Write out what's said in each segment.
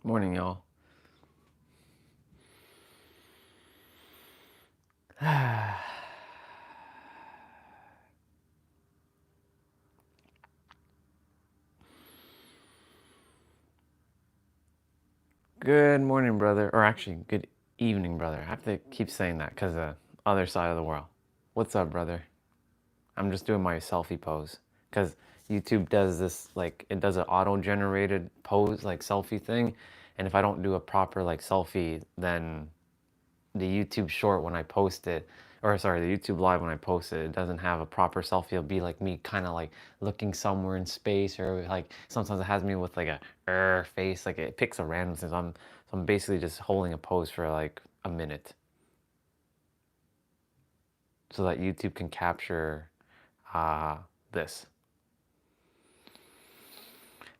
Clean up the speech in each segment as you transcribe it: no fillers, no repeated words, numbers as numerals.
Morning, y'all. Good morning, brother. Or actually, good evening, brother. I have to keep saying that because other side of the world. What's up, brother? I'm just doing my selfie pose because YouTube does this, like, it does an auto-generated pose, like, selfie thing. And if I don't do a proper, like, selfie, then the YouTube short when I post it, or sorry, the YouTube live when I post it, it doesn't have a proper selfie. It'll be like me kind of like looking somewhere in space, or like sometimes it has me with like a face, like it picks a random thing. So I'm basically just holding a pose for like a minute so that YouTube can capture this.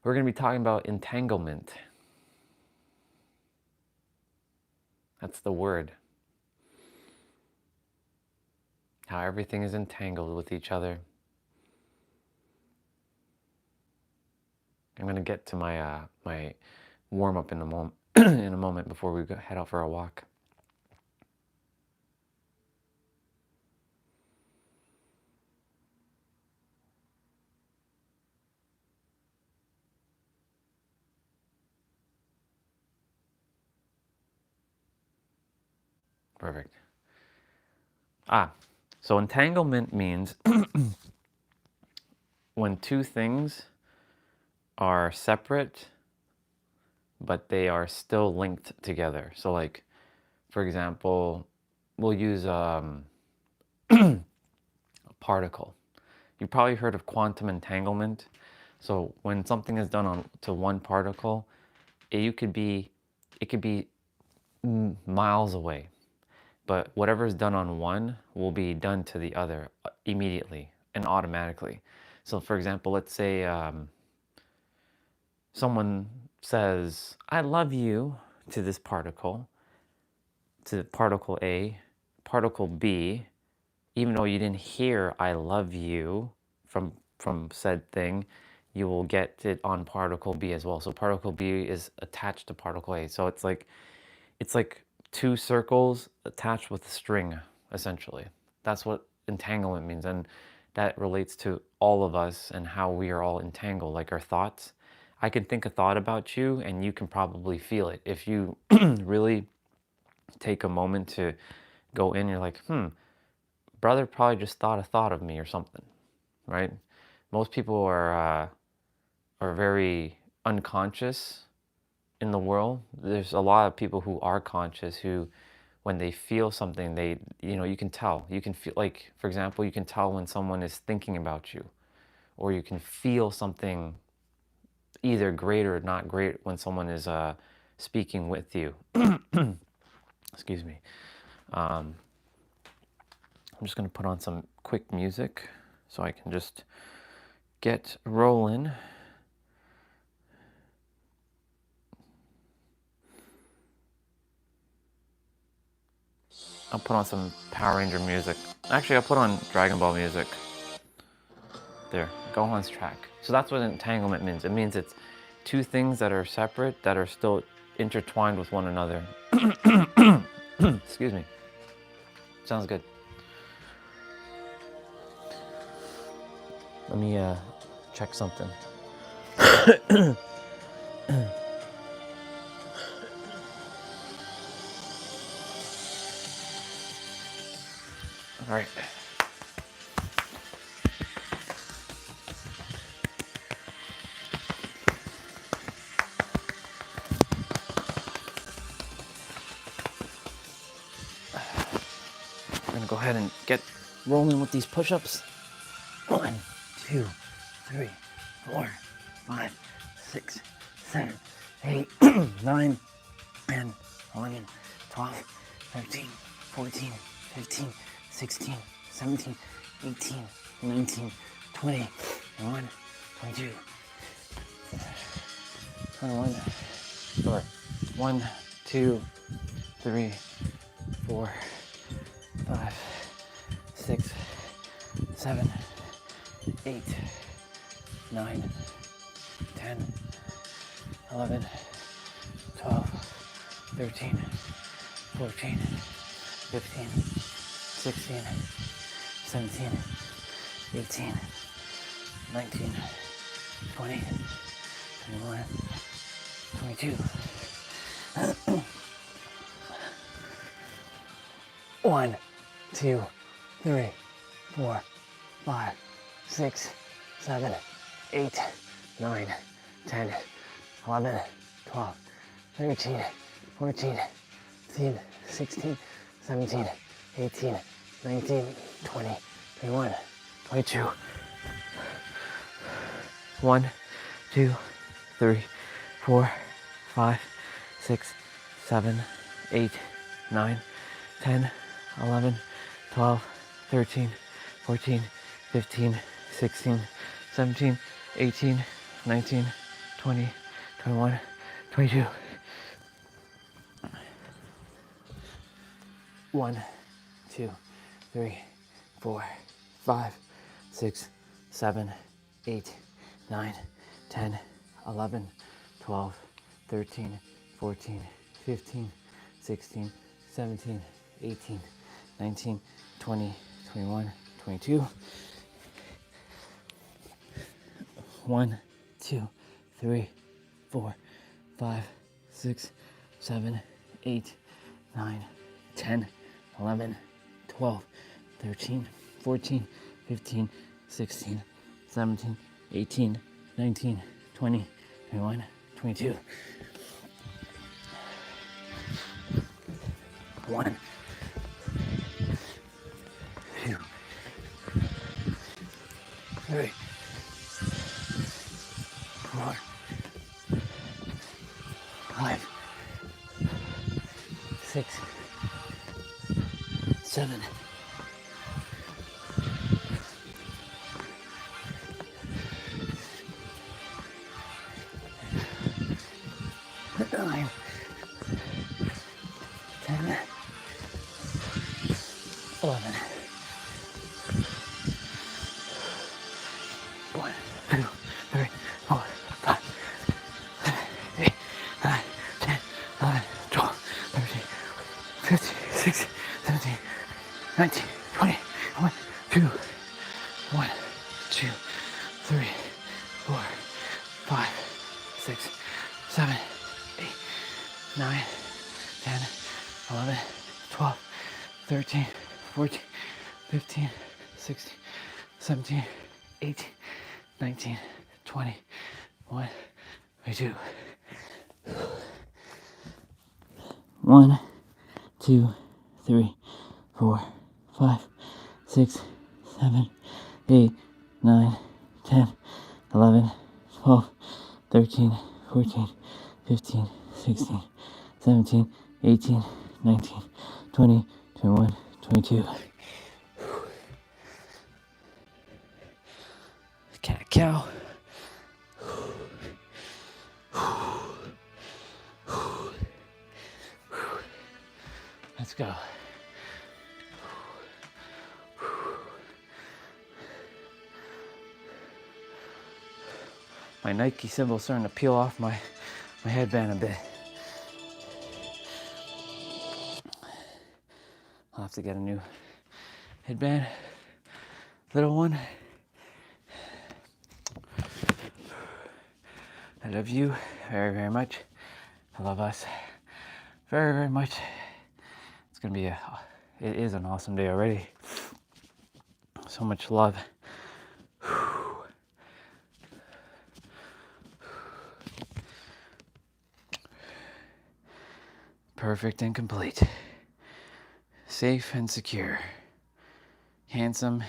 We're going to be talking about entanglement. That's the word. How everything is entangled with each other. I'm going to get to my my warm up in a moment before we head out for a walk. Perfect. So entanglement means when two things are separate, but they are still linked together. So like, for example, we'll use a particle. You've probably heard of quantum entanglement. So when something is done to one particle, it could be miles away. But whatever is done on one will be done to the other immediately and automatically. So for example, let's say someone says, I love you to this particle, to particle A, particle B, even though you didn't hear I love you from said thing, you will get it on particle B as well. So particle B is attached to particle A. So it's like two circles attached with a string, essentially. That's what entanglement means, and that relates to all of us and how we are all entangled, like our thoughts. I can think a thought about you and you can probably feel it. If you really take a moment to go in, you're like, brother probably just thought a thought of me or something, right? Most people are very unconscious in the world. There's a lot of people who are conscious who, when they feel something, they, you can tell. You can feel, like, for example, you can tell when someone is thinking about you, or you can feel something either great or not great when someone is speaking with you. Excuse me. I'm just going to put on some quick music so I can just get rolling. I'll put on some Power Ranger music. Actually, I'll put on Dragon Ball music. There, Gohan's track. So that's what entanglement means. It means it's two things that are separate, that are still intertwined with one another. Excuse me. Sounds good. Let me check something. All right. We're gonna go ahead and get rolling with these push-ups. 1, 2, 3, 4, 5, 6, 7, 8, 9, 10, 11, 12, 13, 14, 15, 16, 17, 18, 19, 20, 21, 22, 21. Sorry. 1, 2, 3, 4, 5, 6, 7, 8, 9, 10, 11, 13, 14, 15, 16, 17, 18, 19, 20, 21, 22. 1, 2, 3, 4, 5, 6, 7, 8, 9, 10, 11, 12, 13, 14, 15, 16, 17, 18, 19, 20, 21, 22. 1, 2, 3, 4, 5, 6, 7, 8, 9, 10, 11, 12, 13, 14, 15, 16, 17, 18, 19, 20, 21, 22. 1, 2, 3, 4, 5, 6, 7, 8, 9, 10, 11, 12, 13, 14, 15, 16, 17, 18, 19, 20, 21, 22. 1, 2, 3, 4, 5, 6, 7, 8, 9, 10, 11, 12, 13, 14, 15, 16, 17, 18, 19, 20, 21, 22. 1, 2, 3, 4, 5, 6, 7, 9, 10, 11. 1, 2, 3, 4, 5, 8, 9, 10, 11, 12, 13, 15, 16, 17, 19, 20, 1, 2, 1, 2, 3, 4, 5, 6, 7, 8, 9, 10, 11, 12, 13, 14, 15, 16, 17, 18, 19, 20, 1, 22. 1, 2, 3, 4, 5, 6, 7, 8, 9, 10, 11, 12, 13, 14, 15, 16, 17, 18, 19, 20, 21, 22. Cat cow. Let's go. My Nike symbol's starting to peel off my headband a bit. I'll have to get a new headband. Little one. I love you very, very much. I love us very, very much. It's gonna be it is an awesome day already. So much love. Perfect and complete. Safe and secure. Handsome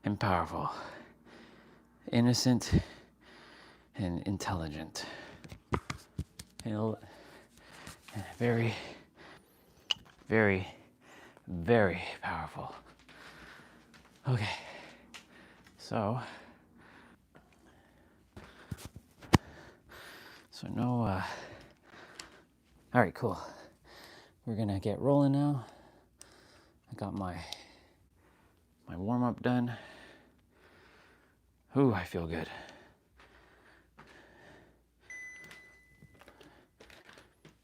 and powerful. Innocent and intelligent. And very, very, very powerful. Okay, so no, all right, cool. We're gonna get rolling now. I got my warm-up done. Ooh, I feel good.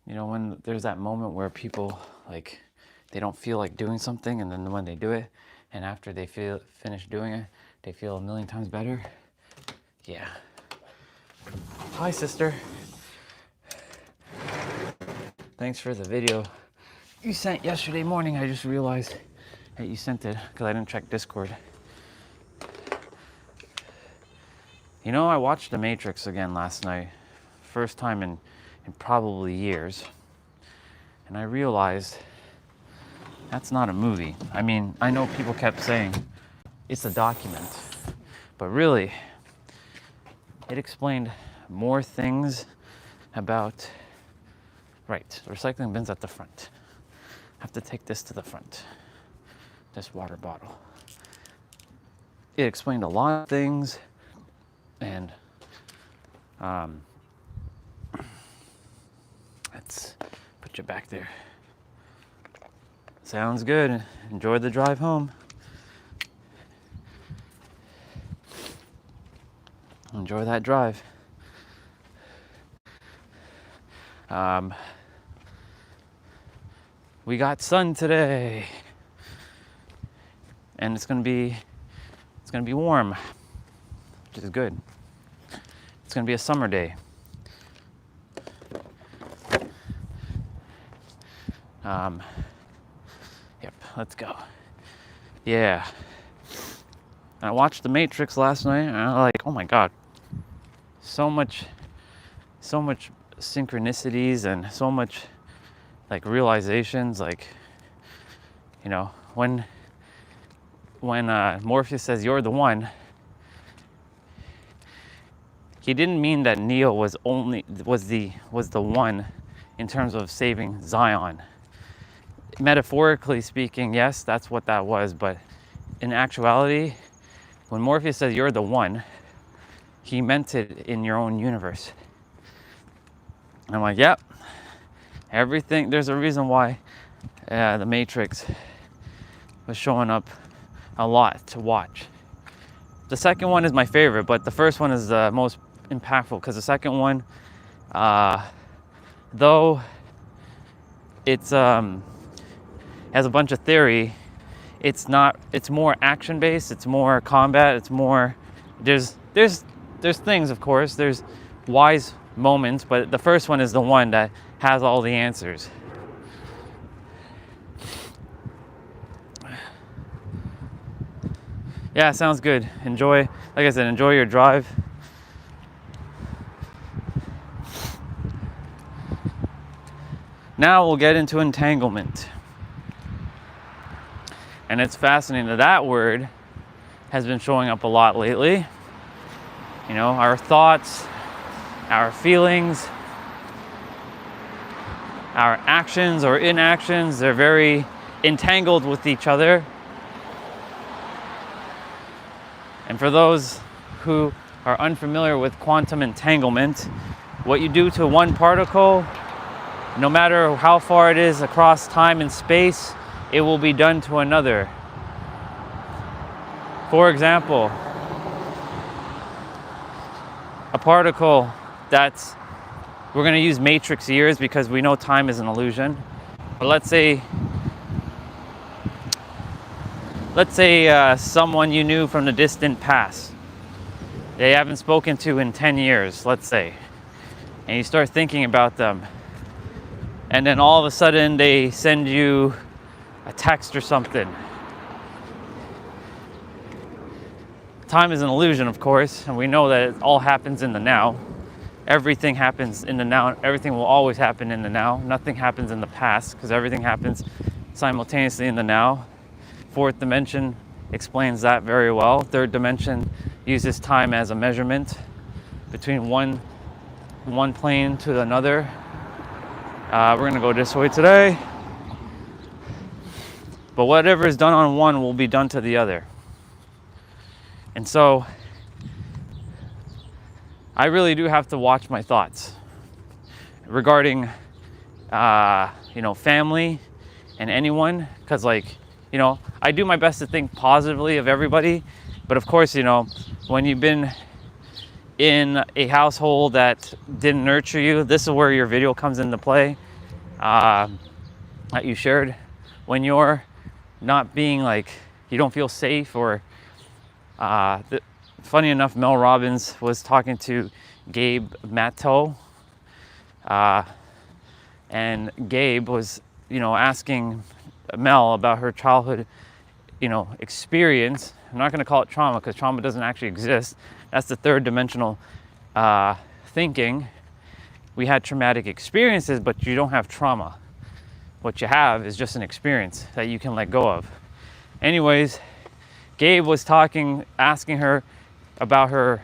You know, when there's that moment where people, like, they don't feel like doing something, and then when they do it, and after they finish doing it, they feel a million times better. Yeah. Hi, sister. Thanks for the video you sent yesterday morning. I just realized that you sent it because I didn't check Discord. You know, I watched The Matrix again last night. First time in probably years. And I realized that's not a movie. I mean, I know people kept saying it's a document, but really, it explained more things about, right, recycling bins at the front. I have to take this to the front, this water bottle. It explained a lot of things, and let's put you back there. Sounds good. Enjoy the drive home. Enjoy that drive. We got sun today, and it's gonna be warm, which is good. It's gonna be a summer day. Yep, let's go. Yeah. I watched The Matrix last night, and I was like, oh my God, so much synchronicities and so much like realizations. Like, you know, when Morpheus says you're the one, he didn't mean that Neo was the one in terms of saving Zion. Metaphorically speaking, yes, that's what that was, but in actuality, when Morpheus says you're the one, he meant it in your own universe. And I'm like, yep, everything, there's a reason why The Matrix was showing up a lot to watch. The second one is my favorite, but the first one is the most impactful, because the second one, though it's has a bunch of theory, it's more action based, it's more combat, it's more, there's things, of course, there's wise moments, but the first one is the one that has all the answers. Yeah, sounds good. Enjoy, like I said, enjoy your drive. Now we'll get into entanglement. And it's fascinating that word has been showing up a lot lately. You know, our thoughts, our feelings, our actions or inactions, they're very entangled with each other. And for those who are unfamiliar with quantum entanglement, what you do to one particle, no matter how far it is across time and space, it will be done to another. For example, a particle that's, we're going to use matrix years because we know time is an illusion. But let's say someone you knew from the distant past, they haven't spoken to in 10 years, let's say, and you start thinking about them, and then all of a sudden they send you a text or something. Time is an illusion, of course, and we know that it all happens in the now. Everything happens in the now. Everything will always happen in the now. Nothing happens in the past, because everything happens simultaneously in the now. Fourth dimension explains that very well. Third dimension uses time as a measurement between one plane to another. We're going to go this way today. But whatever is done on one will be done to the other. And so I really do have to watch my thoughts regarding, family and anyone. Because, I do my best to think positively of everybody. But of course, when you've been in a household that didn't nurture you, this is where your video comes into play. that you shared when you're not being like, you don't feel safe, or funny enough, Mel Robbins was talking to Gabe Matteau, and Gabe was, asking Mel about her childhood, experience. I'm not going to call it trauma, because trauma doesn't actually exist. That's the third dimensional thinking. We had traumatic experiences, but you don't have trauma. What you have is just an experience that you can let go of. Anyways, Gabe was asking her about her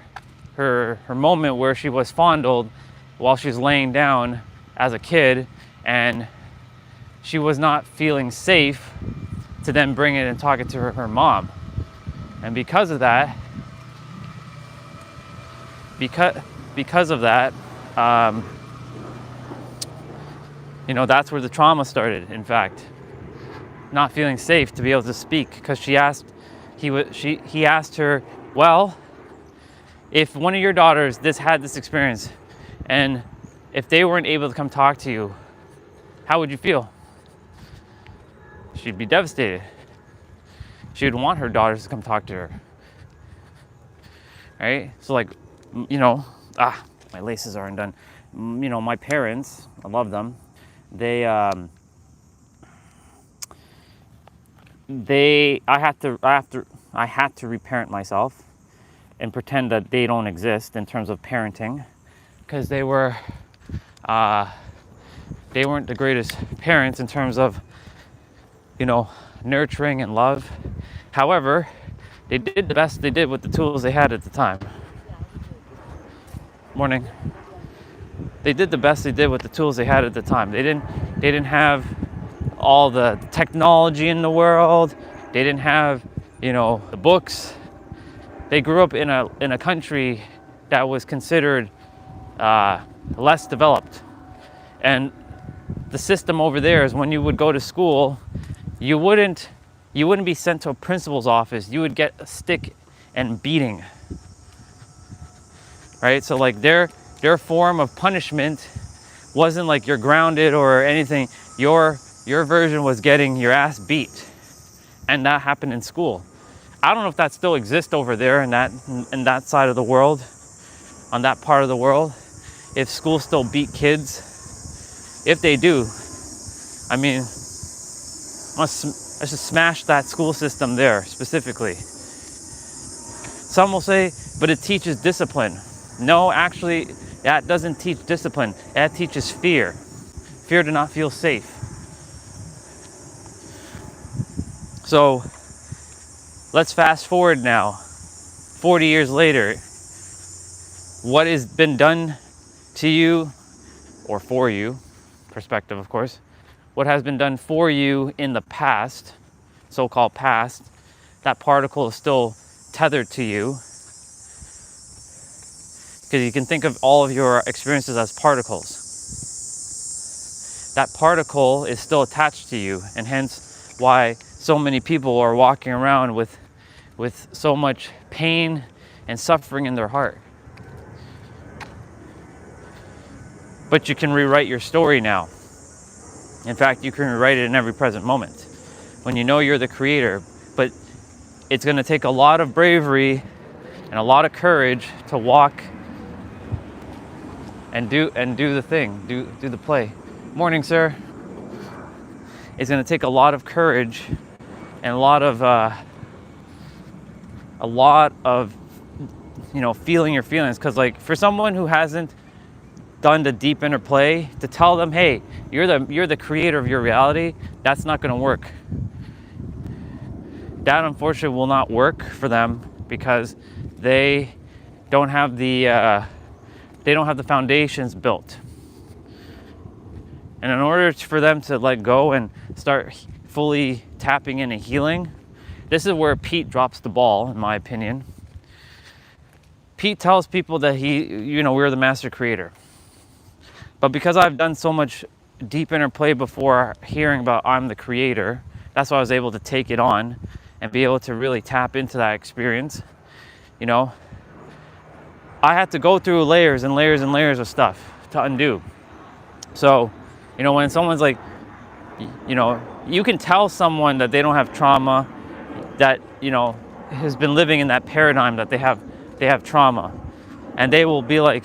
moment where she was fondled while she was laying down as a kid, and she was not feeling safe to then bring it and talk it to her mom. And because of that, that's where the trauma started, in fact. Not feeling safe to be able to speak, because he asked her, well, if one of your daughters had this experience, and if they weren't able to come talk to you, how would you feel? She'd be devastated. She would want her daughters to come talk to her. Right? So my laces are undone. My parents, I love them. I had to reparent myself and pretend that they don't exist in terms of parenting, because they weren't the greatest parents in terms of, nurturing and love. However, they did the best they did with the tools they had at the time. Morning. They did the best they did with the tools they had at the time. They didn't have all the technology in the world. They didn't have, the books. They grew up in a country that was considered less developed. And the system over there is, when you would go to school, you wouldn't be sent to a principal's office. You would get a stick and beating. Right? So their form of punishment wasn't like you're grounded or anything. Your version was getting your ass beat. And that happened in school. I don't know if that still exists over there in that side of the world, on that part of the world, if schools still beat kids. If they do, let's just smash that school system there specifically. Some will say, but it teaches discipline. No, actually, that doesn't teach discipline. That teaches fear. Fear to not feel safe. So let's fast forward now, 40 years later. What has been done to you, or for you, perspective of course, what has been done for you in the past, so-called past, that particle is still tethered to you, because you can think of all of your experiences as particles. That particle is still attached to you, and hence why so many people are walking around with so much pain and suffering in their heart. But you can rewrite your story now. In fact, you can rewrite it in every present moment when you know you're the creator. But it's going to take a lot of bravery and a lot of courage to walk and do the thing, do the play. Morning, sir. It's going to take a lot of courage and a lot of feeling your feelings, because for someone who hasn't done the deep interplay, to tell them, hey, you're the creator of your reality, that's not going to work. That unfortunately will not work for them, because they don't have the foundations built. And in order for them to let go and start fully tapping into healing, this is where Pete drops the ball, in my opinion. Pete tells people that we're the master creator. But because I've done so much deep interplay before hearing about I'm the creator, that's why I was able to take it on and be able to really tap into that experience. I had to go through layers and layers and layers of stuff to undo. So You know, when someone's like, you know, you can tell someone that they don't have trauma, that, you know, has been living in that paradigm that they have trauma. And they will be like,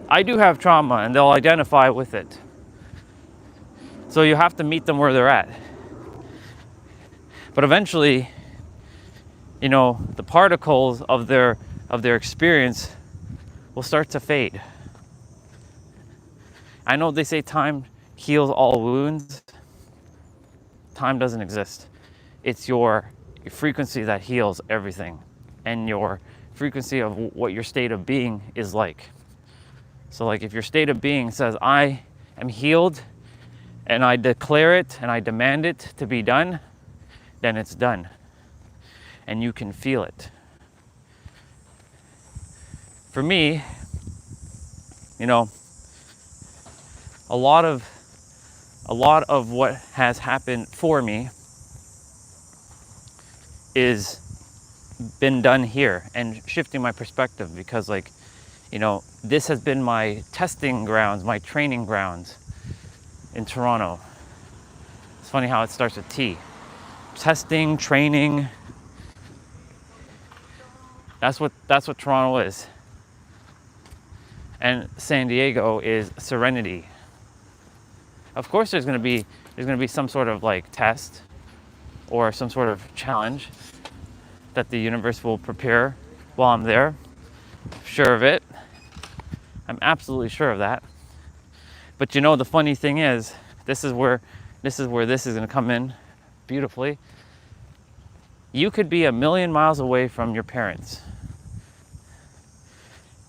I do have trauma, and they'll identify with it. So you have to meet them where they're at. But eventually, you know, the particles of their experience will start to fade. I know they say time heals all wounds. Time doesn't exist. It's your frequency that heals everything, and your frequency of what your state of being is like. So like if your state of being says, I am healed, and I declare it and I demand it to be done, then it's done. And you can feel it. For me, you know, a lot of what has happened for me is been done here, and shifting my perspective, because like, you know, this has been my testing grounds, my training grounds in Toronto. It's funny how it starts with T. Testing, training. That's what Toronto is. And San Diego is serenity. Of course there's going to be some sort of like test or some sort of challenge that the universe will prepare while I'm there. Sure of it. I'm absolutely sure of that. But you know, the funny thing is, this is where this is going to come in beautifully. You could be 1,000,000 miles away from your parents,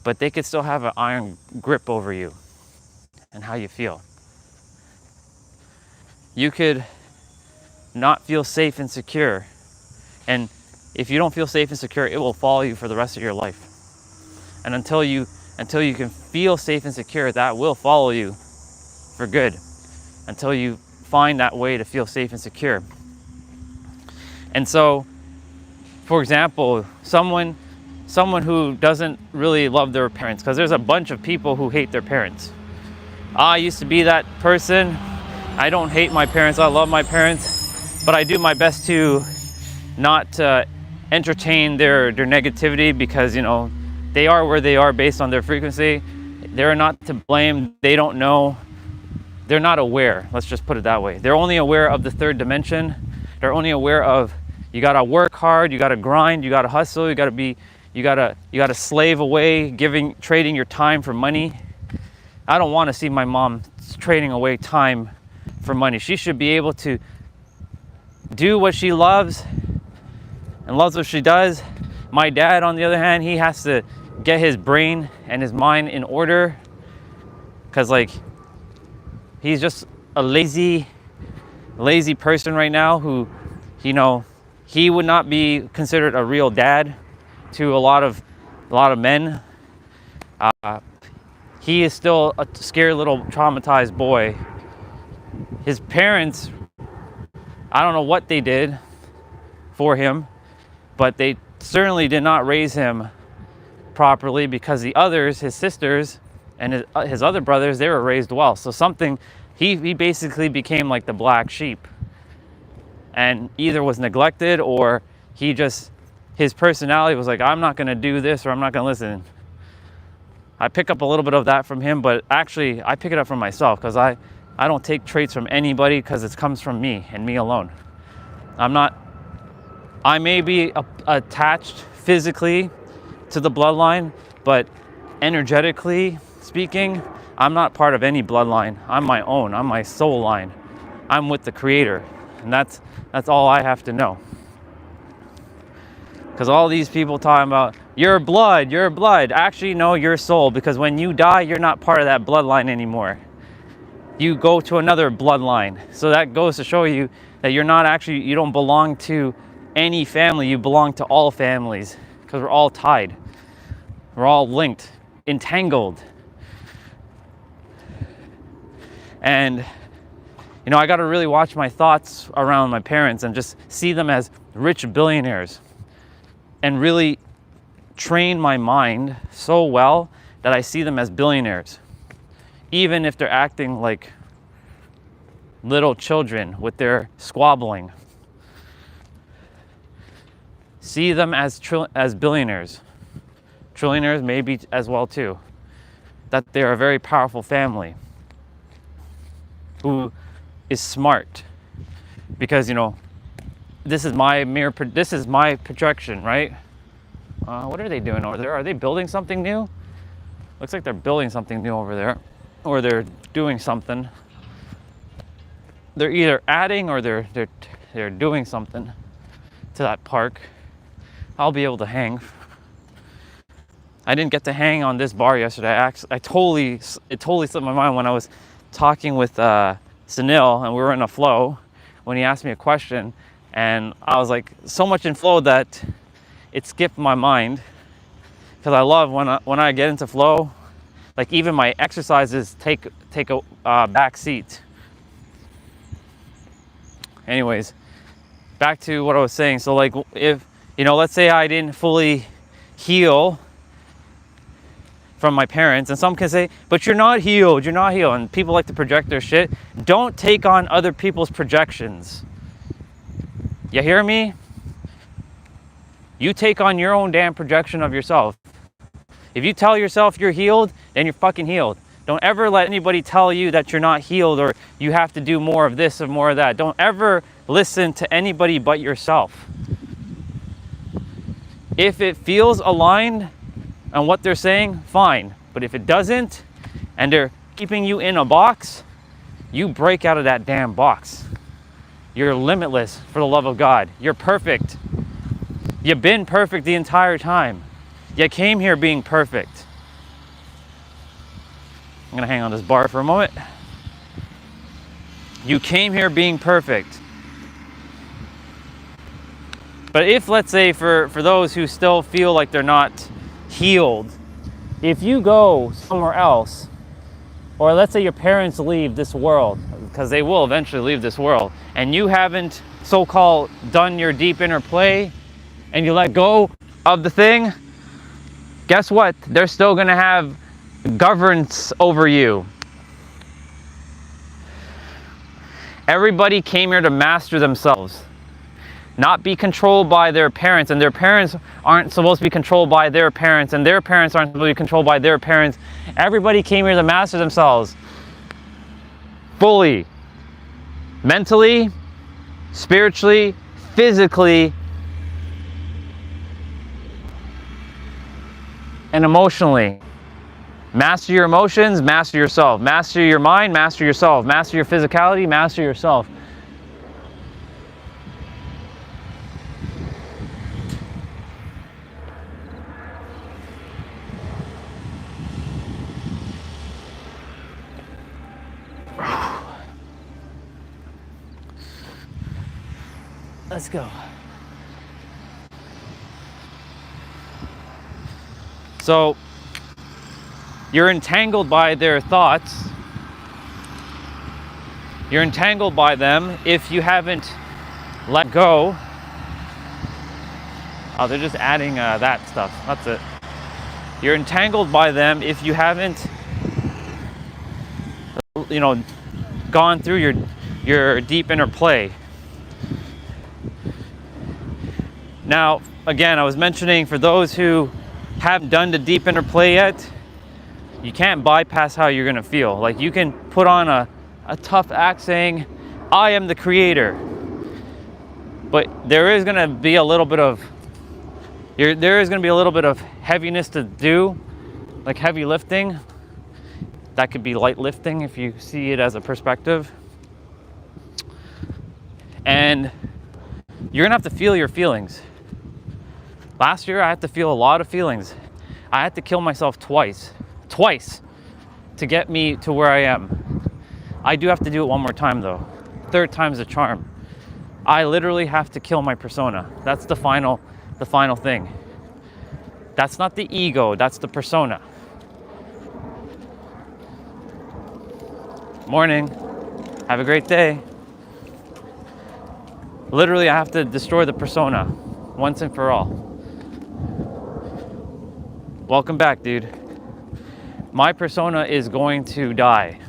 but they could still have an iron grip over you and how you feel. You could not feel safe and secure, and if you don't feel safe and secure, it will follow you for the rest of your life. And until you can feel safe and secure, that will follow you for good, until you find that way to feel safe and secure. And so, for example, someone who doesn't really love their parents, because there's a bunch of people who hate their parents. I used to be that person. I don't hate my parents, I love my parents, but I do my best to not entertain their negativity, because, you know, they are where they are based on their frequency. They're not to blame. They don't know. They're not aware. Let's just put it that way. They're only aware of the third dimension. They're only aware of, you gotta work hard, you gotta grind, you gotta hustle, you gotta slave away, trading your time for money. I don't want to see my mom trading away time for money. She should be able to do what she loves and loves what she does. My dad, on the other hand, he has to get his brain and his mind in order, because like, he's just a lazy person right now who, you know, he would not be considered a real dad to a lot of men. He is still a scared little traumatized boy. His parents, I don't know what they did for him, but they certainly did not raise him properly, because the others, his sisters and his other brothers, they were raised well. So he basically became like the black sheep, and either was neglected, or his personality was like, I'm not going to do this, or I'm not going to listen. I pick up a little bit of that from him, but actually I pick it up from myself, because I don't take traits from anybody, because it comes from me and me alone. I may be attached physically to the bloodline, but energetically speaking, I'm not part of any bloodline. I'm my own. I'm my soul line. I'm with the Creator, and that's all I have to know. Because all these people talking about your blood. Actually, no, your soul. Because when you die, you're not part of that bloodline anymore. You go to another bloodline. So that goes to show you that you don't belong to any family. You belong to all families, because we're all tied. We're all linked, entangled. And, you know, I got to really watch my thoughts around my parents and just see them as rich billionaires, and really train my mind so well that I see them as billionaires, even if they're acting like little children with their squabbling. See them as billionaires. Trillionaires maybe as well too. That they're a very powerful family who is smart. Because, you know, this is my projection, right? What are they doing over there? Are they building something new? Looks like they're building something new over there. Or they're doing something. They're either adding or they're doing something to that park. I'll be able to hang. I didn't get to hang on this bar yesterday. It totally slipped my mind when I was talking with Sunil and we were in a flow when he asked me a question, and I was like so much in flow that it skipped my mind, because I love when I get into flow, like even my exercises take a back seat. Anyways, back to what I was saying. So like, if, you know, let's say I didn't fully heal from my parents, and some can say, but you're not healed, and people like to project their shit. Don't take on other people's projections. You hear me? You take on your own damn projection of yourself. If you tell yourself you're healed, then you're fucking healed. Don't ever let anybody tell you that you're not healed or you have to do more of this or more of that. Don't ever listen to anybody but yourself. If it feels aligned on what they're saying, fine. But if it doesn't, and they're keeping you in a box, you break out of that damn box. You're limitless, for the love of God. You're perfect. You've been perfect the entire time. You came here being perfect. I'm gonna hang on this bar for a moment. You came here being perfect. But if, let's say, for those who still feel like they're not healed, if you go somewhere else, or let's say your parents leave this world, because they will eventually leave this world, and you haven't so-called done your deep inner play, and you let go of the thing, guess what? They're still gonna have governance over you. Everybody came here to master themselves, not be controlled by their parents, and their parents aren't supposed to be controlled by their parents, and their parents aren't supposed to be controlled by their parents. Everybody came here to master themselves fully, mentally, spiritually, physically, and emotionally. Master your emotions, master yourself. Master your mind, master yourself. Master your physicality, master yourself. Let's go. So, you're entangled by their thoughts. You're entangled by them if you haven't let go. Oh, they're just adding that stuff. That's it. You're entangled by them if you haven't, you know, gone through your deep inner play. Now, again, I was mentioning for those who haven't done the deep inner play yet, you can't bypass how you're gonna feel. Like, you can put on a tough act saying, I am the creator. But there is gonna be a little bit of heaviness to do, like heavy lifting. That could be light lifting if you see it as a perspective. And you're gonna have to feel your feelings. Last year, I had to feel a lot of feelings. I had to kill myself twice to get me to where I am. I do have to do it one more time though. Third time's a charm. I literally have to kill my persona. That's the final thing. That's not the ego, that's the persona. Morning. Have a great day. Literally, I have to destroy the persona once and for all. Welcome back, dude. My persona is going to die.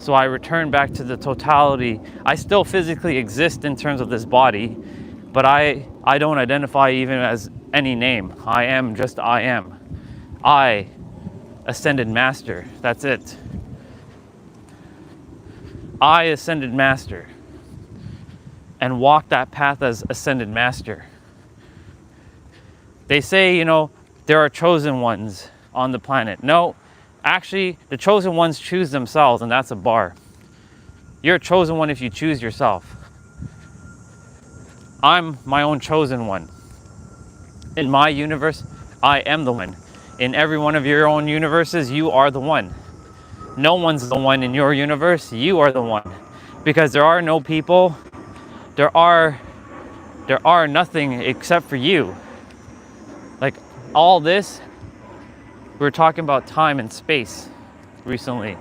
So I return back to the totality. I still physically exist in terms of this body, but I don't identify even as any name. I am just I am. I, ascended master. That's it. I, ascended master. And walk that path as ascended master. They say, there are chosen ones on the planet. No, actually, the chosen ones choose themselves, and that's a bar. You're a chosen one if you choose yourself. I'm my own chosen one. In my universe, I am the one. In every one of your own universes, you are the one. No one's the one in your universe, you are the one. Because there are no people, there are nothing except for you. Like all this, we were talking about time and space recently.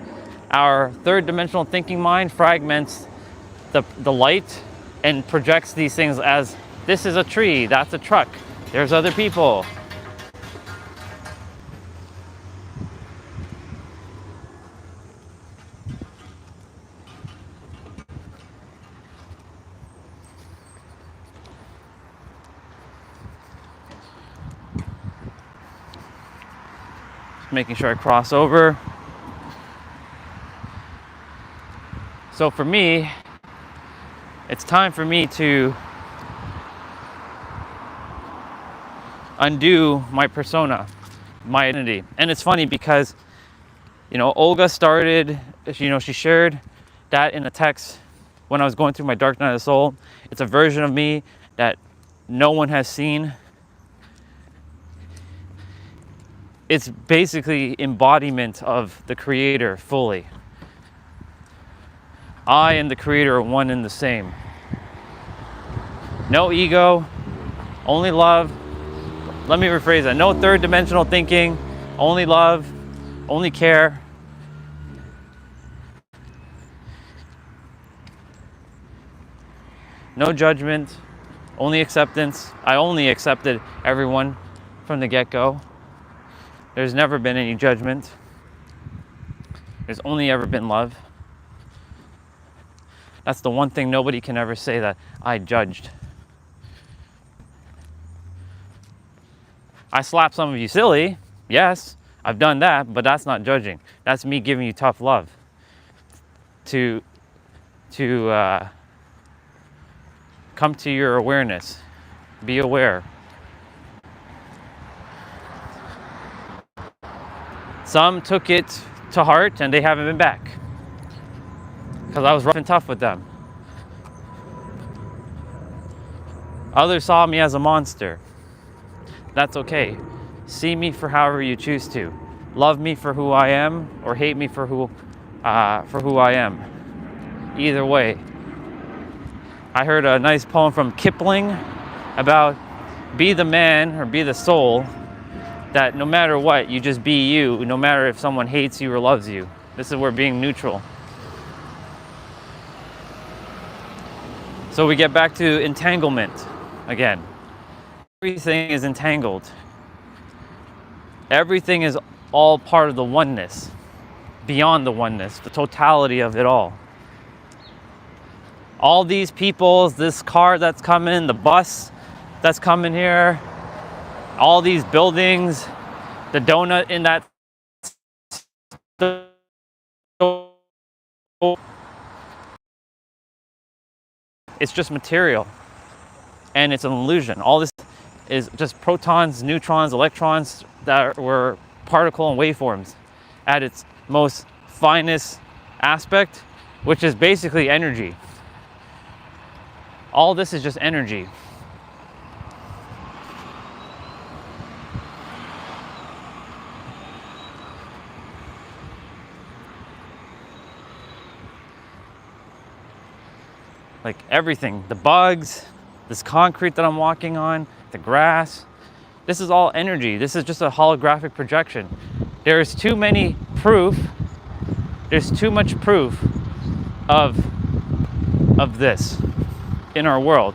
Our third dimensional thinking mind fragments the light and projects these things as this is a tree, that's a truck, there's other people. Making sure I cross over. So for me, it's time for me to undo my persona, my identity. And it's funny because, Olga started, she shared that in a text when I was going through my dark night of the soul. It's a version of me that no one has seen. It's basically embodiment of the creator fully. I and the creator are one and the same. No ego, only love. Let me rephrase that. No third dimensional thinking, only love, only care. No judgment, only acceptance. I only accepted everyone from the get-go. There's never been any judgment. There's only ever been love. That's the one thing nobody can ever say that I judged. I slapped some of you silly. Yes, I've done that, but that's not judging. That's me giving you tough love. To come to your awareness. Be aware. Some took it to heart and they haven't been back. Because I was rough and tough with them. Others saw me as a monster. That's okay. See me for however you choose to. Love me for who I am or hate me for who I am. Either way. I heard a nice poem from Kipling about be the man or be the soul that no matter what, you just be you, no matter if someone hates you or loves you. This is where being neutral. So we get back to entanglement again. Everything is entangled. Everything is all part of the oneness, beyond the oneness, the totality of it all. All these people, this car that's coming, the bus that's coming here, all these buildings, the donut in that it's just material and it's an illusion. All this is just protons, neutrons, electrons that were particle and waveforms at its most finest aspect, which is basically energy. All this is just energy. Like everything, the bugs, this concrete that I'm walking on, the grass, this is all energy. This is just a holographic projection. There's too much proof of this in our world.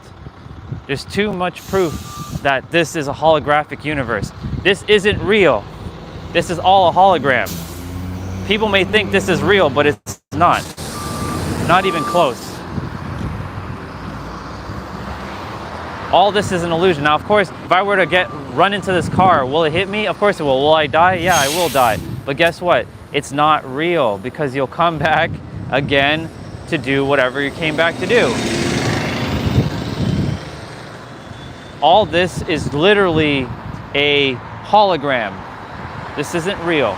There's too much proof that this is a holographic universe. This isn't real. This is all a hologram. People may think this is real, but it's not. Not even close. All this is an illusion. Now, of course, if I were to run into this car, will it hit me? Of course it will. Will I die? Yeah, I will die. But guess what? It's not real, because you'll come back again to do whatever you came back to do. All this is literally a hologram. This isn't real.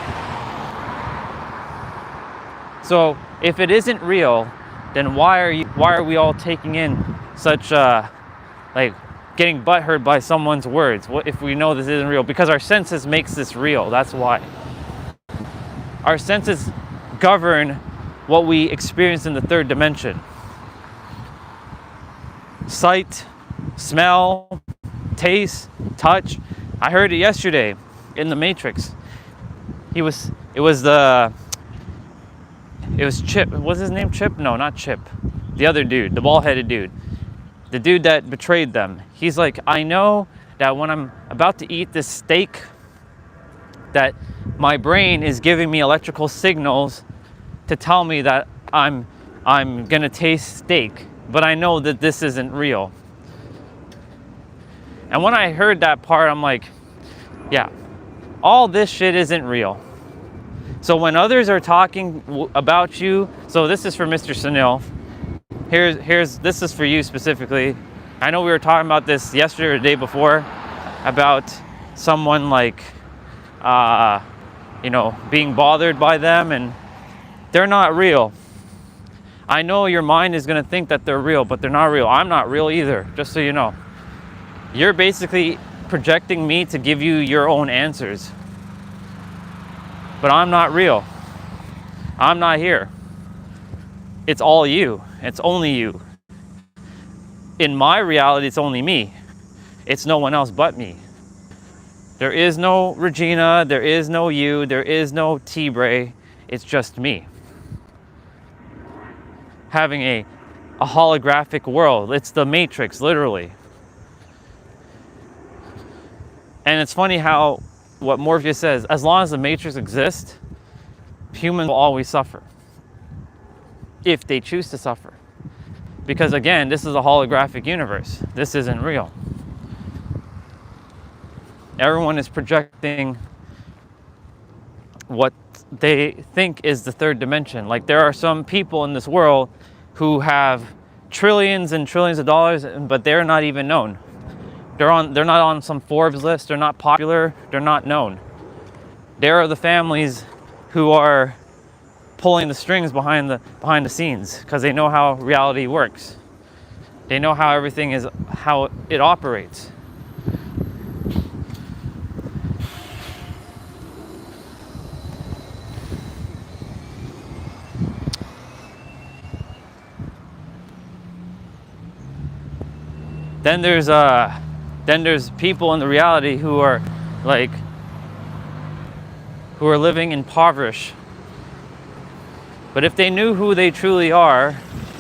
So if it isn't real, then why are we all taking in such like getting butthurt by someone's words? What if we know this isn't real? Because our senses makes this real. That's why. Our senses govern what we experience in the third dimension. Sight, smell, taste, touch. I heard it yesterday in the Matrix. It was Chip. What's his name? Chip? No, not Chip. The other dude, the bald-headed dude. The dude that betrayed them. He's like, I know that when I'm about to eat this steak, that my brain is giving me electrical signals to tell me that I'm gonna taste steak, but I know that this isn't real. And when I heard that part, I'm like, yeah, all this shit isn't real. So when others are talking about you, so this is for Mr. Sunil. This is for you specifically. I know we were talking about this yesterday or the day before about someone like, being bothered by them, and they're not real. I know your mind is gonna think that they're real, but they're not real. I'm not real either, just so you know. You're basically projecting me to give you your own answers. But I'm not real. I'm not here. It's all you. It's only you. In my reality, it's only me. It's no one else but me. There is no Regina, there is no you, there is no T-Bray. It's just me. Having a holographic world. It's the Matrix, literally. And it's funny how what Morpheus says, as long as the Matrix exists, humans will always suffer. If they choose to suffer. Because again, this is a holographic universe. This isn't real. Everyone is projecting what they think is the third dimension. Like, there are some people in this world who have trillions and trillions of dollars, but they're not even known. They're not on some Forbes list. They're not popular. They're not known. There are the families who are pulling the strings behind the scenes, because they know how reality works. They know how how it operates. Then there's people in the reality who are living impoverished. But if they knew who they truly are,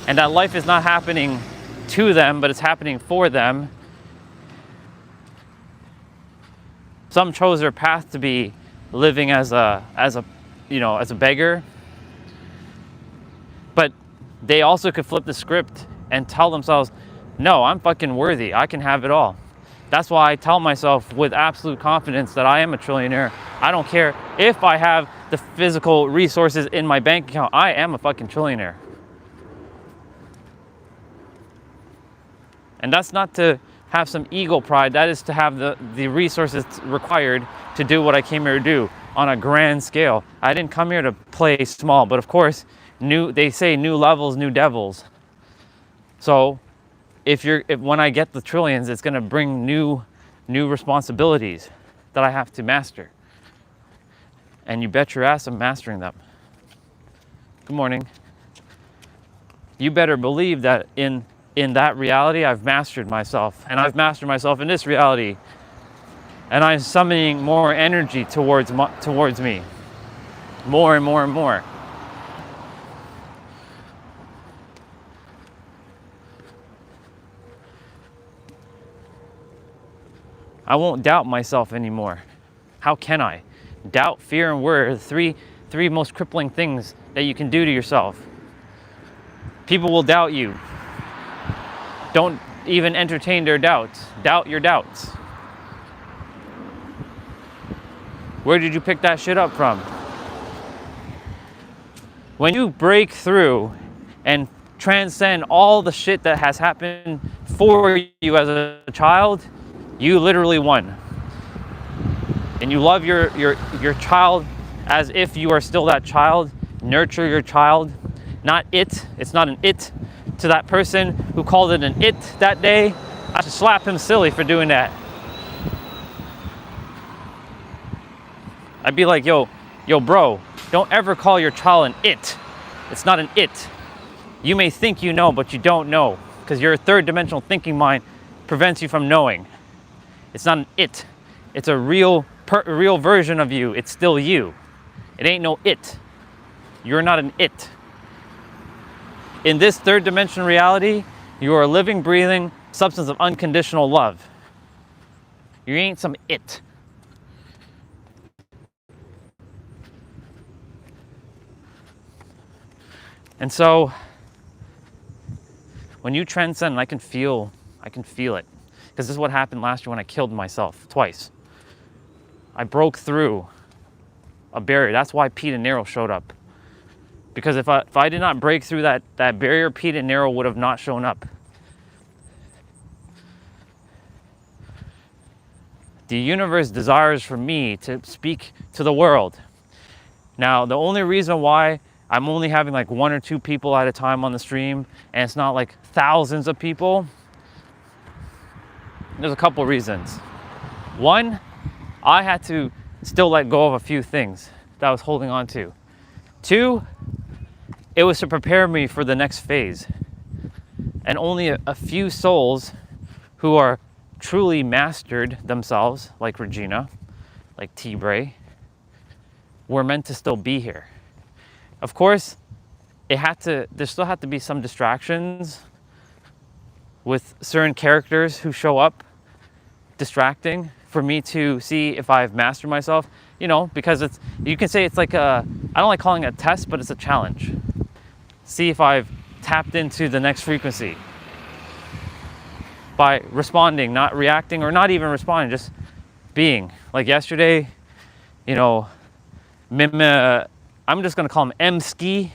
and that life is not happening to them, but it's happening for them, some chose their path to be living as a beggar. But they also could flip the script and tell themselves, no, I'm fucking worthy. I can have it all. That's why I tell myself with absolute confidence that I am a trillionaire. I don't care if I have the physical resources in my bank account. I am a fucking trillionaire. And that's not to have some ego pride. That is to have the resources required to do what I came here to do on a grand scale. I didn't come here to play small, but of course, they say new levels, new devils. So if when I get the trillions, it's gonna bring new responsibilities that I have to master. And you bet your ass I'm mastering them. Good morning. You better believe that in that reality, I've mastered myself, and I've mastered myself in this reality, and I'm summoning more energy towards me, more and more and more. I won't doubt myself anymore. How can I? Doubt, fear, and worry are the three most crippling things that you can do to yourself. People will doubt you. Don't even entertain their doubts. Doubt your doubts. Where did you pick that shit up from? When you break through and transcend all the shit that has happened for you as a child, you literally won. And you love your child as if you are still that child. Nurture your child. Not it. It's not an it to that person who called it an it that day. I should slap him silly for doing that. I'd be like, yo bro, don't ever call your child an it. It's not an it. You may think you know, but you don't know, because your third dimensional thinking mind prevents you from knowing. It's not an it. It's a real version of you. It's still you. It ain't no it. You're not an it. In this third dimension reality, you are a living, breathing substance of unconditional love. You ain't some it. And so, when you transcend, I can feel it. Because this is what happened last year when I killed myself twice. I broke through a barrier. That's why Pete and Nero showed up. Because if I did not break through that barrier, Pete and Nero would have not shown up. The universe desires for me to speak to the world. Now, the only reason why I'm only having like 1 or 2 people at a time on the stream, and it's not like thousands of people, there's a couple reasons. One, I had to still let go of a few things that I was holding on to. 2, it was to prepare me for the next phase. And only a few souls who are truly mastered themselves, like Regina, like T-Bray, were meant to still be here. Of course, there still had to be some distractions with certain characters who show up distracting for me to see if I've mastered myself, because you can say it's like I don't like calling it a test, but it's a challenge. See if I've tapped into the next frequency by responding, not reacting, or not even responding, just being. Like yesterday, I'm just going to call him M-Ski.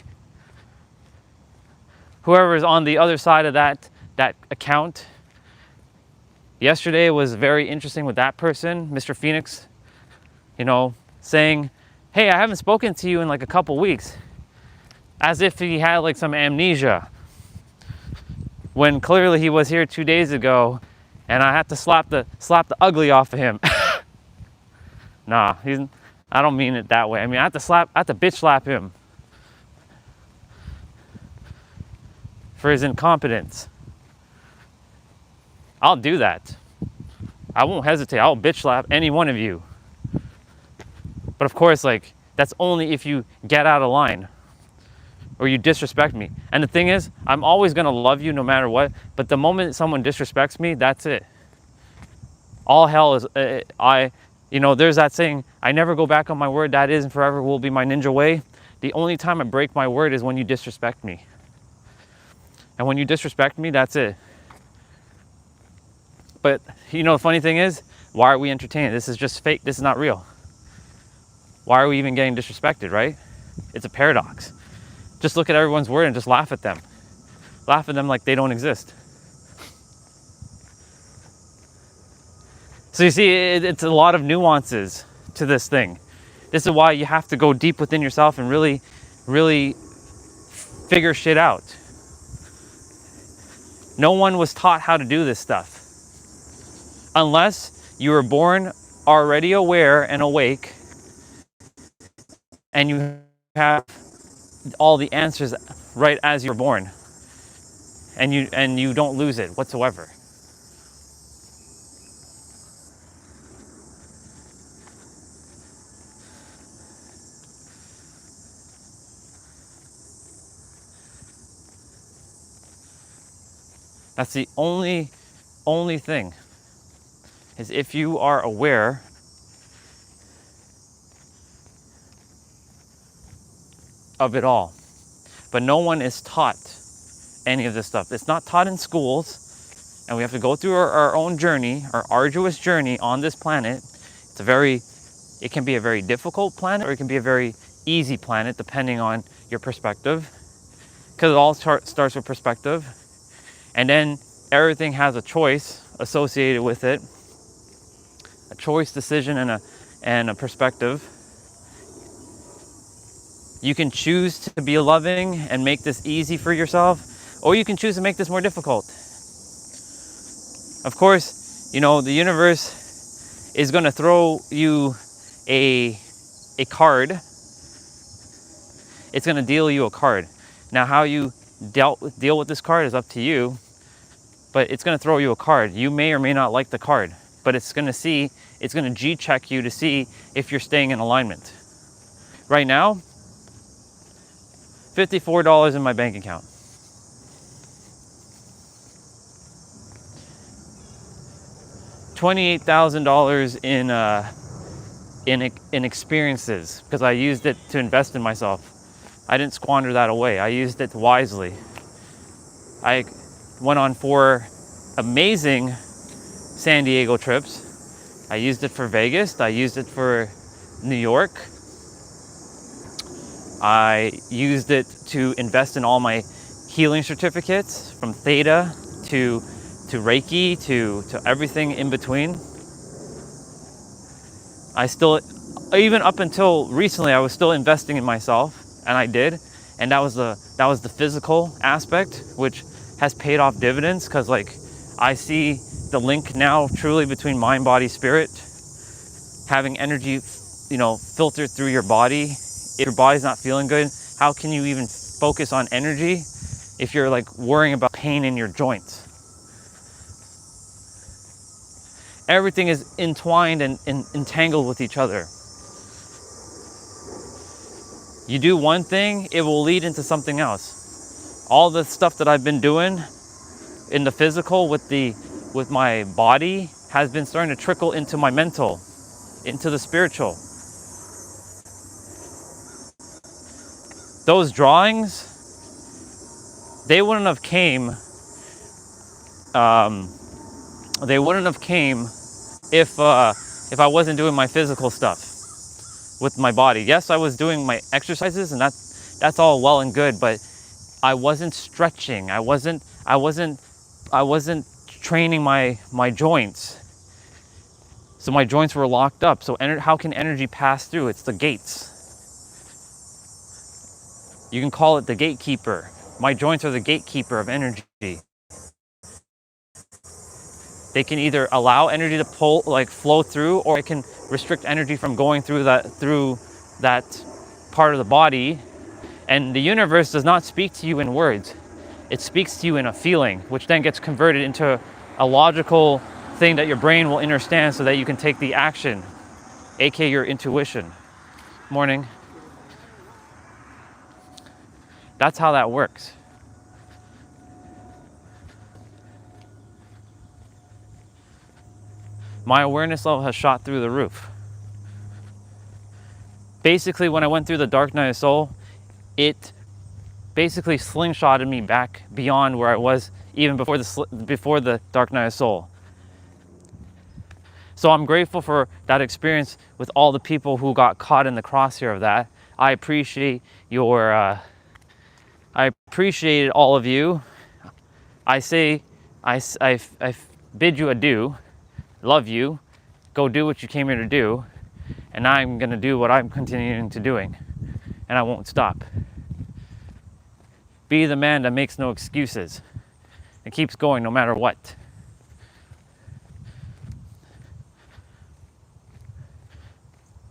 Whoever is on the other side of that account. Yesterday was very interesting with that person, Mr. Phoenix, saying, hey, I haven't spoken to you in like a couple weeks. As if he had like some amnesia. When clearly he was here 2 days ago and I had to slap the ugly off of him. Nah, I don't mean it that way. I mean, I have to bitch slap him for his incompetence. I'll do that. I won't hesitate. I'll bitch slap any one of you. But of course, that's only if you get out of line or you disrespect me. And the thing is, I'm always gonna love you no matter what, but the moment someone disrespects me, that's it. All hell is, there's that saying, I never go back on my word, that is and forever will be my ninja way. The only time I break my word is when you disrespect me. And when you disrespect me, that's it. But, the funny thing is, why are we entertaining? This is just fake, this is not real. Why are we even getting disrespected, right? It's a paradox. Just look at everyone's word and just laugh at them. Laugh at them like they don't exist. So you see, it's a lot of nuances to this thing. This is why you have to go deep within yourself and really, really figure shit out. No one was taught how to do this stuff. Unless you were born already aware and awake and you have all the answers right as you're born, and you don't lose it whatsoever. That's the only thing, is if you are aware of it all. But no one is taught any of this stuff. It's not taught in schools, and we have to go through our own journey, our arduous journey on this planet. It can be a very difficult planet, or it can be a very easy planet, depending on your perspective, because it all starts with perspective. And then everything has a choice associated with it, a choice, decision, and a perspective. You can choose to be loving and make this easy for yourself, or you can choose to make this more difficult. Of course, you know, the universe is going to throw you a card. It's going to deal you a card. Now, how you deal with this card is up to you, but it's going to throw you a card. You may or may not like the card, but it's going to G-check you to see if you're staying in alignment. Right now, $54 in my bank account. $28,000 in experiences, because I used it to invest in myself. I didn't squander that away. I used it wisely. I went on 4 amazing San Diego trips. I used it for Vegas. I used it for New York. I used it to invest in all my healing certificates, from Theta to Reiki to everything in between. Even up until recently, I was still investing in myself, and I did. And that was the physical aspect, which has paid off dividends, because like I see the link now truly between mind, body, spirit. Having energy, you know, filter through your body. If your body's not feeling good, how can you even focus on energy if you're like worrying about pain in your joints? Everything is entwined and entangled with each other. You do one thing, it will lead into something else. All the stuff that I've been doing in the physical with my body has been starting to trickle into my mental, into the spiritual. Those drawings, they wouldn't have came if I wasn't doing my physical stuff with my body. Yes, I was doing my exercises, and that's all well and good, but I wasn't stretching. I wasn't training my joints. So my joints were locked up. So how can energy pass through? It's the gates. You can call it the gatekeeper. My joints are the gatekeeper of energy. They can either allow energy to flow through, or it can restrict energy from going through that part of the body. And the universe does not speak to you in words. It speaks to you in a feeling, which then gets converted into a logical thing that your brain will understand, so that you can take the action, aka your intuition. Morning. That's how that works. My awareness level has shot through the roof. Basically, when I went through the dark night of soul, it basically slingshotted me back beyond where I was even before the dark night of soul. So I'm grateful for that experience with all the people who got caught in the crosshair of that. I appreciate I appreciate all of you. I bid you adieu. Love you. Go do what you came here to do. And I'm going to do what I'm continuing to doing. And I won't stop. Be the man that makes no excuses. And keeps going no matter what.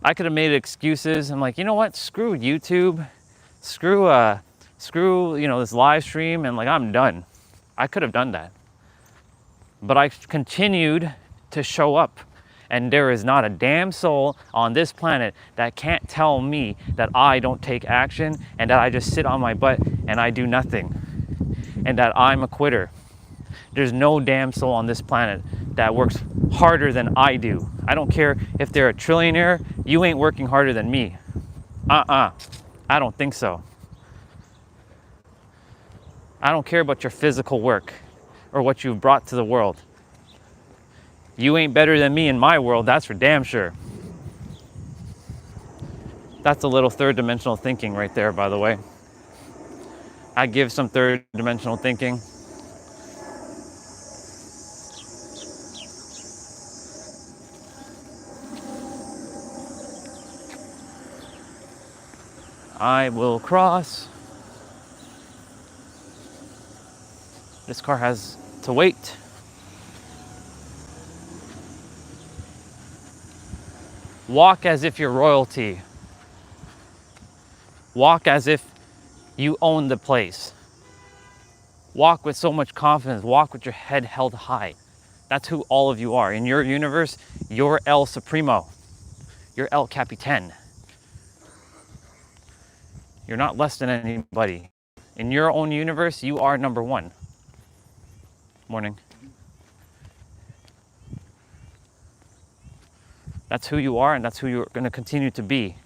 I could have made excuses. I'm like, you know what? Screw YouTube. Screw this live stream, and like, I'm done. I could have done that. But I continued to show up. And there is not a damn soul on this planet that can't tell me that I don't take action, and that I just sit on my butt and I do nothing, and that I'm a quitter. There's no damn soul on this planet that works harder than I do. I don't care if they're a trillionaire, you ain't working harder than me. I don't think so. I don't care about your physical work or what you've brought to the world. You ain't better than me in my world, that's for damn sure. That's a little third dimensional thinking right there, by the way. I give some third dimensional thinking. I will cross. This car has to wait. Walk as if you're royalty. Walk as if you own the place. Walk with so much confidence. Walk with your head held high. That's who all of you are. In your universe, you're El Supremo. You're El Capitan. You're not less than anybody. In your own universe, you are number one. Morning. That's who you are, and that's who you're going to continue to be.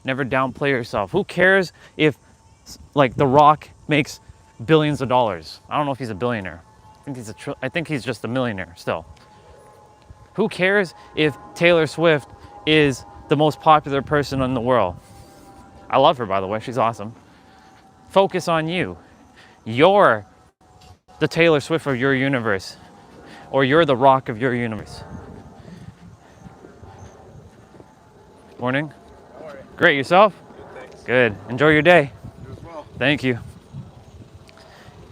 Never downplay yourself. Who cares if, like, The Rock makes billions of dollars? I don't know if he's a billionaire. I think he's just a millionaire still. Who cares if Taylor Swift is the most popular person in the world? I love her, by the way. She's awesome. Focus on you. You're the Taylor Swift of your universe, or you're the Rock of your universe. Morning. How are you? Great. Yourself? Good, thanks. Good. Enjoy your day. You as well. Thank you.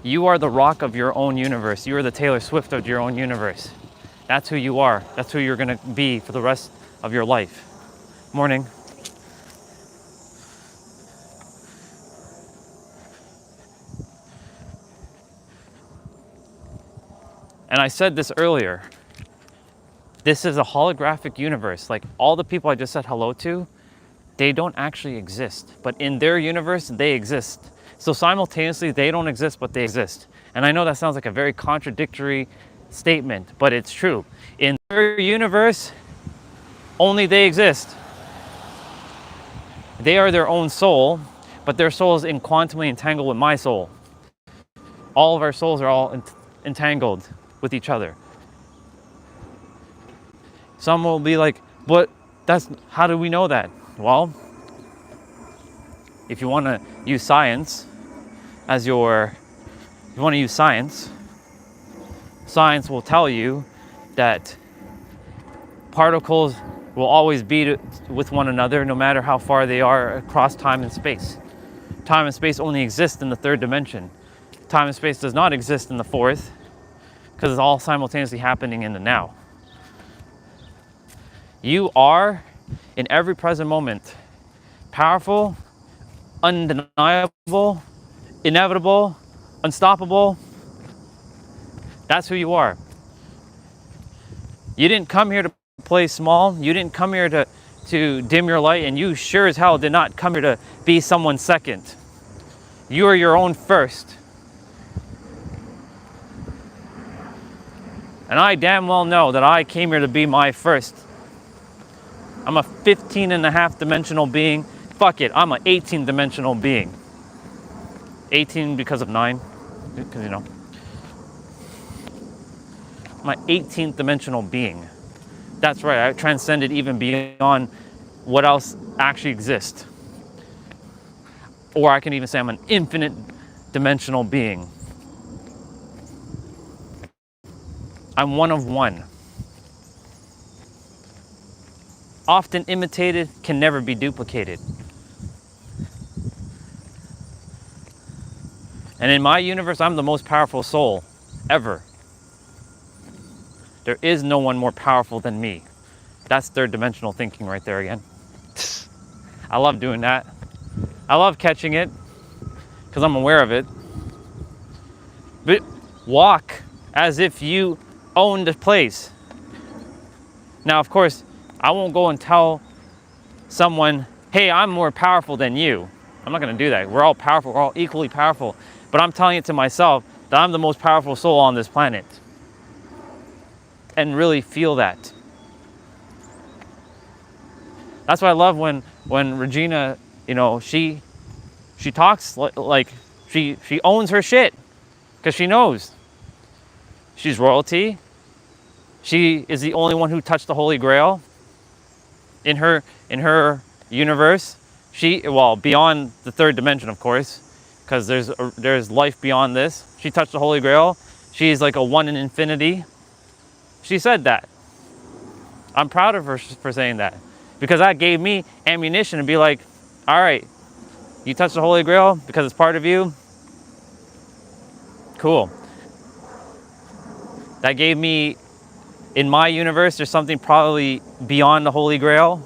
You are the Rock of your own universe. You are the Taylor Swift of your own universe. That's who you are. That's who you're going to be for the rest of your life. Morning. And I said this earlier. This is a holographic universe. Like, all the people I just said hello to, they don't actually exist. But in their universe, they exist. So simultaneously, they don't exist, but they exist. And I know that sounds like a very contradictory statement, but it's true. In their universe, only they exist. They are their own soul, but their soul is quantumly entangled with my soul. All of our souls are all entangled with each other. Some will be like, but how do we know that? Well, if you want to use science as science will tell you that particles will always be with one another no matter how far they are across time and space. Time and space only exist in the third dimension. Time and space does not exist in the fourth, because it's all simultaneously happening in the now. You are, in every present moment, powerful, undeniable, inevitable, unstoppable. That's who you are. You didn't come here to play small. You didn't come here to dim your light, and you sure as hell did not come here to be someone's second. You are your own first. And I damn well know that I came here to be my first. I'm a 15 and a half dimensional being. Fuck it, I'm an 18 dimensional being. 18 because of 9, because you know. I'm an 18th dimensional being. That's right, I transcended even beyond what else actually exists. Or I can even say I'm an infinite dimensional being. I'm one of one. Often imitated, can never be duplicated. And in my universe, I'm the most powerful soul ever. There is no one more powerful than me. That's third dimensional thinking right there again. I love doing that. I love catching it because I'm aware of it. But walk as if you own the place. Now, of course, I won't go and tell someone, hey, I'm more powerful than you. I'm not going to do that. We're all powerful. We're all equally powerful. But I'm telling it to myself that I'm the most powerful soul on this planet. And really feel that. That's why I love when Regina You know, she talks like she owns her shit because she knows she's royalty. She is the only one who touched the Holy Grail in her universe. Well, beyond the third dimension, of course, because there's life beyond this. She touched the Holy Grail. She's like a one in infinity. She said that. I'm proud of her for saying that, because that gave me ammunition to be like, all right, you touched the Holy Grail because it's part of you. Cool. That gave me, in my universe, there's something probably beyond the Holy Grail.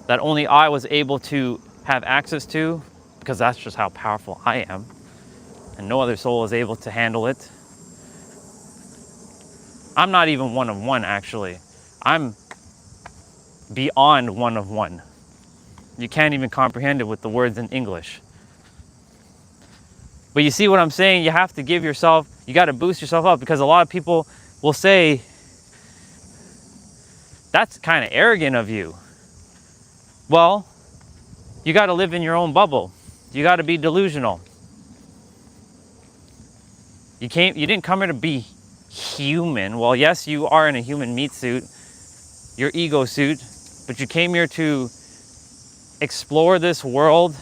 That only I was able to have access to, because that's just how powerful I am. And no other soul is able to handle it. I'm not even one of one, actually. I'm beyond one of one. You can't even comprehend it with the words in English. But you see what I'm saying? You have to give yourself, you got to boost yourself up, because a lot of people will say, that's kind of arrogant of you. Well, you got to live in your own bubble. You got to be delusional. You didn't come here to be human. Well, yes, you are in a human meat suit, your ego suit, but you came here to explore this world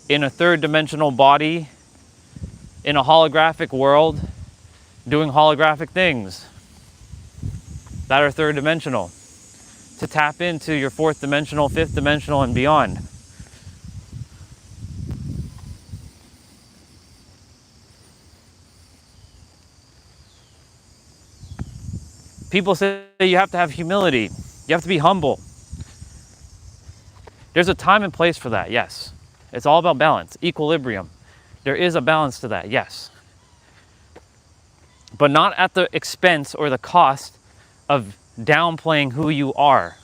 in a third dimensional body, in a holographic world, doing holographic things that are third dimensional, to tap into your fourth dimensional, fifth dimensional, and beyond. People say you have to have humility. You have to be humble. There's a time and place for that, yes. It's all about balance, equilibrium. There is a balance to that, yes. But not at the expense or the cost of downplaying who you are.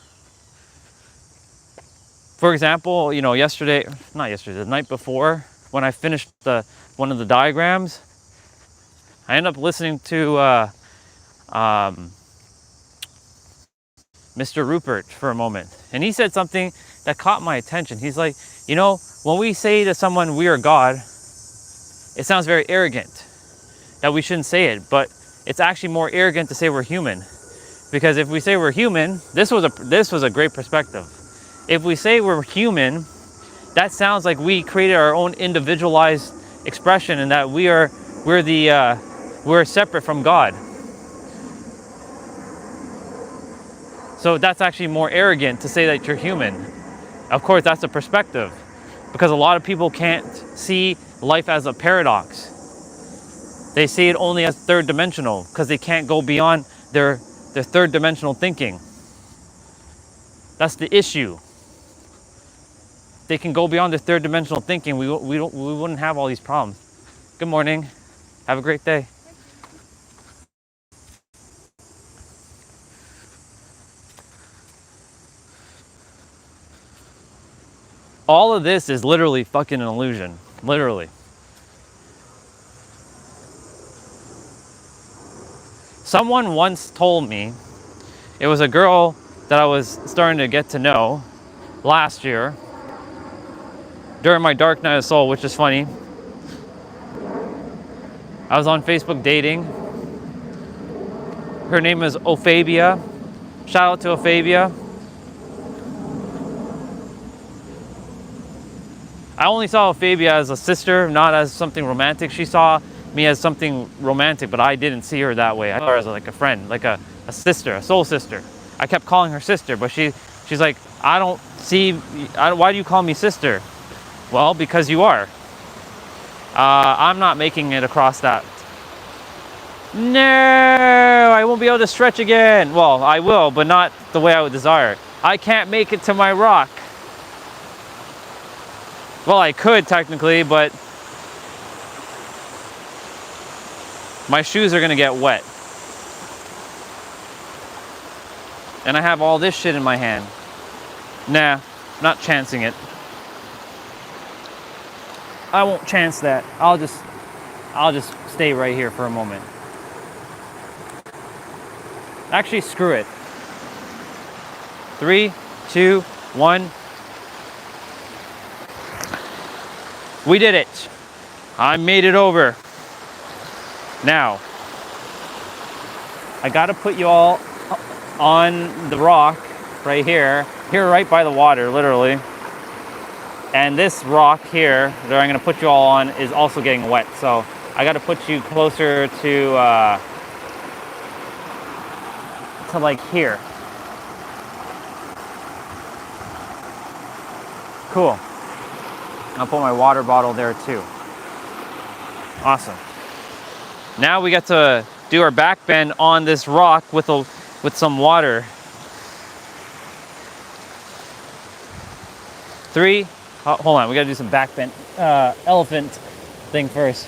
For example, you know, the night before, when I finished one of the diagrams, I ended up listening to Mr. Rupert for a moment. And he said something that caught my attention. He's like, you know, when we say to someone we are God, it sounds very arrogant that we shouldn't say it, but it's actually more arrogant to say we're human. Because if we say we're human, this was a great perspective. If we say we're human, that sounds like we created our own individualized expression, and that we're separate from God. So that's actually more arrogant to say that you're human. Of course, that's a perspective, because a lot of people can't see life as a paradox. They see it only as third dimensional, because they can't go beyond their third dimensional thinking. That's the issue. They can go beyond their third dimensional thinking, we wouldn't have all these problems. Good morning. Have a great day. All of this is literally fucking an illusion. Literally. Someone once told me, it was a girl that I was starting to get to know last year during my dark night of soul, which is funny. I was on Facebook dating. Her name is Ophabia. Shout out to Ophabia. I only saw Ophabia as a sister, not as something romantic. She saw me as something romantic, but I didn't see her that way. I saw her as like a friend, like a sister, a soul sister. I kept calling her sister, but she's like, why do you call me sister? Well, because you are. I'm not making it across that. No, I won't be able to stretch again. Well, I will, but not the way I would desire. I can't make it to my rock. Well, I could technically, but my shoes are gonna get wet. And I have all this shit in my hand. Nah, not chancing it. I won't chance that. I'll just stay right here for a moment. Actually, screw it. 3, 2, 1. We did it. I made it over. Now, I gotta put you all on the rock right here right by the water, literally. And this rock here that I'm gonna put you all on is also getting wet. So I gotta put you closer to like here. Cool. I'll put my water bottle there too. Awesome. Now we get to do our back bend on this rock with some water. 3, hold on, we gotta do some back bend, elephant thing first.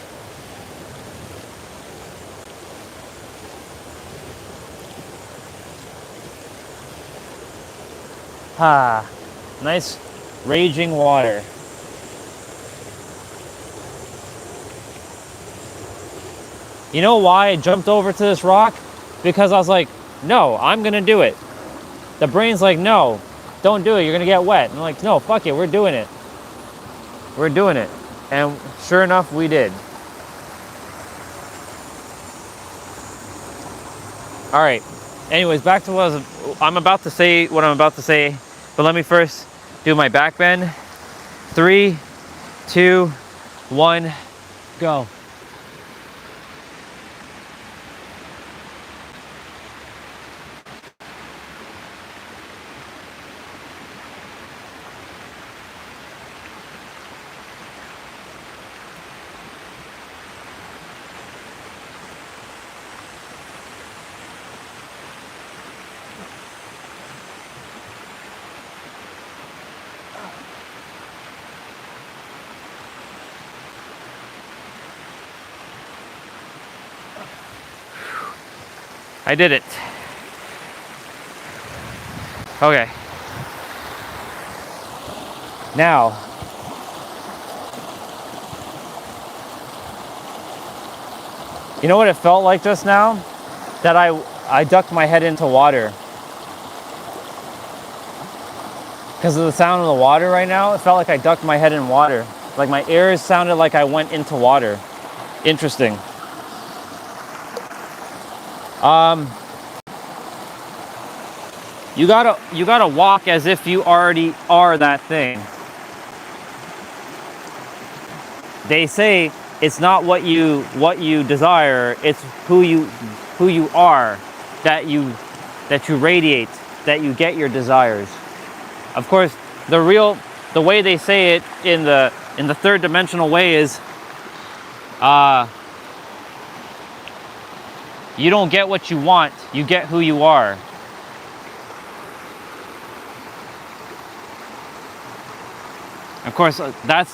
Ah, nice raging water. You know why I jumped over to this rock? Because I was like, no, I'm gonna do it. The brain's like, no, don't do it, you're gonna get wet. And I'm like, no, fuck it, we're doing it. We're doing it. And sure enough, we did. All right, anyways, back to what I'm about to say, but let me first do my back bend. 3, 2, 1, go. I did it. Okay. Now, you know what it felt like just now? That I ducked my head into water. Because of the sound of the water right now, it felt like I ducked my head in water. Like my ears sounded like I went into water. Interesting. You gotta walk as if you already are that thing. They say it's not what you desire, it's who you are that you radiate, that you get your desires. Of course, the way they say it in the third dimensional way is you don't get what you want, you get who you are. Of course, that's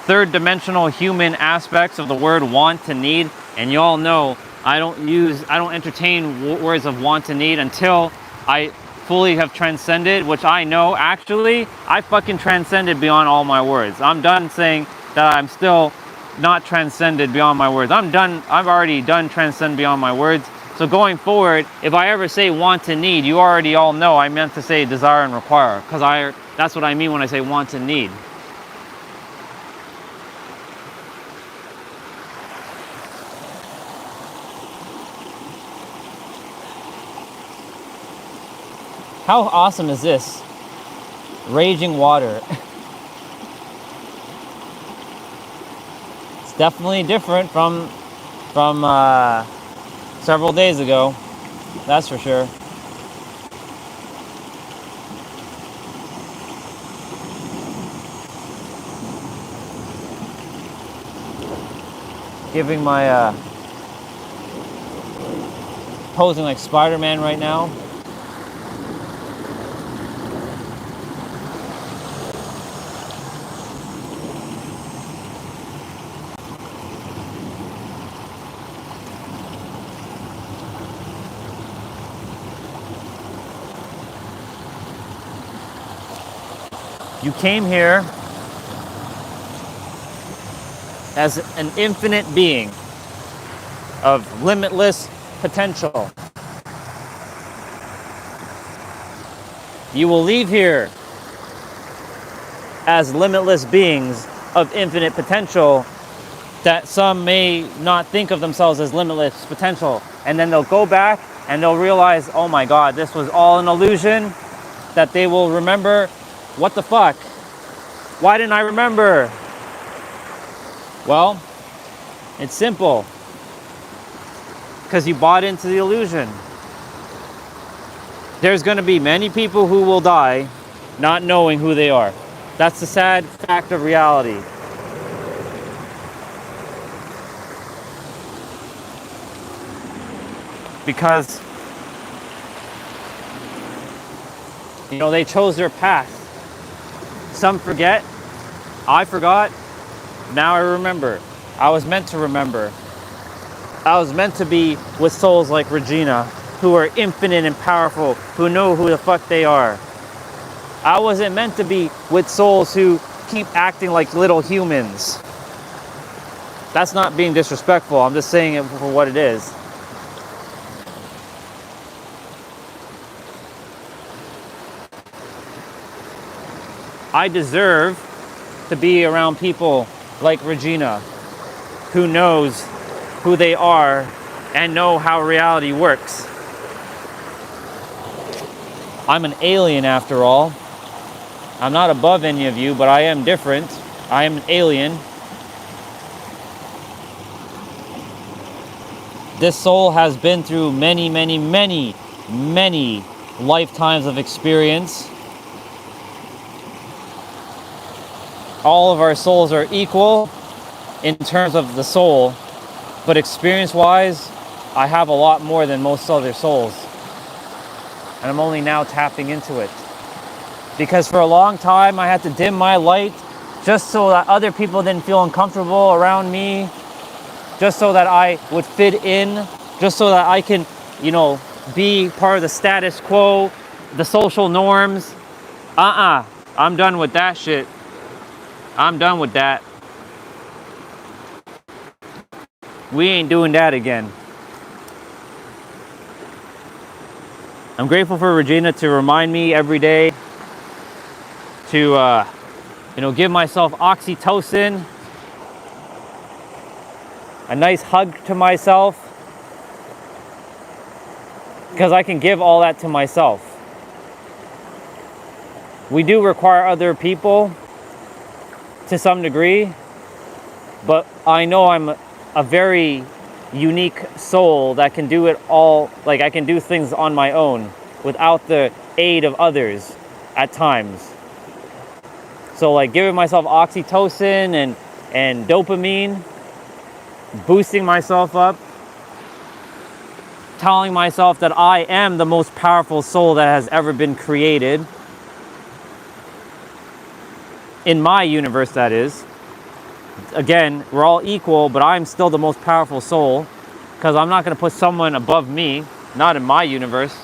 third dimensional human aspects of the word want to need, and you all know I don't entertain words of want and need until I fully have transcended, which I know actually I fucking transcended beyond all my words. I'm done saying that I'm still not transcended beyond my words. I've already done transcend beyond my words. So going forward, if I ever say want to need, you already all know I meant to say desire and require, because that's what I mean when I say want to need. How awesome is this? Raging water. It's definitely different from several days ago. That's for sure. Giving my posing like Spider-Man right now. You came here as an infinite being of limitless potential. You will leave here as limitless beings of infinite potential that some may not think of themselves as limitless potential. And then they'll go back and they'll realize, oh my God, this was all an illusion, that they will remember, what the fuck? Why didn't I remember? Well, it's simple. Because you bought into the illusion. There's going to be many people who will die not knowing who they are. That's the sad fact of reality. Because, you know, they chose their path. Some forget. I forgot. Now I remember. I was meant to remember. I was meant to be with souls like Regina, who are infinite and powerful, who know who the fuck they are. I wasn't meant to be with souls who keep acting like little humans. That's not being disrespectful. I'm just saying it for what it is. I deserve to be around people like Regina, who knows who they are and know how reality works. I'm an alien after all. I'm not above any of you, but I am different. I am an alien. This soul has been through many, many, many, many lifetimes of experience. All of our souls are equal in terms of the soul, but experience-wise, I have a lot more than most other souls. And I'm only now tapping into it. Because for a long time, I had to dim my light just so that other people didn't feel uncomfortable around me, just so that I would fit in, just so that I can, you know, be part of the status quo, the social norms. I'm done with that shit. I'm done with that. We ain't doing that again. I'm grateful for Regina to remind me every day to, give myself oxytocin, a nice hug to myself, because I can give all that to myself. We do require other people to some degree, but I know I'm a very unique soul that can do it all. Like, I can do things on my own without the aid of others at times. So like giving myself oxytocin and dopamine, boosting myself up, telling myself that I am the most powerful soul that has ever been created. In my universe, that is. Again, we're all equal, but I'm still the most powerful soul, because I'm not going to put someone above me, not in my universe.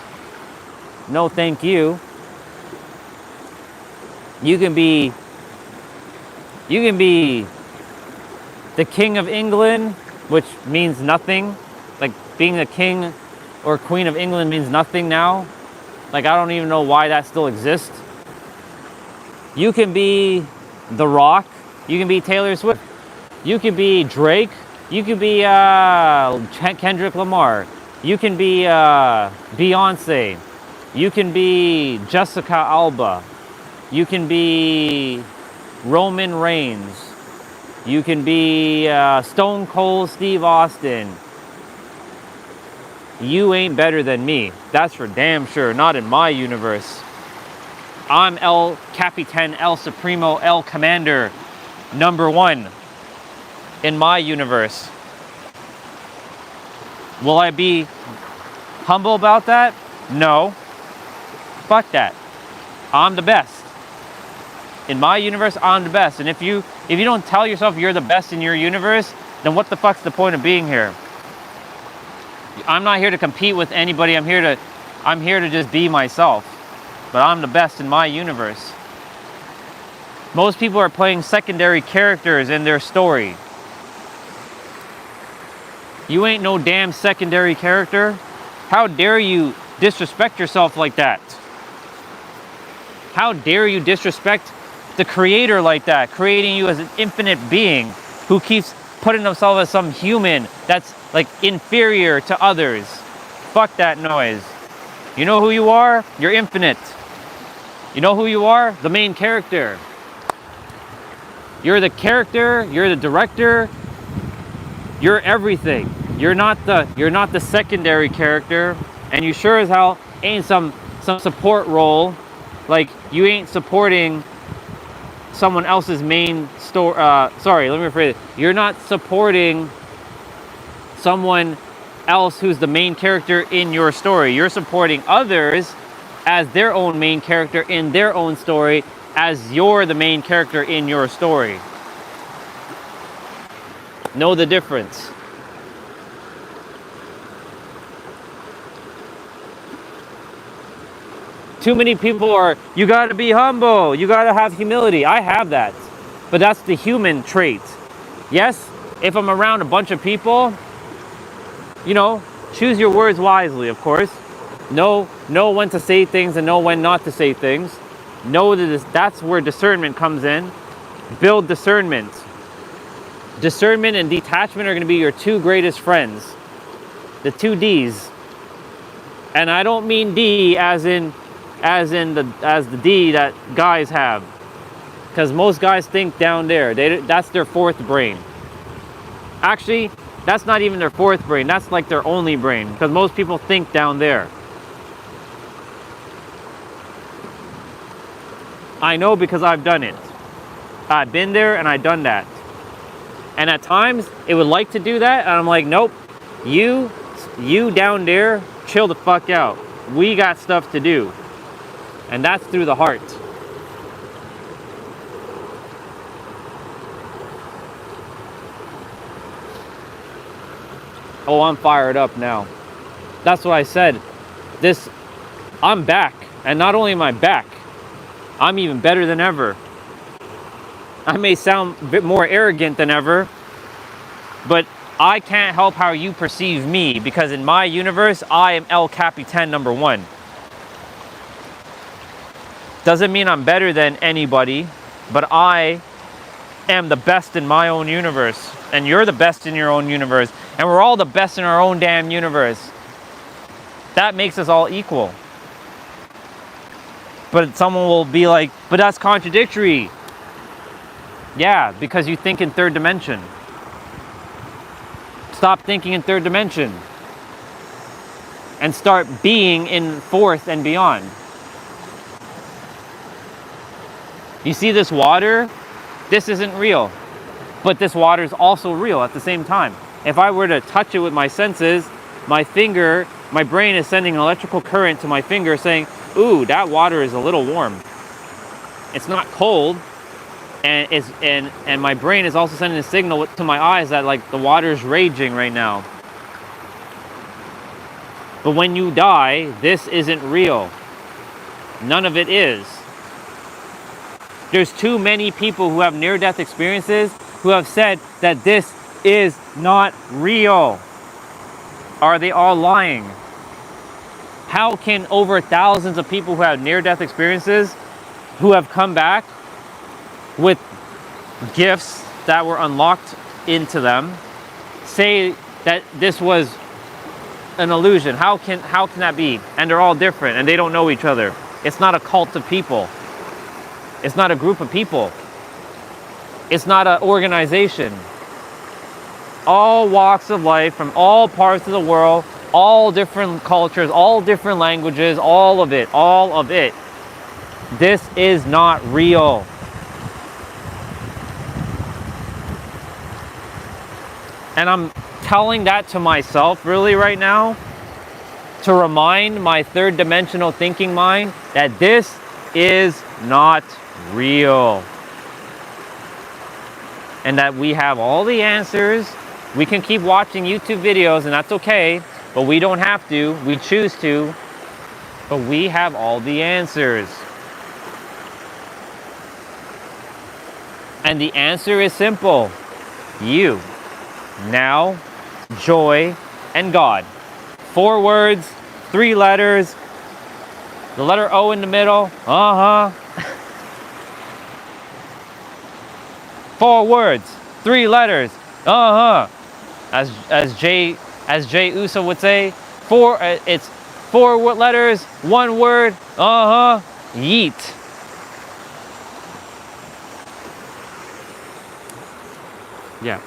No, thank you. You can be the King of England, which means nothing. Like, being the King or Queen of England means nothing now. Like, I don't even know why that still exists. You can be The Rock. You can be Taylor Swift. You can be Drake. You can be Kendrick Lamar. You can be Beyonce. You can be Jessica Alba. You can be Roman Reigns. You can be Stone Cold Steve Austin. You ain't better than me. That's for damn sure. Not in my universe. I'm El Capitan, El Supremo, El Commander, #1 in my universe. Will I be humble about that? No. Fuck that. I'm the best. In my universe, I'm the best. And if you don't tell yourself you're the best in your universe, then what the fuck's the point of being here? I'm not here to compete with anybody. I'm here to just be myself. But I'm the best in my universe. Most people are playing secondary characters in their story. You ain't no damn secondary character. How dare you disrespect yourself like that? How dare you disrespect the creator like that, creating you as an infinite being who keeps putting himself as some human that's like inferior to others. Fuck that noise. You know who you are? You're infinite. You know who you are? The main character. You're the character, you're the director, you're everything. You're not the secondary character, and you sure as hell ain't some support role. Like, you ain't supporting someone else's main story. Sorry, let me rephrase it. You're not supporting someone else who's the main character in your story. You're supporting others as their own main character in their own story, as you're the main character in your story. Know the difference. Too many people are, you gotta be humble, you gotta have humility. I have that, but that's the human trait. Yes, if I'm around a bunch of people, you know, choose your words wisely, of course. Know when to say things and know when not to say things. Know that that's where discernment comes in. Build discernment. Discernment and detachment are gonna be your two greatest friends. The two D's. And I don't mean D as the D that guys have, because most guys think down there. That's their fourth brain. Actually, that's not even their fourth brain. That's like their only brain, because most people think down there. I know because I've done it. I've been there and I've done that. And at times it would like to do that, and I'm like, nope, you down there, chill the fuck out. We got stuff to do. And that's through the heart. Oh, I'm fired up now. That's what I said. I'm back. And not only am I back, I'm even better than ever. I may sound a bit more arrogant than ever, but I can't help how you perceive me, because in my universe, I am El Capitan #1. Doesn't mean I'm better than anybody, but I am the best in my own universe, and you're the best in your own universe, and we're all the best in our own damn universe. That makes us all equal. But someone will be like, but that's contradictory. Yeah, because you think in third dimension. Stop thinking in third dimension and start being in fourth and beyond. You see this water? This isn't real, but this water is also real at the same time. If I were to touch it with my senses, my brain is sending an electrical current to my finger saying, ooh, that water is a little warm. It's not cold. And my brain is also sending a signal to my eyes that like the water is raging right now. But when you die, this isn't real. None of it is. There's too many people who have near-death experiences who have said that this is not real. Are they all lying? How can over thousands of people who have near-death experiences, who have come back with gifts that were unlocked into them, say that this was an illusion? How can that be? And they're all different and they don't know each other. It's not a cult of people. It's not a group of people. It's not an organization. All walks of life from all parts of the world, all different cultures, all different languages, all of it. This is not real. And I'm telling that to myself really right now to remind my third dimensional thinking mind that this is not real. And that we have all the answers. We can keep watching YouTube videos and that's okay, but we don't have to. We choose to, but we have all the answers. And the answer is simple. You. Now, joy, and God. 4 words, 3 letters, the letter O in the middle. 4 words, 3 letters. Uh-huh. As Jay Uso would say, it's 4 letters, 1 word. Uh-huh. Yeet. Yeah.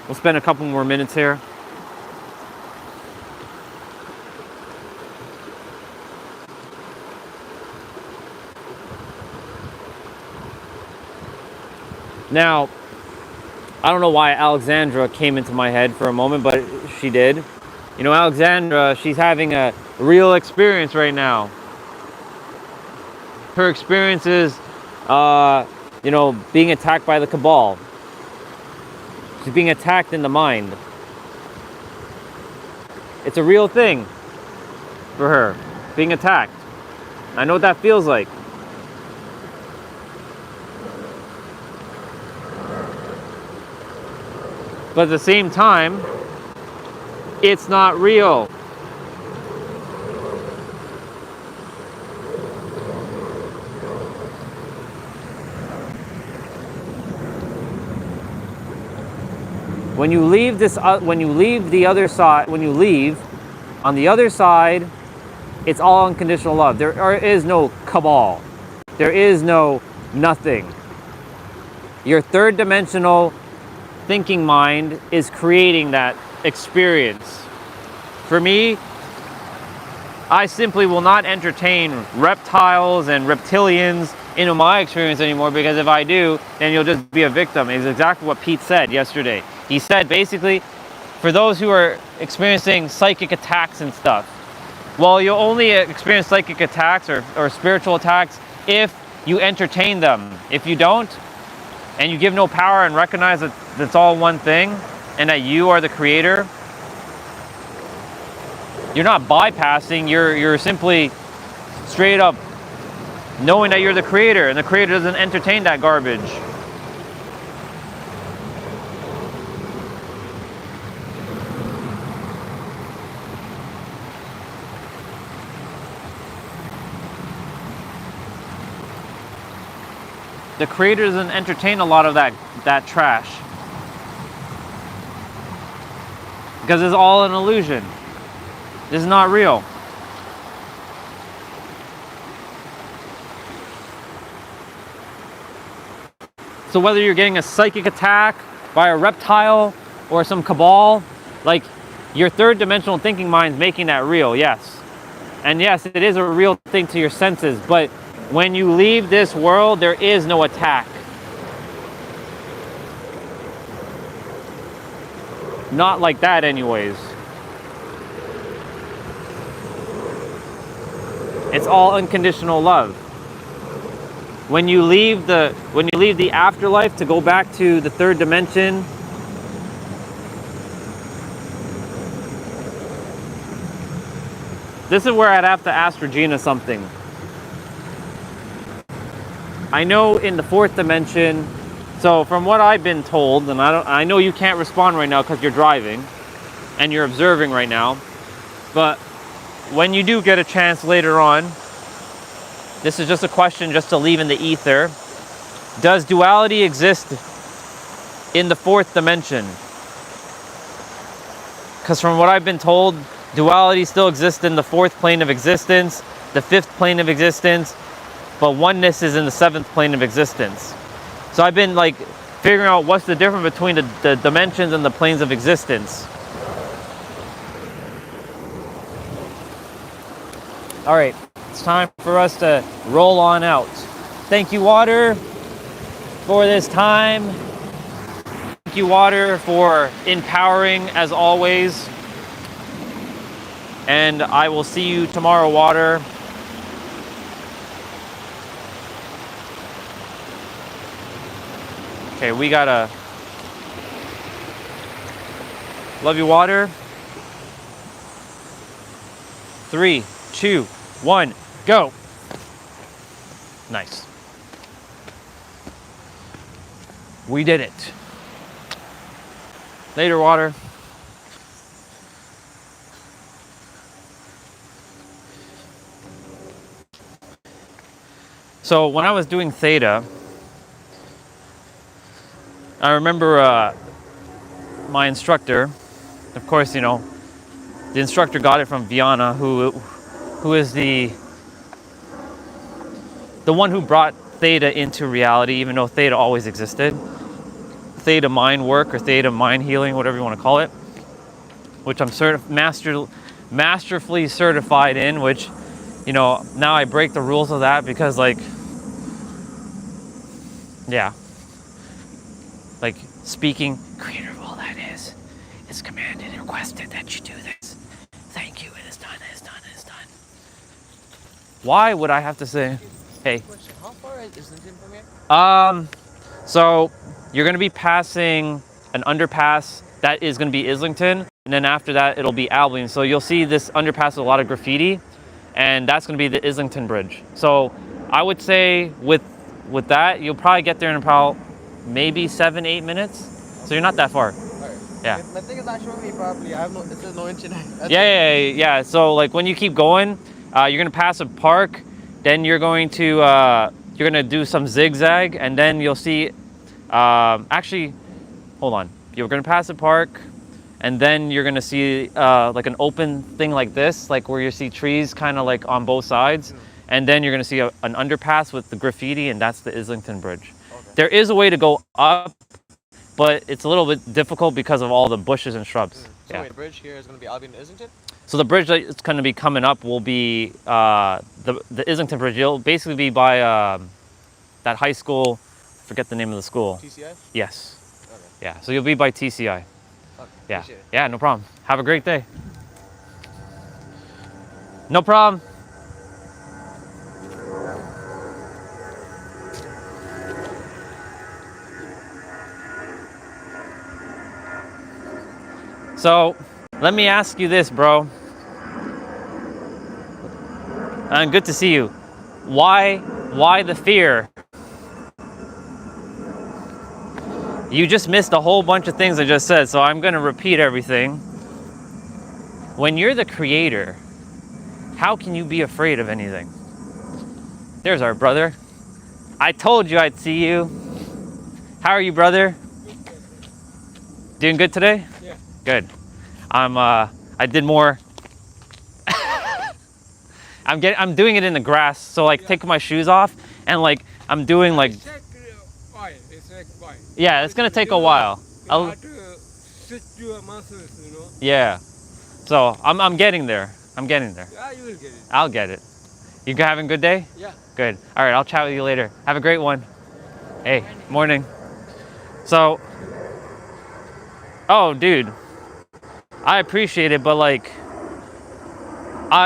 We'll spend a couple more minutes here. Now, I don't know why Alexandra came into my head for a moment, but she did. You know, Alexandra, she's having a real experience right now. Her experience is, you know, being attacked by the cabal. She's being attacked in the mind. It's a real thing for her, being attacked. I know what that feels like. But at the same time, it's not real. When you leave the other side, when you leave, on the other side, it's all unconditional love. There is no cabal. There is no nothing. Your third dimensional thinking mind is creating that experience. For me, I simply will not entertain reptiles and reptilians into my experience anymore, because if I do, then you'll just be a victim. It's exactly what Pete said yesterday. He said basically, for those who are experiencing psychic attacks and stuff, well, you'll only experience psychic attacks or spiritual attacks if you entertain them. If you don't, and you give no power and recognize that it's all one thing and that you are the creator, you're not bypassing, you're simply straight up knowing that you're the creator, and the creator doesn't entertain that garbage. The creator doesn't entertain a lot of that trash, because it's all an illusion. This is not real. So whether you're getting a psychic attack by a reptile or some cabal, like, your third dimensional thinking mind's making that real, yes. And yes, it is a real thing to your senses, but when you leave this world, there is no attack. Not like that anyways. It's all unconditional love. When you leave the afterlife to go back to the third dimension, this is where I'd have to ask Regina something. I know in the fourth dimension, so from what I've been told, and I know you can't respond right now because you're driving and you're observing right now, but when you do get a chance later on, this is just a question just to leave in the ether. Does duality exist in the fourth dimension? Because from what I've been told, duality still exists in the fourth plane of existence, the fifth plane of existence, but oneness is in the seventh plane of existence. So I've been like figuring out what's the difference between the dimensions and the planes of existence. All right, it's time for us to roll on out. Thank you, Water, for this time. Thank you, Water, for empowering as always. And I will see you tomorrow, Water. Okay, we gotta... Love you, Water. 3, 2, 1, go. Nice. We did it. Later, Water. So when I was doing theta, I remember my instructor, of course, you know, the instructor got it from Viana, who is the one who brought theta into reality, even though theta always existed. Theta mind work or theta mind healing, whatever you want to call it, which I'm masterfully certified in, which, you know, now I break the rules of that because, like, yeah, like speaking, creator of all that is, it's commanded and requested that you do this. Thank you, it is done, it is done, it is done. Why would I have to say, hey? Question, how far is Islington from here? So you're gonna be passing an underpass that is gonna be Islington, and then after that it'll be Abilene. So you'll see this underpass with a lot of graffiti, and that's gonna be the Islington Bridge. So I would say with that, you'll probably get there in about maybe 7-8 minutes. So you're not that far. Alright. Yeah. My thing is not showing me properly. It says no internet. Yeah. So like when you keep going, you're gonna pass a park, then you're going to do some zigzag, and then you'll see. Actually, hold on. You're gonna pass a park, and then you're gonna see like an open thing like this, like where you see trees kind of like on both sides, and then you're gonna see an underpass with the graffiti, and that's the Islington Bridge. Okay. There is a way to go up, but it's a little bit difficult because of all the bushes and shrubs. So yeah. wait, the bridge here is gonna be Albion to Islington? So the bridge that's going to be coming up will be the Islington Bridge. It'll basically be by that high school. I forget the name of the school. TCI? Yes. Okay. Yeah. So you'll be by TCI. Okay. Yeah. Appreciate it. Yeah. No problem. Have a great day. No problem. So let me ask you this, bro. And good to see you. Why the fear? You just missed a whole bunch of things I just said, so I'm going to repeat everything. When you're the creator, how can you be afraid of anything? There's our brother. I told you I'd see you. How are you, brother? Doing good today? Yeah. Good. I did more. I'm doing it in the grass, so like take my shoes off and like I'm doing like. Yeah, it's gonna take a while. You have to stretch your muscles, you know. Yeah. So I'm getting there. I'm getting there. Yeah, you will get it. I'll get it. You having a good day? Yeah. Good. All right, I'll chat with you later. Have a great one. Hey, morning. So, oh, dude, I appreciate it, but like,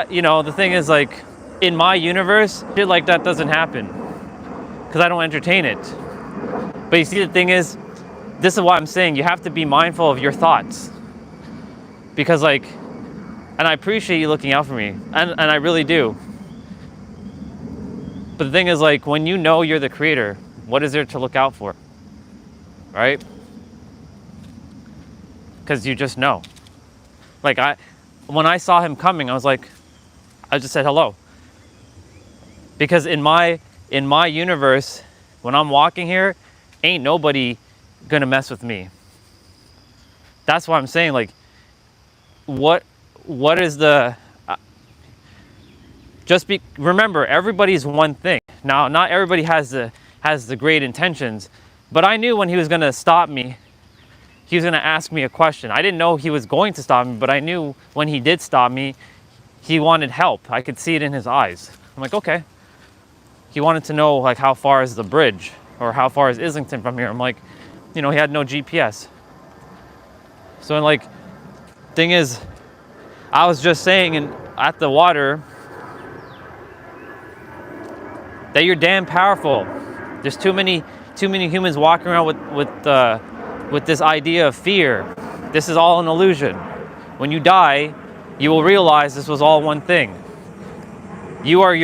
you know, the thing is like, in my universe, shit like that doesn't happen because I don't entertain it. But you see, the thing is, this is what I'm saying. You have to be mindful of your thoughts because like, and I appreciate you looking out for me, and I really do. But the thing is like, when you know you're the creator, what is there to look out for? Right? Because you just know. Like when I saw him coming, I was like, I just said hello. Because in my universe, when I'm walking here, ain't nobody gonna mess with me. That's why I'm saying like, what is the, remember, everybody's one thing. Now, not everybody has the great intentions, but I knew when he was gonna stop me, he was gonna ask me a question. I didn't know he was going to stop me, but I knew when he did stop me, he wanted help. I could see it in his eyes. I'm like, okay. He wanted to know like how far is the bridge or how far is Islington from here? I'm like, you know, he had no GPS. So like, thing is, I was just saying at the water that you're damn powerful. There's too many humans walking around with this idea of fear. This is all an illusion. When you die, you will realize this was all one thing. You are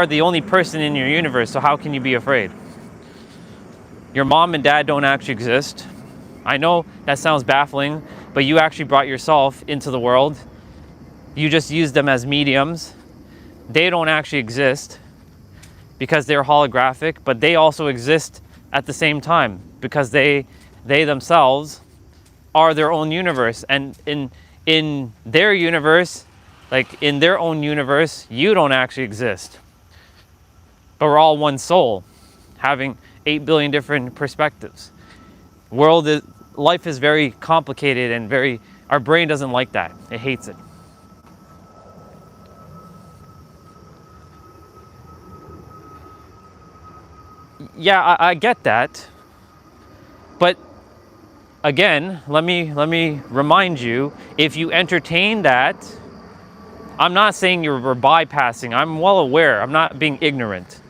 the only person in your universe, so how can you be afraid? Your mom and dad don't actually exist. I know that sounds baffling, but you actually brought yourself into the world. You just use them as mediums. They don't actually exist. because they're holographic, but they also exist at the same time because they themselves are their own universe. And in their universe, like in their own universe, you don't actually exist. But we're all one soul, having 8 billion different perspectives. Life is very complicated and our brain doesn't like that. It hates it. Yeah, I get that. But again, let me remind you, if you entertain that, I'm not saying you're bypassing. I'm well aware. I'm not being ignorant.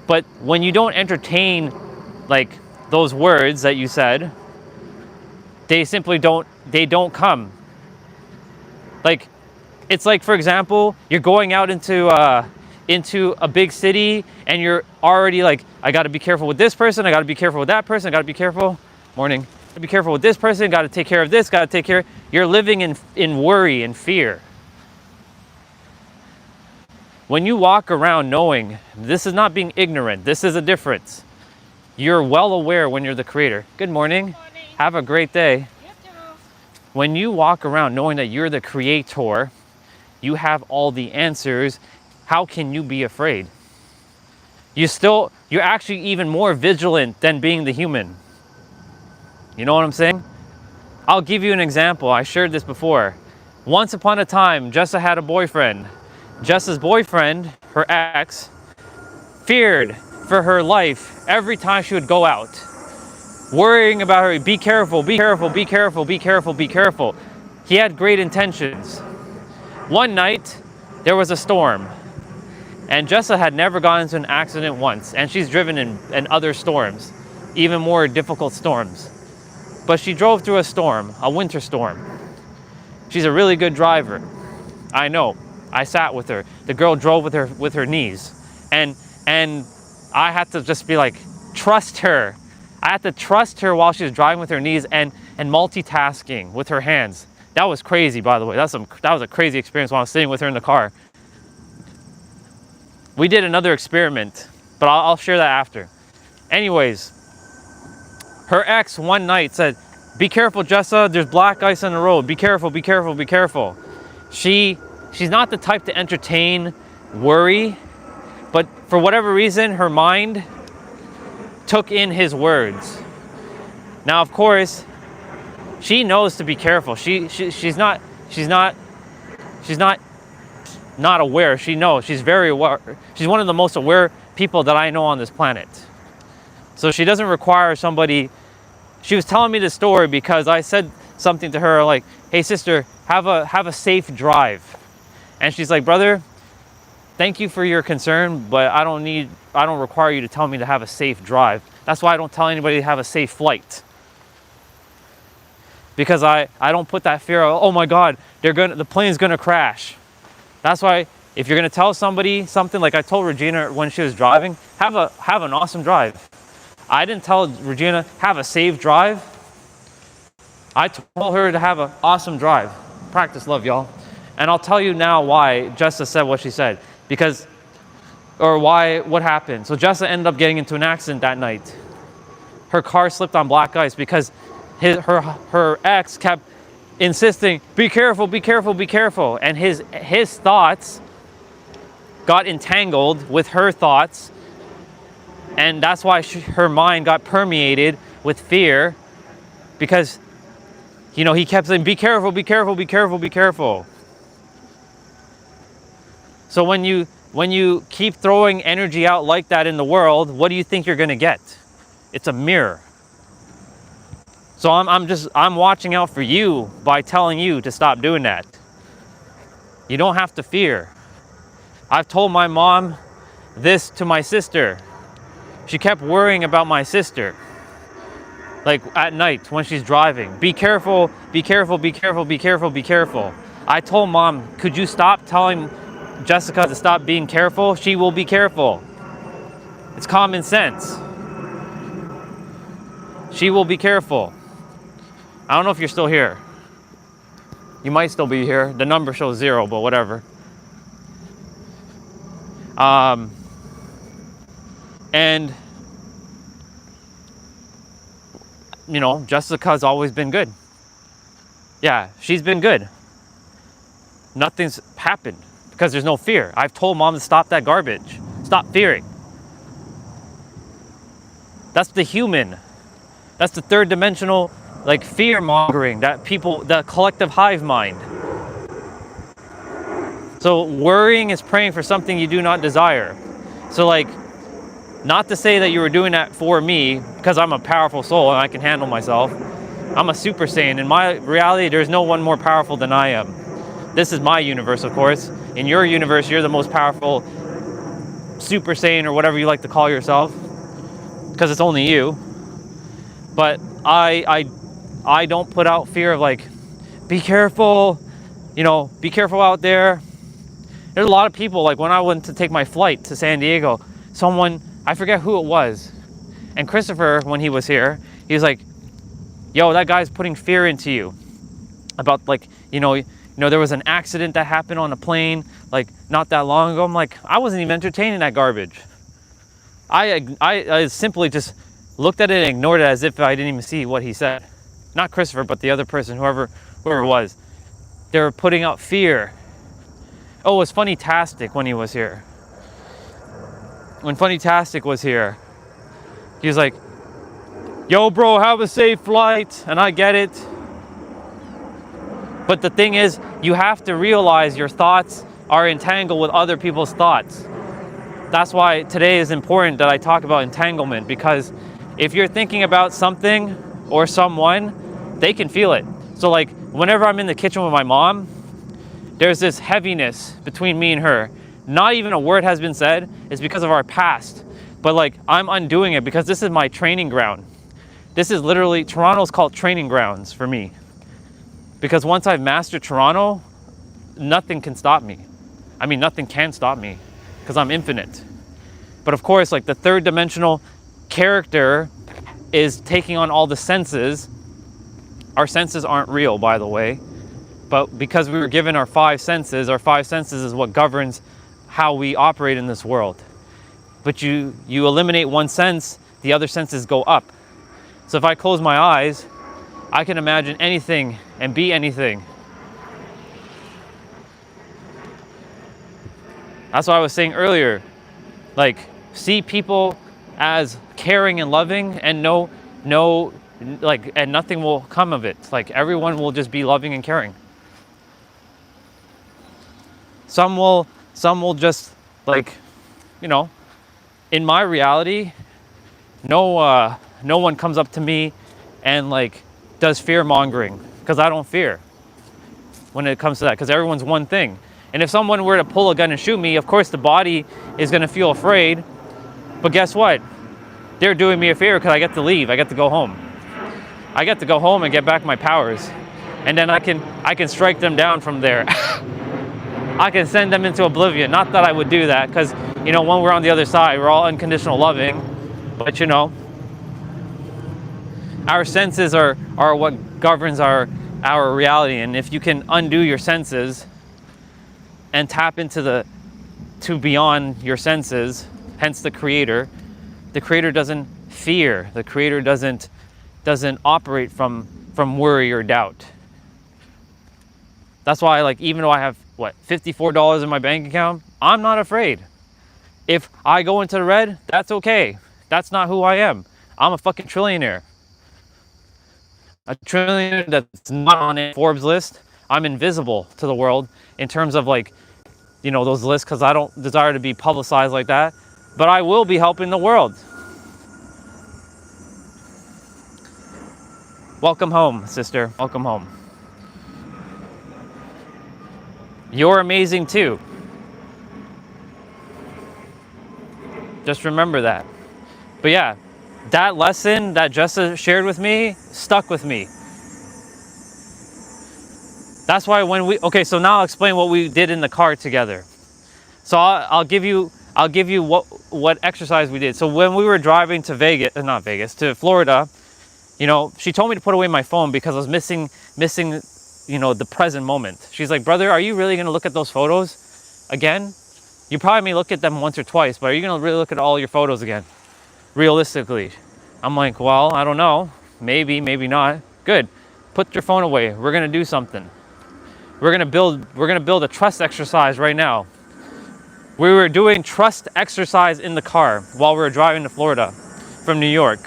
But when you don't entertain like those words that you said, they simply don't come. Like, it's like, for example, you're going out into a big city and you're already like, I got to be careful with this person, I got to be careful with that person, I got to be careful. Morning. Be careful with this person, got to take care of this, got to take care. You're living in worry and fear. When you walk around knowing this is not being ignorant, this is a difference. You're well aware when you're the creator. Good morning. Good morning. Have a great day. You too. When you walk around knowing that you're the creator, you have all the answers, how can you be afraid? You're actually even more vigilant than being the human. You know what I'm saying? I'll give you an example. I shared this before. Once upon a time, Jessa had a boyfriend. Jessa's boyfriend, her ex, feared for her life every time she would go out. Worrying about her, be careful, be careful, be careful, be careful, be careful. He had great intentions. One night, there was a storm. And Jessa had never gotten into an accident once. And she's driven in other storms, even more difficult storms. But she drove through a storm, a winter storm. She's a really good driver. I know. I sat with her. The girl drove with her knees. And I had to just be like, trust her. I had to trust her while she was driving with her knees and multitasking with her hands. That was crazy, by the way. That was a crazy experience while I was sitting with her in the car. We did another experiment, but I'll share that after. Anyways, her ex one night said, be careful, Jessa, there's black ice on the road. Be careful, be careful, be careful. She's not the type to entertain worry, but for whatever reason, her mind took in his words. Now, of course, she knows to be careful. She's not aware. She knows. She's very aware. She's one of the most aware people that I know on this planet. So she doesn't require somebody. She was telling me this story because I said something to her like, hey sister, have a safe drive. And she's like, brother, thank you for your concern, but I don't require you to tell me to have a safe drive. That's why I don't tell anybody to have a safe flight. Because I don't put that fear of, oh my God, the plane's gonna crash. That's why if you're gonna tell somebody something, like I told Regina when she was driving, have an awesome drive. I didn't tell Regina, have a safe drive. I told her to have an awesome drive. Practice love, y'all. And I'll tell you now why Jessa said what she said. What happened. So Jessa ended up getting into an accident that night. Her car slipped on black ice because her ex kept insisting, be careful, be careful, be careful. And his thoughts got entangled with her thoughts. And that's why her mind got permeated with fear, because, he kept saying, be careful, be careful, be careful, be careful. So when you keep throwing energy out like that in the world, what do you think you're gonna get? It's a mirror. So I'm watching out for you by telling you to stop doing that. You don't have to fear. I've told my mom this to my sister. She kept worrying about my sister. Like at night when she's driving. Be careful, be careful, be careful, be careful, be careful. I told mom, could you stop telling Jessica to stop being careful? She will be careful. It's common sense. She will be careful. I don't know if you're still here. You might still be here. The number shows 0, but whatever. And, you know, Jessica's always been good. Yeah, she's been good. Nothing's happened because there's no fear. I've told mom to stop that garbage. Stop fearing. That's the human. That's the third dimensional, like, fear mongering that people, the collective hive mind. So worrying is praying for something you do not desire. So, like, not to say that you were doing that for me because I'm a powerful soul and I can handle myself. I'm a super saiyan. In my reality, there's no one more powerful than I am. This is my universe, of course. In your universe, you're the most powerful super saiyan or whatever you like to call yourself, because it's only you. But I don't put out fear of, like, be careful, you know, be careful out there. There's a lot of people, like when I went to take my flight to San Diego, someone, I forget who it was, and Christopher, when he was here, he was like, yo, that guy's putting fear into you about, like, you know, there was an accident that happened on a plane, like, not that long ago. I'm like, I wasn't even entertaining that garbage. I simply just looked at it and ignored it as if I didn't even see what he said. Not Christopher, but the other person, whoever it was. They were putting out fear. Oh, it was Funny-tastic when he was here. When Funny-tastic was here, he was like, yo, bro, have a safe flight. And I get it. But the thing is, you have to realize your thoughts are entangled with other people's thoughts. That's why today is important that I talk about entanglement, because if you're thinking about something or someone, they can feel it. So, like, whenever I'm in the kitchen with my mom, there's this heaviness between me and her. Not even a word has been said. It's because of our past. But, like, I'm undoing it because this is my training ground. This is literally, Toronto's called training grounds for me. Because once I've mastered Toronto, nothing can stop me. I mean, nothing can stop me because I'm infinite. But of course, like, the third dimensional character is taking on all the senses. Our senses aren't real, by the way. But because we were given our five senses is what governs how we operate in this world. But you eliminate one sense, the other senses go up. So if I close my eyes, I can imagine anything and be anything. That's what I was saying earlier. Like, see people as caring and loving, and and nothing will come of it. Like, everyone will just be loving and caring. Some will just, like, you know, in my reality, no one comes up to me and, like, does fear mongering, because I don't fear when it comes to that, because everyone's one thing. And if someone were to pull a gun and shoot me, of course the body is going to feel afraid. But guess what? They're doing me a favor because I get to leave. I get to go home. I get to go home and get back my powers. And then I can strike them down from there. I can send them into oblivion. Not that I would do that, because, you know, when we're on the other side, we're all unconditional loving. But, you know, our senses are what governs our reality. And if you can undo your senses and tap into beyond your senses, hence the creator doesn't fear. The creator doesn't operate from worry or doubt. That's why, like, even though I have, $54 in my bank account, I'm not afraid. If I go into the red, that's okay. That's not who I am. I'm a fucking trillionaire. A trillionaire that's not on a Forbes list. I'm invisible to the world in terms of, like, you know, those lists, because I don't desire to be publicized like that. But I will be helping the world. Welcome home, sister. Welcome home. You're amazing too. Just remember that. But yeah, that lesson that Jessa shared with me stuck with me. That's why so now I'll explain what we did in the car together. So I'll give you what exercise we did. So when we were driving to to Florida, you know, she told me to put away my phone because I was missing, you know, the present moment. She's like, brother, are you really going to look at those photos again? You probably may look at them once or twice, but are you going to really look at all your photos again? realistically? I'm like, well, I don't know. Maybe, maybe not. Good. Put your phone away. We're gonna do something. We're gonna build a trust exercise right now. We were doing trust exercise in the car while we were driving to Florida from New York.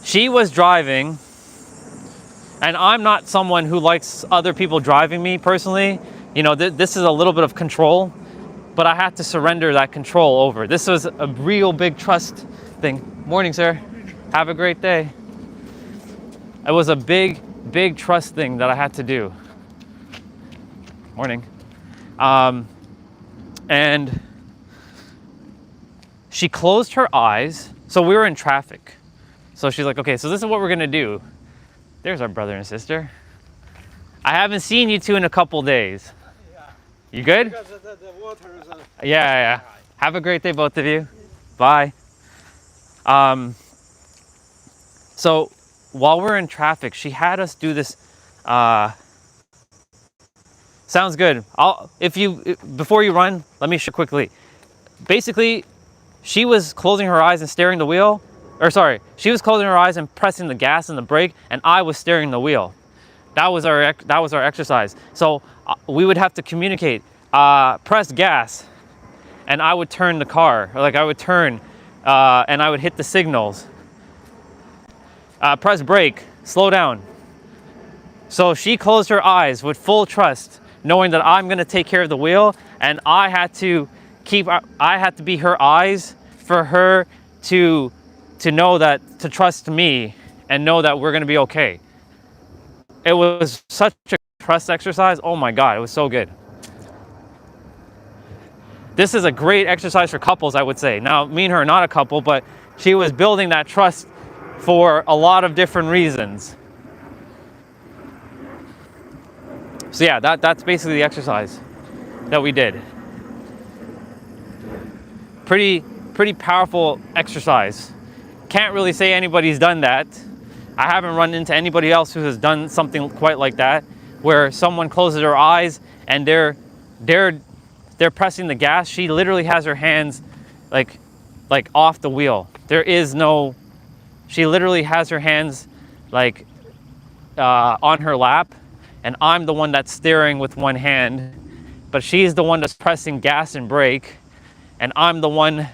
She was driving, and I'm not someone who likes other people driving me personally. You know, this is a little bit of control, but I had to surrender that control over. This was a real big trust thing. Morning, sir. Have a great day. It was a big, big trust thing that I had to do. Morning. And she closed her eyes. So we were in traffic. So she's like, okay, so this is what we're gonna do. There's our brother and sister. I haven't seen you two in a couple days. You good? Because the water is Yeah. Have a great day, both of you. Bye. So while we're in traffic, she had us do this. Sounds good. Before you run, let me show quickly. Basically, she was closing her eyes and steering the wheel. She was closing her eyes and pressing the gas and the brake, and I was steering the wheel. That was our exercise. So we would have to communicate. Press gas, and I would turn the car. Or like I would turn, and I would hit the signals. Press brake. Slow down. So she closed her eyes with full trust, knowing that I'm gonna take care of the wheel, and I had to be her eyes for her to know that, to trust me and know that we're gonna be okay. It was such a trust exercise. Oh my God, it was so good. This is a great exercise for couples, I would say. Now, me and her are not a couple, but she was building that trust for a lot of different reasons. So yeah, that's basically the exercise that we did. Pretty powerful exercise. Can't really say anybody's done that. I haven't run into anybody else who has done something quite like that, where someone closes their eyes and they're pressing the gas. She literally has her hands like off the wheel. She literally has her hands like on her lap, and I'm the one that's steering with one hand, but she's the one that's pressing gas and brake, and I'm the one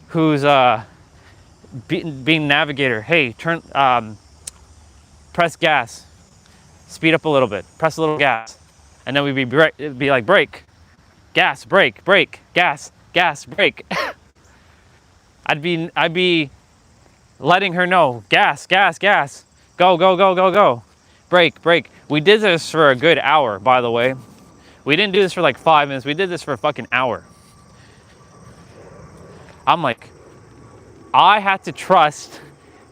who's being navigator. Hey, press gas, speed up a little bit, press a little gas, and then it'd be like brake, gas, brake, brake, gas, gas, brake. I'd be letting her know, gas, gas, gas, go, go, go, go, go, brake, brake. We did this for a good hour, by the way. We didn't do this for like 5 minutes. We did this for a fucking hour. I'm like, I had to trust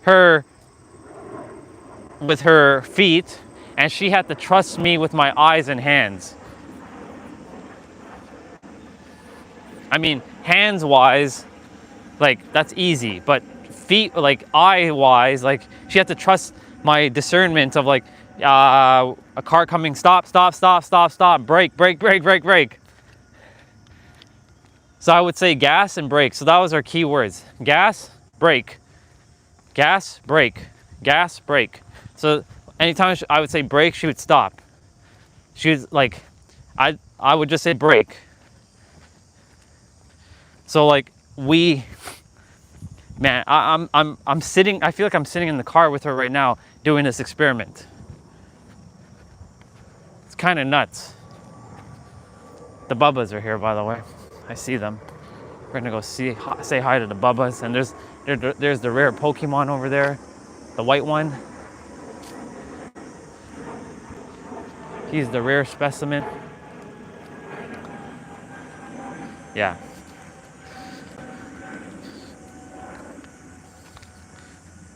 her with her feet, and she had to trust me with my eyes and hands. I mean, hands wise, like that's easy, but feet, like eye wise, like she had to trust my discernment of like a car coming, stop, stop, stop, stop, stop, brake, brake, brake, brake, brake. So I would say gas and brake. So that was our key words: gas, brake, gas, brake, gas, brake. So anytime I would say brake, she would stop. She was like, I would just say brake. So like man, I'm sitting. I feel like I'm sitting in the car with her right now doing this experiment. It's kind of nuts. The Bubbas are here, by the way. I see them. We're gonna go say hi to the Bubbas, and there's the rare Pokemon over there, the white one. He's the rare specimen. Yeah.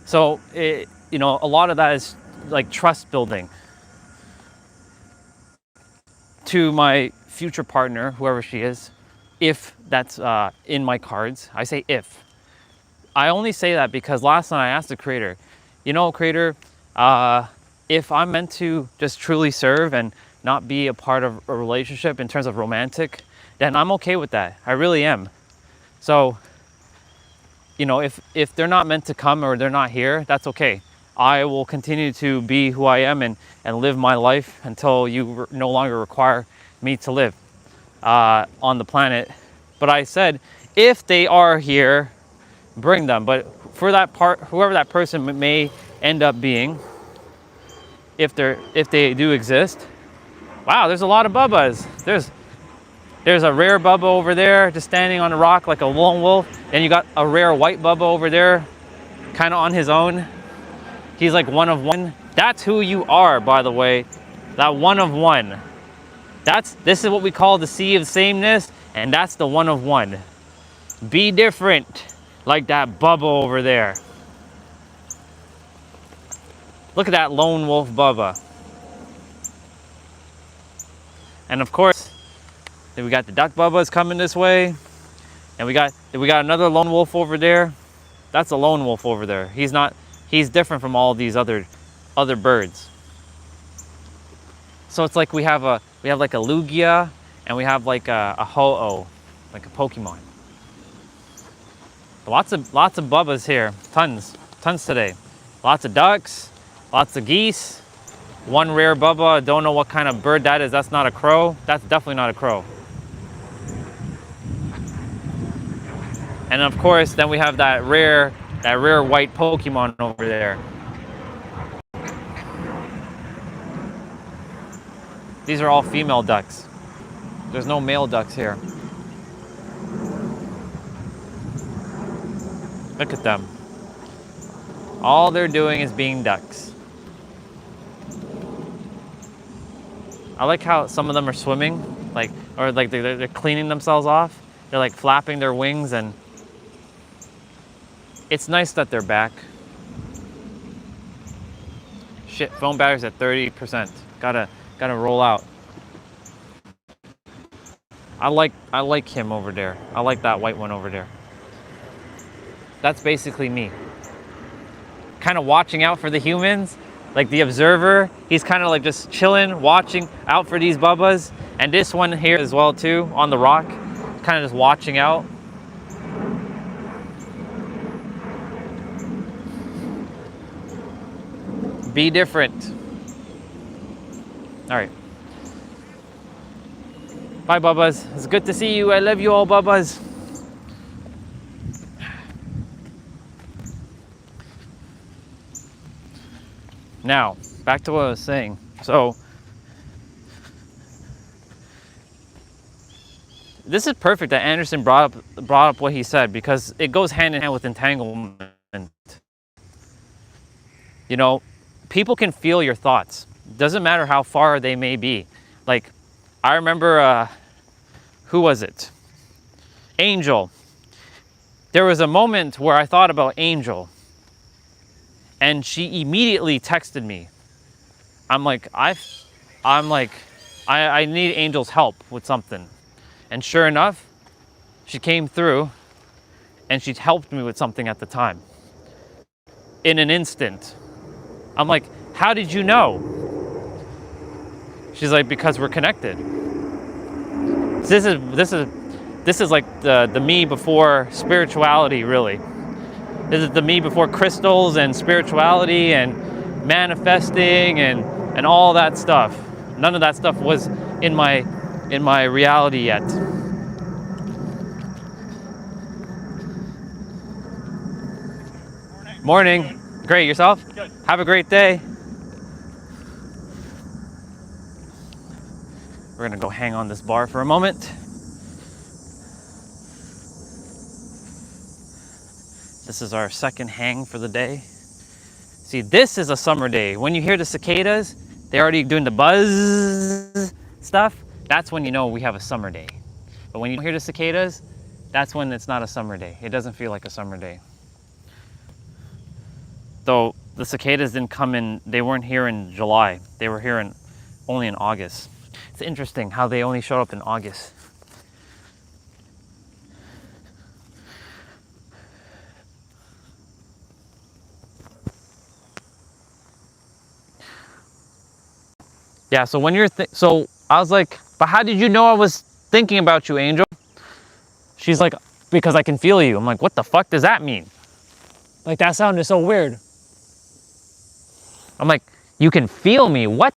So a lot of that is like trust building to my future partner, whoever she is, if that's in my cards. I say if. I only say that because last night I asked the creator, creator, if I'm meant to just truly serve and not be a part of a relationship in terms of romantic, then I'm okay with that. I really am. So you know, if they're not meant to come or they're not here, that's okay. I will continue to be who I am and live my life until you no longer require me to live on the planet. But I said, if they are here, bring them. But for that part, whoever that person may end up being, if they do exist, wow, there's a lot of bubbas. There's a rare bubba over there just standing on a rock like a lone wolf. And you got a rare white bubba over there, kind of on his own. He's like one of one. That's who you are, by the way. That one of one. This is what we call the sea of sameness, and that's the one of one. Be different, like that bubba over there. Look at that lone wolf bubba. And of course, then we got the duck bubbas coming this way, and we got another lone wolf over there. That's a lone wolf over there. He's different from all these other birds. So it's like we have like a Lugia, and we have like a Ho-Oh, like a Pokemon. Lots of bubbas here, tons today. Lots of ducks, lots of geese. One rare bubba, don't know what kind of bird that is. That's not a crow. That's definitely not a crow. And of course, then we have that rare white Pokemon over there. These are all female ducks. There's no male ducks here. Look at them. All they're doing is being ducks. I like how some of them are swimming, or they're cleaning themselves off. They're like flapping their wings, and it's nice that they're back. Shit, phone battery's at 30%. Gotta roll out. I like him over there. I like that white one over there. That's basically me. Kind of watching out for the humans, like the observer. He's kind of like just chilling, watching out for these bubbas. And this one here as well too, on the rock, kind of just watching out. Be different. All right. Bye, bubbas. It's good to see you. I love you all, bubbas. Now, back to what I was saying. So, this is perfect that Anderson brought up what he said, because it goes hand in hand with entanglement. You know, people can feel your thoughts. Doesn't matter how far they may be. Like, I remember, who was it? Angel. There was a moment where I thought about Angel, and she immediately texted me. I'm like, I need Angel's help with something. And sure enough, she came through and she helped me with something at the time. In an instant. I'm like, how did you know? She's like, because we're connected. This is like the me before spirituality, really. This is the me before crystals and spirituality and manifesting and all that stuff. None of that stuff was in my reality yet. Morning. Great, yourself? Good. Have a great day. We're gonna go hang on this bar for a moment. This is our second hang for the day. See, this is a summer day. When you hear the cicadas, they're already doing the buzz stuff. That's when you know we have a summer day. But when you hear the cicadas, that's when it's not a summer day. It doesn't feel like a summer day. Though the cicadas didn't come in, they weren't here in July. They were here only in August. It's interesting how they only showed up in August. Yeah, so when you're, so I was like, but how did you know I was thinking about you, Angel? She's like, because I can feel you. I'm like, what the fuck does that mean? Like, that sound is so weird. I'm like, you can feel me? What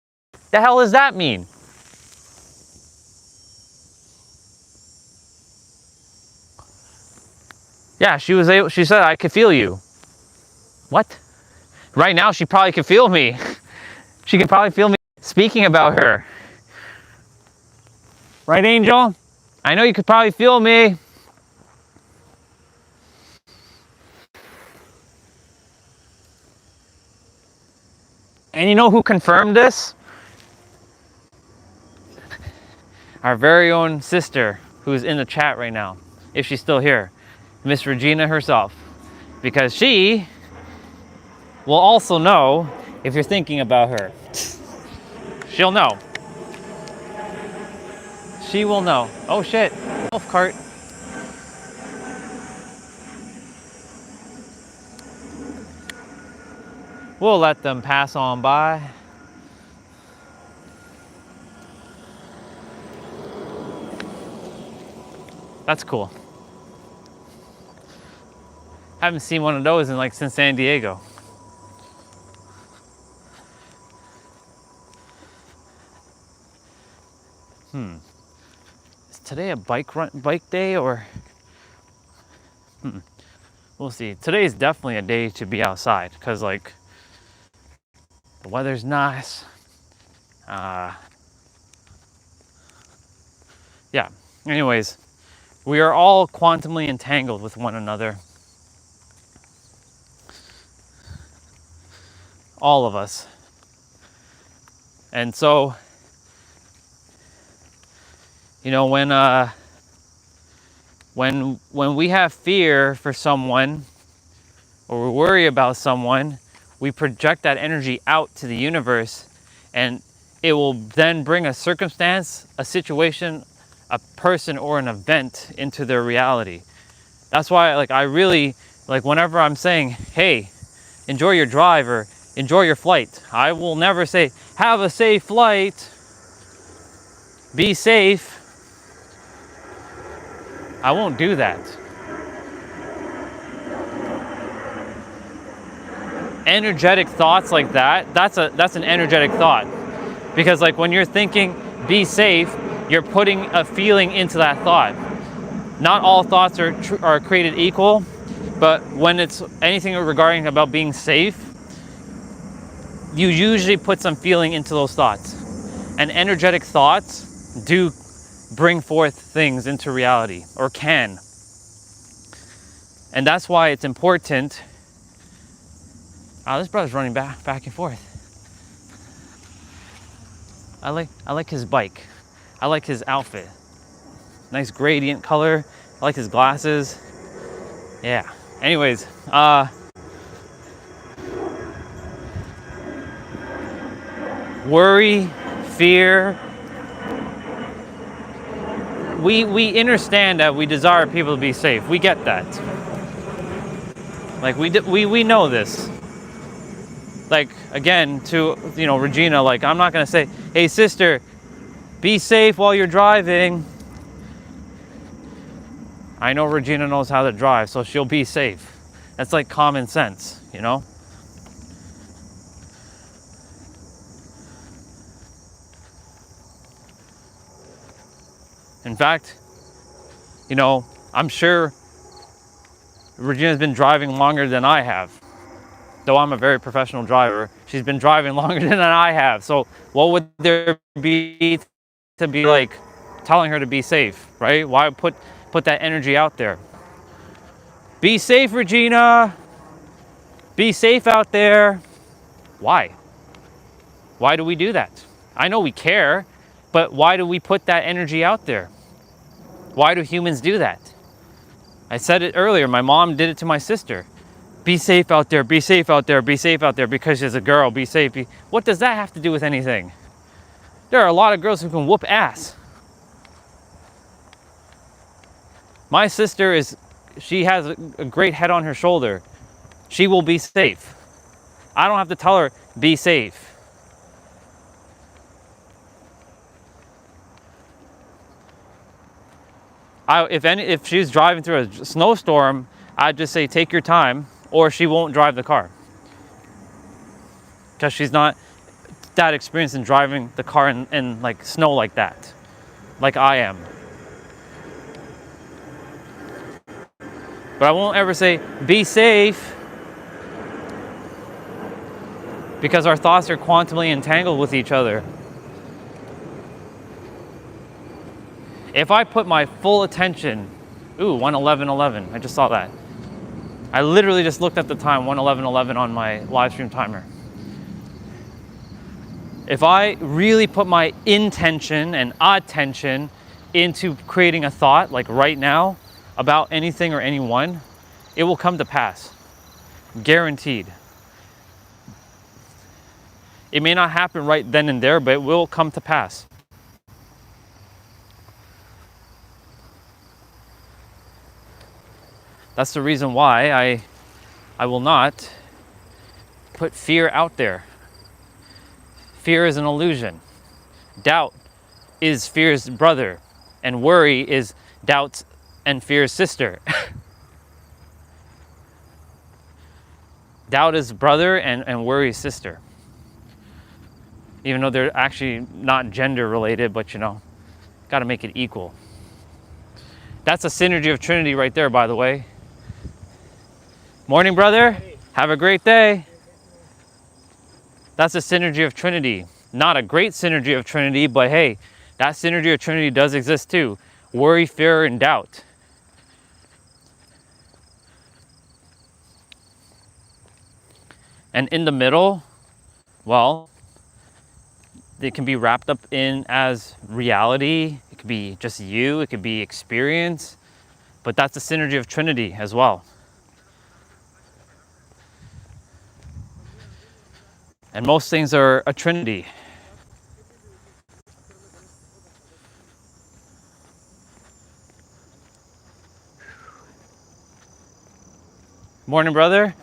the hell does that mean? Yeah, she said I could feel you. What? Right now, she probably could feel me. She can probably feel me speaking about her. Right, Angel? I know you could probably feel me. And you know who confirmed this? Our very own sister, who's in the chat right now, if she's still here, Miss Regina herself. Because she will also know if you're thinking about her. She'll know. She will know. Oh shit, golf cart. We'll let them pass on by. That's cool. Haven't seen one of those in like since San Diego. Is today a bike day or? We'll see. Today is definitely a day to be outside because like the weather's nice. Yeah. Anyways, we are all quantumly entangled with one another. All of us. And so, you know, when we have fear for someone or we worry about someone, we project that energy out to the universe, and it will then bring a circumstance, a situation, a person, or an event into their reality. That's why, like, I really, like, whenever I'm saying, hey, enjoy your drive or enjoy your flight, I will never say, have a safe flight, be safe. I won't do that. Energetic thoughts like that, that's an energetic thought. Because like when you're thinking, be safe, you're putting a feeling into that thought. Not all thoughts are created equal, but when it's anything regarding about being safe, you usually put some feeling into those thoughts. And energetic thoughts do bring forth things into reality, or can. And that's why it's important. Oh, this brother's running back and forth. I like his bike. I like his outfit. Nice gradient color. I like his glasses. Yeah. Anyways, worry, fear. We understand that we desire people to be safe. We get that. Like we know this. Like again, to Regina, like I'm not gonna say, hey sister, be safe while you're driving. I know Regina knows how to drive, so she'll be safe. That's like common sense, you know? In fact, I'm sure Regina's been driving longer than I have. Though I'm a very professional driver, she's been driving longer than I have. So what would there be to be like telling her to be safe, right? Why put that energy out there? Be safe, Regina. Be safe out there. Why? Why do we do that? I know we care, but why do we put that energy out there? Why do humans do that? I said it earlier, my mom did it to my sister. Be safe out there, be safe out there, be safe out there because she's a girl, be safe. What does that have to do with anything? There are a lot of girls who can whoop ass. My sister she has a great head on her shoulder. She will be safe. I don't have to tell her, be safe. If she's driving through a snowstorm, I'd just say take your time, or she won't drive the car because she's not that experienced in driving the car in like snow like that, like I am. But I won't ever say be safe, because our thoughts are quantumly entangled with each other. If I put my full attention, ooh, 1:11:11, I just saw that. I literally just looked at the time, 1:11:11 on my live stream timer. If I really put my intention and attention into creating a thought, like right now, about anything or anyone, it will come to pass. Guaranteed. It may not happen right then and there, but it will come to pass. That's the reason why I will not put fear out there. Fear is an illusion. Doubt is fear's brother, and worry is doubt's and fear's sister. Doubt is brother and worry is sister. Even though they're actually not gender related, but you know, got to make it equal. That's a synergy of Trinity right there, by the way. Morning, brother. Have a great day. That's a synergy of Trinity. Not a great synergy of Trinity, but hey, that synergy of Trinity does exist too. Worry, fear, and doubt. And in the middle, well, it can be wrapped up in as reality. It could be just you. It could be experience. But that's the synergy of Trinity as well. And most things are a Trinity. Morning, brother.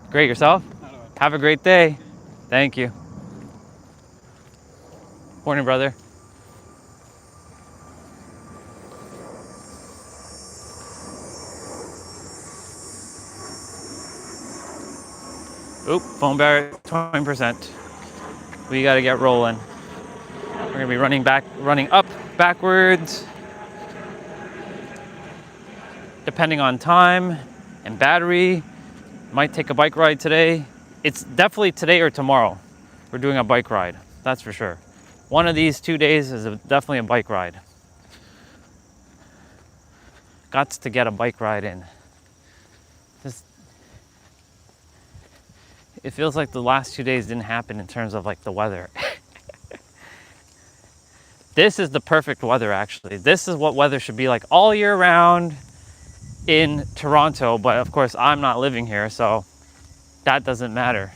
Great, yourself? Have a great day. Thank you. Morning, brother. Oop, phone battery 20%. We gotta get rolling. We're gonna be running up, backwards, depending on time and battery. Might take a bike ride today. It's definitely today or tomorrow. We're doing a bike ride, that's for sure. One of these 2 days is definitely a bike ride. Got to get a bike ride in. It feels like the last 2 days didn't happen in terms of like the weather. This is the perfect weather, actually. This is what weather should be like all year round in Toronto, but of course I'm not living here, so that doesn't matter.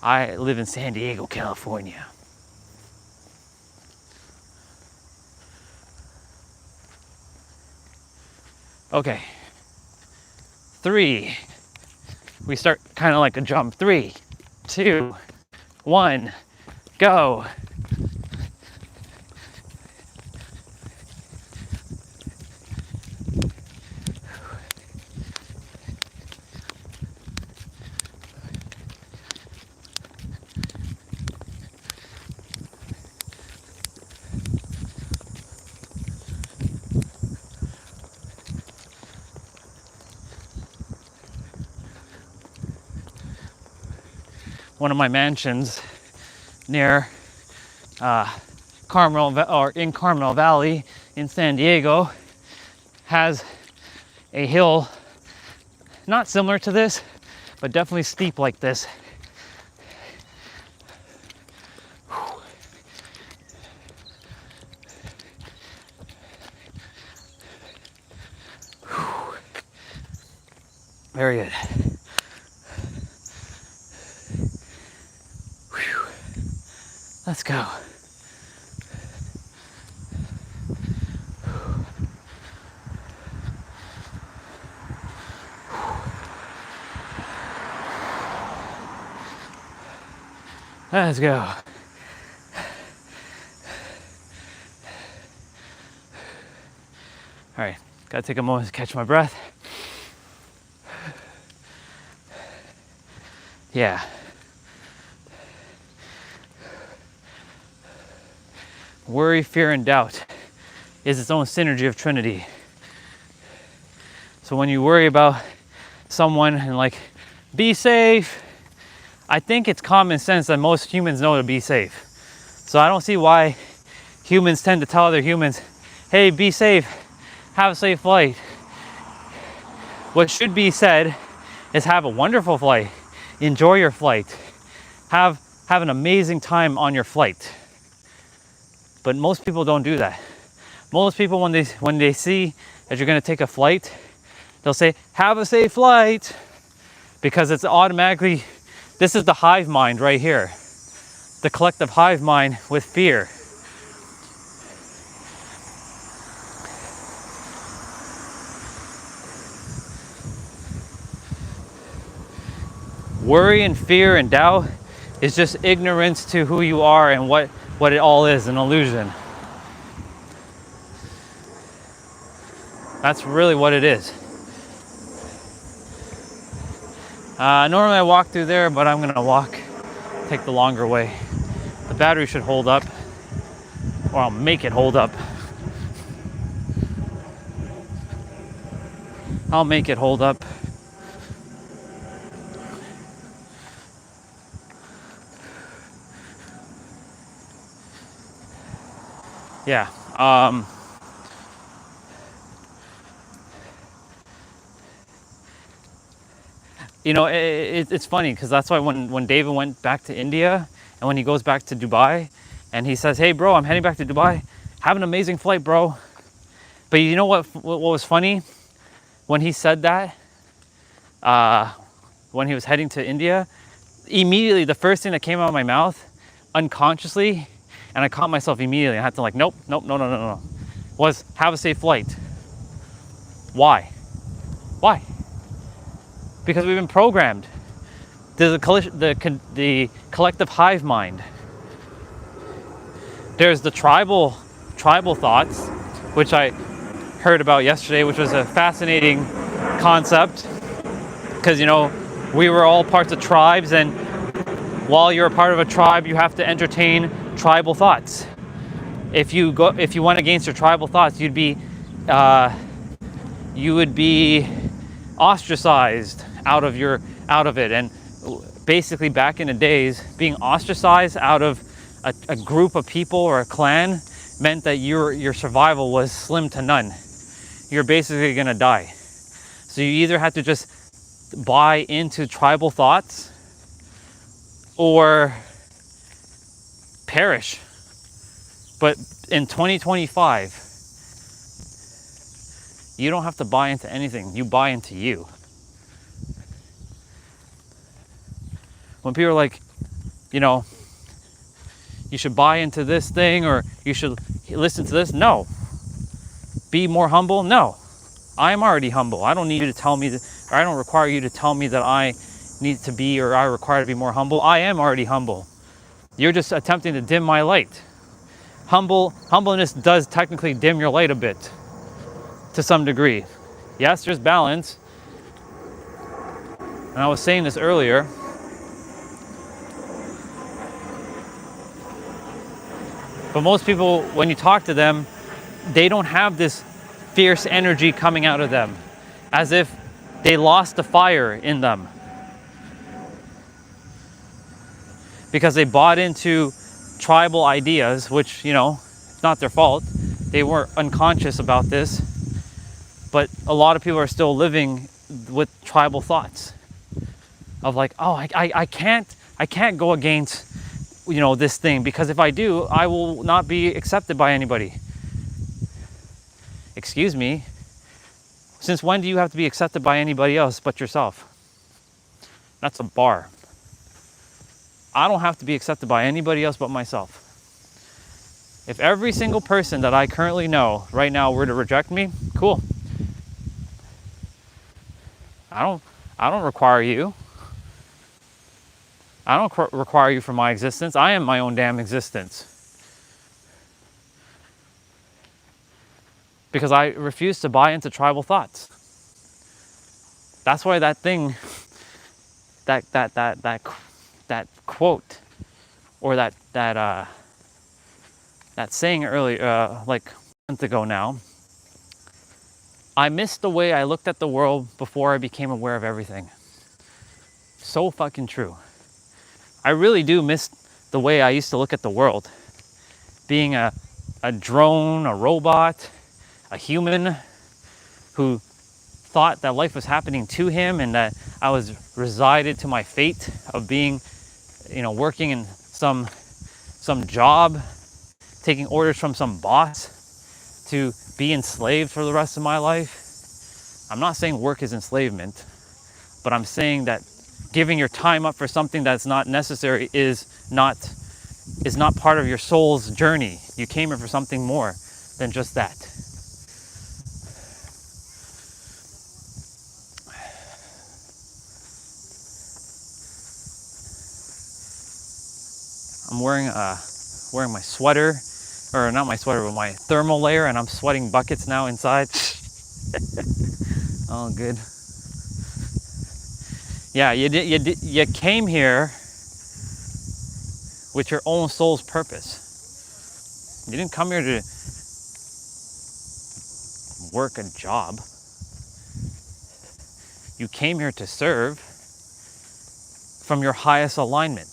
I live in San Diego, California. Okay. 3. We start kind of like a jump. 3, 2, 1, go. One of my mansions near in Carmel Valley in San Diego has a hill not similar to this, but definitely steep like this. Very good. Let's go. Let's go. All right, gotta take a moment to catch my breath. Yeah. Worry, fear, and doubt is its own synergy of Trinity. So when you worry about someone and like, be safe, I think it's common sense that most humans know to be safe. So I don't see why humans tend to tell other humans, hey, be safe, have a safe flight. What should be said is have a wonderful flight, enjoy your flight, have an amazing time on your flight. But most people don't do that. Most people, when they see that you're going to take a flight, they'll say, have a safe flight, because it's automatically, this is the hive mind right here, the collective hive mind with fear. Worry and fear and doubt is just ignorance to who you are and what it all is, an illusion. That's really what it is. Normally I walk through there, but I'm gonna take the longer way. The battery should hold up, or I'll make it hold up. I'll make it hold up. Yeah. You know, it's funny because that's why when David went back to India and when he goes back to Dubai and he says, hey bro, I'm heading back to Dubai, have an amazing flight, bro. But you know what was funny? When he said that, when he was heading to India, immediately the first thing that came out of my mouth, unconsciously, and I caught myself immediately, I had to like, nope, no, was have a safe flight. Why? Why? Because we've been programmed. There's the collective hive mind. There's the tribal thoughts, which I heard about yesterday, which was a fascinating concept. Because, you know, we were all parts of tribes, and while you're a part of a tribe, you have to entertain tribal thoughts. If you went against your tribal thoughts, you would be ostracized out of it. And basically back in the days, being ostracized out of a group of people or a clan meant that your survival was slim to none. You're basically gonna die. So you either had to just buy into tribal thoughts or perish. But in 2025, you don't have to buy into anything. You buy into you. When people are like, you know, you should buy into this thing or you should listen to this. No. Be more humble. No. I am already humble. I don't need you to tell me that, or I don't require you to tell me that I need to be, or I require to be more humble. I am already humble. You're just attempting to dim my light. Humbleness does technically dim your light a bit, to some degree. Yes, there's balance. And I was saying this earlier. But most people, when you talk to them, they don't have this fierce energy coming out of them, as if they lost the fire in them. Because they bought into tribal ideas, which, you know, it's not their fault. They weren't unconscious about this. But a lot of people are still living with tribal thoughts of like, oh, I can't go against, you know, this thing, because if I do, I will not be accepted by anybody. Excuse me, since when do you have to be accepted by anybody else but yourself? That's a bar. I don't have to be accepted by anybody else but myself. If every single person that I currently know right now were to reject me, cool. I don't require you. I don't require you for my existence. I am my own damn existence. because I refuse to buy into tribal thoughts. That's why that thing, that quote, or that saying earlier, like a month ago now, I missed the way I looked at the world before I became aware of everything. So fucking true. I really do miss the way I used to look at the world. Being a drone, a robot, a human who thought that life was happening to him and that I was resided to my fate of being, working in some job, taking orders from some boss to be enslaved for the rest of my life. I'm not saying work is enslavement, but I'm saying that giving your time up for something that's not necessary is not part of your soul's journey. You came here for something more than just that. I'm wearing my sweater, or not my sweater, but my thermal layer, and I'm sweating buckets now inside. Oh, good. Yeah, you came here with your own soul's purpose. You didn't come here to work a job. You came here to serve from your highest alignment,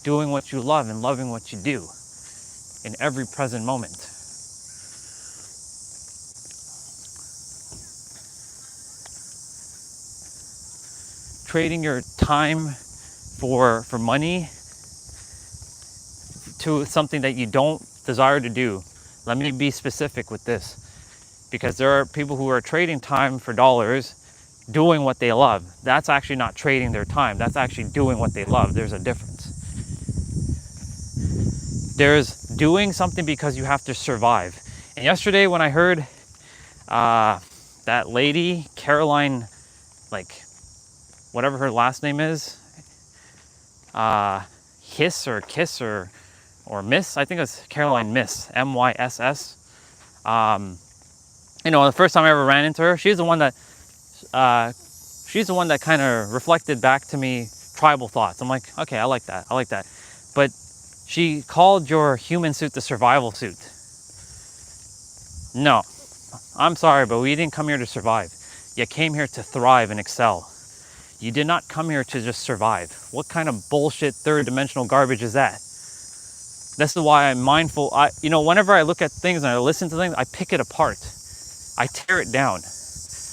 doing what you love and loving what you do in every present moment. Trading your time for money to something that you don't desire to do. Let me be specific with this, because there are people who are trading time for dollars, doing what they love. That's actually not trading their time. That's actually doing what they love. There's a difference. There's doing something because you have to survive. And yesterday when I heard that lady, Caroline, like whatever her last name is, Hiss or Kiss or Miss, I think it was Caroline Miss, M-Y-S-S. The first time I ever ran into her, she's the one that kind of reflected back to me tribal thoughts. I'm like, okay, I like that. But she called your human suit the survival suit. No, I'm sorry, but we didn't come here to survive. You came here to thrive and excel. You did not come here to just survive. What kind of bullshit third dimensional garbage is that? This is why I'm mindful. Whenever I look at things and I listen to things, I pick it apart. I tear it down.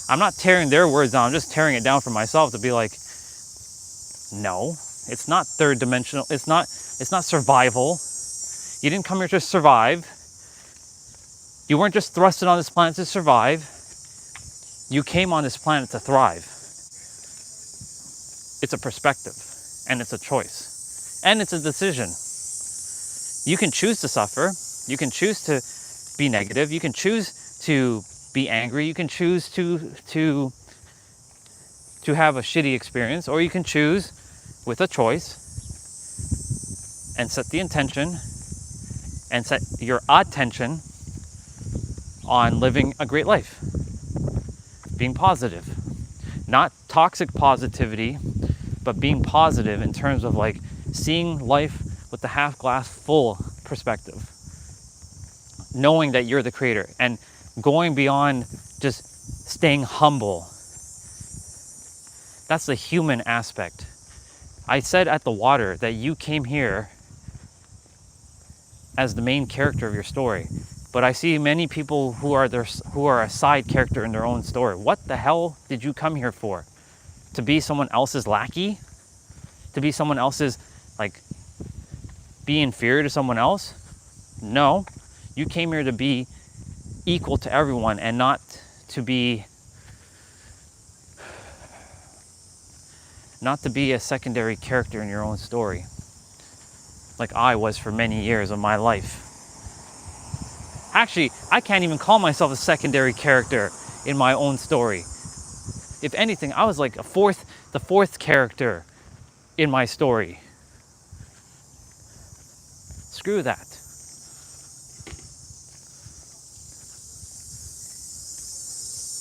I'm not tearing their words down. I'm just tearing it down for myself to be like, no, it's not third dimensional. It's not survival. You didn't come here to survive. You weren't just thrusted on this planet to survive. You came on this planet to thrive. It's a perspective, and it's a choice, and it's a decision. You can choose to suffer. You can choose to be negative. You can choose to be angry. You can choose to have a shitty experience, or you can choose with a choice and set the intention and set your attention on living a great life, being positive, not toxic positivity, but being positive in terms of like seeing life with the half glass full perspective, knowing that you're the creator and going beyond just staying humble. That's the human aspect. I said at the water that you came here as the main character of your story, but I see many people who are a side character in their own story. What the hell did you come here for? To be someone else's lackey? To be someone else's, be inferior to someone else? No, you came here to be equal to everyone and not to be a secondary character in your own story, like I was for many years of my life. Actually, I can't even call myself a secondary character in my own story. If anything, I was like the fourth character in my story. Screw that.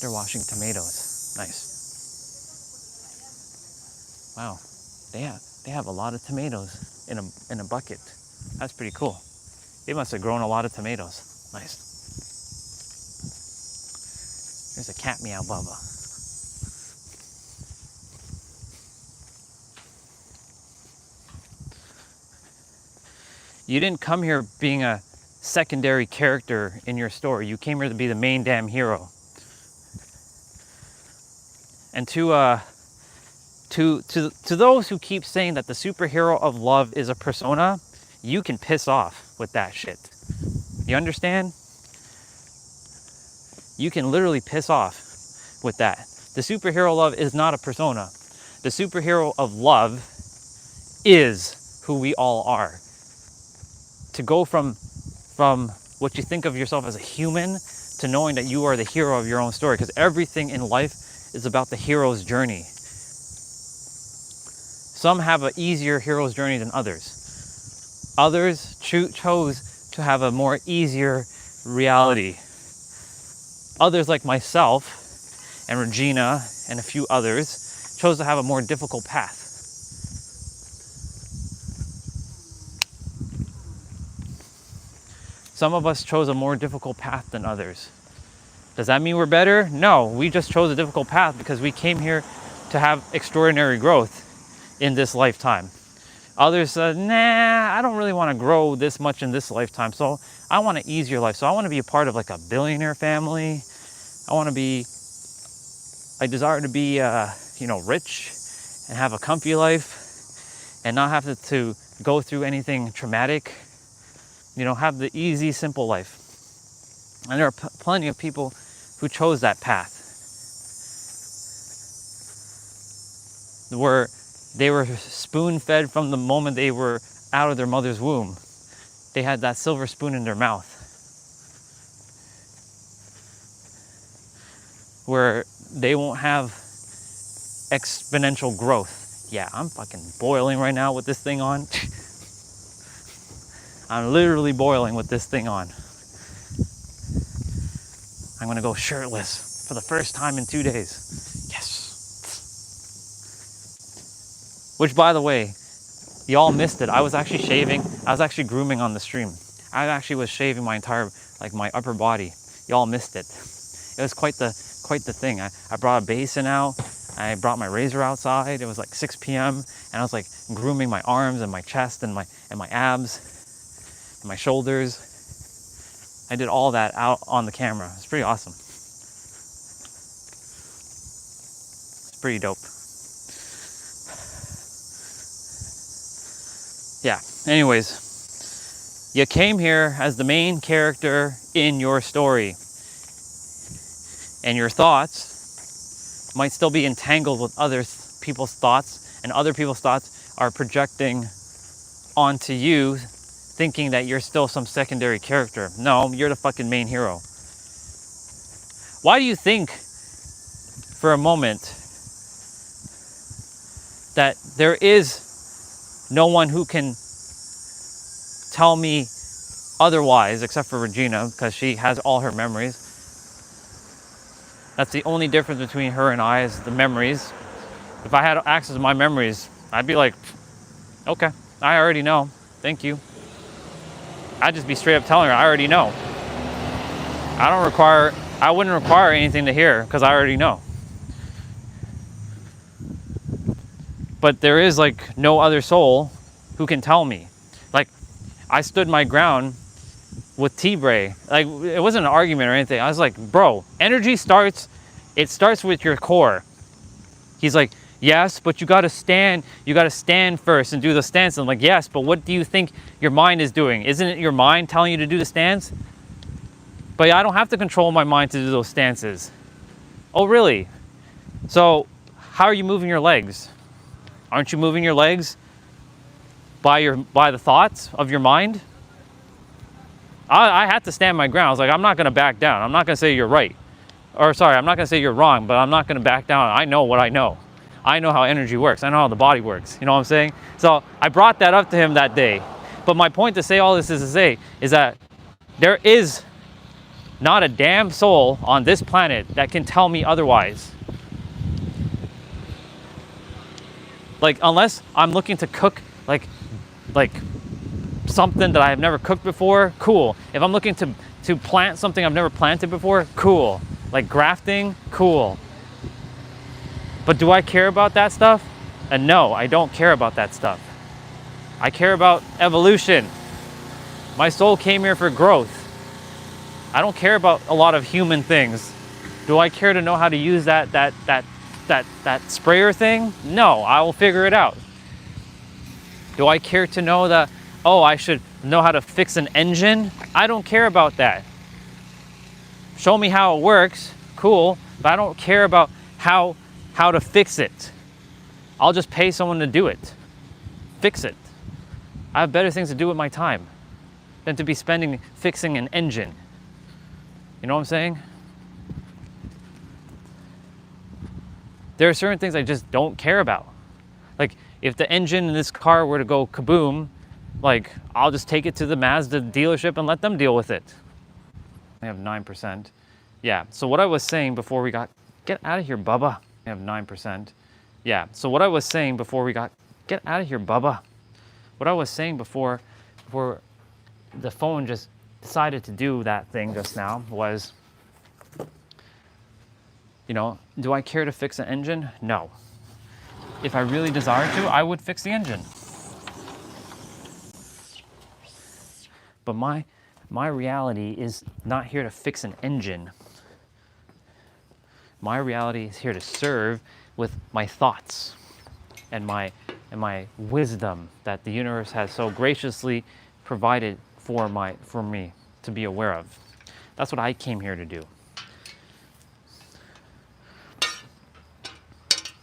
They're washing tomatoes. Nice. Wow. They have a lot of tomatoes in a bucket. That's pretty cool. They must have grown a lot of tomatoes. Nice. There's a cat meow bubba. You didn't come here being a secondary character in your story. You came here to be the main damn hero. And to those who keep saying that the superhero of love is a persona, you can piss off with that shit. You understand? You can literally piss off with that. The superhero love is not a persona. The superhero of love is who we all are. To go from what you think of yourself as a human to knowing that you are the hero of your own story, because everything in life is about the hero's journey. Some have an easier hero's journey than others. Others chose to have a more easier reality. Others like myself and Regina and a few others chose to have a more difficult path. Some of us chose a more difficult path than others. Does that mean we're better? No, we just chose a difficult path because we came here to have extraordinary growth in this lifetime. Others said, nah, I don't really want to grow this much in this lifetime, so I want an easier life. So I want to be a part of like a billionaire family. I desire to be, rich and have a comfy life and not have to go through anything traumatic. Have the easy, simple life. And there are plenty of people who chose that path, where they were spoon-fed from the moment they were out of their mother's womb. They had that silver spoon in their mouth, where they won't have exponential growth. Yeah, I'm fucking boiling right now with this thing on. I'm literally boiling with this thing on. I'm gonna go shirtless for the first time in 2 days. Yes. Which, by the way, y'all missed it. I was actually shaving. I was actually grooming on the stream. I actually was shaving my entire, my upper body. Y'all missed it. It was quite the thing. I brought a basin out. I brought my razor outside. It was like 6 p.m. and I was like grooming my arms and my chest and my abs. My shoulders. I did all that out on the camera. It's pretty awesome. It's pretty dope. Yeah, anyways, you came here as the main character in your story. And your thoughts might still be entangled with other people's thoughts, and other people's thoughts are projecting onto you, thinking that you're still some secondary character. No, you're the fucking main hero. Why do you think, for a moment, that there is no one who can tell me otherwise, except for Regina, because she has all her memories? That's the only difference between her and I, is the memories. If I had access to my memories, I'd be like, okay, I already know, thank you. I'd just be straight up telling her, I already know. I wouldn't require anything to hear, because I already know. But there is no other soul who can tell me. I stood my ground with T-Bray. It wasn't an argument or anything. I was like, bro, energy starts with your core. He's like, yes, but you gotta stand first and do the stance. I'm like, yes, but what do you think your mind is doing? Isn't it your mind telling you to do the stance? But I don't have to control my mind to do those stances. Oh, really? So how are you moving your legs? Aren't you moving your legs by the thoughts of your mind? I had to stand my ground. I was like, I'm not gonna back down. I'm not gonna say you're right. Or sorry, I'm not gonna say you're wrong, but I'm not gonna back down. I know what I know. I know how energy works. I know how the body works. You know what I'm saying? So I brought that up to him that day. But my point to say all this is to say is that there is Not a damn soul on this planet that can tell me otherwise. Like, unless I'm looking to cook like something that I've never cooked before, cool. If I'm looking to plant something I've never planted before, cool. Like grafting, cool. But do I care about that stuff? And no, I don't care about that stuff. I care about evolution. My soul came here for growth. I don't care about a lot of human things. Do I care to know how to use that sprayer thing? No, I will figure it out. Do I care to know that, oh, I should know how to fix an engine? I don't care about that. Show me how it works, cool, but I don't care about how to fix it. I'll just pay someone to do it. Fix it. I have better things to do with my time than to be spending fixing an engine. You know what I'm saying? There are certain things I just don't care about. Like, if the engine in this car were to go kaboom, like, I'll just take it to the Mazda dealership and let them deal with it. I have 9%. Yeah, so what I was saying before we got, get out of here, Bubba. I have 9%. Yeah, so what I was saying before we got, get out of here, Bubba. What I was saying before the phone just decided to do that thing just now was, you know, do I care to fix an engine? No. If I really desired to, I would fix the engine. But my reality is not here to fix an engine. My reality is here to serve with my thoughts and my wisdom that the universe has so graciously provided for me to be aware of. That's what I came here to do.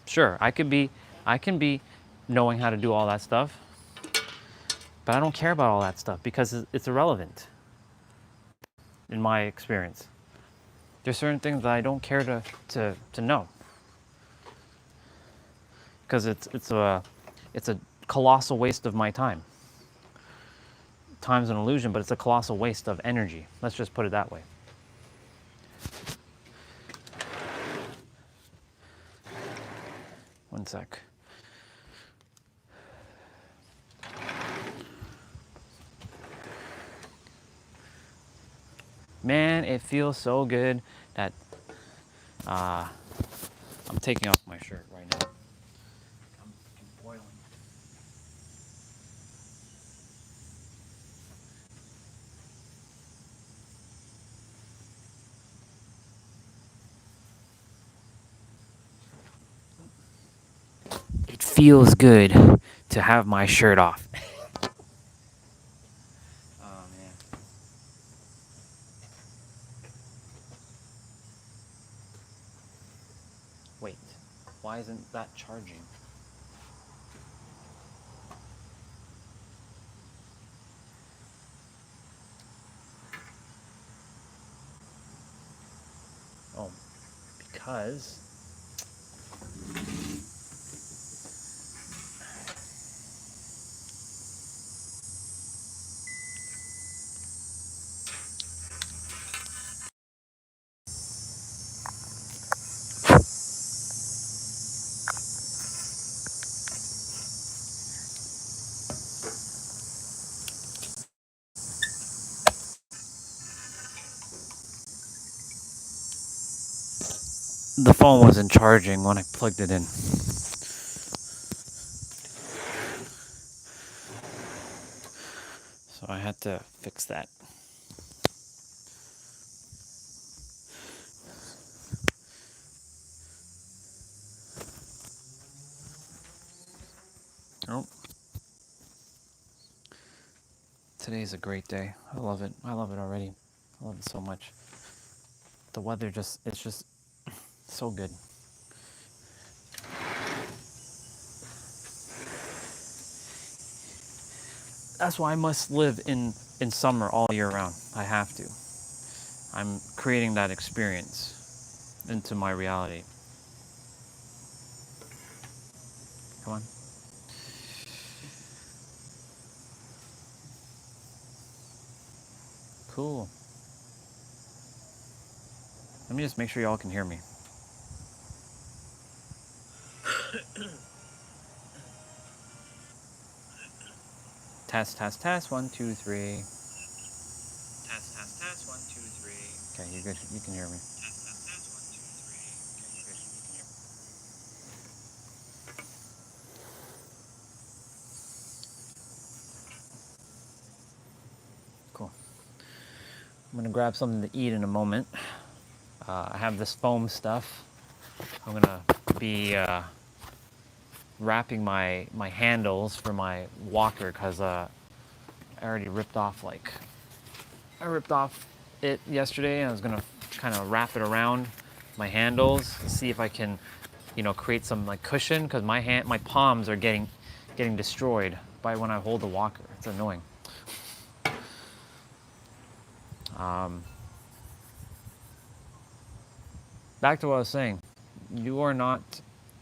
Sure, I can be knowing how to do all that stuff, but I don't care about all that stuff because it's irrelevant in my experience. There's certain things that I don't care to know because it's a colossal waste of my time. Time's an illusion, but it's a colossal waste of energy. Let's just put it that way. One sec. Man, it feels so good that I'm taking off my shirt right now. I'm boiling. It feels good to have my shirt off. Oh man. Wait, why isn't that charging? Oh, because the phone wasn't charging when I plugged it in. So I had to fix that. Oh. Today's a great day. I love it. I love it already. I love it so much. The weather it's just so good. That's why I must live in summer all year round. I have to. I'm creating that experience into my reality. Come on. Cool. Let me just make sure y'all can hear me. Test, test, test. 1, 2, 3. Test, test, test. 1, 2, 3. Okay, you're good. You can hear me. Test, test, test. 1, 2, 3. Okay, you're good. You can hear me. Cool. I'm gonna grab something to eat in a moment. I have this foam stuff. I'm gonna be wrapping my handles for my walker because I already ripped off it yesterday, and I was gonna kind of wrap it around my handles and see if I can, create some like cushion because my palms are getting destroyed by when I hold the walker. It's annoying. Back to what I was saying. You are not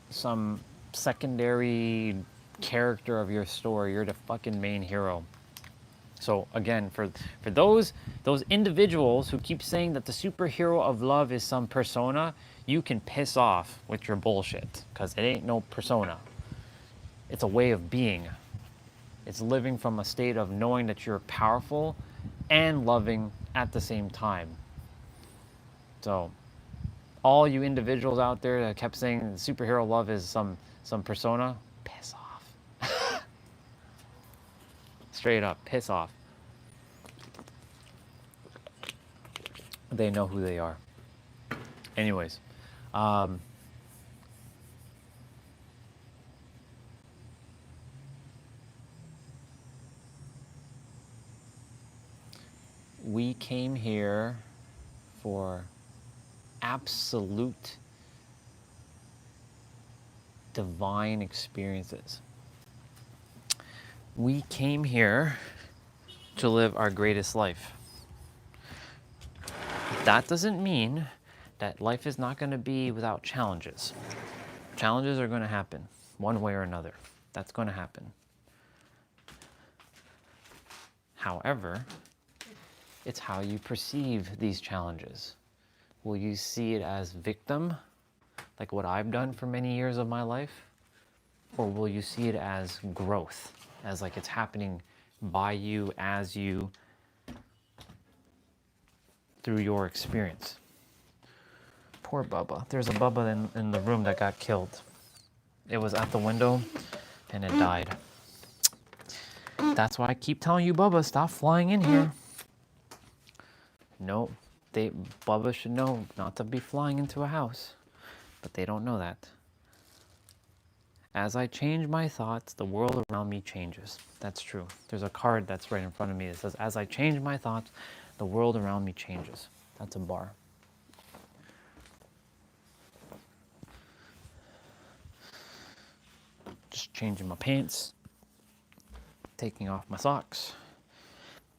some secondary character of your story. You're the fucking main hero. So again, for those individuals who keep saying that the superhero of love is some persona, you can piss off with your bullshit because it ain't no persona. It's a way of being. It's living from a state of knowing that you're powerful and loving at the same time. So all you individuals out there that kept saying superhero love is some persona, piss off. Straight up, piss off. They know who they are. Anyways, we came here for absolute divine experiences. We came here to live our greatest life. That doesn't mean that life is not going to be without challenges. Challenges are going to happen one way or another. That's going to happen. However, it's how you perceive these challenges. Will you see it as victim, like what I've done for many years of my life? Or will you see it as growth, as like it's happening by you, as you, through your experience? Poor Bubba. There's a Bubba in the room that got killed. It was at the window and it died. That's why I keep telling you, Bubba, stop flying in here. No, Bubba should know not to be flying into a house, but they don't know that. As I change my thoughts, the world around me changes. That's true. There's a card that's right in front of me that says, as I change my thoughts, the world around me changes. That's a bar. Just changing my pants, taking off my socks,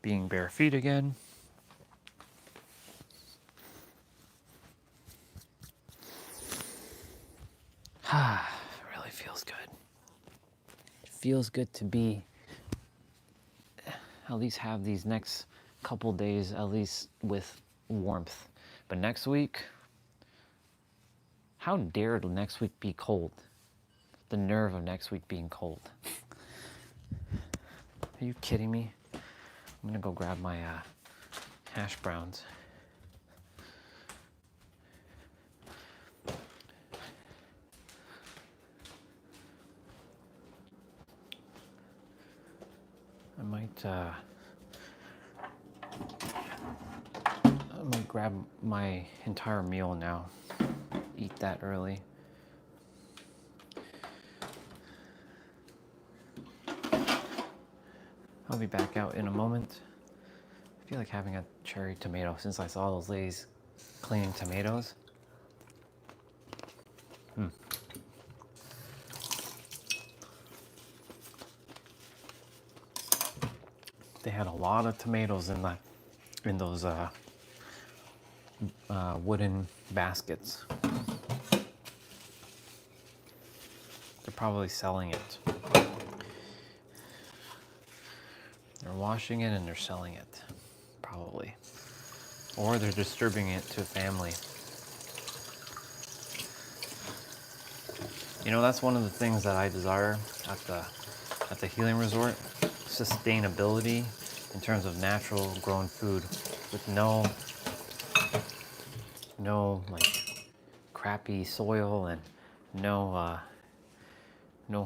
being bare feet again. It really feels good. It feels good to be, at least have these next couple days, at least with warmth. But next week, how dare next week be cold? The nerve of next week being cold. Are you kidding me? I'm gonna go grab my hash browns. I might grab my entire meal now. Eat that early. I'll be back out in a moment. I feel like having a cherry tomato since I saw those ladies cleaning tomatoes. They had a lot of tomatoes in those wooden baskets. They're probably selling it. They're washing it and they're selling it, probably. Or they're distributing it to family. You know, that's one of the things that I desire at the healing resort. Sustainability in terms of natural grown food with no like crappy soil and no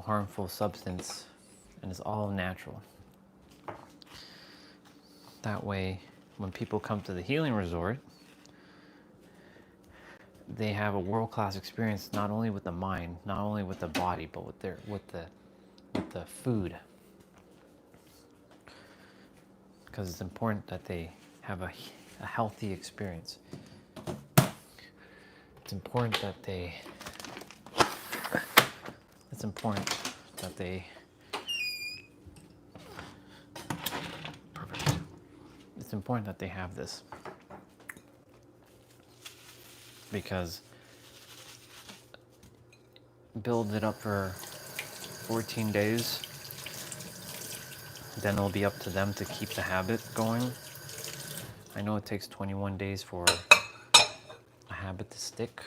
harmful substance, and it's all natural. That way, when people come to the healing resort, they have a world-class experience, not only with the mind, not only with the body, but with the food. Because it's important that they have a healthy experience. It's important that they perfect. It's important that they have this, because build it up for 14 days, then it'll be up to them to keep the habit going. I know it takes 21 days for a habit to stick.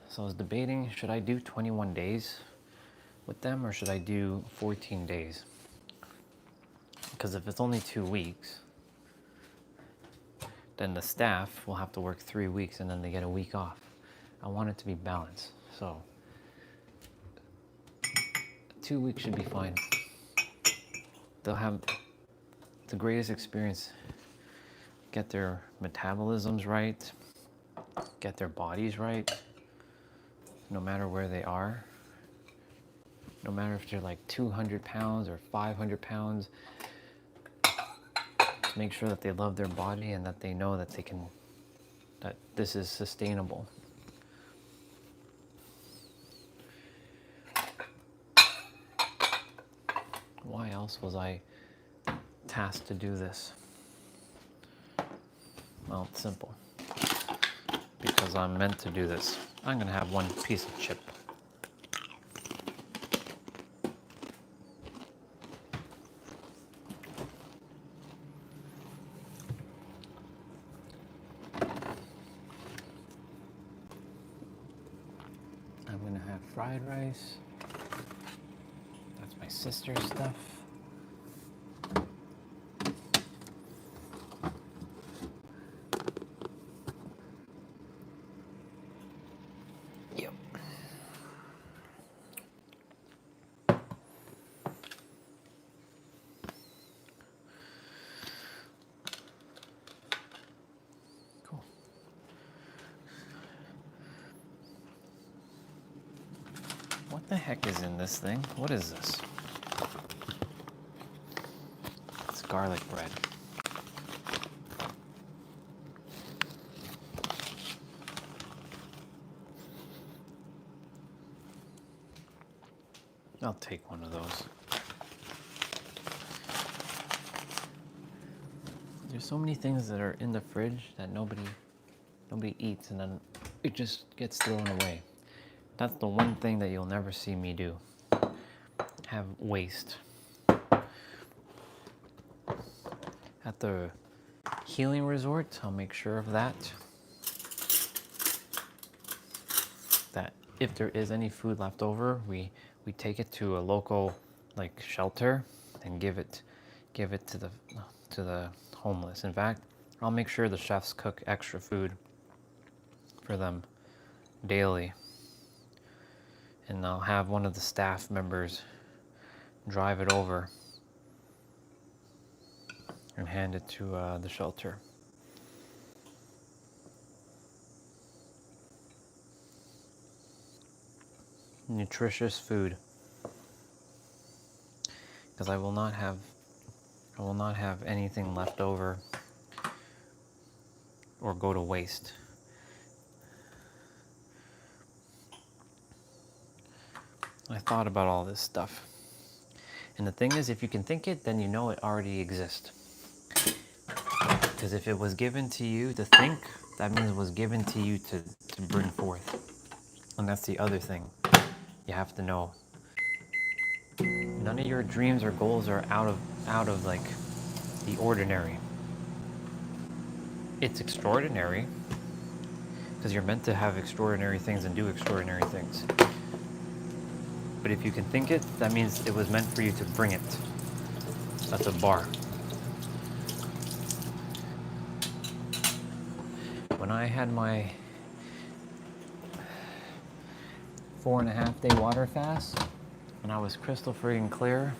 So I was debating, should I do 21 days with them or should I do 14 days? Because if it's only 2 weeks, then the staff will have to work 3 weeks and then they get a week off. I want it to be balanced. So 2 weeks should be fine. They'll have the greatest experience, get their metabolisms right, get their bodies right, no matter where they are. No matter if they're like 200 pounds or 500 pounds, make sure that they love their body and that they know that that this is sustainable. Why else was I tasked to do this? Well, it's simple. Because I'm meant to do this. I'm gonna have one piece of chip. I'm gonna have fried rice. That's my sister's stuff. Yep. Cool. What the heck is in this thing? What is this? It's garlic bread. I'll take one of those. There's so many things that are in the fridge that nobody eats, and then it just gets thrown away. That's the one thing that you'll never see me do. Have waste. At the healing resort, I'll make sure of that. That if there is any food left over, we take it to a local like shelter and give it to the homeless. In fact, I'll make sure the chefs cook extra food for them daily. And I'll have one of the staff members drive it over and hand it to the shelter. Nutritious food, because I will not have anything left over or go to waste. I thought about all this stuff. And the thing is, if you can think it, then you know it already exists. Because if it was given to you to think, that means it was given to you to bring forth. And that's the other thing. You have to know. None of your dreams or goals are out of like the ordinary. It's extraordinary, because you're meant to have extraordinary things and do extraordinary things. But if you can think it, that means it was meant for you to bring it. That's a bar. When I had my 4.5 day water fast, and I was crystal freaking clear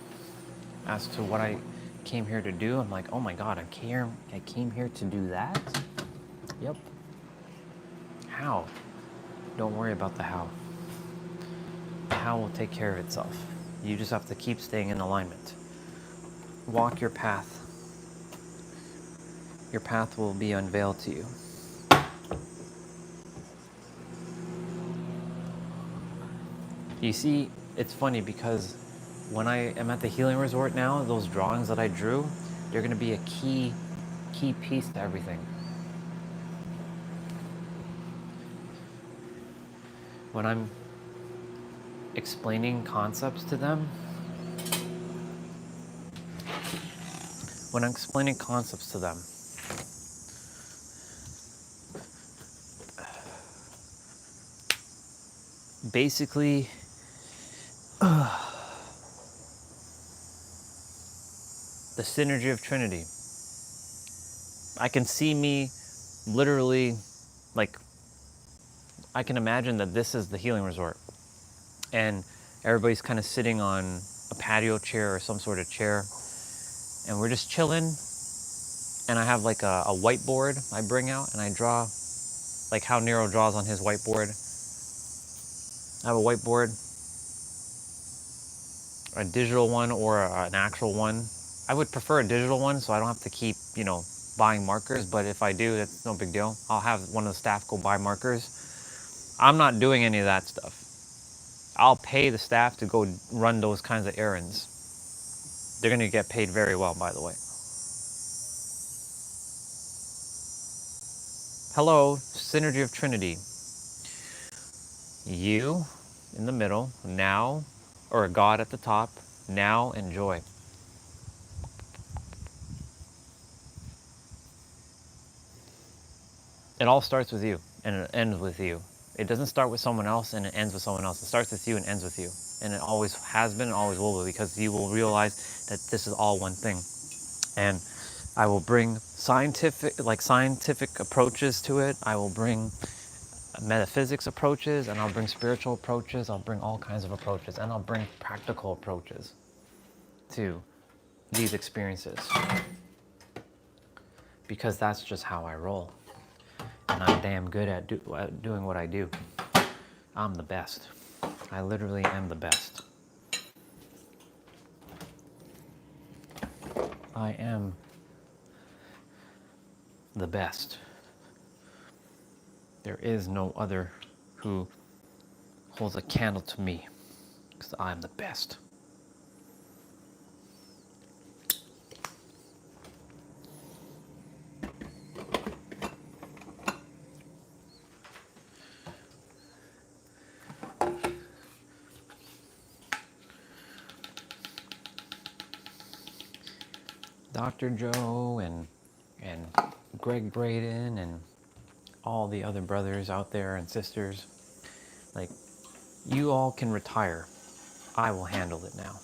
as to what I came here to do, I'm like, oh my God, I came here to do that? Yep. How? Don't worry about the how. The how will take care of itself. You just have to keep staying in alignment. Walk your path. Your path will be unveiled to you. You see, it's funny because when I am at the healing resort now, those drawings that I drew, they're going to be a key piece to everything. When I'm explaining concepts to them, basically, the synergy of Trinity. I can see me literally, like, I can imagine that this is the healing resort. And everybody's kind of sitting on a patio chair or some sort of chair. And we're just chilling. And I have like a whiteboard I bring out and I draw, like how Nero draws on his whiteboard. I have a whiteboard, a digital one or an actual one. I would prefer a digital one so I don't have to keep, buying markers. But if I do, that's no big deal. I'll have one of the staff go buy markers. I'm not doing any of that stuff. I'll pay the staff to go run those kinds of errands. They're going to get paid very well, by the way. Hello, synergy of Trinity. You in the middle, now, or God at the top, now enjoy. It all starts with you and it ends with you. It doesn't start with someone else and it ends with someone else. It starts with you and ends with you. And it always has been and always will be, because you will realize that this is all one thing. And I will bring scientific approaches to it. I will bring metaphysics approaches, and I'll bring spiritual approaches. I'll bring all kinds of approaches, and I'll bring practical approaches to these experiences, because that's just how I roll. And I'm damn good at doing what I do. I'm the best. I literally am the best. I am the best. There is no other who holds a candle to me, because I'm the best. Dr. Joe and Greg Braden and all the other brothers out there and sisters, like, you all can retire. I will handle it now.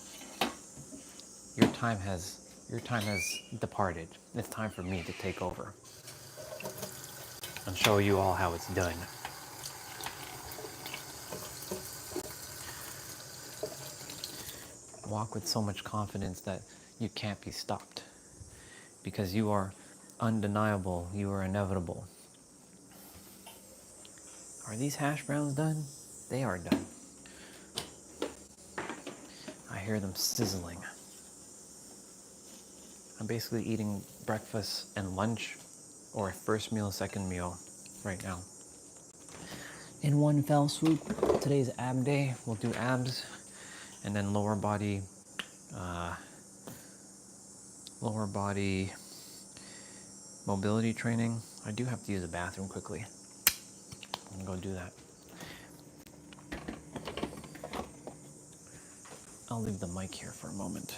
Your time has departed. It's time for me to take over and show you all how it's done. Walk with so much confidence that you can't be stopped, because you are undeniable. You are inevitable. Are these hash browns done? They are done. I hear them sizzling. I'm basically eating breakfast and lunch, or first meal, second meal, right now. In one fell swoop. Today's ab day. We'll do abs, and then lower body mobility training. I do have to use the bathroom quickly. I'm gonna go do that. I'll leave the mic here for a moment.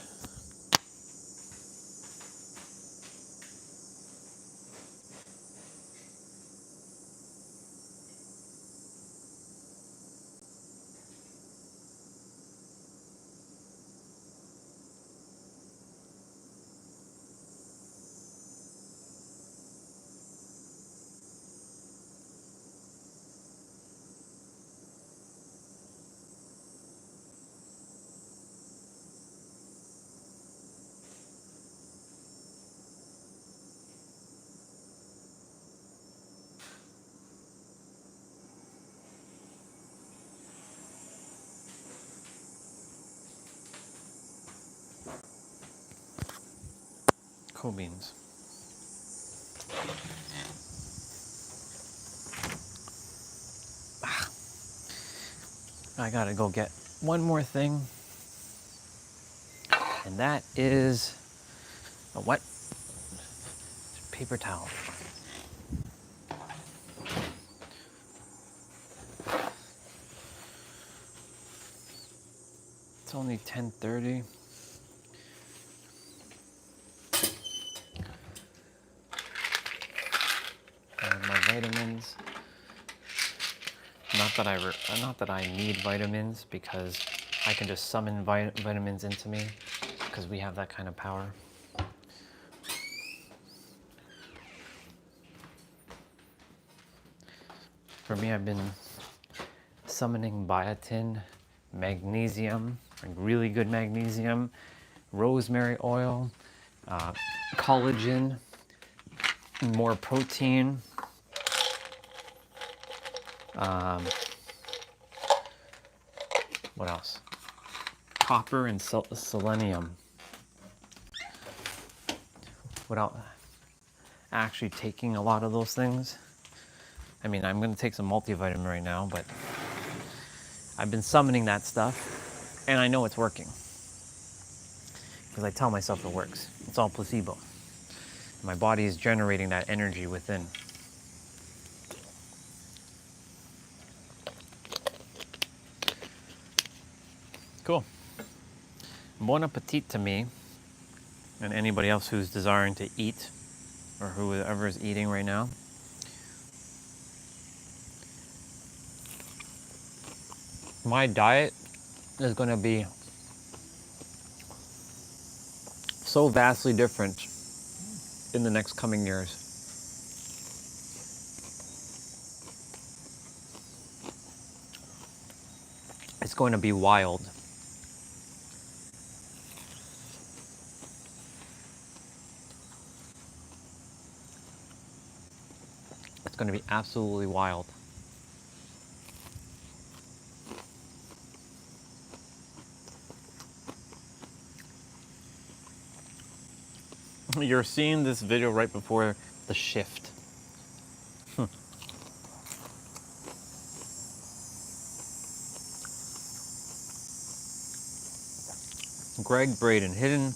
cool beans. I gotta go get one more thing, and that is a wet paper towel. It's only 10:30. And my vitamins. Not that I need vitamins, because I can just summon vitamins into me, because we have that kind of power. For me, I've been summoning biotin, magnesium, like really good magnesium, rosemary oil, collagen, more protein, what else? Copper and selenium. Without actually taking a lot of those things. I mean, I'm going to take some multivitamin right now, but I've been summoning that stuff, and I know it's working. Because I tell myself it works. It's all placebo. My body is generating that energy within. Cool. Bon appetit to me, and anybody else who's desiring to eat, or whoever is eating right now. My diet is going to be so vastly different in the next coming years. It's going to be wild. It's going to be absolutely wild. You're seeing this video right before the shift. Greg Braden, Hidden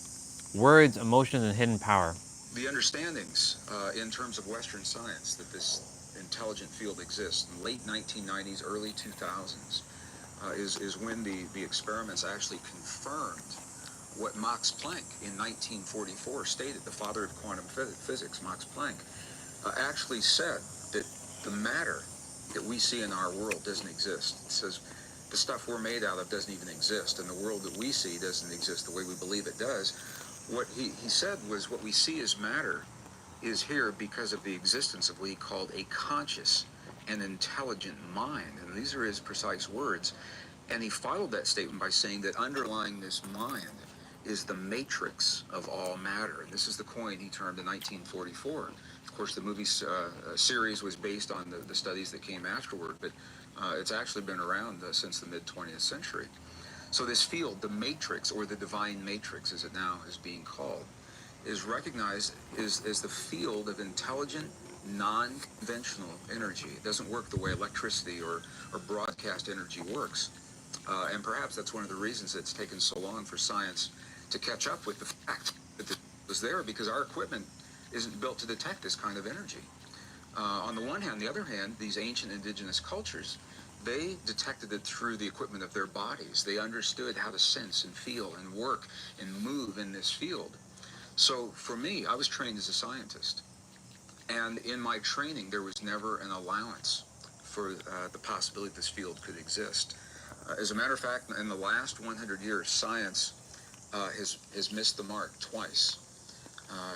Words, Emotions, and Hidden Power. The understandings in terms of Western science that this intelligent field exists in the late 1990s, early 2000s is when the experiments actually confirmed what Max Planck in 1944 stated. The father of quantum physics, Max Planck, actually said that the matter that we see in our world doesn't exist. It says the stuff we're made out of doesn't even exist, and the world that we see doesn't exist the way we believe it does. What he said was, what we see as matter is here because of the existence of what he called a conscious and intelligent mind. And these are his precise words. And he followed that statement by saying that underlying this mind is the matrix of all matter. And this is the coin he termed in 1944. Of course, the movie series was based on the studies that came afterward, but it's actually been around since the mid-20th century. So this field, the matrix, or the divine matrix as it now is being called, is recognized as the field of intelligent, non-conventional energy. It doesn't work the way electricity or broadcast energy works. And perhaps that's one of the reasons it's taken so long for science to catch up with the fact that this was there, because our equipment isn't built to detect this kind of energy. On the one hand, the other hand, these ancient indigenous cultures, they detected it through the equipment of their bodies. They understood how to sense and feel and work and move in this field. So for me, I was trained as a scientist. And in my training, there was never an allowance for the possibility this field could exist. As a matter of fact, in the last 100 years, science has missed the mark twice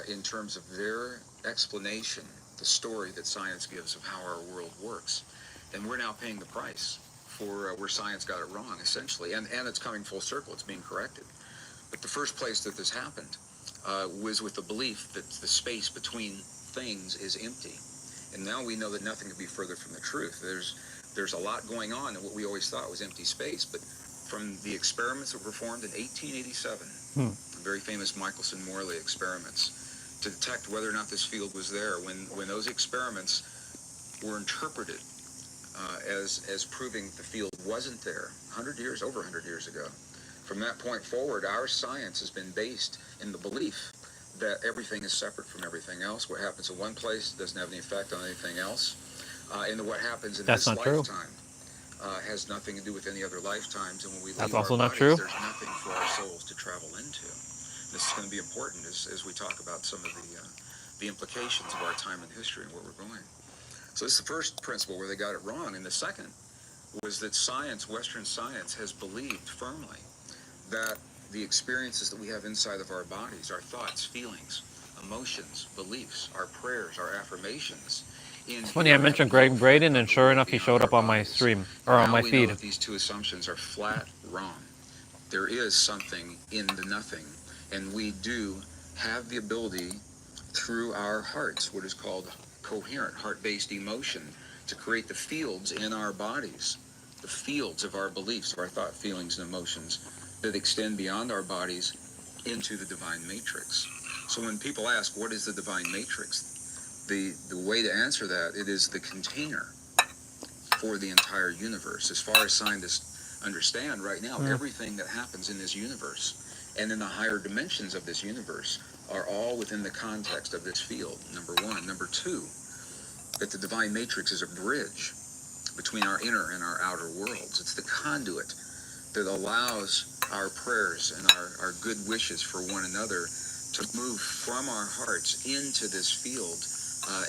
in terms of their explanation, the story that science gives of how our world works. And we're now paying the price for where science got it wrong, essentially. And it's coming full circle. It's being corrected. But the first place that this happened was with the belief that the space between things is empty. And now we know that nothing could be further from the truth. There's a lot going on in what we always thought was empty space. But from the experiments that were performed in 1887, the very famous Michelson-Morley experiments, to detect whether or not this field was there. When those experiments were interpreted as proving the field wasn't there, over 100 years ago, from that point forward, our science has been based in the belief that everything is separate from everything else. What happens in one place doesn't have any effect on anything else. And what happens in That's this not true. lifetime has nothing to do with any other lifetimes. And when we That's leave our also not bodies, true. there's nothing for our souls to travel into. This is going to be important as we talk about some of the implications of our time in history and where we're going. So this is the first principle where they got it wrong. And the second was that science, Western science, has believed firmly that the experiences that we have inside of our bodies, our thoughts, feelings, emotions, beliefs, our prayers, our affirmations. It's funny I mentioned Greg Braden, and sure enough, he showed up on my stream or on my We know feed. that these two assumptions are flat wrong. There is something in the nothing, and we do have the ability through our hearts, what is called coherent heart-based emotion, to create the fields in our bodies, the fields of our beliefs, of our thought, feelings, and emotions that extend beyond our bodies into the divine matrix. So when people ask, what is the divine matrix? The way to answer that, it is the container for the entire universe. As far as scientists understand right now, everything that happens in this universe and in the higher dimensions of this universe are all within the context of this field, number one. Number two, that the divine matrix is a bridge between our inner and our outer worlds. It's the conduit that allows our prayers and our good wishes for one another to move from our hearts into this field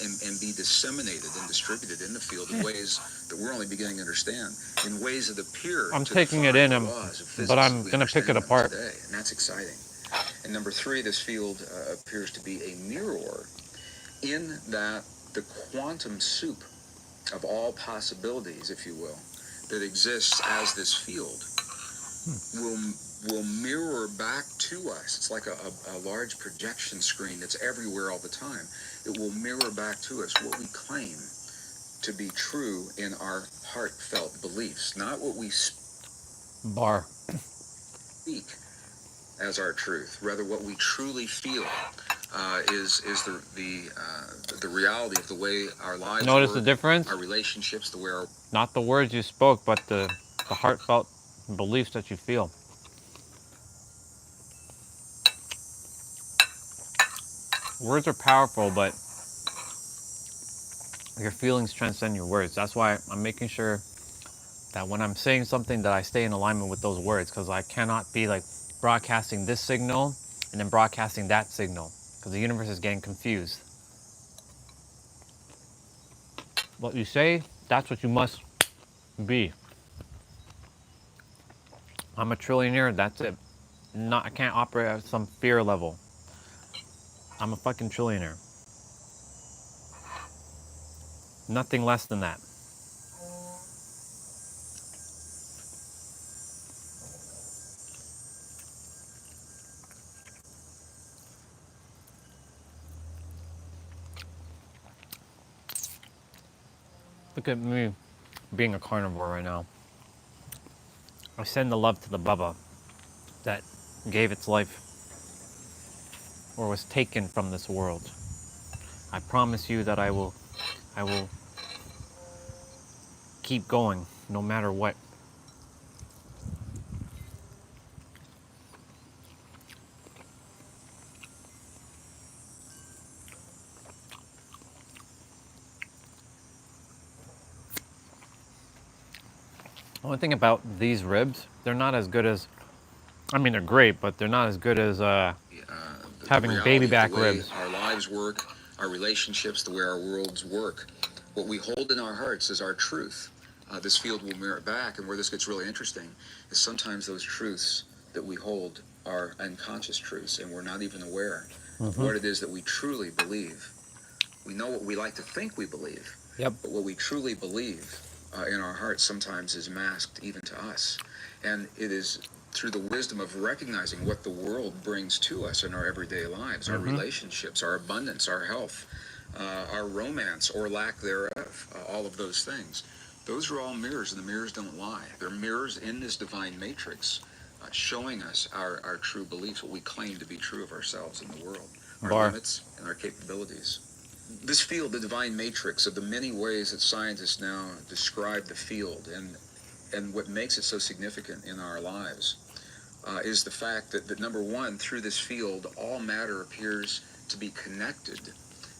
and be disseminated and distributed in the field in ways that we're only beginning to understand, in ways that appear I'm to taking it defy in, the laws of physics but as I'm we gonna pick it understand them apart. today, and that's exciting. And number three, this field appears to be a mirror in that the quantum soup of all possibilities, if you will, that exists as this field will mirror back to us. It's like a large projection screen that's everywhere all the time. It will mirror back to us what we claim to be true in our heartfelt beliefs, not what we Bar. speak as our truth. Rather, what we truly feel is the reality of the way our lives Notice work, the difference? our relationships, the way our Not the words you spoke, but the heartfelt beliefs that you feel. Words are powerful, but your feelings transcend your words. That's why I'm making sure that when I'm saying something that I stay in alignment with those words, because I cannot be like broadcasting this signal and then broadcasting that signal, because the universe is getting confused. What you say, that's what you must be. I'm a trillionaire, that's it. I can't operate at some fear level. I'm a fucking trillionaire. Nothing less than that. Look at me being a carnivore right now. I send the love to the Bubba that gave its life or was taken from this world. I promise you that I will keep going no matter what. The only thing about these ribs, they're not as good as, I mean, they're great, but they're not as good as having baby back ribs. Our lives work, our relationships, the way our worlds work. What we hold in our hearts is our truth. This field will mirror it back, and where this gets really interesting is sometimes those truths that we hold are unconscious truths, and we're not even aware of what it is that we truly believe. We know what we like to think we believe, Yep. but what we truly believe in our hearts sometimes is masked even to us. And it is through the wisdom of recognizing what the world brings to us in our everyday lives, our relationships, our abundance, our health, our romance or lack thereof, all of those things. Those are all mirrors, and the mirrors don't lie. They're mirrors in this divine matrix, showing us our true beliefs, what we claim to be true of ourselves in the world. our Bar. limits, and our capabilities. This field, the divine matrix, of the many ways that scientists now describe the field, and what makes it so significant in our lives, is the fact that number one, through this field, all matter appears to be connected.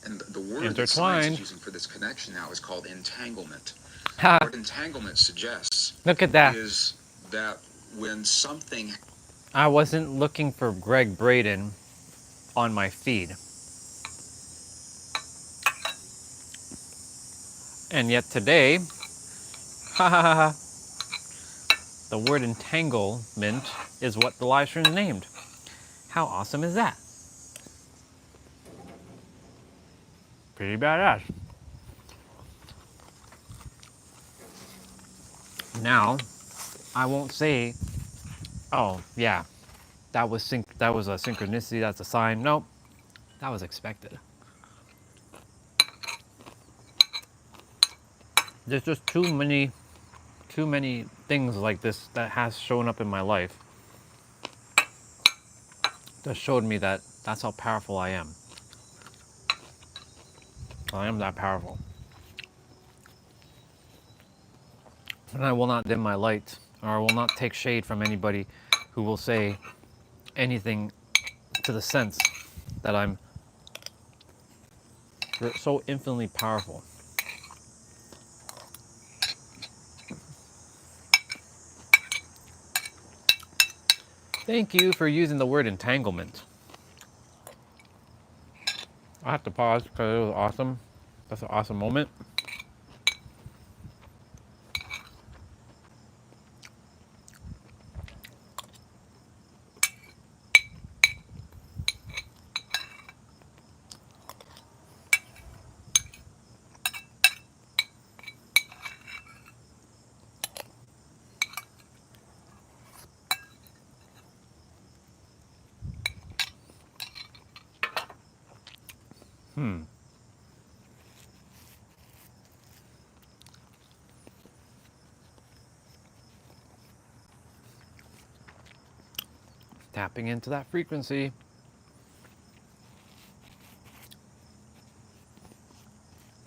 And the word that science is Intertwined. using for this connection now is called entanglement. Ha! What entanglement suggests Look at that. is that when something... I wasn't looking for Greg Braden on my feed. And yet today, ha ha ha ha, the word entanglement is what the live stream is named. How awesome is that? Pretty badass. Now, I won't say, oh yeah, that was a synchronicity, that's a sign. Nope, that was expected. There's just too many things like this that has shown up in my life that showed me that that's how powerful I am. I am that powerful. And I will not dim my light, or I will not take shade from anybody who will say anything to the sense that I'm so infinitely powerful. Thank you for using the word entanglement. I have to pause because it was awesome. That's an awesome moment. Tapping into that frequency.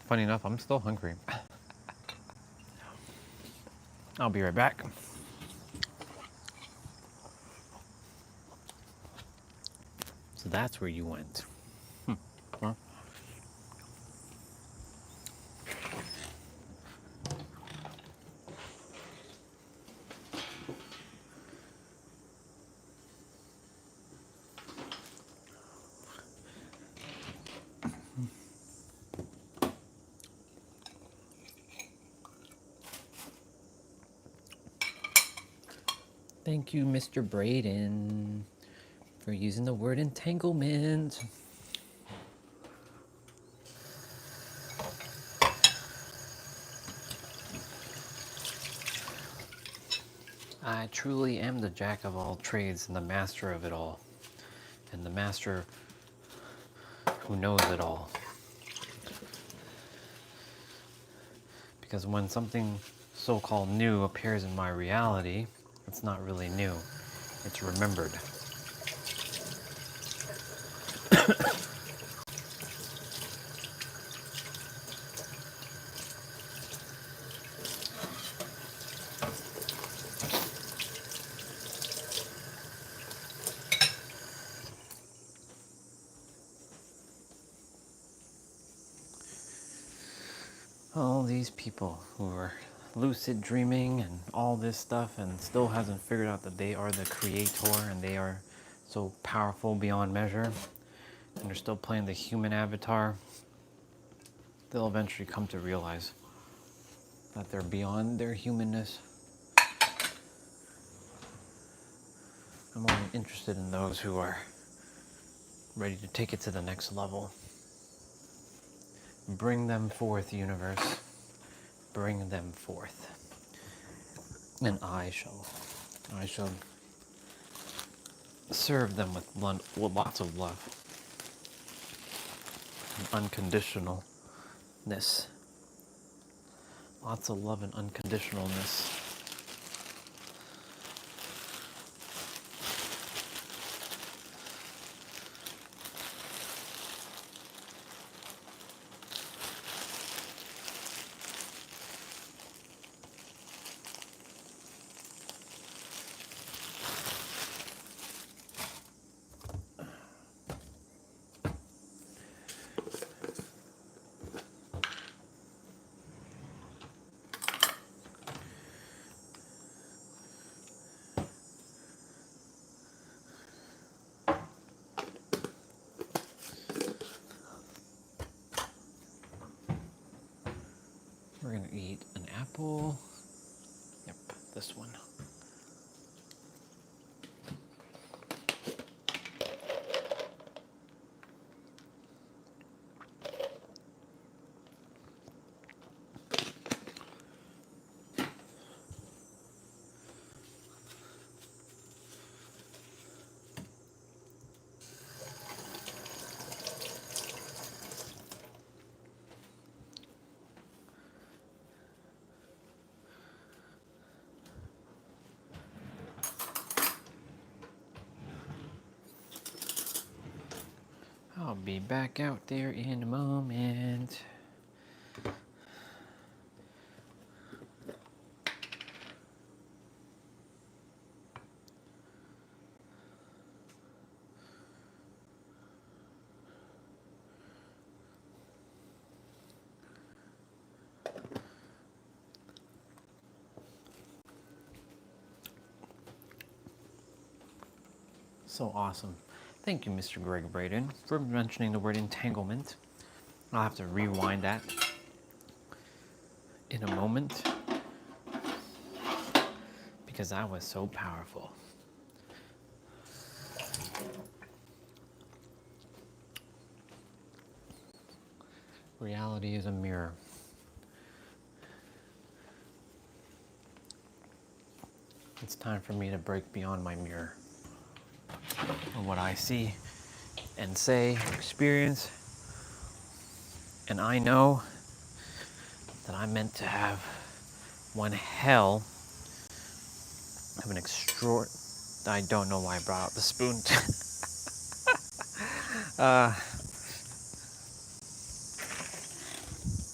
Funny enough, I'm still hungry. I'll be right back. So that's where you went. Well, thank you, Mr. Braden, for using the word entanglement. I truly am the jack of all trades and the master of it all, and the master who knows it all. Because when something so-called new appears in my reality, it's not really new, it's remembered. All these people who are lucid dreaming and all this stuff and still hasn't figured out that they are the creator and they are so powerful beyond measure, and they're still playing the human avatar, they'll eventually come to realize that they're beyond their humanness. I'm only interested in those who are ready to take it to the next level. Bring them forth, universe. Bring them forth. And I shall serve them with lots of love and unconditionalness. Lots of love and unconditionalness. eat an apple. Yep, this one. I'll be back out there in a moment. So awesome. Thank you, Mr. Greg Braden, for mentioning the word entanglement. I'll have to rewind that in a moment because that was so powerful. Reality is a mirror. It's time for me to break beyond my mirror and what I see and say, experience. And I know that I'm meant to have one hell of an I don't know why I brought out the spoon. I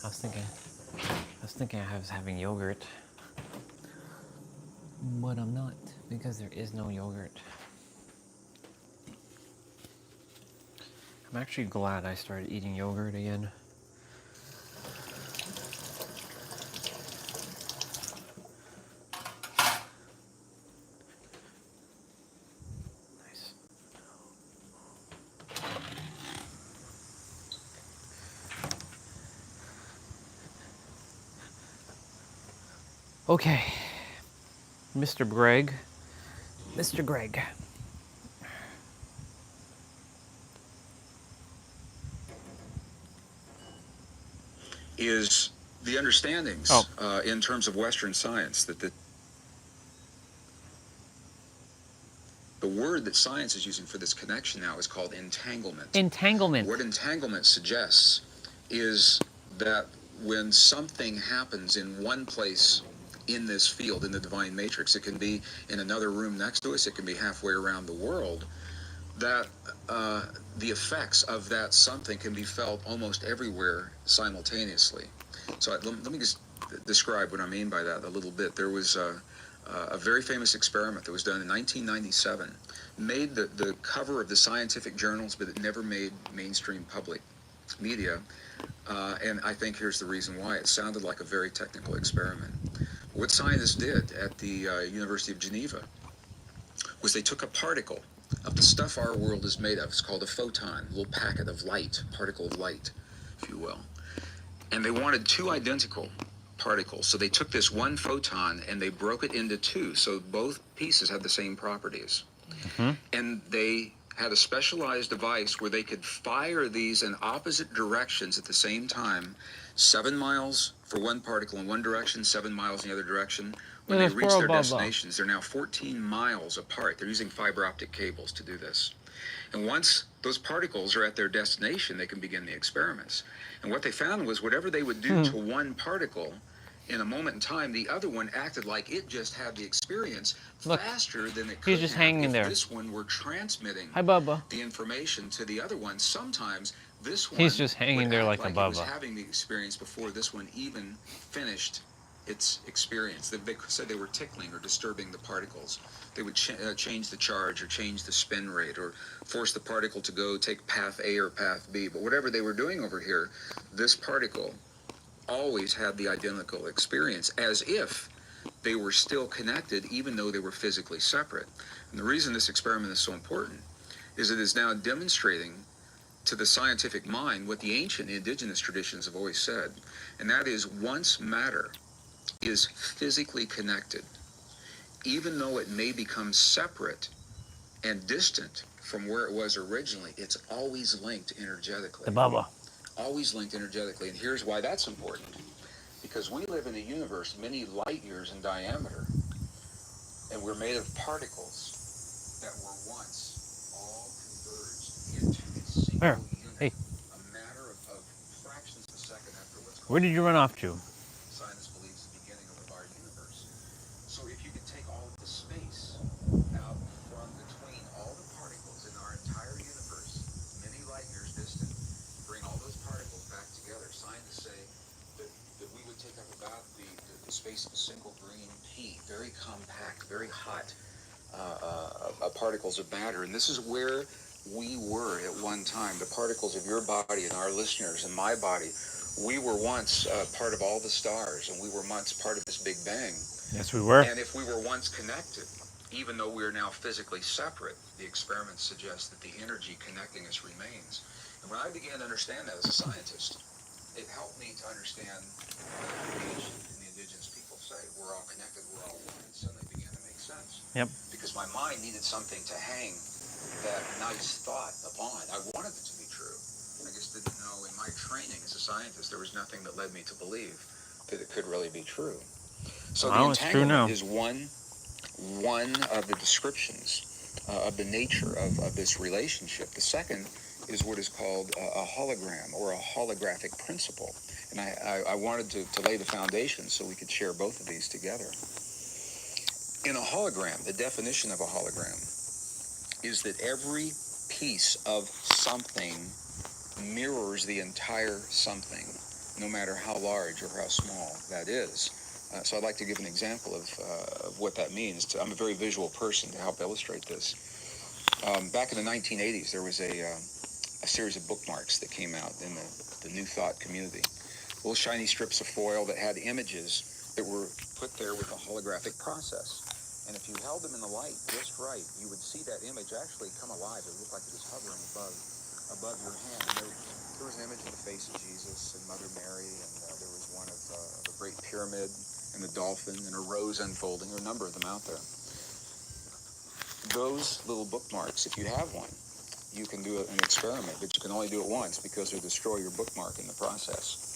was thinking I was having yogurt, but I'm not because there is no yogurt. I'm actually glad I started eating yogurt again. Nice. Okay, Mr. Greg. Mr. Greg. Is the understandings in terms of Western science that the word that science is using for this connection now is called entanglement. Entanglement. What entanglement suggests is that when something happens in one place in this field, in the divine matrix, it can be in another room next to us, it can be halfway around the world, that the effects of that something can be felt almost everywhere simultaneously. So let me just describe what I mean by that a little bit. There was a very famous experiment that was done in 1997, made the cover of the scientific journals, but it never made mainstream public media. And I think here's the reason why. It sounded like a very technical experiment. What scientists did at the University of Geneva was they took a particle of the stuff our world is made of. It's called a photon, a little packet of light, particle of light, if you will. And they wanted two identical particles. So they took this one photon and they broke it into two, so both pieces had the same properties. Mm-hmm. And they had a specialized device where they could fire these in opposite directions at the same time, 7 miles for one particle in one direction, 7 miles in the other direction. When they reach their destinations, they're now 14 miles apart. They're using fiber optic cables to do this. And once those particles are at their destination, they can begin the experiments. And what they found was whatever they would do to one particle, in a moment in time, the other one acted like it just had the experience faster than it could he's just hanging if there. this one were transmitting the information to the other one. Sometimes this one he's just hanging there like a it was Bubba. having the experience before this one even finished its experience. They said they were tickling or disturbing the particles. They would change the charge or change the spin rate or force the particle to go take path A or path B. But whatever they were doing over here, this particle always had the identical experience, as if they were still connected even though they were physically separate. And the reason this experiment is so important is it is now demonstrating to the scientific mind what the ancient indigenous traditions have always said, and that is once matter is physically connected, even though it may become separate and distant from where it was originally, it's always linked energetically. The Bubba. Always linked energetically, and here's why that's important. Because we live in a universe many light years in diameter, and we're made of particles that were once all converged into a single Where? unit, Hey. a matter of fractions of a second after what's called Where did you run off to? science believes the beginning of our universe. So if you could take all of the space out from between all the particles in our entire universe, many light years distant, bring all those particles back together, scientists say that we would take up about the space of a single green pea, very compact, very hot particles of matter. And this is where we were at one time. The particles of your body and our listeners and my body, we were once part of all the stars, and we were once part of this Big Bang. Yes, we were. And if we were once connected, even though we are now physically separate, the experiments suggest that the energy connecting us remains. And when I began to understand that as a scientist, it helped me to understand the ancient and the indigenous people say, we're all connected, we're all one. It suddenly began to make sense. Yep. Because my mind needed something to hang that nice thought upon. I wanted it to be true. I just didn't know in my training as a scientist, there was nothing that led me to believe that it could really be true. So the It's true now. entanglement is one of the descriptions of the nature of this relationship. The second is what is called a hologram or a holographic principle. And I wanted to lay the foundation so we could share both of these together. In a hologram, the definition of a hologram is that every piece of something mirrors the entire something, no matter how large or how small that is. So I'd like to give an example of what that means. I'm a very visual person to help illustrate this. Back in the 1980s, there was a series of bookmarks that came out in the New Thought community. Little shiny strips of foil that had images that were put there with a holographic process. And if you held them in the light just right, you would see that image actually come alive. It looked like it was hovering above your hand. And there was an image of the face of Jesus and Mother Mary, and there was one of a great pyramid and the dolphin and a rose unfolding. There are a number of them out there. Those little bookmarks, if you have one, you can do an experiment, but you can only do it once because it'll destroy your bookmark in the process.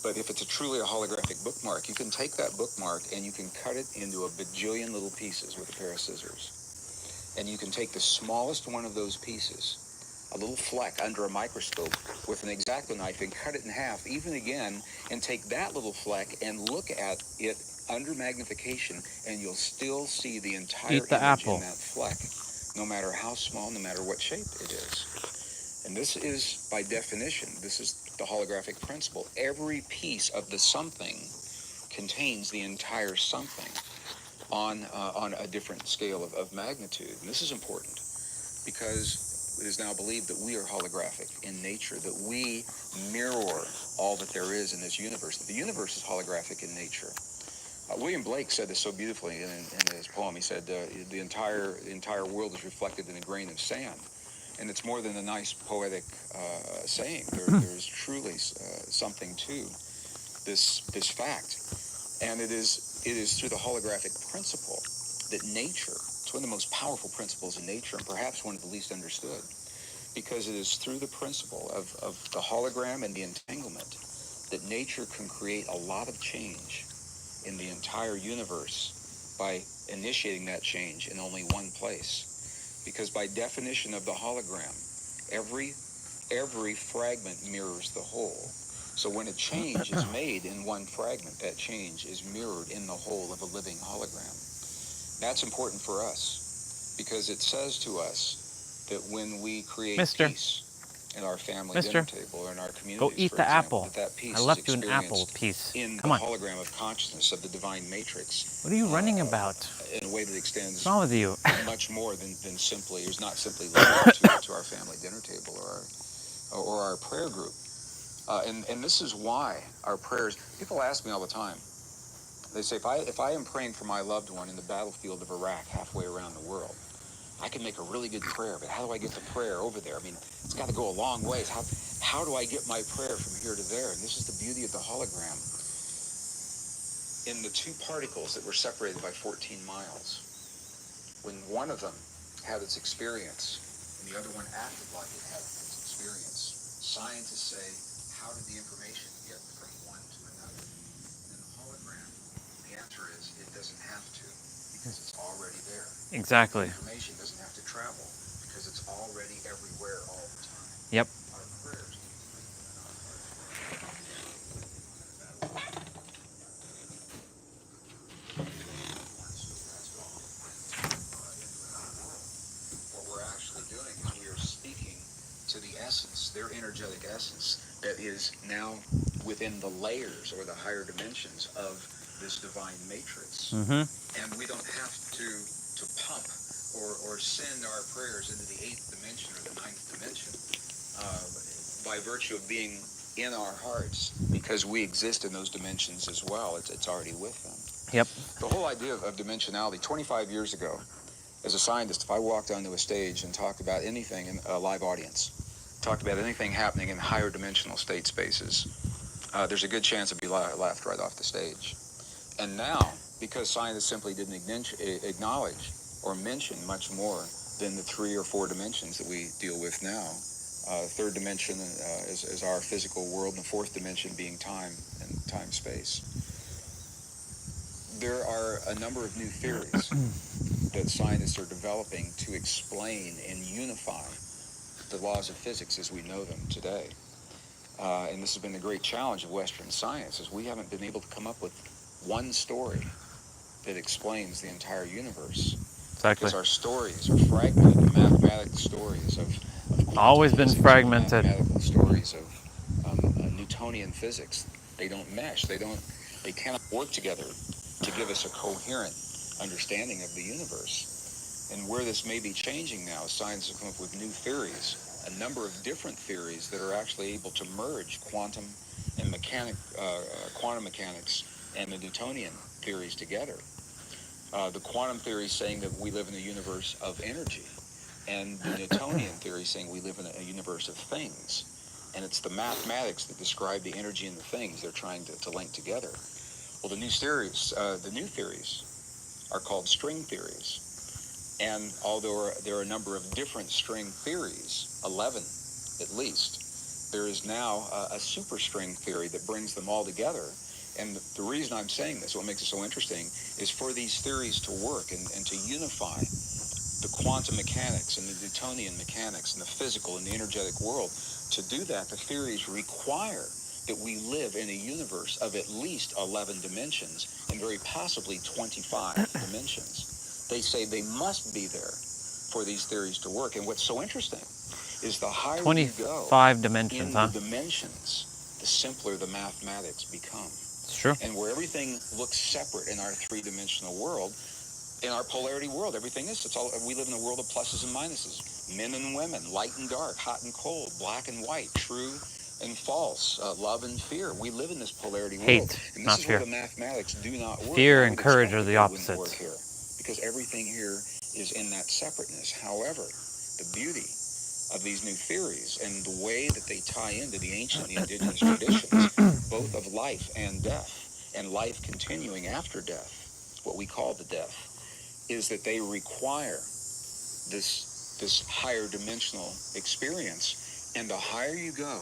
But if it's truly a holographic bookmark, you can take that bookmark and you can cut it into a bajillion little pieces with a pair of scissors. And you can take the smallest one of those pieces, a little fleck under a microscope with an X-Acto knife, and cut it in half, even again, and take that little fleck and look at it under magnification, and you'll still see the entire Eat the image apple. in that fleck, no matter how small, no matter what shape it is. And this is, by definition, this is the holographic principle. Every piece of the something contains the entire something on a different scale of magnitude. And this is important because it is now believed that we are holographic in nature, that we mirror all that there is in this universe, that the universe is holographic in nature. William Blake said this so beautifully in his poem. He said, the entire world is reflected in a grain of sand. And it's more than a nice poetic saying. There's truly something to this fact. And it is through the holographic principle that nature, it's one of the most powerful principles in nature, and perhaps one of the least understood, because it is through the principle of the hologram and the entanglement that nature can create a lot of change in the entire universe by initiating that change in only one place. Because by definition of the hologram, every fragment mirrors the whole. So when a change is made in one fragment, that change is mirrored in the whole of a living hologram. That's important for us because it says to us that when we create peace in our family dinner table or in our communities, go eat for the example, apple. that peace I is left you an experienced apple piece. in Come the on. hologram of consciousness of the divine matrix. What are you running about? In a way that extends What's wrong with you? much more than simply, is not simply limited to our family dinner table or our prayer group. And this is why our prayers, people ask me all the time, they say, if I am praying for my loved one in the battlefield of Iraq halfway around the world, I can make a really good prayer, but how do I get the prayer over there? I mean, it's got to go a long ways. How do I get my prayer from here to there? And this is the beauty of the hologram. In the two particles that were separated by 14 miles, when one of them had its experience and the other one acted like it had its experience, scientists say, how did the information get from one to another? And in the hologram, the answer is it doesn't have to, because it's already there. Exactly. The information doesn't have to travel because it's already everywhere all the time. Yep. Our prayers can strengthen our hearts. What we're actually doing is we are speaking to the essence, their energetic essence, that is now within the layers or the higher dimensions of this divine matrix. And we don't have to pump or send our prayers into the 8th dimension or the 9th dimension by virtue of being in our hearts, because we exist in those dimensions as well. It's already with them. Yep. The whole idea of dimensionality, 25 years ago, as a scientist, if I walked onto a stage and talked about anything in a live audience, talked about anything happening in higher dimensional state spaces, there's a good chance I'd be laughed right off the stage. And now, because scientists simply didn't acknowledge or mention much more than the 3 or 4 dimensions that we deal with now, third dimension is our physical world, and the 4th dimension being time and time-space. There are a number of new theories that scientists are developing to explain and unify the laws of physics as we know them today. And this has been the great challenge of Western science, is we haven't been able to come up with one story that explains the entire universe. Exactly. Because our stories are fragmented, mathematical stories of Always been physics, fragmented. mathematical stories of Newtonian physics. They don't mesh. They cannot work together to give us a coherent understanding of the universe. And where this may be changing now, science has come up with new theories, a number of different theories that are actually able to merge quantum mechanics and the Newtonian theories together. The quantum theory saying that we live in a universe of energy, and the Newtonian theory saying we live in a universe of things. And it's the mathematics that describe the energy and the things they're trying to link together. Well, the new theories are called string theories. And although there are a number of different string theories, 11 at least, there is now a superstring theory that brings them all together. And the reason I'm saying this, what makes it so interesting, is for these theories to work and to unify the quantum mechanics and the Newtonian mechanics and the physical and the energetic world. To do that, the theories require that we live in a universe of at least 11 dimensions and very possibly 25 dimensions. They say they must be there for these theories to work. And what's so interesting is the higher you go 25 dimensions, in the dimensions, the simpler the mathematics become. It's true. And where everything looks separate in our 3-dimensional world, in our polarity world, everything is. We live in a world of pluses and minuses, men and women, light and dark, hot and cold, black and white, true and false, love and fear. We live in this polarity world. Hate, And this not is fear. where the mathematics do not work. Fear I and would courage expect are the that they wouldn't opposites. work here, because everything here is in that separateness. However, the beauty of these new theories and the way that they tie into the ancient and the indigenous traditions, both of life and death, and life continuing after death, what we call the death, is that they require this higher dimensional experience. And the higher you go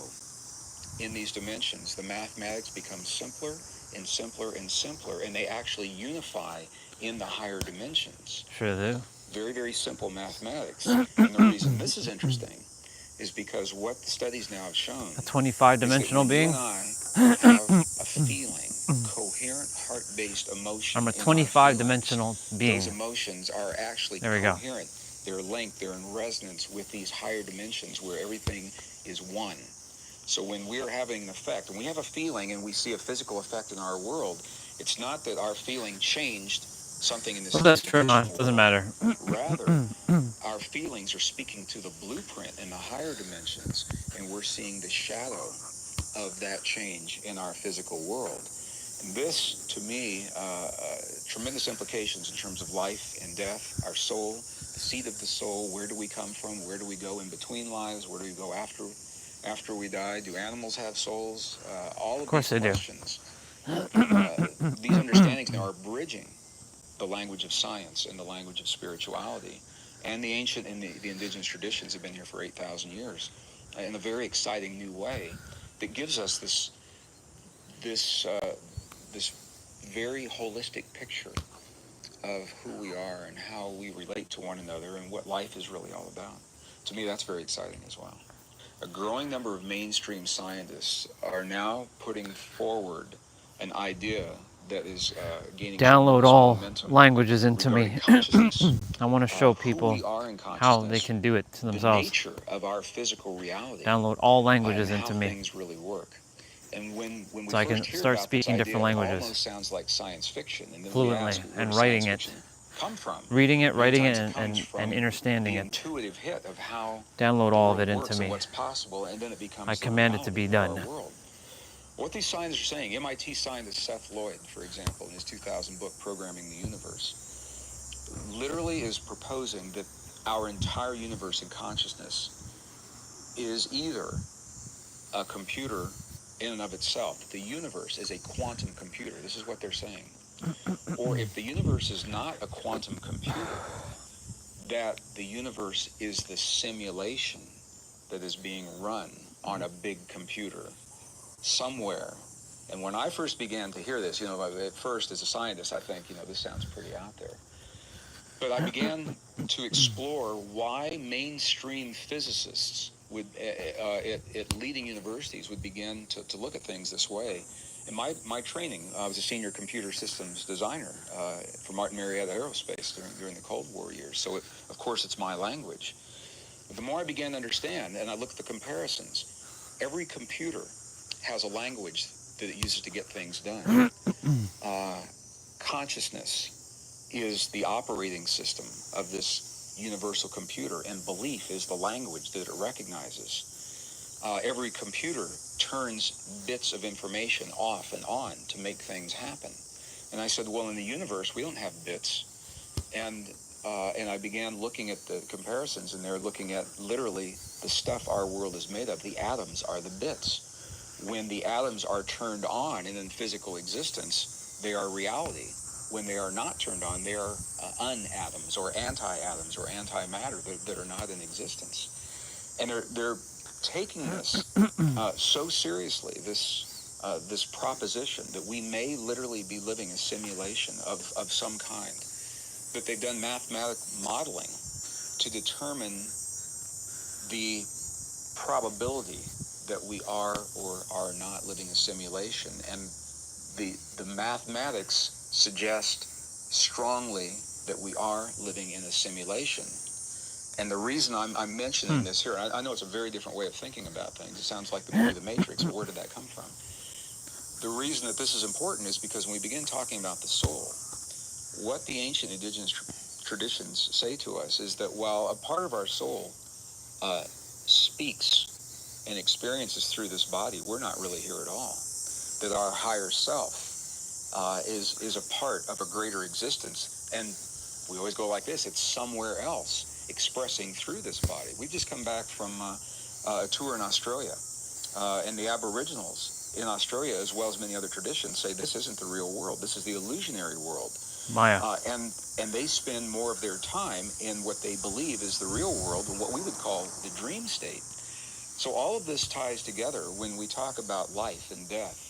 in these dimensions, the mathematics become simpler and simpler and simpler, and they actually unify in the higher dimensions. Sure do. Very, very simple mathematics. And the reason this is interesting is because what the studies now have shown A 25-dimensional is that when being? you and I have a feeling, coherent heart-based emotion I'm a in our 25-dimensional feelings, being. those emotions are actually There we go. coherent. They're linked, they're in resonance with these higher dimensions where everything is one. So when we're having an effect, and we have a feeling and we see a physical effect in our world, it's not that our feeling changed something in this Well, that's true. dimensional Doesn't world. matter. Rather, our feelings are speaking to the blueprint in the higher dimensions, and we're seeing the shadow of that change in our physical world. And this, to me, tremendous implications in terms of life and death, our soul, the seat of the soul, where do we come from, where do we go in between lives, where do we go after we die, do animals have souls? All of course these they do. questions, these understandings now are bridging the language of science and the language of spirituality. And the ancient and the indigenous traditions have been here for 8,000 years in a very exciting new way that gives us this very holistic picture of who we are and how we relate to one another and what life is really all about. To me, that's very exciting as well. A growing number of mainstream scientists are now putting forward an idea that is gaining Download tremendous all momentum languages into regarding me. consciousness, I want to show who people we are in how they consciousness, can do it to the themselves. nature of our physical reality, Download all and languages how into me things really work. And when we so I first can hear start about this speaking idea, different it languages almost sounds like science fiction. And then we fluently ask, where and does writing science it. fiction come from? Reading it, Many writing it, times it comes from and understanding the it. intuitive hit of how Download the all of world it into works and me. what's possible, and then it I becomes the command it to reality be of our done. world. What these scientists are saying, MIT scientist Seth Lloyd, for example, in his 2000 book, Programming the Universe, literally is proposing that our entire universe in consciousness is either a computer in and of itself. The universe is a quantum computer. This is what they're saying. Or if the universe is not a quantum computer, that the universe is the simulation that is being run on a big computer somewhere. And when I first began to hear this, at first as a scientist, I think, this sounds pretty out there. But I began to explore why mainstream physicists would, at leading universities, would begin to look at things this way. In my training, I was a senior computer systems designer for Martin Marietta Aerospace during the Cold War years. So, of course, it's my language. But the more I began to understand, and I looked at the comparisons, every computer has a language that it uses to get things done. Consciousness is the operating system of this universal computer, and belief is the language that it recognizes. Every computer turns bits of information off and on to make things happen. And I said, well, in the universe, we don't have bits. And I began looking at the comparisons, and they're looking at literally the stuff our world is made of. The atoms are the bits. When the atoms are turned on and in physical existence, they are reality. When they are not turned on, they are unatoms or anti-atoms or antimatter that are not in existence. And they're taking this so seriously, this proposition that we may literally be living a simulation of some kind, that they've done mathematical modeling to determine the probability that we are or are not living a simulation. And the mathematics suggest strongly that we are living in a simulation. And the reason I'm mentioning this here, I know it's a very different way of thinking about things. It sounds like the movie The Matrix, but where did that come from? The reason that this is important is because when we begin talking about the soul, what the ancient indigenous traditions say to us is that while a part of our soul speaks and experiences through this body, we're not really here at all. That our higher self is a part of a greater existence, and we always go like this: it's somewhere else expressing through this body. We've just come back from a tour in Australia, and the Aboriginals in Australia, as well as many other traditions, say this isn't the real world. This is the illusionary world. Maya. And they spend more of their time in what they believe is the real world, and what we would call the dream state. So all of this ties together when we talk about life and death,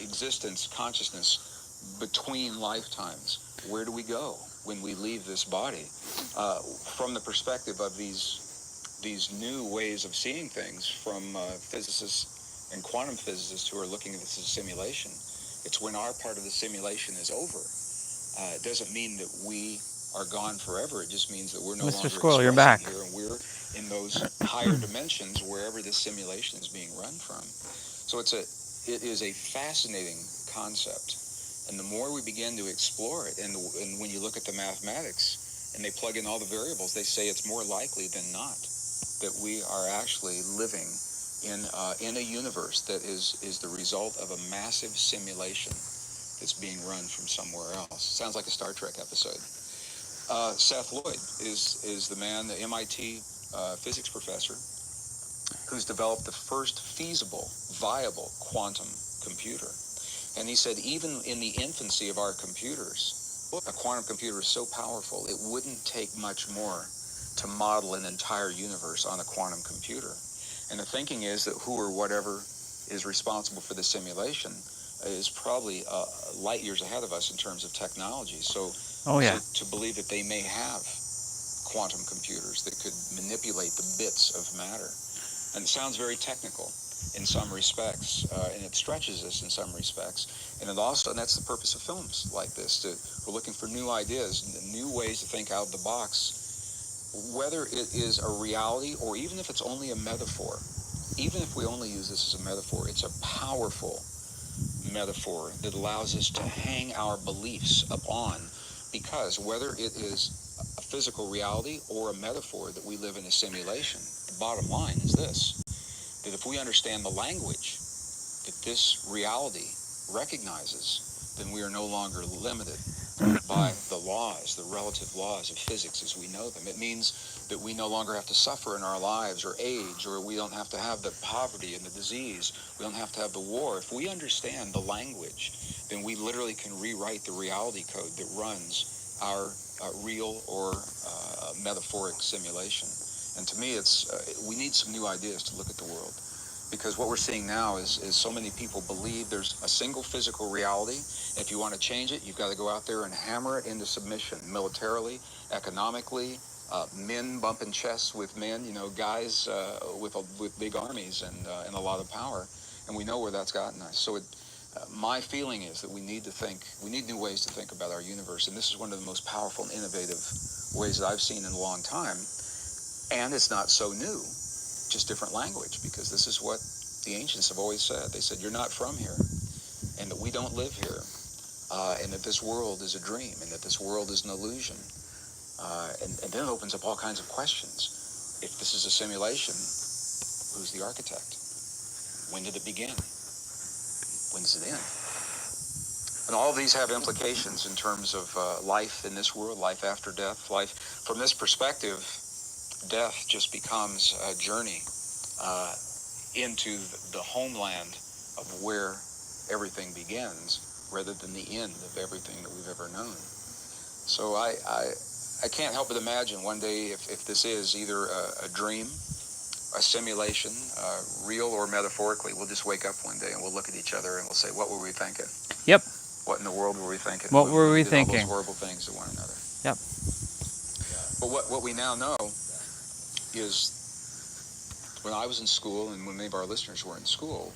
existence, consciousness between lifetimes. Where do we go when we leave this body? From the perspective of these new ways of seeing things from physicists and quantum physicists who are looking at this as a simulation, it's when our part of the simulation is over. It doesn't mean that we are gone forever. It just means that we're no longer Squirrel, you're expressing back. here, and we're in those higher dimensions wherever this simulation is being run from. So it is a fascinating concept, and the more we begin to explore it, and when you look at the mathematics and they plug in all the variables, they say it's more likely than not that we are actually living in a universe that is the result of a massive simulation that's being run from somewhere else. Sounds like a Star Trek episode. Seth Lloyd is the man, the MIT physics professor, who's developed the first feasible, viable quantum computer. And he said even in the infancy of our computers, a quantum computer is so powerful, it wouldn't take much more to model an entire universe on a quantum computer. And the thinking is that who or whatever is responsible for the simulation is probably light years ahead of us in terms of technology. So, Oh, yeah. to believe that they may have quantum computers that could manipulate the bits of matter. And it sounds very technical in some respects, and it stretches us in some respects. And that's the purpose of films like this. We're looking for new ideas, new ways to think out of the box, whether it is a reality or even if it's only a metaphor. Even if we only use this as a metaphor, it's a powerful metaphor that allows us to hang our beliefs upon, because whether it is a physical reality or a metaphor that we live in a simulation, the bottom line is this, that if we understand the language that this reality recognizes, then we are no longer limited by the laws, the relative laws of physics as we know them. It means that we no longer have to suffer in our lives or age, or we don't have to have the poverty and the disease. We don't have to have the war. If we understand the language, then we literally can rewrite the reality code that runs our real or metaphoric simulation. And to me, we need some new ideas to look at the world. Because what we're seeing now is so many people believe there's a single physical reality. If you want to change it, you've got to go out there and hammer it into submission, militarily, economically, men bumping chests with men, guys with big armies and a lot of power. And we know where that's gotten us. So my feeling is that we need new ways to think about our universe. And this is one of the most powerful and innovative ways that I've seen in a long time. And it's not so new, just different language, because this is what the ancients have always said. They said, you're not from here, and that we don't live here, and that this world is a dream, and that this world is an illusion. And then it opens up all kinds of questions. If this is a simulation, who's the architect? When did it begin? When does it end? And all of these have implications in terms of life in this world, life after death, life. From this perspective, death just becomes a journey into the homeland of where everything begins, rather than the end of everything that we've ever known. So I can't help but imagine one day if this is either a dream, a simulation, real or metaphorically, we'll just wake up one day and we'll look at each other and we'll say, what were we thinking? Yep. What in the world were we thinking? What were we did thinking? all those horrible things to one another. Yep. But what we now know is, when I was in school and when many of our listeners were in school,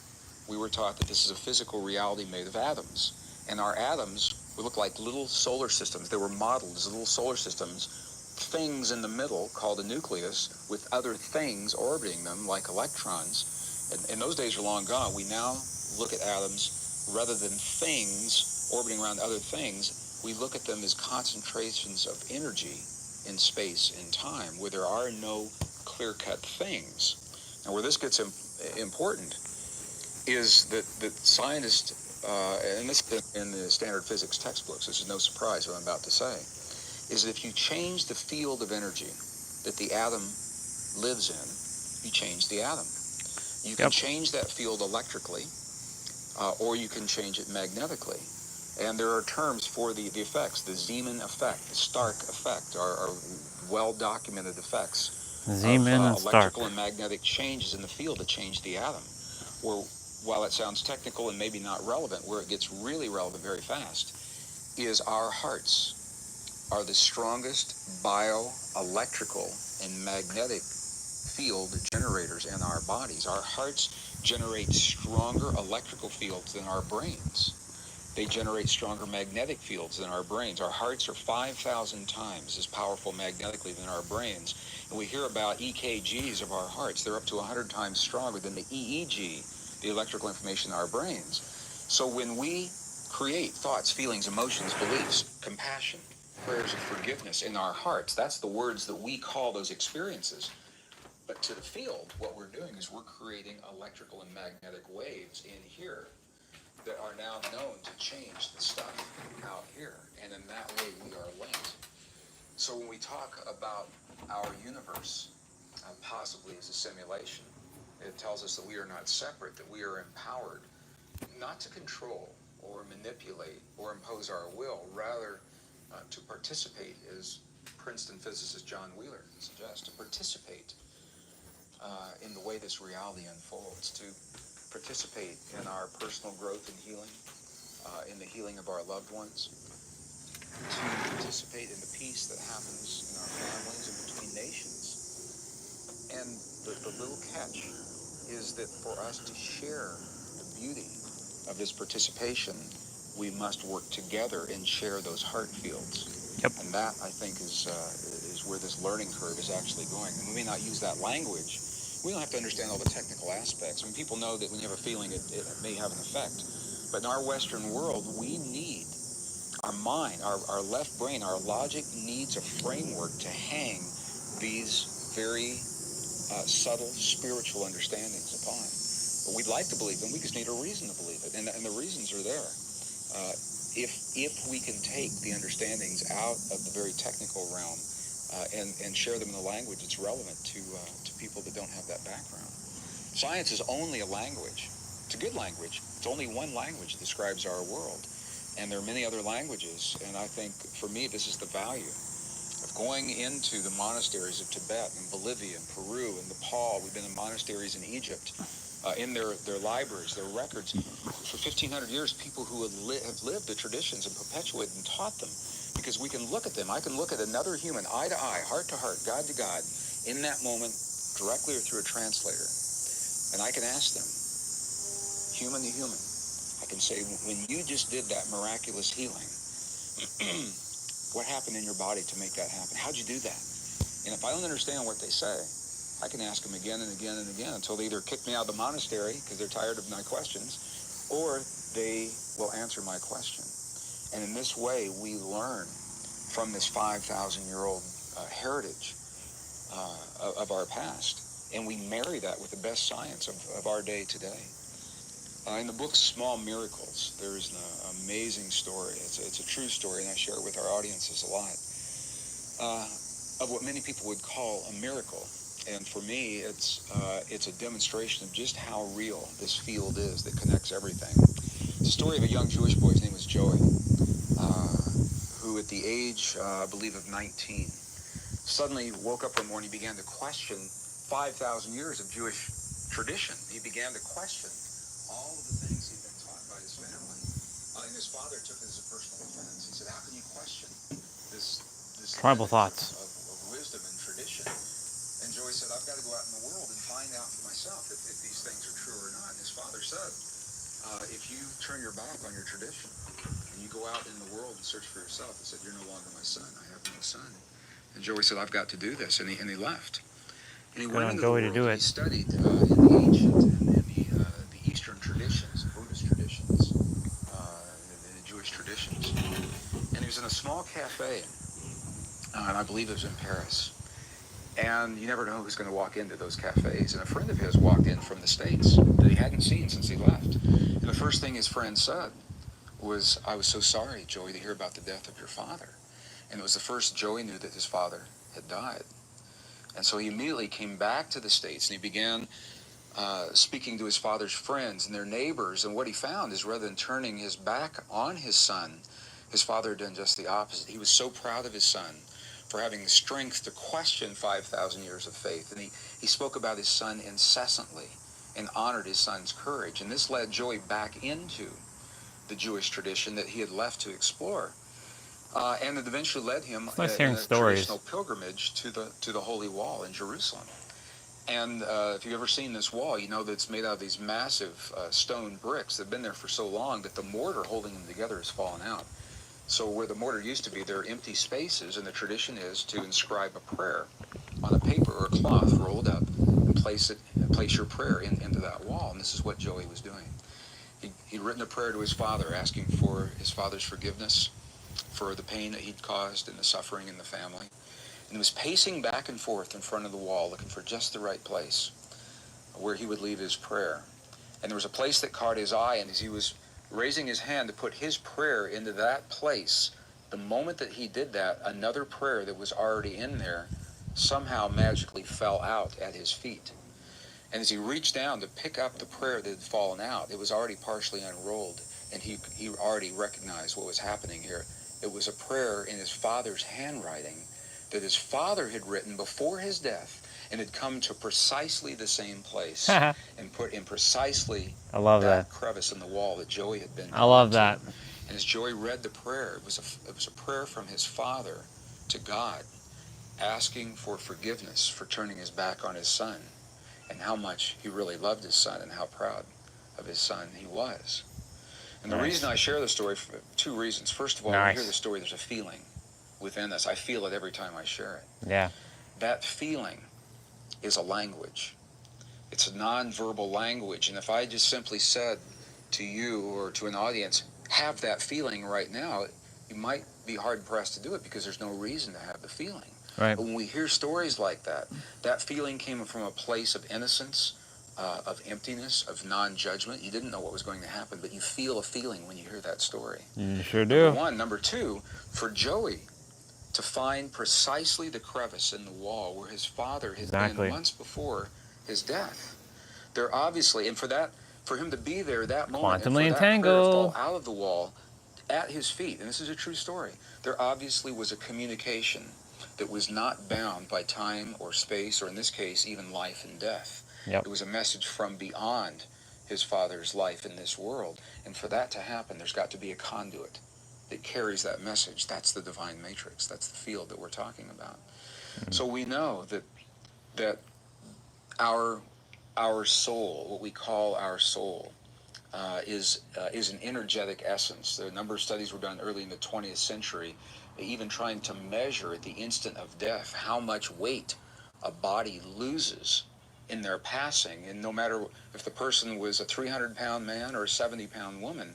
we were taught that this is a physical reality made of atoms. And our atoms would look like little solar systems. They were modeled as little solar systems, things in the middle called a nucleus, with other things orbiting them like electrons. And those days are long gone. We now look at atoms rather than things orbiting around other things. We look at them as concentrations of energy in space and time, where there are no clear-cut things. And where this gets important is that scientists, and this is in the standard physics textbooks, this is no surprise what I'm about to say, is that if you change the field of energy that the atom lives in, you change the atom. You can change that field electrically, or you can change it magnetically. And there are terms for the effects. The Zeeman effect, the Stark effect are well-documented effects Zeeman and Stark. electrical and magnetic changes in the field that change the atom. Where, while it sounds technical and maybe not relevant, where it gets really relevant very fast, is our hearts are the strongest bioelectrical and magnetic field generators in our bodies. Our hearts generate stronger electrical fields than our brains. They generate stronger magnetic fields than our brains. Our hearts are 5,000 times as powerful magnetically than our brains. And we hear about EKGs of our hearts. They're up to 100 times stronger than the EEG, the electrical information in our brains. So when we create thoughts, feelings, emotions, beliefs, compassion, prayers of forgiveness in our hearts, that's the words that we call those experiences. But to the field, what we're doing is we're creating electrical and magnetic waves in here that are now known to change the stuff out here. And in that way, we are linked So when we talk about our universe, possibly as a simulation, it tells us that we are not separate, that we are empowered not to control or manipulate or impose our will, rather to participate, as Princeton physicist John Wheeler suggests, to participate in the way this reality unfolds, to participate in our personal growth and healing, in the healing of our loved ones, to participate in the peace that happens in our families and between nations. And the little catch is that for us to share the beauty of this participation, we must work together and share those heart fields. Yep. And that, I think, is where this learning curve is actually going. And we may not use that language. We don't have to understand all the technical aspects. I mean, people know that when you have a feeling, it may have an effect. But in our Western world, we need our mind, our left brain, our logic needs a framework to hang these very subtle spiritual understandings upon. But we'd like to believe them. We just need a reason to believe it. And the reasons are there. If we can take the understandings out of the very technical realm and share them in a language that's relevant to people that don't have that background. Science is only a language. It's a good language. It's only one language that describes our world. And there are many other languages. And I think, for me, this is the value of going into the monasteries of Tibet and Bolivia and Peru and Nepal. We've been in monasteries in Egypt, in their libraries, their records. For 1,500 years, people who have lived the traditions and perpetuated and taught them. Because we can look at them. I can look at another human, eye to eye, heart to heart, God to God, in that moment, directly or through a translator. And I can ask them, human to human, I can say, when you just did that miraculous healing, what happened in your body to make that happen? How'd you do that? And if I don't understand what they say, I can ask them again and again and again until they either kick me out of the monastery because they're tired of my questions, or they will answer my question. And in this way, we learn from this 5,000-year-old heritage of our past, and we marry that with the best science of our day today. In the book Small Miracles, there's an amazing story. It's a true story, and I share it with our audiences a lot, of what many people would call a miracle. And for me, it's a demonstration of just how real this field is that connects everything. It's a story of a young Jewish boy. His name was Joey, who at the age, I believe, of 19, suddenly woke up one morning and began to question 5,000 years of Jewish tradition. He began to question all of the things he'd been taught by his family. And his father took it as a personal offense. He said, how can you question this Tribal lineage thoughts. of wisdom and tradition? And Joey said, I've got to go out in the world and find out for myself if these things are true or not. And his father said, if you turn your back on your tradition and you go out in the world and search for yourself, he said, you're no longer my son. I have no son. And Joey said, I've got to do this. And he left. And he went into the world and he studied in the ancient and the Eastern traditions, Buddhist traditions, and the Jewish traditions. And he was in a small cafe, and I believe it was in Paris. And you never know who's going to walk into those cafes. And a friend of his walked in from the States that he hadn't seen since he left. And the first thing his friend said was, I was so sorry, Joey, to hear about the death of your father. And it was the first Joey knew that his father had died. And so he immediately came back to the States, and he began speaking to his father's friends and their neighbors. And what he found is, rather than turning his back on his son, his father had done just the opposite. He was so proud of his son for having the strength to question 5,000 years of faith. And he spoke about his son incessantly and honored his son's courage. And this led Joey back into the Jewish tradition that he had left to explore. And it eventually led him in a traditional pilgrimage to the Holy Wall in Jerusalem. And if you've ever seen this wall, you know that it's made out of these massive stone bricks that have been there for so long that the mortar holding them together has fallen out. So where the mortar used to be, there are empty spaces, and the tradition is to inscribe a prayer on a paper or a cloth rolled up and place your prayer into that wall. And this is what Joey was doing. He'd written a prayer to his father, asking for his father's forgiveness for the pain that he'd caused and the suffering in the family. And he was pacing back and forth in front of the wall, looking for just the right place where he would leave his prayer. And there was a place that caught his eye, and as he was raising his hand to put his prayer into that place, The moment that he did that, another prayer that was already in there somehow magically fell out at his feet. And as he reached down to pick up the prayer that had fallen out, it was already partially unrolled, and he already recognized what was happening here. It was a prayer in his father's handwriting that his father had written before his death, and had come to precisely the same place and put in precisely I love that. crevice in the wall that Joey had been. I love that. And as Joey read the prayer, it was a prayer from his father to God, asking for forgiveness for turning his back on his son, and how much he really loved his son and how proud of his son he was. And the reason I share the story, for two reasons. First of all, when I hear the story, there's a feeling within us. I feel it every time I share it. Yeah. That feeling is a language. It's a non-verbal language. And if I just simply said to you or to an audience, have that feeling right now, you might be hard-pressed to do it because there's no reason to have the feeling. Right. But when we hear stories like that, that feeling came from a place of innocence, of emptiness, of non-judgment. You didn't know what was going to happen, but you feel a feeling when you hear that story. You sure do. Number one. Number two, for Joey to find precisely the crevice in the wall where his father had been months before his death. There obviously, and for him to be there that moment, Quantumly and for that prayer to entangled. fall out of the wall at his feet, and this is a true story, there obviously was a communication that was not bound by time or space, or in this case, even life and death. Yep. It was a message from beyond his father's life in this world. And for that to happen, there's got to be a conduit that carries that message. That's the divine matrix. That's the field that we're talking about. Mm-hmm. So we know that our soul, what we call our soul, is an energetic essence. A number of studies were done early in the 20th century, even trying to measure at the instant of death how much weight a body loses in their passing. And no matter if the person was a 300-pound man or a 70-pound woman,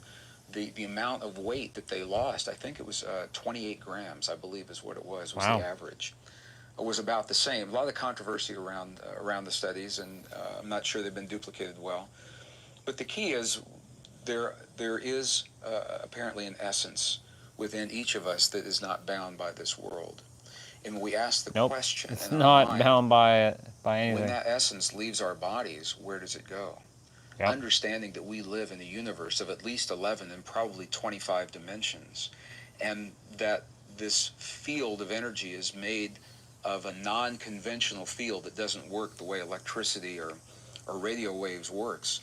the amount of weight that they lost, I think it was 28 grams, I believe is what it was the average. It was about the same. A lot of controversy around the studies, and I'm not sure they've been duplicated well. But the key is there is apparently an essence within each of us that is not bound by this world. And we ask the question. It's not bound by anything. When that essence leaves our bodies, where does it go? Yep. Understanding that we live in a universe of at least 11 and probably 25 dimensions, and that this field of energy is made of a non-conventional field that doesn't work the way electricity or radio waves works.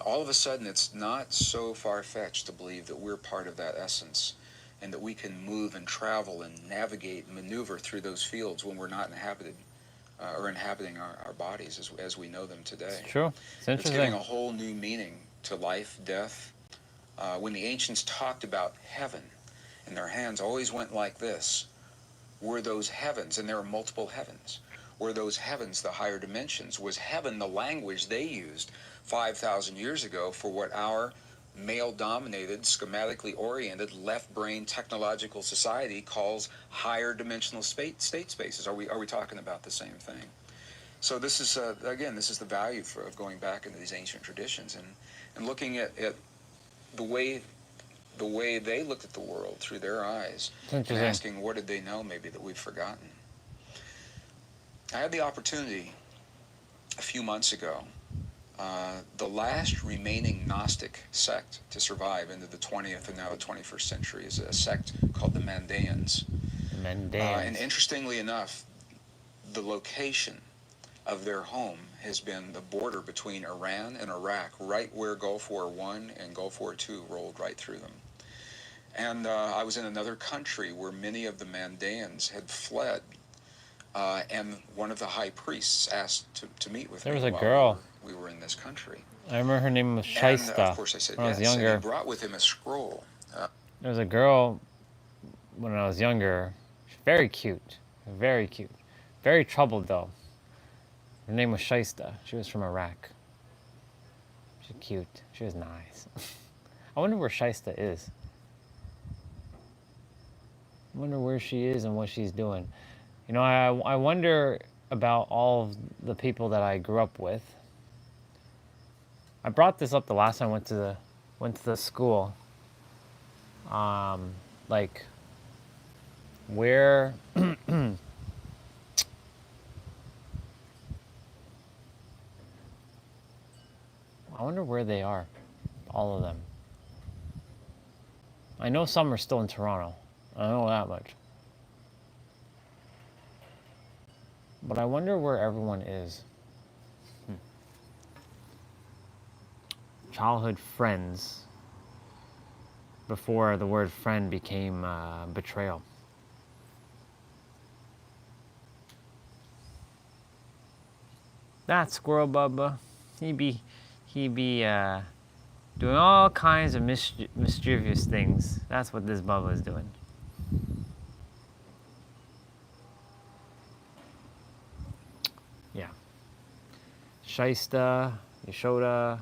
All of a sudden, it's not so far-fetched to believe that we're part of that essence, and that we can move and travel and navigate and maneuver through those fields when we're not inhabited or inhabiting our bodies as we know them today. It's true. It's interesting. It's giving a whole new meaning to life, death. When the ancients talked about heaven, and their hands always went like this, were those heavens, and there are multiple heavens, were those heavens the higher dimensions? Was heaven the language they used 5,000 years ago for what our male-dominated, schematically oriented, left-brain technological society calls higher dimensional state spaces? Are we talking about the same thing? So this is again, this is the value of going back into these ancient traditions and looking at the way they looked at the world through their eyes, and asking what did they know maybe that we've forgotten. I had the opportunity a few months ago. The last remaining Gnostic sect to survive into the 20th and now the 21st century is a sect called the Mandaeans. And interestingly enough, the location of their home has been the border between Iran and Iraq, right where Gulf War I and Gulf War II rolled right through them. And I was in another country where many of the Mandaeans had fled, and one of the high priests asked to meet with me. There was a girl. We were in this country. I remember her name was Shaista. And of course I said when yes. I was younger. And he brought with him a scroll. There was a girl when I was younger. Very cute. Very cute. Very troubled though. Her name was Shaista. She was from Iraq. She's cute. She was nice. I wonder where Shaista is. I wonder where she is and what she's doing. You know, I wonder about all of the people that I grew up with. I brought this up the last time I went to the school. Like Where I wonder where they are, all of them. I know some are still in Toronto. I know that much. But I wonder where everyone is. Childhood friends before the word friend became betrayal. That Squirrel Bubba, he be doing all kinds of mischievous things. That's what this Bubba is doing. Yeah. Shaista, Yashoda,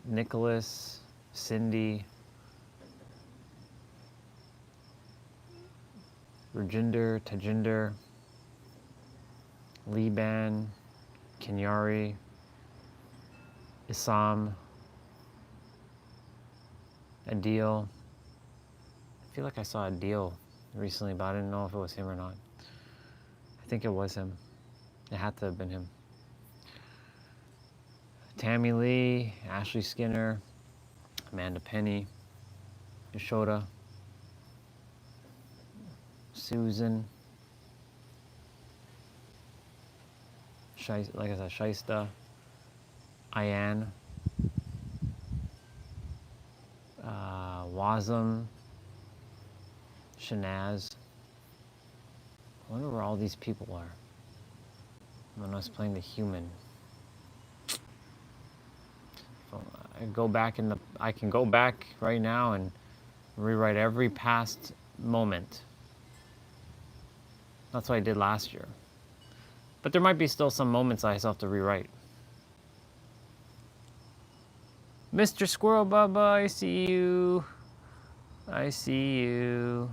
Nicholas, Cindy, Rajinder, Tajinder, Liban, Kenyari, Isam, Adil. I feel like I saw Adil recently, but I didn't know if it was him or not. I think it was him. It had to have been him. Tammy Lee, Ashley Skinner, Amanda Penny, Yashoda, Susan, like I said, Shaista, Ayan, Wazam, Shanaz. I wonder where all these people are when I was playing the human. I can go back right now and rewrite every past moment. That's what I did last year. But there might be still some moments I still have to rewrite. Mr. Squirrel Bubba, I see you. I see you.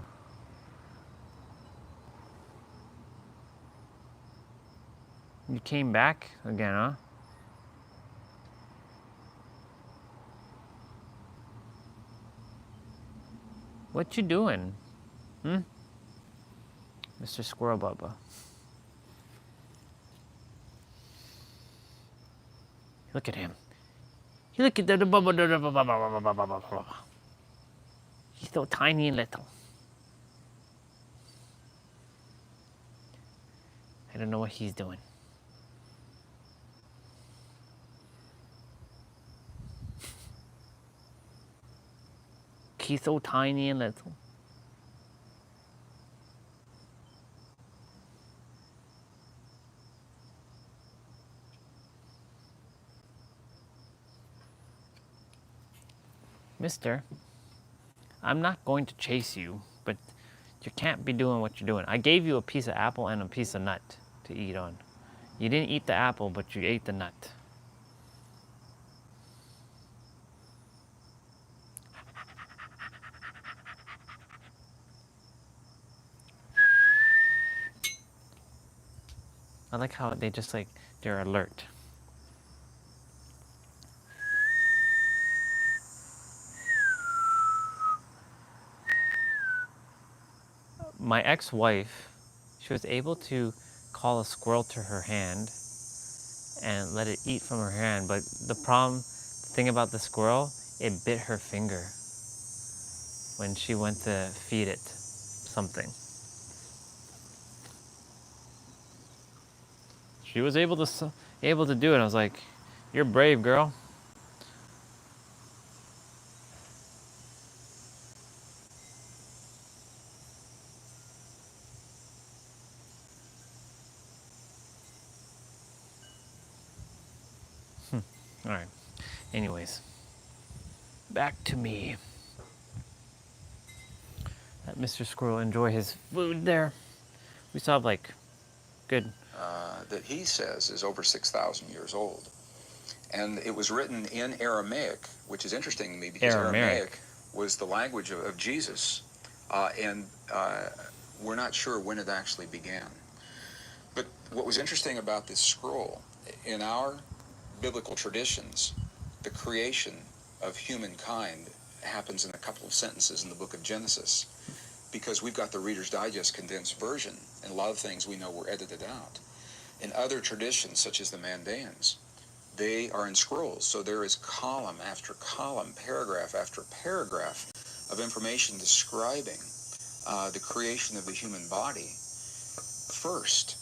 You came back again, huh? What you doing? Mr. Squirrel Bubba. Look at him. You look at the Bubba. He's so tiny and little. I don't know what he's doing. He's so tiny and little. Mister, I'm not going to chase you, but you can't be doing what you're doing. I gave you a piece of apple and a piece of nut to eat on. You didn't eat the apple, but you ate the nut. I like how they just like, they're alert. My ex-wife, she was able to call a squirrel to her hand and let it eat from her hand, but the thing about the squirrel, it bit her finger when she went to feed it something. She was able to do it. I was like, "You're brave, girl." All right. Anyways, back to me. Let Mr. Squirrel enjoy his food there. We still have like good. That he says is over 6,000 years old. And it was written in Aramaic, which is interesting to me because Aramaic was the language of Jesus. And we're not sure when it actually began. But what was interesting about this scroll, in our biblical traditions, the creation of humankind happens in a couple of sentences in the book of Genesis. because we've got the Reader's Digest condensed version, and a lot of things we know were edited out. In other traditions, such as the Mandaeans, they are in scrolls, so there is column after column, paragraph after paragraph of information describing the creation of the human body first,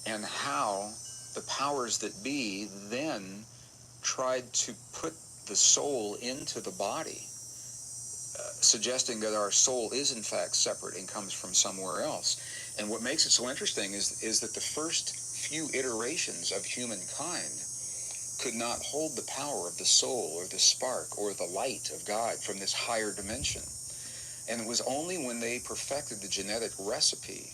and how the powers that be then tried to put the soul into the body, suggesting that our soul is in fact separate and comes from somewhere else. And what makes it so interesting is that the first few iterations of humankind could not hold the power of the soul or the spark or the light of God from this higher dimension. And it was only when they perfected the genetic recipe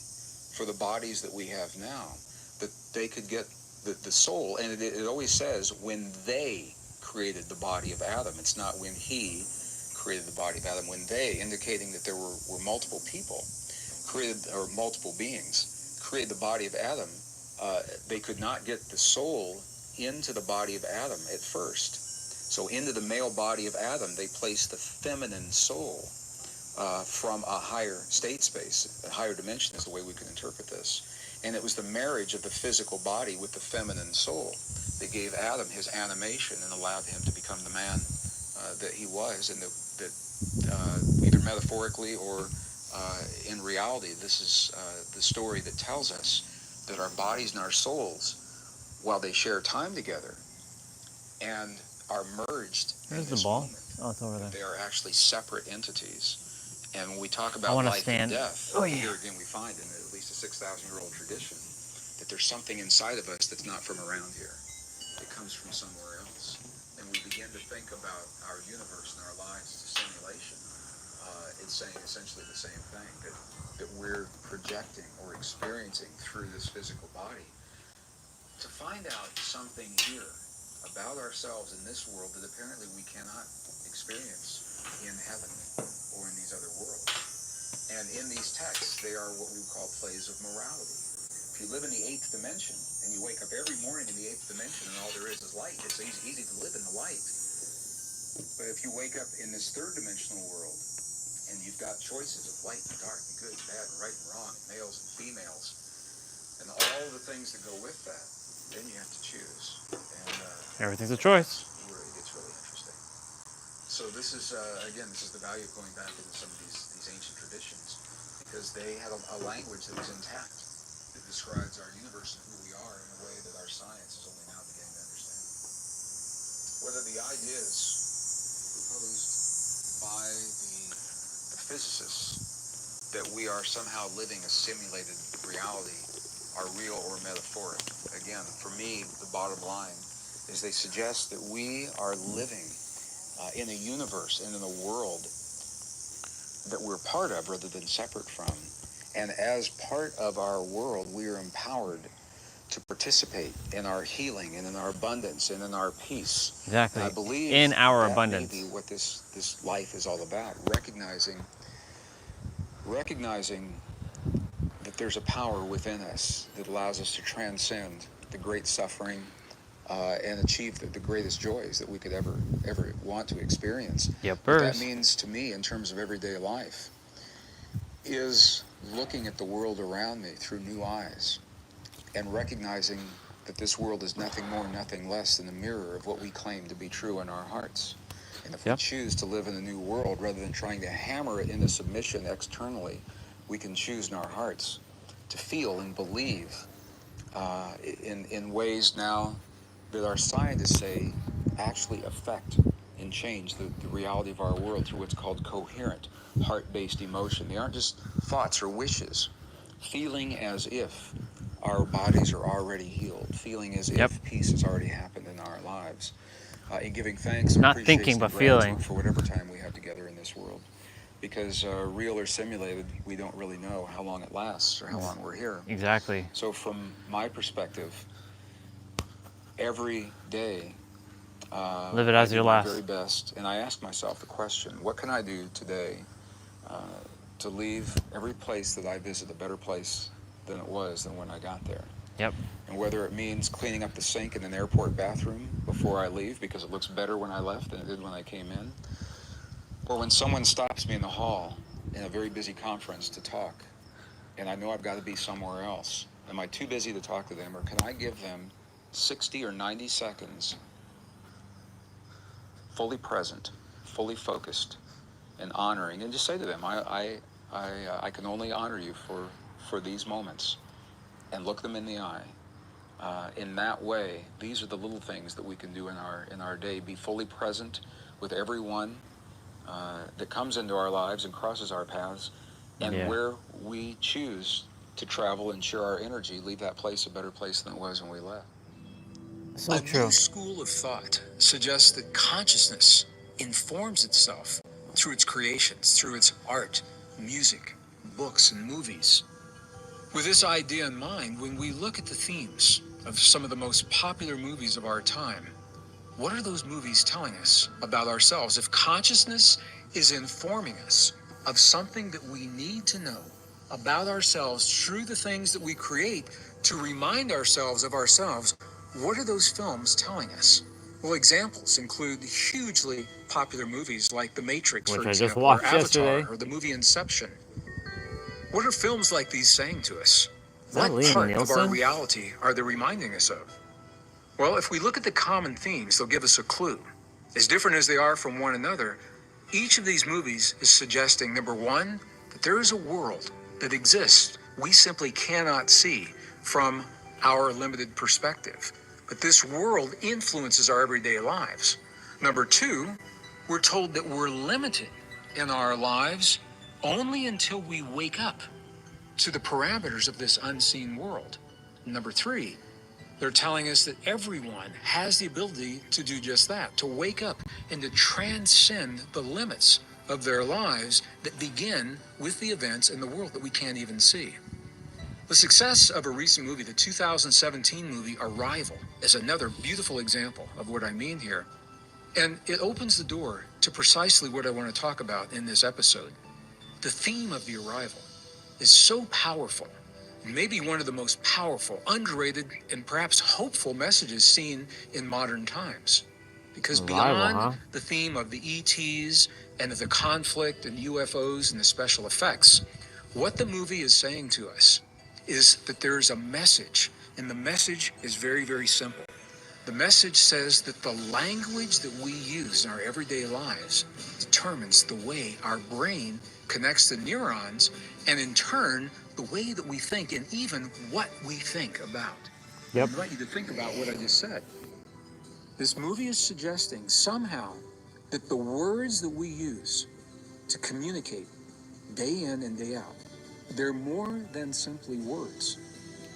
for the bodies that we have now that they could get the soul. And it always says when they created the body of Adam. It's not when he created the body of Adam. When they, indicating that there were multiple people created, or multiple beings created the body of Adam, they could not get the soul into the body of Adam at first. So into the male body of Adam, they placed the feminine soul from a higher state space, a higher dimension is the way we can interpret this. And it was the marriage of the physical body with the feminine soul that gave Adam his animation and allowed him to become the man that he was, and that either metaphorically or in reality, this is the story that tells us that our bodies and our souls, while they share time together and are merged Where's in the this ball? moment, Oh, it's over there. they are actually separate entities. And when we talk I about wanna life stand. and death, Oh, yeah. here again we find in at least a 6,000-year-old tradition that there's something inside of us that's not from around here. It comes from somewhere else. And we begin to think about our universe and our lives as a simulation. It's saying essentially the same thing, that we're projecting or experiencing through this physical body. To find out something here about ourselves in this world that apparently we cannot experience in heaven or in these other worlds. And in these texts, they are what we would call plays of morality. If you live in the 8th dimension and you wake up every morning in the 8th dimension and all there is light, it's easy to live in the light. But if you wake up in this 3rd dimensional world and you've got choices of light and dark and good and bad and right and wrong and males and females and all the things that go with that, then you have to choose. And Everything's a choice. where it gets really interesting. So this is, again, this is the value of going back into some of these ancient traditions, because they had a language that was intact, that describes our universe and who we are in a way that our science is only now beginning to understand. Whether the ideas proposed by the physicists that we are somehow living a simulated reality are real or metaphoric. Again, for me, the bottom line is they suggest that we are living in a universe and in a world that we're part of rather than separate from. And as part of our world, we are empowered to participate in our healing and in our abundance and in our peace. Exactly. And I believe In our that abundance. may be what this life is all about, recognizing that there's a power within us that allows us to transcend the great suffering and achieve the greatest joys that we could ever want to experience. What that means to me in terms of everyday life is looking at the world around me through new eyes and recognizing that this world is nothing more, nothing less than a mirror of what we claim to be true in our hearts. And if we choose to live in a new world rather than trying to hammer it into submission externally, we can choose in our hearts to feel and believe in ways now that our scientists say actually affect and change the reality of our world through what's called coherent, heart-based emotion. They aren't just thoughts or wishes. Feeling as if our bodies are already healed. Feeling as if peace has already happened in our lives. And giving thanks and Not appreciation thinking, but and gratitude feeling. for whatever time we have together in this world. Because real or simulated, we don't really know how long it lasts or how long we're here. Exactly. So from my perspective, every day, live it as I your do my last. very best, and I ask myself the question: what can I do today to leave every place that I visit a better place than it was than when I got there? Yep. And whether it means cleaning up the sink in an airport bathroom before I leave because it looks better when I left than it did when I came in, or when someone stops me in the hall in a very busy conference to talk, and I know I've got to be somewhere else. Am I too busy to talk to them, or can I give them 60 or 90 seconds fully present, fully focused, and honoring, and just say to them, I can only honor you for these moments, and look them in the eye. In that way, these are the little things that we can do in our day. Be fully present with everyone that comes into our lives and crosses our paths, and where we choose to travel and share our energy, leave that place a better place than it was when we left. So A true. new school of thought suggests that consciousness informs itself through its creations, through its art, music, books, and movies. With this idea in mind, when we look at the themes of some of the most popular movies of our time, what are those movies telling us about ourselves? If consciousness is informing us of something that we need to know about ourselves through the things that we create to remind ourselves of ourselves, what are those films telling us? Well, examples include hugely popular movies like The Matrix, Which for I just example, or watched Avatar, yesterday. or the movie Inception. What are films like these saying to us? Is that What Liam part of our Neeson? reality are they reminding us of? Well, if we look at the common themes, they'll give us a clue. As different as they are from one another, each of these movies is suggesting, number one, that there is a world that exists we simply cannot see from our limited perspective. But this world influences our everyday lives. Number two, we're told that we're limited in our lives only until we wake up to the parameters of this unseen world. Number three, they're telling us that everyone has the ability to do just that, to wake up and to transcend the limits of their lives that begin with the events in the world that we can't even see. The success of a recent movie, the 2017 movie Arrival, is another beautiful example of what I mean here. And it opens the door to precisely what I want to talk about in this episode. The theme of the arrival is so powerful, maybe one of the most powerful, underrated, and perhaps hopeful messages seen in modern times. Because Arrival, beyond huh? the theme of the ETs and of the conflict and UFOs and the special effects, what the movie is saying to us is that there is a message, and the message is very, very simple. The message says that the language that we use in our everyday lives determines the way our brain connects the neurons, and in turn, the way that we think and even what we think about. Yep. I invite you to think about what I just said. This movie is suggesting somehow that the words that we use to communicate day in and day out, they're more than simply words,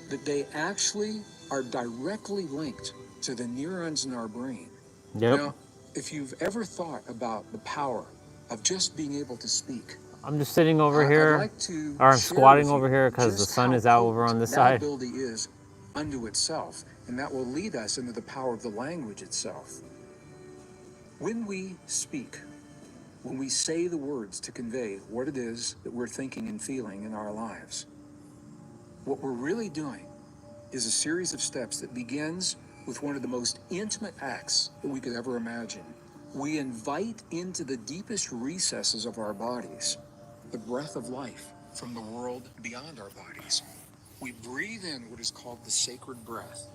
that they actually are directly linked to the neurons in our brain. Yep. Now, if you've ever thought about the power of just being able to speak, I'm just sitting over I'd here, like to or I'm share squatting with over you here because the just sun how is out over on potent this that side. ability is unto itself, and that will lead us into the power of the language itself. When we speak, when we say the words to convey what it is that we're thinking and feeling in our lives, what we're really doing is a series of steps that begins with one of the most intimate acts that we could ever imagine. We invite into the deepest recesses of our bodies the breath of life from the world beyond our bodies. We breathe in what is called the sacred breath.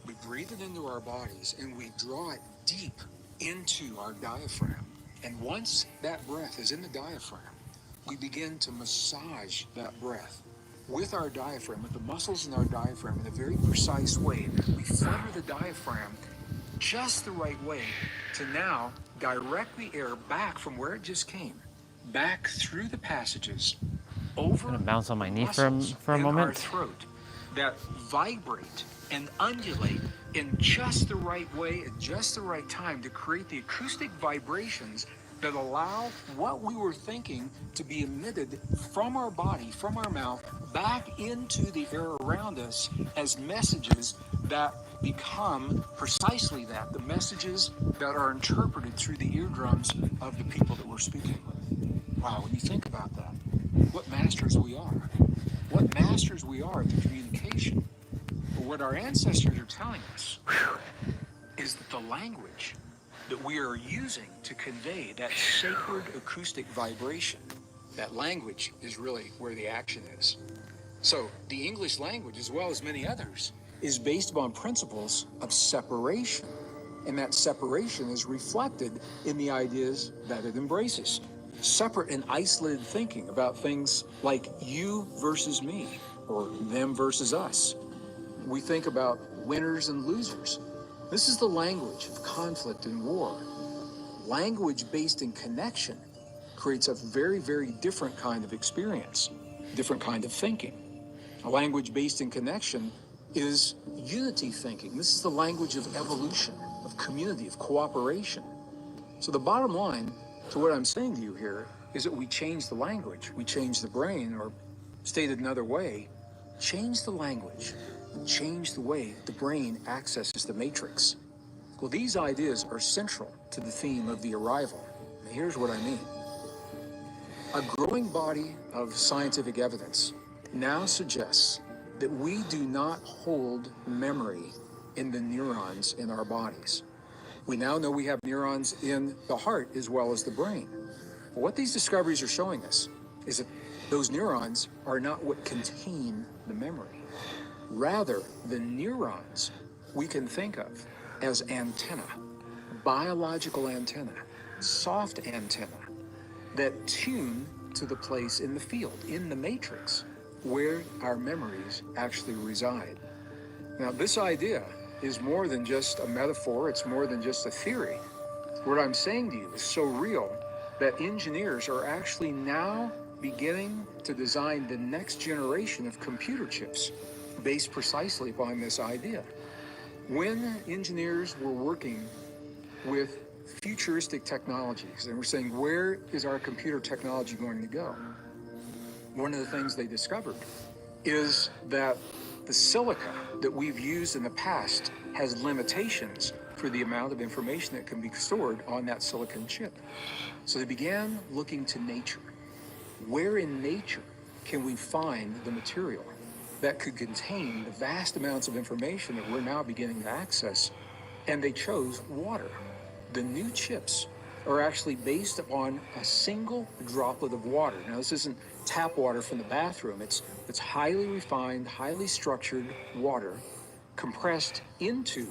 We breathe it into our bodies and we draw it deep into our diaphragm. And once that breath is in the diaphragm, we begin to massage that breath with our diaphragm, with the muscles in our diaphragm in a very precise way. We flutter the diaphragm just the right way to now direct the air back from where it just came, back through the passages, over I'm gonna bounce on my the knee muscles for a in our moment. throat that vibrate and undulate in just the right way at just the right time to create the acoustic vibrations that allow what we were thinking to be emitted from our body, from our mouth, back into the air around us as messages that become precisely that, the messages that are interpreted through the eardrums of the people that we're speaking with. Wow, when you think about that, what masters we are. What masters we are at the communication. But what our ancestors are telling us is that the language that we are using to convey that sacred acoustic vibration That language is really where the action is. So the English language, as well as many others, is based upon principles of separation. And that separation is reflected in the ideas that it embraces. Separate and isolated thinking about things like you versus me, or them versus us. We think about winners and losers. This is the language of conflict and war. Language based in connection creates a very, very different kind of experience, different kind of thinking. A language based in connection is unity thinking. This is the language of evolution, of community, of cooperation. So the bottom line to what I'm saying to you here is that we change the language, we change the brain, or stated another way, change the language, change the way the brain accesses the matrix. Well, these ideas are central to the theme of the arrival. And here's what I mean. A growing body of scientific evidence now suggests that we do not hold memory in the neurons in our bodies. We now know we have neurons in the heart as well as the brain. But what these discoveries are showing us is that those neurons are not what contain the memory. Rather, the neurons we can think of as antenna, biological antenna, soft antenna, that tune to the place in the field, in the matrix, where our memories actually reside. Now, this idea is more than just a metaphor, it's more than just a theory. What I'm saying to you is so real that engineers are actually now beginning to design the next generation of computer chips based precisely upon this idea. When engineers were working with futuristic technologies, and we're saying, where is our computer technology going to go? One of the things they discovered is that the silica that we've used in the past has limitations for the amount of information that can be stored on that silicon chip. So they began looking to nature. Where in nature can we find the material that could contain the vast amounts of information that we're now beginning to access? And they chose water. The new chips are actually based upon a single droplet of water. Now, this isn't tap water from the bathroom. It's highly refined, highly structured water compressed into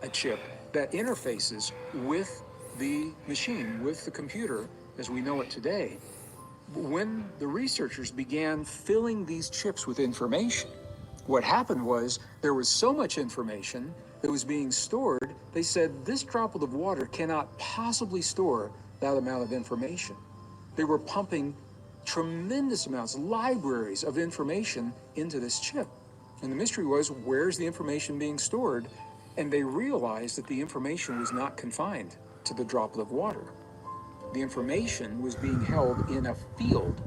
a chip that interfaces with the machine, with the computer as we know it today. When the researchers began filling these chips with information, what happened was there was so much information that was being stored, they said this droplet of water cannot possibly store that amount of information. They were pumping tremendous amounts, libraries of information into this chip. And the mystery was, where's the information being stored? And they realized that the information was not confined to the droplet of water. The information was being held in a field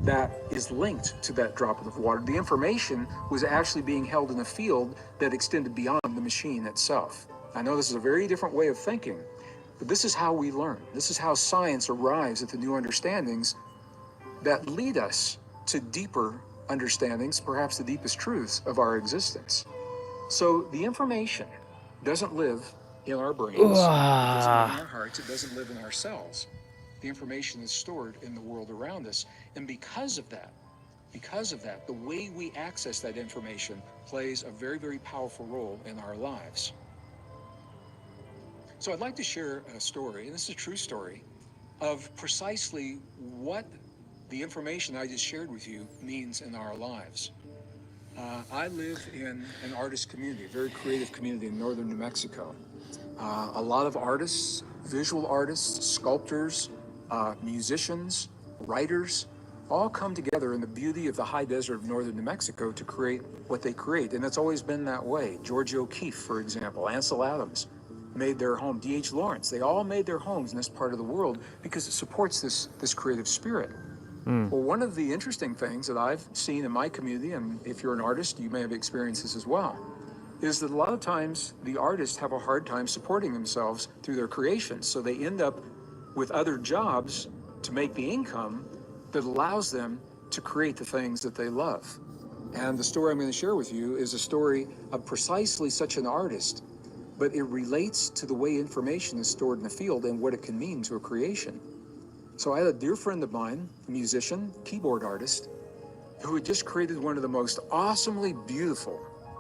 that is linked to that droplet of water. The information was actually being held in a field that extended beyond the machine itself. I know this is a very different way of thinking, but this is how we learn. This is how science arrives at the new understandings that lead us to deeper understandings, perhaps the deepest truths of our existence. So the information doesn't live in our brains, it doesn't live in our hearts, it doesn't live in our cells. The information is stored in the world around us. And because of that, the way we access that information plays a very, very powerful role in our lives. So I'd like to share a story, and this is a true story, of precisely what the information I just shared with you means in our lives. I live in an artist community, a very creative community in northern New Mexico. A lot of artists, visual artists, sculptors, musicians, writers, all come together in the beauty of the high desert of northern New Mexico to create what they create. And it's always been that way. George O'Keeffe, for example, Ansel Adams made their home, D.H. Lawrence, they all made their homes in this part of the world because it supports this creative spirit. Well, one of the interesting things that I've seen in my community, and if you're an artist, you may have experienced this as well, is that a lot of times the artists have a hard time supporting themselves through their creations. So they end up with other jobs to make the income that allows them to create the things that they love. And the story I'm going to share with you is a story of precisely such an artist, but it relates to the way information is stored in the field and what it can mean to a creation. So I had a dear friend of mine, a musician, keyboard artist, who had just created one of the most awesomely beautiful,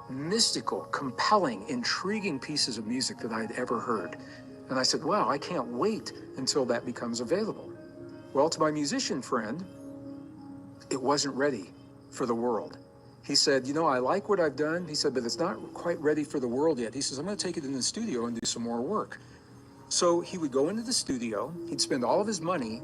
mystical, compelling, intriguing pieces of music that I'd ever heard. And I said, wow, I can't wait until that becomes available. Well, to my musician friend, it wasn't ready for the world. He said, you know, I like what I've done. He said, but it's not quite ready for the world yet. He says, I'm going to take it in the studio and do some more work. So he would go into the studio, he'd spend all of his money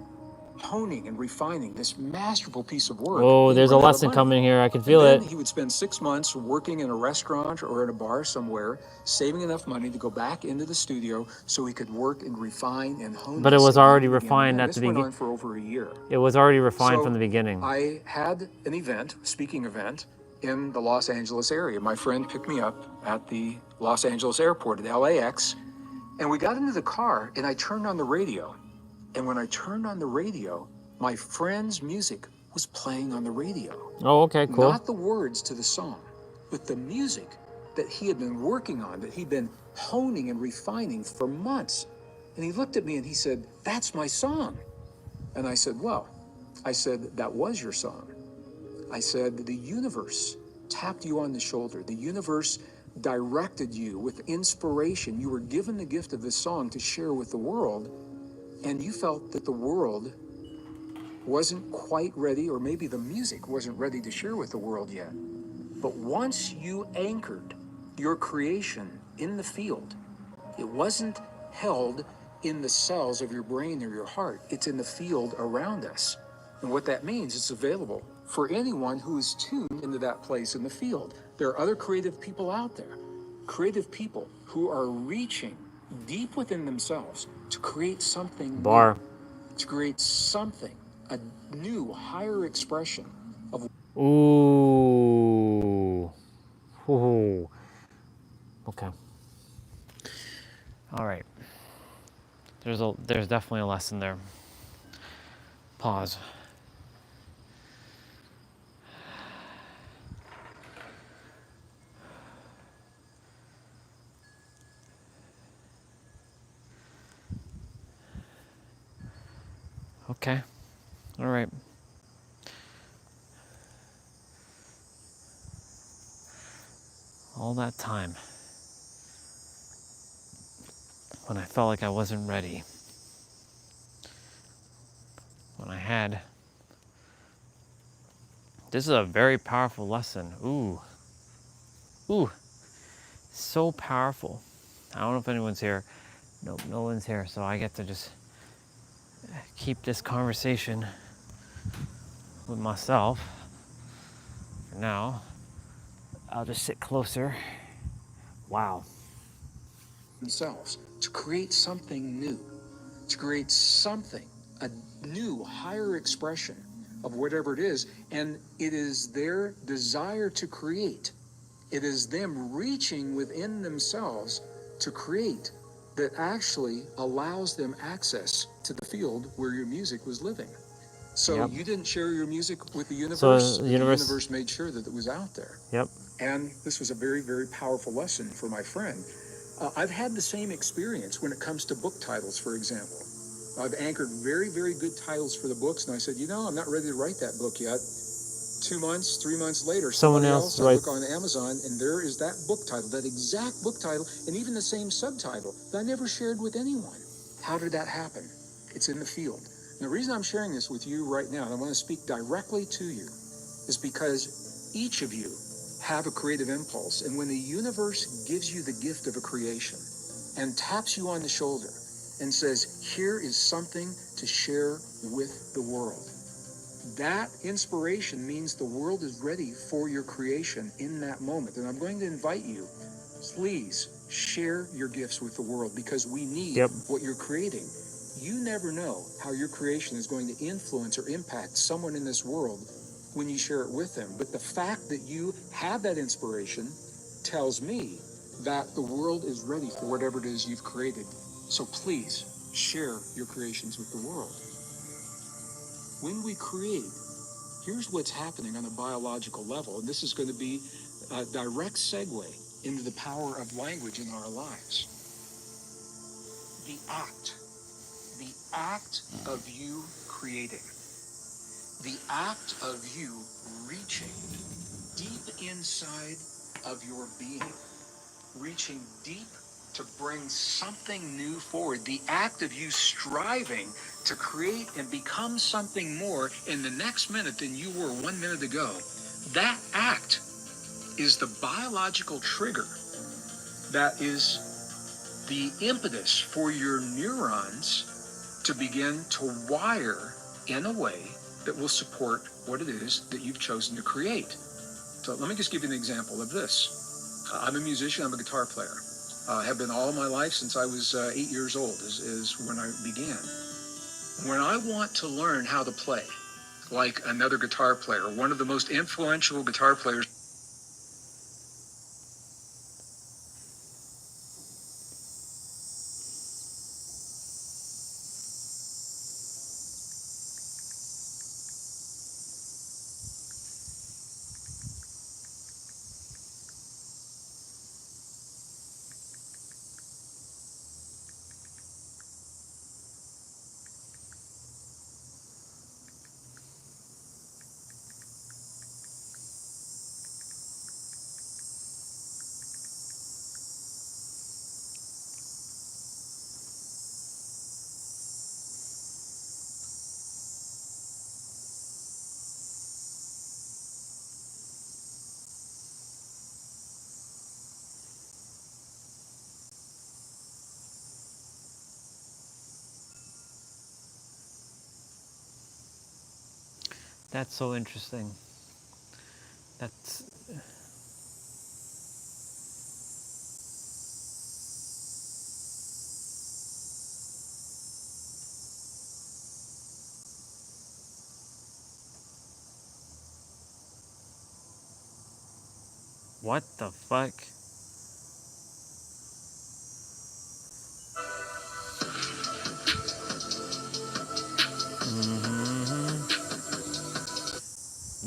honing and refining this masterful piece of work. Oh, He'd there's a run out of lesson money. coming here. I can And feel then it. he would spend 6 months working in a restaurant or at a bar somewhere, saving enough money to go back into the studio so he could work and refine and hone But it this was again already and again and refined again. at the This went beginning. on for over a year. It was already refined from So the beginning. I had an event, speaking event, in the Los Angeles area. My friend picked me up at the Los Angeles airport at LAX, and we got into the car, and I turned on the radio. And when I turned on the radio, my friend's music was playing on the radio. Oh, okay, cool. Not the words to the song, but the music that he had been working on, that he'd been honing and refining for months. And he looked at me and he said, that's my song. And I said, well, I said, that was your song. I said, the universe tapped you on the shoulder. The universe directed you with inspiration. You were given the gift of this song to share with the world, and you felt that the world wasn't quite ready, or maybe the music wasn't ready to share with the world yet. But once you anchored your creation in the field, it wasn't held in the cells of your brain or your heart. It's in the field around us. And what that means, it's available for anyone who is tuned into that place in the field. There are other creative people out there, creative people who are reaching deep within themselves to create something Bar. new, to create something, a new, higher expression of. Ooh. Ooh. Okay. All right. There's definitely a lesson there. Pause. Okay. All right. All that time when I felt like I wasn't ready, when I had. This is a very powerful lesson. Ooh. Ooh. So powerful. I don't know if anyone's here. Nope, no one's here, so I get to just keep this conversation with myself for now. I'll just sit closer. Wow. Themselves to create something new, to create something, a new, higher expression of whatever it is. And it is their desire to create, it is them reaching within themselves to create, that actually allows them access to the field where your music was living. So Yep. you didn't share your music with the universe, So but the the universe- universe made sure that it was out there. Yep. And this was a very, very powerful lesson for my friend. I've had the same experience when it comes to book titles, for example. I've anchored very, very good titles for the books, and I said, you know, I'm not ready to write that book yet. 2 months, 3 months later, Someone somebody else I writes- look on Amazon, and there is that book title, that exact book title, and even the same subtitle that I never shared with anyone. How did that happen? It's in the field. And the reason I'm sharing this with you right now, and I want to speak directly to you, is because each of you have a creative impulse. And when the universe gives you the gift of a creation and taps you on the shoulder and says, here is something to share with the world, that inspiration means the world is ready for your creation in that moment. And I'm going to invite you, please share your gifts with the world, because we need what you're creating. You never know how your creation is going to influence or impact someone in this world when you share it with them. But the fact that you have that inspiration tells me that the world is ready for whatever it is you've created. So please share your creations with the world. When we create, here's what's happening on a biological level, and this is going to be a direct segue into the power of language in our lives. The the act of you creating, the act of you reaching deep inside of your being, reaching deep to bring something new forward, the act of you striving to create and become something more in the next minute than you were 1 minute ago, that act is the biological trigger that is the impetus for your neurons to begin to wire in a way that will support what it is that you've chosen to create. So let me just give you an example of this. I'm a musician, I'm a guitar player. Have been all my life since I was 8 years old is when I began. When I want to learn how to play like another guitar player, one of the most influential guitar players. That's so interesting. That's what the fuck?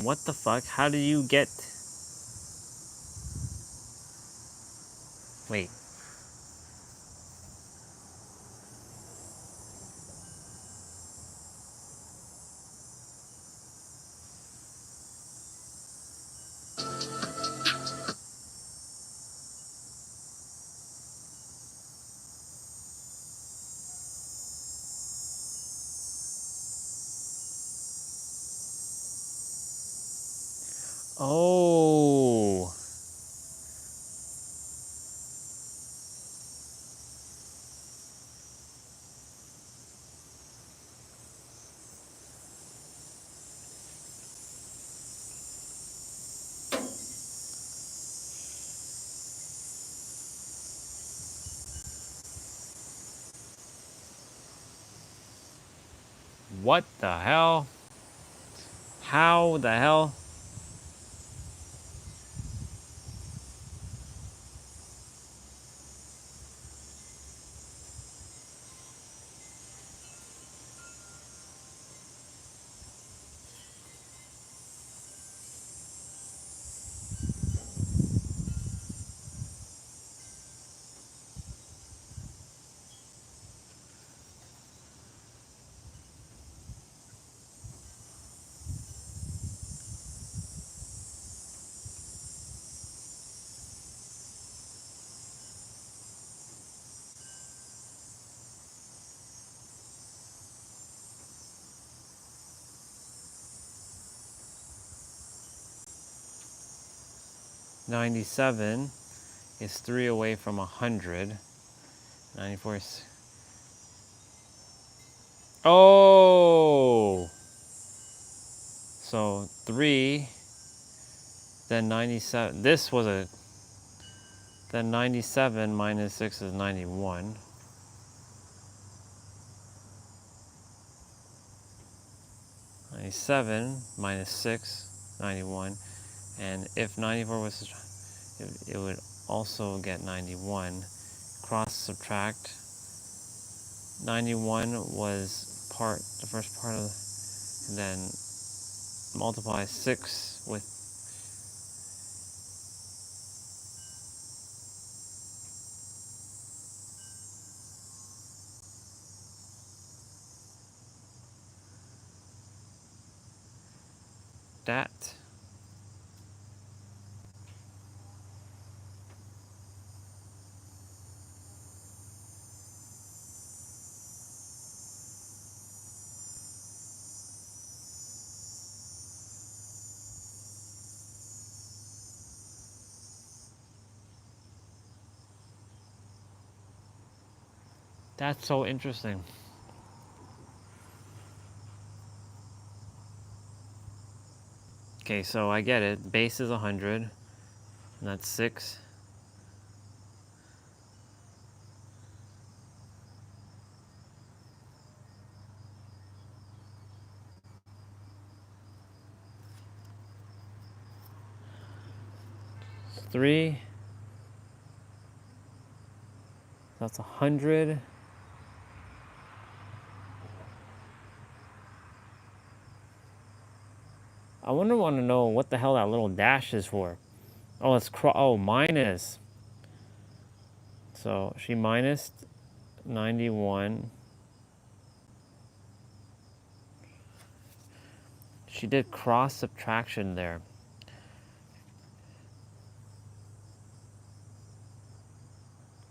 What the fuck? How do you get? Wait. Oh. What the hell? How the hell? $97 is 3 away from 100. 94 is... Oh! So 3, then 97. This was a... Then 97 minus 6 is 91. 97 minus 6, 91. And if 94 was... It would also get 91. Cross subtract. 91 was the first part of... And then multiply 6 with... that. That's so interesting. Okay, so I get it. Base is 100, and that's 6. Three. That's 100. I want to know what the hell that little dash is for. Oh, it's minus. So she minus 91. She did cross subtraction there.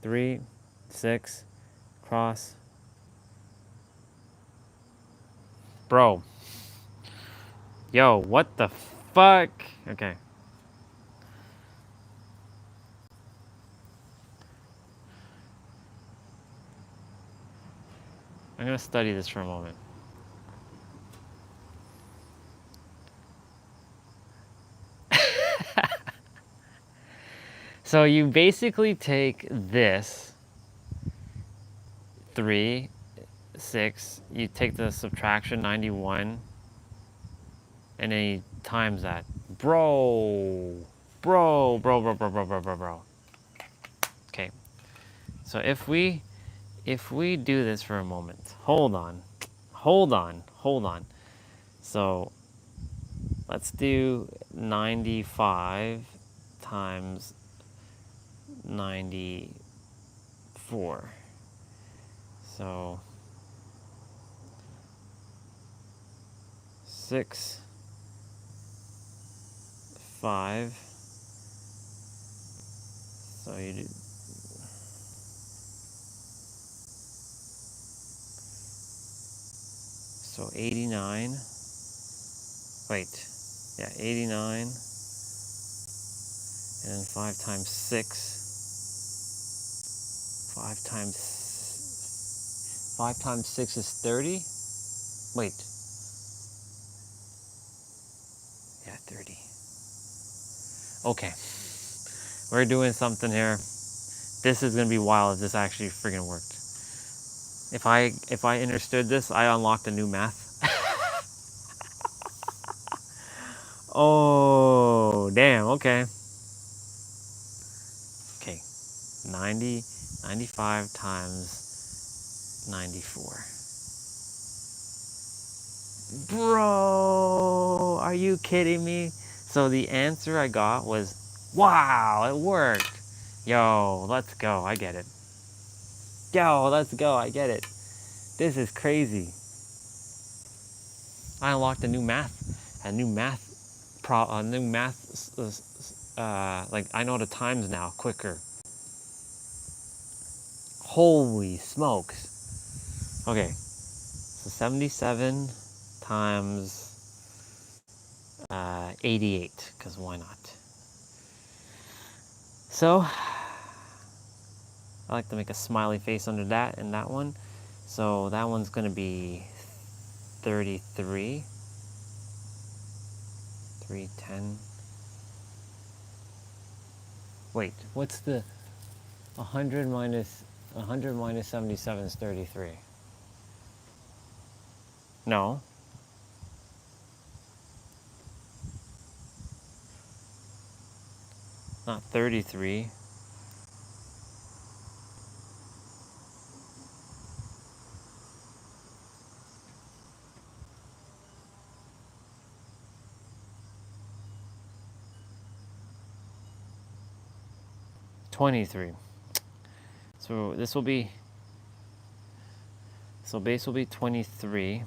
Three, 6, cross. Bro. Yo, what the fuck? Okay. I'm gonna study this for a moment. So you basically take this 3, 6, you take the subtraction 91, and then you times that. Bro. Okay. So if we do this for a moment, hold on. So let's do 95 times 94. So 6, 5. So you do. So 89. Wait. Yeah, 89. And then 5 times 6. 5 times 6 is 30. Wait. Yeah, 30. Okay. We're doing something here. This is gonna be wild if this actually friggin' worked. If I understood this, I unlocked a new math. Oh, damn, okay. Okay. 95 times 94. Bro, are you kidding me? So the answer I got was, wow, it worked. Yo, let's go, I get it. Yo, let's go, I get it. This is crazy. I unlocked a new math like I know the times now quicker. Holy smokes. Okay, so 77 times 88, because why not? So, I like to make a smiley face under that and that one. So that one's going to be 33. 310. Wait, what's the 100 minus 77 is 33. No. Not 33. $23. So this will be, so base will be 23.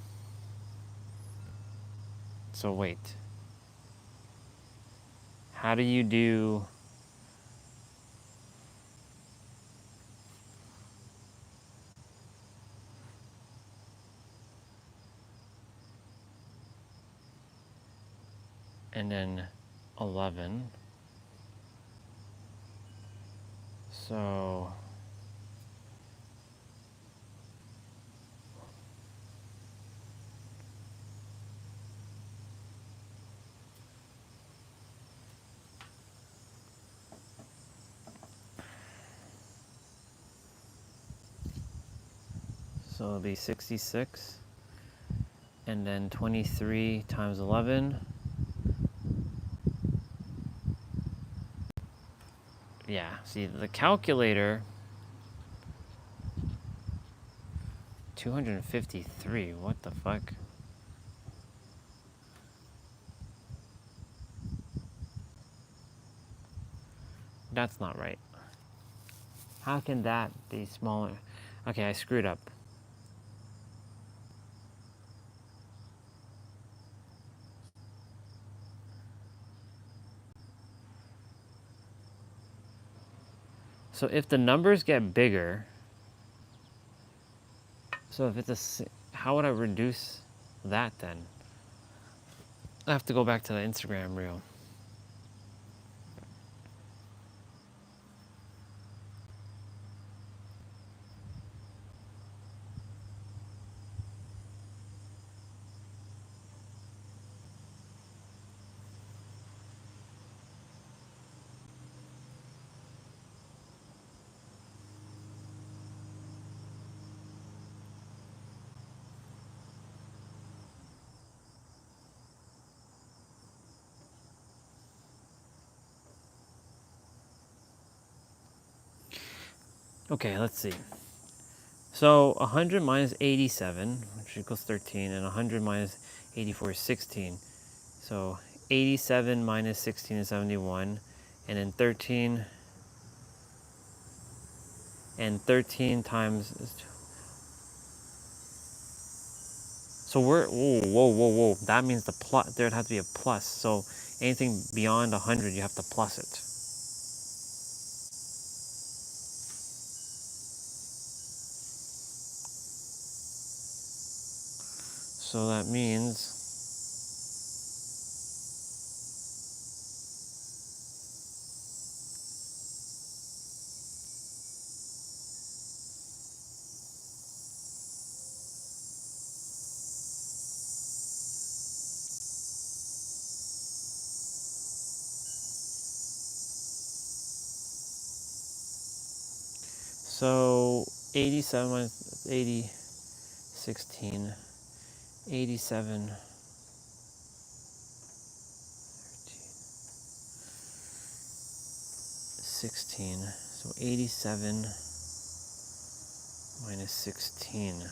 So wait, How do you do... And then 11. So... So it'll be 66. And then 23 times 11. Yeah, see, the calculator... 253, what the fuck? That's not right. How can that be smaller? Okay, I screwed up. So if the numbers get bigger, so if it's how would I reduce that then? I have to go back to the Instagram reel. Okay, let's see. So 100 minus 87, which equals 13, and 100 minus 84 is 16. So 87 minus 16 is 71, and then 13 times is... So we're, whoa. That means the plus, there'd have to be a plus. So anything beyond 100, you have to plus it. So that means so 87 minus 80, 16, 87, 16, so 87 minus 16.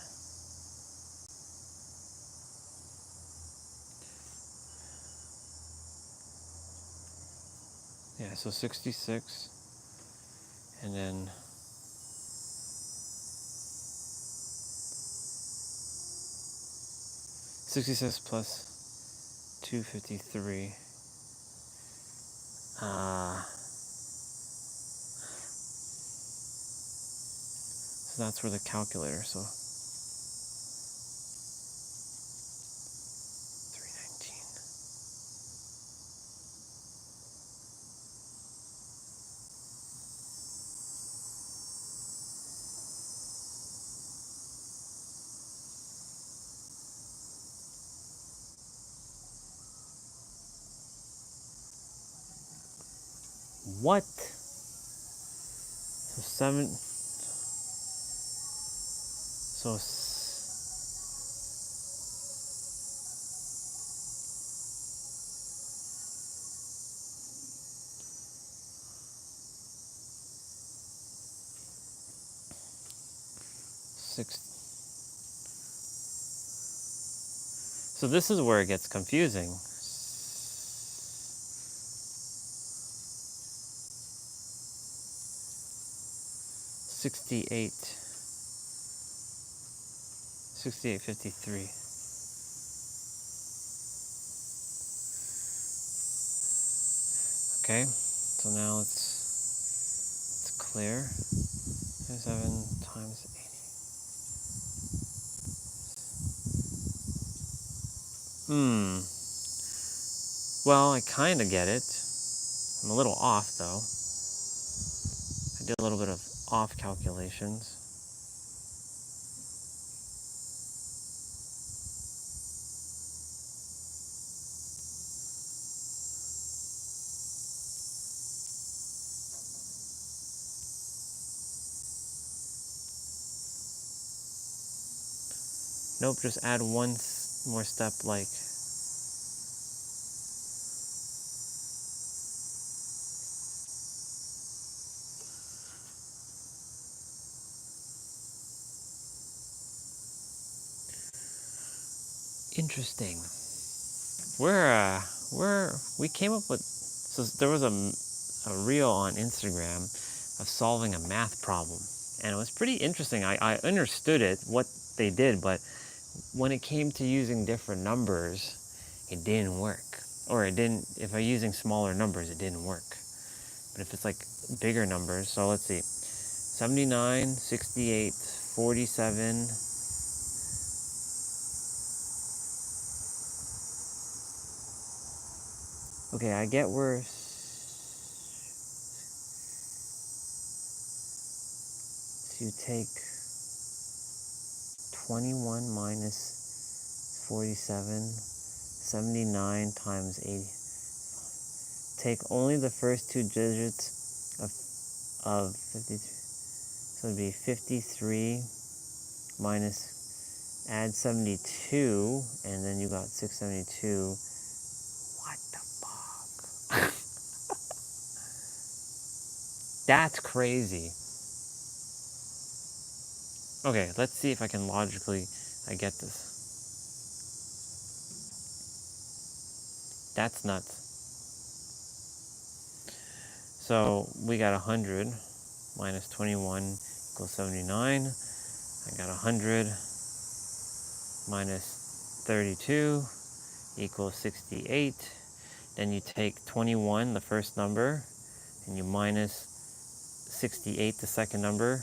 Yeah, so 66, and then 66 plus 253. So that's where the calculator, so 319. What? So 7, so 6. So this is where it gets confusing. 68, 6853. Okay, so now it's clear. 7 times 80. Well, I kind of get it. I'm a little off though. I did a little bit of off calculations. Nope, just add one more step, like interesting. We came up with, so there was a reel on Instagram of solving a math problem, and it was pretty interesting. I understood it, what they did, but when it came to using different numbers, it didn't work. Or it didn't, if I'm using smaller numbers, it didn't work. But if it's like bigger numbers, so let's see, 79, 68, 47, okay, I get where, so you take 21 minus 47, 79 times 80. Take only the first two digits of 53. So it'd be 53 minus, add 72, and then you got 672. What the fuck? That's crazy. Okay, let's see if I can logically, I get this. That's nuts. So we got 100 minus 21 equals 79. I got 100 minus 32 equals 68. Then you take 21, the first number, and you minus 68, the second number.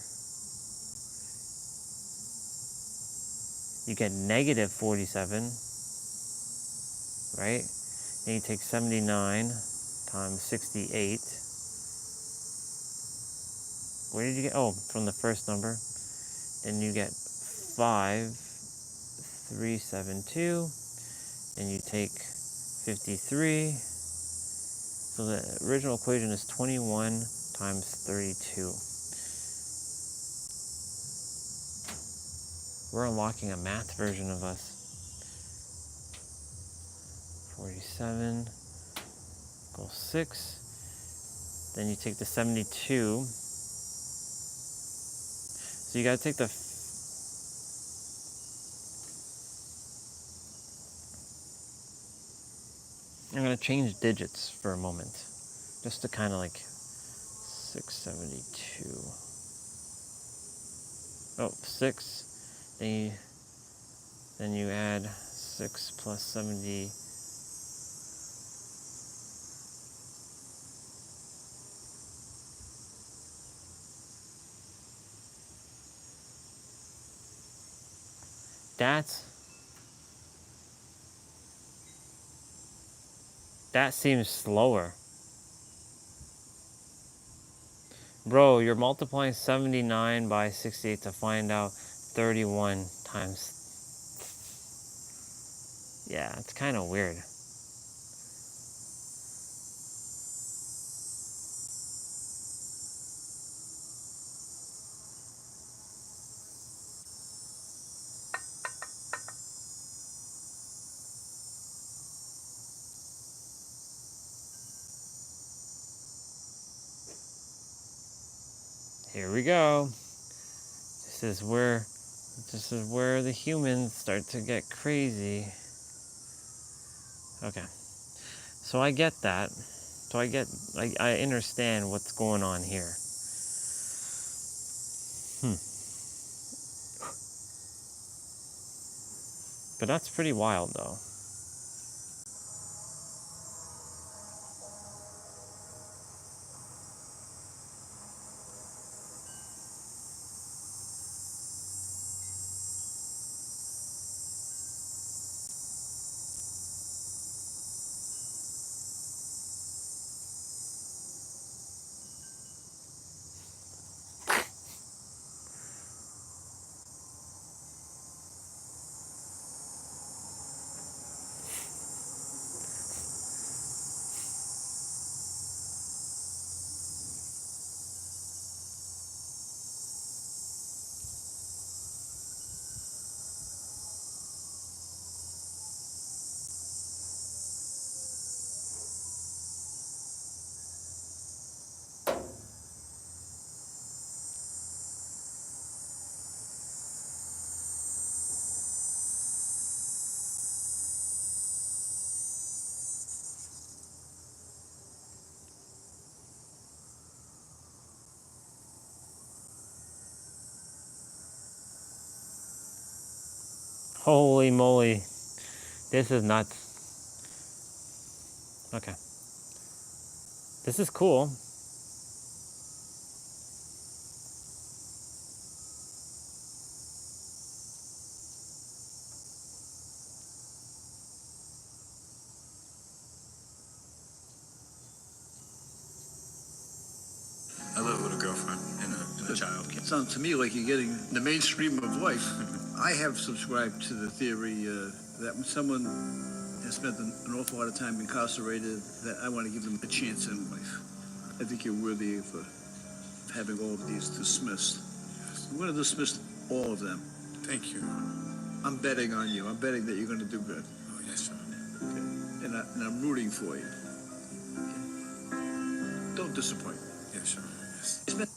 You get negative 47, right? Then you take 79 times 68. Where did you get? Oh, from the first number. Then you get 5,372. Then you take 53. So the original equation is 21 times 32. We're unlocking a math version of us. 47 equals 6. Then you take the 72. So you gotta take the, I'm gonna change digits for a moment, just to kind of like 672. Oh, 6. Then you add 6 plus 70. That seems slower. Bro, you're multiplying 79 by 68 to find out 31 times. Yeah, it's kind of weird. Here we go. This is where the humans start to get crazy. Okay. So I get that. So I understand what's going on here. But that's pretty wild though. Holy moly. This is nuts. Okay. This is cool. I live with a girlfriend and a child. It sounds to me like you're getting the mainstream of life. I have subscribed to the theory that when someone has spent an awful lot of time incarcerated, that I want to give them a chance in life. I think you're worthy of having all of these dismissed. I'm going to dismiss all of them. Thank you. I'm betting on you. I'm betting that you're going to do good. Oh, yes, sir. Okay. And I'm rooting for you. Okay. Don't disappoint. Yes, sir. Yes.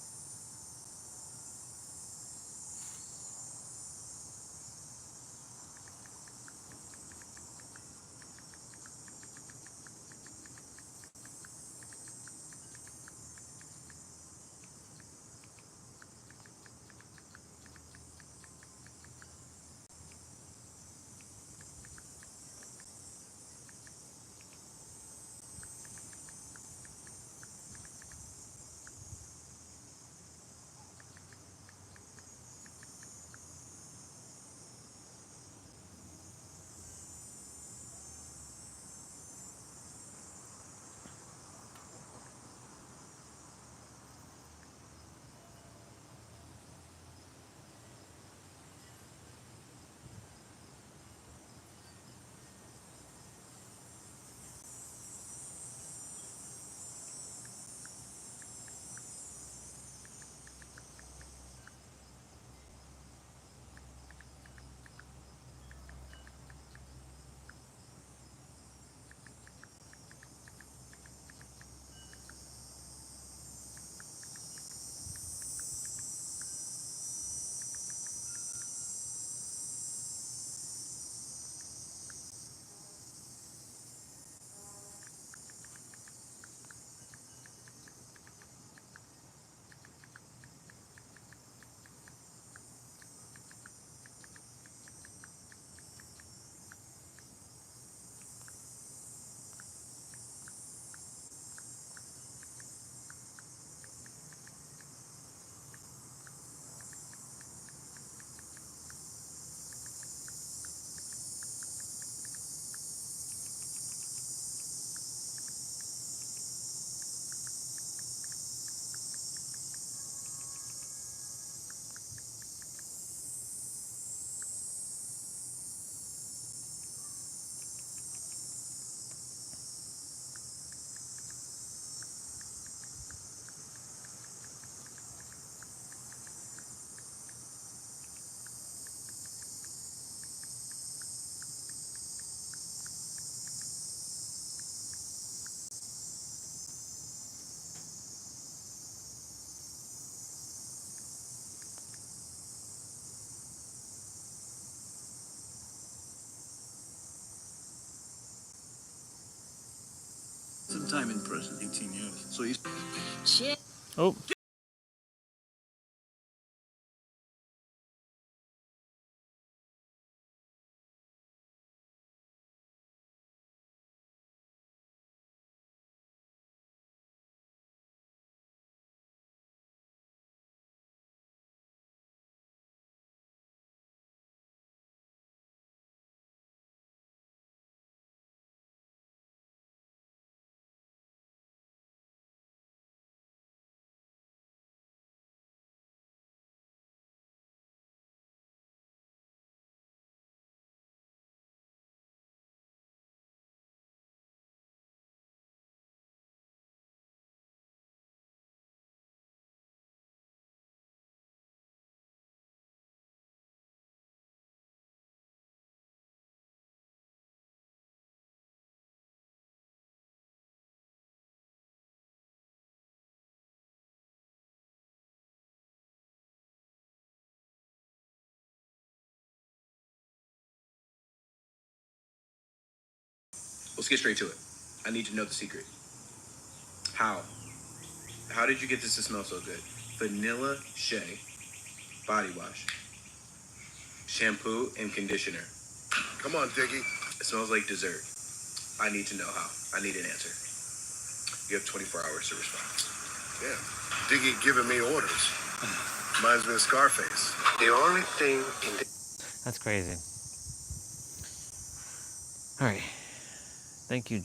Some time in prison. 18 years. So he's... Shit. Oh. Let's get straight to it. I need to know the secret. How? How did you get this to smell so good? Vanilla Shea body wash. shampoo, and conditioner. Come on, Diggy. It smells like dessert. I need to know how. I need an answer. You have 24 hours to respond. Yeah. Diggy giving me orders. Reminds me of Scarface. The only thing in the... That's crazy. All right. Thank you.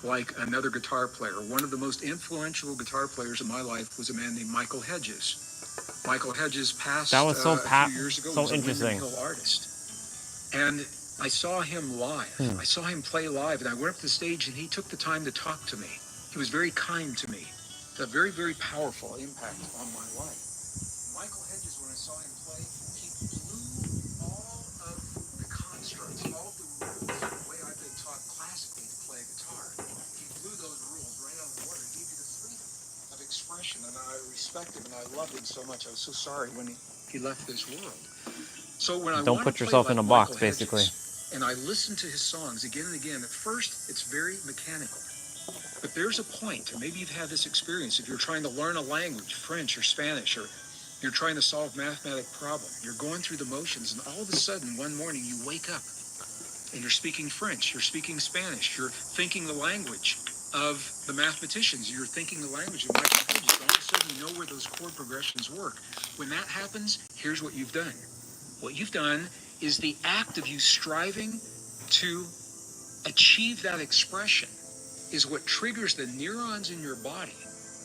Like another guitar player, one of the most influential guitar players in my life was a man named Michael Hedges. Michael Hedges passed That was so a few years ago. so He was a interesting. Windham Hill artist. And I saw him live. I saw him play live, and I went up to the stage, and he took the time to talk to me. He was very kind to me. A very, very powerful impact on my life. Michael Hedges, when I saw him play, he blew all of the constructs, all of the rules, the way I've been taught classically to play guitar. He blew those rules right out of the water. He gave me the freedom of expression, and I respect him, and I loved him so much. I was so sorry when he left this world. So when I Don't want put to play yourself like in a Michael box, basically. Hedges, and I listen to his songs again and again, at first it's very mechanical. But there's a point, and maybe you've had this experience, if you're trying to learn a language, French or Spanish, or you're trying to solve a mathematic problem, you're going through the motions, and all of a sudden, one morning, you wake up, and you're speaking French, you're speaking Spanish, you're thinking the language of the mathematicians, you're thinking the language of Michael Hedges, and all of a sudden, you know where those chord progressions work. When that happens, here's what you've done. What you've done is the act of you striving to achieve that expression is what triggers the neurons in your body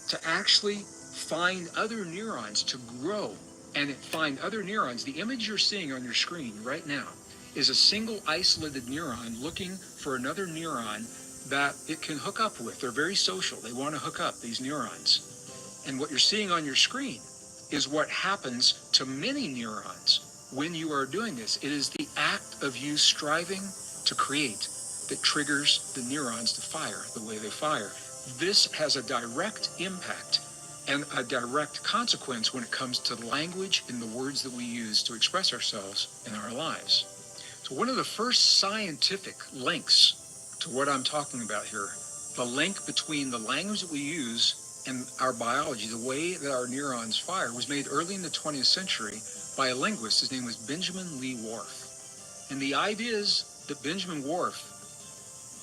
to actually find other neurons to grow and find other neurons. The image you're seeing on your screen right now is a single isolated neuron looking for another neuron that it can hook up with. They're very social. They want to hook up, these neurons. And what you're seeing on your screen is what happens to many neurons when you are doing this. It is the act of you striving to create that triggers the neurons to fire the way they fire. This has a direct impact and a direct consequence when it comes to language and the words that we use to express ourselves in our lives. So one of the first scientific links to what I'm talking about here, the link between the language that we use and our biology, the way that our neurons fire, was made early in the 20th century by a linguist. His name was Benjamin Lee Whorf. And the ideas that Benjamin Whorf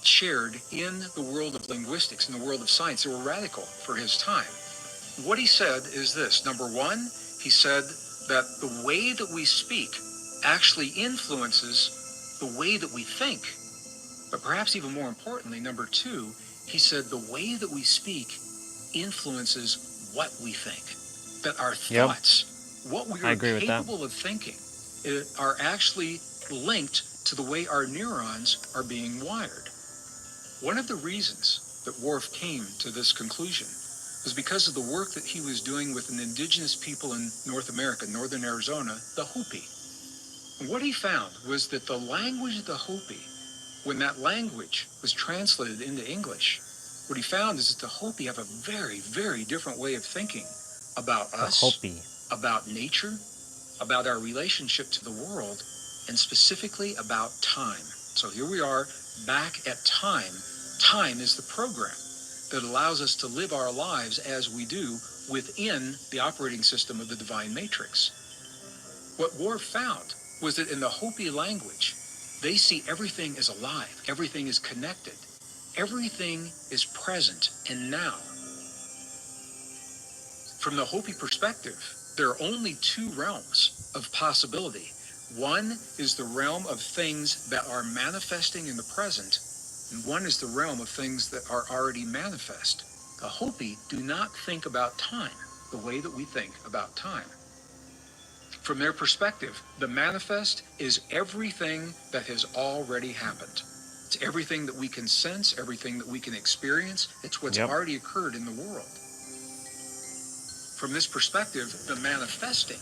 shared in the world of linguistics, in the world of science, they were radical for his time. What he said is this. Number one, he said that the way that we speak actually influences the way that we think. But perhaps even more importantly, number two, he said the way that we speak influences what we think. That our thoughts, what we are capable of thinking, are actually linked to the way our neurons are being wired. One of the reasons that Whorf came to this conclusion was because of the work that he was doing with an indigenous people in North America, northern Arizona, the Hopi. And what he found was that the language of the Hopi, when that language was translated into English, what he found is that the Hopi have a very, very different way of thinking about us, about nature, about our relationship to the world, and specifically about time. So here we are back at time. Time is the program that allows us to live our lives as we do within the operating system of the divine matrix. What Whorf found was that in the Hopi language, they see everything as alive, everything is connected, everything is present and now. From the Hopi perspective, there are only two realms of possibility. One is the realm of things that are manifesting in the present, and one is the realm of things that are already manifest. The Hopi do not think about time the way that we think about time. From their perspective, the manifest is everything that has already happened. It's everything that we can sense, everything that we can experience. It's what's already occurred in the world. From this perspective, the manifesting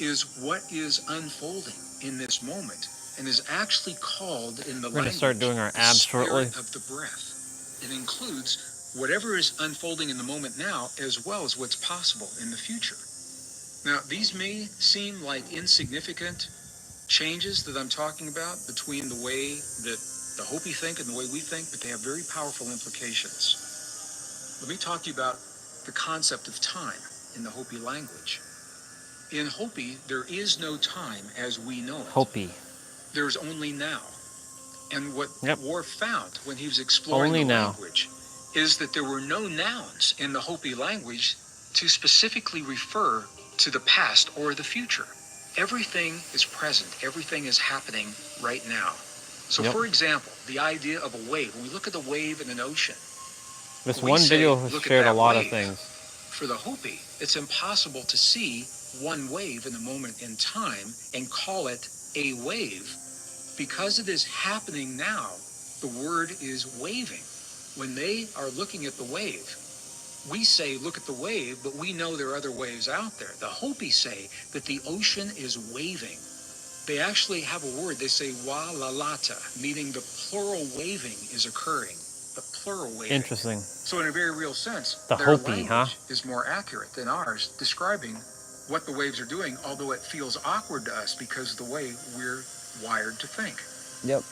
is what is unfolding in this moment and is actually called in the language, we're going to start doing our abs shortly. Of the breath. It includes whatever is unfolding in the moment now as well as what's possible in the future. Now, these may seem like insignificant changes that I'm talking about between the way that the Hopi think and the way we think, but they have very powerful implications. Let me talk to you about the concept of time in the Hopi language. In Hopi, there is no time as we know it. Hopi. There's only now. And what Yep. Worf found when he was exploring Only the now. language is that there were no nouns in the Hopi language to specifically refer to the past or the future. Everything is present. Everything is happening right now. So, Yep. for example, the idea of a wave, when we look at the wave in an ocean, This we one say, video has look at shared a that lot of wave. things. For the Hopi, it's impossible to see one wave in a moment in time and call it a wave. Because it is happening now, the word is waving. When they are looking at the wave, we say, look at the wave, but we know there are other waves out there. The Hopi say that the ocean is waving. They actually have a word, they say wa la lata, meaning the plural waving is occurring. The plural waving. Interesting. So in a very real sense, The their Hopi, language huh? is more accurate than ours, describing what the waves are doing, although it feels awkward to us because of the way we're wired to think. Yep.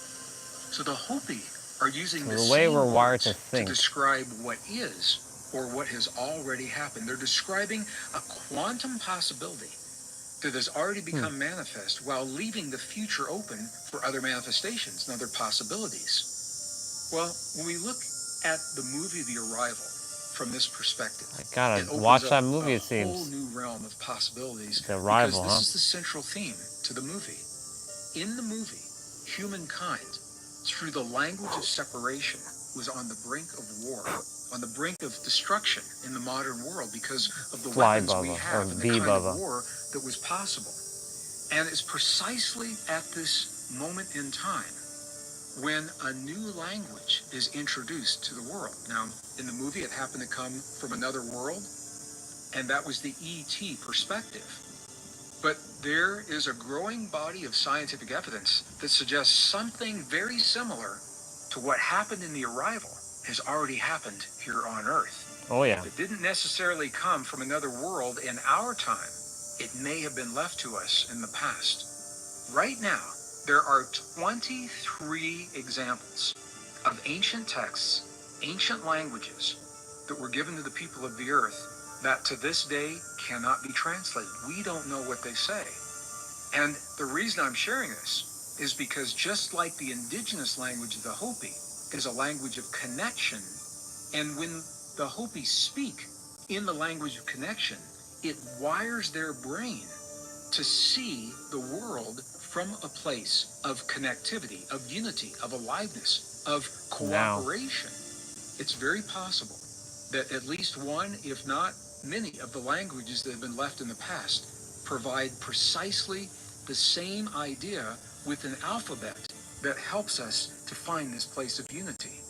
So the Hopi are using The way we're wired to to think. describe what is or what has already happened. They're describing a quantum possibility that has already become manifest while leaving the future open for other manifestations and other possibilities. Well, when we look at the movie The Arrival from this perspective, I gotta it opens watch up that movie, a it seems. whole new realm of possibilities. The Arrival, because this huh? is the central theme to the movie. In the movie, humankind, through the language of separation, was on the brink of war, on the brink of destruction in the modern world because of the Fly weapons we Bubba, have or and the Bee kind Bubba. of war that was possible. And it's precisely at this moment in time when a new language is introduced to the world. Now, in the movie, it happened to come from another world, and that was the ET perspective. But there is a growing body of scientific evidence that suggests something very similar to what happened in The Arrival has already happened here on Earth. Oh yeah. It didn't necessarily come from another world in our time. It may have been left to us in the past. Right now, there are 23 examples of ancient texts, ancient languages that were given to the people of the earth that to this day cannot be translated. We don't know what they say. And the reason I'm sharing this is because just like the indigenous language of the Hopi is a language of connection, and when the Hopi speak in the language of connection, it wires their brain to see the world from a place of connectivity, of unity, of aliveness, of cooperation. It's very possible that at least one, if not many, of the languages that have been left in the past provide precisely the same idea with an alphabet that helps us to find this place of unity.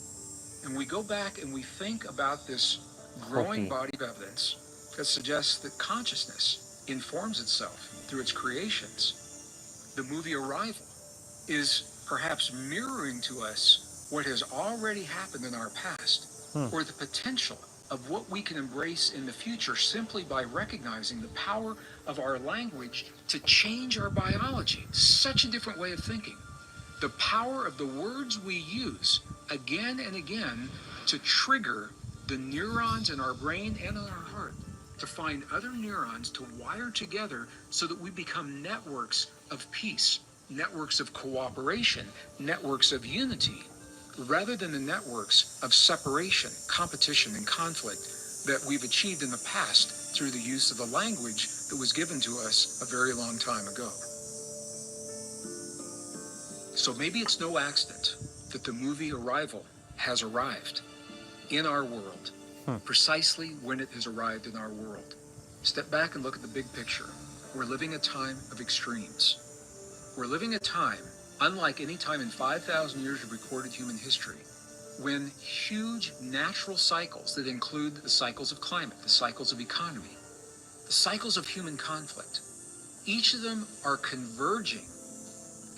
And we go back and we think about this growing body of evidence that suggests that consciousness informs itself through its creations. The movie Arrival is perhaps mirroring to us what has already happened in our past, or the potential of what we can embrace in the future simply by recognizing the power of our language to change our biology. Such a different way of thinking. The power of the words we use again and again to trigger the neurons in our brain and in our heart, to find other neurons to wire together so that we become networks of peace, networks of cooperation, networks of unity, rather than the networks of separation, competition, and conflict that we've achieved in the past through the use of the language that was given to us a very long time ago. So maybe it's no accident that the movie Arrival has arrived in our world, precisely when it has arrived in our world. Step back and look at the big picture. We're living a time of extremes. We're living a time, unlike any time in 5,000 years of recorded human history, when huge natural cycles that include the cycles of climate, the cycles of economy, the cycles of human conflict, each of them are converging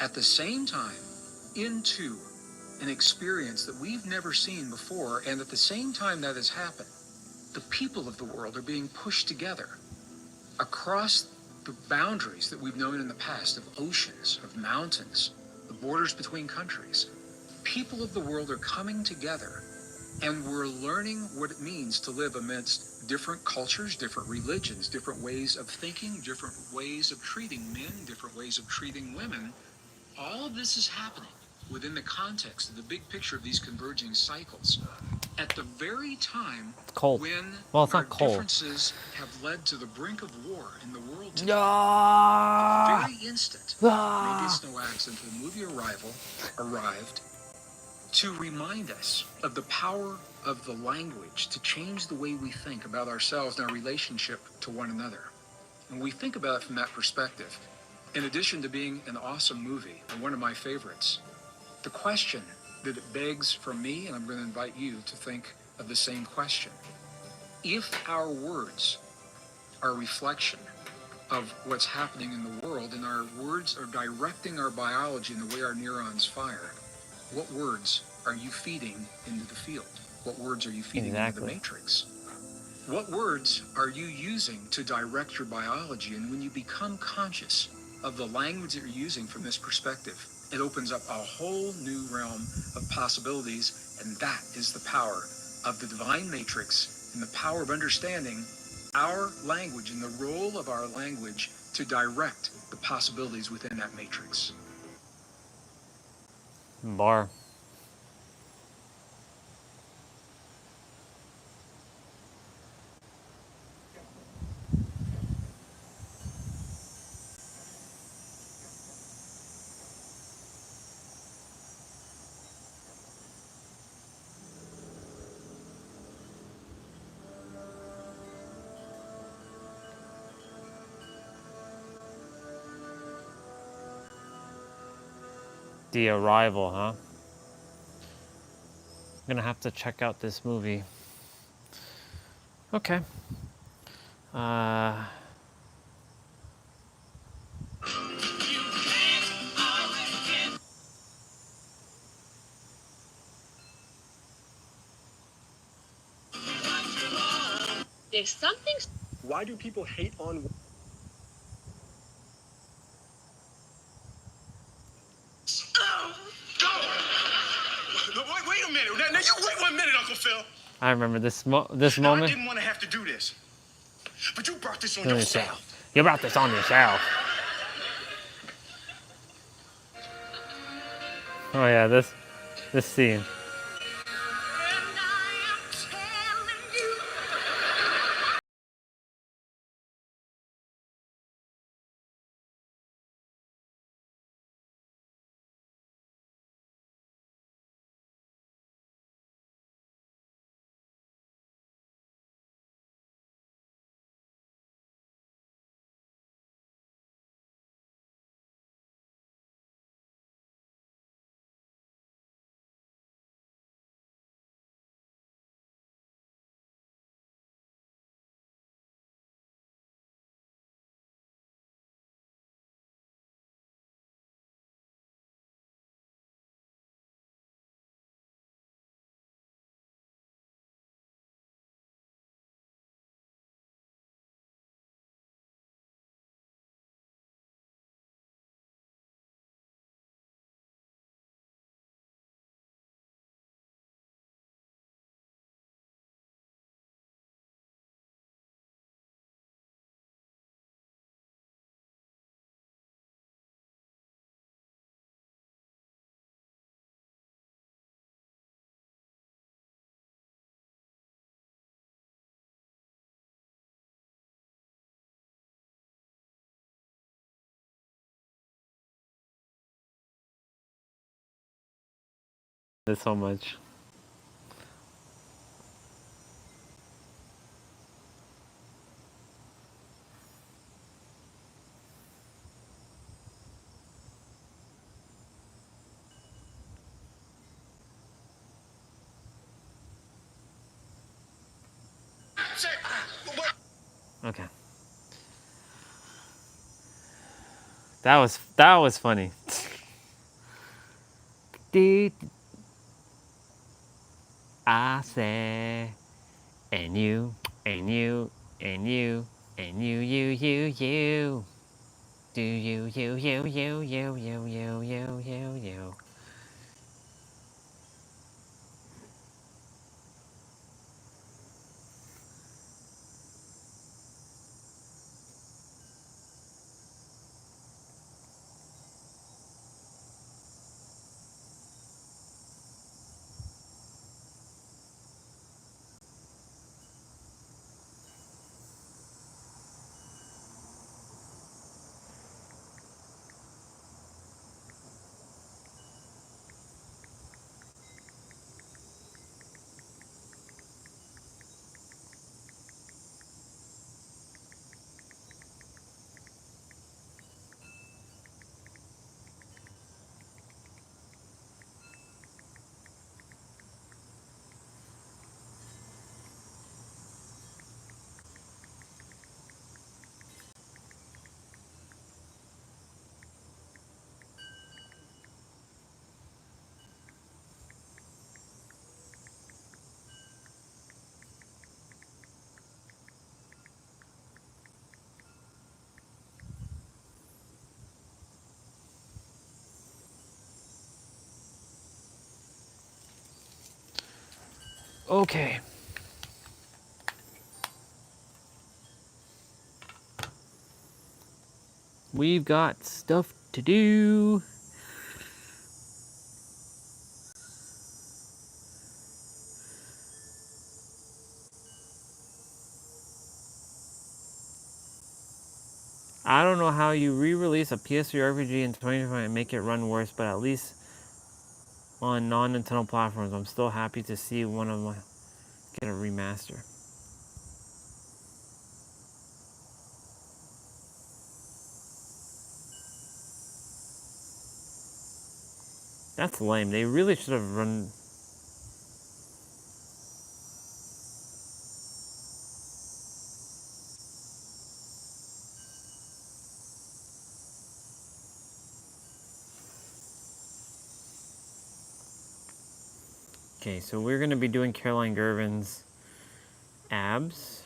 at the same time into an experience that we've never seen before, and at the same time that has happened, the people of the world are being pushed together across the boundaries that we've known in the past of oceans, of mountains, the borders between countries. People of the world are coming together And we're learning what it means to live amidst different cultures, different religions, different ways of thinking, different ways of treating men, different ways of treating women. All of this is happening within the context of the big picture of these converging cycles. At the very time cold. when Well, it's our not cold. differences have led to the brink of war in the world today, Ah! the very instant, Ah! maybe it's no accident, the movie arrived to remind us of the power of the language to change the way we think about ourselves and our relationship to one another. And we think about it from that perspective. In addition to being an awesome movie and one of my favorites, the question that it begs from me, and I'm going to invite you to think of the same question. If our words are a reflection of what's happening in the world, and our words are directing our biology and the way our neurons fire, what words are you feeding into the field? What words are you feeding into the matrix? What words are you using to direct your biology? And when you become conscious of the language that you're using from this perspective, it opens up a whole new realm of possibilities, and that is the power of the divine matrix and the power of understanding our language and the role of our language to direct the possibilities within that matrix. Bar. The Arrival, huh? I'm gonna have to check out this movie. Okay. There's something. Why do people hate on? Wait a minute. Now you wait 1 minute, Uncle Phil. I remember this moment. I didn't want to have to do this, but you brought this on yourself. You brought this on yourself. Oh yeah, this scene. There's so much. Okay. That was funny. I say, and you, and you, and you, and you. Do you. Okay. We've got stuff to do. I don't know how you re-release a PS3 RPG in 2020 and make it run worse, but at least on non-Nintendo platforms, I'm still happy to see one of my get a remaster. That's lame. They really should have run. Okay, so we're going to be doing Caroline Gervin's abs.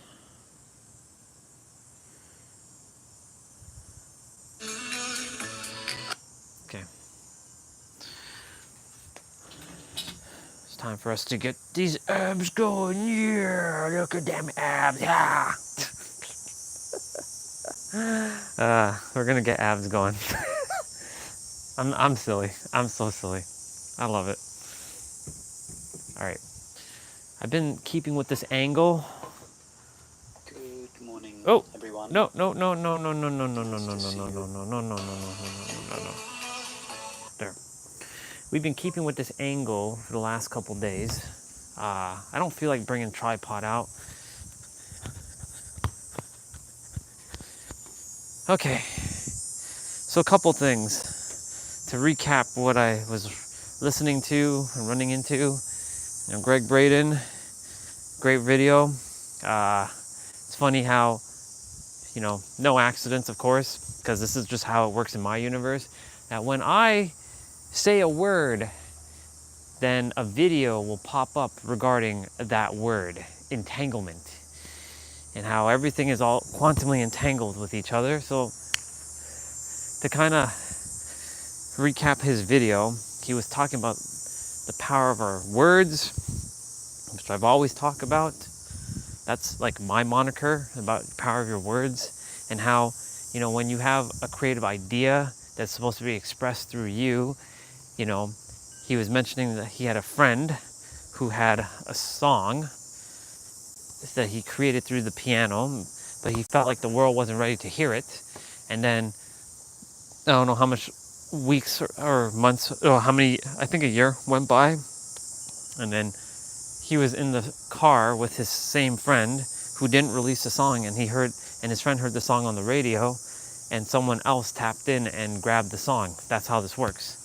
Okay. It's time for us to get these abs going. Yeah, look at them abs. Yeah. We're going to get abs going. I'm silly. I'm so silly. I love it. All right. I've been keeping with this angle. Good morning, Oh, everyone. no. There. We've been keeping with this angle for the last couple days. I don't feel like bringing tripod out. Okay. So a couple things to recap what I was listening to and running into. You know, Greg Braden, great video. It's funny how, you know, no accidents, of course, because this is just how it works in my universe. That when I say a word, then a video will pop up regarding that word, entanglement, and how everything is all quantumly entangled with each other. So to kind of recap his video, he was talking about the power of our words, which I've always talked about. That's like my moniker, about the power of your words, and how, you know, when you have a creative idea that's supposed to be expressed through you, you know, he was mentioning that he had a friend who had a song that he created through the piano, but he felt like the world wasn't ready to hear it. And then, I don't know how much weeks or months, or how many, I think a year went by. And then he was in the car with his same friend who didn't release the song, and his friend heard the song on the radio, and someone else tapped in and grabbed the song. That's how this works.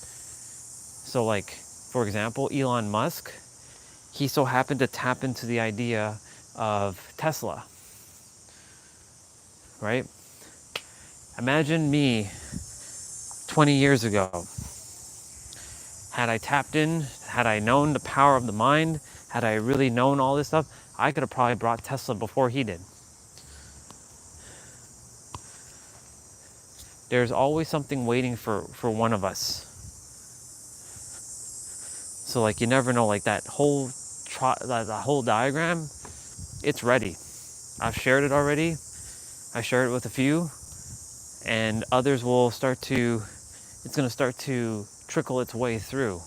So like, for example, Elon Musk, he so happened to tap into the idea of Tesla, right? Imagine me 20 years ago. Had I tapped in, had I known the power of the mind, had I really known all this stuff, I could have probably brought Tesla before he did. There's always something waiting for one of us. So like, you never know, like that whole diagram, it's ready. I've shared it already. I shared it with a few, and others will it's going to start to trickle its way through.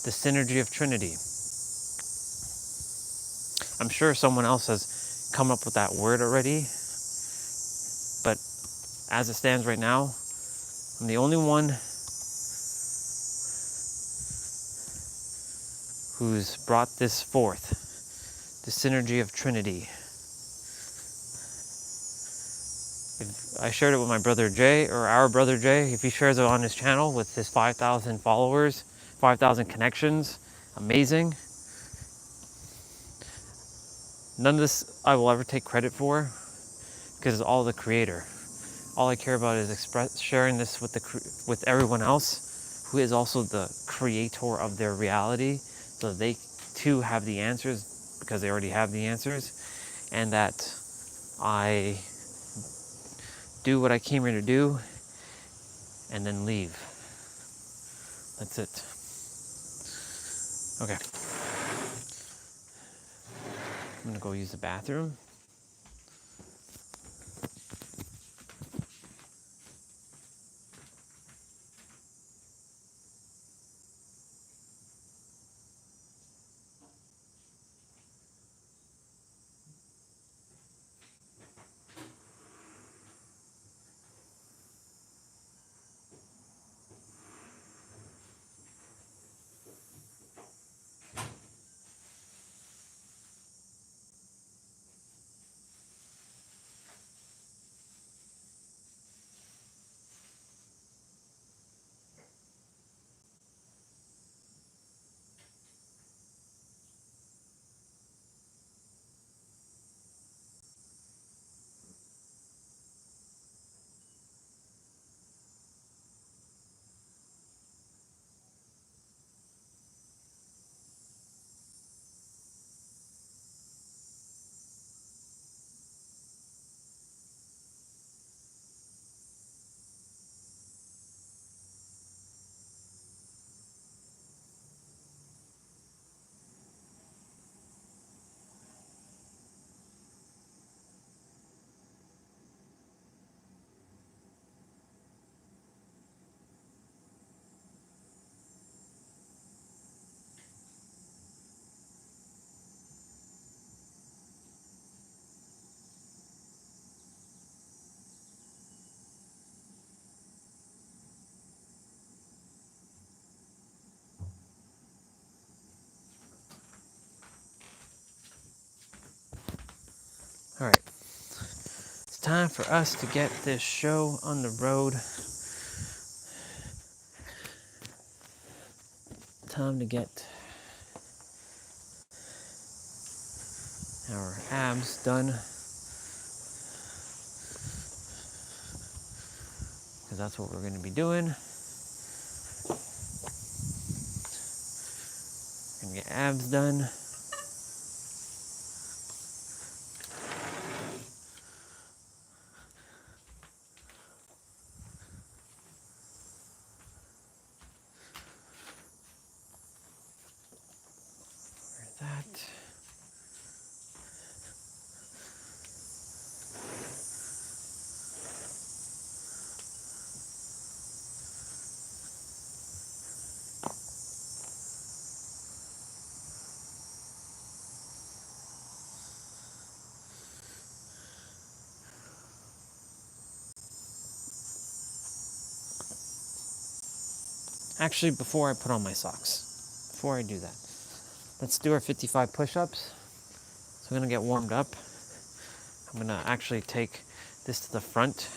The synergy of Trinity. I'm sure someone else has come up with that word already, but as it stands right now, I'm the only one who's brought this forth, the synergy of Trinity. If I shared it with my brother Jay, or our brother Jay, if he shares it on his channel with his 5,000 followers, 5,000 connections, amazing. None of this I will ever take credit for, because it's all the creator. All I care about is sharing this with everyone else who is also the creator of their reality, so they too have the answers, because they already have the answers, and that I do what I came here to do and then leave. That's it. Okay. I'm gonna go use the bathroom. All right. It's time for us to get this show on the road. Time to get our abs done. Because that's what we're going to be doing. We're going to get abs done. That. Actually, before I put on my socks, before I do that, let's do our 55 push-ups. So I'm gonna get warmed up. I'm gonna actually take this to the front.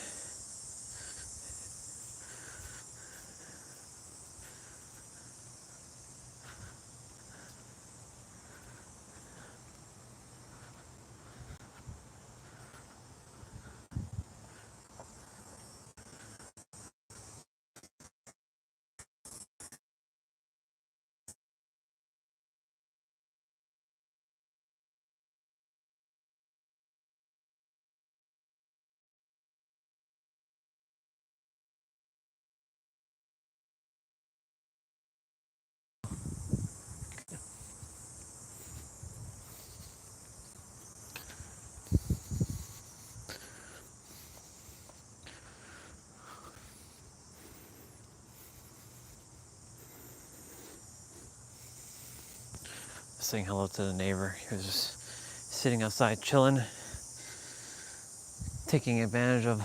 Saying hello to the neighbor. He was just sitting outside chilling, taking advantage of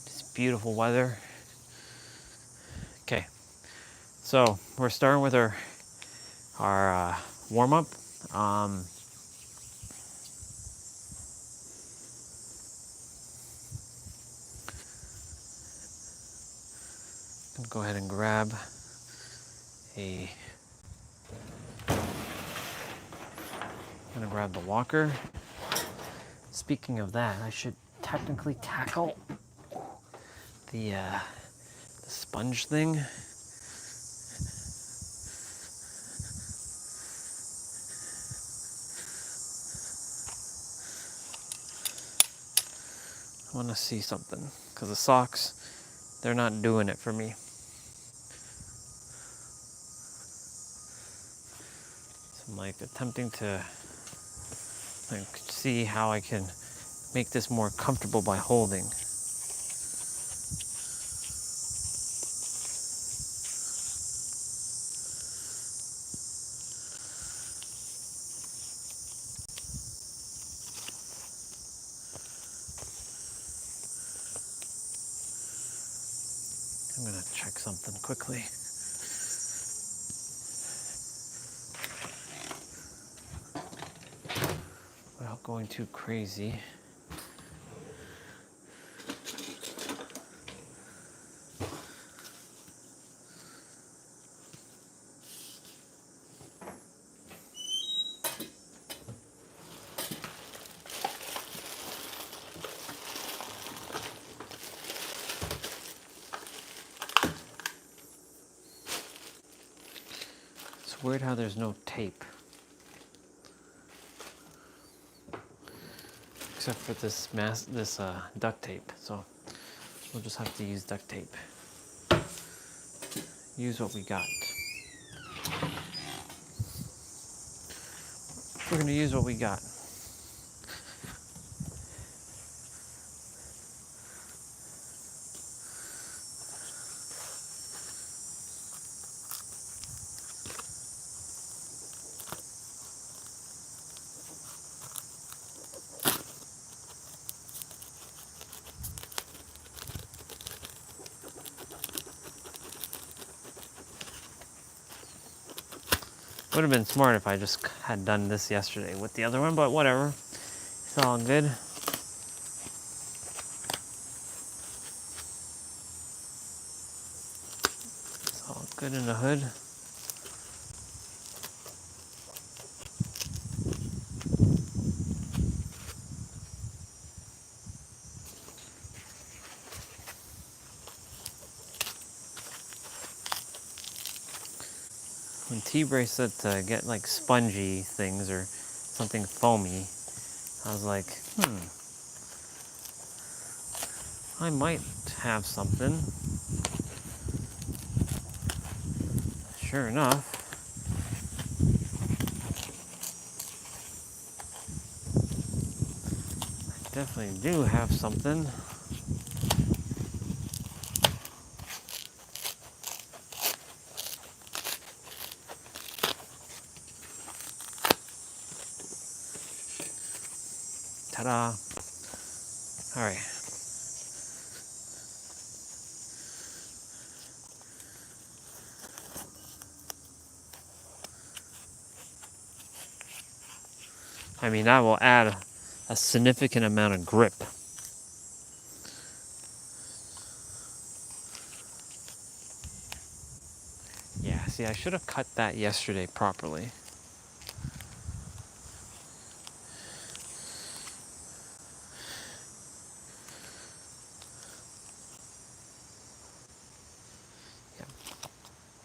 this beautiful weather. Okay, so we're starting with our warm-up. I'm gonna go ahead and grab I'm gonna grab the walker. Speaking of that, I should technically tackle the sponge thing. I want to see something because the socks, they're not doing it for me. I'm like attempting to like see how I can make this more comfortable by holding. I'm gonna check something quickly. Without going too crazy. It's weird how there's no tape. Except for this duct tape, so we'll just have to use duct tape. Use what we got. We're gonna use what we got. Would have been smart if I just had done this yesterday with the other one, but whatever. It's all good. It's all good in the hood. When T-Bray said to get like spongy things or something foamy, I was like, I might have something. Sure enough, I definitely do have something. Ta-da! All right. I mean, that will add a significant amount of grip. Yeah, see, I should have cut that yesterday properly.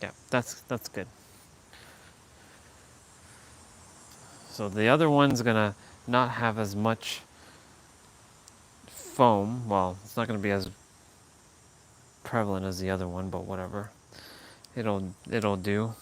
Yeah, that's good. So the other one's gonna not have as much foam. Well, it's not gonna be as prevalent as the other one, but whatever. It'll do.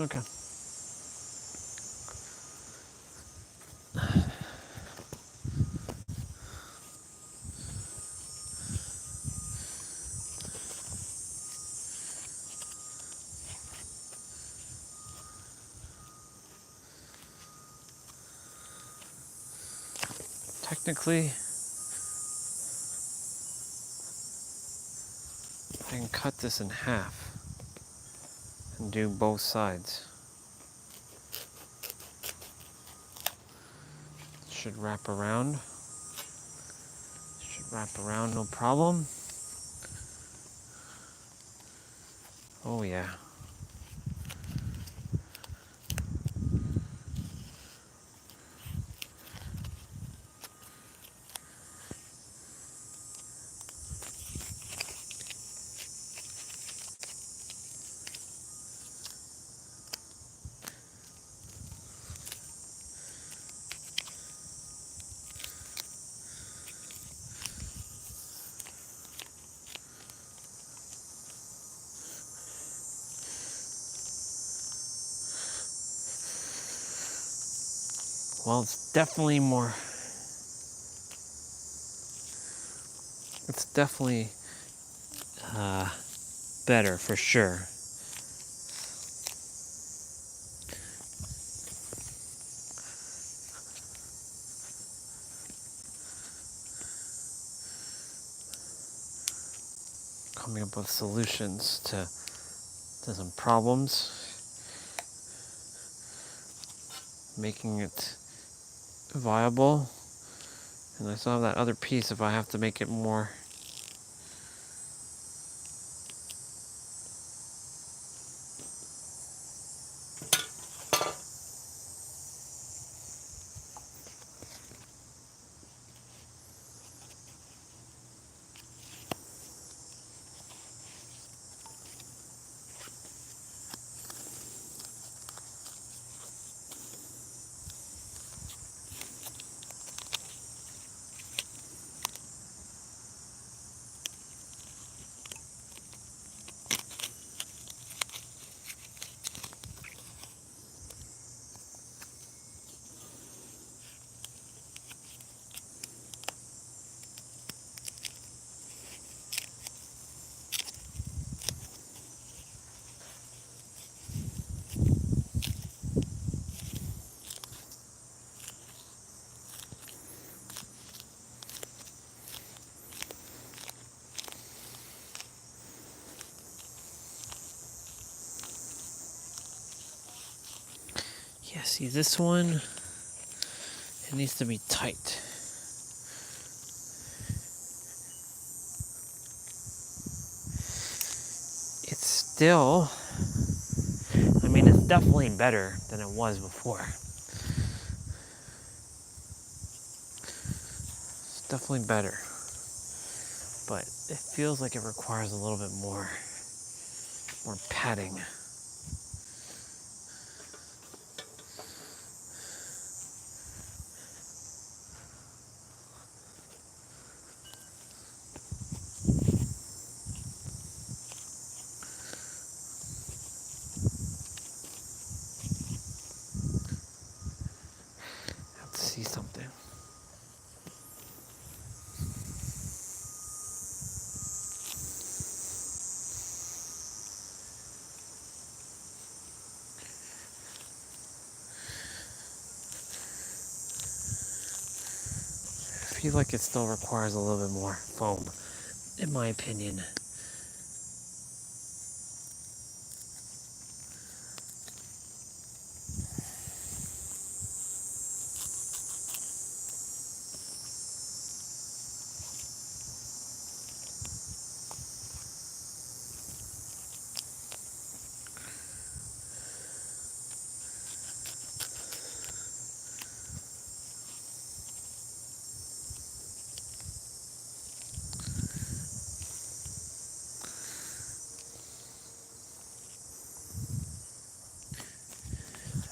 Okay. Technically, I can cut this in half and do both sides. Should wrap around. Should wrap around, no problem. Oh yeah. Well, it's definitely more. It's definitely better for sure. Coming up with solutions to some problems, making it viable. And I still have that other piece if I have to make it more. Yeah, see this one, it needs to be tight. It's still, I mean, it's definitely better than it was before. It's definitely better. But it feels like it requires a little bit more padding. Let's see something. I feel like it still requires a little bit more foam, in my opinion.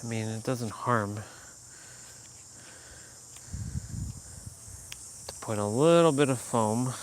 I mean, it doesn't harm to put a little bit of foam.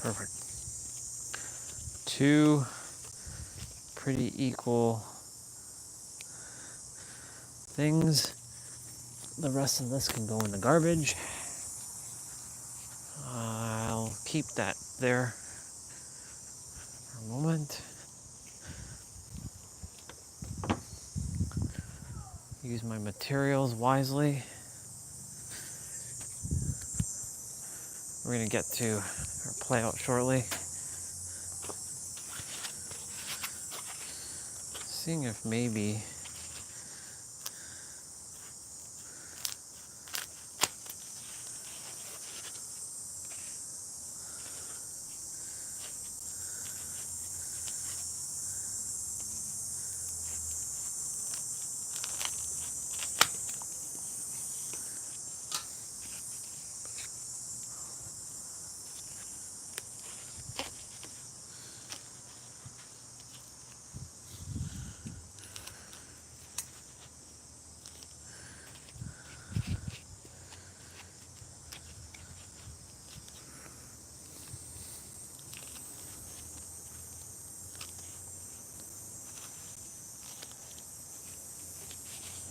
Perfect. Two pretty equal things. The rest of this can go in the garbage. I'll keep that there for a moment. Use my materials wisely. We're going to get to our play out shortly. Seeing if maybe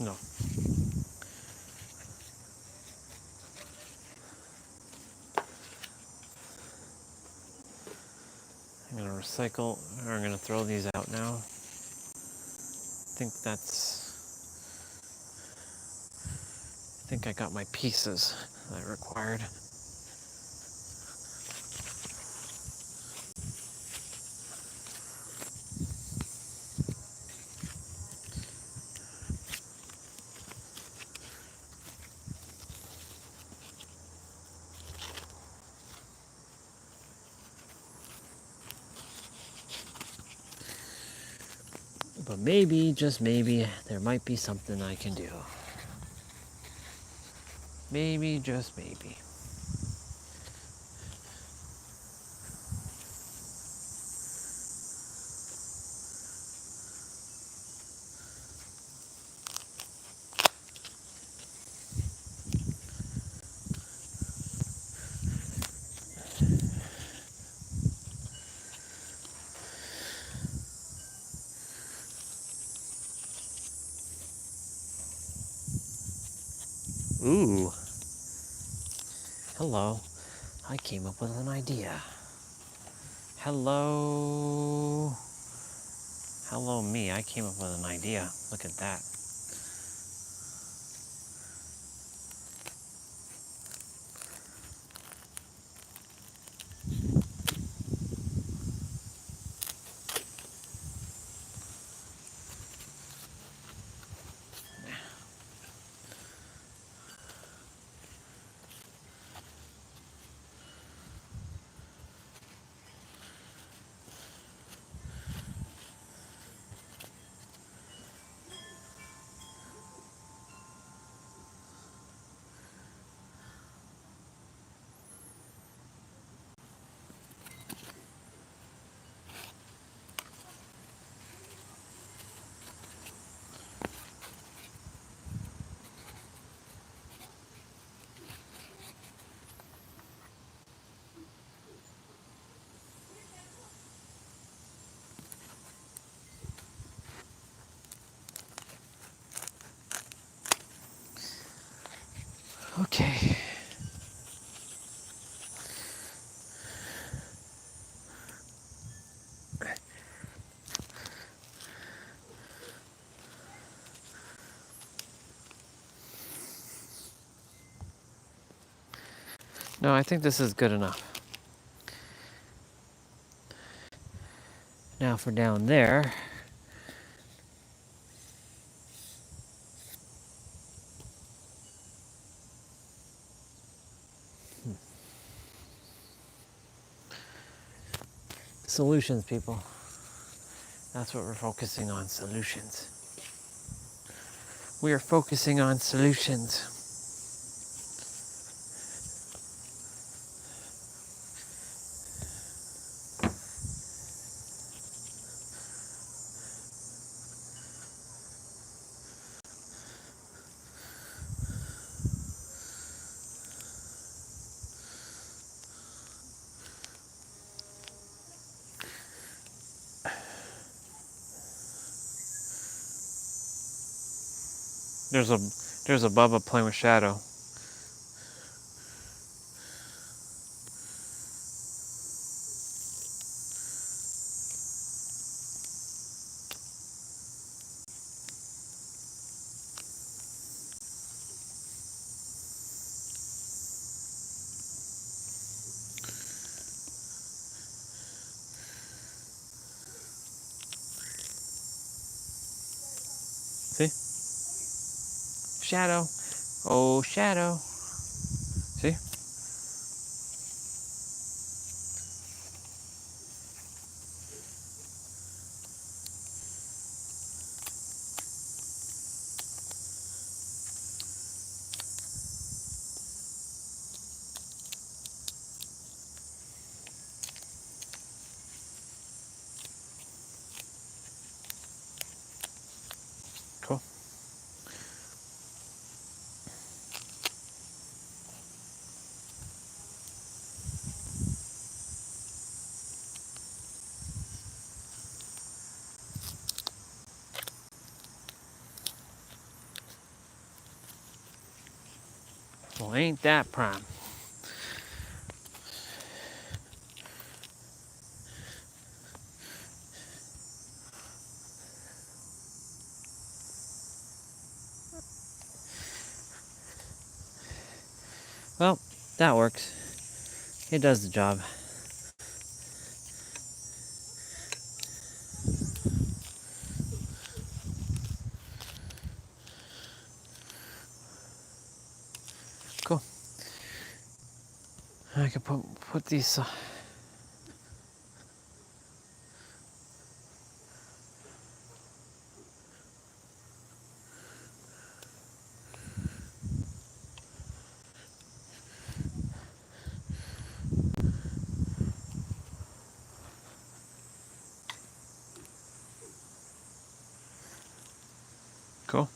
No. I'm gonna recycle, or I'm gonna throw these out now. I think I got my pieces that I required. But maybe, just maybe, there might be something I can do. Maybe, just maybe. Ooh. Hello. I came up with an idea. Hello. Hello, me. I came up with an idea. Look at that. Okay. No, I think this is good enough. Now for down there. Solutions, people. That's what we're focusing on, solutions. We are focusing on solutions. There's a Bubba playing with shadow. See? Shadow. Oh, shadow. See? Cool. ain't that prime. Well, that works. It does the job. Cool. I can put these. Cool.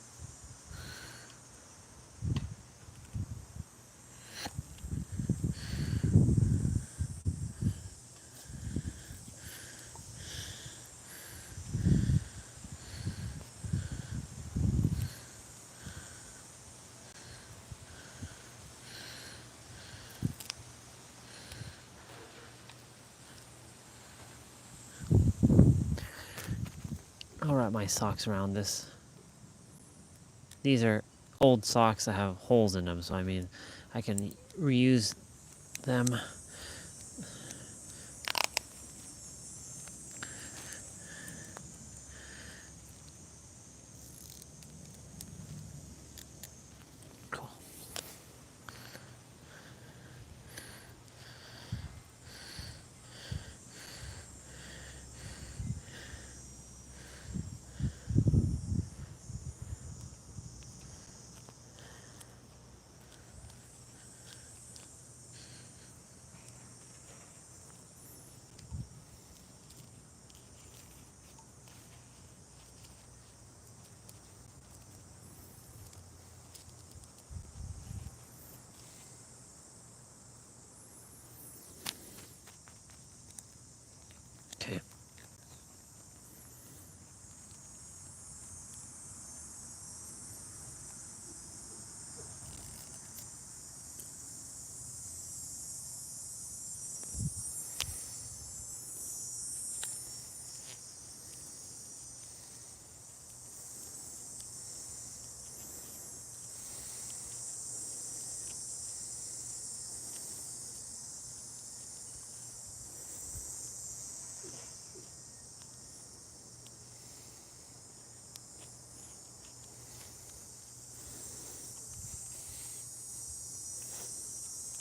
I'll wrap my socks around this. These are old socks that have holes in them, so I mean, I can reuse them. Cool. Okay.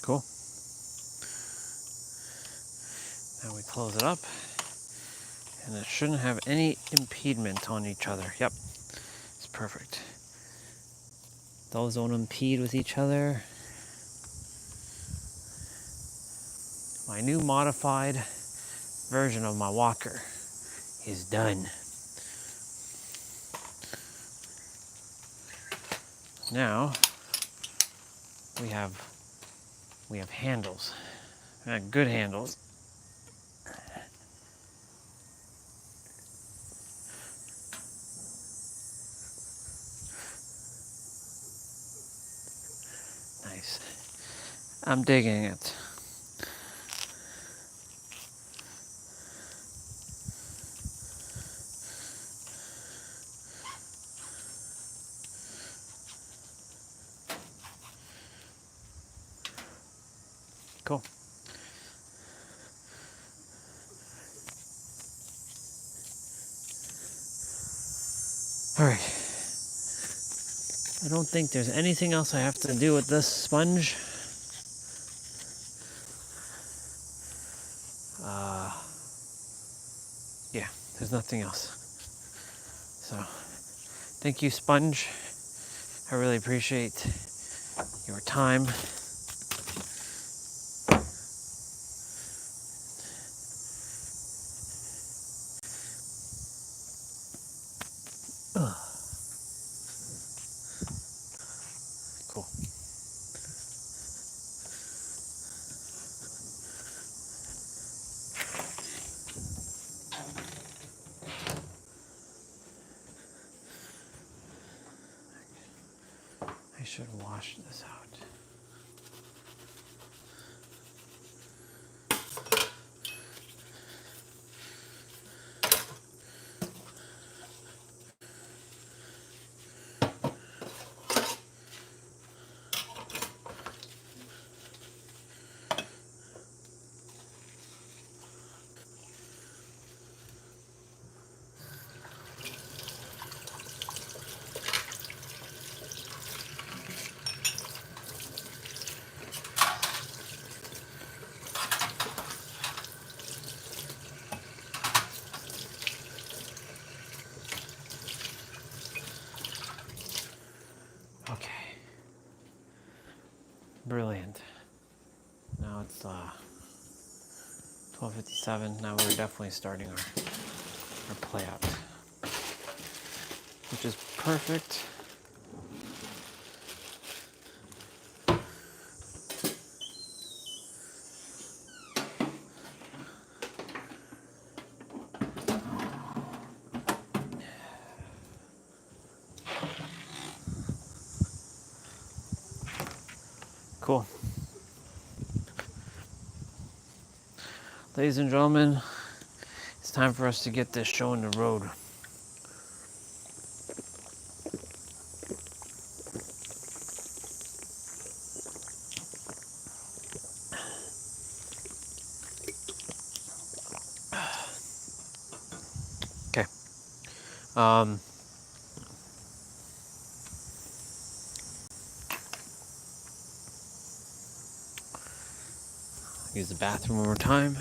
Cool. Now we close it up, and it shouldn't have any impediment on each other. Yep, it's perfect. Those don't impede with each other. My new modified version of my walker is done. Now we have handles, good handles. Nice. I'm digging it. Cool. All right. I don't think there's anything else I have to do with this sponge. Yeah, there's nothing else. So, thank you, sponge. I really appreciate your time. Cool. I should wash this out. 12:57. Now we're definitely starting our play out, which is perfect. Cool. Ladies and gentlemen, it's time for us to get this show on the road. Okay. Use the bathroom one more time.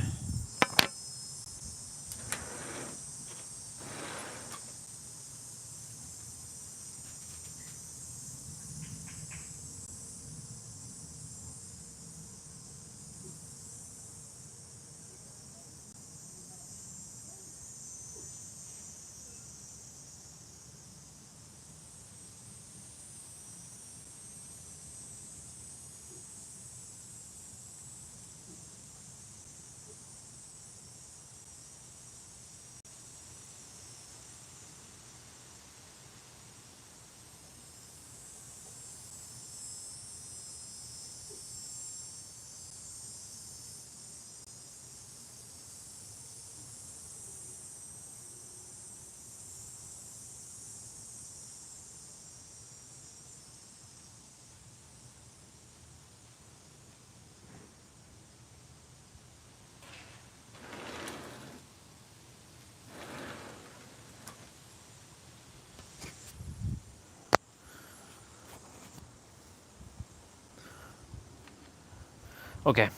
Okay.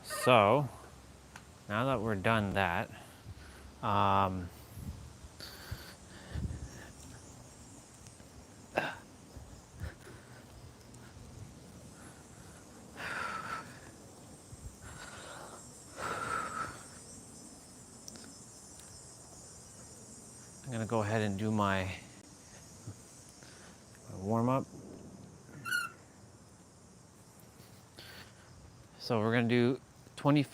So, now that we're done that, I'm gonna go ahead and do my warm up. So we're gonna do 20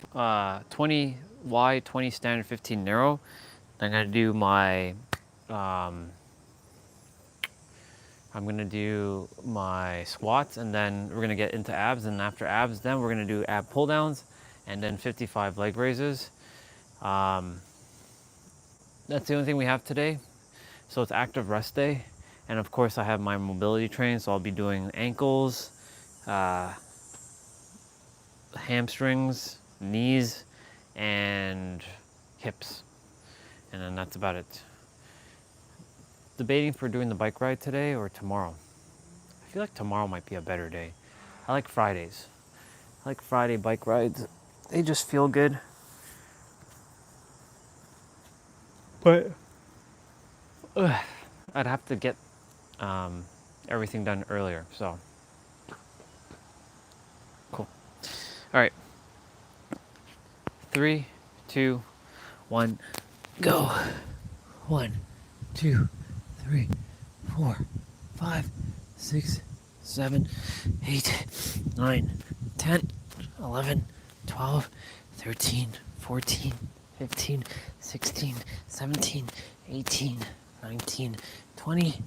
wide, 20 standard, 15 narrow. I'm gonna do my, I'm gonna do my squats, and then we're gonna get into abs, and after abs, then we're gonna do ab pull downs, and then 55 leg raises. That's the only thing we have today. So it's active rest day. And of course I have my mobility train, so I'll be doing ankles, hamstrings, knees, and hips. And then that's about it. Debating for doing the bike ride today or tomorrow. I feel like tomorrow might be a better day. I like Fridays. I like Friday bike rides. They just feel good. But I'd have to get everything done earlier, so. Cool. All right. 3, 2, 1, go. 1, 2, 3, 4, 5, 6, 7, 8, 9, 10, 11, 12, 13, 14, 15, 16, 17, 18, 19, 20.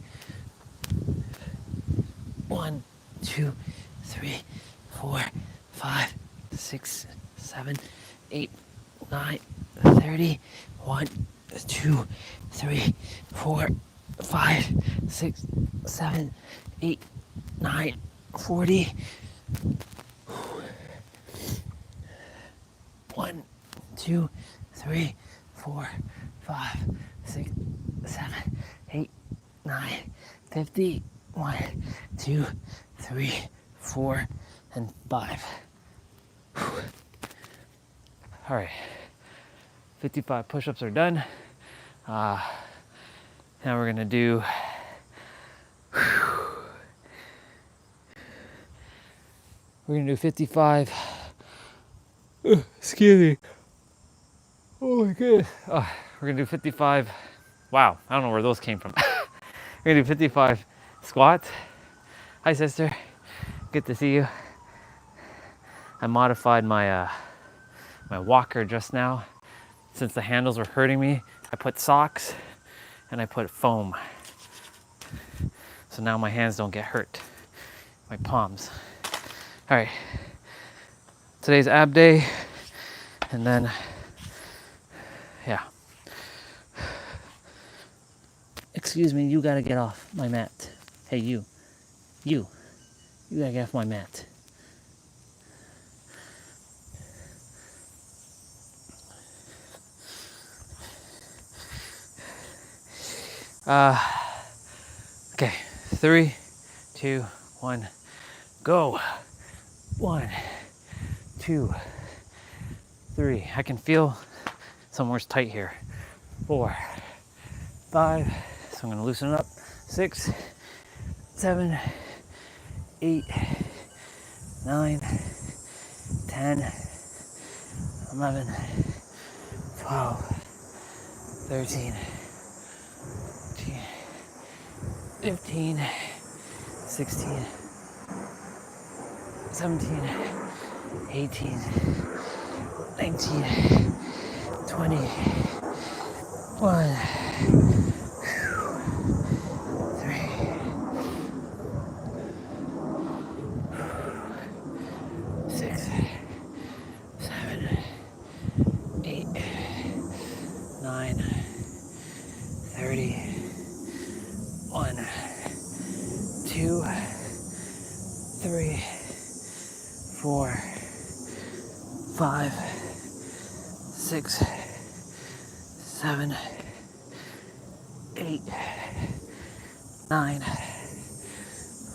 1, 2, 3, 4, 5, 6, 7, 8, 9, 30. 1, 2, 3, 4, 5, 6, 7, 8, 9, 40. 1, 2, 3, 4, 5, 6, 7, 8, 9, 50. 1, 2, 3, 4, and 5. All right, 55 push-ups are done. Now we're gonna do We're gonna do 55 Excuse me. Oh my goodness. Oh, we're gonna do 55. Wow, I don't know where those came from. We're gonna do 55 squats. Hi, sister. Good to see you. I modified my my walker just now. Since the handles were hurting me, I put socks and I put foam. So now my hands don't get hurt. My palms. All right. Today's ab day, and then yeah. Excuse me, you gotta get off my mat. Hey, you gotta get off my mat. Okay, 3, 2, 1, go. 1, 2, 3. I can feel somewhere's tight here. 4, 5. So I'm gonna loosen it up. 6, 7, 8, 9, 10, 11, 12, 13, 15, 16, 17, 18, 19, 20, 1, 3, 6, 7, 8, 9, 30, 1, 2, 3, 4, 5, 6, 7, 8, 9,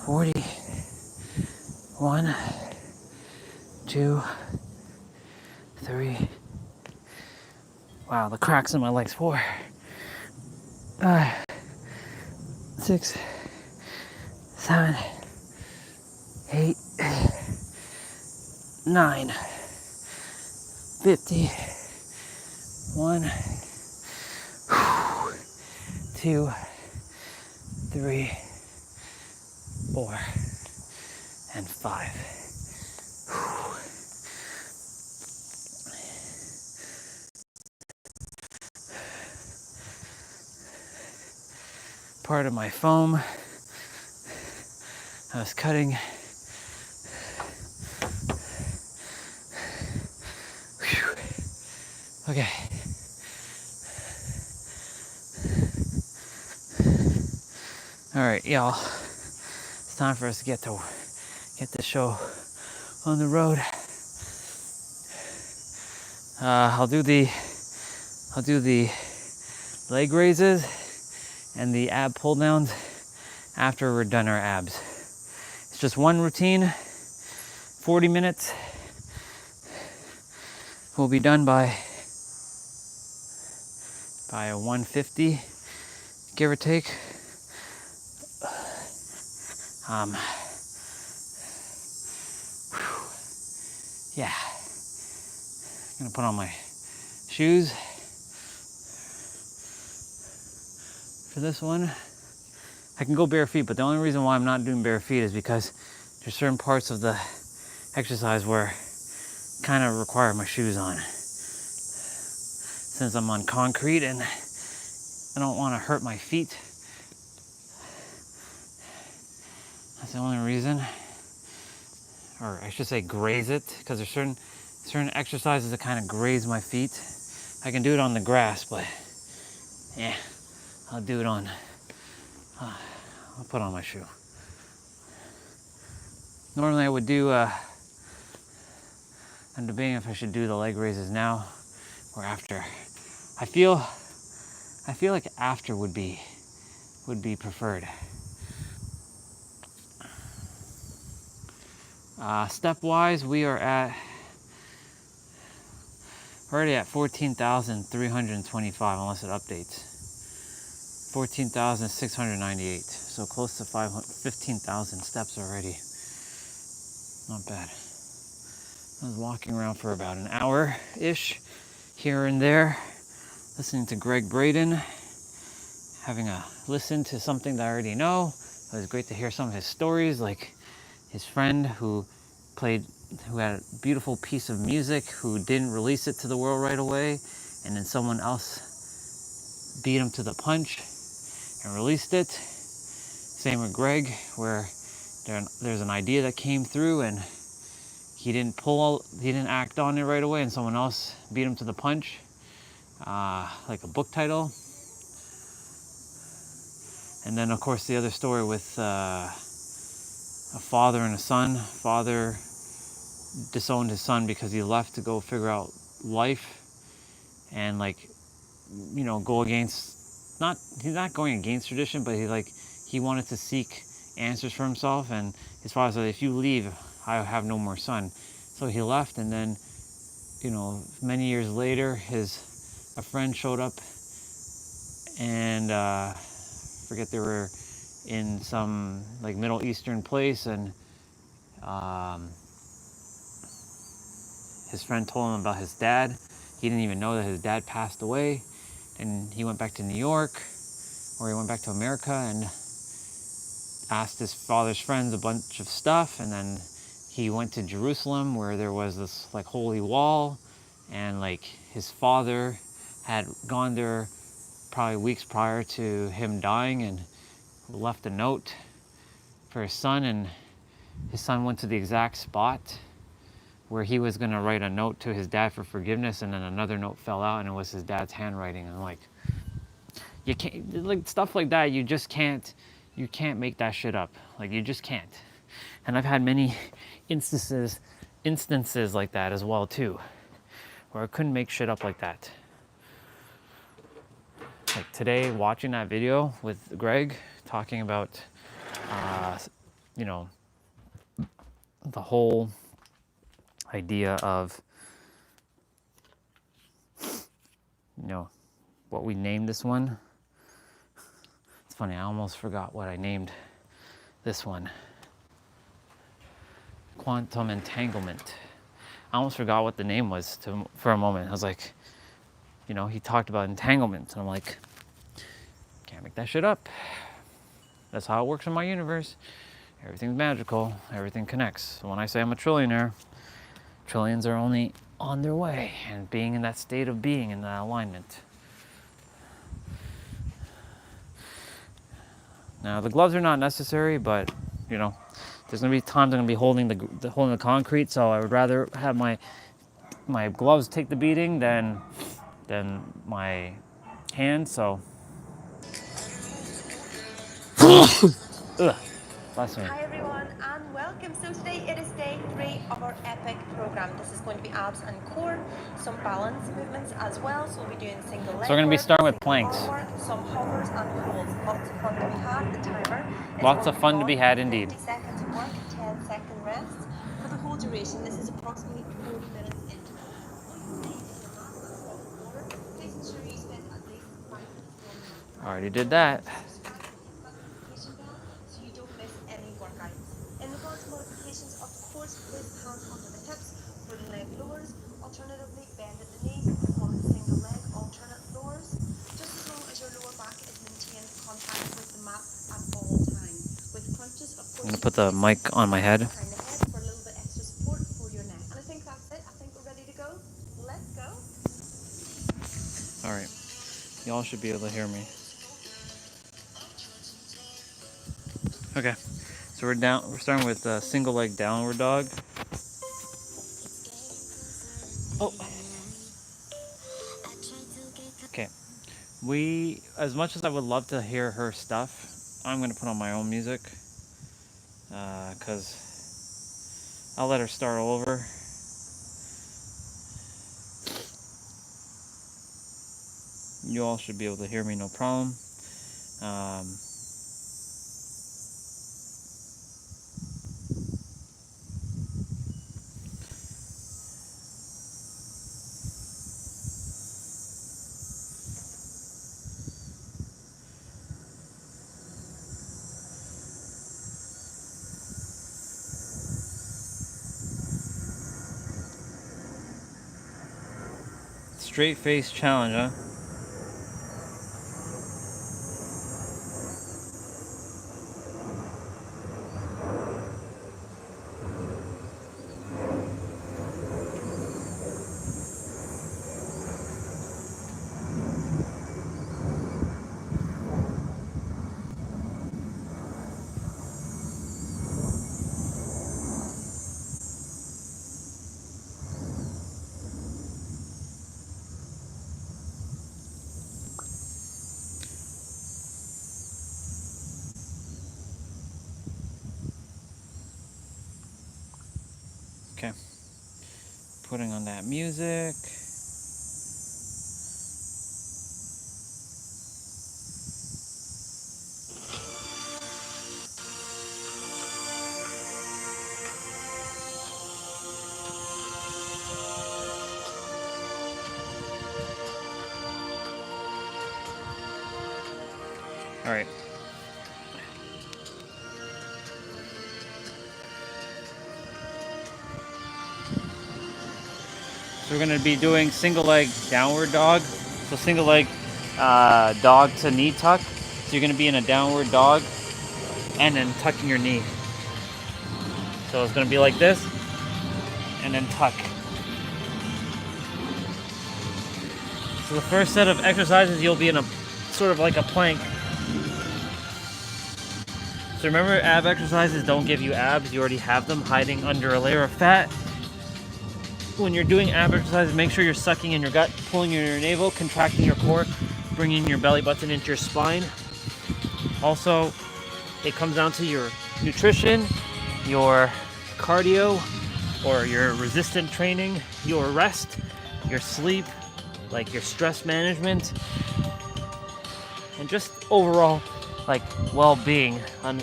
40, 1, 2, 3. Wow, the cracks in my legs. 4, 5, 6, 7, 8, 9, 50, 1, 2, 3, 4, and 5. Part of my foam I was cutting. Whew. Okay. All right, y'all. It's time for us to get the show on the road. I'll do the leg raises and the ab pull downs after we're done our abs. It's just one routine, 40 minutes. We'll be done by 1:50, give or take. Yeah. I'm gonna put on my shoes for this one. I can go bare feet, but the only reason why I'm not doing bare feet is because there's certain parts of the exercise where kind of require my shoes on. Since I'm on concrete and I don't want to hurt my feet. That's the only reason. Or I should say graze it, because there's certain exercises that kind of graze my feet. I can do it on the grass, but yeah, I'll do it on, I'll put on my shoe. Normally I would do, I'm debating if I should do the leg raises now or after. I feel like after would be preferred. Step-wise, we are already at 14,325, unless it updates. 14,698, so close to 15,000 steps already. Not bad. I was walking around for about an hour-ish, here and there, listening to Greg Braden, having a listen to something that I already know. It was great to hear some of his stories, like his friend who had a beautiful piece of music, who didn't release it to the world right away, and then someone else beat him to the punch and released it. Same with Greg, where there's an idea that came through and he didn't act on it right away, and someone else beat him to the punch, like a book title. And then, of course, the other story with a father and a son. Father disowned his son because he left to go figure out life and, like, you know, go against, he's not going against tradition, but he wanted to seek answers for himself. And his father said, if you leave, I have no more son. So he left, and then, you know, many years later, a friend showed up, and forget, they were in some like Middle Eastern place, and his friend told him about his dad. He didn't even know that his dad passed away, and he went back to New York, or he went back to America, and asked his father's friends a bunch of stuff, and then he went to Jerusalem, where there was this like holy wall, and like his father had gone there probably weeks prior to him dying, and left a note for his son, and his son went to the exact spot where he was going to write a note to his dad for forgiveness, and then another note fell out, and it was his dad's handwriting. And like, you can't, like, stuff like that, you can't make that shit up. Like, you just can't. And I've had many instances like that as well too, where I couldn't make shit up like that. Like today, watching that video with Greg talking about, you know, the whole idea of, you know, what we named this one. It's funny, I almost forgot what I named this one. Quantum entanglement. I almost forgot what the name was for a moment. I was like, you know, he talked about entanglement, and I'm like, can't make that shit up. That's how it works in my universe. Everything's magical, everything connects. So when I say I'm a trillionaire, trillions are only on their way, and being in that state of being, in that alignment. Now, the gloves are not necessary, but, you know, there's gonna be times I'm gonna be holding the concrete, so I would rather have my gloves take the beating than my hands. So, ugh, bless me. Hi everyone and welcome. So today it is day 3 of our epic program. This is going to be abs and core, some balance movements as well. So we'll be doing single leg. So we're gonna be starting with planks. Work, some hovers and holds. Lots of fun to be had. The timer is Lots of fun to be had indeed. 50 seconds of work, 10-second rest. For the whole duration, this is approximately 40 minutes interval. Please ensure you spend at least 5 minutes. Already did that. Modifications, of course, place the hands under the hips for the leg lowers. Alternatively, bend at the knees, perform the single leg alternate lowers, just as long as your lower back is maintained contact with the mat at all times. With crunches, of course, I'm gonna put the mic on my head. behind the head for a little bit extra support for your neck. And I think that's it. I think we're ready to go. Let's go. All right, y'all should be able to hear me. Okay. So we're starting with single leg downward dog. Oh. Okay. As much as I would love to hear her stuff, I'm gonna put on my own music, cause I'll let her start all over. You all should be able to hear me, no problem. straight face challenge, huh? Okay. Putting on that music. All right. So we're going to be doing single leg downward dog. So single leg dog to knee tuck. So you're going to be in a downward dog and then tucking your knee. So it's going to be like this and then tuck. So the first set of exercises, you'll be in a sort of like a plank. So remember, ab exercises don't give you abs. You already have them hiding under a layer of fat. When you're doing ab exercises, make sure you're sucking in your gut, pulling in your navel, contracting your core, bringing your belly button into your spine. Also, it comes down to your nutrition, your cardio, or your resistant training, your rest, your sleep, like your stress management, and just overall like well-being on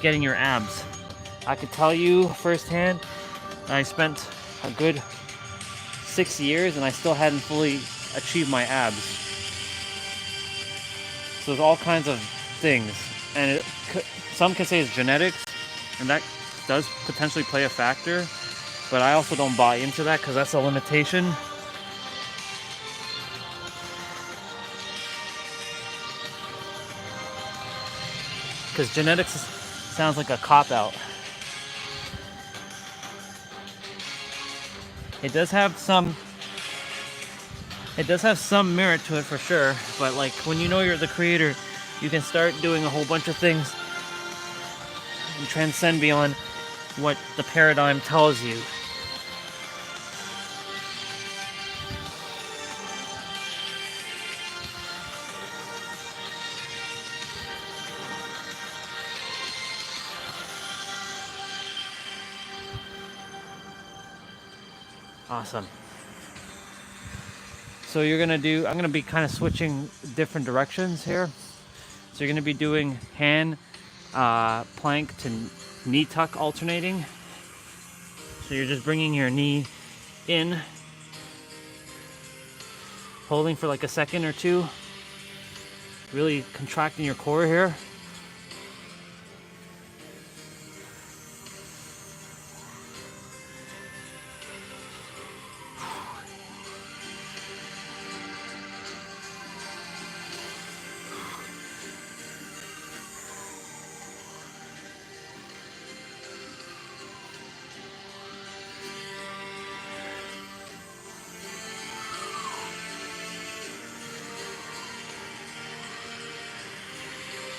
getting your abs. I could tell you firsthand, I spent a good 6 years and I still hadn't fully achieved my abs. So there's all kinds of things, and some can say it's genetics, and that does potentially play a factor, but I also don't buy into that because that's a limitation. Because genetics sounds like a cop-out. It does have some merit to it for sure, but like when you know you're the creator, you can start doing a whole bunch of things and transcend beyond what the paradigm tells you. Awesome. So you're gonna do, I'm gonna be kind of switching different directions here. So you're gonna be doing hand plank to knee tuck alternating. So you're just bringing your knee in, holding for like a second or two, really contracting your core here.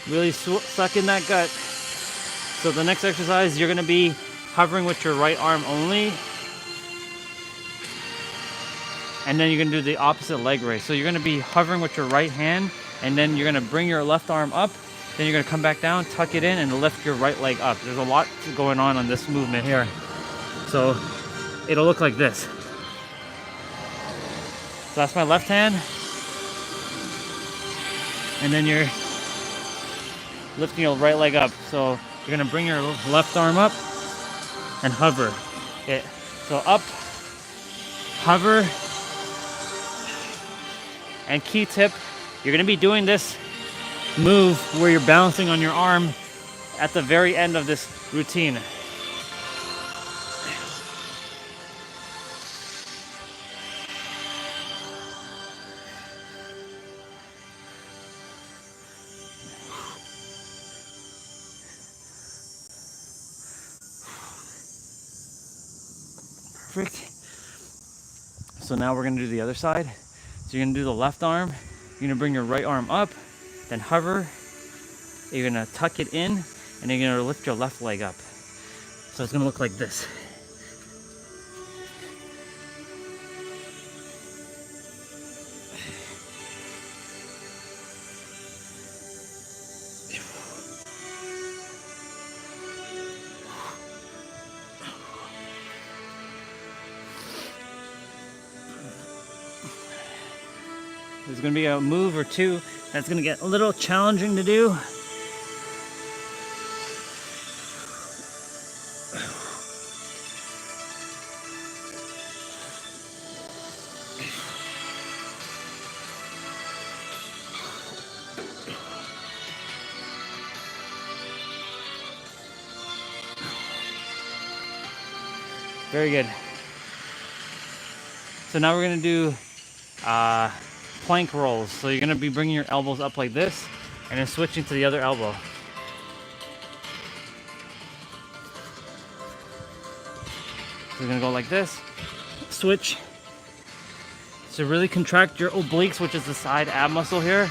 Really suck in that gut. So the next exercise, you're gonna be hovering with your right arm only. And then you're gonna do the opposite leg raise. So you're gonna be hovering with your right hand, and then you're gonna bring your left arm up, then you're gonna come back down, tuck it in, and lift your right leg up. There's a lot going on this movement here. So it'll look like this. So that's my left hand. And then you're lifting your right leg up. So you're gonna bring your left arm up and hover it. So up, hover, and key tip, you're gonna be doing this move where you're balancing on your arm at the very end of this routine. perfect. So now we're gonna do the other side. So you're gonna do the left arm, you're gonna bring your right arm up, then hover, you're gonna tuck it in, and you're gonna lift your left leg up. So it's gonna look like this. There's gonna be a move or two that's gonna get a little challenging to do. Very good. So now we're gonna do plank rolls. So you're gonna be bringing your elbows up like this, and then switching to the other elbow. So you're gonna go like this, switch. So really contract your obliques, which is the side ab muscle here.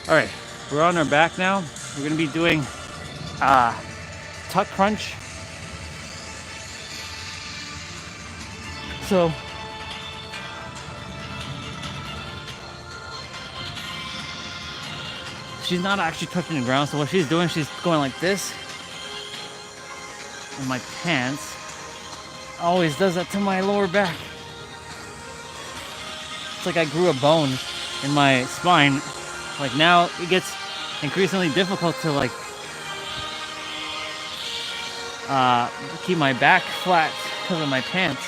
All right, we're on our back now. We're gonna be doing tuck crunch. So she's not actually touching the ground. So what she's doing, she's going like this. And my pants always does that to my lower back. It's like I grew a bone in my spine. Like now it gets increasingly difficult to like keep my back flat because of my pants.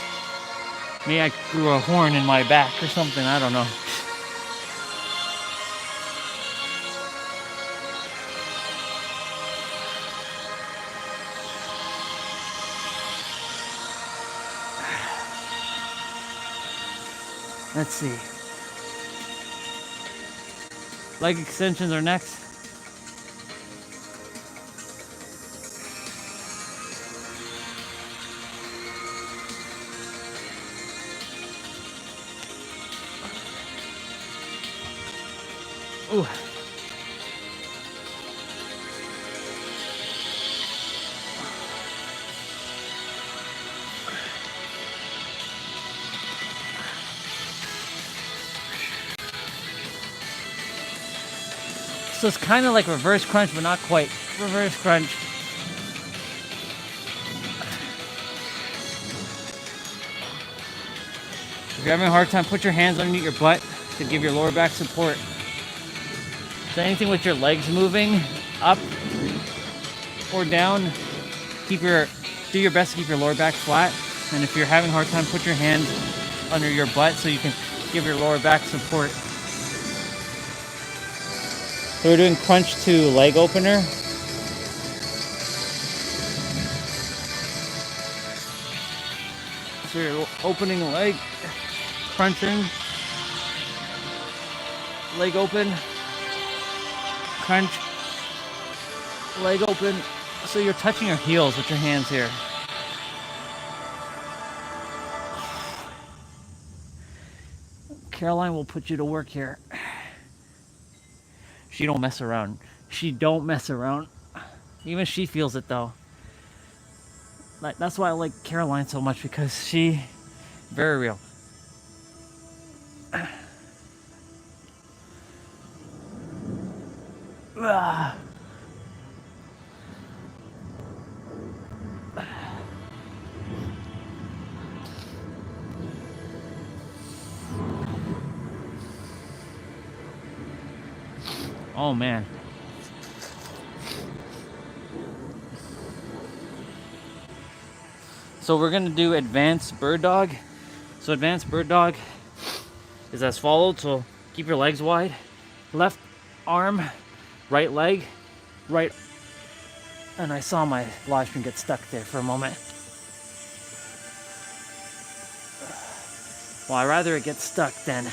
Maybe I grew a horn in my back or something, I don't know. Let's see. Leg extensions are next. Ooh. So it's kind of like reverse crunch, but not quite. Reverse crunch. If you're having a hard time, put your hands underneath your butt to give your lower back support. So anything with your legs moving up or down, do your best to keep your lower back flat. And if you're having a hard time, put your hands under your butt so you can give your lower back support. So we're doing crunch to leg opener. So you're opening leg, crunching, leg open, crunch, leg open. So you're touching your heels with your hands here. Caroline will put you to work here. She don't mess around. She don't mess around. Even she feels it though. Like that's why I like Caroline so much, because she very real. Oh man. So we're gonna do advanced bird dog. So advanced bird dog is as followed. So keep your legs wide. Left arm, right leg, right. And I saw my live stream get stuck there for a moment. Well, I'd rather it get stuck than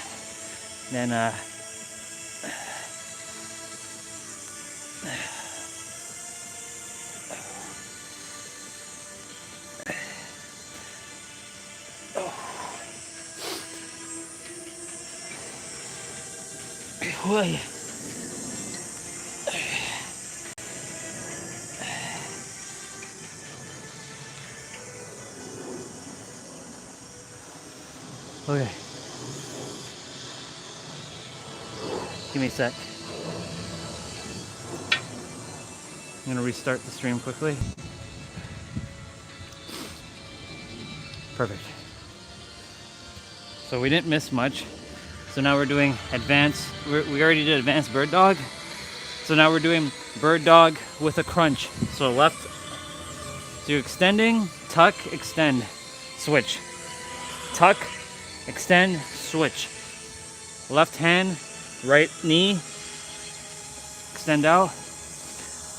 Whoa. Okay. Give me a sec. I'm gonna restart the stream quickly. Perfect. So we didn't miss much. So now we're doing advanced, we already did advanced bird dog. So now we're doing bird dog with a crunch. So left, so you're extending, tuck, extend, switch. Tuck, extend, switch. Left hand, right knee, extend out.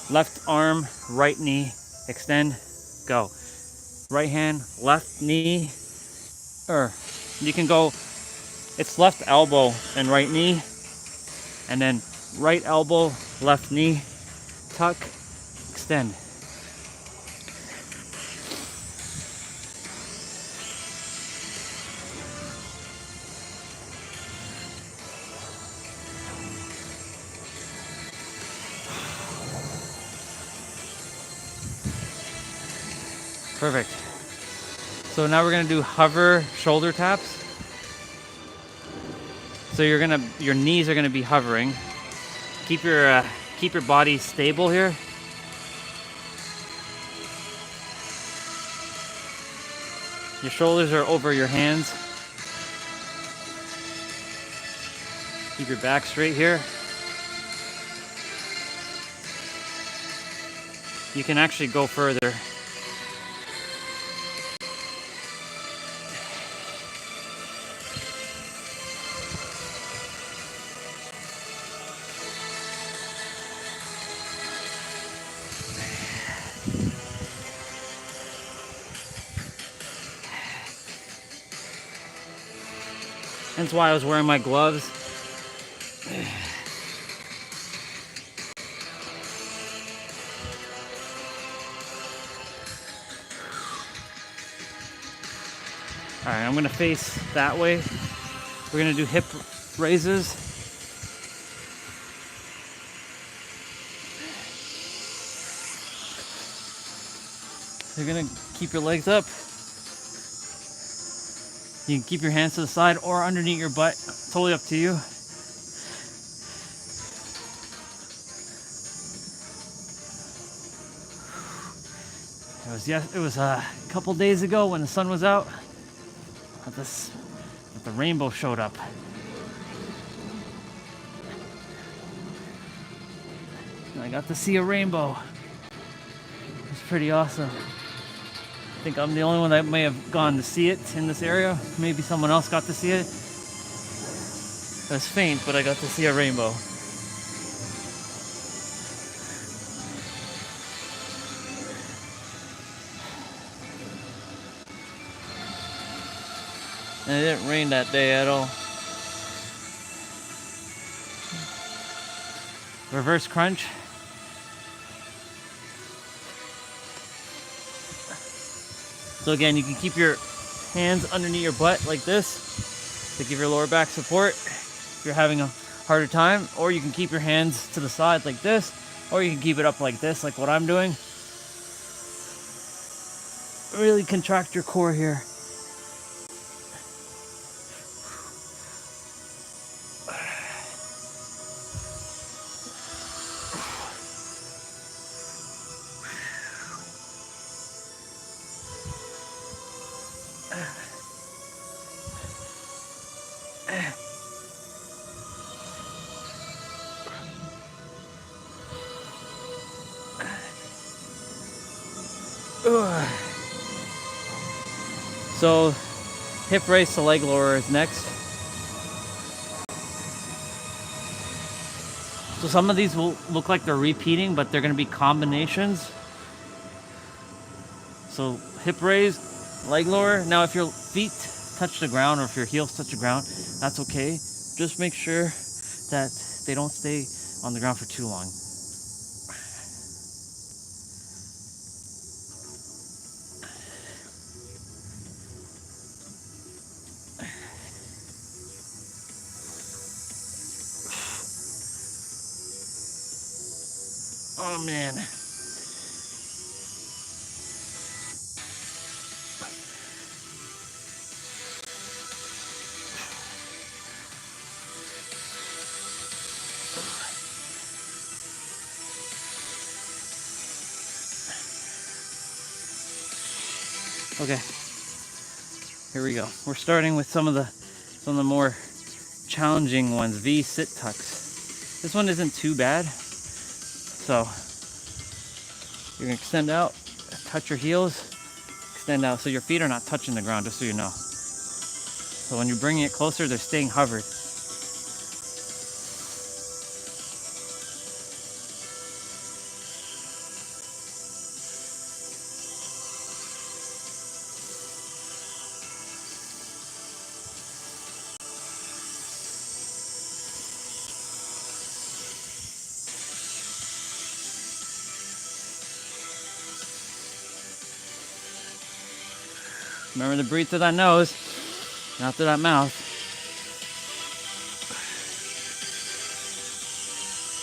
Left arm, right knee, extend, go. Right hand, left knee, or you can go, it's left elbow and right knee, and then right elbow, left knee, tuck, extend. Perfect. So now we're gonna do hover shoulder taps. So your knees are gonna be hovering. Keep your body stable here. Your shoulders are over your hands. Keep your back straight here. You can actually go further. That's why I was wearing my gloves. All right, I'm gonna face that way. We're gonna do hip raises. You're gonna keep your legs up. You can keep your hands to the side or underneath your butt. Totally up to you. It was a couple days ago when the sun was out that the rainbow showed up. And I got to see a rainbow. It was pretty awesome. I think I'm the only one that may have gone to see it in this area. Maybe someone else got to see it. It was faint, but I got to see a rainbow. And it didn't rain that day at all. Reverse crunch. So again, you can keep your hands underneath your butt like this to give your lower back support if you're having a harder time, or you can keep your hands to the side like this, or you can keep it up like this, like what I'm doing. Really contract your core here. Ugh. So hip raise to leg lower is next. So some of these will look like they're repeating, but they're going to be combinations. So hip raise, leg lower. Now if your feet touch the ground or if your heels touch the ground, that's okay. Just make sure that they don't stay on the ground for too long. Oh man. Okay. Here we go. We're starting with some of the more challenging ones. V sit tucks. This one isn't too bad. So you're gonna extend out, touch your heels, extend out. So your feet are not touching the ground, just so you know. So when you're bringing it closer, they're staying hovered. Remember to breathe through that nose, not through that mouth.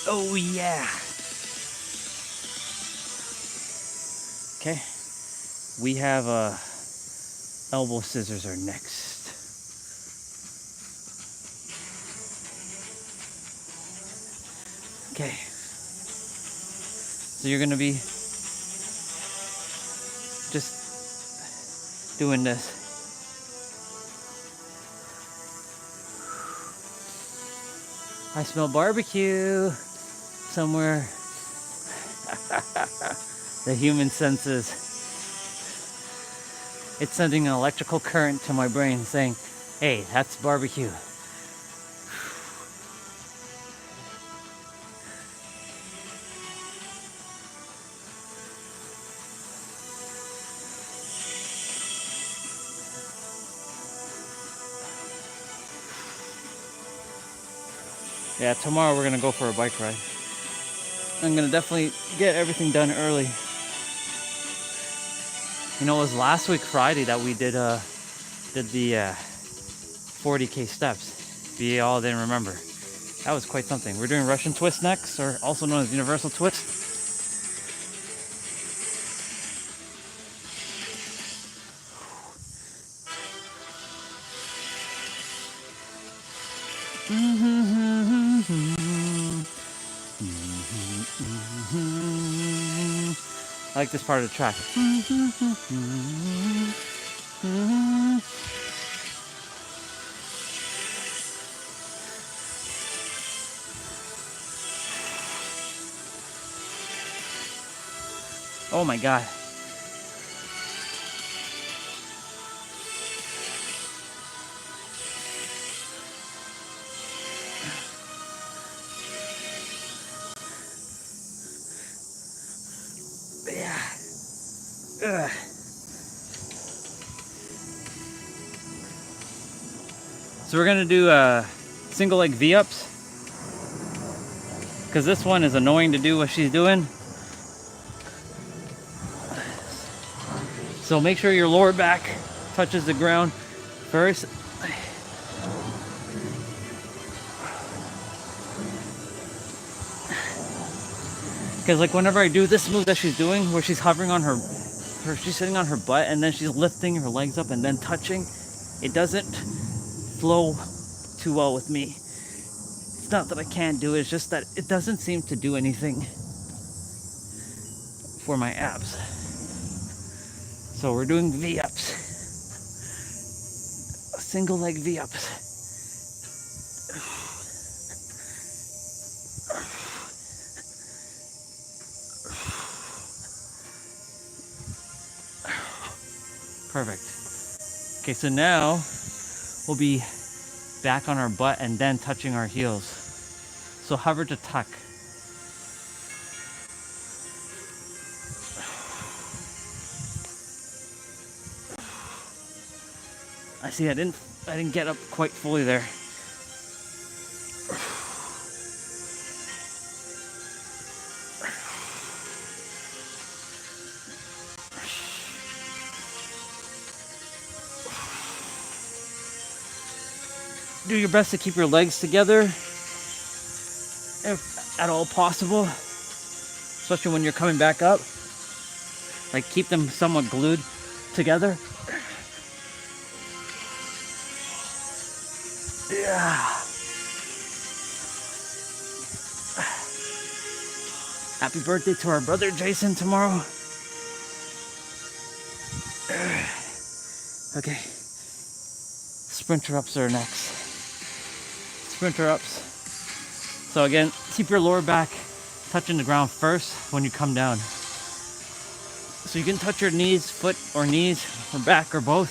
Oh yeah. Okay. We have elbow scissors are next. Okay. So you're gonna be just doing this. I smell barbecue somewhere. The human senses. It's sending an electrical current to my brain saying, hey, that's barbecue. Yeah, tomorrow we're gonna go for a bike ride. I'm gonna definitely get everything done early. You know, it was last week Friday that we did the 40K steps. If you all didn't remember. That was quite something. We're doing Russian twist next, or also known as universal twist. I like this part of the track. Oh my god. Yeah. Ugh. So we're gonna do single leg V-ups, because this one is annoying to do what she's doing. So make sure your lower back touches the ground first. Because like whenever I do this move that she's doing, where she's hovering on she's sitting on her butt and then she's lifting her legs up and then touching, it doesn't flow too well with me. It's not that I can't do it, it's just that it doesn't seem to do anything for my abs. So we're doing V-ups. Single leg V-ups. Perfect. Okay, so now we'll be back on our butt and then touching our heels. So hover to tuck. I see I didn't get up quite fully there. Do your best to keep your legs together if at all possible, especially when you're coming back up. Like, keep them somewhat glued together. Yeah. Happy birthday to our brother Jason tomorrow. Okay. Sprinter ups are next. Sprinter ups. So again, keep your lower back touching the ground first when you come down. So you can touch your knees, foot or knees, or back or both.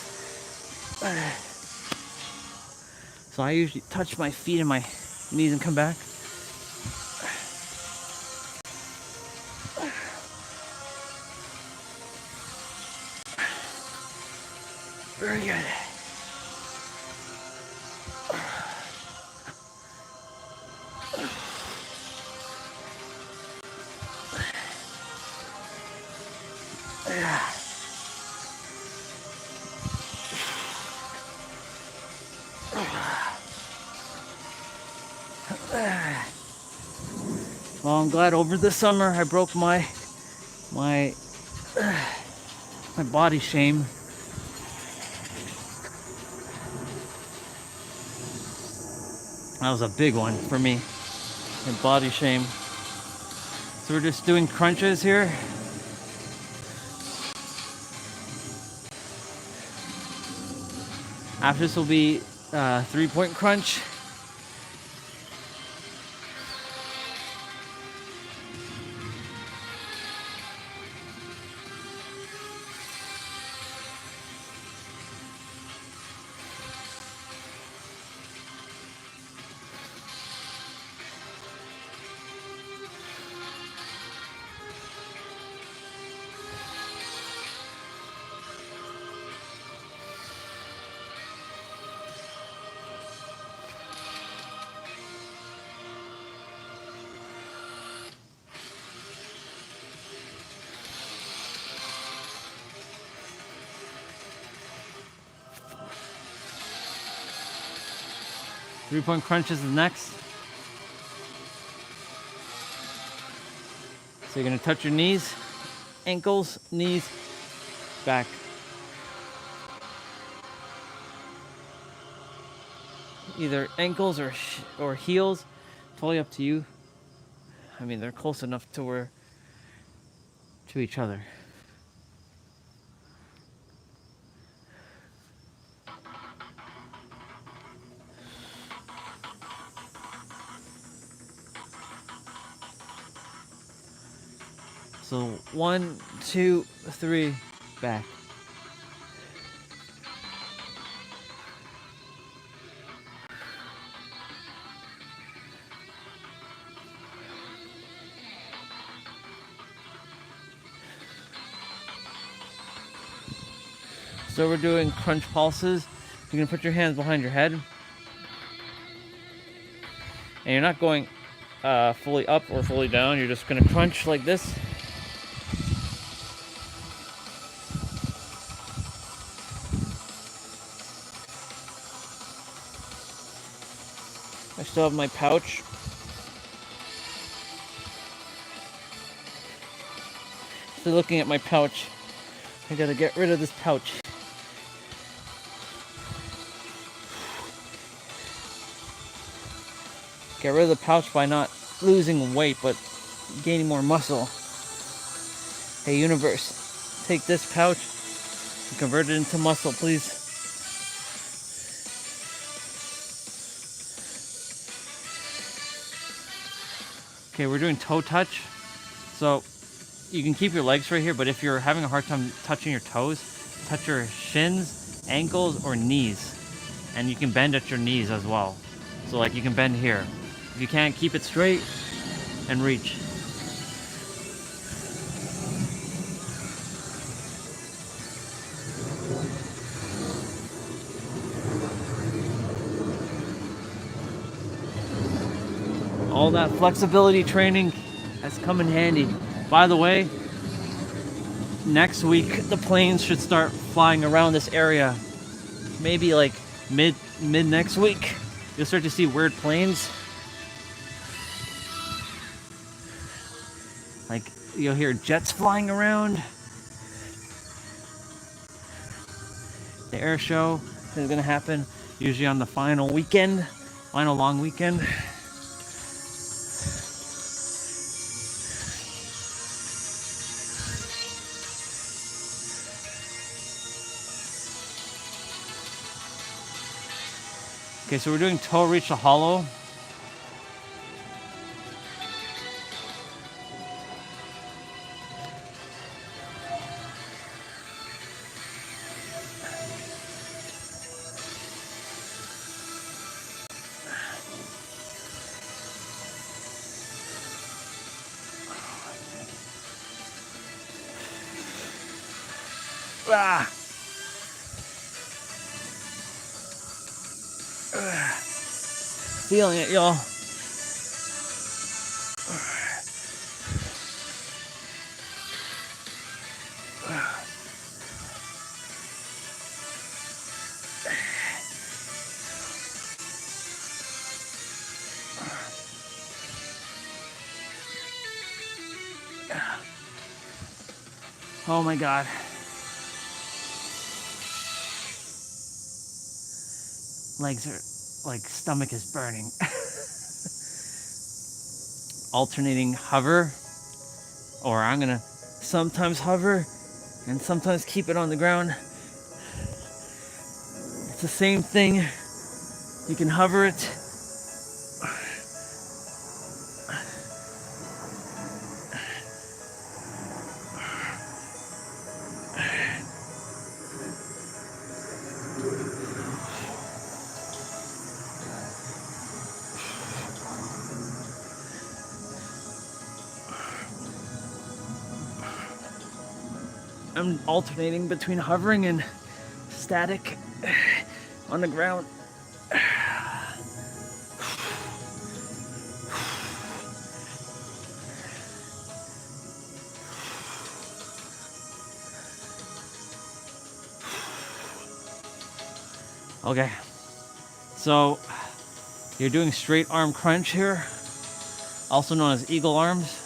So I usually touch my feet and my knees and come back. Very good. Well, I'm glad over the summer I broke my body shame. That was a big one for me. My body shame. So we're just doing crunches here. After this will be 3-point crunch. Three-point crunches is next. So you're gonna touch your knees, ankles, knees, back. Either ankles or heels, totally up to you. I mean, they're close enough to each other. So 1, 2, 3, back. So we're doing crunch pulses. You're gonna put your hands behind your head. And you're not going fully up or fully down. You're just gonna crunch like this. I still have my pouch. Still looking at my pouch. I gotta get rid of this pouch. Get rid of the pouch by not losing weight, but gaining more muscle. Hey, universe, take this pouch and convert it into muscle, please. Okay, we're doing toe touch. So you can keep your legs right here, but if you're having a hard time touching your toes, touch your shins, ankles, or knees. And you can bend at your knees as well. So like you can bend here. If you can't, keep it straight and reach. All that flexibility training has come in handy. By the way, next week the planes should start flying around this area. Maybe like mid next week, you'll start to see weird planes. Like you'll hear jets flying around. The air show is gonna happen usually on the final long weekend. Okay, so we're doing toe reach to hollow. Ah. Feeling it, y'all. Oh my God. Legs are like, stomach is burning. Alternating hover, or I'm gonna sometimes hover and sometimes keep it on the ground. It's the same thing. You can hover it. I'm alternating between hovering and static on the ground. Okay, so you're doing straight arm crunch here, also known as eagle arms.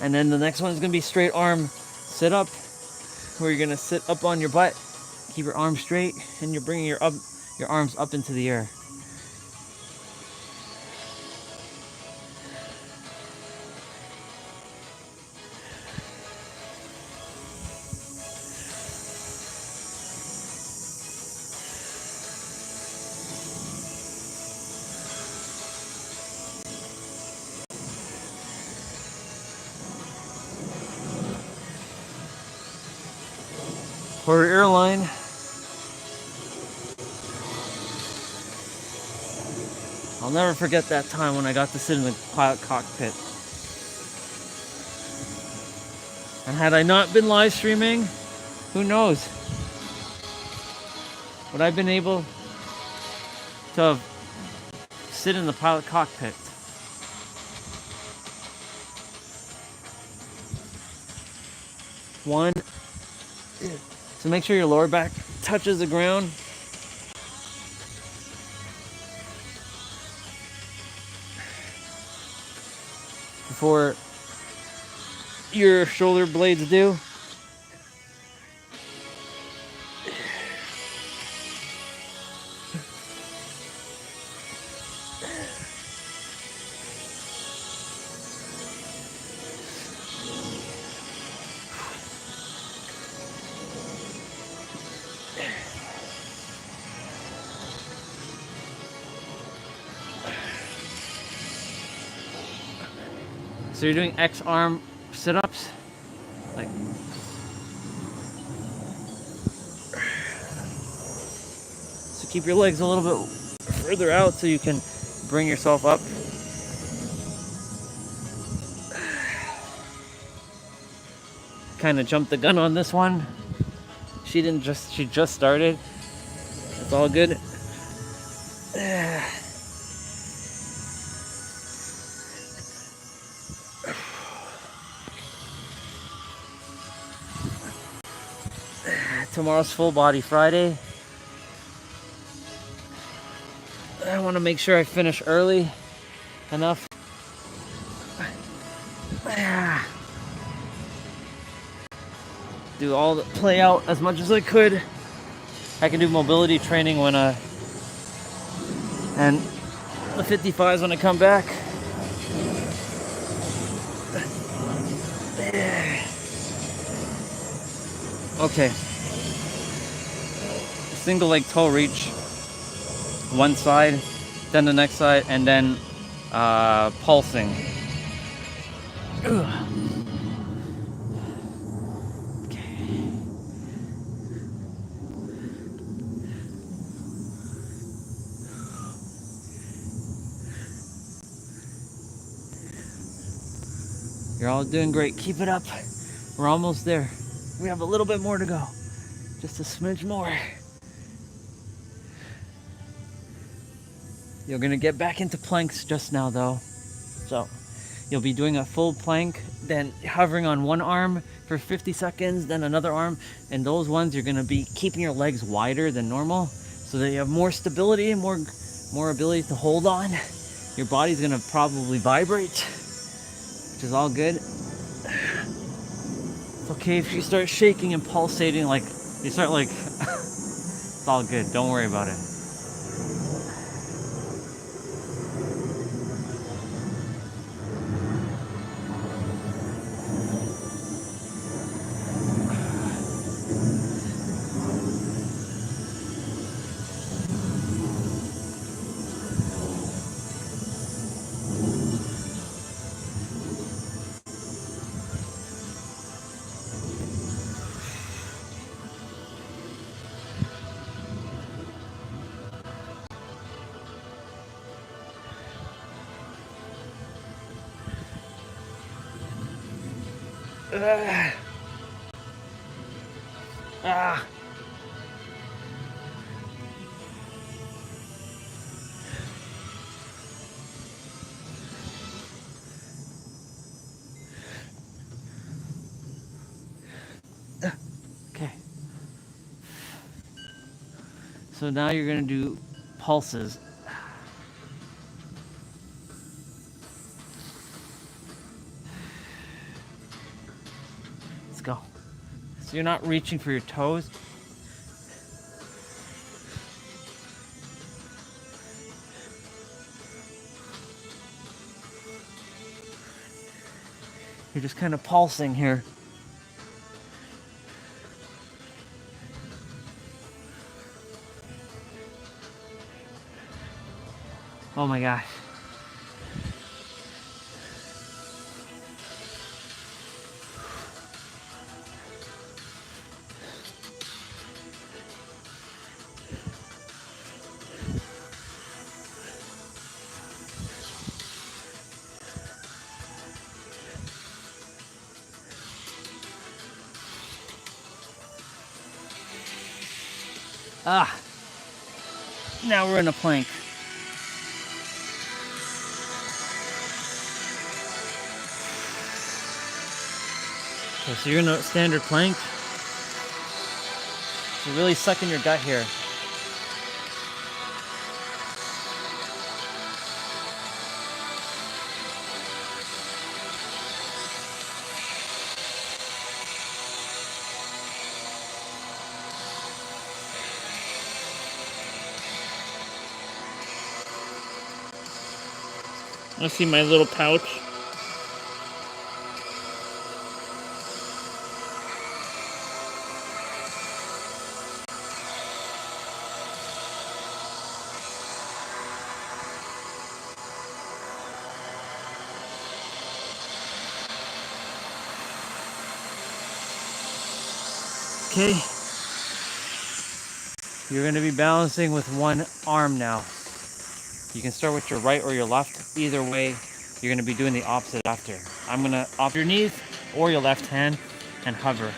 And then the next one is gonna be straight arm sit up, where you're gonna sit up on your butt, keep your arms straight, and you're bringing your arms up into the air. For your airline, I'll never forget that time when I got to sit in the pilot cockpit. And had I not been live streaming, who knows? Would I have been able to sit in the pilot cockpit? One, so make sure your lower back touches the ground. Before your shoulder blades do. So you're doing X arm sit-ups, like keep your legs a little bit further out so you can bring yourself up. Kind of jumped the gun on this one. She just started. It's all good. Tomorrow's full body Friday. I want to make sure I finish early enough. Do all the play out as much as I could. I can do mobility training when and the 55s when I come back. Okay. Single leg toe reach. One side, then the next side, and then pulsing. Ugh. You're all doing great. Keep it up. We're almost there. We have a little bit more to go. Just a smidge more. You're gonna get back into planks just now though. So you'll be doing a full plank, then hovering on one arm for 50 seconds, then another arm. And those ones you're gonna be keeping your legs wider than normal so that you have more stability and more ability to hold on. Your body's gonna probably vibrate, which is all good. It's okay if you start shaking and pulsating, like you start like, it's all good, don't worry about it. Okay. So now you're gonna do pulses. Let's go. So you're not reaching for your toes. You're just kind of pulsing here. Oh my gosh. Now we're in a plank. Okay, so you're in a standard plank. So really suck in your gut here. I see my little pouch. Okay. You're going to be balancing with one arm now. You can start with your right or your left. Either way, you're going to be doing the opposite after. I'm going to off your knees or your left hand and hover.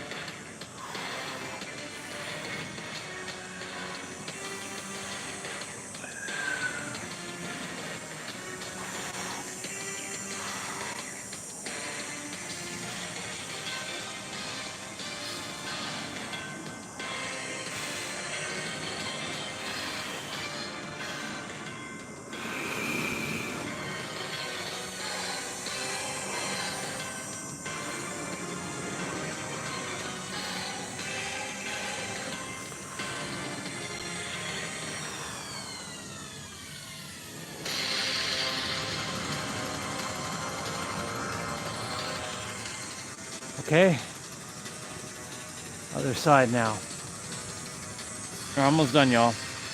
Okay, other side now. We're almost done, y'all.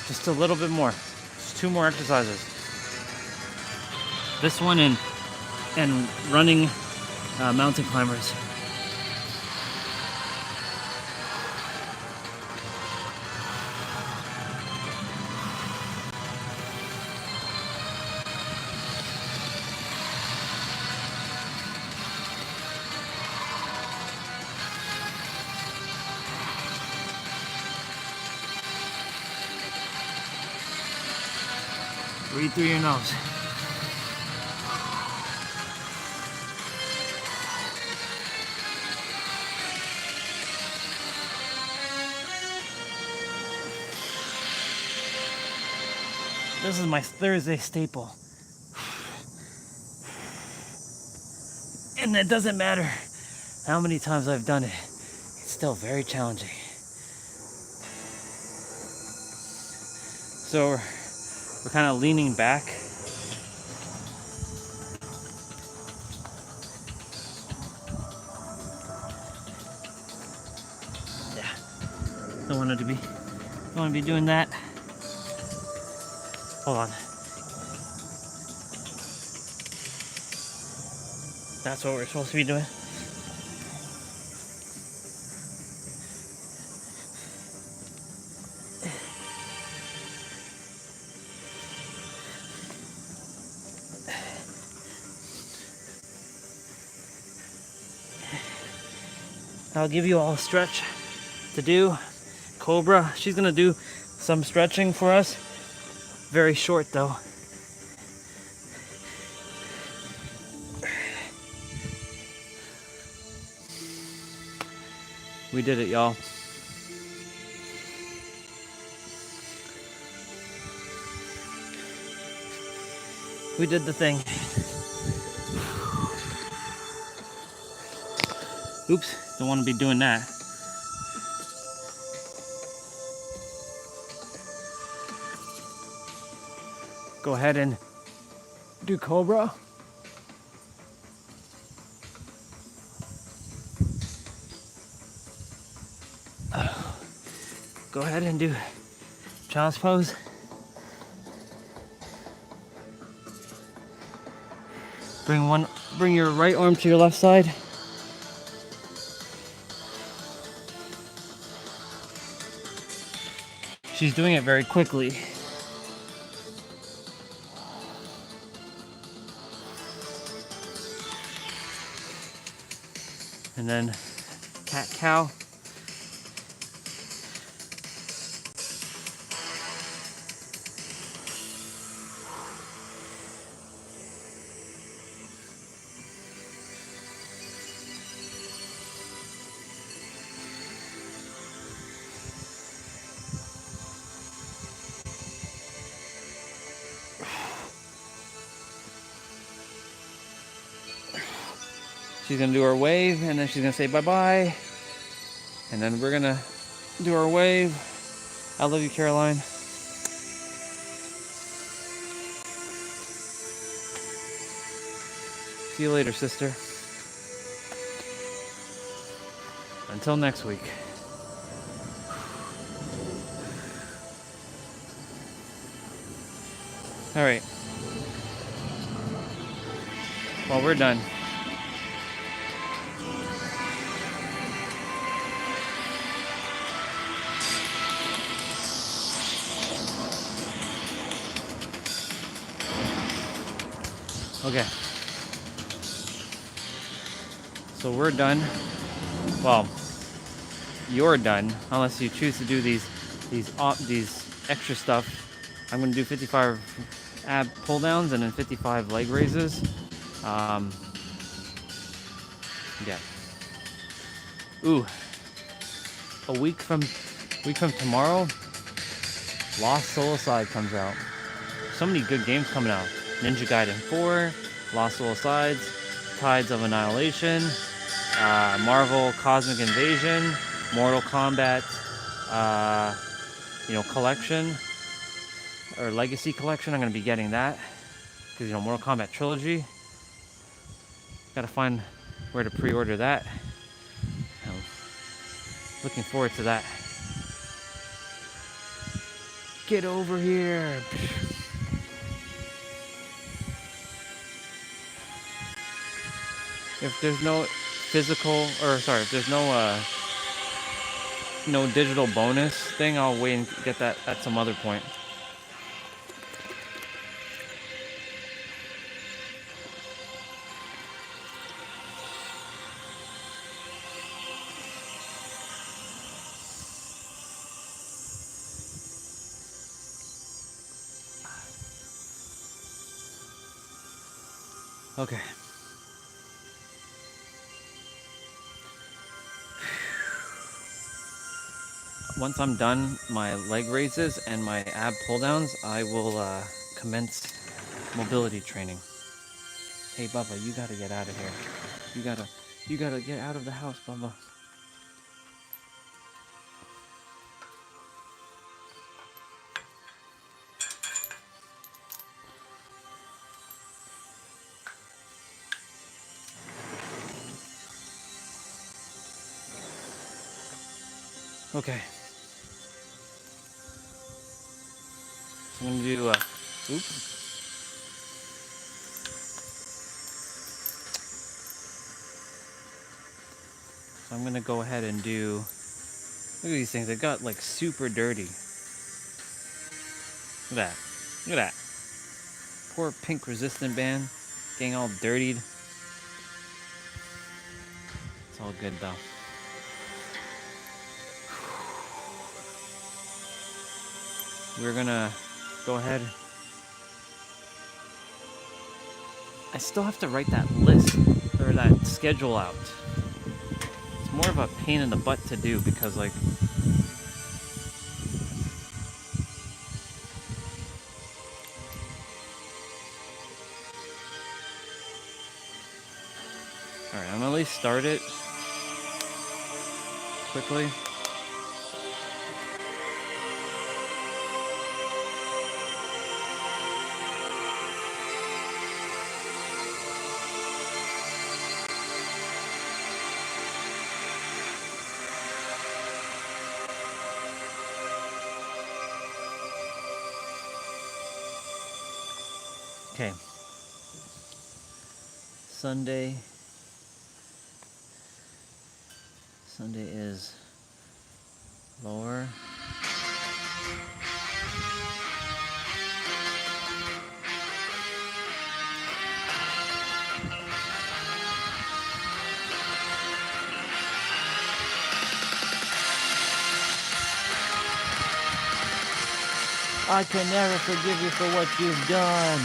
Just a little bit more. Just 2 more exercises. This one and running mountain climbers. Breathe through your nose. This is my Thursday staple. And it doesn't matter how many times I've done it, it's still very challenging. So we're kind of leaning back. Yeah, don't want to be doing that. Hold on. That's what we're supposed to be doing. I'll give you all a stretch to do. Cobra, she's gonna do some stretching for us. Very short though. We did it, y'all. We did the thing. Oops, don't want to be doing that. Go ahead and do Cobra. Go ahead and do child's pose. Bring your right arm to your left side. She's doing it very quickly. And then cat-cow. She's gonna do her wave, and then she's gonna say bye-bye. And then we're gonna do our wave. I love you, Caroline. See you later, sister. Until next week. All right. Well, we're done. Okay. So we're done. Well, you're done unless you choose to do these extra stuff. I'm gonna do 55 ab pull downs and then 55 leg raises. Yeah. Ooh. A week from tomorrow, Lost Soulside comes out. So many good games coming out. Ninja Gaiden 4, Lost Soulsides, Tides of Annihilation, Marvel Cosmic Invasion, Mortal Kombat, collection or Legacy collection. I'm gonna be getting that because Mortal Kombat trilogy. Gotta find where to pre-order that. I'm looking forward to that. Get over here. If there's no if there's no digital bonus thing, I'll wait and get that at some other point. Okay. Once I'm done my leg raises and my ab pull downs, I will commence mobility training. Hey Bubba, you gotta get out of here. You gotta get out of the house, Bubba. Okay. So I'm gonna do oops. So I'm gonna go ahead and do, look at these things, they got like super dirty. Look at that. Look at that. Poor pink resistant band getting all dirtied. It's all good though. We're gonna go ahead. I still have to write that list or that schedule out. It's more of a pain in the butt to do because like alright, I'm gonna at least start it quickly. Okay. Sunday is lower. I can never forgive you for what you've done.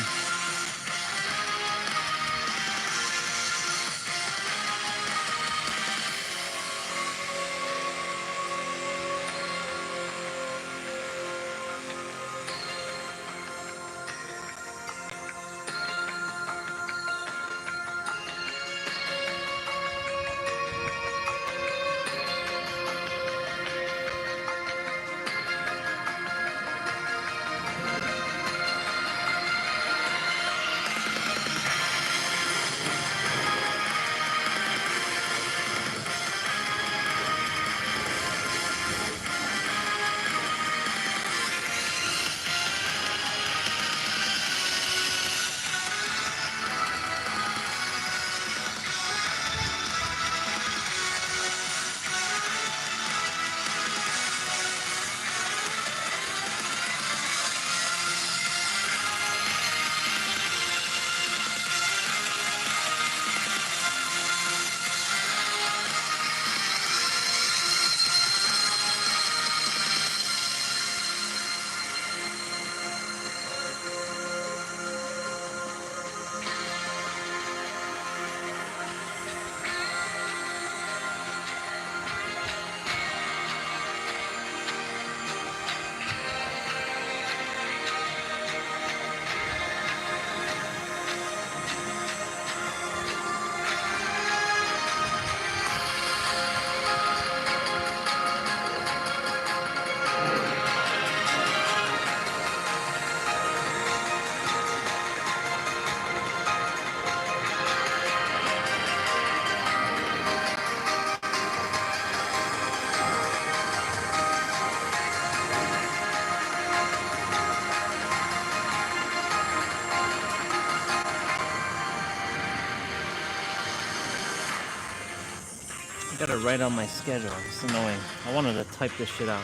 I got it right on my schedule. It's annoying. I wanted to type this shit out.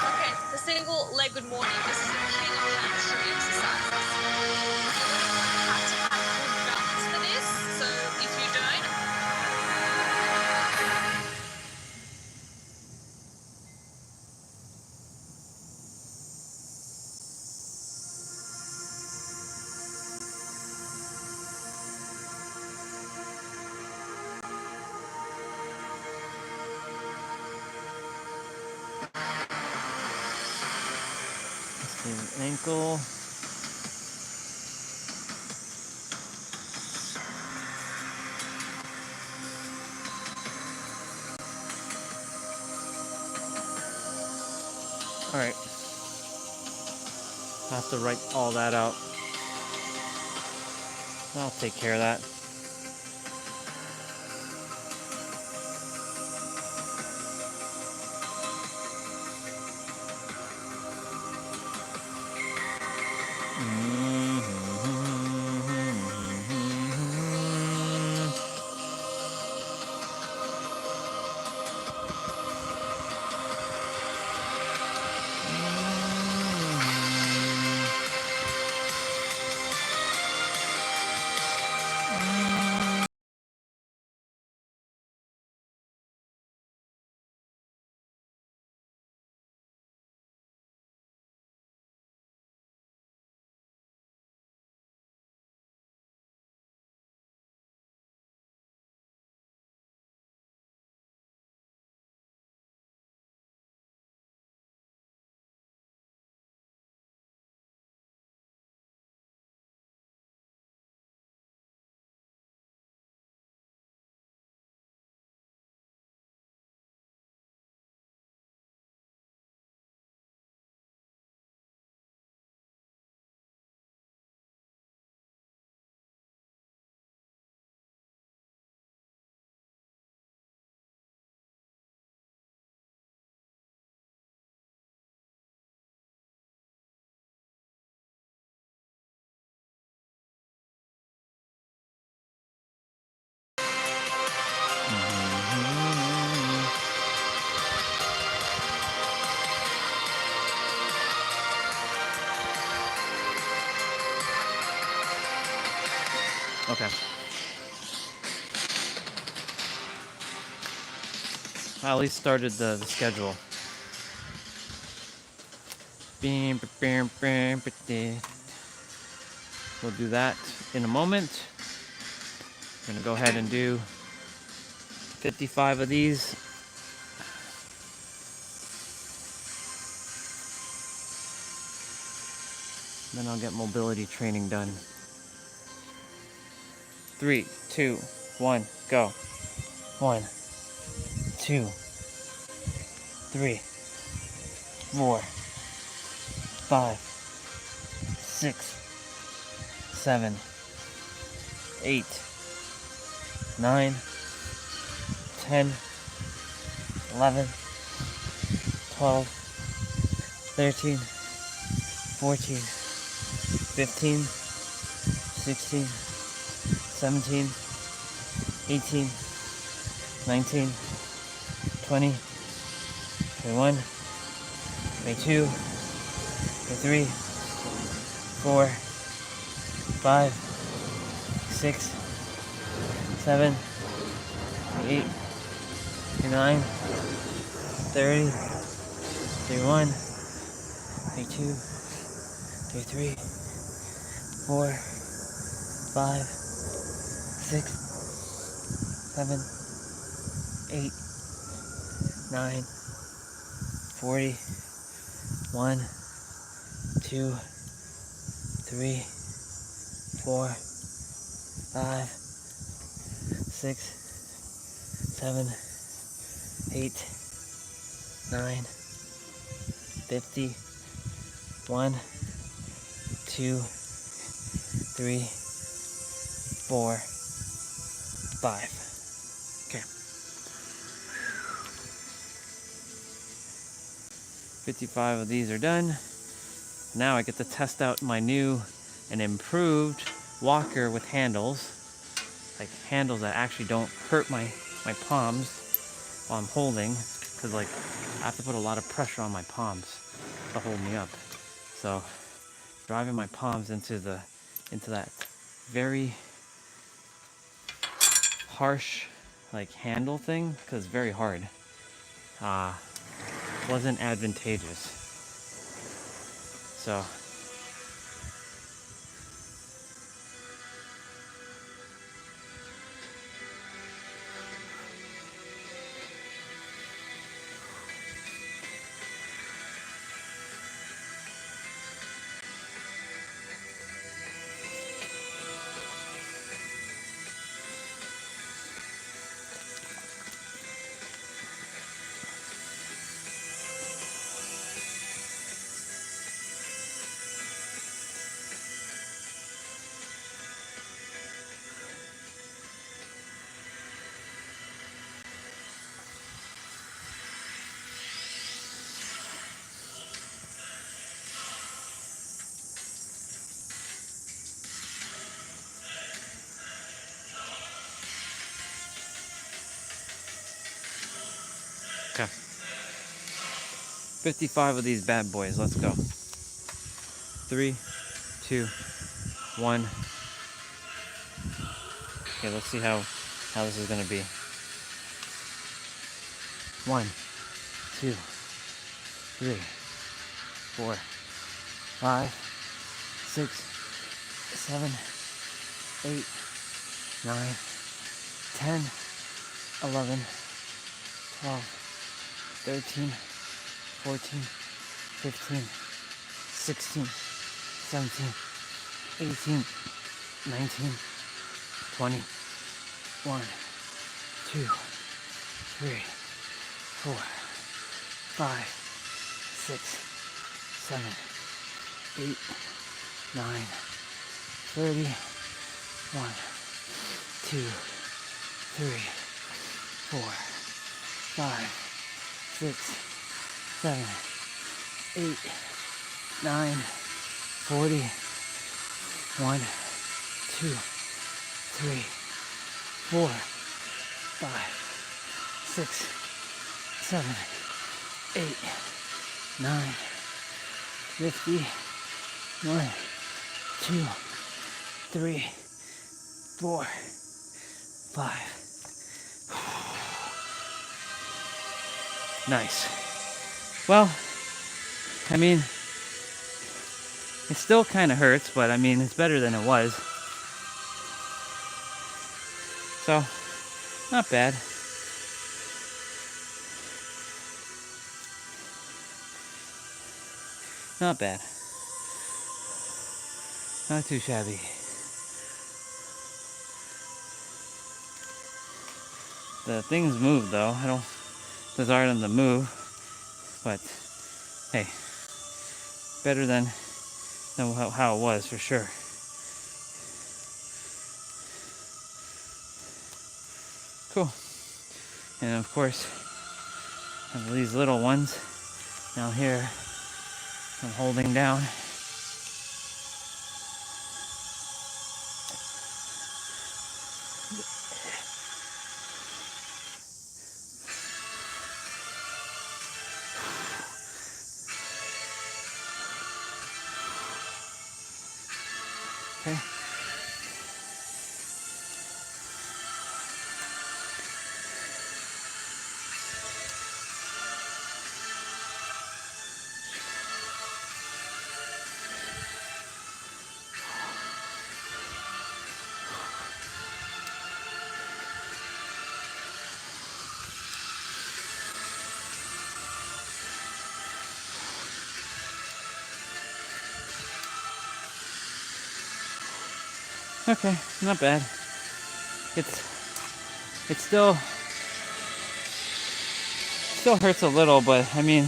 Okay, the single leg good morning. This is the king of hamstring exercises. You're gonna have to have good balance for this. So if you don't, Ankle. All right. I have to write all that out. I'll take care of that. Okay. I at least started the schedule. We'll do that in a moment. I'm gonna go ahead and do 55 of these. Then I'll get mobility training done. 3, 2, 1, go. 1, 2, 3, 4, 5, 6, 7, 8, 9, 10, 11, 12, 13, 14, 15, 16, 17, 18, 19, 20, 21, 22, 23, 4, 5, 6, 7, 8, 9, 30, 31, 32, 33, 4, 5, 6, 7, 8, 9, 40, 1, 2, 3, 4, 5, 6, 7, 8, 9, 50, 1, 2, 3, 4, 5. Okay. 55 of these are done. Now I get to test out my new and improved walker with handles. Like handles that actually don't hurt my palms while I'm holding. Because like I have to put a lot of pressure on my palms to hold me up. So driving my palms into that very harsh like handle thing, because it's very hard, wasn't advantageous. So okay. 55 of these bad boys. Let's go. 3, 2, 1. Okay, let's see how this is gonna be. 1, 2, 3, 4, 5, 6, 7, 8, 9, 10, 11, 12, 13, 14, 15, 16, 17, 18, 19, 20, 1, 2, 3, 4, 5, 6, 7, 8, 9, 30, 1, 2, 3, 4, 5, 6, 7, 8, 9, 40, 1, 2, 3, 4, 5, 6, 7, 8, 9, 50, 1, 2, 3, 4, 5. Nice. Well, I mean, it still kind of hurts, but I mean, it's better than it was. So, not bad. Not bad. Not too shabby. The things move though. I don't desire them to move, but hey, better than how it was for sure. Cool. And of course, I have these little ones down here I'm holding down. Okay. Okay, not bad. It still hurts a little, but I mean,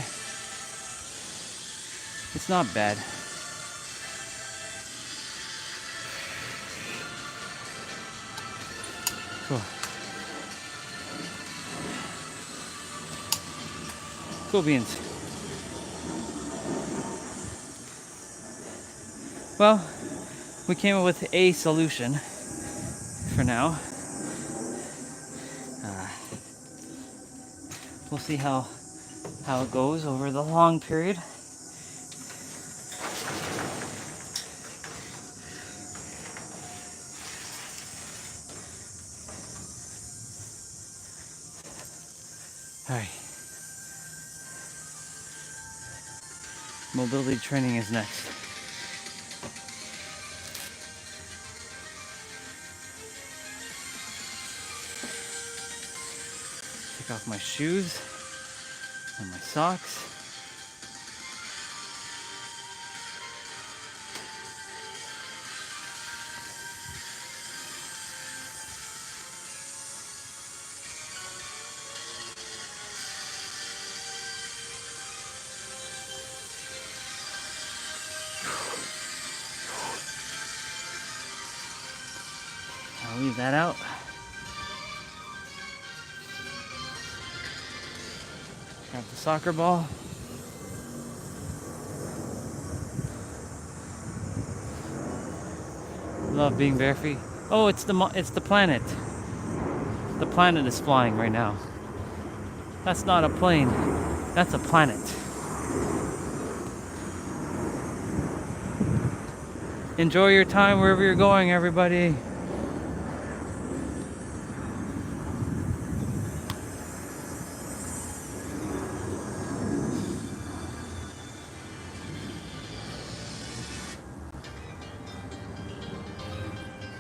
it's not bad. Cool. Cool beans. Well, we came up with a solution for now. We'll see how it goes over the long period. All right. Mobility training is next. Take off my shoes and my socks. I'll leave that out. Grab the soccer ball. Love being bare feet. Oh, it's the planet. The planet is flying right now. That's not a plane. That's a planet. Enjoy your time wherever you're going, everybody.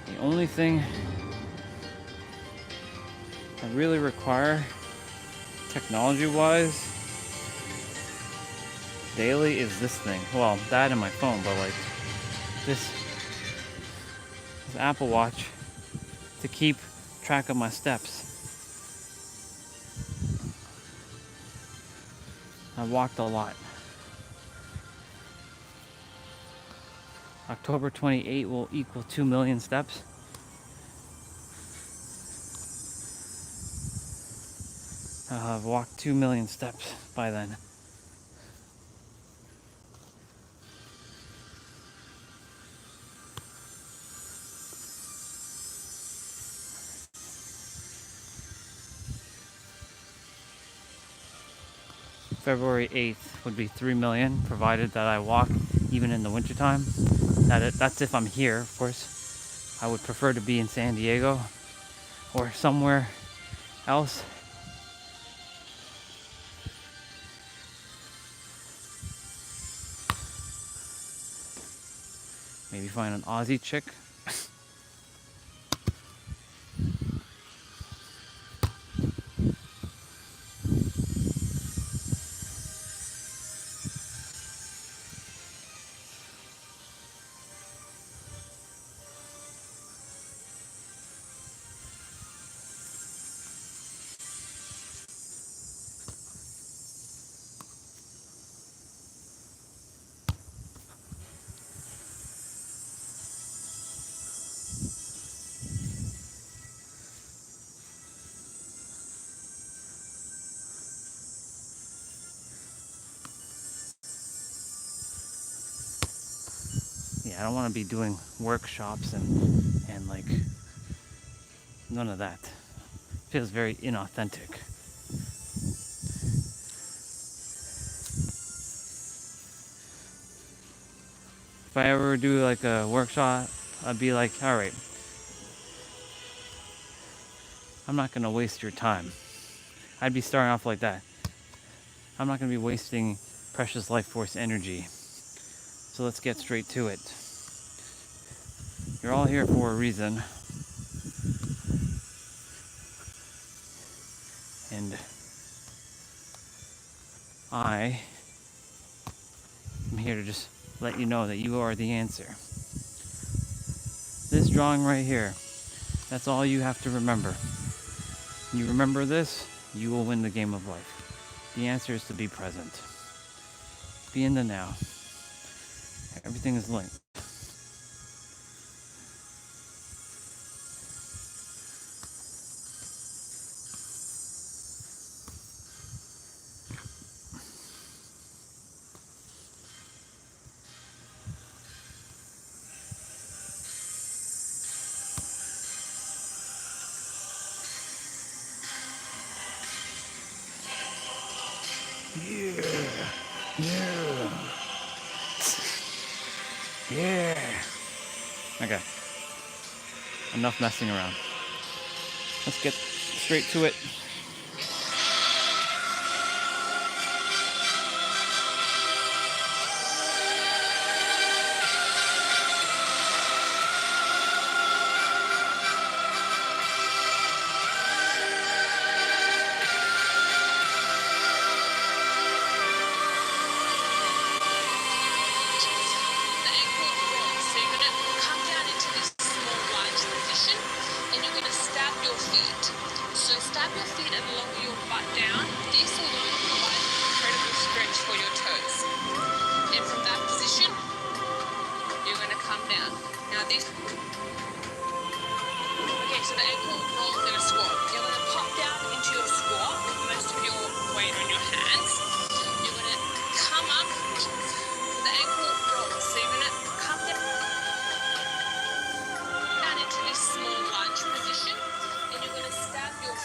The only thing I really require technology-wise daily is this thing. Well, that and my phone, but like this Apple Watch to keep track of my steps. I walked a lot. October 28 will equal 2 million steps. I'll have walked 2 million steps by then. February 8th would be 3 million, provided that I walk even in the wintertime. That's if I'm here, of course. I would prefer to be in San Diego or somewhere else. Maybe find an Aussie chick. Yeah, I don't want to be doing workshops and like none of that. Feels very inauthentic. If I ever do like a workshop, I'd be like, all right, I'm not gonna waste your time. I'd be starting off like that. I'm not gonna be wasting precious life force energy. So let's get straight to it. You're all here for a reason. And I am here to just let you know that you are the answer. This drawing right here. That's all you have to remember. You remember this, you will win the game of life. The answer is to be present. Be in the now. Everything is linked. Yeah. Okay. Enough messing around. Let's get straight to it.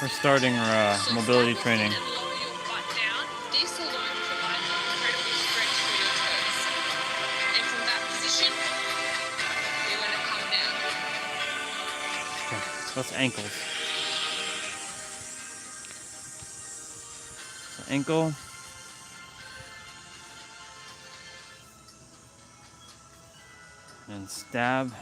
We're starting our mobility training. Okay, so that's ankles. So ankle. And stab.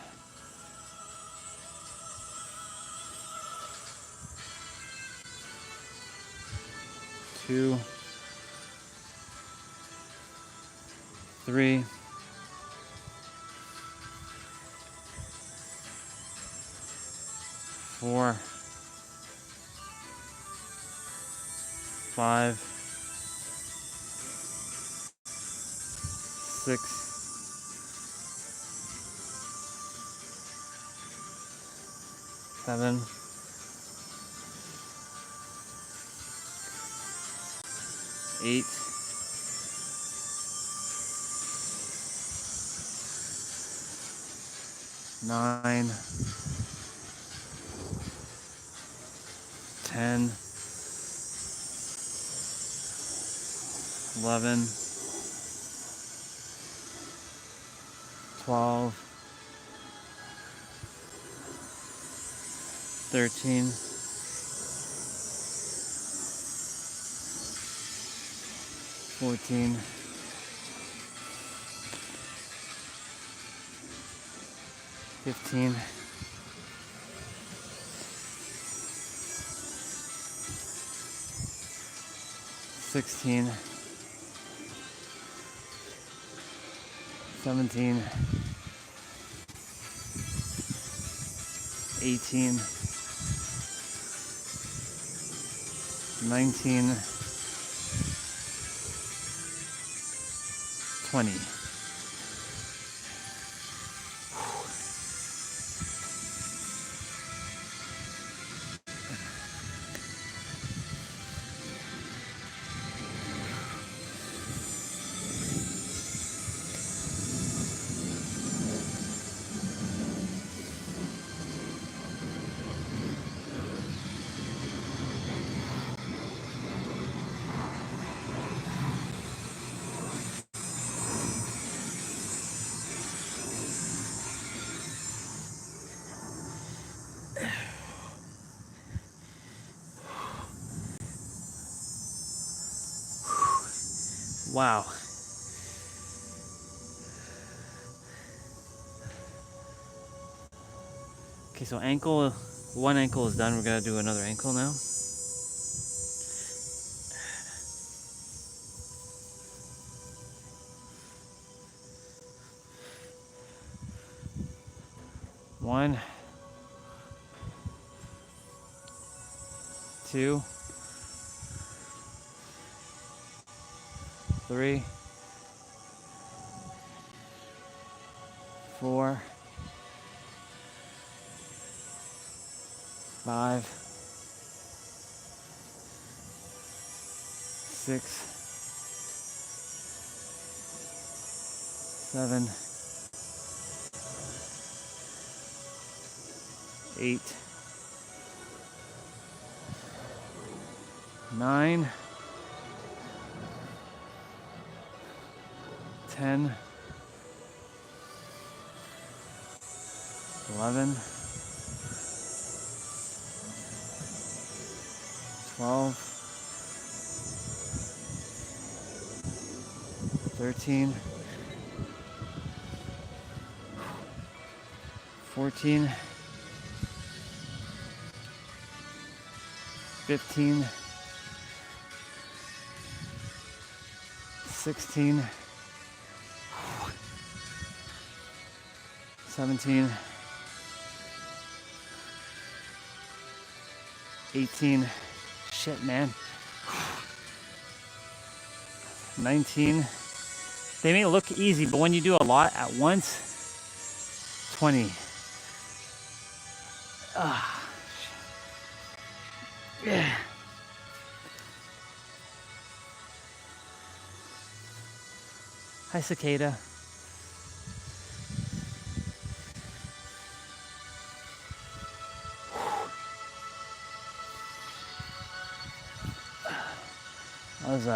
Two. 3. 4. 5. 6. 7. 8. 9. 10. 11. 12. 13. 14. 15. 16. 17. 18. 19. 20. Wow. Okay, so one ankle is done. We're gonna do another ankle now. One, 2, 3, 4, 5, 6, 7, 8, 9, 10, 11, 12, 13, 14, 15, 16, 17, 18, shit man, 19. They may look easy, but when you do a lot at once, 20. Yeah. Hi, cicada. That was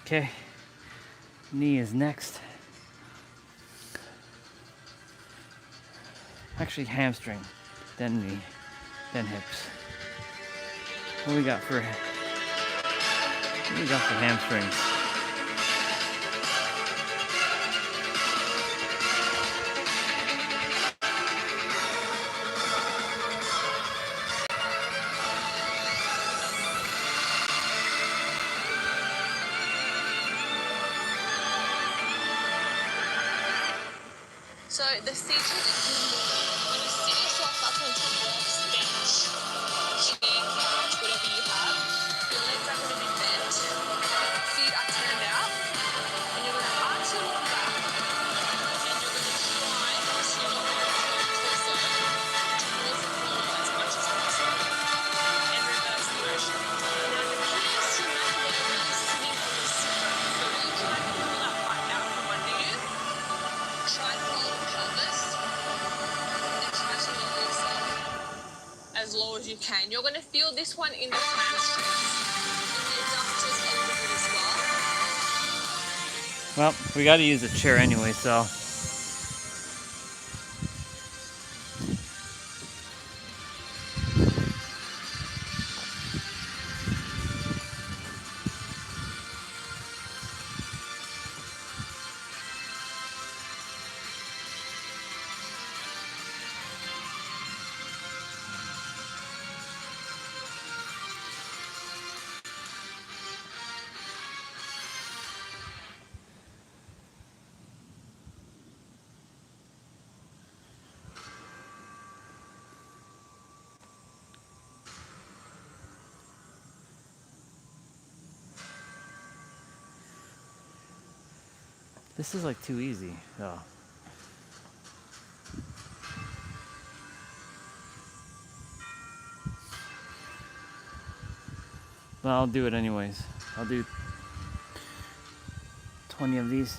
okay. Knee is next. Actually, hamstring, then knee, then hips. What do we got for hamstrings? So the seated, when you sit yourself up onto a box, bench, chair, couch, whatever you have, your legs are going to be bent, feet are turned out, and you're going to arch your lower back, and you're going to try to lower your torso towards the floor as much as possible, and reverse the motion. Now the key is to make sure you're really sitting on your sit bone. So really try to pull that butt out from under you. Try to pull the pelvis and try to lower yourself as low as you can. You're going to feel this one in the hamstrings, in the adductors a little bit as well. Well, we got to use a chair anyway, so. This is like too easy. Oh. But I'll do it anyways. I'll do 20 of these.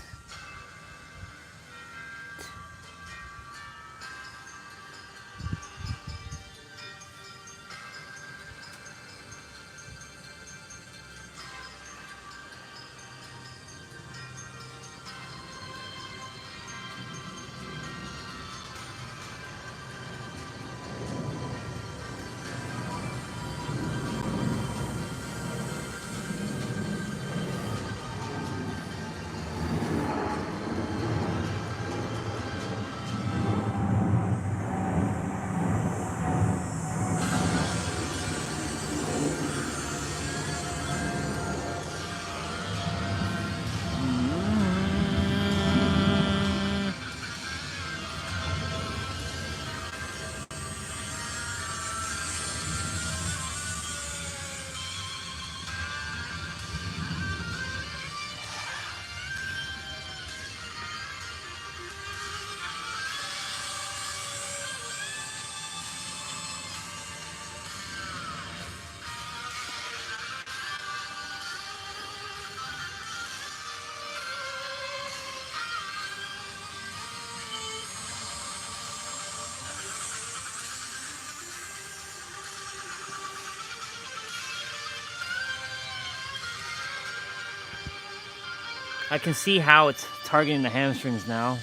I can see how it's targeting the hamstrings now.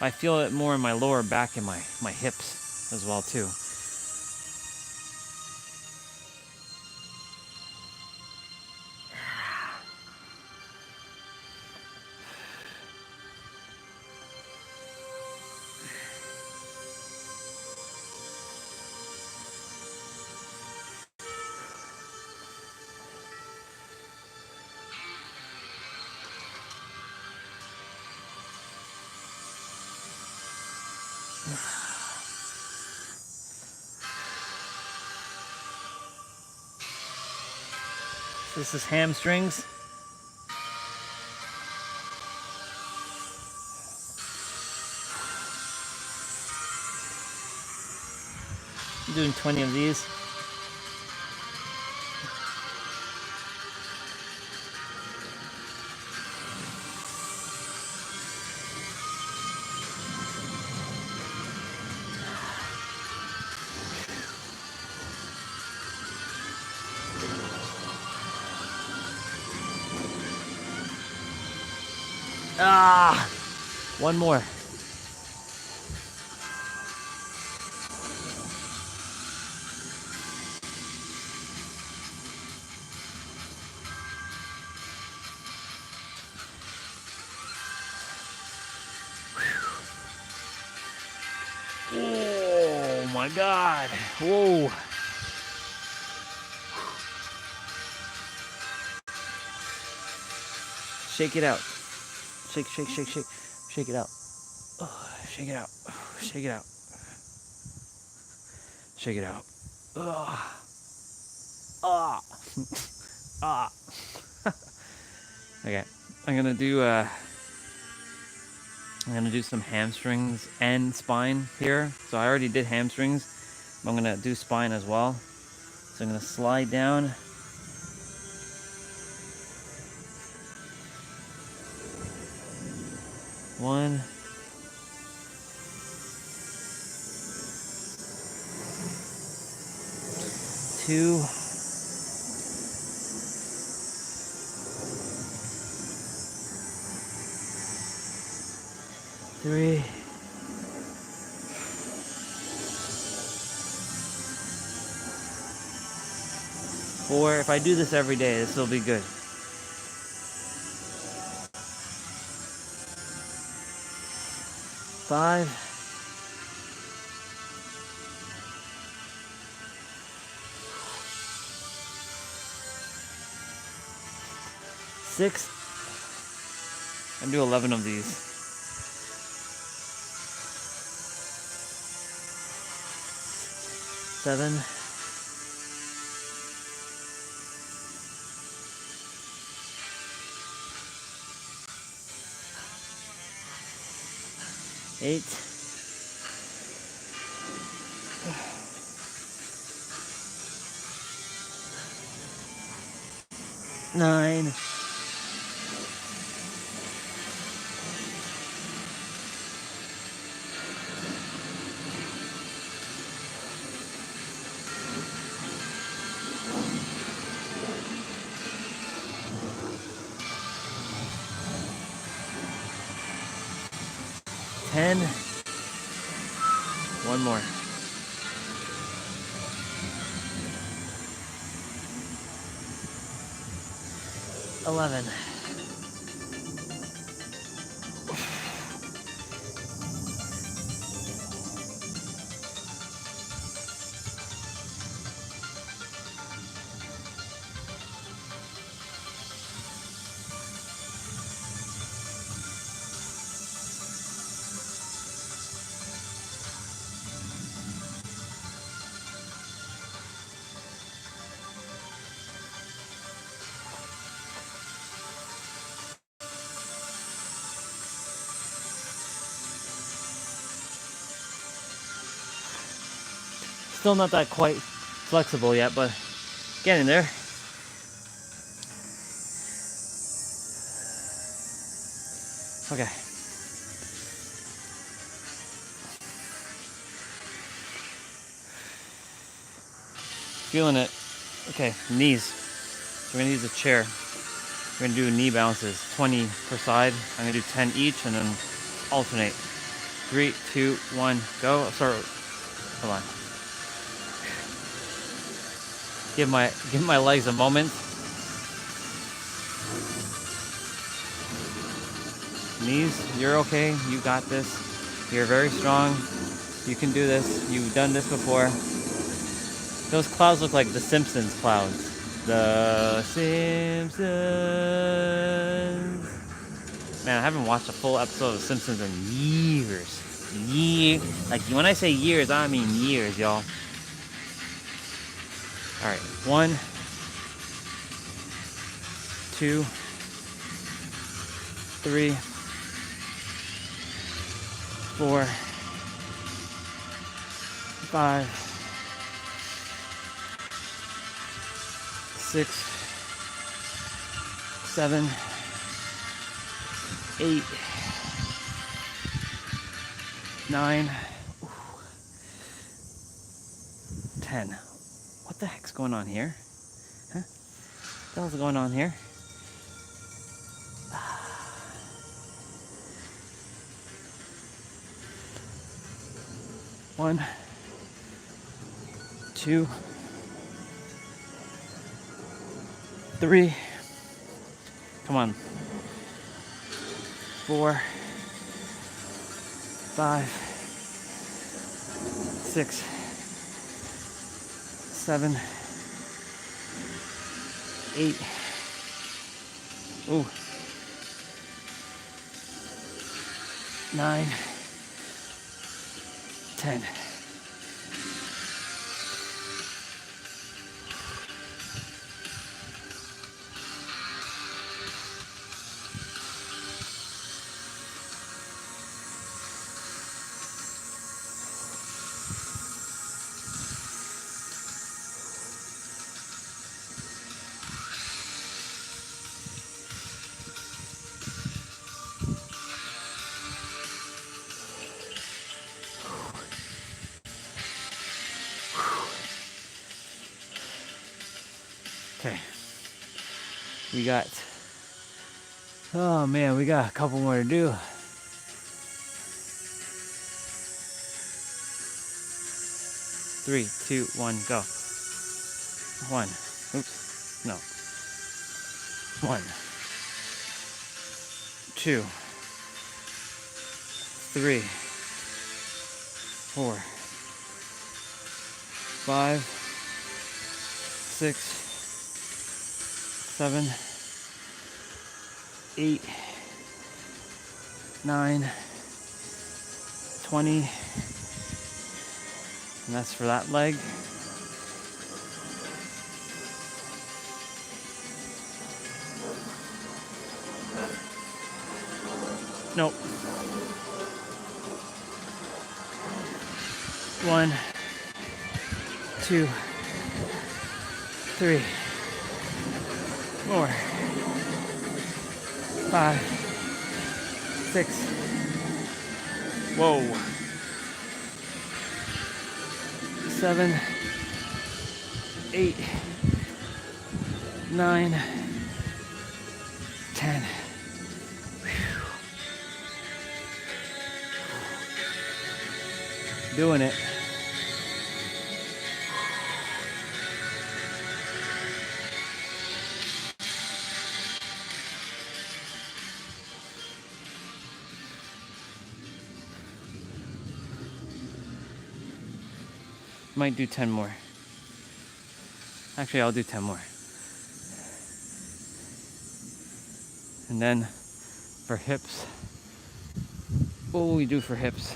I feel it more in my lower back and my hips as well too. This is hamstrings. I'm doing 20 of these. Ah, one more. Oh my God. Whoa. Shake it out. Shake, shake, shake, shake. Shake it out. Oh, shake it out. Shake it out. Shake it out. Ah. Ah. Ah. Okay. I'm gonna do some hamstrings and spine here. So I already did hamstrings. But I'm gonna do spine as well. So I'm gonna slide down. One. Two. Three. Four. If I do this every day, this will be good. Five. Six. And do 11 of these. 7. 8. 9. 10. One more. 11. Still not that quite flexible yet, but getting there. Okay. Feeling it. Okay, knees. So we're gonna use a chair. We're gonna do knee bounces, 20 per side. I'm gonna do 10 each and then alternate. 3, 2, 1, go. Sorry, hold on. Give my legs a moment. Knees, you're okay. You got this. You're very strong. You can do this. You've done this before. Those clouds look like the Simpsons clouds. The Simpsons. Man, I haven't watched a full episode of The Simpsons in years. Like when I say years, I mean years, y'all. All right, 1, 2, 3, 4, 5, 6, 7, 8, 9, 10. What the heck's going on here? Huh? What the hell's going on here? One, 2, 3. Come on. 4, 5, 6, 7, 8. Ooh. 9, 10. Okay. We got, oh man, we got a couple more to do. 3, 2, 1, go. 1. Oops. No. 1, 2, 3, 4, 5, 6, 7, 8, 9, 20. And that's for that leg. Nope. 1, 2, 3, 4, 5, 6. Whoa. 7, 8, 9, 10. Doing it. Might do 10 more. Actually, I'll do 10 more. And then for hips, what will we do for hips?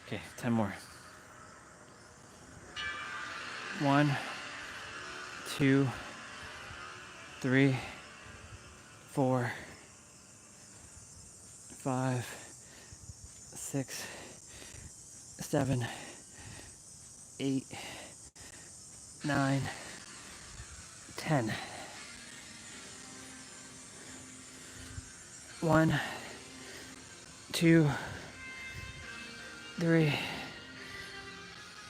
Okay, 10 more. 1, 2, 3, 4, 5, 6, 7, 8, 9, 10. 1, 2, 3,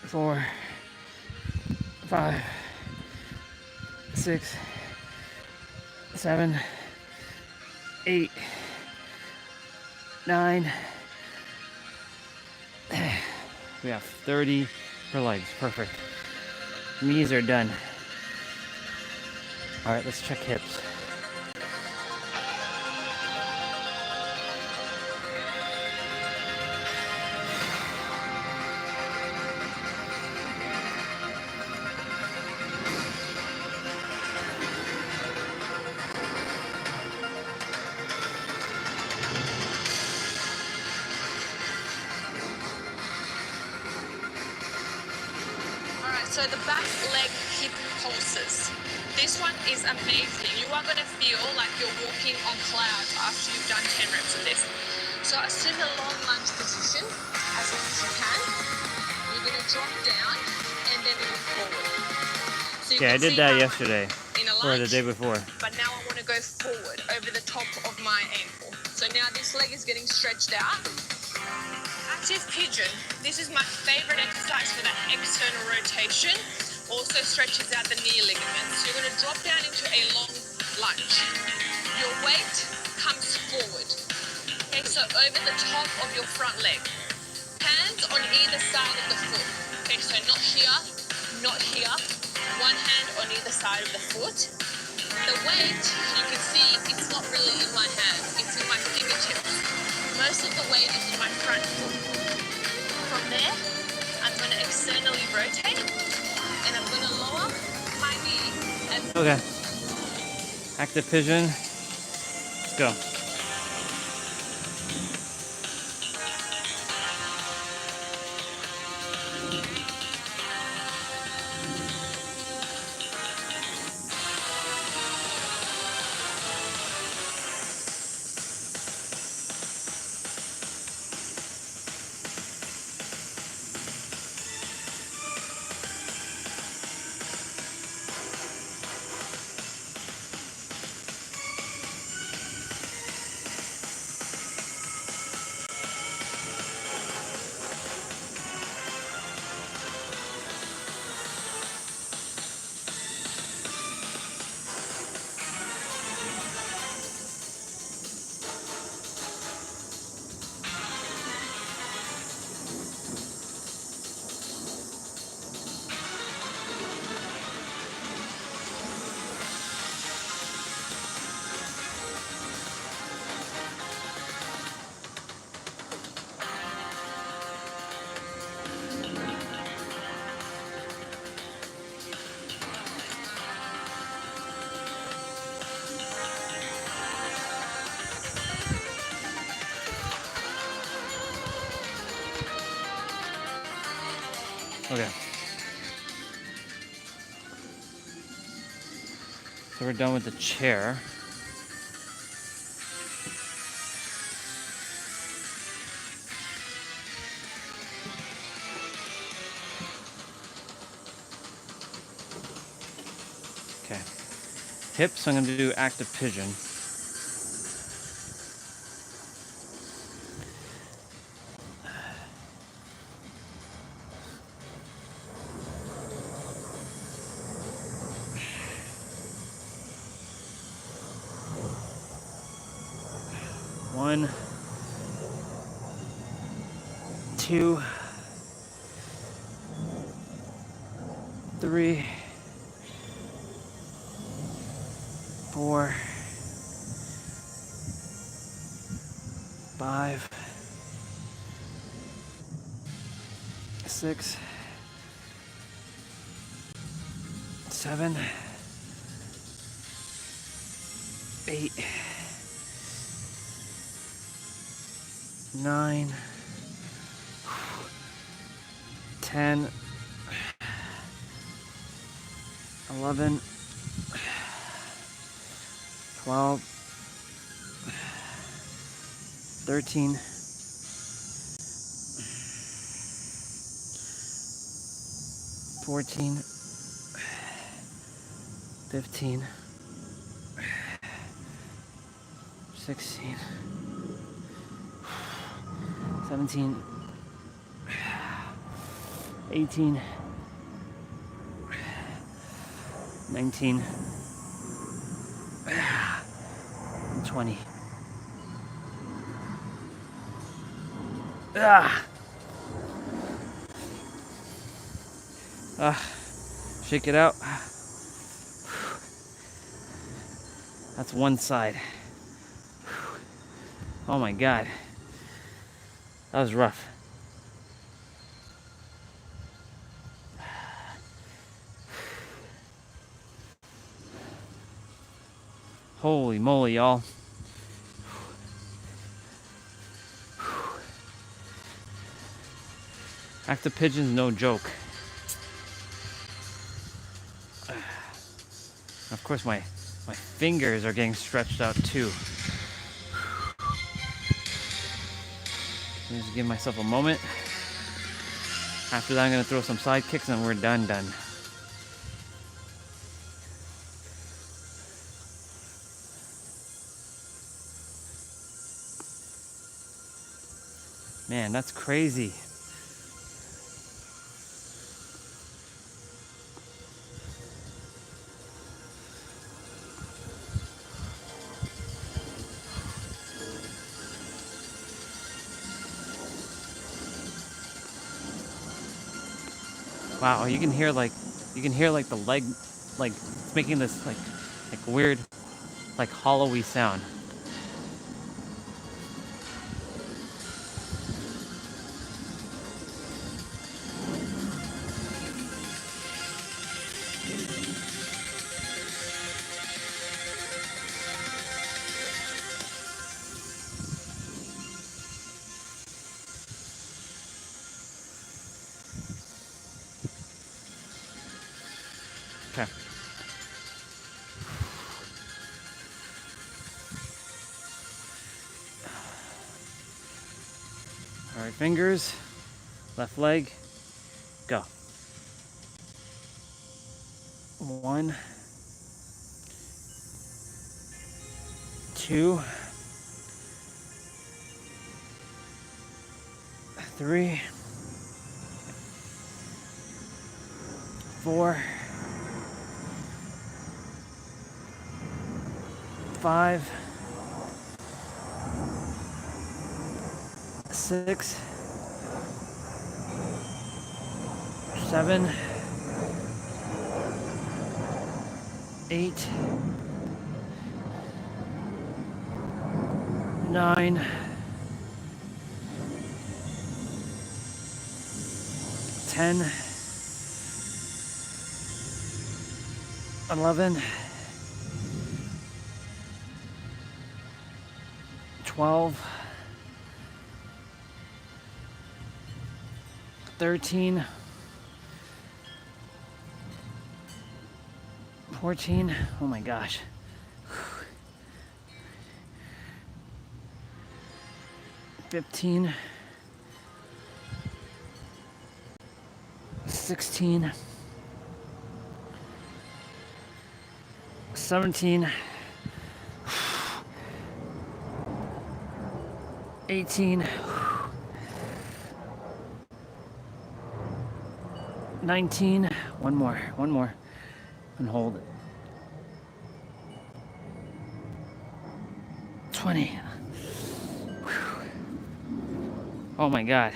4, 5, 6, 7, 8, 9. We have 30 for legs. Perfect. Knees are done. All right, let's check hips. Alright, so the back leg hip pulses. This one is amazing. You are going to feel like you're walking on clouds after you've done 10 reps of this. So assume a long lunge position as long as you can. You're going to drop down and then move forward. So Yeah, I did that yesterday. In a Or lunge, the day before. but now I want to go forward over the top of my ankle. So now this leg is getting stretched out. Active pigeon. This is my favorite exercise for that external rotation. Also stretches out the knee ligaments. So you're going to drop down into a long lunge. Your weight comes forward. Okay, so over the top of your front leg. Hands on either side of the foot. Okay, so not here, not here. One hand on either side of the foot. The weight, you can see, it's not really in my hands. It's in my fingertips. Most of the weight is in my front foot. From there, I'm going to externally rotate and I'm going to lower my knee. And Okay. Active pigeon. Let's go. Okay. So we're done with the chair. Okay. Hips, I'm going to do active pigeon. One, two, 3, 4, 5, 6, 7, 8, 9, 10, 11, 12, 13, 14, 14, 15, 16, 17, 18, 19, and 20. Shake it out. That's one side. Oh my God. That was rough. Holy moly, y'all. Active pigeon's no joke. Of course, my fingers are getting stretched out too. Let me just give myself a moment. After that, I'm gonna throw some side kicks and we're done. Man, that's crazy. Wow, you can hear like the leg, like it's making this like weird, like hollowy sound. Okay. All right, fingers, left leg, go. 1, 2, 3, 4, 5, 6, 7, 8, 9, 10, 11, 12, 13, 14, oh my gosh. 15, 16, 17, 18, 19, one more, and hold it. 20. Oh my God.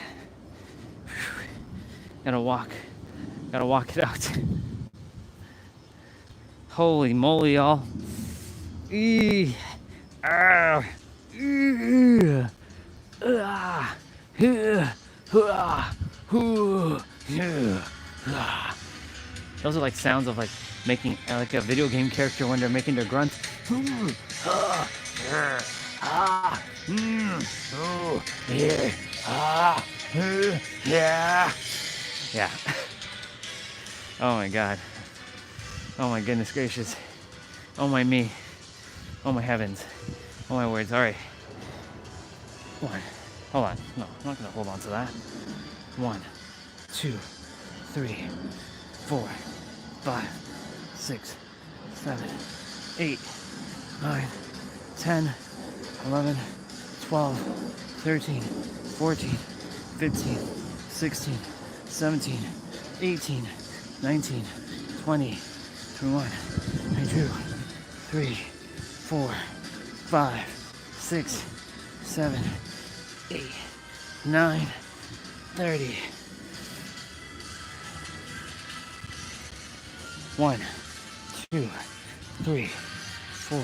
Gotta walk it out. Holy moly, y'all. Those are like sounds of like making like a video game character when they're making their grunts. Yeah. Oh my God. Oh my goodness gracious. Oh my me. Oh my heavens. Oh my words. All right. 1. Hold on. No, I'm not gonna hold on to that. 1, 2, 3, 4, 5, 6, 7, 8, 9, 10, 11, 12, 13, 14, 15, 16, 17, 18, 19, 20, 21, 22, 3, 4, 5, 6, 7, 8, 9, 30. 1, 2, 3, 4,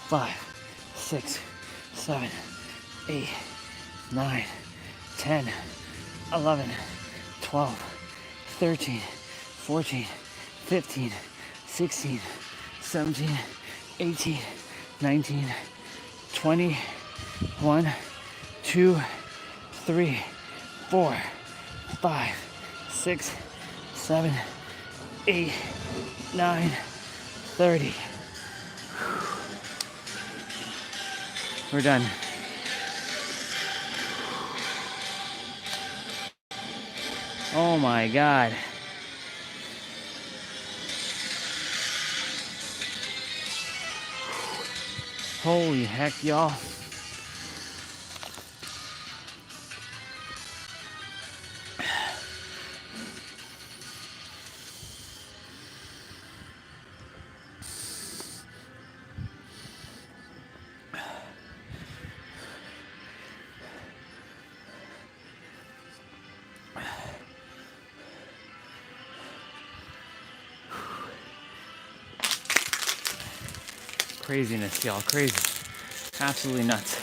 5, 6, 7, 8, 9, 10, 11, 12, 13, 14, 15, 16, 17, 18, 19, 20, 1, 2, 3, 4, 5, 6, 7, 8, 9, 30. We're done. Oh my God. Holy heck, y'all. Craziness, y'all. Crazy. Absolutely nuts.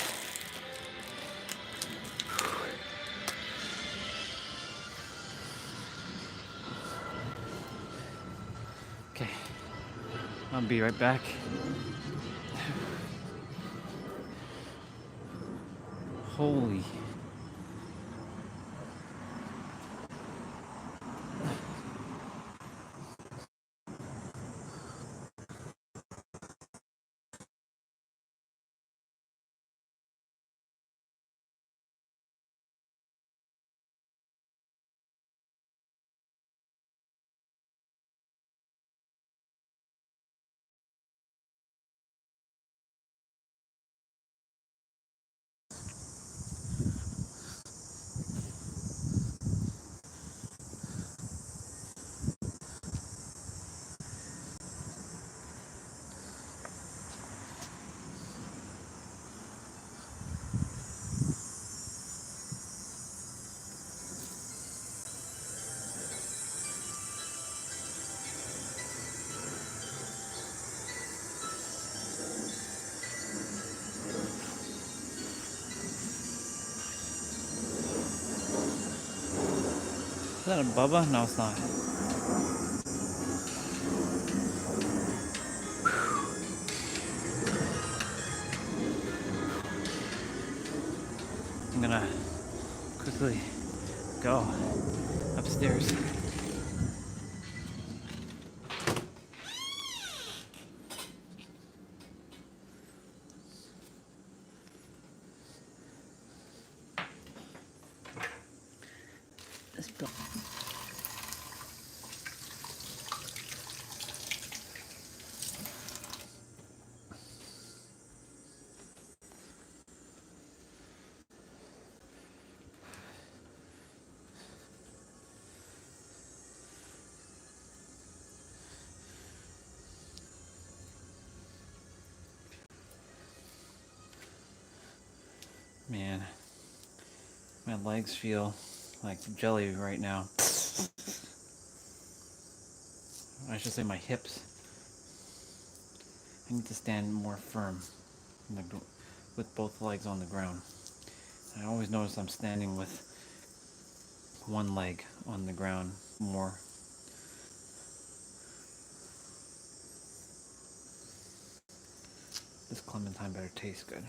Okay. I'll be right back. Holy. Is that a Bubba? No, it's not. I'm gonna quickly go upstairs. Man, my legs feel like jelly right now. I should say my hips. I need to stand more firm with both legs on the ground. I always notice I'm standing with one leg on the ground more. This clementine better taste good.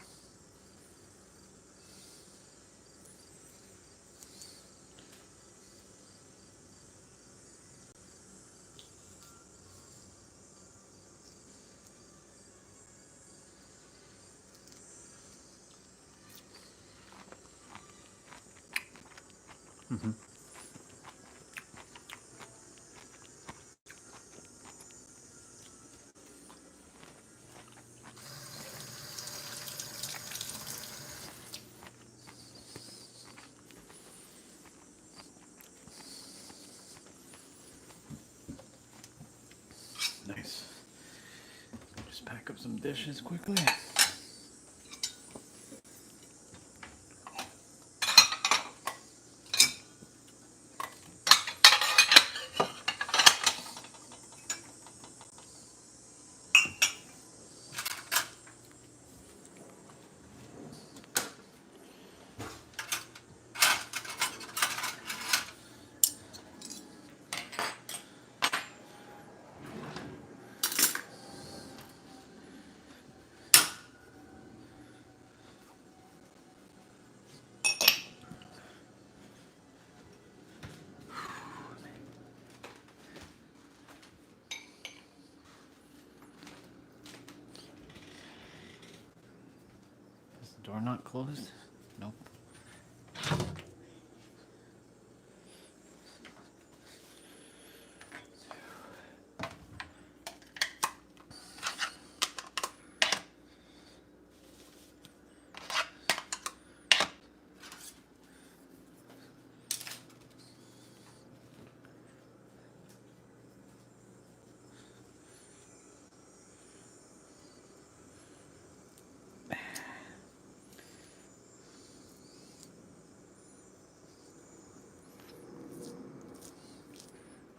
Just pack up some dishes quickly. Is the door not closed? Nope.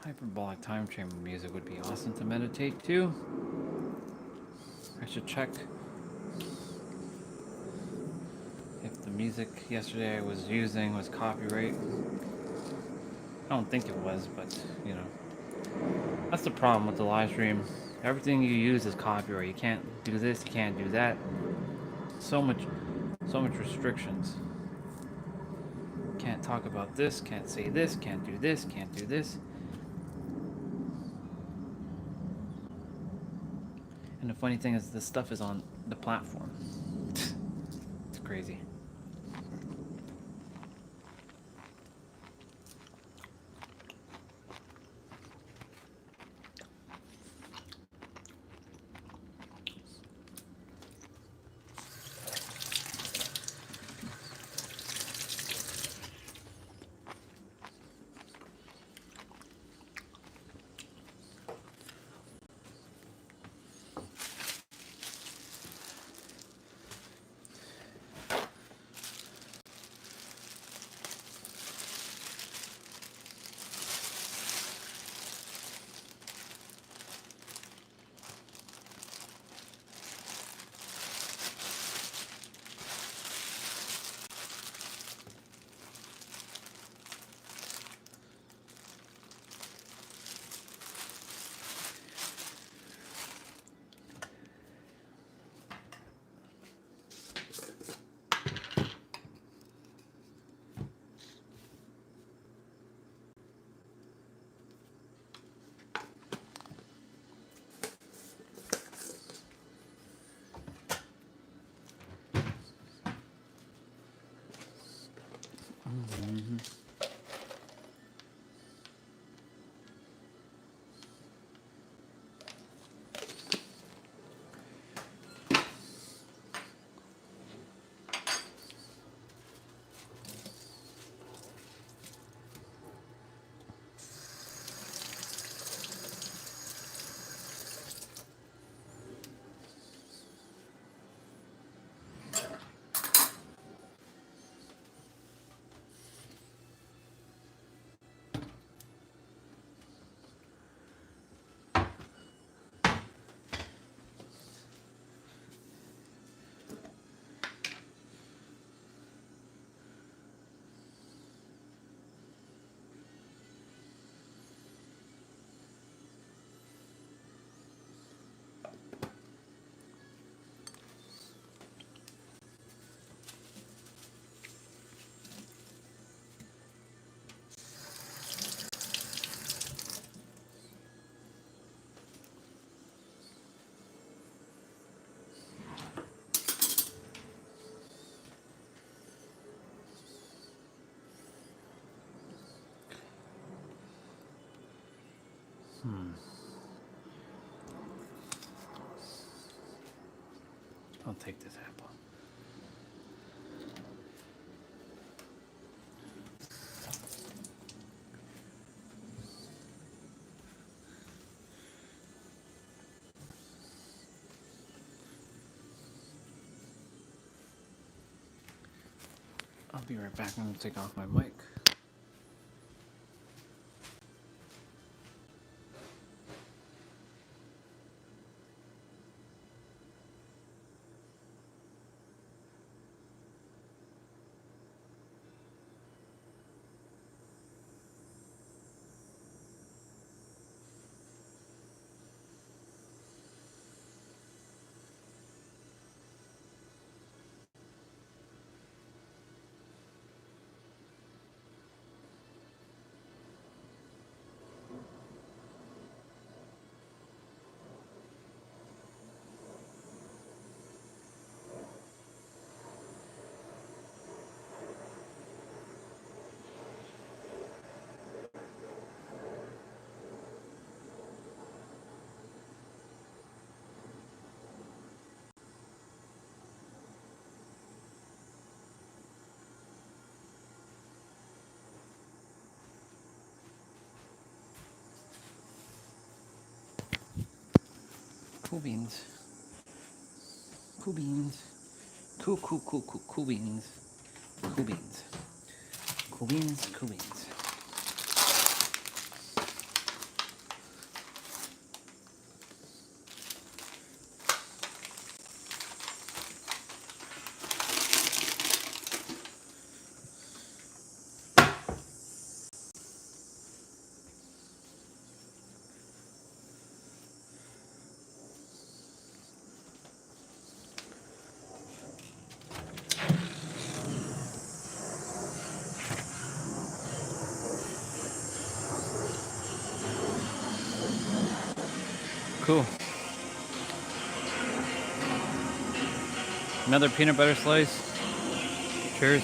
Hyperbolic time chamber music would be awesome to meditate to. I should check if the music yesterday I was using was copyright. I don't think it was, but you know. That's the problem with the live stream. Everything you use is copyright. You can't do this, you can't do that. So much restrictions. Can't talk about this, can't say this, can't do this, can't do this. And the funny thing is, this stuff is on the platform. It's crazy. Mm-hmm. I'll take this apple. I'll be right back. I'm gonna take off my mic. Cool beans. Cool beans. Cool beans. Cool beans. Cool beans, cool beans. Cool. Another peanut butter slice. Cheers.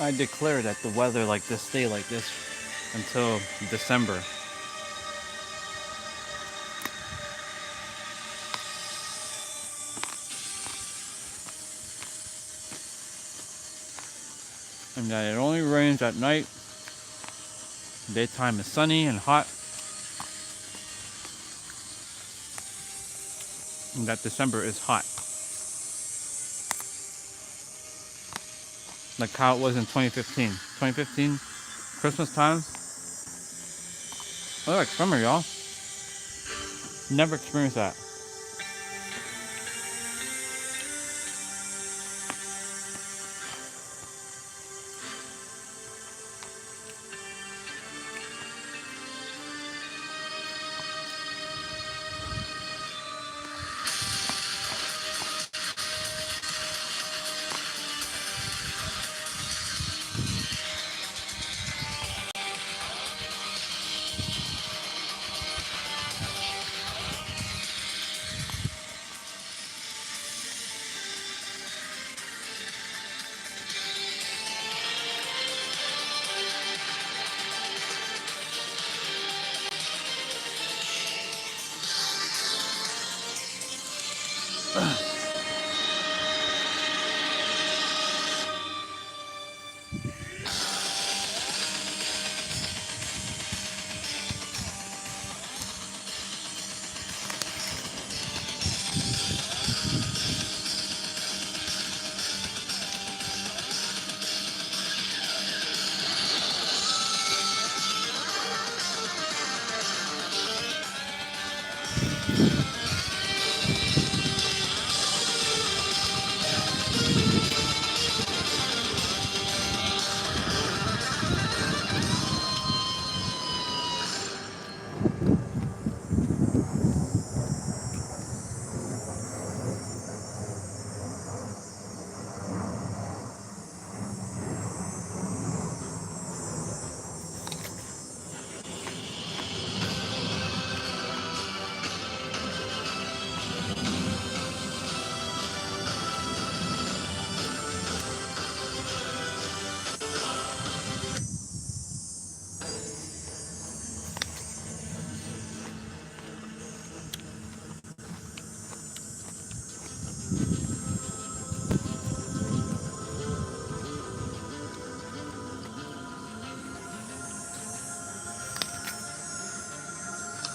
I declare that the weather like this stay like this until December. And that it only rains at night. Daytime is sunny and hot. And that December is hot. Like how it was in 2015. 2015, Christmas time. Oh, like summer, y'all. Never experienced that.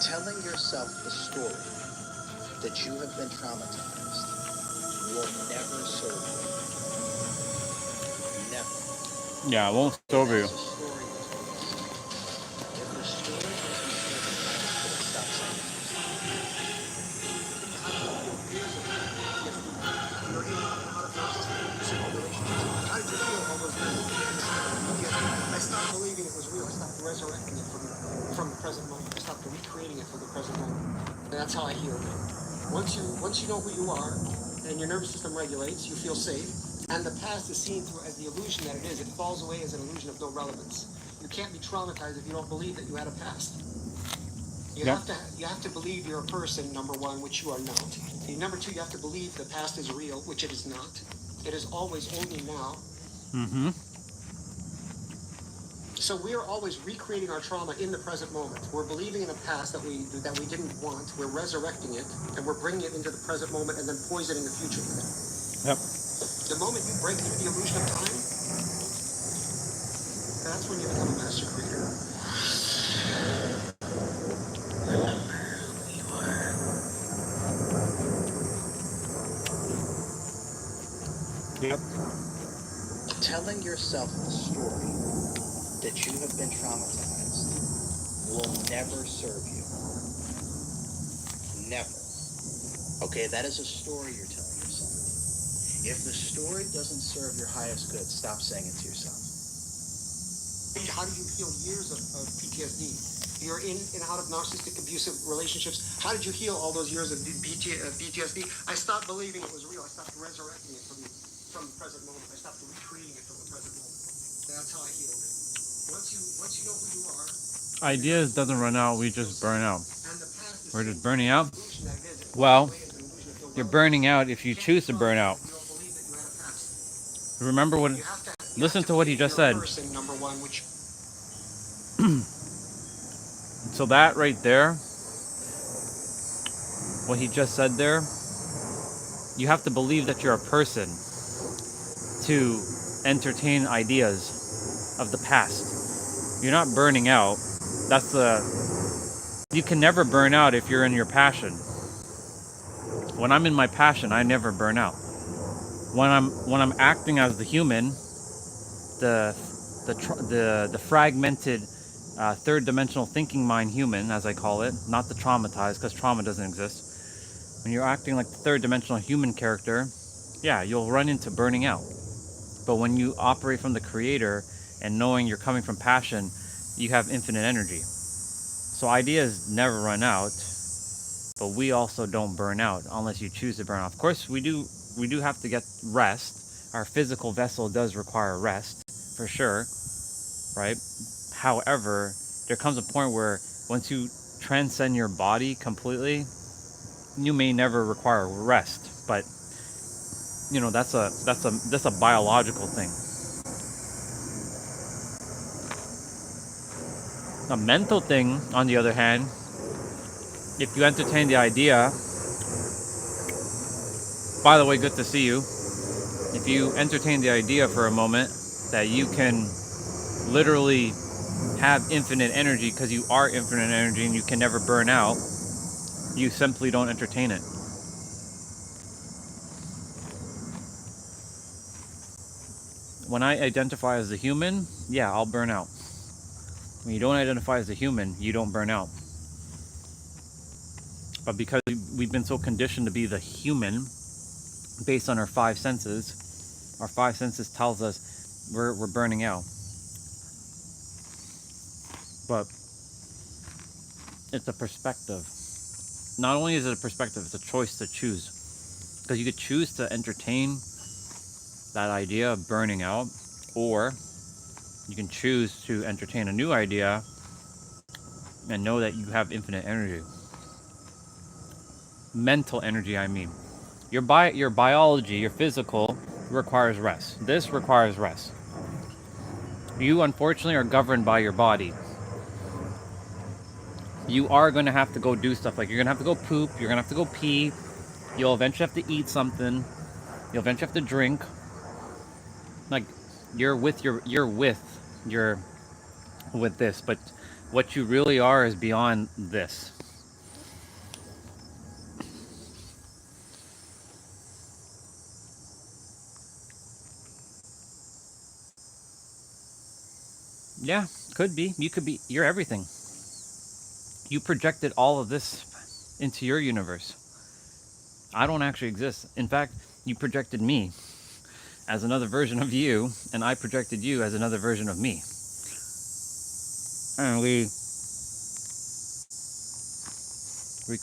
Telling yourself the story that you have been traumatized will never serve you. Never. Yeah, it won't serve you. That's a story you're telling yourself. If the story doesn't serve your highest good, stop saying it to yourself. How did you feel years of PTSD? You're in and out of narcissistic abusive relationships. How did you feel all those years of PTSD? I stopped believing it was real. I stopped resurrecting it from the present moment. I stopped recreating it for the present moment. And that's how I healed it. Once you know who you are and your nervous system regulates, you feel safe. And the past is seen through as the illusion that it is. It falls away as an illusion of no relevance. You can't be traumatized if you don't believe that you had a past. You have to believe you're a person, number one, which you are not. And number two, you have to believe the past is real, which it is not. It is always only now. Mm-hmm. So we are always recreating our trauma in the present moment. We're believing in a past that we didn't want. We're resurrecting it, and we're bringing it into the present moment, and then poisoning the future with it. Yep. The moment you break through the illusion of time, that's when you become a master creator. Yep. Telling yourself the story that you have been traumatized will never serve you. Never. Okay, that is a story you're telling yourself. If the story doesn't serve your highest good, stop saying it to yourself. How do you feel years of PTSD? You're in and out of narcissistic abusive relationships. How did you heal all those years of PTSD? I stopped believing it was real. I stopped resurrecting it from the present moment. I stopped recreating it from the present moment. That's how I healed it. Once you know who you are. Ideas doesn't run out, we just burn out. We're just burning out. Well, you're burning out if you choose to burn out. Remember what, listen to what he just said. So that right there, what he just said there, you have to believe that you're a person to entertain ideas of the past. You're not burning out. You can never burn out if you're in your passion. When I'm in my passion, I never burn out. When I'm acting as the human, the fragmented third dimensional thinking mind human, as I call it, not the traumatized, because trauma doesn't exist. When you're acting like the third dimensional human character, yeah, you'll run into burning out. But when you operate from the creator and knowing you're coming from passion, you have infinite energy. So ideas never run out, but we also don't burn out unless you choose to burn out. Of course, we do have to get rest. Our physical vessel does require rest, for sure, right? However, there comes a point where once you transcend your body completely, you may never require rest, but you know, that's a biological thing. A mental thing, on the other hand, if you entertain the idea, by the way, good to see you. If you entertain the idea for a moment that you can literally have infinite energy because you are infinite energy and you can never burn out, you simply don't entertain it. When I identify as a human, yeah, I'll burn out. When you don't identify as a human, you don't burn out. But because we've been so conditioned to be the human based on our five senses tells us we're burning out. But it's a perspective. Not only is it a perspective, it's a choice to choose. Because you could choose to entertain that idea of burning out, or you can choose to entertain a new idea and know that you have infinite energy. Mental energy, I mean. Your biology, your physical, requires rest. This requires rest. You, unfortunately, are governed by your body. You are going to have to go do stuff, like you're going to have to go poop, you're going to have to go pee, you'll eventually have to eat something, you'll eventually have to drink. Like, you're with this, but what you really are is beyond this. Yeah, could be. You could be. You're everything. You projected all of this into your universe. I don't actually exist. In fact, you projected me as another version of you, and I projected you as another version of me. And we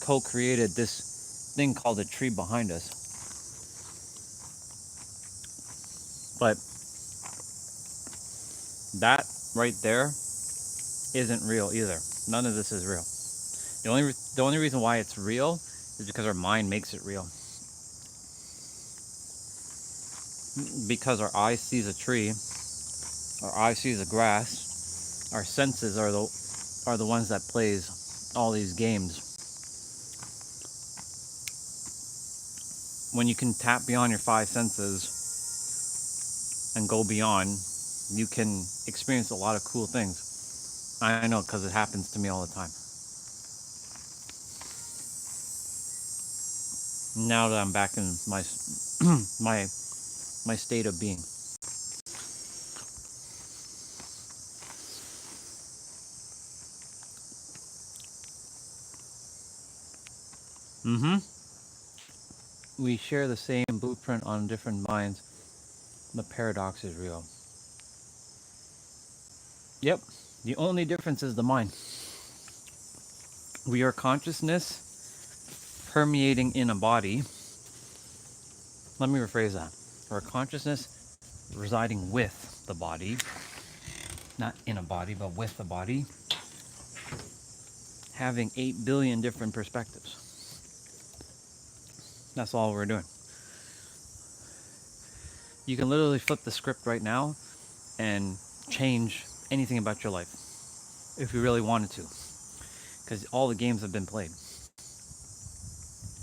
co-created this thing called a tree behind us. But that right there isn't real either. None of this is real. The only reason why it's real is because our mind makes it real. Because our eye sees a tree, our eye sees a grass, our senses are the ones that plays all these games. When you can tap beyond your five senses and go beyond, you can experience a lot of cool things. I know, because it happens to me all the time. Now that I'm back in my my state of being. We share the same blueprint on different minds. The paradox is real. Yep, the only difference is the mind. We are consciousness permeating in a body. Let me rephrase that. We're consciousness residing with the body, not in a body, but with the body, having 8 billion different perspectives. That's all we're doing. You can literally flip the script right now and change anything about your life if you really wanted to, because all the games have been played.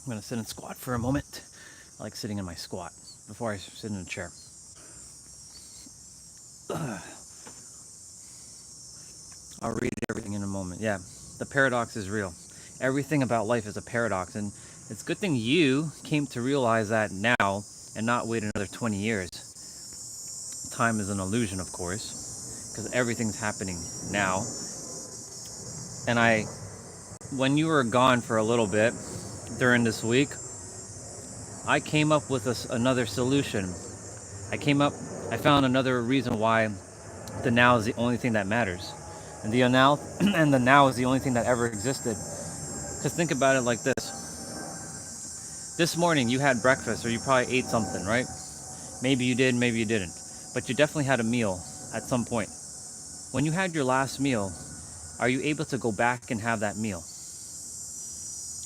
I'm going to sit and squat for a moment. I like sitting in my squat before I sit in a chair. I'll read everything in a moment. Yeah, the paradox is real. Everything about life is a paradox, and it's a good thing you came to realize that now and not wait another 20 years. Time is an illusion, of course, because everything's happening now. And when you were gone for a little bit during this week, I came up with another solution. I found another reason why the now is the only thing that matters. And the now is the only thing that ever existed. Because think about it like this. This morning you had breakfast, or you probably ate something, right? Maybe you did, maybe you didn't. But you definitely had a meal at some point. When you had your last meal, are you able to go back and have that meal?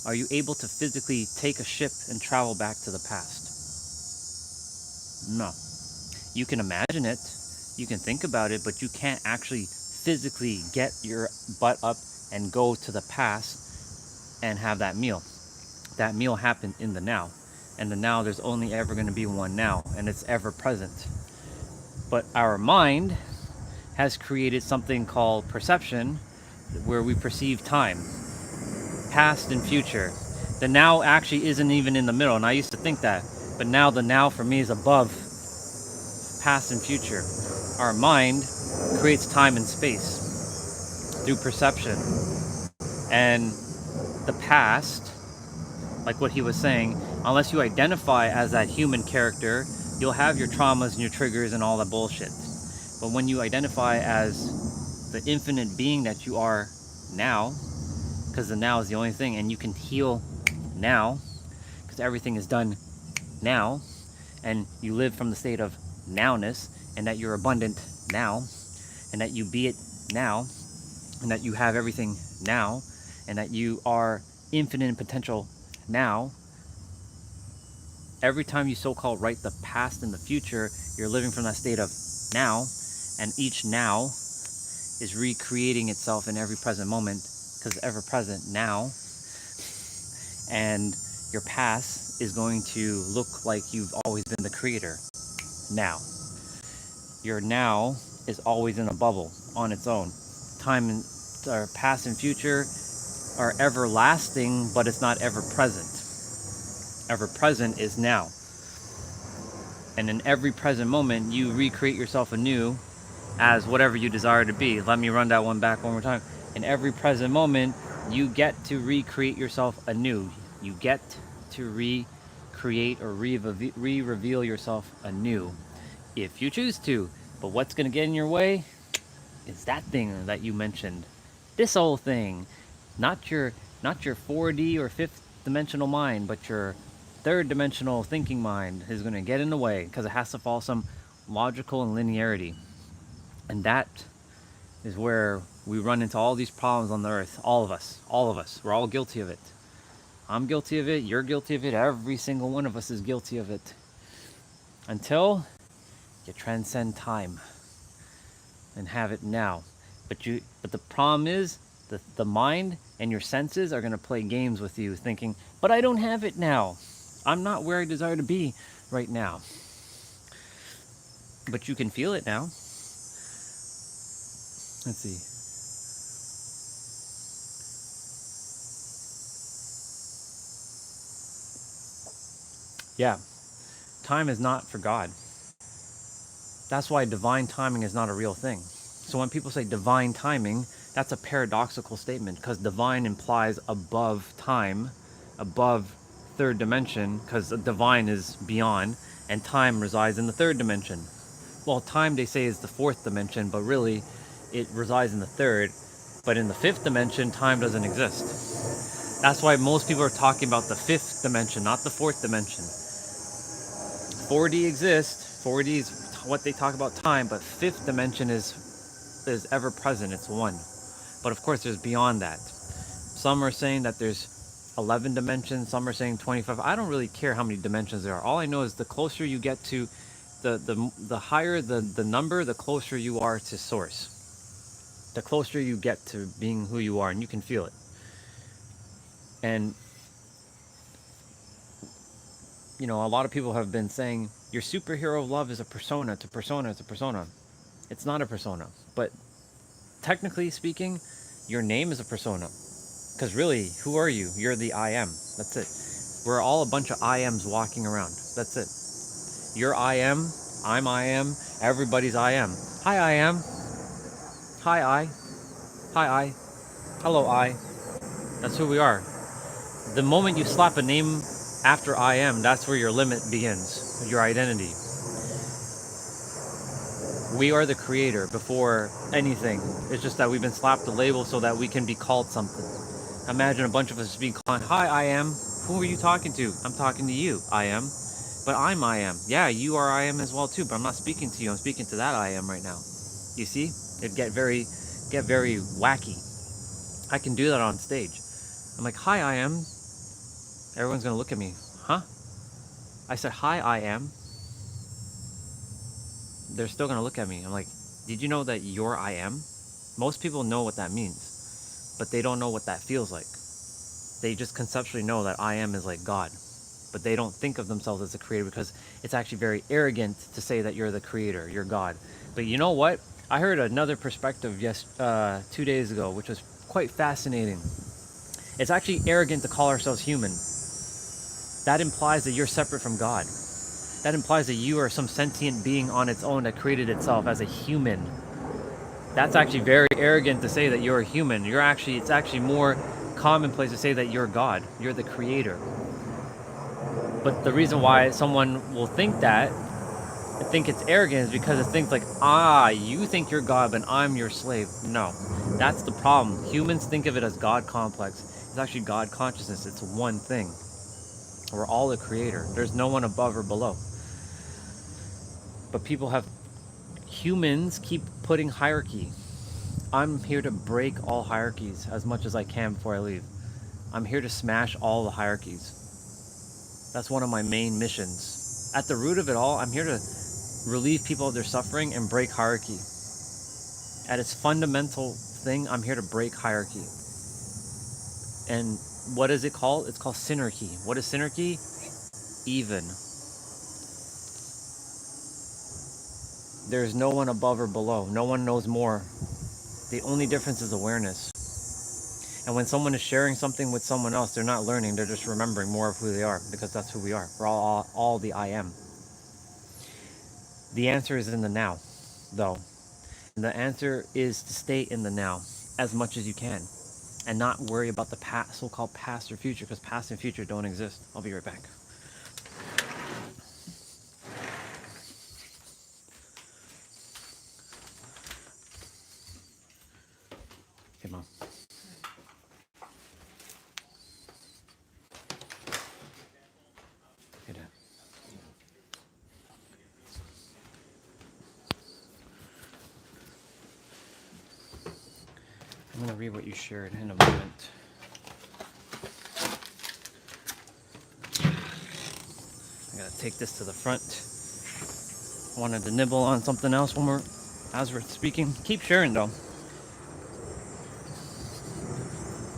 Are you able to physically take a ship and travel back to the past? No. You can imagine it, you can think about it, but you can't actually physically get your butt up and go to the past and have that meal. That meal happened in the now. And the now, there's only ever going to be one now, and it's ever present. But our mind has created something called perception, where we perceive time, past and future. The now actually isn't even in the middle, and I used to think that, but now the now for me is above past and future. Our mind creates time and space through perception. And the past, like what he was saying, unless you identify as that human character, you'll have your traumas and your triggers and all that bullshit. But when you identify as the infinite being that you are now, because the now is the only thing, and you can heal now, because everything is done now, and you live from the state of nowness, and that you're abundant now, and that you be it now, and that you have everything now, and that you are infinite in potential now. Every time you so-called write the past and the future, you're living from that state of now, and each now is recreating itself in every present moment, because ever present now. And your past is going to look like you've always been the creator now. Your now is always in a bubble on its own. Time and past and future are everlasting, but it's not ever present. Ever present is now. And in every present moment, you recreate yourself anew as whatever you desire to be. Let me run that one back one more time. In every present moment, you get to recreate yourself anew. You get to recreate or re-reveal yourself anew if you choose to. But what's going to get in your way is that thing that you mentioned. This whole thing. Not your 4D or fifth dimensional mind, but your third dimensional thinking mind is going to get in the way because it has to follow some logical and linearity. And that is where we run into all these problems on the earth. All of us. We're all guilty of it. I'm guilty of it. You're guilty of it. Every single one of us is guilty of it. Until you transcend time and have it now. But the problem is the mind and your senses are going to play games with you thinking, but I don't have it now. I'm not where I desire to be right now. But you can feel it now. Let's see. Yeah. Time is not for God. That's why divine timing is not a real thing. So when people say divine timing, that's a paradoxical statement because divine implies above time, above third dimension, because divine is beyond, and time resides in the third dimension. Well, time they say is the fourth dimension, but really it resides in the third. But in the fifth dimension, time doesn't exist. That's why most people are talking about the fifth dimension, not the fourth dimension. 4D exists. 4D is what they talk about time, but fifth dimension is ever present. It's one. But of course, there's beyond that. Some are saying that there's 11 dimensions. Some are saying 25. I don't really care how many dimensions there are. All I know is the closer you get to the higher the number, the closer you are to source. The closer you get to being who you are, and you can feel it. And you know, a lot of people have been saying your superhero of love is a persona. It's a persona. It's a persona. It's not a persona. But technically speaking, your name is a persona. Because really, who are you? You're the I am. That's it. We're all a bunch of I ams walking around. That's it. You're I am. I'm I am. Everybody's I am. Hi, I am. Hi, I. Hi, I. Hello, I. That's who we are. The moment you slap a name after I am, that's where your limit begins. Your identity. We are the creator before anything. It's just that we've been slapped a label so that we can be called something. Imagine a bunch of us being called, hi, I am. Who are you talking to? I'm talking to you, I am. But I'm I am. Yeah, you are I am as well too, but I'm not speaking to you. I'm speaking to that I am right now. You see? It'd get very wacky. I can do that on stage. I'm like, hi, I am. Everyone's gonna look at me. Huh? I said, hi, I am. They're still gonna look at me. I'm like, did you know that you're I am? Most people know what that means, but they don't know what that feels like. They just conceptually know that I am is like God, but they don't think of themselves as a creator because it's actually very arrogant to say that you're the creator, you're God. But you know what? I heard another perspective 2 days ago, which was quite fascinating. It's actually arrogant to call ourselves human. That implies that you're separate from God. That implies that you are some sentient being on its own that created itself as a human. That's actually very arrogant to say that you're a human. It's actually more commonplace to say that you're God. You're the creator. But the reason why someone will think that, I think it's arrogant, is because it thinks like, you think you're God, but I'm your slave. No, that's the problem. Humans think of it as God complex. It's actually God consciousness. It's one thing. We're all the creator. There's no one above or below. But humans keep putting hierarchy. I'm here to break all hierarchies as much as I can before I leave. I'm here to smash all the hierarchies. That's one of my main missions. At the root of it all, I'm here to relieve people of their suffering and break hierarchy. At its fundamental thing, I'm here to break hierarchy. And what is it called? It's called synarchy. What is synarchy? Even. There's no one above or below. No one knows more. The only difference is awareness. And when someone is sharing something with someone else, they're not learning, they're just remembering more of who they are, because that's who we are. We're all the I am. The answer is in the now, though. The answer is to stay in the now as much as you can and not worry about the past, so-called past or future, because past and future don't exist. I'll be right back. Okay, Mom. Okay, Dad. I'm going to read what you shared in a moment. I got to take this to the front. I wanted to nibble on something else as we're speaking. Keep sharing, though.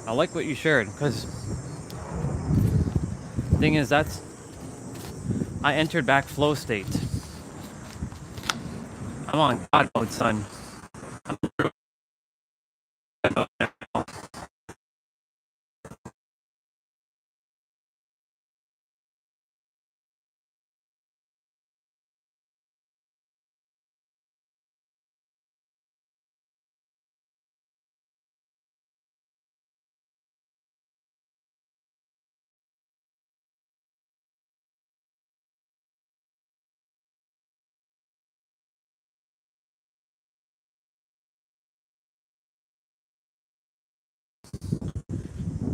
I like what you shared, because the thing is, I entered back flow state. I'm on God mode, son.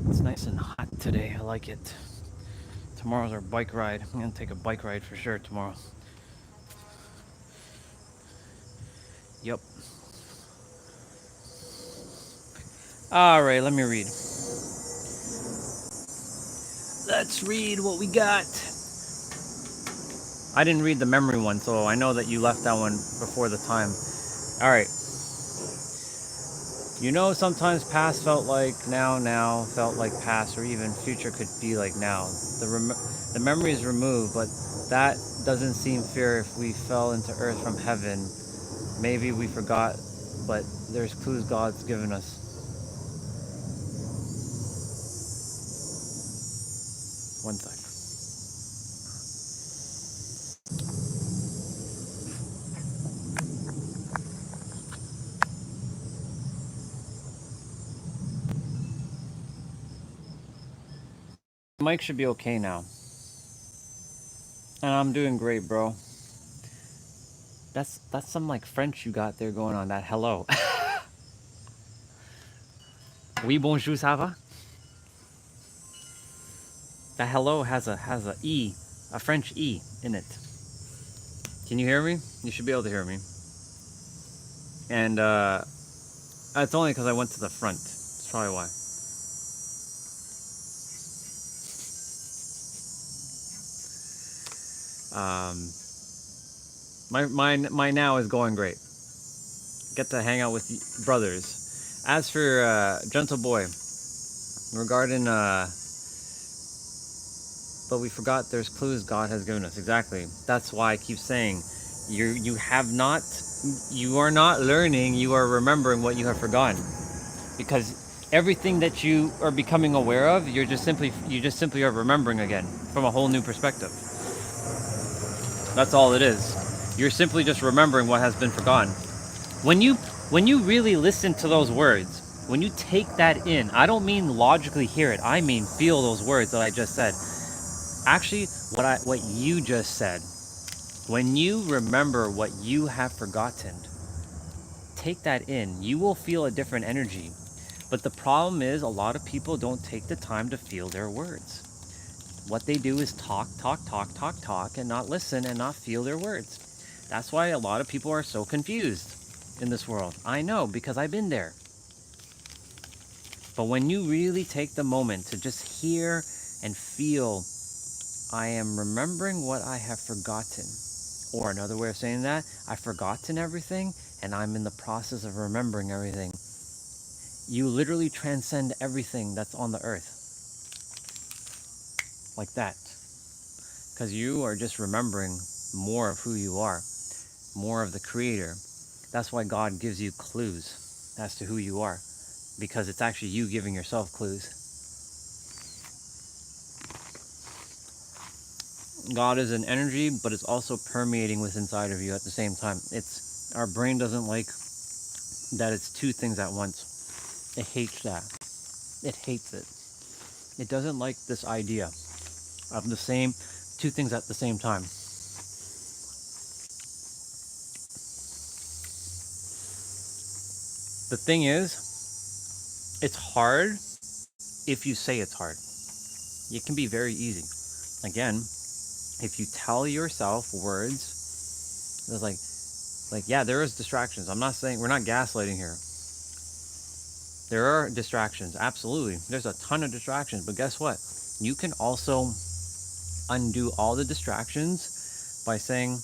It's nice and hot today. I like it. Tomorrow's our bike ride. I'm going to take a bike ride for sure tomorrow. Yep. All right, let me read. Let's read what we got. I didn't read the memory one, so I know that you left that one before the time. All right. You know, sometimes past felt like now felt like past, or even future could be like now. The memory is removed, but that doesn't seem fair if we fell into earth from heaven. Maybe we forgot, but there's clues God's given us. One sec. Mike should be okay now. And I'm doing great, bro. That's some like French you got there going on, that hello. Oui, bonjour, ça va? That hello has a E, a French E in it. Can you hear me? You should be able to hear me. And it's only because I went to the front. That's probably why. My now is going great. Get to hang out with brothers. As for Gentle Boy, regarding but we forgot there's clues God has given us. Exactly. That's why I keep saying you are not learning, you are remembering what you have forgotten. Because everything that you are becoming aware of, you just simply are remembering again from a whole new perspective. That's all it is. You're simply just remembering what has been forgotten. When you really listen to those words, when you take that in, I don't mean logically hear it. I mean feel those words that I just said. Actually, what you just said. When you remember what you have forgotten, take that in. You will feel a different energy. But the problem is a lot of people don't take the time to feel their words. What they do is talk, and not listen and not feel their words. That's why a lot of people are so confused in this world. I know, because I've been there. But when you really take the moment to just hear and feel, I am remembering what I have forgotten. Or another way of saying that, I've forgotten everything and I'm in the process of remembering everything. You literally transcend everything that's on the earth. Like that. Because you are just remembering more of who you are, more of the Creator. That's why God gives you clues as to who you are, because it's actually you giving yourself clues. God is an energy, but it's also permeating with inside of you at the same time. Our brain doesn't like that it's two things at once. It hates that. It hates it. It doesn't like this idea of the same two things at the same time. The thing is, it's hard if you say it's hard. It can be very easy. Again, if you tell yourself words, it's like yeah, there is distractions. I'm not saying, we're not gaslighting here. There are distractions, absolutely. There's a ton of distractions, but guess what? You can also undo all the distractions by saying,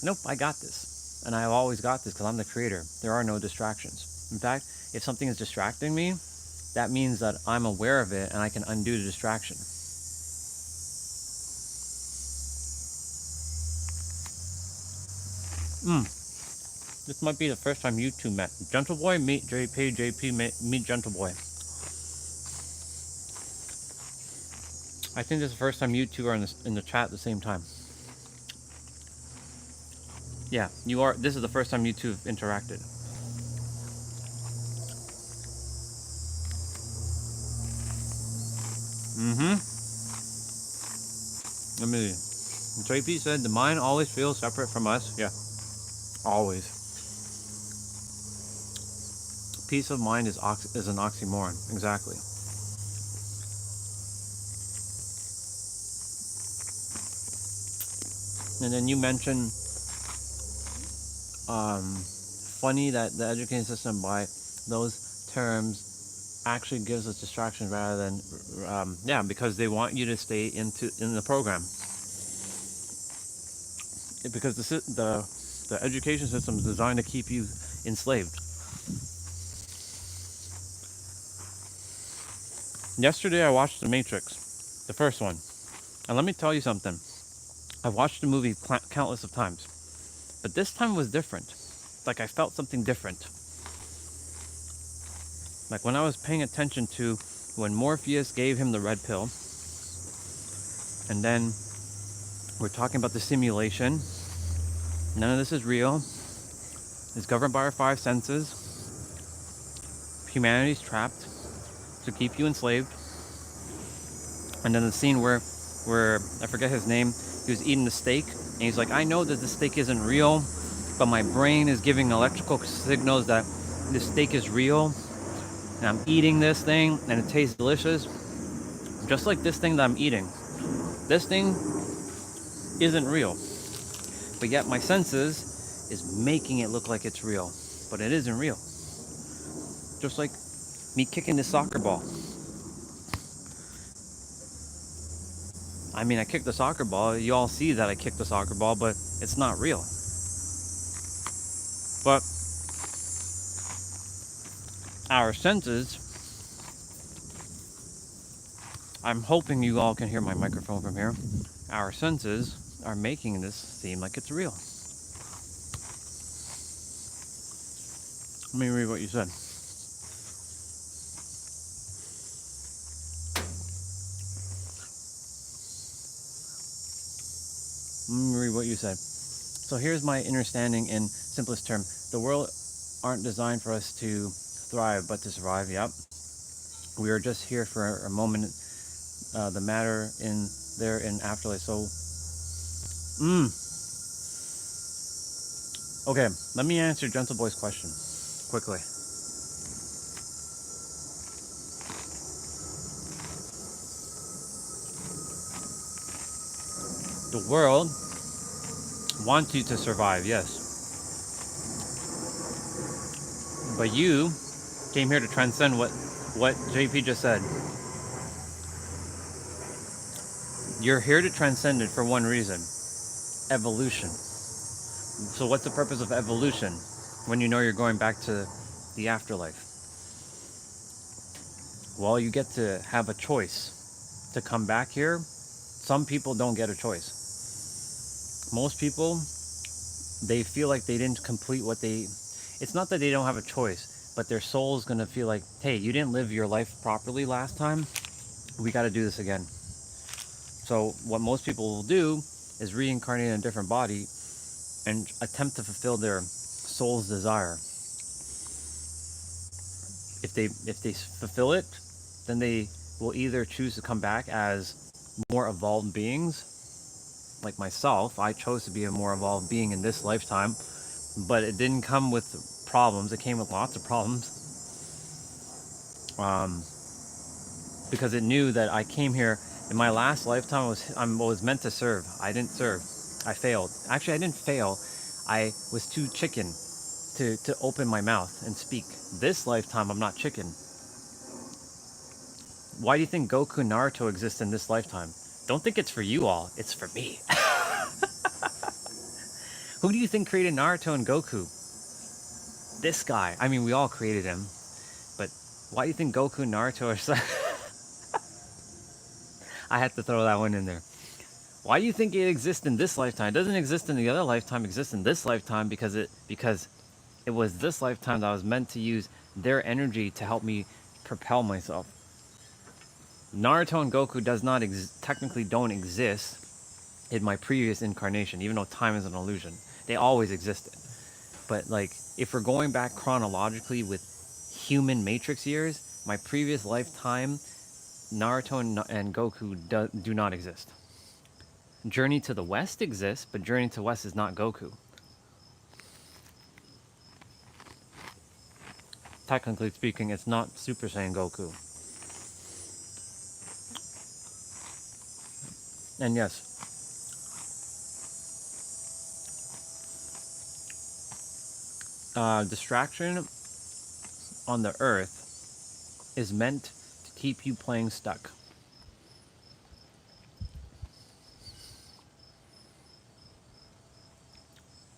nope, I got this. And I've always got this because I'm the creator. There are no distractions. In fact, if something is distracting me, that means that I'm aware of it and I can undo the distraction. This might be the first time you two met. Gentle Boy, meet JP, JP, meet Gentle Boy. I think this is the first time you two are in the chat at the same time. Yeah, you are. This is the first time you two have interacted. Let me see. JP said the mind always feels separate from us. Yeah, always. Peace of mind is an oxymoron. Exactly. And then you mentioned funny that the education system by those terms actually gives us distractions rather than yeah, because they want you to stay in the program. Because the education system is designed to keep you enslaved. Yesterday I watched The Matrix, the first one, and let me tell you something. I've watched the movie countless of times, but this time was different. Like I felt something different. Like when I was paying attention to when Morpheus gave him the red pill, and then we're talking about the simulation. None of this is real. It's governed by our five senses. Humanity's trapped to keep you enslaved. And then the scene where I forget his name, he was eating the steak, and he's like, I know that the steak isn't real, but my brain is giving electrical signals that this steak is real, and I'm eating this thing, and it tastes delicious, just like this thing that I'm eating. This thing isn't real, but yet my senses is making it look like it's real, but it isn't real. Just like me kicking this soccer ball. I mean, I kicked the soccer ball. You all see that I kicked the soccer ball, but it's not real. But our senses, I'm hoping you all can hear my microphone from here. Our senses are making this seem like it's real. Let me read what you said. So here's my understanding in simplest term. The world aren't designed for us to thrive, but to survive. Yep. We are just here for a moment. The matter in afterlife. So, okay. Let me answer Gentle Boy's question quickly. The world wants you to survive, yes. But you came here to transcend what JP just said. You're here to transcend it for one reason. Evolution. So what's the purpose of evolution when you know you're going back to the afterlife? Well, you get to have a choice to come back here. Some people don't get a choice. Most people, they feel like they didn't complete what they... It's not that they don't have a choice, but their soul is going to feel like, hey, you didn't live your life properly last time. We got to do this again. So what most people will do is reincarnate in a different body and attempt to fulfill their soul's desire. if they fulfill it, then they will either choose to come back as more evolved beings, like myself. I chose to be a more evolved being in this lifetime, but it didn't come with problems. It came with lots of problems. Because it knew that I came here in my last lifetime. I was meant to serve. I didn't serve. I failed. Actually, I didn't fail. I was too chicken to open my mouth and speak. This lifetime, I'm not chicken. Why do you think Goku and Naruto exist in this lifetime? Don't think it's for you all. It's for me. Who do you think created Naruto and Goku? This guy. I mean, we all created him. But why do you think Goku and Naruto are so... I had to throw that one in there. Why do you think it exists in this lifetime? It doesn't exist in the other lifetime. It exists in this lifetime because it was this lifetime that I was meant to use their energy to help me propel myself. Naruto and Goku technically don't exist in my previous incarnation, even though time is an illusion. They always existed. But like, if we're going back chronologically with human matrix years, my previous lifetime, Naruto and Goku do not exist. Journey to the West exists, but Journey to the West is not Goku. Technically speaking, it's not Super Saiyan Goku. And yes, distraction on the Earth is meant to keep you playing stuck.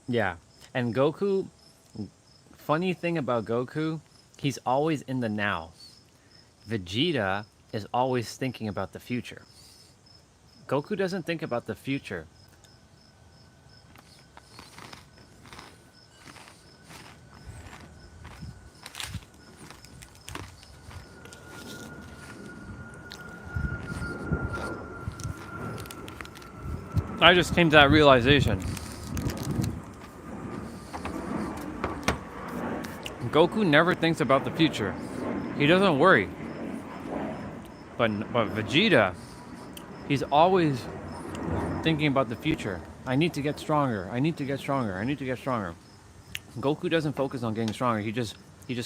Yeah, and Goku, funny thing about Goku, he's always in the now. Vegeta is always thinking about the future. Goku doesn't think about the future. I just came to that realization. Goku never thinks about the future. He doesn't worry. But Vegeta, he's always thinking about the future. I need to get stronger. I need to get stronger. I need to get stronger. Goku doesn't focus on getting stronger. He just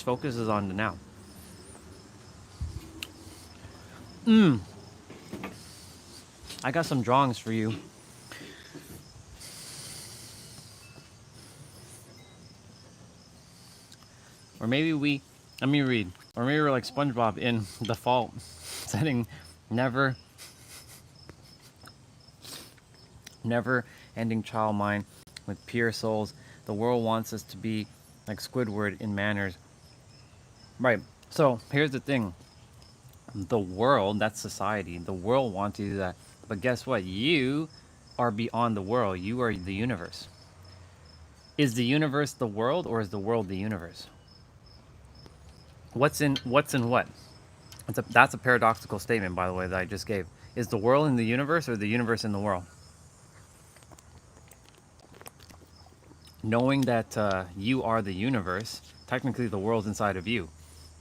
focuses on the now. I got some drawings for you. Or maybe let me read. Or maybe we're like SpongeBob in default setting, never ending child mind with pure souls. The world wants us to be like Squidward in manners. Right. So here's the thing. The world, that's society. The world wants you to do that. But guess what? You are beyond the world. You are the universe. Is the universe the world, or is the world the universe? What's in what? That's a paradoxical statement, by the way, that I just gave. Is the world in the universe, or the universe in the world? Knowing that you are the universe, technically the world's inside of you.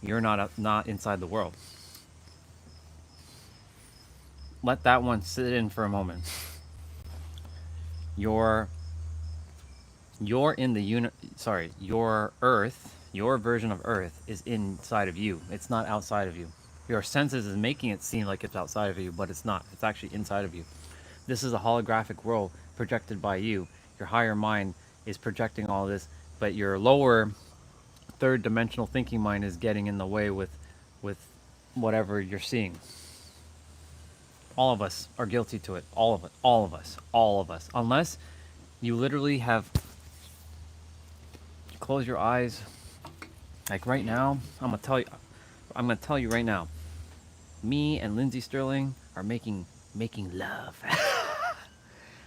You're not inside the world. Let that one sit in for a moment. You're in the your Earth. Your version of Earth is inside of you. It's not outside of you. Your senses is making it seem like it's outside of you, but it's not. It's actually inside of you. This is a holographic world projected by you. Your higher mind is projecting all this, but your lower third dimensional thinking mind is getting in the way with whatever you're seeing. All of us are guilty to it. All of it. All of us. All of us. Unless you literally have... Close your eyes. Like right now, I'm gonna tell you right now. Me and Lindsay Sterling are making love.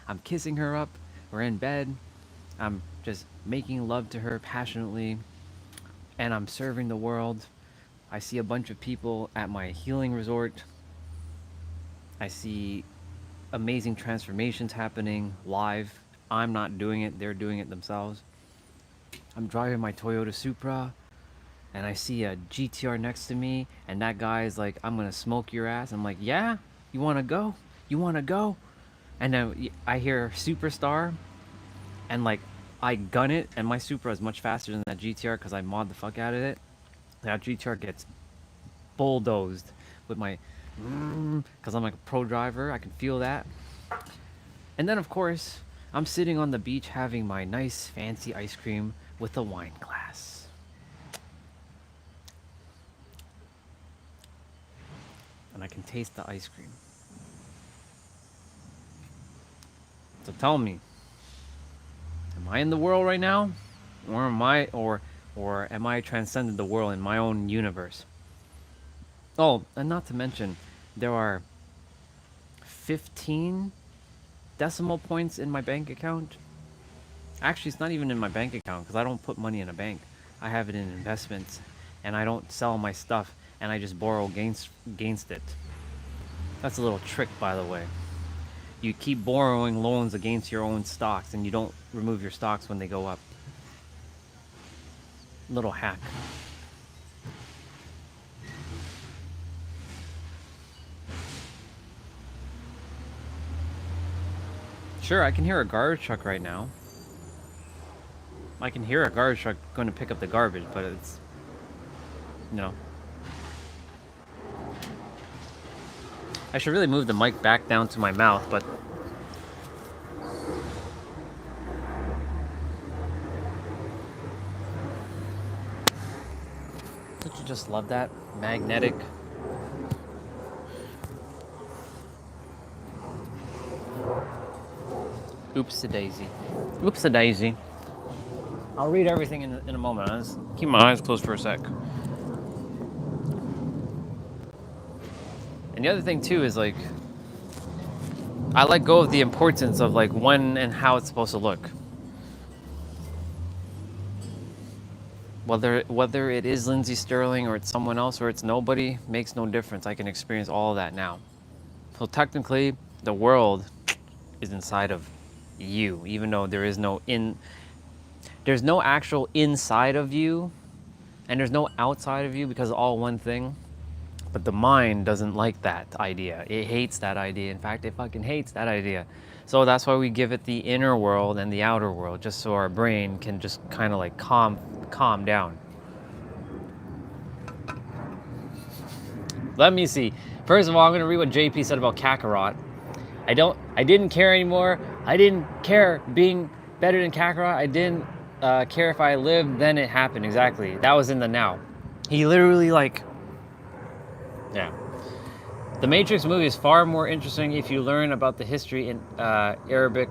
I'm kissing her up. We're in bed. I'm just making love to her passionately. And I'm serving the world. I see a bunch of people at my healing resort. I see amazing transformations happening live. I'm not doing it. They're doing it themselves. I'm driving my Toyota Supra. and I see a GTR next to me, and that guy is like, I'm gonna smoke your ass. I'm like, yeah, you wanna go? You wanna go? And then I hear Superstar, and like I gun it, and my Supra is much faster than that GTR because I mod the fuck out of it. That GTR gets bulldozed with my, because I'm like a pro driver. I can feel that. And then of course I'm sitting on the beach having my nice fancy ice cream with a wine glass. And I can taste the ice cream. So tell me, am I in the world right now? Or am I transcended the world in my own universe? Oh, and not to mention, there are 15 decimal points in my bank account. Actually, it's not even in my bank account because I don't put money in a bank. I have it in investments, and I don't sell my stuff, and I just borrow against it. That's a little trick, by the way. You keep borrowing loans against your own stocks, and you don't remove your stocks when they go up. Little hack. Sure, I can hear a garbage truck right now. I can hear a garbage truck going to pick up the garbage, but it's, no. I should really move the mic back down to my mouth, but don't you just love that? Magnetic. Oops-a-daisy. Oops-a-daisy. I'll read everything in a moment. I'll just keep my eyes closed for a sec. And the other thing too is like, I let go of the importance of like when and how it's supposed to look. Whether it is Lindsey Sterling or it's someone else or it's nobody, makes no difference. I can experience all of that now. So technically, the world is inside of you, even though there's no actual inside of you, and there's no outside of you because it's all one thing. But the mind doesn't like that idea. It hates that idea. In fact, it fucking hates that idea. So that's why we give it the inner world and the outer world, just so our brain can just kind of like calm down. Let me see. First of all, I'm gonna read what JP said about Kakarot. I didn't care anymore. I didn't care being better than Kakarot. I didn't care if I lived, then it happened. Exactly. That was in the now. He literally like, yeah. The Matrix movie is far more interesting if you learn about the history in Arabic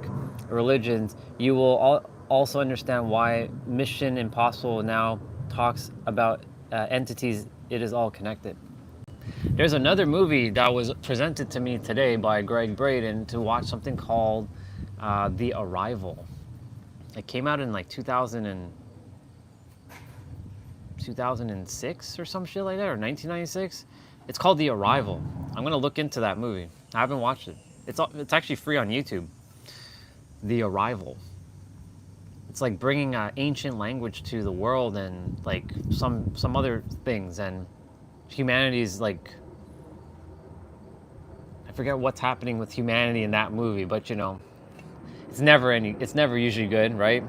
religions. You will also understand why Mission Impossible now talks about entities. It is all connected. There's another movie that was presented to me today by Greg Braden to watch, something called The Arrival. It came out in like 2006 or some shit like that, or 1996. It's called The Arrival. I'm gonna look into that movie. I haven't watched it. It's actually free on YouTube. The Arrival. It's like bringing ancient language to the world and like some other things, and humanity's like, I forget what's happening with humanity in that movie, but you know, it's never usually good, right?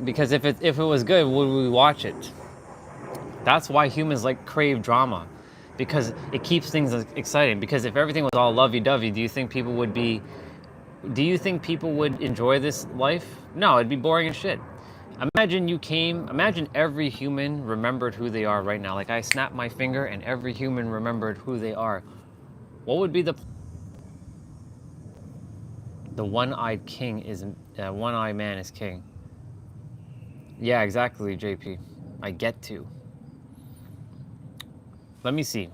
Because if it was good, would we watch it? That's why humans like crave drama, because it keeps things exciting. Because if everything was all lovey-dovey, do you think people would enjoy this life? No, it'd be boring as shit. Imagine every human remembered who they are right now. Like I snapped my finger and every human remembered who they are. What would be the one-eyed king is, one-eyed man is king. Yeah, exactly, JP. I get to. Let me see.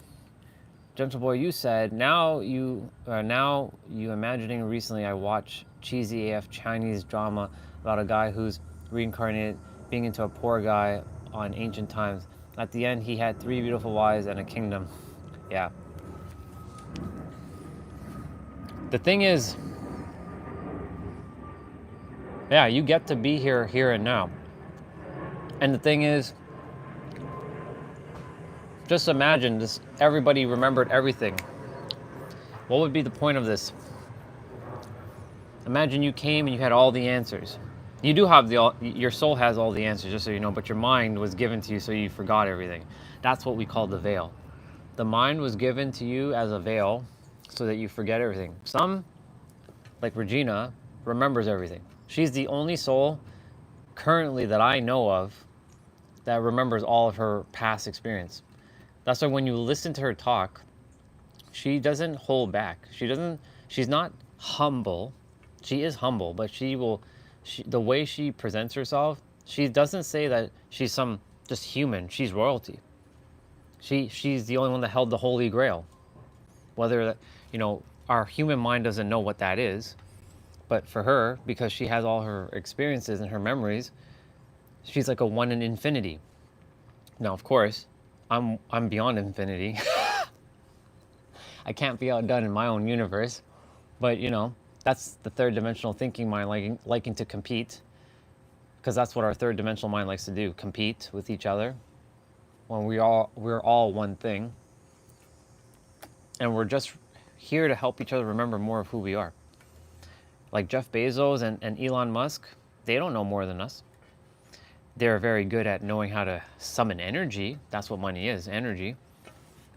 Gentle Boy, you said, now you imagining recently I watched cheesy AF Chinese drama about a guy who's reincarnated being into a poor guy on ancient times. At the end, he had 3 beautiful wives and a kingdom. Yeah. The thing is, yeah, you get to be here and now. And the thing is, just imagine this, everybody remembered everything. What would be the point of this? Imagine you came and you had all the answers. You do have your soul has all the answers, just so you know, but your mind was given to you so you forgot everything. That's what we call the veil. The mind was given to you as a veil so that you forget everything. Some, like Regina, remembers everything. She's the only soul currently that I know of that remembers all of her past experience. That's why when you listen to her talk, she doesn't hold back. She's not humble. She is humble, but the way she presents herself, she doesn't say that she's some just human. She's royalty. She's the only one that held the Holy Grail. Whether, our human mind doesn't know what that is, but for her, because she has all her experiences and her memories, she's like a one in infinity. Now, of course, I'm beyond infinity. I can't be outdone in my own universe, but that's the third dimensional thinking mind liking to compete, because that's what our third dimensional mind likes to do, compete with each other when we're all one thing, and we're just here to help each other remember more of who we are. Like Jeff Bezos and Elon Musk, they don't know more than us. They're very good at knowing how to summon energy. That's what money is, energy.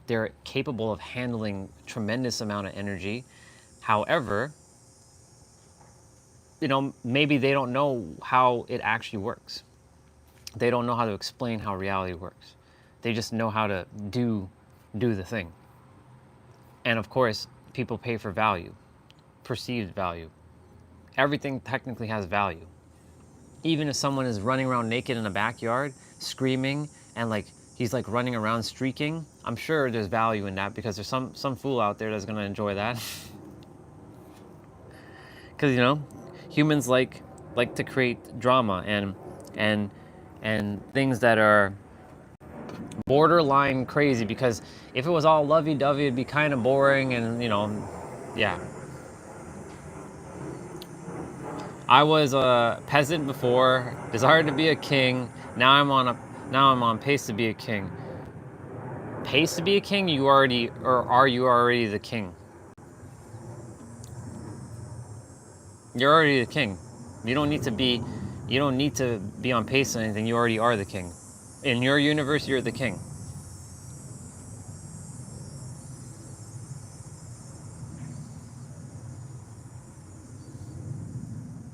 They're capable of handling tremendous amount of energy. However, maybe they don't know how it actually works. They don't know how to explain how reality works. They just know how to do the thing. And of course, people pay for value, perceived value. Everything technically has value. Even if someone is running around naked in a backyard, screaming, and he's running around streaking, I'm sure there's value in that, because there's some fool out there that's gonna enjoy that. Because humans like to create drama and things that are borderline crazy, because if it was all lovey-dovey, it'd be kind of boring, and yeah. I was a peasant before, desired to be a king. Now I'm on pace to be a king. Pace to be a king? Are you already the king? You're already the king. You don't need to be on pace or anything. You already are the king. In your universe, you're the king.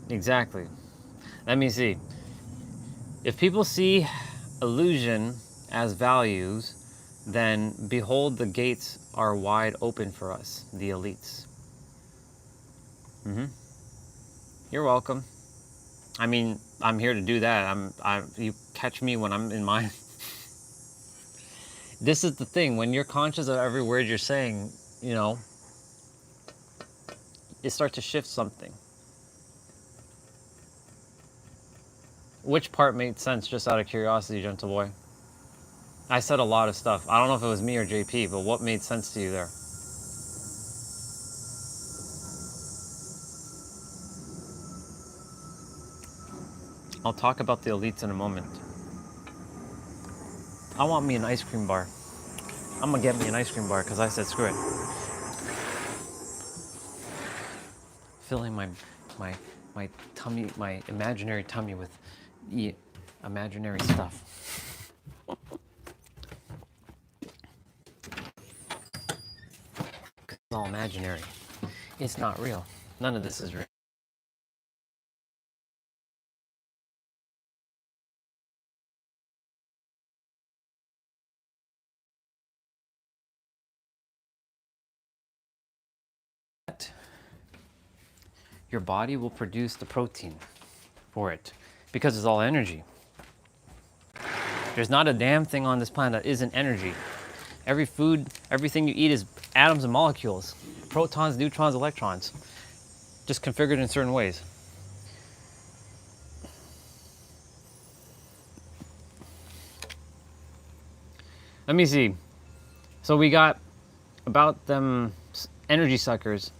Exactly. Let me see. If people see illusion as values, then behold, the gates are wide open for us, the elites. You're welcome. I mean, I'm here to do that. You catch me when I'm in mine. This is the thing. When you're conscious of every word you're saying, it starts to shift something. Which part made sense, just out of curiosity, gentle boy? I said a lot of stuff. I don't know if it was me or JP, but what made sense to you there? I'll talk about the elites in a moment. I want me an ice cream bar. I'm gonna get me an ice cream bar because I said screw it. Filling my tummy, my imaginary tummy with imaginary stuff. It's all imaginary. It's not real. None of this is real. Your body will produce the protein for it because it's all energy. There's not a damn thing on this planet that isn't energy. Every food, everything you eat is atoms and molecules. Protons, neutrons, electrons. Just configured in certain ways. Let me see. So we got about them energy suckers.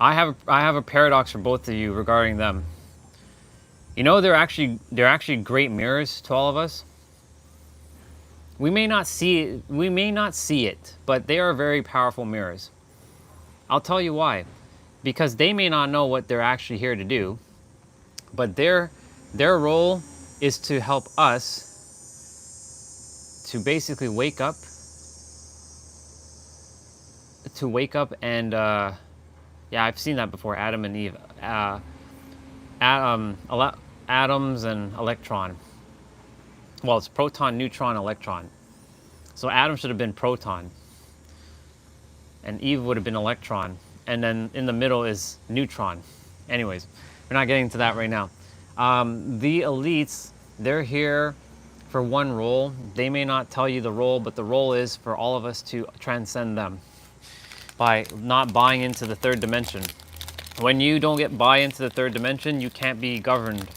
I have a paradox for both of you regarding them. You know, they're actually great mirrors to all of us. We may not see it, but they are very powerful mirrors. I'll tell you why. Because they may not know what they're actually here to do, but their role is to help us to basically wake up and yeah, I've seen that before. Adam and Eve, atoms and electron. Well, it's proton, neutron, electron. So Adam should have been proton, and Eve would have been electron, and then in the middle is neutron. Anyways, we're not getting to that right now. The elites, they're here for one role. They may not tell you the role, but the role is for all of us to transcend them by not buying into the third dimension. When you don't buy into the third dimension, you can't be governed.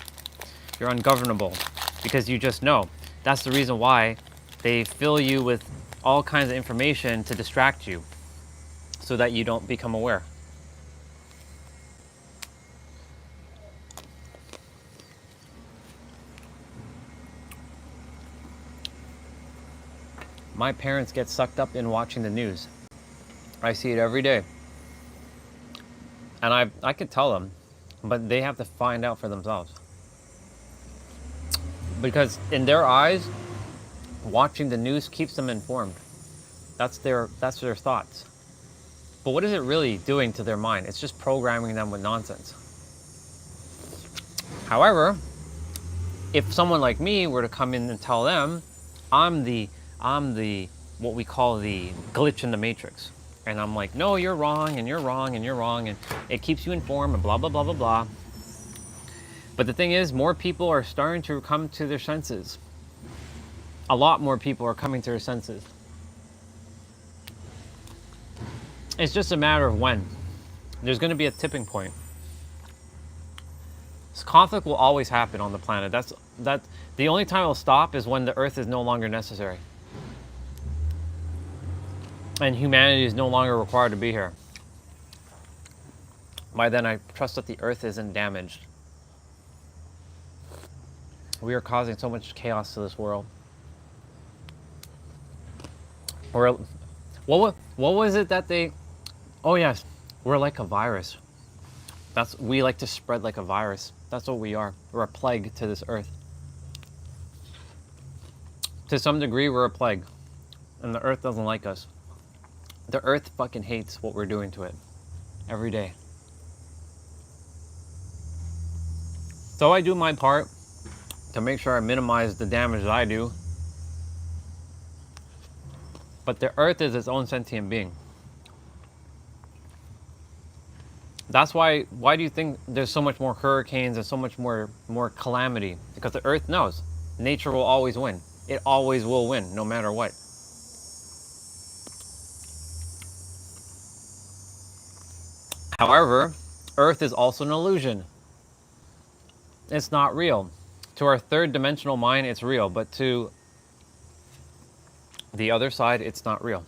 You're ungovernable because you just know. That's the reason why they fill you with all kinds of information to distract you so that you don't become aware. My parents get sucked up in watching the news. I see it every day. And I could tell them, but they have to find out for themselves. Because in their eyes, watching the news keeps them informed. That's their thoughts. But what is it really doing to their mind? It's just programming them with nonsense. However, if someone like me were to come in and tell them, I'm the what we call the glitch in the matrix. And I'm like, no, you're wrong, and you're wrong, and you're wrong, and it keeps you informed, and blah, blah, blah, blah, blah. But the thing is, more people are starting to come to their senses. A lot more people are coming to their senses. It's just a matter of when. There's going to be a tipping point. This conflict will always happen on the planet. That's the only time it'll stop is when the Earth is no longer necessary. And humanity is no longer required to be here. By then, I trust that the Earth isn't damaged. We are causing so much chaos to this world. Or, what was it that they... Oh yes, we're like a virus. We like to spread like a virus. That's what we are. We're a plague to this Earth. To some degree, we're a plague. And the Earth doesn't like us. The Earth fucking hates what we're doing to it. Every day. So I do my part to make sure I minimize the damage that I do. But the Earth is its own sentient being. That's why do you think there's so much more hurricanes and so much more calamity? Because the Earth knows. Nature will always win. It always will win, no matter what. However, Earth is also an illusion. It's not real. To our third dimensional mind, it's real, but to the other side, it's not real.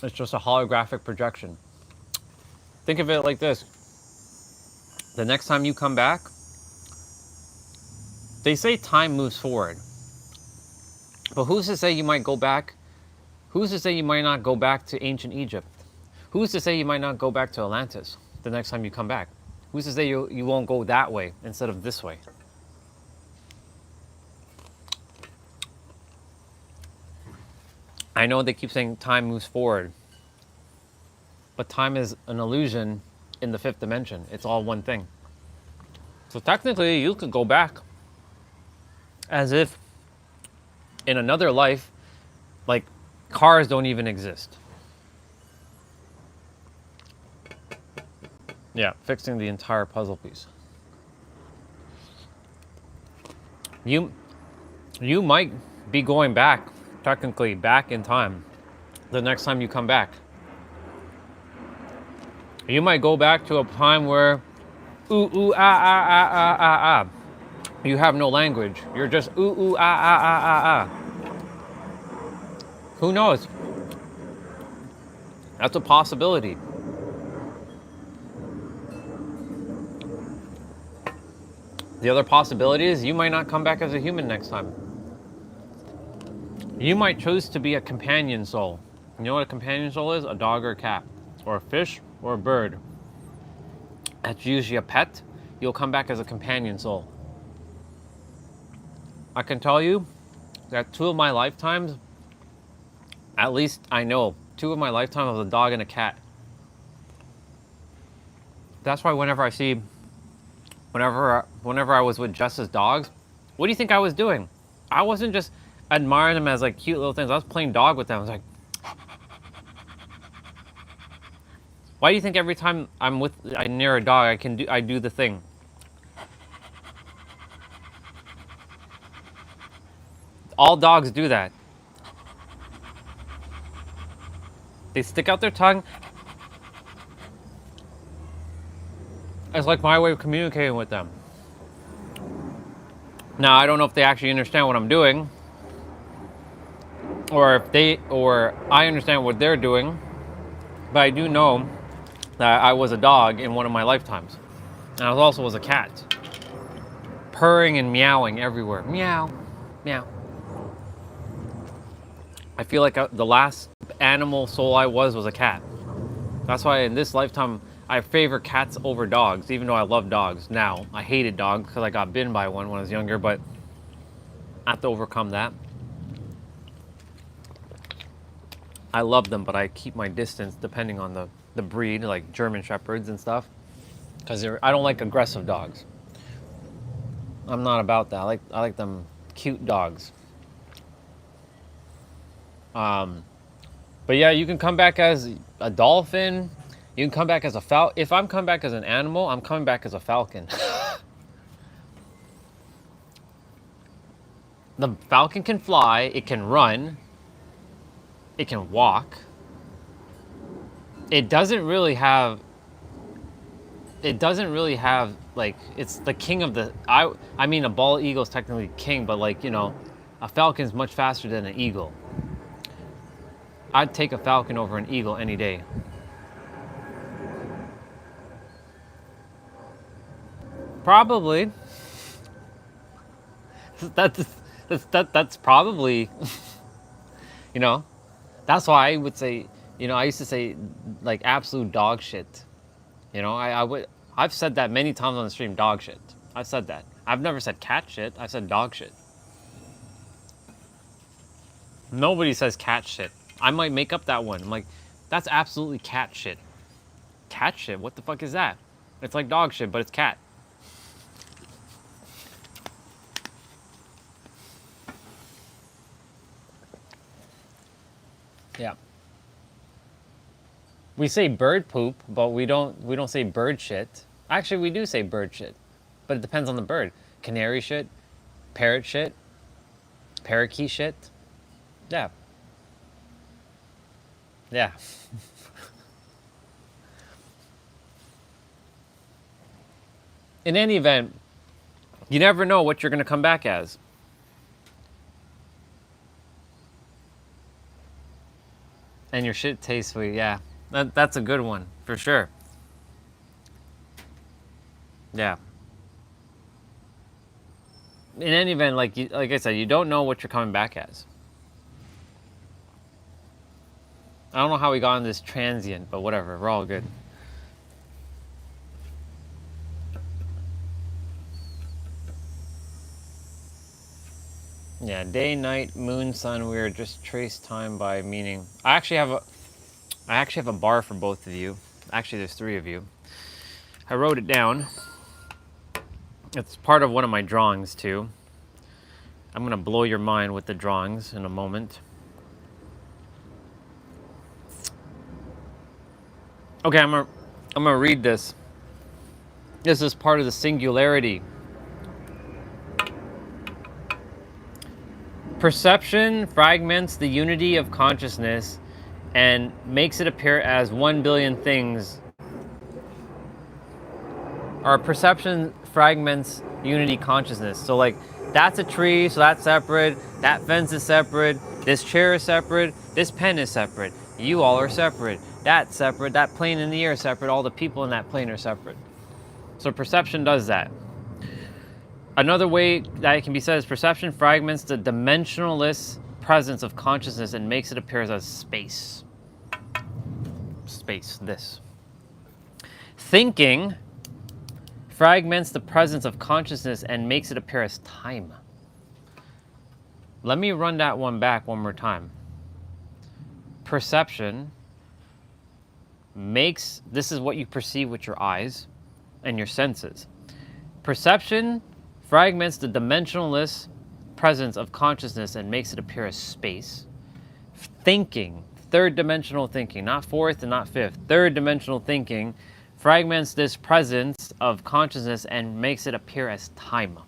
It's just a holographic projection. Think of it like this. The next time you come back, they say time moves forward. But who's to say you might go back? Who's to say you might not go back to ancient Egypt? Who's to say you might not go back to Atlantis the next time you come back? Who's to say you won't go that way instead of this way? I know they keep saying time moves forward, but time is an illusion in the fifth dimension. It's all one thing. So technically, you could go back as if in another life, like cars don't even exist. Yeah, fixing the entire puzzle piece. You might be going back, technically back in time, the next time you come back. You might go back to a time where ooh, ooh, ah, ah, ah, ah, ah, ah. You have no language. You're just ooh, ooh, ah, ah, ah, ah, ah. Who knows? That's a possibility. The other possibility is you might not come back as a human next time. You might choose to be a companion soul. You know what a companion soul is? A dog or a cat, or a fish or a bird. That's usually a pet. You'll come back as a companion soul. I can tell you that 2 of my lifetimes, at least I know, 2 of my lifetimes was a dog and a cat. That's why whenever I was with Jess's dogs, what do you think I was doing? I wasn't just admiring them as like cute little things. I was playing dog with them. I was like, why do you think every time I'm near a dog, I do the thing? All dogs do that. They stick out their tongue. It's like my way of communicating with them. Now, I don't know if they actually understand what I'm doing, or I understand what they're doing, but I do know that I was a dog in one of my lifetimes. And I also was a cat. Purring and meowing everywhere. Meow, meow. I feel like the last animal soul I was a cat. That's why in this lifetime, I favor cats over dogs, even though I love dogs now. I hated dogs because I got bitten by one when I was younger, but I have to overcome that. I love them, but I keep my distance depending on the breed, like German Shepherds and stuff. Because I don't like aggressive dogs. I'm not about that. I like them cute dogs. But yeah, you can come back as a dolphin. You can come back as a falcon. If I'm coming back as an animal, I'm coming back as a falcon. The falcon can fly, it can run, it can walk. It doesn't really have like, it's the king of the, I mean a bald eagle is technically king, but like, you know, a falcon's much faster than an eagle. I'd take a falcon over an eagle any day. Probably. That's probably, you know, that's why I would say, you know, I used to say like absolute dog shit. You know, I've said that many times on the stream, dog shit. I've said that. I've never said cat shit. I said dog shit. Nobody says cat shit. I might make up that one. I'm like, that's absolutely cat shit. Cat shit? What the fuck is that? It's like dog shit, but it's cat. Yeah. We say bird poop, but we don't say bird shit. Actually, we do say bird shit, but it depends on the bird. Canary shit, parrot shit, parakeet shit. Yeah. Yeah. In any event, you never know what you're going to come back as. And your shit tastes sweet, yeah. That's a good one, for sure. Yeah. In any event, like I said, you don't know what you're coming back as. I don't know how we got on this transient, but whatever, we're all good. Yeah, day, night, moon, sun, we are just trace time by meaning. I actually have a bar for both of you. Actually, there's 3 of you. I wrote it down. It's part of one of my drawings too. I'm gonna blow your mind with the drawings in a moment. Okay, I'm gonna read this. This is part of the singularity. Perception fragments the unity of consciousness and makes it appear as 1 billion things. Our perception fragments unity consciousness. So like, that's a tree, so that's separate. That fence is separate. This chair is separate. This pen is separate. You all are separate. That's separate. That plane in the air is separate. All the people in that plane are separate. So perception does that. Another way that it can be said is perception fragments the dimensionless presence of consciousness and makes it appear as space. Space, this. Thinking fragments the presence of consciousness and makes it appear as time. Let me run that one back one more time. Perception makes, this is what you perceive with your eyes and your senses. Perception fragments the dimensionless presence of consciousness and makes it appear as space. Thinking, third dimensional thinking, not fourth and not fifth, third dimensional thinking fragments this presence of consciousness and makes it appear as time.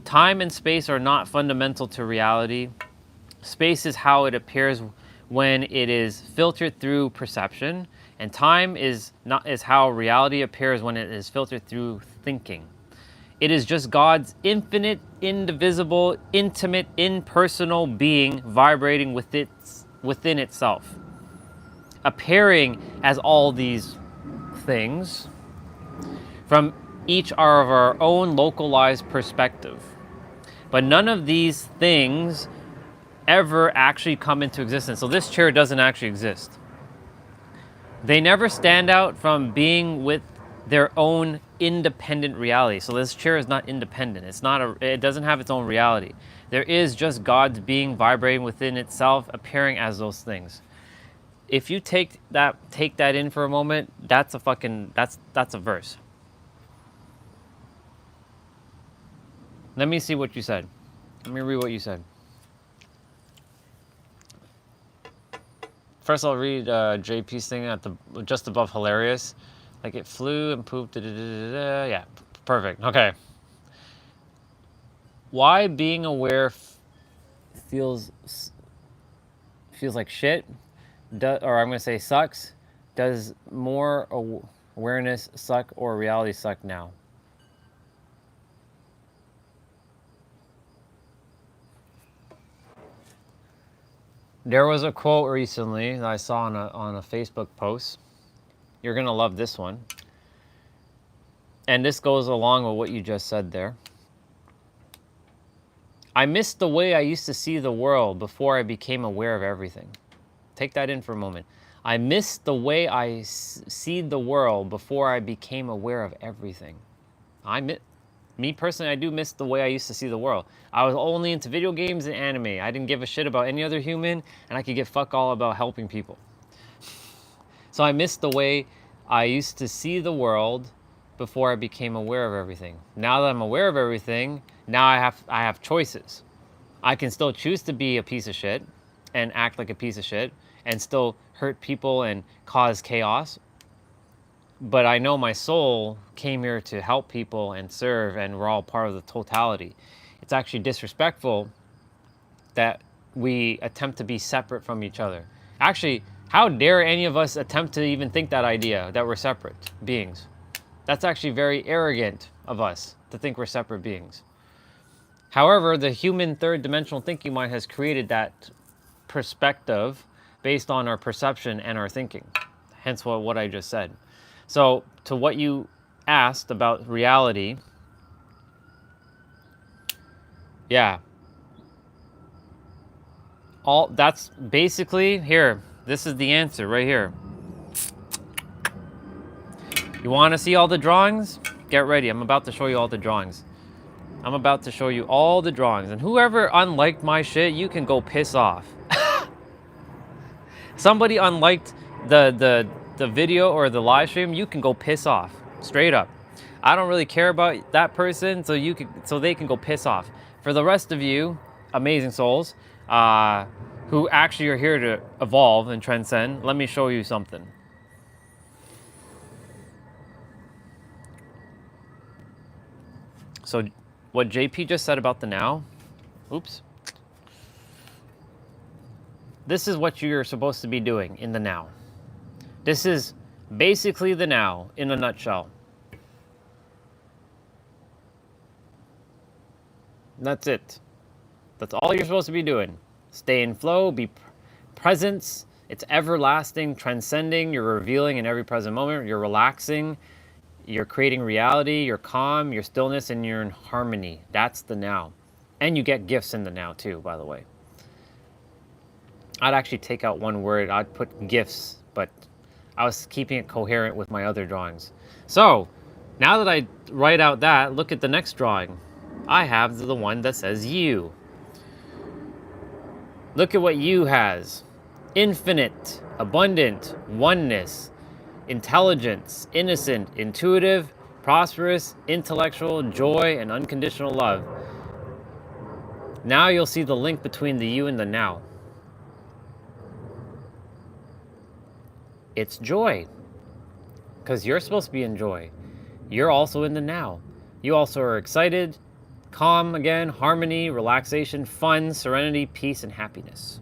Time and space are not fundamental to reality. Space is how it appears when it is filtered through perception, and time is how reality appears when it is filtered through thinking. It is just God's infinite, indivisible, intimate, impersonal being vibrating within itself, appearing as all these things from each of our own localized perspective. But none of these things ever actually come into existence. So this chair doesn't actually exist. They never stand out from being with their own independent reality. So this chair is not independent. It doesn't have its own reality. There is just God's being vibrating within itself, appearing as those things. If you take that in for a moment, that's a verse. Let me see what you said. Let me read what you said. First, I'll read JP's thing at just above hilarious. Like it flew and pooped. Yeah, perfect. Okay. Why being aware feels like shit, or I'm gonna say sucks. Does more awareness suck or reality suck now? There was a quote recently that I saw on a Facebook post. You're gonna love this one. And this goes along with what you just said there. I missed the way I used to see the world before I became aware of everything. Take that in for a moment. I missed the way I see the world before I became aware of everything. Me personally, I do miss the way I used to see the world. I was only into video games and anime. I didn't give a shit about any other human, and I could give fuck all about helping people. So I missed the way I used to see the world before I became aware of everything. Now that I'm aware of everything, now I have choices. I can still choose to be a piece of shit and act like a piece of shit and still hurt people and cause chaos. But I know my soul came here to help people and serve, and we're all part of the totality. It's actually disrespectful that we attempt to be separate from each other. Actually, how dare any of us attempt to even think that idea, that we're separate beings? That's actually very arrogant of us to think we're separate beings. However, the human third dimensional thinking mind has created that perspective based on our perception and our thinking. Hence what I just said. So to what you asked about reality, yeah. That's basically, here, this is the answer right here. You want to see all the drawings? Get ready, I'm about to show you all the drawings. I'm about to show you all the drawings. And whoever unliked my shit, you can go piss off. Somebody unliked the video or the live stream, you can go piss off. Straight up. I don't really care about that person, so they can go piss off. For the rest of you, amazing souls, who actually are here to evolve and transcend, let me show you something. So what JP just said about the now, oops. This is what you're supposed to be doing in the now. This is basically the now in a nutshell. That's it. That's all you're supposed to be doing. Stay in flow, be presence. It's everlasting, transcending. You're revealing in every present moment. You're relaxing. you're creating reality, you're calm, you're stillness, and you're in harmony. That's the now. And you get gifts in the now too, by the way. I'd actually take out one word. I'd put gifts, but I was keeping it coherent with my other drawings. So now that I write out that, look at the next drawing. I have the one that says you. Look at what you has. Infinite, abundant, oneness, intelligence, innocent, intuitive, prosperous, intellectual, joy, and unconditional love. Now you'll see the link between the you and the now. It's joy, because you're supposed to be in joy. You're also in the now. You also are excited, calm again, harmony, relaxation, fun, serenity, peace, and happiness.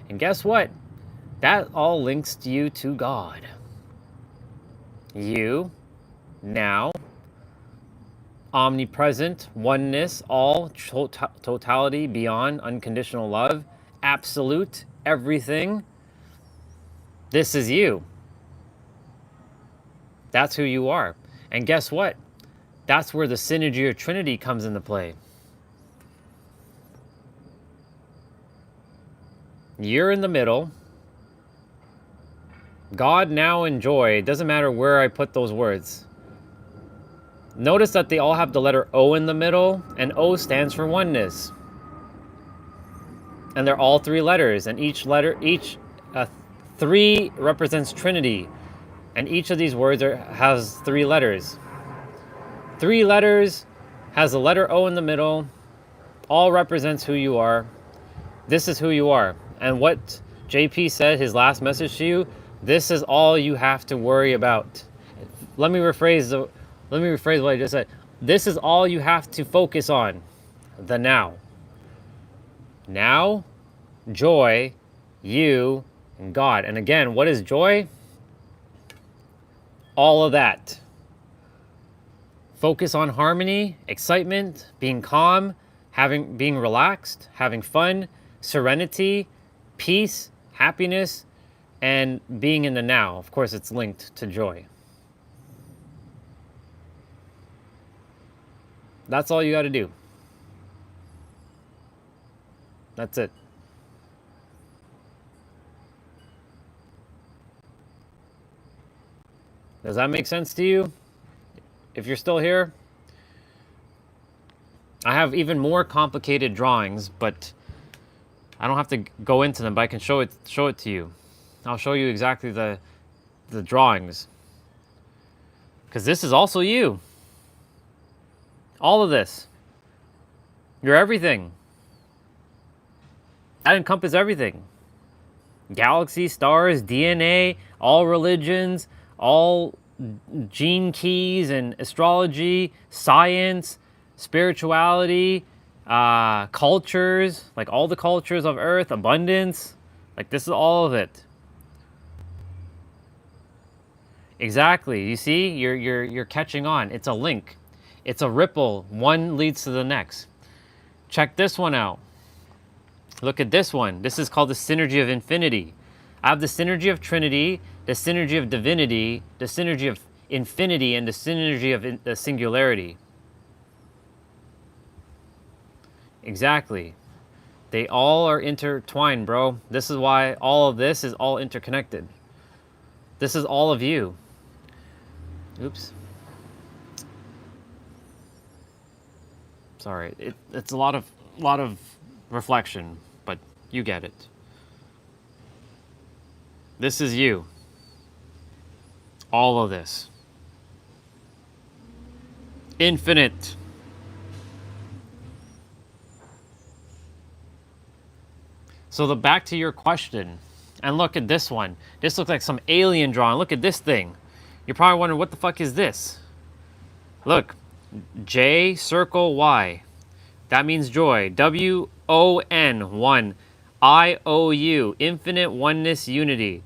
And guess what? That all links you to God. You, now, omnipresent, oneness, all, totality, beyond, unconditional love, absolute, everything. This is you. That's who you are. And guess what? That's where the synergy of Trinity comes into play. You're in the middle. God, now, and joy. It doesn't matter where I put those words. Notice that they all have the letter O in the middle, and O stands for oneness. And they're all three letters, and each letter, three represents Trinity. And each of these words has three letters. Three letters, has the letter O in the middle, all represents who you are. This is who you are. And what JP said, his last message to you, this is all you have to worry about. Let me rephrase what I just said. This is all you have to focus on. The now. Now, joy, you, and God. And again, what is joy? All of that. Focus on harmony, excitement, being calm, being relaxed, having fun, serenity, peace, happiness, and being in the now. Of course, it's linked to joy. That's all you got to do. That's it. Does that make sense to you? If you're still here, I have even more complicated drawings, but I don't have to go into them, but I can show it to you. I'll show you exactly the drawings. Because this is also you. All of this. You're everything. That encompasses everything. Galaxies, stars, DNA, all religions, all gene keys and astrology, science, spirituality, cultures, like all the cultures of Earth, abundance, like this is all of it. Exactly. You see, you're catching on. It's a link. It's a ripple. One leads to the next. Check this one out. Look at this one. This is called the synergy of infinity. I have the synergy of Trinity, the synergy of divinity, the synergy of infinity, and the synergy of the singularity. Exactly. They all are intertwined, bro. This is why all of this is all interconnected. This is all of you. Oops. Sorry. It's a lot of reflection, but you get it. This is you. All of this. Infinite. So back to your question. And look at this one. This looks like some alien drawing. Look at this thing. You're probably wondering, what the fuck is this? Look. J circle Y. That means joy. W-O-N, one. I-O-U, infinite oneness unity.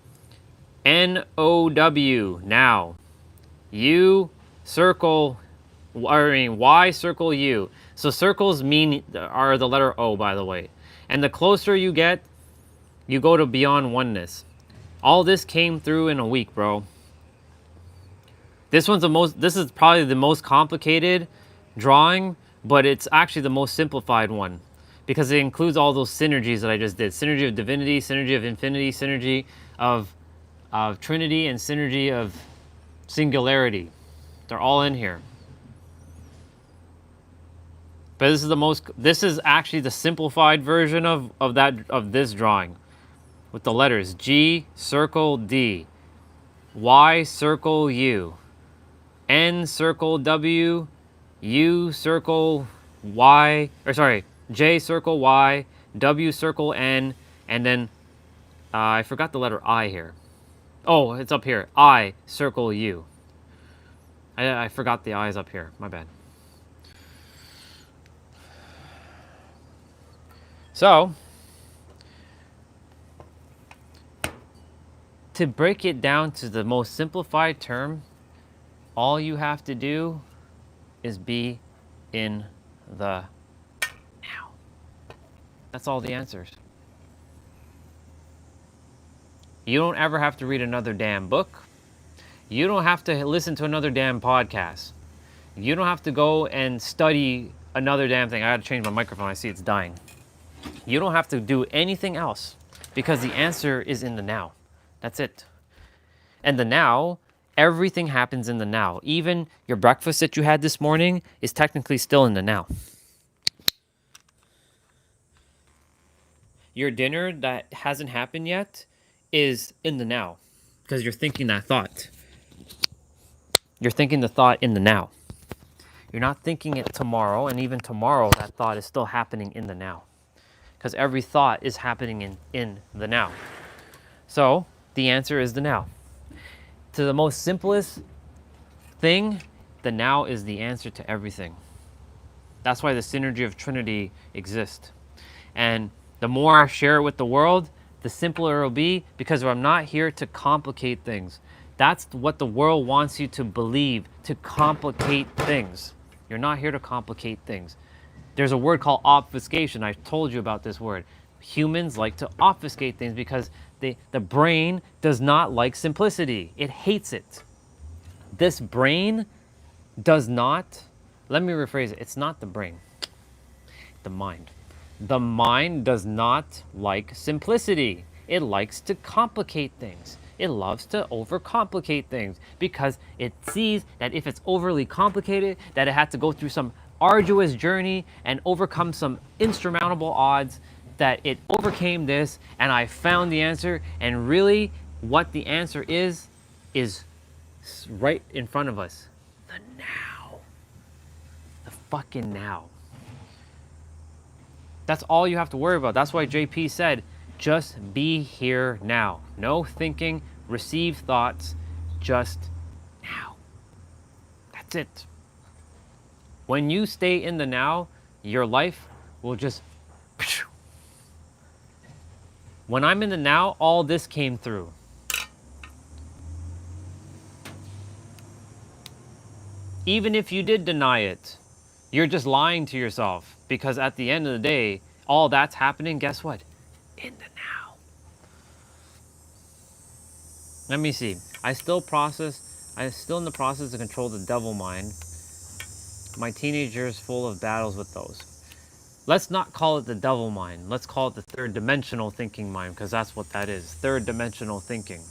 N-O-W, now. U circle, Y circle U. So circles are the letter O, by the way. And the closer you get, you go to beyond oneness. All this came through in a week, bro. This is probably the most complicated drawing, but it's actually the most simplified one because it includes all those synergies that I just did. Synergy of divinity, synergy of infinity, synergy of trinity, and synergy of singularity. They're all in here. But this is actually the simplified version of this drawing with the letters G, circle D, Y, circle U, N, circle W, U, circle Y, or sorry, J, circle Y, W, circle N, and then I forgot the letter I here. Oh, it's up here. I, circle U. I forgot the I's up here. My bad. So, to break it down to the most simplified term, all you have to do is be in the now. That's all the answers. You don't ever have to read another damn book. You don't have to listen to another damn podcast. You don't have to go and study another damn thing. I gotta change my microphone. I see it's dying. You don't have to do anything else because the answer is in the now. That's it. And the now, everything happens in the now. Even your breakfast that you had this morning is technically still in the now. Your dinner that hasn't happened yet is in the now because you're thinking that thought. You're thinking the thought in the now. You're not thinking it tomorrow, and even tomorrow that thought is still happening in the now because every thought is happening in the now. So the answer is the now. To the most simplest thing, the now is the answer to everything. That's why the synergy of Trinity exists. And the more I share it with the world, the simpler it'll be because I'm not here to complicate things. That's what the world wants you to believe, to complicate things. You're not here to complicate things. There's a word called obfuscation. I told you about this word. Humans like to obfuscate things because the brain does not like simplicity. It hates it. This brain does not, let me rephrase it, it's not the brain, the mind. The mind does not like simplicity. It likes to complicate things. It loves to overcomplicate things because it sees that if it's overly complicated, that it had to go through some arduous journey and overcome some insurmountable odds, that it overcame this and I found the answer, and really what the answer is right in front of us. The now. The fucking now. That's all you have to worry about. That's why JP said, just be here now. No thinking, receive thoughts, just now. That's it. When you stay in the now, your life will just... When I'm in the now, all this came through. Even if you did deny it, you're just lying to yourself because at the end of the day, all that's happening, guess what? In the now. Let me see. I'm still in the process to control the devil mind. My teenager is full of battles with those. Let's not call it the devil mind. Let's call it the third dimensional thinking mind because that's what that is. Third dimensional thinking.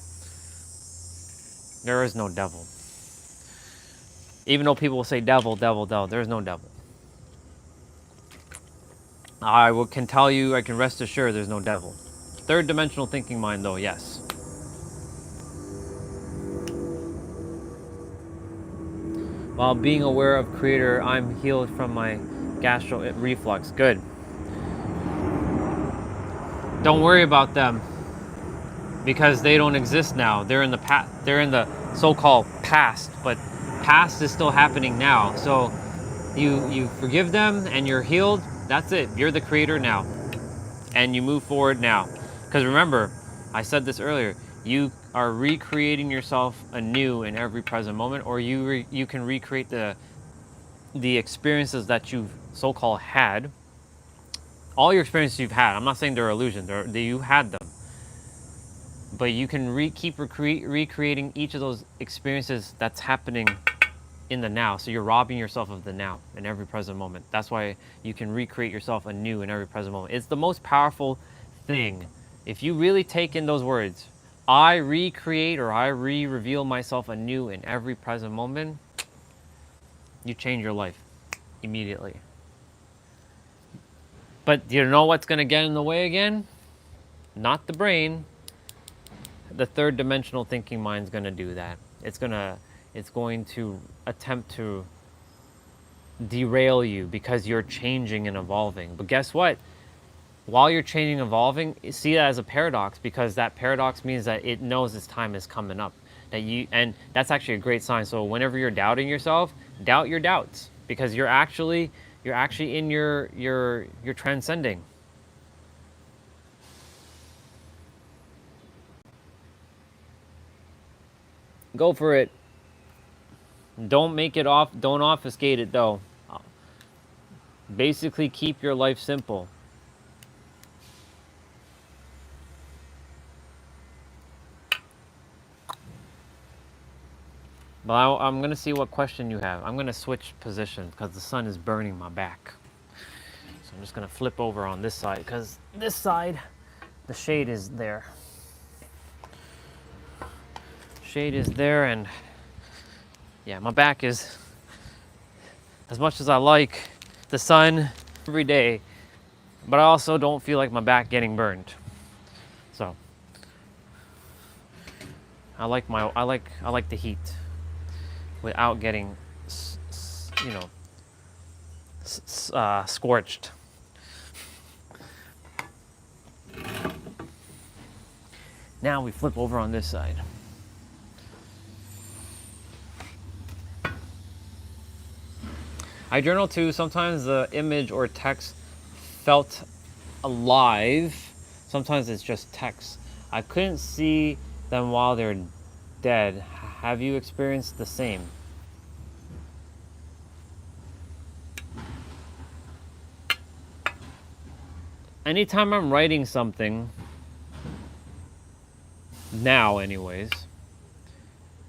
There is no devil. Even though people will say devil, devil, devil, there is no devil. I can tell you, I can rest assured there's no devil. Third dimensional thinking mind though, yes. While being aware of Creator, I'm healed from my gastro reflux. Good. Don't worry about them because they don't exist now. They're in the so-called past, but past is still happening now. So you forgive them and you're healed. That's it. You're the creator now. And you move forward now. Because remember, I said this earlier, you are recreating yourself anew in every present moment, or you can recreate the experiences that you've so-called had. All your experiences you've had, I'm not saying they're illusion, you had them. but you can keep recreating each of those experiences that's happening in the now. So you're robbing yourself of the now in every present moment. That's why you can recreate yourself anew in every present moment. It's the most powerful thing. If you really take in those words, I recreate or I reveal myself anew in every present moment, you change your life immediately. But do you know what's going to get in the way again? Not the brain. The third dimensional thinking mind's going to do that. It's going to attempt to derail you because you're changing and evolving. But guess what? While you're changing and evolving, see that as a paradox, because that paradox means that it knows its time is coming up. And that's actually a great sign. So whenever you're doubting yourself, doubt your doubts, because you're actually in you're transcending. Go for it. Don't make it off. Don't obfuscate it though. Basically, keep your life simple. But I'm going to see what question you have. I'm going to switch positions because the sun is burning my back. So I'm just going to flip over on this side because this side, the shade is there. Shade is there, and yeah, my back is, as much as I like the sun every day, but I also don't feel like my back getting burned. So I like the heat without getting, scorched. Now we flip over on this side. I journal too. Sometimes the image or text felt alive. Sometimes it's just text. I couldn't see them while they're dead. Have you experienced the same? Anytime I'm writing something, now anyways,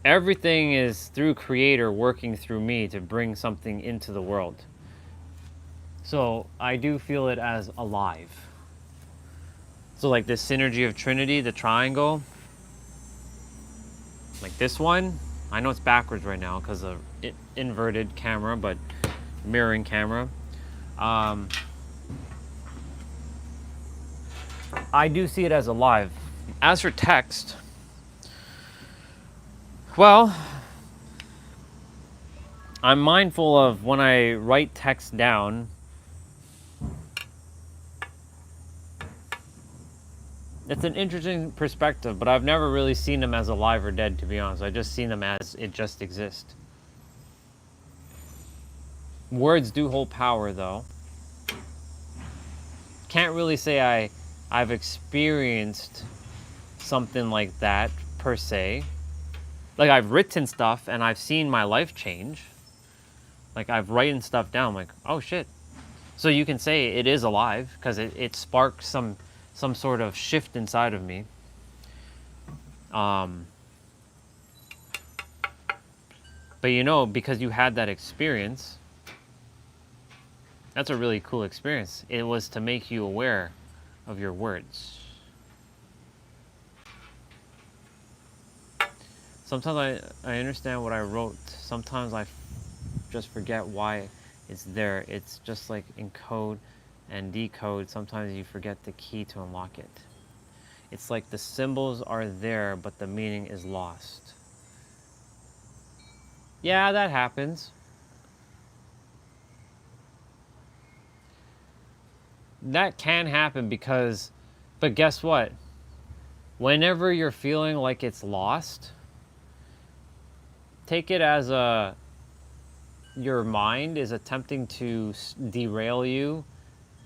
everything is through Creator working through me to bring something into the world. So I do feel it as alive. So like this synergy of Trinity, the triangle, like this one, I know it's backwards right now because of inverted camera, but mirroring camera. I do see it as alive. As for text, well, I'm mindful of when I write text down, it's an interesting perspective, but I've never really seen them as alive or dead, to be honest. I've just seen them as it just exists. Words do hold power, though. Can't really say I've experienced something like that, per se. Like, I've written stuff, and I've seen my life change. Like, I've written stuff down, like, oh, shit. So you can say it is alive, because it sparked some sort of shift inside of me. But because you had that experience, that's a really cool experience. It was to make you aware of your words. Sometimes I understand what I wrote. Sometimes I just forget why it's there. It's just like encode and decode. Sometimes you forget the key to unlock it. It's like the symbols are there, but the meaning is lost. Yeah, that happens. That can happen but guess what? Whenever you're feeling like it's lost, take it as your mind is attempting to derail you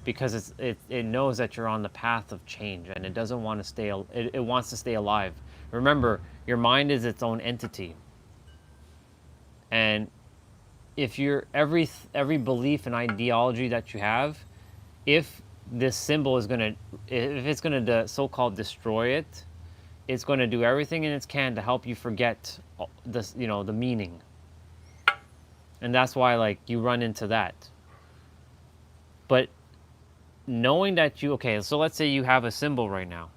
because it knows that you're on the path of change and it doesn't want to stay, it wants to stay alive. Remember, your mind is its own entity. And if you're every belief and ideology that you have, if this symbol is if it's gonna so-called destroy it, it's going to do everything in its can to help you forget this, you know, the meaning. And that's why, like, you run into that. But knowing that okay, so let's say you have a symbol right now,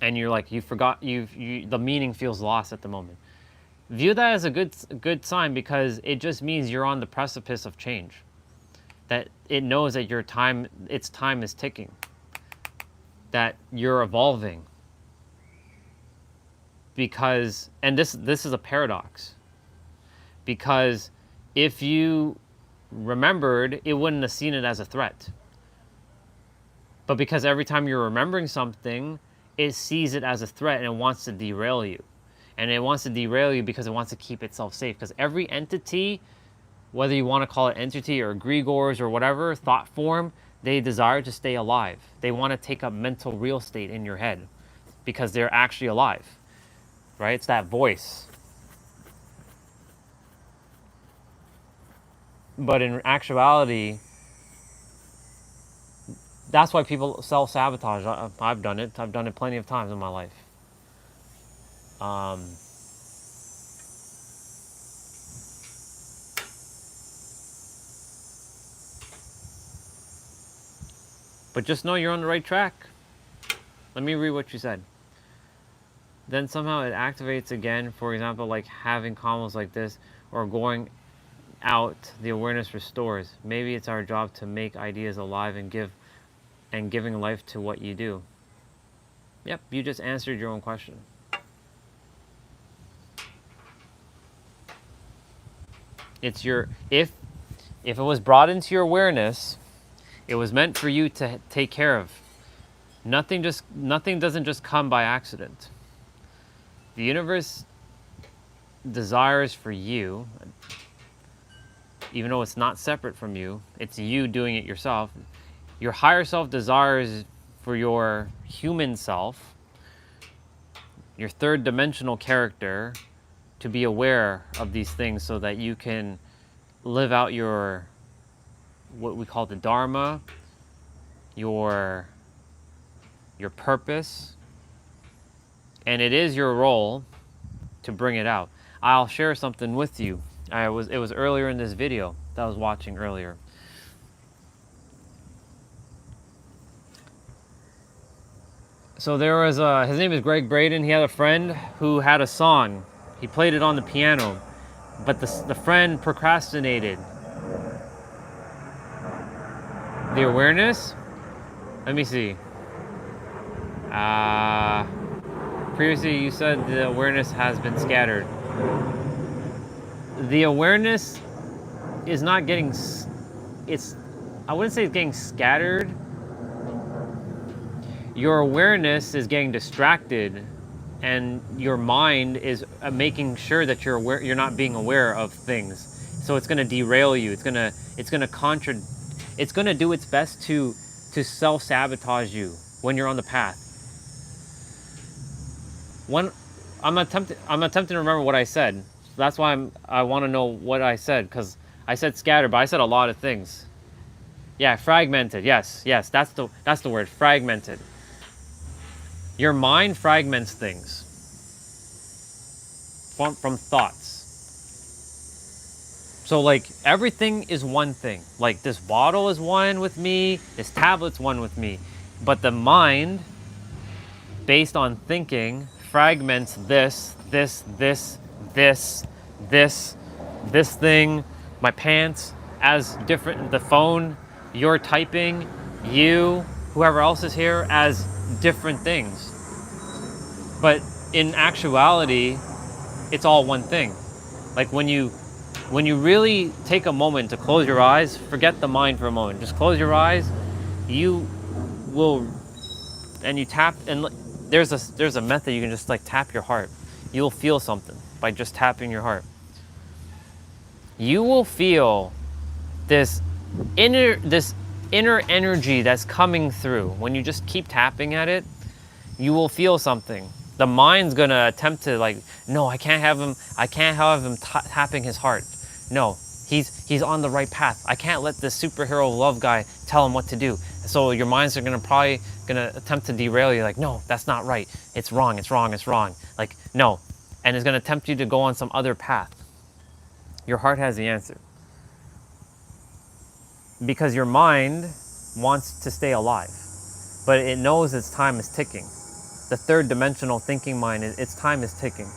and you're like, you forgot, the meaning feels lost at the moment. View that as a good sign, because it just means you're on the precipice of change. That it knows that its time is ticking. That you're evolving. Because, and this is a paradox. Because if you remembered, it wouldn't have seen it as a threat. But because every time you're remembering something, it sees it as a threat and it wants to derail you. And it wants to derail you because it wants to keep itself safe. Because every entity, whether you want to call it entity or egregores or whatever, thought form, they desire to stay alive. They want to take up mental real estate in your head because they're actually alive, right? It's that voice. But in actuality, that's why people self-sabotage. I've done it. I've done it plenty of times in my life. But just know you're on the right track. Let me read what you said. Then somehow it activates again, for example, like having combos like this or going out, the awareness restores. Maybe it's our job to make ideas alive and giving life to what you do. Yep, you just answered your own question. It's your, if it was brought into your awareness, it was meant for you to take care of. Nothing doesn't just come by accident. The universe desires for you, even though it's not separate from you, it's you doing it yourself. Your higher self desires for your human self, your third dimensional character, to be aware of these things so that you can live out your, what we call the Dharma, your purpose, and it is your role to bring it out. I'll share something with you. It was earlier in this video that I was watching earlier. So there was his name is Greg Braden. He had a friend who had a song. He played it on the piano, but the friend procrastinated. The awareness? Let me see. Previously you said the awareness has been scattered. The awareness is not getting, I wouldn't say it's getting scattered. Your awareness is getting distracted, and your mind is making sure that you're aware, you're not being aware of things. So it's going to derail you. It's going to do its best to self-sabotage you when you're on the path. I'm attempting to remember what I said. That's why I want to know what I said, because I said scattered, but I said a lot of things. Yeah, fragmented. Yes, that's the word, fragmented. Your mind fragments things from thoughts. So like everything is one thing. Like this bottle is one with me, this tablet's one with me. But the mind, based on thinking, fragments this thing, my pants, as different, the phone, you're typing, you, whoever else is here, as different things. But in actuality, it's all one thing. Like when you really take a moment to close your eyes, forget the mind for a moment, just close your eyes, you will, and you tap, and there's a method you can just like tap your heart. You'll feel something by just tapping your heart. You will feel this inner energy that's coming through. When you just keep tapping at it, you will feel something. The mind's gonna attempt to like, no, I can't have him tapping his heart. No, he's on the right path. I can't let this superhero love guy tell him what to do. So your mind's probably gonna attempt to derail you, like, no, that's not right. It's wrong, it's wrong, it's wrong. Like, no. And it's gonna tempt you to go on some other path. Your heart has the answer. Because your mind wants to stay alive, but it knows its time is ticking. The third dimensional thinking mind, its time is ticking.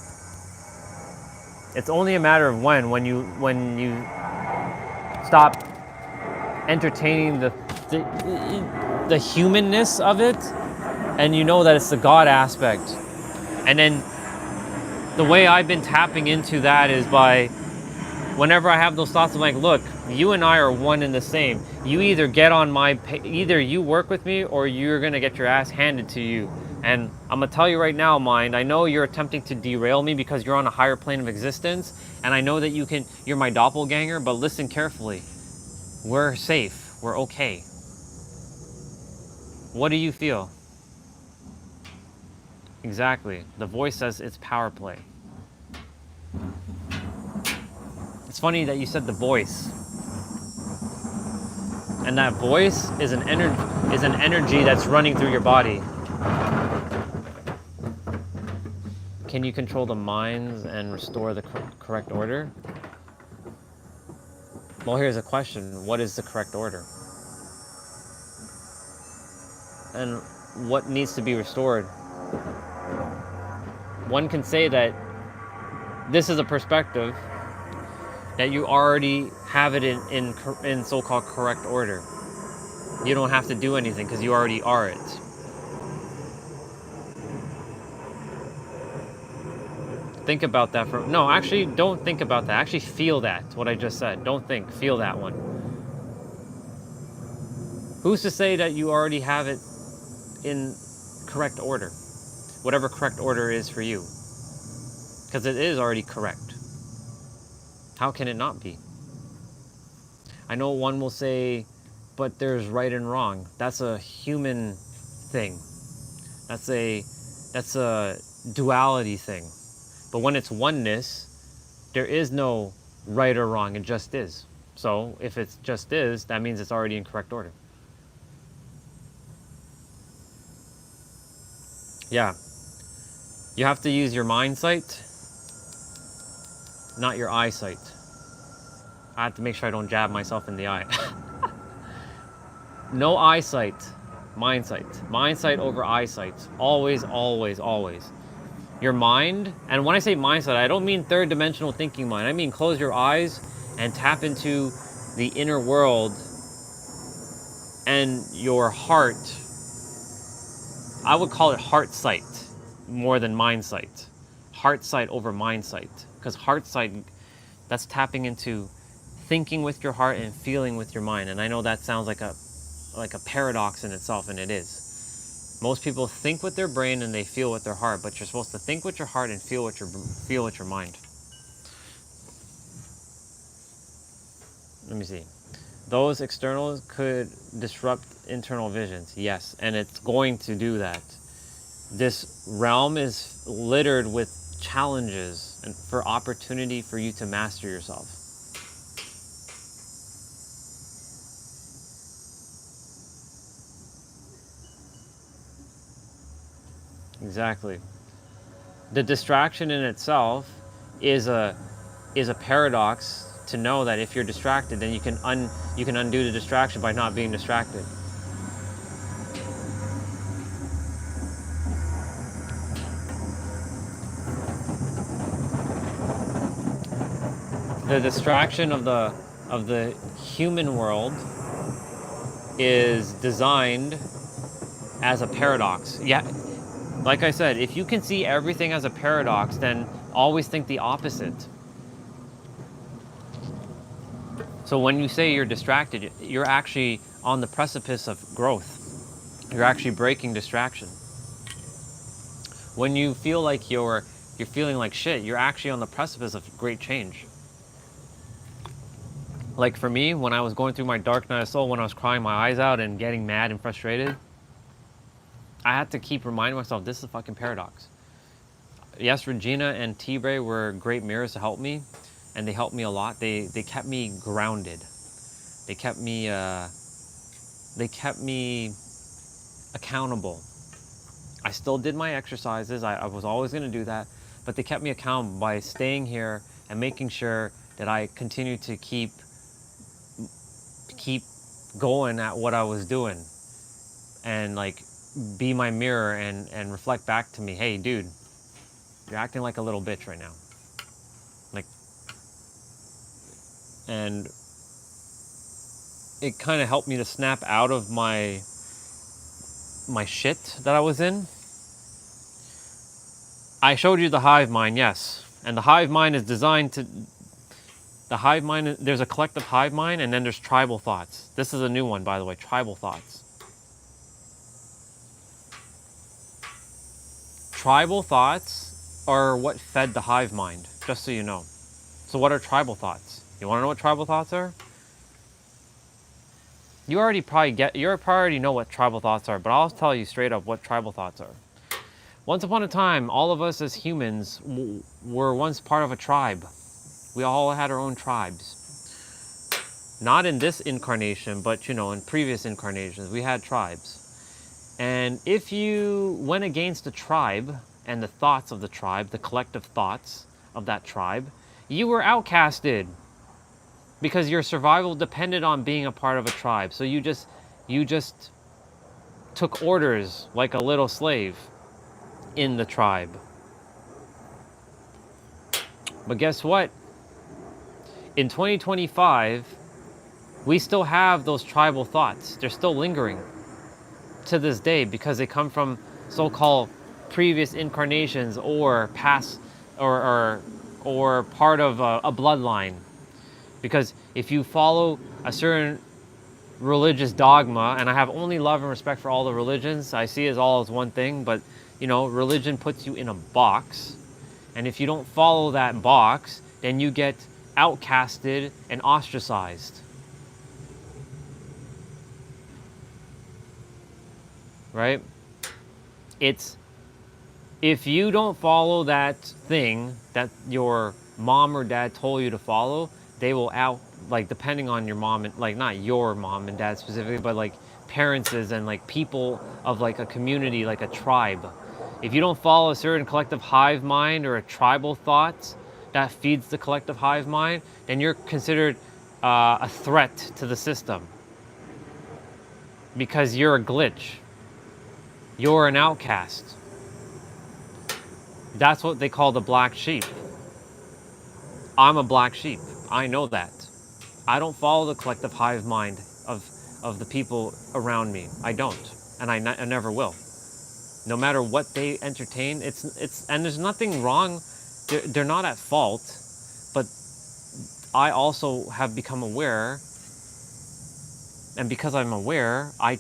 It's only a matter of when you stop entertaining the humanness of it, and you know that it's the God aspect. And then the way I've been tapping into that is by, whenever I have those thoughts, I'm like, look, you and I are one and the same. You either get on either you work with me, or you're gonna get your ass handed to you. And I'm gonna tell you right now, mind, I know you're attempting to derail me because you're on a higher plane of existence, and I know that you're my doppelganger, but listen carefully. We're safe, we're okay. What do you feel? Exactly. The voice says it's power play. It's funny that you said the voice. And that voice is an energy that's running through your body. Can you control the minds and restore the correct order? Well, here's a question. What is the correct order? And what needs to be restored? One can say that this is a perspective that you already have it in so-called correct order. You don't have to do anything because you already are it. Think about that no, actually don't think about that. Actually feel that, what I just said. Don't think, feel that one. Who's to say that you already have it in correct order? Whatever correct order is for you. Because it is already correct. How can it not be? I know one will say, but there's right and wrong. That's a human thing. That's a duality thing. But when it's oneness, there is no right or wrong, it just is. So if it just is, that means it's already in correct order. Yeah. You have to use your mind sight, not your eyesight. I have to make sure I don't jab myself in the eye. No eyesight, mind sight. Mind sight over eyesight. Always, always, always. Your mind, and when I say mind sight, I don't mean third dimensional thinking mind. I mean close your eyes and tap into the inner world and your heart. I would call it heart sight more than mind sight. Heart sight over mind sight. Because heart sight, that's tapping into thinking with your heart and feeling with your mind. And I know that sounds like a paradox in itself, and it is. Most people think with their brain and they feel with their heart, but you're supposed to think with your heart and feel with your mind. Let me see. Those externals could disrupt internal visions. Yes, and it's going to do that. This realm is littered with challenges and for opportunity for you to master yourself. Exactly. The distraction in itself is a paradox to know that if you're distracted, then you can undo the distraction by not being distracted. The distraction of the human world is designed as a paradox. Yeah, like I said, if you can see everything as a paradox, then always think the opposite. So when you say you're distracted, you're actually on the precipice of growth. You're actually breaking distraction. When you feel like you're feeling like shit, you're actually on the precipice of great change. Like for me, when I was going through my dark night of soul, when I was crying my eyes out and getting mad and frustrated, I had to keep reminding myself, this is a fucking paradox. Yes, Regina and T-Bray were great mirrors to help me, and they helped me a lot. They kept me grounded. They kept me they kept me accountable. I still did my exercises. I was always going to do that, but they kept me accountable by staying here and making sure that I continued to keep going at what I was doing, and like be my mirror and reflect back to me, hey dude, you're acting like a little bitch right now. Like, and it kind of helped me to snap out of my shit that I was in. I showed you the hive mind, yes. And the hive mind is designed to, the hive mind, there's a collective hive mind, and then there's tribal thoughts. This is a new one, by the way, tribal thoughts. Tribal thoughts are what fed the hive mind, just so you know. So what are tribal thoughts? You want to know what tribal thoughts are? You already know what tribal thoughts are, but I'll tell you straight up what tribal thoughts are. Once upon a time, all of us as humans were once part of a tribe. We all had our own tribes. Not in this incarnation, but in previous incarnations, we had tribes. And if you went against the tribe and the thoughts of the tribe, the collective thoughts of that tribe, you were outcasted because your survival depended on being a part of a tribe. So you just took orders like a little slave in the tribe. But guess what? In 2025, we still have those tribal thoughts. They're still lingering to this day because they come from so-called previous incarnations or past or part of a bloodline. Because if you follow a certain religious dogma, and I have only love and respect for all the religions, I see it all as one thing, but religion puts you in a box, and if you don't follow that box, then you get outcasted and ostracized. Right? It's, if you don't follow that thing that your mom or dad told you to follow, they will depending on your mom and not your mom and dad specifically, but parents and people of a community, like a tribe. If you don't follow a certain collective hive mind or a tribal thought that feeds the collective hive mind, then you're considered a threat to the system because you're a glitch. You're an outcast. That's what they call the black sheep. I'm a black sheep. I know that. I don't follow the collective hive mind of the people around me. I don't, and I never will. No matter what they entertain, and there's nothing wrong. They're not at fault, but I also have become aware, and because I'm aware, I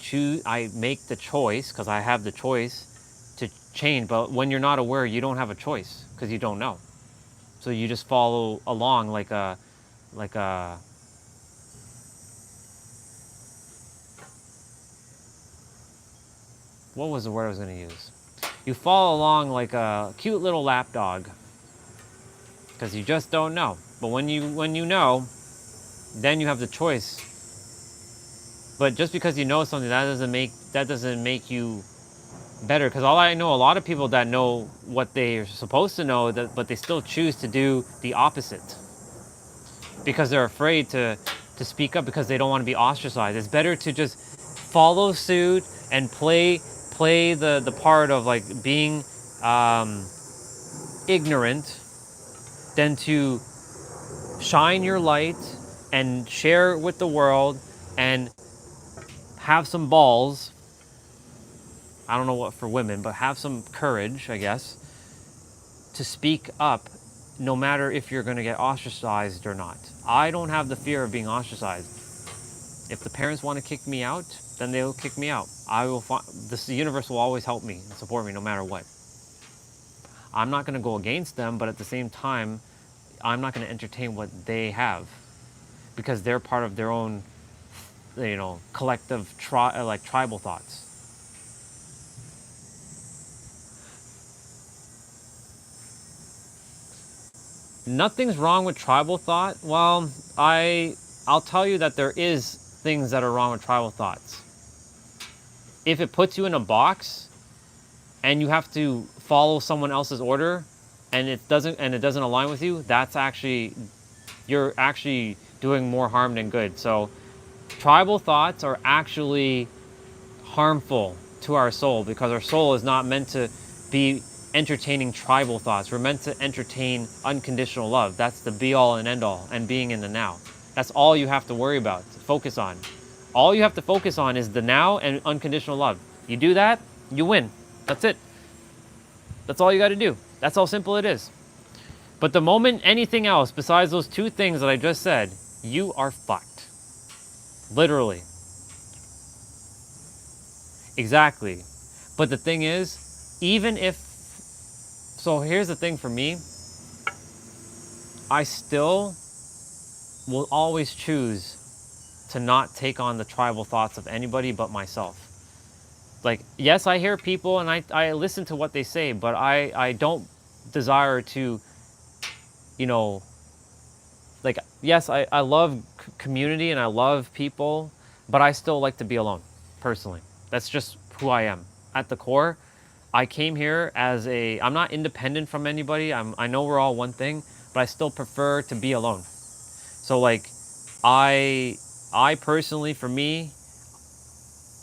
make the choice, because I have the choice to change. But when you're not aware, you don't have a choice because you don't know. So you just follow along like a what was the word I was going to use? You follow along like a cute little lap dog because you just don't know. But when you know, then you have the choice. But just because you know something, that doesn't make you better. Because I know a lot of people that know what they're supposed to know, but they still choose to do the opposite because they're afraid to speak up because they don't want to be ostracized. It's better to just follow suit and play the part of being ignorant than to shine your light and share it with the world and have some balls. I don't know what for women, but have some courage, I guess, to speak up no matter if you're going to get ostracized or not. I don't have the fear of being ostracized. If the parents want to kick me out, then they'll kick me out. The universe will always help me and support me no matter what. I'm not going to go against them, but at the same time, I'm not going to entertain what they have because they're part of their own, collective tribal thoughts. Nothing's wrong with tribal thought. Well, I'll tell you that there is things that are wrong with tribal thoughts. if it puts you in a box and you have to follow someone else's order and it doesn't align with you, that's actually, you're actually doing more harm than good. So tribal thoughts are actually harmful to our soul because our soul is not meant to be entertaining tribal thoughts. We're meant to entertain unconditional love. That's the be all and end all, and being in the now. That's all you have to worry about, to focus on. All you have to focus on is the now and unconditional love. You do that, you win. That's it. That's all you got to do. That's how simple it is. But the moment anything else besides those two things that I just said, you are fucked. Literally. Exactly. But the thing is, even if, so here's the thing for me, I still will always choose to not take on the tribal thoughts of anybody but myself. Like, yes, I hear people and I listen to what they say, but I don't desire to, you know, like, yes, I love community and I love people, but I still like to be alone, personally. That's just who I am. At the core, I came here as I'm not independent from anybody. I know we're all one thing, but I still prefer to be alone. So like, I personally, for me,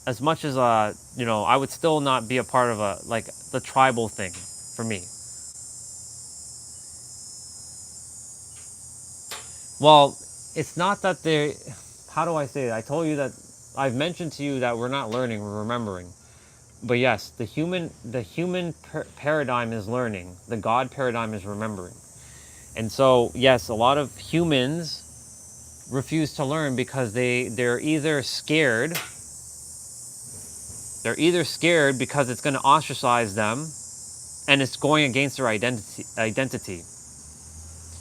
as much as, you know, I would still not be a part of the tribal thing for me. Well, it's not that they, how do I say it? I told you that, I've mentioned to you that we're not learning, we're remembering. But yes, the human paradigm is learning. The God paradigm is remembering. And so, yes, a lot of humans refuse to learn because they're either scared. They're either scared because it's going to ostracize them and it's going against their identity.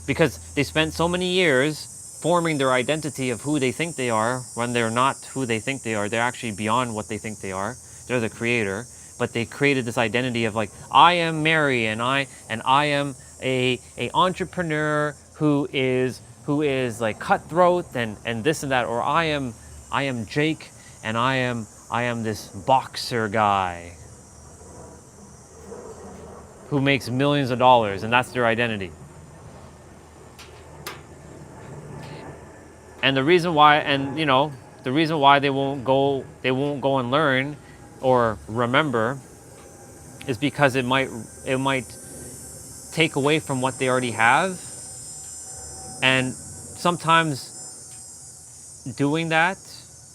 Because they spent so many years forming their identity of who they think they are when they're not who they think they are. They're actually beyond what they think they are. They're the creator. But they created this identity of like, I am Mary and I am a entrepreneur who is like cutthroat and this and that, or I am Jake and I am this boxer guy who makes millions of dollars, and that's their identity. And the reason why, and you know, the reason why they won't go and learn or remember is because it might take away from what they already have. And sometimes doing that,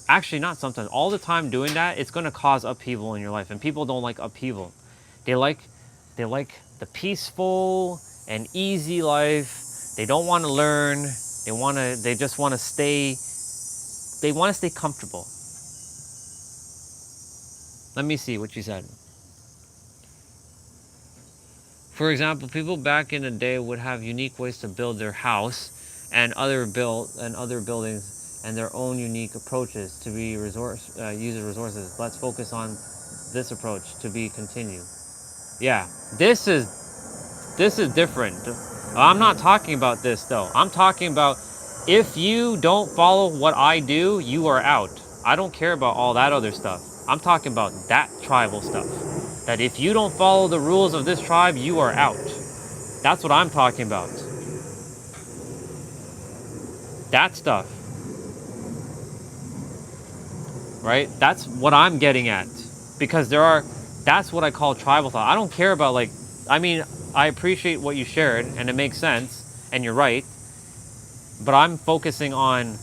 actually not sometimes, all the time doing that, it's going to cause upheaval in your life. And people don't like upheaval. They like the peaceful and easy life. They don't want to learn. They just want to stay comfortable. Let me see what you said. For example, people back in the day would have unique ways to build their house and other buildings and their own unique approaches to be use the resources. Let's focus on this approach to be continued. Yeah, this is different. I'm not talking about this though. I'm talking about if you don't follow what I do, you are out. I don't care about all that other stuff. I'm talking about that tribal stuff. That if you don't follow the rules of this tribe, you are out. That's what I'm talking about. That stuff. Right? That's what I'm getting at. Because that's what I call tribal thought. I don't care about I appreciate what you shared and it makes sense and you're right. But I'm focusing on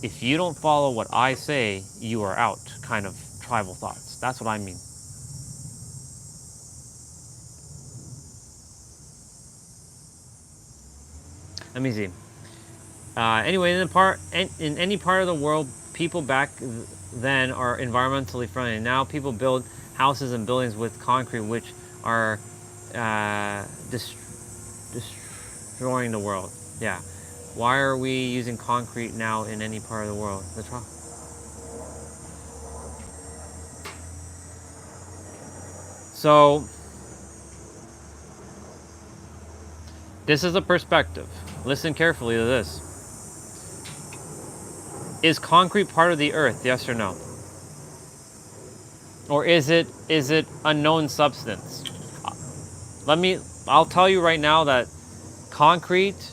if you don't follow what I say, you are out kind of tribal thoughts. That's what I mean. Let me see. Anyway, in any part of the world, people back then are environmentally friendly. Now people build houses and buildings with concrete, which are destroying the world. Yeah. Why are we using concrete now in any part of the world? So, this is a perspective. Listen carefully to this. Is concrete part of the earth? Yes or no? Or is it unknown substance? I'll tell you right now that concrete,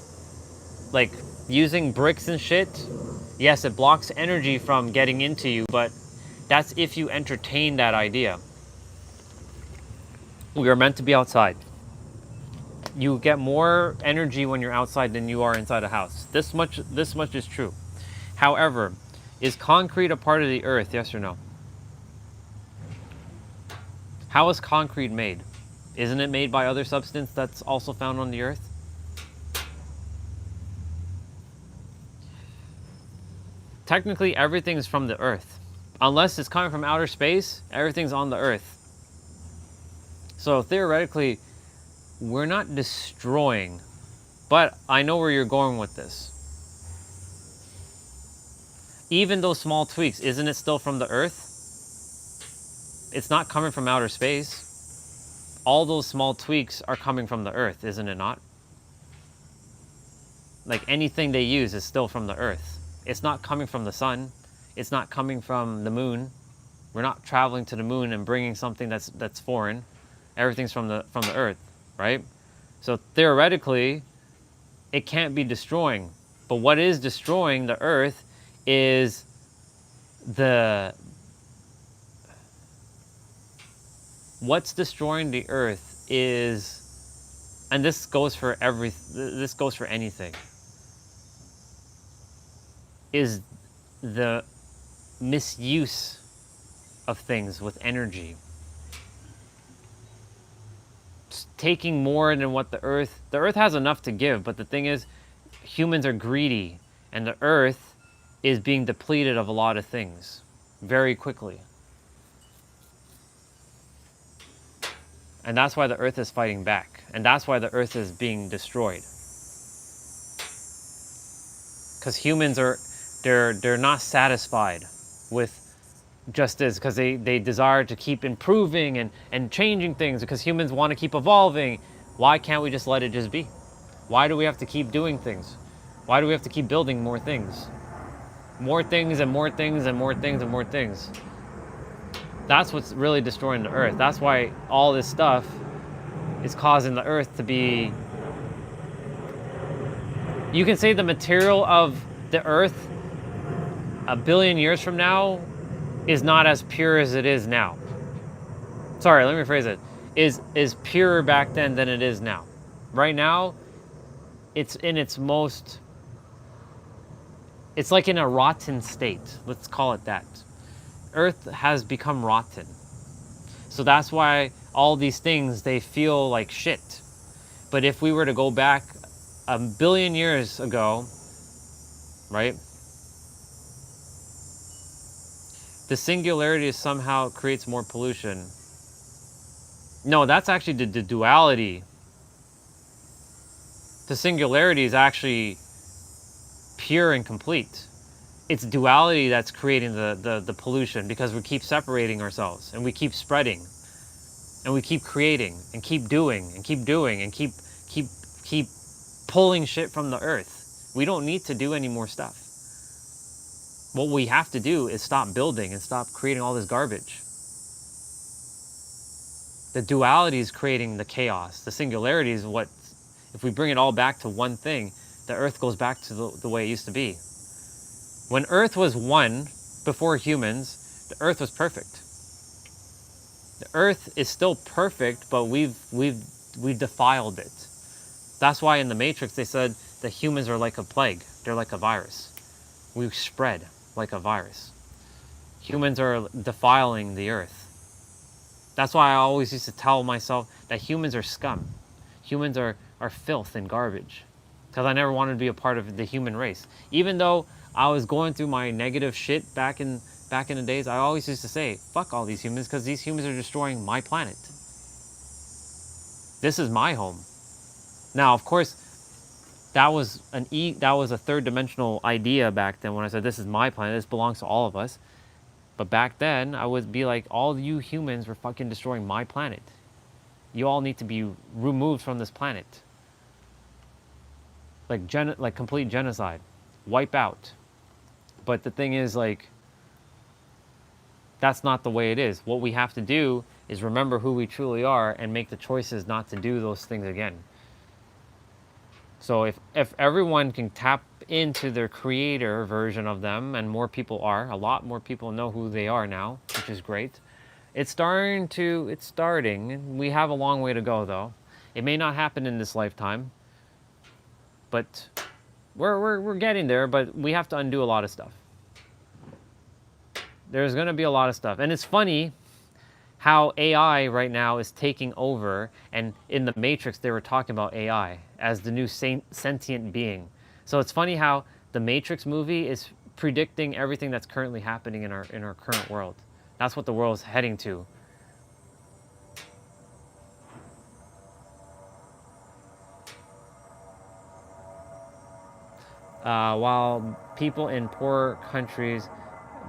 like using bricks and shit, yes, it blocks energy from getting into you, but that's if you entertain that idea. We are meant to be outside. You get more energy when you're outside than you are inside a house. This much is true. However, is concrete a part of the earth, yes or no? How is concrete made? Isn't it made by other substance that's also found on the earth? Technically, everything's from the earth. Unless it's coming from outer space, everything's on the earth. So theoretically, we're not destroying, but I know where you're going with this. Even those small tweaks, isn't it still from the earth? It's not coming from outer space. All those small tweaks are coming from the earth, isn't it not? Like anything they use is still from the earth. It's not coming from the sun. It's not coming from the moon. We're not traveling to the moon and bringing something that's foreign. Everything's from the earth, right? So theoretically, it can't be destroying. But what is destroying the earth is what's destroying the earth is, and this goes for anything, is the misuse of things with energy. Just taking more than what the earth has enough to give, but the thing is, humans are greedy, and the earth is being depleted of a lot of things very quickly. And that's why the earth is fighting back. And that's why the earth is being destroyed. Because humans they're not satisfied with just this, because they desire to keep improving and changing things, because humans want to keep evolving. Why can't we just let it just be? Why do we have to keep doing things? Why do we have to keep building more things? More things and more things and more things and more things. That's what's really destroying the earth. That's why all this stuff is causing the earth to be... You can say the material of the earth a billion years from now is not as pure as it is now. Sorry, let me rephrase it. Is purer back then than it is now. Right now, it's in its most... It's like in a rotten state. Let's call it that. Earth has become rotten. So that's why all these things, they feel like shit. But if we were to go back a billion years ago, right? The singularity somehow creates more pollution. No, that's actually the duality. The singularity is actually pure and complete. It's duality that's creating the pollution, because we keep separating ourselves and we keep spreading and we keep creating and keep doing and keep doing and keep pulling shit from the earth. We don't need to do any more stuff. What we have to do is stop building and stop creating all this garbage. The duality is creating the chaos. The singularity is what, if we bring it all back to one thing, the earth goes back to the way it used to be. When earth was one, before humans, the earth was perfect. The earth is still perfect, but we've defiled it. That's why in the Matrix they said that humans are like a plague. They're like a virus. We spread like a virus. Humans are defiling the earth. That's why I always used to tell myself that humans are scum. Humans are filth and garbage. Because I never wanted to be a part of the human race. Even though I was going through my negative shit back in the days, I always used to say, fuck all these humans, because these humans are destroying my planet. This is my home. Now, of course, that was a third dimensional idea back then when I said, this is my planet, this belongs to all of us. But back then, I would be like, all you humans were fucking destroying my planet. You all need to be removed from this planet. Like complete genocide. Wipe out. But the thing is, like, That's not the way it is. What we have to do is remember who we truly are and make the choices not to do those things again. So if everyone can tap into their creator version of them, and more people are, a lot more people know who they are now, which is great. It's starting. We have a long way to go though. It may not happen in this lifetime, but we're getting there, but we have to undo a lot of stuff. There's going to be a lot of stuff. And it's funny how AI right now is taking over, and in the Matrix they were talking about AI as the new sentient being. So it's funny how the Matrix movie is predicting everything that's currently happening in our current world. That's what the world is heading to. While people in poor countries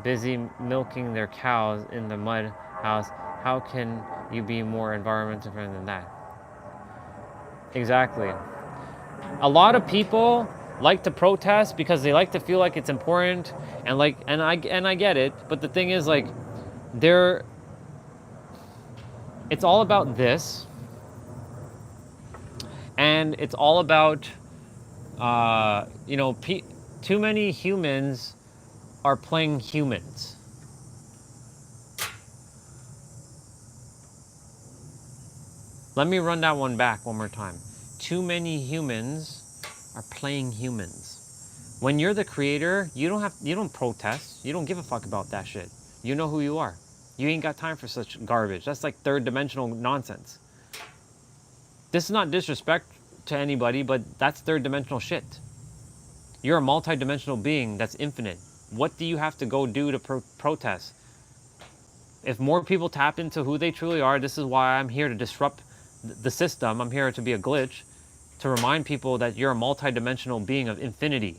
busy milking their cows in the mud house, how can you be more environmental friendly than that? Exactly. A lot of people like to protest because they like to feel like it's important, and I get it, but the thing is, like, it's all about this, and it's all about too many humans are playing humans. Let me run that one back one more time. Too many humans are playing humans. When you're the creator, you don't protest. You don't give a fuck about that shit. You know who you are. You ain't got time for such garbage. That's like third dimensional nonsense. This is not disrespect to anybody, but that's third dimensional shit. You're a multi-dimensional being that's infinite. What do you have to go do to protest? If more people tap into who they truly are, this is why I'm here to disrupt the system. I'm here to be a glitch, to remind people that you're a multi-dimensional being of infinity.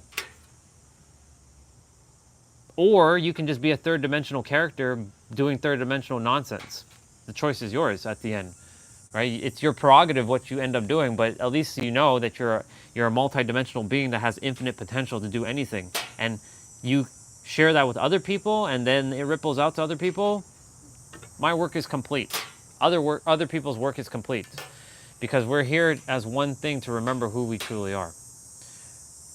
Or you can just be a third dimensional character doing third dimensional nonsense. The choice is yours at the end, right? It's your prerogative what you end up doing, but at least you know that you're a multi-dimensional being that has infinite potential to do anything. And you share that with other people, and then it ripples out to other people. My work is complete. Other people's work is complete, because we're here as one thing to remember who we truly are.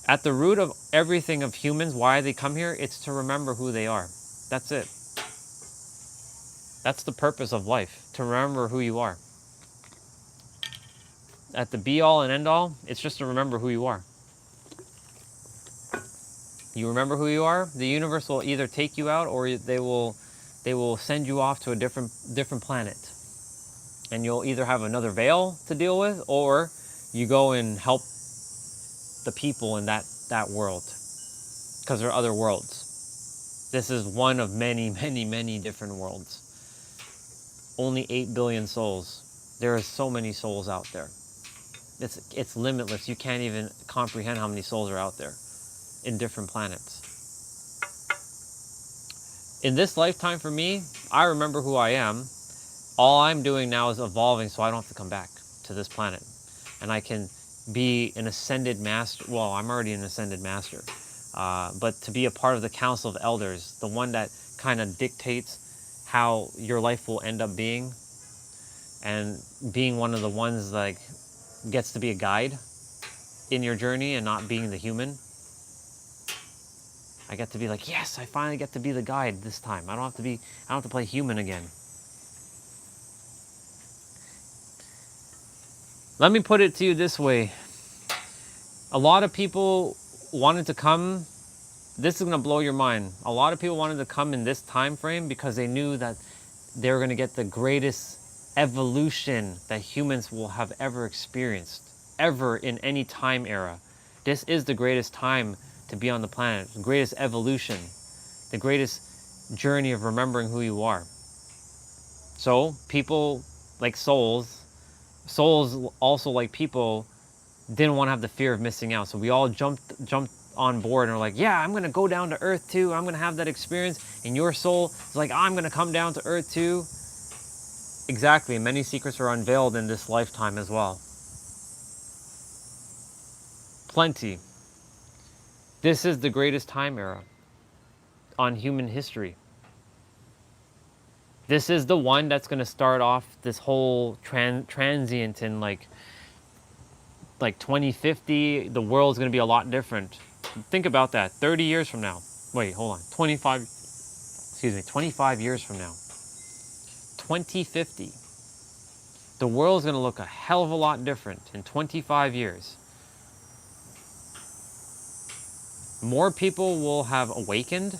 At the root of everything of humans, why they come here, it's to remember who they are. That's it. That's the purpose of life, to remember who you are. At the be all and end all, it's just to remember who you are. You remember who you are, the universe will either take you out, or they will send you off to a different planet. And you'll either have another veil to deal with, or you go and help the people in that world, because there are other worlds. This is one of many, many, many different worlds. Only 8 billion souls. There are so many souls out there. It's limitless. You can't even comprehend how many souls are out there in different planets. In this lifetime for me, I remember who I am. All I'm doing now is evolving so I don't have to come back to this planet. And I can be an ascended master. Well, I'm already an ascended master. But to be a part of the council of elders, the one that kind of dictates how your life will end up being, and being one of the ones like gets to be a guide in your journey and not being the human. I get to be like, yes, I finally get to be the guide this time. I don't have to play human again. Let me put it to you this way. A lot of people wanted to come. This is going to blow your mind. A lot of people wanted to come in this time frame because they knew that they were going to get the greatest evolution that humans will have ever experienced, ever in any time era. This is the greatest time to be on the planet, the greatest evolution, the greatest journey of remembering who you are. So people like souls also like people didn't want to have the fear of missing out. So we all jumped on board and were like, yeah, I'm going to go down to Earth too. I'm going to have that experience. And your soul is like, I'm going to come down to Earth too. Exactly. Many secrets are unveiled in this lifetime as well. Plenty. This is the greatest time era on human history. This is the one that's going to start off this whole transient in like 2050. The world's going to be a lot different. Think about that. 30 years from now. Wait, hold on. 25 years from now. 2050. The world's going to look a hell of a lot different in 25 years. More people will have awakened.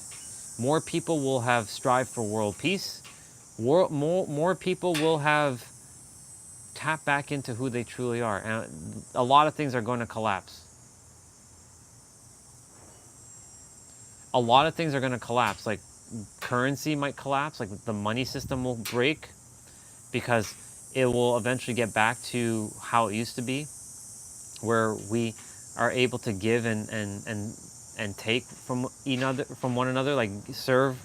More people will have strived for world peace. More people will have tapped back into who they truly are. And a lot of things are going to collapse. A lot of things are going to collapse. Like currency might collapse. Like the money system will break because it will eventually get back to how it used to be, where we are able to give and take from one another, like serve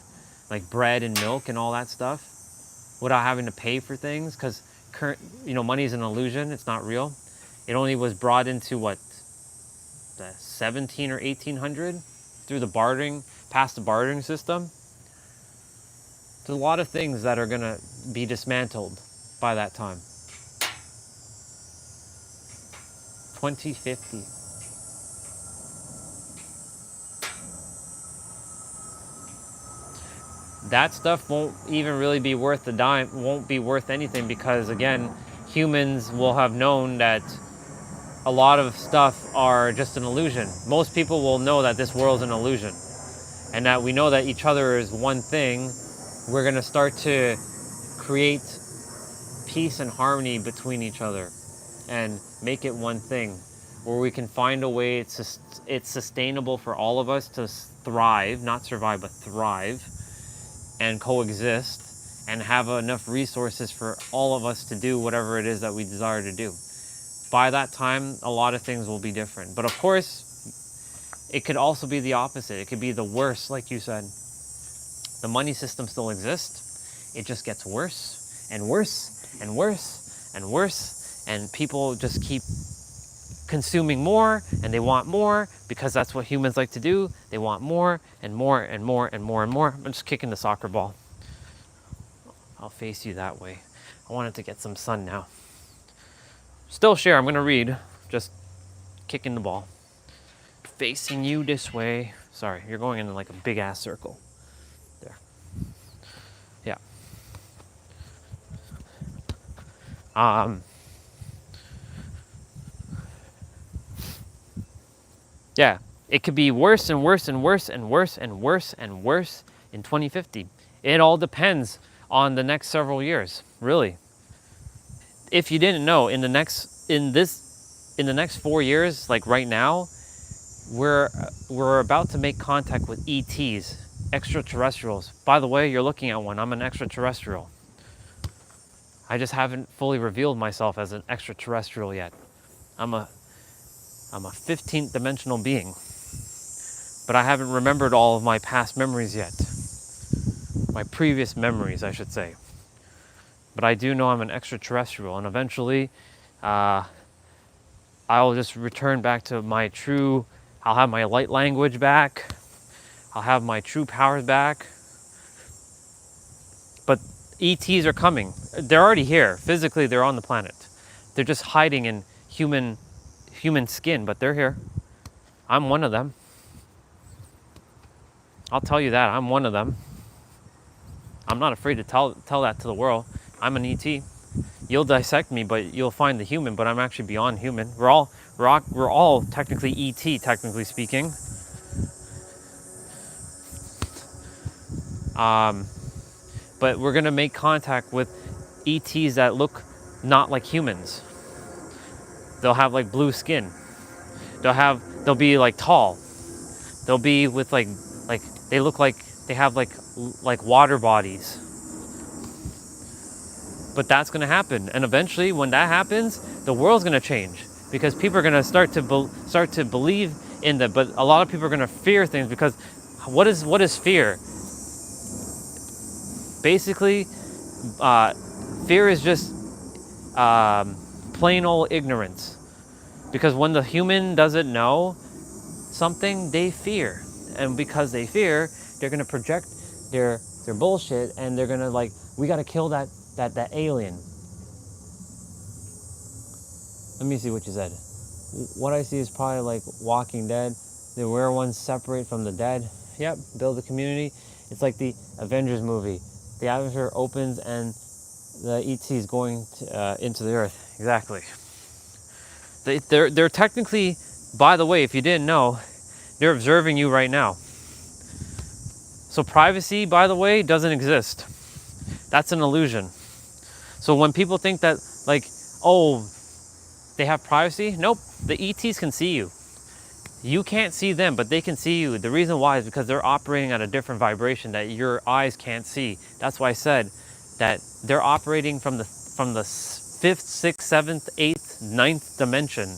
like bread and milk and all that stuff without having to pay for things, because money is an illusion. It's not real. It only was brought into what, the 17 or 1800 through the past the bartering system. There's a lot of things that are going to be dismantled by that time. 2050. That stuff won't even really be worth a dime, won't be worth anything, because again, humans will have known that a lot of stuff are just an illusion. Most people will know that this world's an illusion, and that we know that each other is one thing. We're going to start to create peace and harmony between each other and make it one thing, where we can find a way it's sustainable for all of us to thrive, not survive, but thrive and coexist, and have enough resources for all of us to do whatever it is that we desire to do. By that time, a lot of things will be different. But of course, it could also be the opposite. It could be the worst, like you said. The money system still exists. It just gets worse and worse and worse and worse. And people just keep consuming more, and they want more, because that's what humans like to do. They want more and more and more and more and more. I'm just kicking the soccer ball. I'll face you that way. I wanted to get some sun now. Still share, I'm going to read. Just kicking the ball. Facing you this way. Sorry, you're going in like a big ass circle. There. Yeah. Yeah, it could be worse and worse and worse and worse and worse and worse in 2050. It all depends on the next several years, really. If you didn't know, in the next 4 years, like right now, we're about to make contact with ETs, extraterrestrials. By the way, you're looking at one. I'm an extraterrestrial. I just haven't fully revealed myself as an extraterrestrial yet. I'm a 15th dimensional being, but I haven't remembered all of my past memories yet. My previous memories, I should say. But I do know I'm an extraterrestrial, and eventually I'll just return back to my true, I'll have my light language back, I'll have my true powers back. But ETs are coming. They're already here. Physically, they're on the planet. They're just hiding in human skin, but they're here. I'm one of them. I'll tell you that, I'm one of them. I'm not afraid to tell that to the world. I'm an ET. You'll dissect me, but you'll find the human, but I'm actually beyond human. We're all technically ET, technically speaking. But we're gonna make contact with ETs that look not like humans. They'll have like blue skin. They'll be like tall. They'll be with like they look like they have like water bodies. But that's going to happen, and eventually when that happens, the world's going to change, because people are going to start to believe in that. But a lot of people are going to fear things, because what is fear? Basically, fear is just plain old ignorance. Because when the human doesn't know something, they fear. And because they fear, they're going to project their bullshit, and they're gonna like, we gotta kill that alien. Let me see what you said. What I see is probably like Walking Dead. The rare ones separate from the dead. Yep, build a community. It's like the Avengers movie. The atmosphere opens and the ET is going into the Earth. Exactly. They're technically, by the way, if you didn't know, they're observing you right now. So privacy, by the way, doesn't exist. That's an illusion. So when people think that, like, oh, they have privacy, nope, the ETs can see you. You can't see them, but they can see you. The reason why is because they're operating at a different vibration that your eyes can't see. That's why I said that they're operating from the 5th, 6th, 7th, 8th, 9th dimension.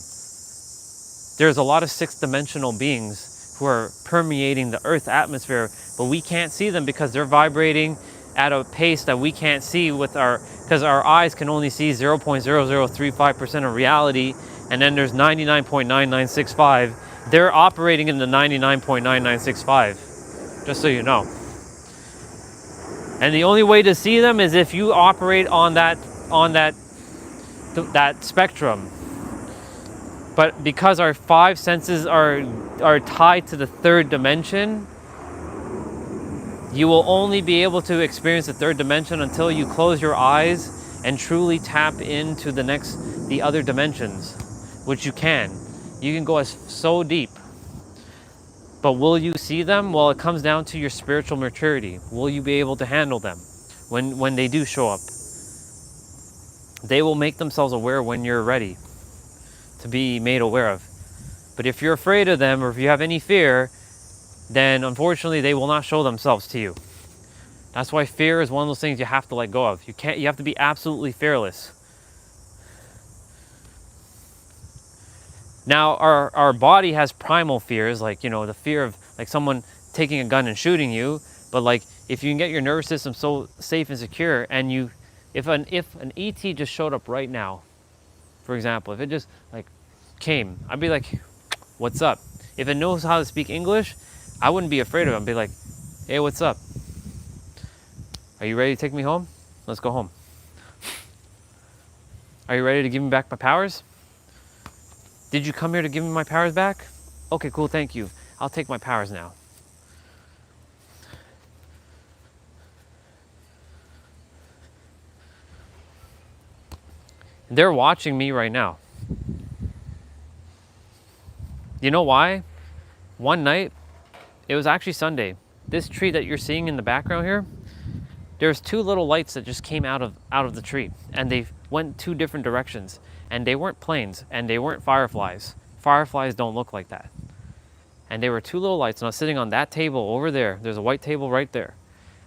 There's a lot of 6th dimensional beings who are permeating the Earth atmosphere, but we can't see them because they're vibrating at a pace that we can't see because our eyes can only see 0.0035% of reality, and then there's 99.9965. They're operating in the 99.9965, just so you know. And the only way to see them is if you operate on that spectrum. But because our 5 senses are tied to the 3rd dimension, you will only be able to experience the 3rd dimension until you close your eyes and truly tap into the other dimensions, which you can. You can go so deep. But will you see them? Well, it comes down to your spiritual maturity. Will you be able to handle them when they do show up? They will make themselves aware when you're ready to be made aware of. But if you're afraid of them, or if you have any fear, then unfortunately they will not show themselves to you. That's why fear is one of those things you have to let go of. You have to be absolutely fearless. Now our body has primal fears, like, you know, the fear of like someone taking a gun and shooting you. But like, if you can get your nervous system so safe and secure, and if an ET just showed up right now, for example, if it just like came, I'd be like, what's up? If it knows how to speak English, I wouldn't be afraid of it. I'd be like, hey, what's up? Are you ready to take me home? Let's go home. Are you ready to give me back my powers? Did you come here to give me my powers back? Okay, cool, thank you. I'll take my powers now. They're watching me right now. You know why? One night, it was actually Sunday. This tree that you're seeing in the background here, there's 2 little lights that just came out of the tree, and they went 2 different directions, and they weren't planes, and they weren't fireflies. Fireflies don't look like that. And they were 2 little lights, and I was sitting on that table over there. There's a white table right there.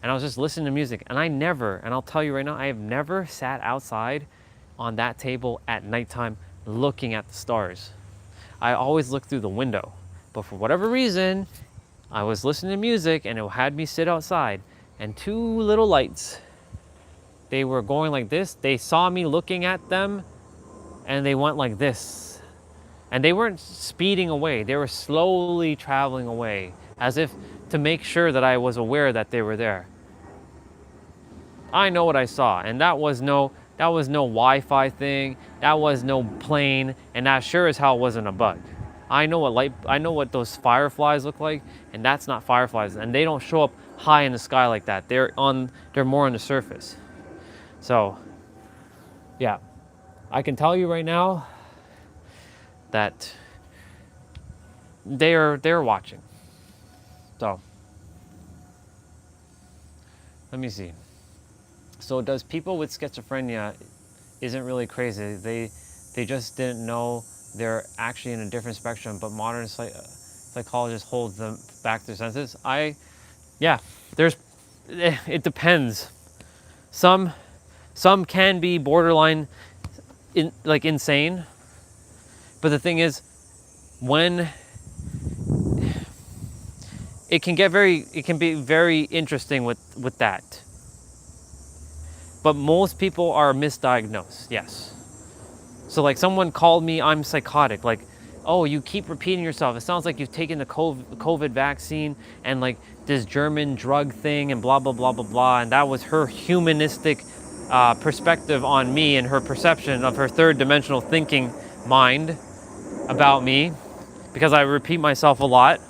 And I was just listening to music, and I'll tell you right now, I have never sat outside on that table at nighttime looking at the stars. I always look through the window. But for whatever reason, I was listening to music and it had me sit outside, and 2 little lights, they were going like this. They saw me looking at them and they went like this. And they weren't speeding away. They were slowly traveling away as if to make sure that I was aware that they were there. I know what I saw, and that was no Wi-Fi thing, that was no plane, and that sure as hell wasn't a bug. I know what those fireflies look like, and that's not fireflies, and they don't show up high in the sky like that. They're more on the surface. So, yeah, I can tell you right now that they're watching. So, let me see. So does people with schizophrenia isn't really crazy. They just didn't know they're actually in a different spectrum, but modern psychologists hold them back their senses. It depends. Some can be borderline insane, but the thing is, when it can be very interesting with that. But most people are misdiagnosed, yes. So like someone called me, I'm psychotic. Like, oh, you keep repeating yourself. It sounds like you've taken the COVID vaccine and like this German drug thing and blah, blah, blah, blah, blah. And that was her humanistic perspective on me and her perception of her third dimensional thinking mind about me, because I repeat myself a lot.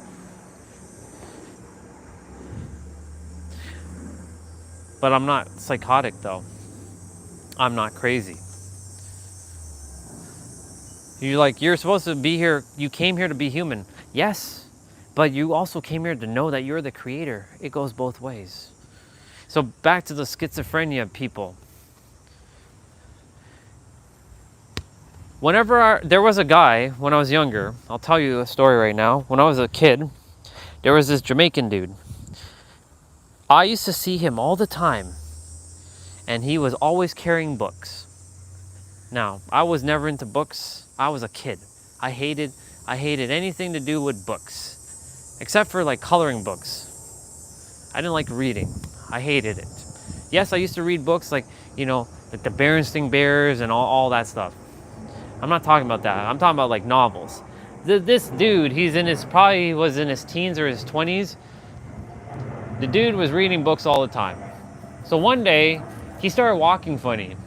But I'm not psychotic though. I'm not crazy. You're supposed to be here, you came here to be human. Yes, but you also came here to know that you're the creator. It goes both ways. So back to the schizophrenia people. There was a guy when I was younger, I'll tell you a story right now. When I was a kid, there was this Jamaican dude. I used to see him all the time, and he was always carrying books. Now, I was never into books. I was a kid. I hated anything to do with books, except for like coloring books. I didn't like reading. I hated it. Yes, I used to read books like the Berenstain Bears and all that stuff. I'm not talking about that. I'm talking about like novels. This dude, probably was in his teens or his 20s. The dude was reading books all the time. So one day, he started walking funny.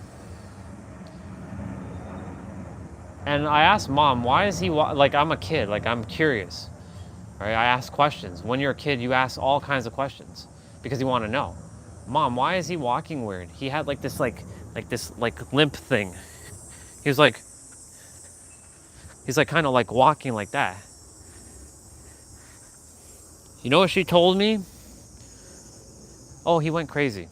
And I asked Mom, why is he like, I'm a kid, like I'm curious, right? I ask questions. When you're a kid, you ask all kinds of questions because you want to know. Mom, why is he walking weird? He had this limp thing. He's like kind of like walking like that. You know what she told me? Oh, he went crazy.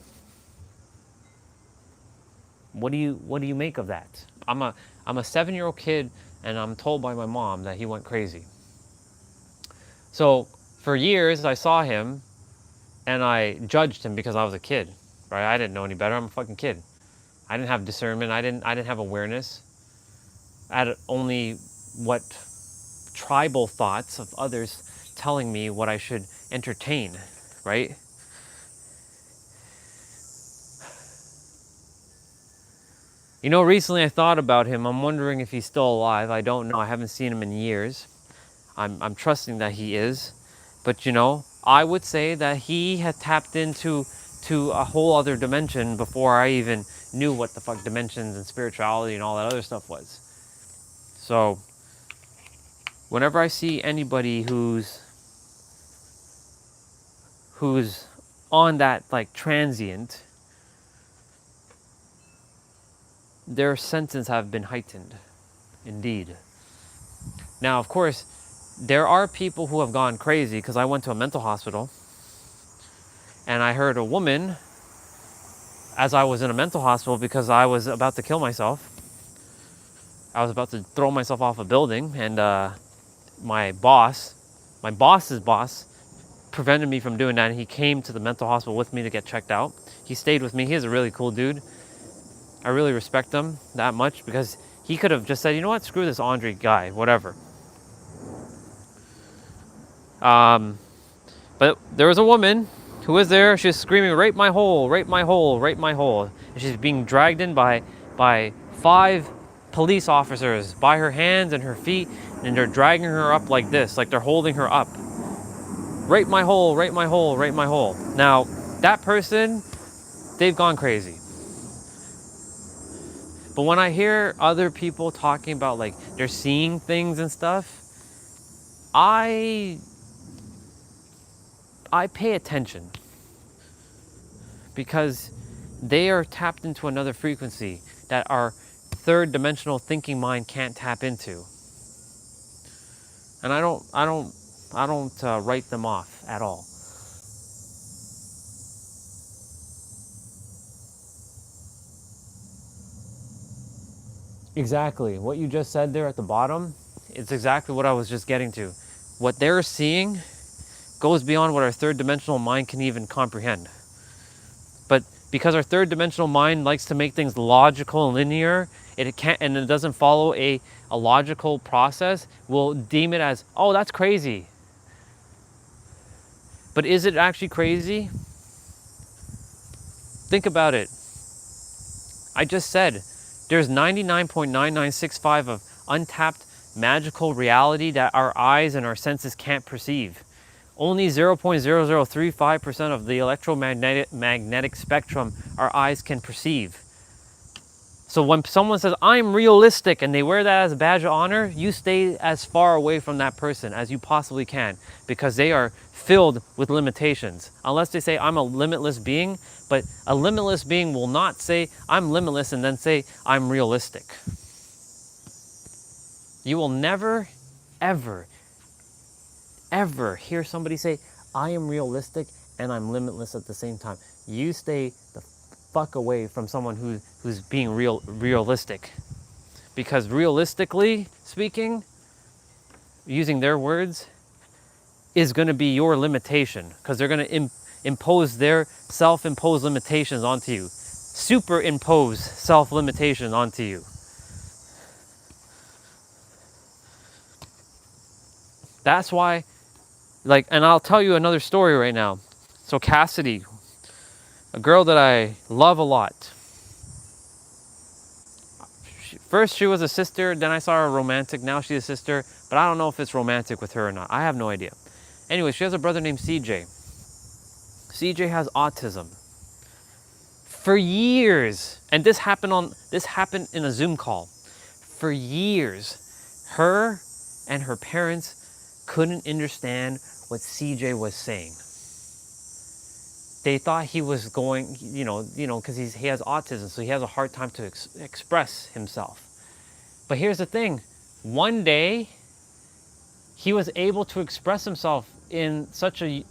What do you make of that? I'm a 7-year-old kid, and I'm told by my mom that he went crazy. So for years I saw him and I judged him because I was a kid, right? I didn't know any better. I'm a fucking kid. I didn't have discernment. I didn't have awareness. I had only what tribal thoughts of others telling me what I should entertain, right? Recently I thought about him. I'm wondering if he's still alive. I don't know. I haven't seen him in years. I'm trusting that he is. But I would say that he had tapped into a whole other dimension before I even knew what the fuck dimensions and spirituality and all that other stuff was. So whenever I see anybody who's on that like transient, their senses have been heightened, indeed. Now, of course, there are people who have gone crazy, because I went to a mental hospital and I heard a woman, as I was in a mental hospital because I was about to kill myself. I was about to throw myself off a building, and my boss's boss prevented me from doing that, and he came to the mental hospital with me to get checked out. He stayed with me. He's a really cool dude. I really respect him that much, because he could have just said, you know what, screw this Andre guy, whatever. But there was a woman who was there. She was screaming, rape my hole, rape my hole, rape my hole. And she's being dragged in by 5 police officers by her hands and her feet, and they're dragging her up like this, like they're holding her up. Rape my hole, rape my hole, rape my hole. Now, that person, they've gone crazy. But when I hear other people talking about like they're seeing things and stuff, I pay attention, because they are tapped into another frequency that our third dimensional thinking mind can't tap into. And I don't write them off at all. Exactly. What you just said there at the bottom, it's exactly what I was just getting to. What they're seeing goes beyond what our third dimensional mind can even comprehend. But because our third dimensional mind likes to make things logical and linear, it doesn't follow a logical process, we'll deem it as, oh, that's crazy. But is it actually crazy? Think about it. I just said there's 99.9965 of untapped magical reality that our eyes and our senses can't perceive. Only 0.0035% of the electromagnetic spectrum our eyes can perceive. So when someone says, I'm realistic, and they wear that as a badge of honor, you stay as far away from that person as you possibly can, because they are filled with limitations. Unless they say, I'm a limitless being, but a limitless being will not say, I'm limitless, and then say, I'm realistic. You will never, ever, ever hear somebody say, I am realistic and I'm limitless at the same time. You stay the fuck away from someone who's being realistic. Because realistically speaking, using their words, is going to be your limitation. Because they're going to impose their self-imposed limitations onto you. Superimpose self-limitation onto you. That's why, like, and I'll tell you another story right now. So Cassidy, a girl that I love a lot. First she was a sister, then I saw her romantic, now she's a sister, but I don't know if it's romantic with her or not. I have no idea. Anyway, she has a brother named CJ. CJ has autism. For years, and this happened in a Zoom call. For years, her and her parents couldn't understand what CJ was saying. They thought he was going, because he has autism, so he has a hard time to express himself. But here's the thing. One day, he was able to express himself in such a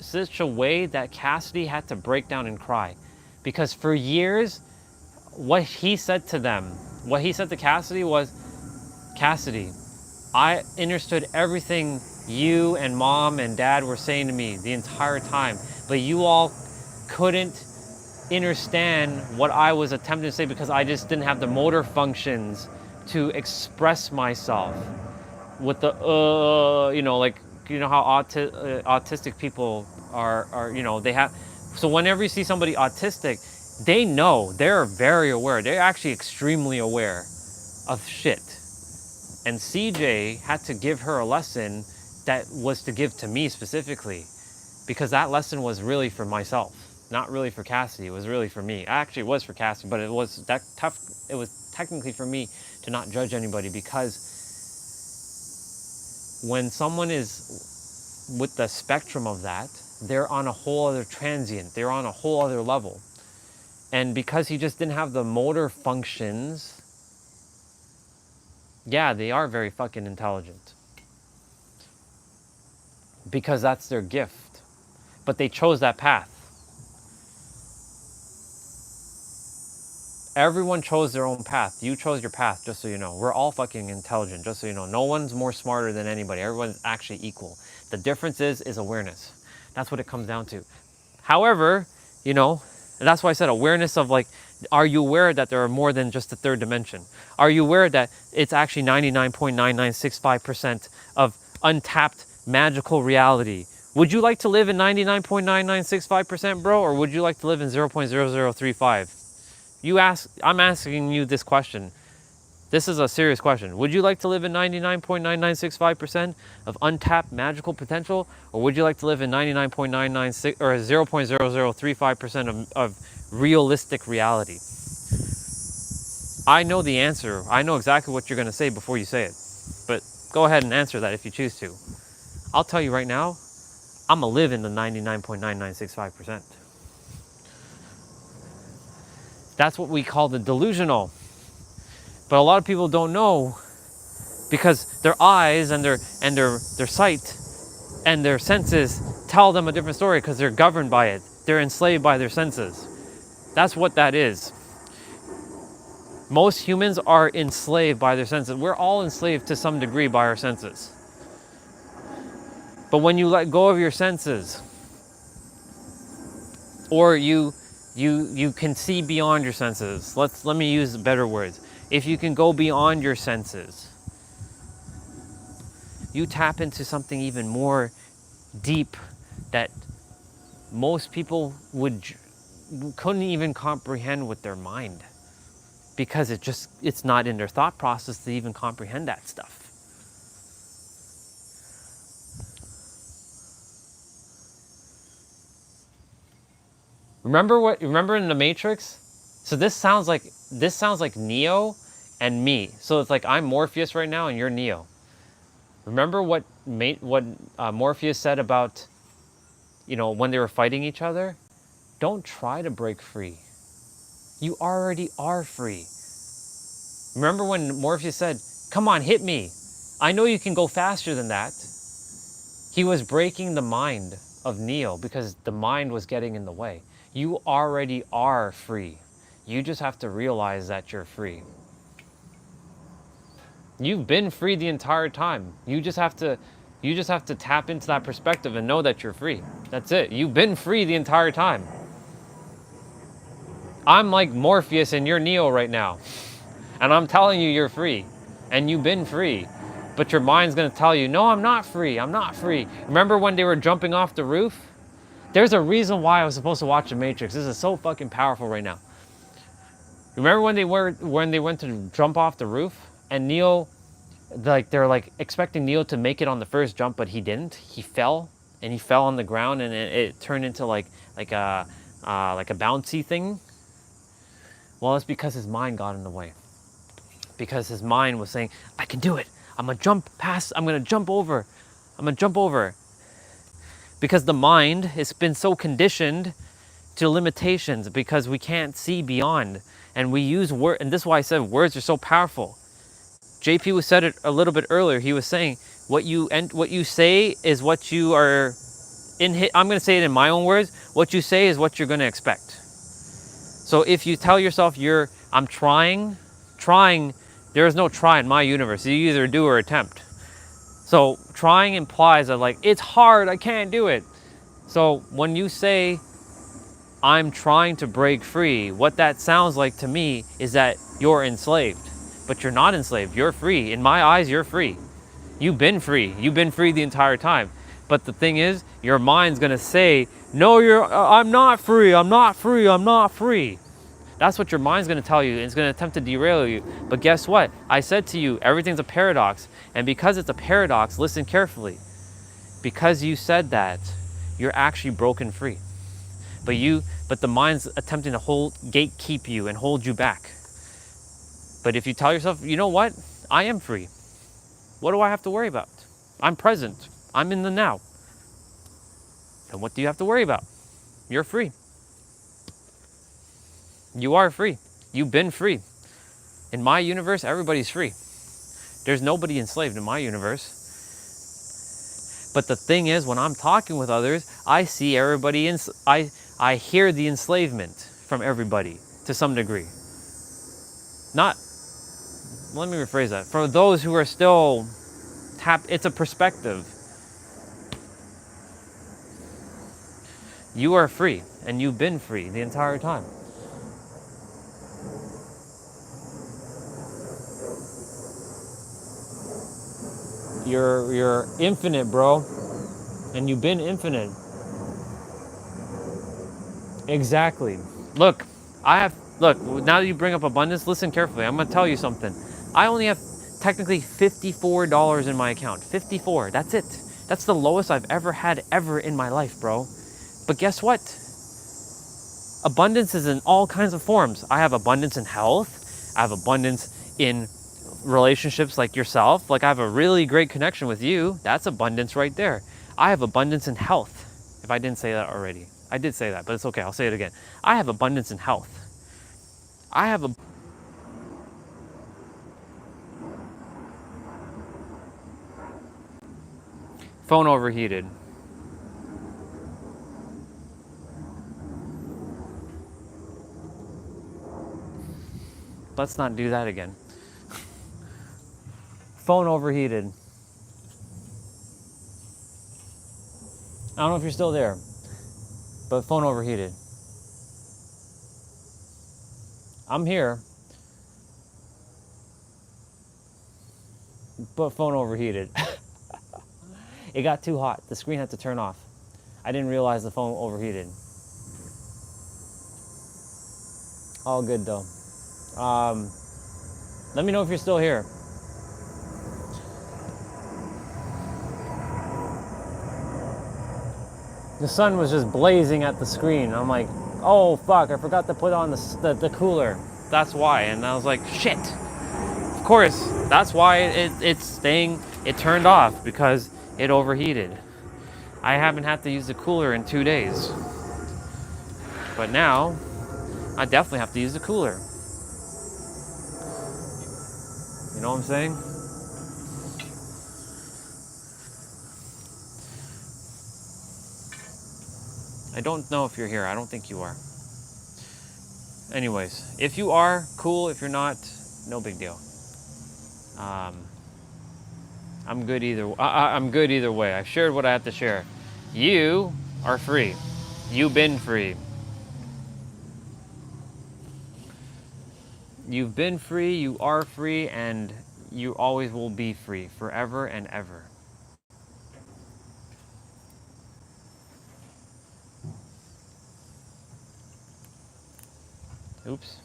way that Cassidy had to break down and cry. Because for years, what he said to Cassidy was, Cassidy, I understood everything you and mom and dad were saying to me the entire time, but you all couldn't understand what I was attempting to say because I just didn't have the motor functions to express myself with the how autistic people are they have. So whenever you see somebody autistic, they know, they're very aware, they're actually extremely aware of shit. And CJ had to give her a lesson that was to give to me specifically, because that lesson was really for myself, not really for Cassidy. It was really for me. Actually, it was for Cassidy, but it was technically for me to not judge anybody, because when someone is with the spectrum of that, they're on a whole other transient. They're on a whole other level. And because he just didn't have the motor functions, yeah, they are very fucking intelligent. Because that's their gift. But they chose that path. Everyone chose their own path. You chose your path, just so you know. We're all fucking intelligent, just so you know. No one's more smarter than anybody. Everyone's actually equal. The difference is awareness. That's what it comes down to. However, and that's why I said awareness of, like, are you aware that there are more than just the third dimension? Are you aware that it's actually 99.9965% of untapped magical reality? Would you like to live in 99.9965%, bro? Or would you like to live in 0.0035? I'm asking you this question. This is a serious question. Would you like to live in 99.9965% of untapped magical potential? Or would you like to live in 99.996 or 0.0035% of realistic reality? I know the answer. I know exactly what you're going to say before you say it. But go ahead and answer that if you choose to. I'll tell you right now, I'm going to live in the 99.9965%. That's what we call the delusional. But a lot of people don't know, because their eyes and their sight and their senses tell them a different story, because they're governed by it. They're enslaved by their senses. That's what that is. Most humans are enslaved by their senses. We're all enslaved to some degree by our senses. But when you let go of your senses, or you can see beyond your senses. Let me use better words. If you can go beyond your senses, you tap into something even more deep that most people couldn't even comprehend with their mind, because it's not in their thought process to even comprehend that stuff. Remember in the Matrix? So this sounds like Neo and me. So it's like I'm Morpheus right now and you're Neo. Remember what Morpheus said about, you know, when they were fighting each other? Don't try to break free. You already are free. Remember when Morpheus said, come on, hit me. I know you can go faster than that. He was breaking the mind of Neo because the mind was getting in the way. You already are free. You just have to realize that you're free. You've been free the entire time. You just have to tap into that perspective and know that you're free. That's it. You've been free the entire time. I'm like Morpheus and you're Neo right now. And I'm telling you you're free. And you've been free. But your mind's going to tell you, no, I'm not free. I'm not free. Remember when they were jumping off the roof? There's a reason why I was supposed to watch The Matrix. This is so fucking powerful right now. Remember when they went to jump off the roof and Neo, like they're like expecting Neo to make it on the first jump, but he didn't. He fell and he fell on the ground and it turned into like a bouncy thing. Well, it's because his mind got in the way. Because his mind was saying, I can do it. I'm gonna jump past. I'm gonna jump over. I'm gonna jump over. Because the mind has been so conditioned to limitations because we can't see beyond. And we use words, and this is why I said words are so powerful. JP said it a little bit earlier. He was saying, what you say is what you are, I'm going to say it in my own words, what you say is what you're going to expect. So if you tell yourself I'm trying, there is no try in my universe. You either do or attempt. So trying implies that like, it's hard, I can't do it. So when you say, I'm trying to break free, what that sounds like to me is that you're enslaved. But you're not enslaved, you're free. In my eyes, you're free. You've been free. You've been free the entire time. But the thing is, your mind's gonna say, no, I'm not free, I'm not free, I'm not free. That's what your mind's gonna tell you, and it's gonna attempt to derail you. But guess what? I said to you, everything's a paradox. And because it's a paradox, listen carefully. Because you said that, you're actually broken free. But the mind's attempting to gatekeep you and hold you back. But if you tell yourself, you know what? I am free. What do I have to worry about? I'm present. I'm in the now. And what do you have to worry about? You're free. You are free. You've been free. In my universe, everybody's free. There's nobody enslaved in my universe. But the thing is, when I'm talking with others, I see everybody, I hear the enslavement from everybody to some degree. Let me rephrase that. For those who are still it's a perspective. You are free, and you've been free the entire time. You're infinite, bro. And you've been infinite. Exactly. Look, now that you bring up abundance, listen carefully. I'm gonna tell you something. I only have technically $54 in my account. 54, that's it. That's the lowest I've ever had in my life, bro. But guess what? Abundance is in all kinds of forms. I have abundance in health. I have abundance in relationships like yourself. Like I have a really great connection with you. That's abundance right there. I have abundance in health. If I didn't say that already. I did say that, but it's okay. I'll say it again. I have abundance in health. I have a... Phone overheated. Let's not do that again. Phone overheated. I don't know if you're still there, but phone overheated. I'm here, but phone overheated. It got too hot. The screen had to turn off. I didn't realize the phone overheated. All good though. Let me know if you're still here. The sun was just blazing at the screen. I'm like, oh fuck, I forgot to put on the cooler. That's why. And I was like, shit. Of course, that's why it turned off, because it overheated. I haven't had to use the cooler in 2 days. But now, I definitely have to use the cooler. You know what I'm saying? I don't know if you're here. I don't think you are. Anyways, if you are, cool. If you're not, no big deal. I'm good either. I'm good either way. I shared what I have to share. You are free. You've been free. You've been free. You are free, and you always will be free, forever and ever. Oops.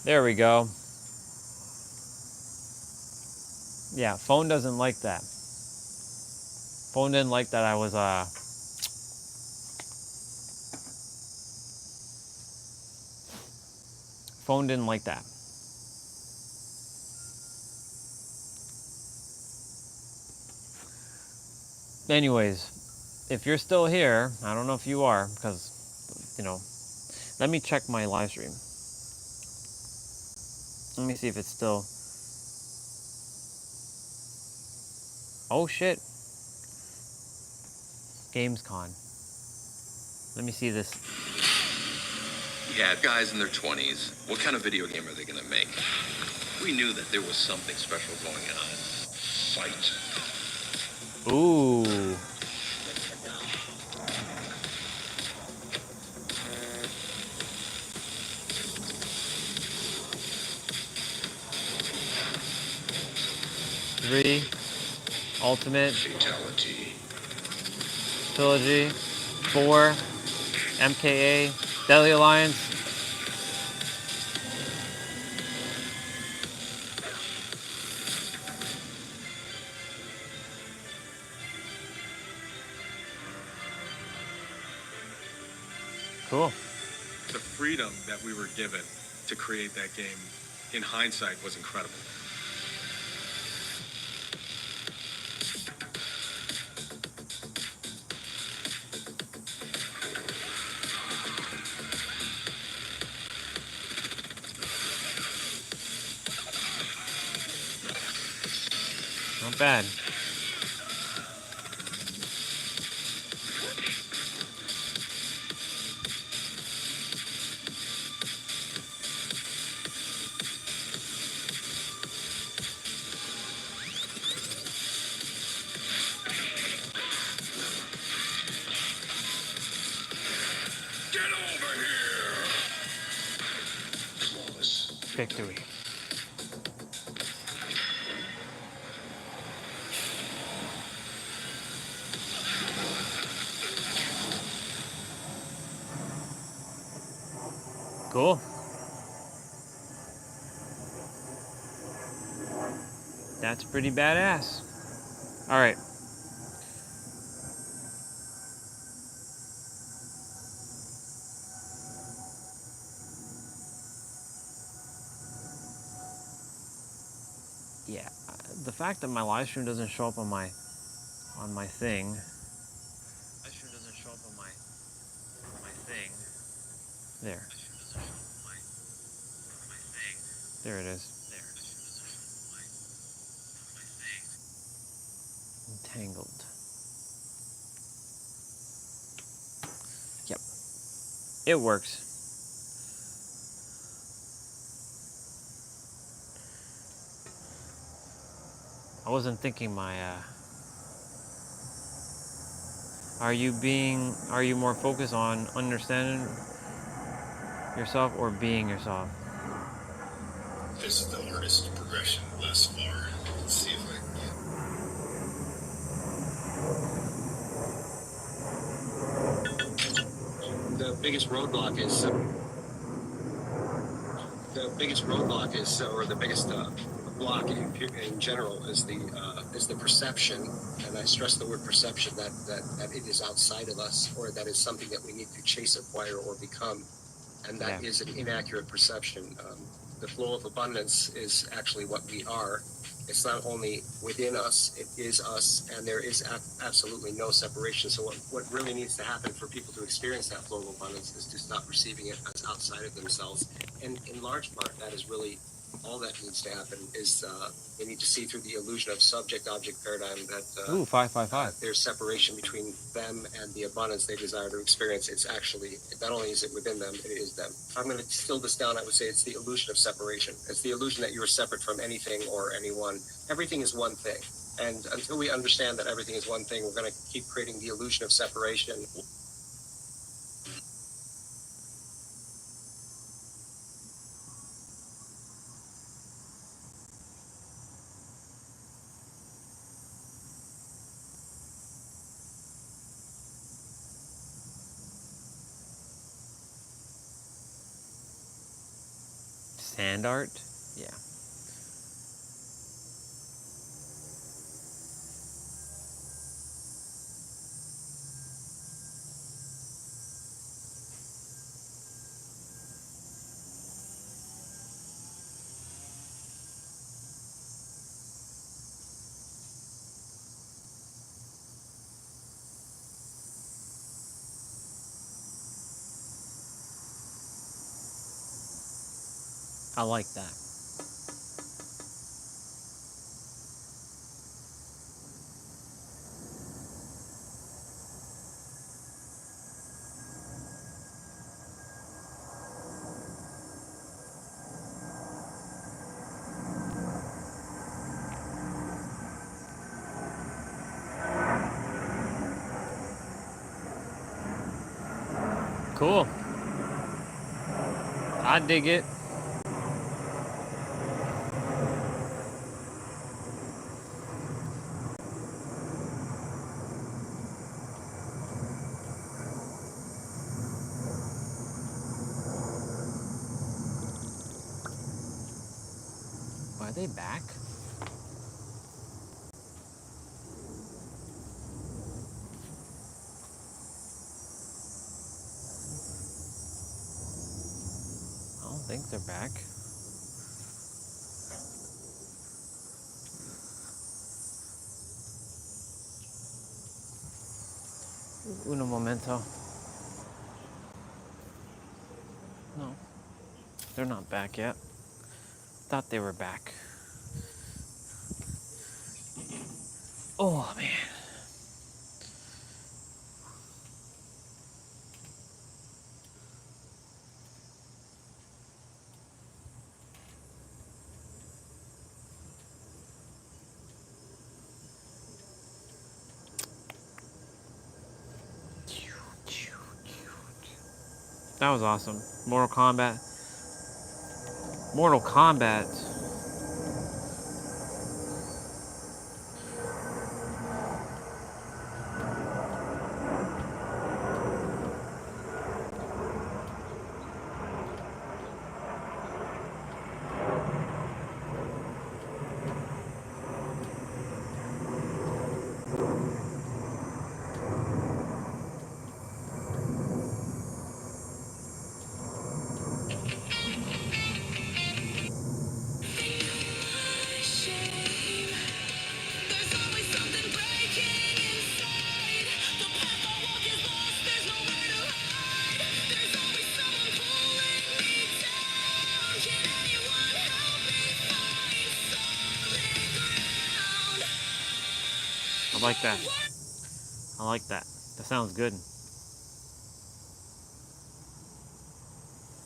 There we go. Yeah, phone doesn't like that. Phone didn't like that I was phone didn't like that. Anyways, if you're still here, I don't know if you are, because, you know, let me check my live stream. Let me see if it's still. Oh shit. Gamescon. Let me see this. Yeah, guys in their 20s. What kind of video game are they gonna make? We knew that there was something special going on. Fight. Ooh. Three. Ultimate. Fatality. Trilogy. 4. MKA. Deadly Alliance. Cool. The freedom that we were given to create that game, in hindsight, was incredible. Not bad. Get over here! Flawless. Victory. Cool. That's pretty badass. All right. Yeah, the fact that my live stream doesn't show up on my thing. Live stream doesn't show up on my thing. There. There it is. Entangled. Yep. It works. I wasn't thinking my are you more focused on understanding yourself or being yourself? This is the hardest progression thus far. Let's see if I can get. The biggest roadblock is biggest roadblock is, or the biggest block in general is the perception, and I stress the word perception, that it is outside of us, or that is something that we need to chase, acquire, or become, and that is an inaccurate perception. The flow of abundance is actually what we are. It's not only within us, it is us, and there is absolutely no separation. So what really needs to happen for people to experience that flow of abundance is to stop perceiving it as outside of themselves. And in large part, that is really all that needs to happen, is they need to see through the illusion of subject-object paradigm that Ooh, 555. there's separation between them and the abundance they desire to experience. It's actually, not only is it within them, it is them. If I'm going to distill this down, I would say it's the illusion of separation. It's the illusion that you are separate from anything or anyone. Everything is one thing. And until we understand that everything is one thing, we're going to keep creating the illusion of separation. Sand art? Yeah. I like that. Cool. I dig it. Are they back? I don't think they're back. Uno momento. No, they're not back yet. Thought they were back. Oh, man. That was awesome. Mortal Kombat. Mortal Kombat. I like that. I like that. That sounds good.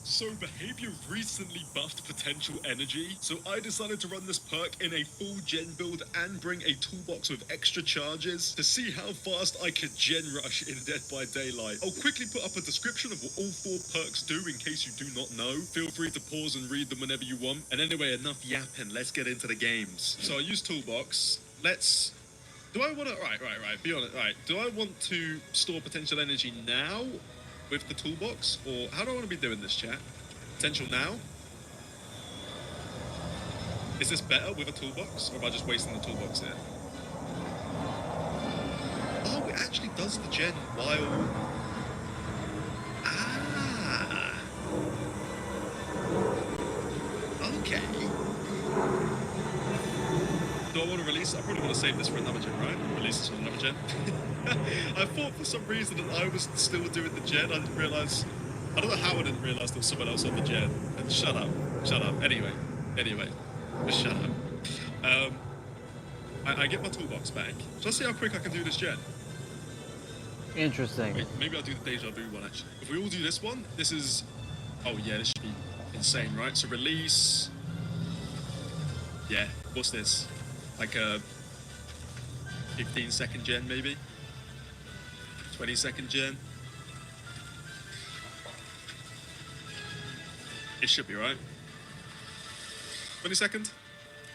So behavior recently buffed potential energy, so I decided to run this perk in a full gen build and bring a toolbox with extra charges to see how fast I could gen rush in Dead by Daylight. I'll quickly put up a description of what all 4 perks do in case you do not know. Feel free to pause and read them whenever you want. And anyway, enough yapping, let's get into the games. So I use toolbox. Do I want to, right, be honest, right. Do I want to store potential energy now with the toolbox, or how do I want to be doing this, chat? Potential now? Is this better with a toolbox, or am I just wasting the toolbox here? Oh, it actually does the gen while... Ah! Okay. Do I want to release it? I probably want to save this for another gen, right? Release this on another gen. I thought for some reason that I was still doing the gen. I didn't realise... I don't know how I didn't realise there was someone else on the gen. And shut up. Shut up. Anyway. Just shut up. I get my toolbox back. So let's see how quick I can do this gen. Interesting. Wait, maybe I'll do the deja vu one, actually. If we all do this one, this is... Oh, yeah, this should be insane, right? So release... Yeah, what's this? Like a 15-second gen, maybe? 20-second gen? It should be, right? 20 second?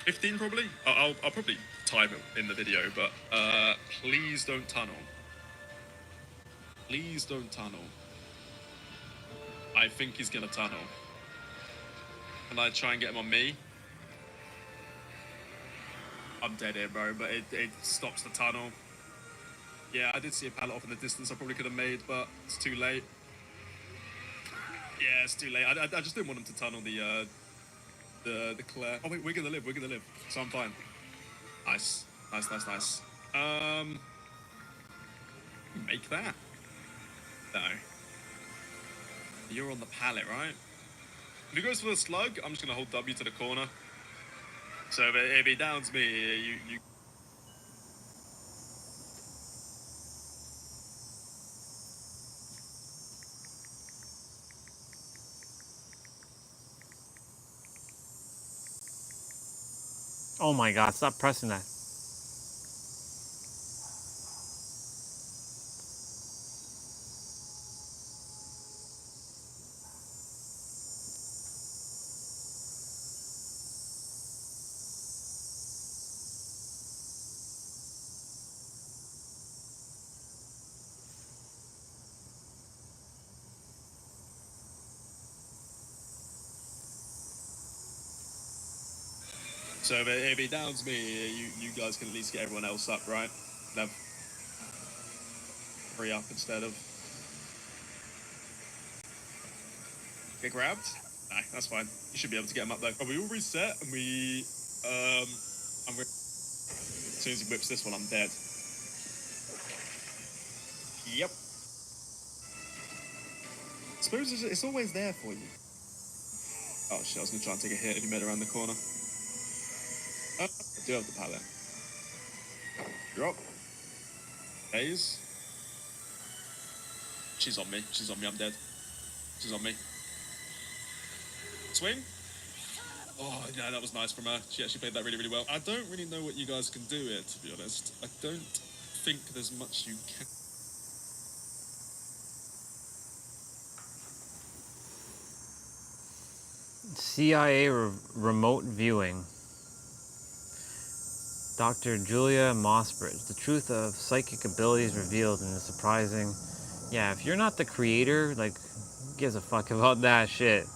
15, probably? I'll probably time it in the video, but please don't tunnel. Please don't tunnel. I think he's gonna tunnel. Can I try and get him on me? I'm dead here, bro, but it stops the tunnel. Yeah, I did see a pallet off in the distance I probably could have made, but it's too late. Yeah, it's too late. I just didn't want him to tunnel the Claire. Oh wait, we're gonna live, so I'm fine. Nice. Make that. No. You're on the pallet, right? If he goes for the slug, I'm just gonna hold W to the corner. So if he downs me, you... Oh my god, stop pressing that. So if he downs me, you guys can at least get everyone else up, right? Have 3 up instead of... Get grabbed? Nah, that's fine. You should be able to get him up though. Oh, we all reset and we... As soon as he whips this one, I'm dead. Yep. I suppose it's always there for you. Oh shit, I was gonna try and take a hit if you made it around the corner. I do have the pallet. Drop. Haze. She's on me, I'm dead. She's on me. Swing. Oh, yeah, that was nice from her. She actually played that really, really well. I don't really know what you guys can do here, to be honest. I don't think there's much you can... CIA remote viewing. Dr. Julia Mossbridge. The truth of psychic abilities revealed in the surprising... Yeah, if you're not the creator, like, who gives a fuck about that shit?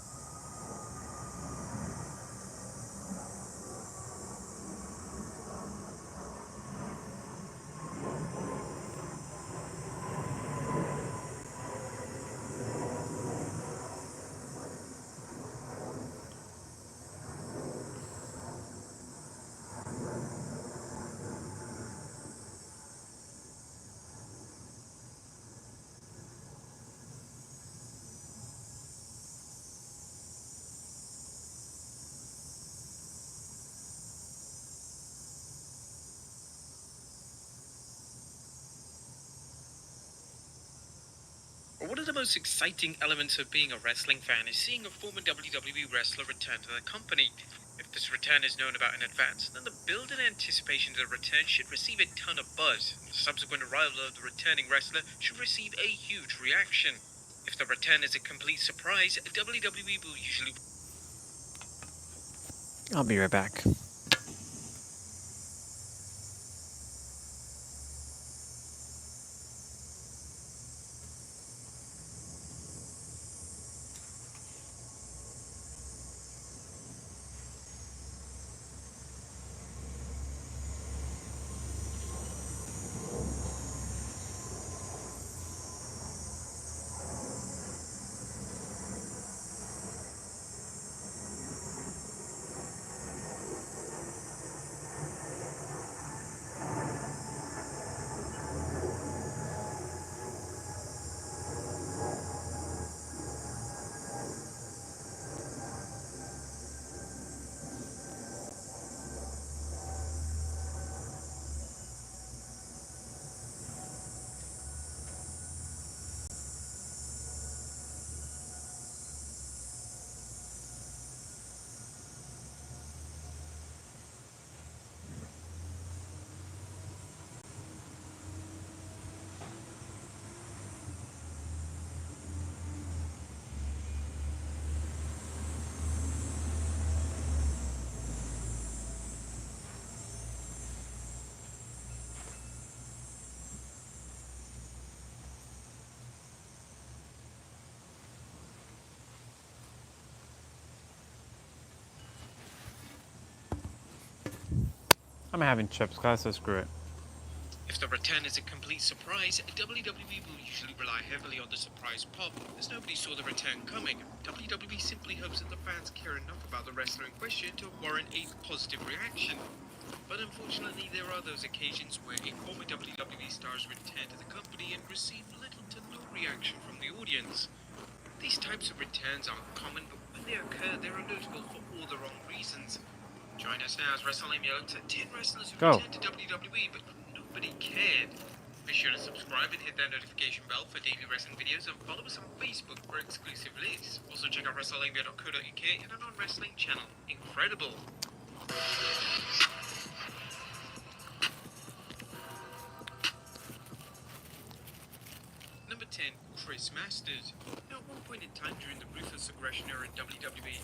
One of the most exciting elements of being a wrestling fan is seeing a former WWE wrestler return to the company. If this return is known about in advance, then the build and anticipation of the return should receive a ton of buzz, and the subsequent arrival of the returning wrestler should receive a huge reaction. If the return is a complete surprise, WWE will usually... I'll be right back. I'm having chips, guys, so screw it. If the return is a complete surprise, WWE will usually rely heavily on the surprise pop, as nobody saw the return coming. WWE simply hopes that the fans care enough about the wrestler in question to warrant a positive reaction. But unfortunately, there are those occasions where a former WWE star's return to the company and receive little to no reaction from the audience. These types of returns are common, but when they occur, they are notable for all the wrong reasons. Join us now as WrestleMania looks at 10 wrestlers who returned to WWE, but nobody cared. Be sure to subscribe and hit that notification bell for daily wrestling videos, and follow us on Facebook for exclusive lists. Also check out WrestleMania.co.uk and our non-wrestling channel, Incredible. Number 10, Chris Masters. Now, at one point in time during the ruthless aggression era in WWE,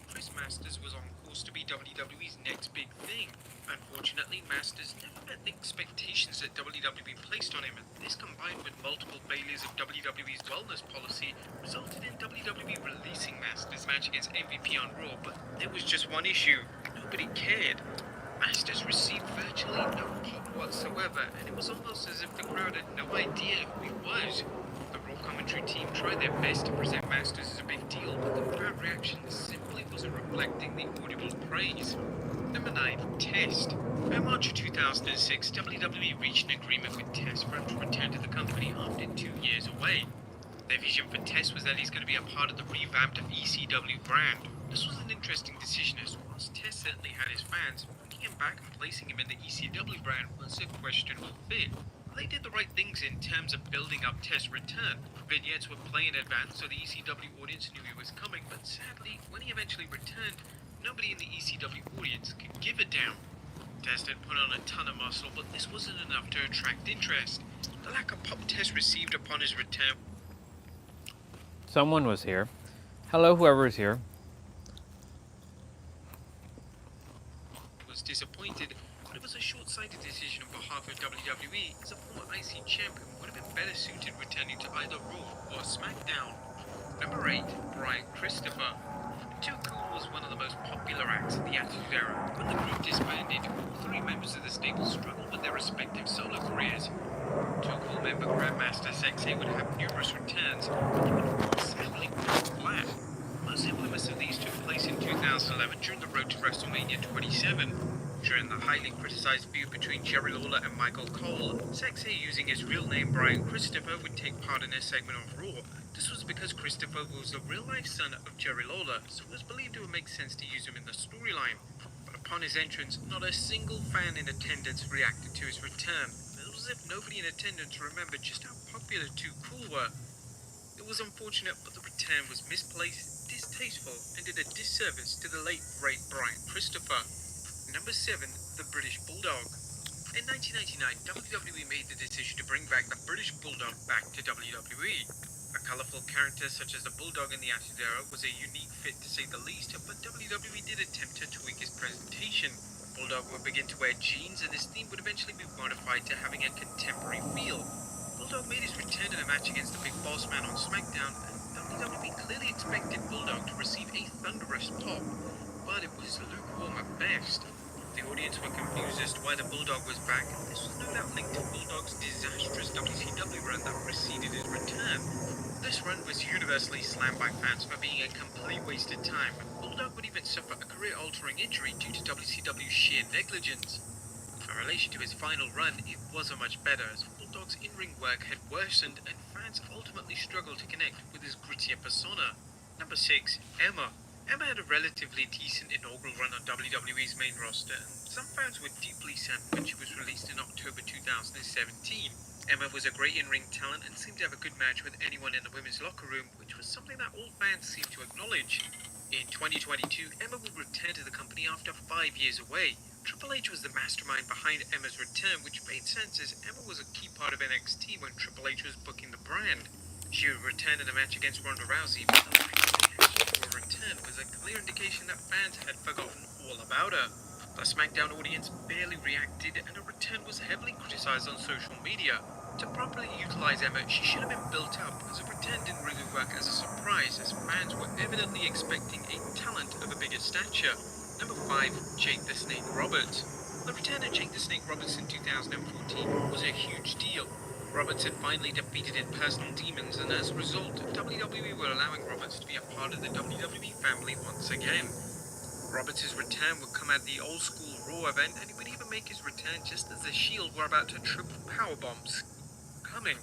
Chris Masters was on course to be WWE's next big thing. Unfortunately, Masters never met the expectations that WWE placed on him, and this combined with multiple failures of WWE's wellness policy resulted in WWE releasing Masters' match against MVP on Raw, but there was just one issue. Nobody cared. Masters received virtually no heat whatsoever, and it was almost as if the crowd had no idea who he was. The Raw commentary team tried their best to present Masters as a big deal, but the crowd reaction simply wasn't reflecting the audible praise. Number 9, Test. By March of 2006, WWE reached an agreement with Test for him to return to the company after 2 years away. Their vision for Test was that he's going to be a part of the revamped ECW brand. This was an interesting decision, as whilst Test certainly had his fans, bringing him back and placing him in the ECW brand was a questionable fit. They did the right things in terms of building up Test's return. Vignettes would play in advance so the ECW audience knew he was coming, but sadly, when he eventually returned, nobody in the ECW audience could give a damn. Test had put on a ton of muscle, but this wasn't enough to attract interest. The lack of pop Test received upon his return. Someone was here. Hello, whoever is here. Was disappointed, but it was a short-sighted decision on behalf of WWE, as a former IC champion would have been better suited returning to either Raw or SmackDown. Number 8, Brian Christopher. Too Cool was one of the most popular acts of the Attitude Era. When the group disbanded, all 3 members of the stable struggled with their respective solo careers. Too Cool member Grandmaster Sexay would have numerous returns, but they would sadly fall flat. Most infamous of these took place in 2011 during the road to WrestleMania 27. During the highly criticized feud between Jerry Lawler and Michael Cole, Sexay, using his real name Brian Christopher, would take part in a segment of Raw. This was because Christopher was the real-life son of Jerry Lawler, so it was believed it would make sense to use him in the storyline. But upon his entrance, not a single fan in attendance reacted to his return. It was as if nobody in attendance remembered just how popular Too Cool were. It was unfortunate, but the return was misplaced, distasteful, and did a disservice to the late great Brian Christopher. Number 7, the British Bulldog. In 1999, WWE made the decision to bring back the British Bulldog back to WWE. A colourful character such as the Bulldog in the Attitude Era was a unique fit to say the least, but WWE did attempt to tweak his presentation. Bulldog would begin to wear jeans, and his theme would eventually be modified to having a contemporary feel. Bulldog made his return in a match against the Big Boss Man on SmackDown, and WWE clearly expected Bulldog to receive a thunderous pop, but it was lukewarm at best. The audience were confused as to why the Bulldog was back. This was no doubt linked to Bulldog's disastrous WCW run that preceded his return. This run was universally slammed by fans for being a complete waste of time. Bulldog would even suffer a career-altering injury due to WCW's sheer negligence. In relation to his final run, it wasn't much better, as Bulldog's in-ring work had worsened and fans ultimately struggled to connect with his grittier persona. Number 6, Emma. Emma had a relatively decent inaugural run on WWE's main roster, and some fans were deeply saddened when she was released in October 2017. Emma was a great in-ring talent and seemed to have a good match with anyone in the women's locker room, which was something that all fans seemed to acknowledge. In 2022, Emma would return to the company after 5 years away. Triple H was the mastermind behind Emma's return, which made sense as Emma was a key part of NXT when Triple H was booking the brand. She would return in a match against Ronda Rousey, but the lack of reaction to her return was a clear indication that fans had forgotten all about her. The SmackDown audience barely reacted, and her return was heavily criticized on social media. To properly utilize Emma, she should have been built up, as her return didn't really work as a surprise, as fans were evidently expecting a talent of a bigger stature. Number 5, Jake the Snake Roberts. The return of Jake the Snake Roberts in 2014 was a huge deal. Roberts had finally defeated his personal demons, and as a result, WWE were allowing Roberts to be a part of the WWE family once again. Roberts' return would come at the old school Raw event, and he would even make his return just as the Shield were about to triple powerbombs coming.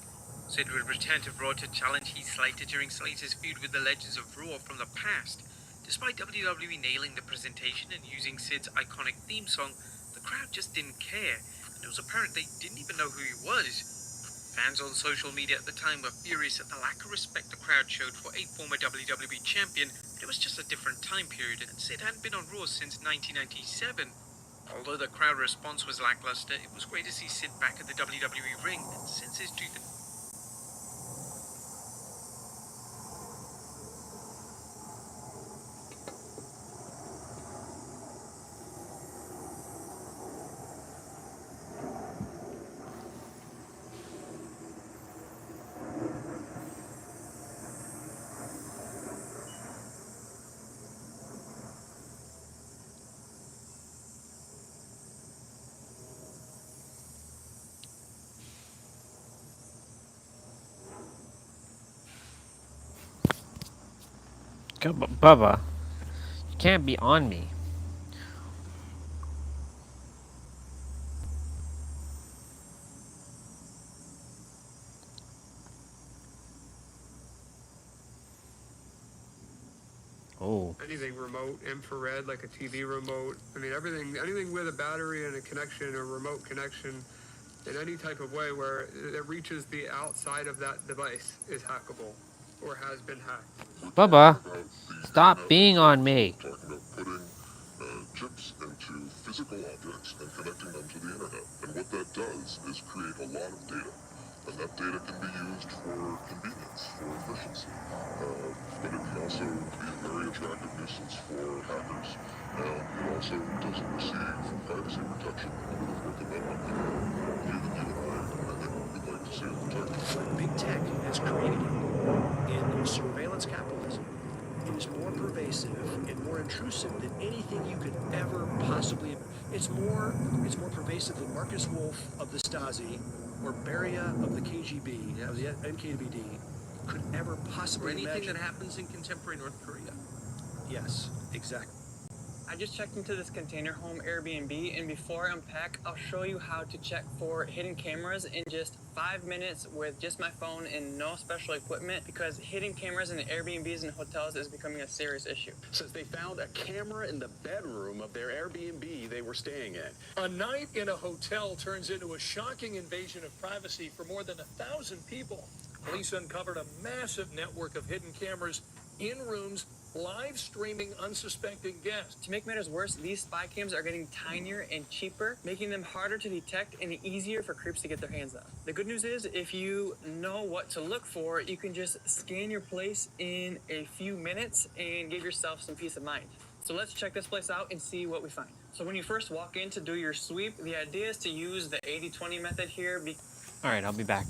Sid would return to Raw to challenge Heath Slater during Slater's feud with the Legends of Raw from the past. Despite WWE nailing the presentation and using Sid's iconic theme song, the crowd just didn't care, and it was apparent they didn't even know who he was. Fans on social media at the time were furious at the lack of respect the crowd showed for a former WWE champion, but it was just a different time period, and Sid hadn't been on Raw since 1997. Although the crowd response was lackluster, it was great to see Sid back at the WWE ring, and since his 2000 Bubba, you can't be on me. Oh. Anything remote, infrared, like a TV remote. I mean, anything with a battery and a connection or remote connection in any type of way where it reaches the outside of that device is hackable or has been hacked. Bubba, stop being on me. Talking about putting chips into physical objects and connecting them to the internet. And what that does is create a lot of data. And that data can be used for convenience, for efficiency. But it can also be a very attractive nuisance for hackers. And it also doesn't receive privacy protection under the Fourth Amendment that even you and I think would like to see it protected. What big tech has created in surveillance capitalism is more pervasive and more intrusive than anything you could ever possibly. It's more pervasive than Marcus Wolf of the Stasi or Beria of the KGB, of the NKVD, could ever possibly or anything imagine. that happens in contemporary North Korea. Yes, exactly. I just checked into this container home Airbnb, and before I unpack, I'll show you how to check for hidden cameras in just 5 minutes with just my phone and no special equipment, because hidden cameras in Airbnbs and hotels is becoming a serious issue. Says they found a camera in the bedroom of their Airbnb they were staying in. A night in a hotel turns into a shocking invasion of privacy for more than 1,000 people. Police uncovered a massive network of hidden cameras in rooms, live streaming unsuspecting guests. To make matters worse, these spy cams are getting tinier and cheaper, making them harder to detect and easier for creeps to get their hands on. The good news is, if you know what to look for, you can just scan your place in a few minutes and give yourself some peace of mind. So let's check this place out and see what we find. So when you first walk in to do your sweep, the idea is to use the 80-20 method here. All right, I'll be back.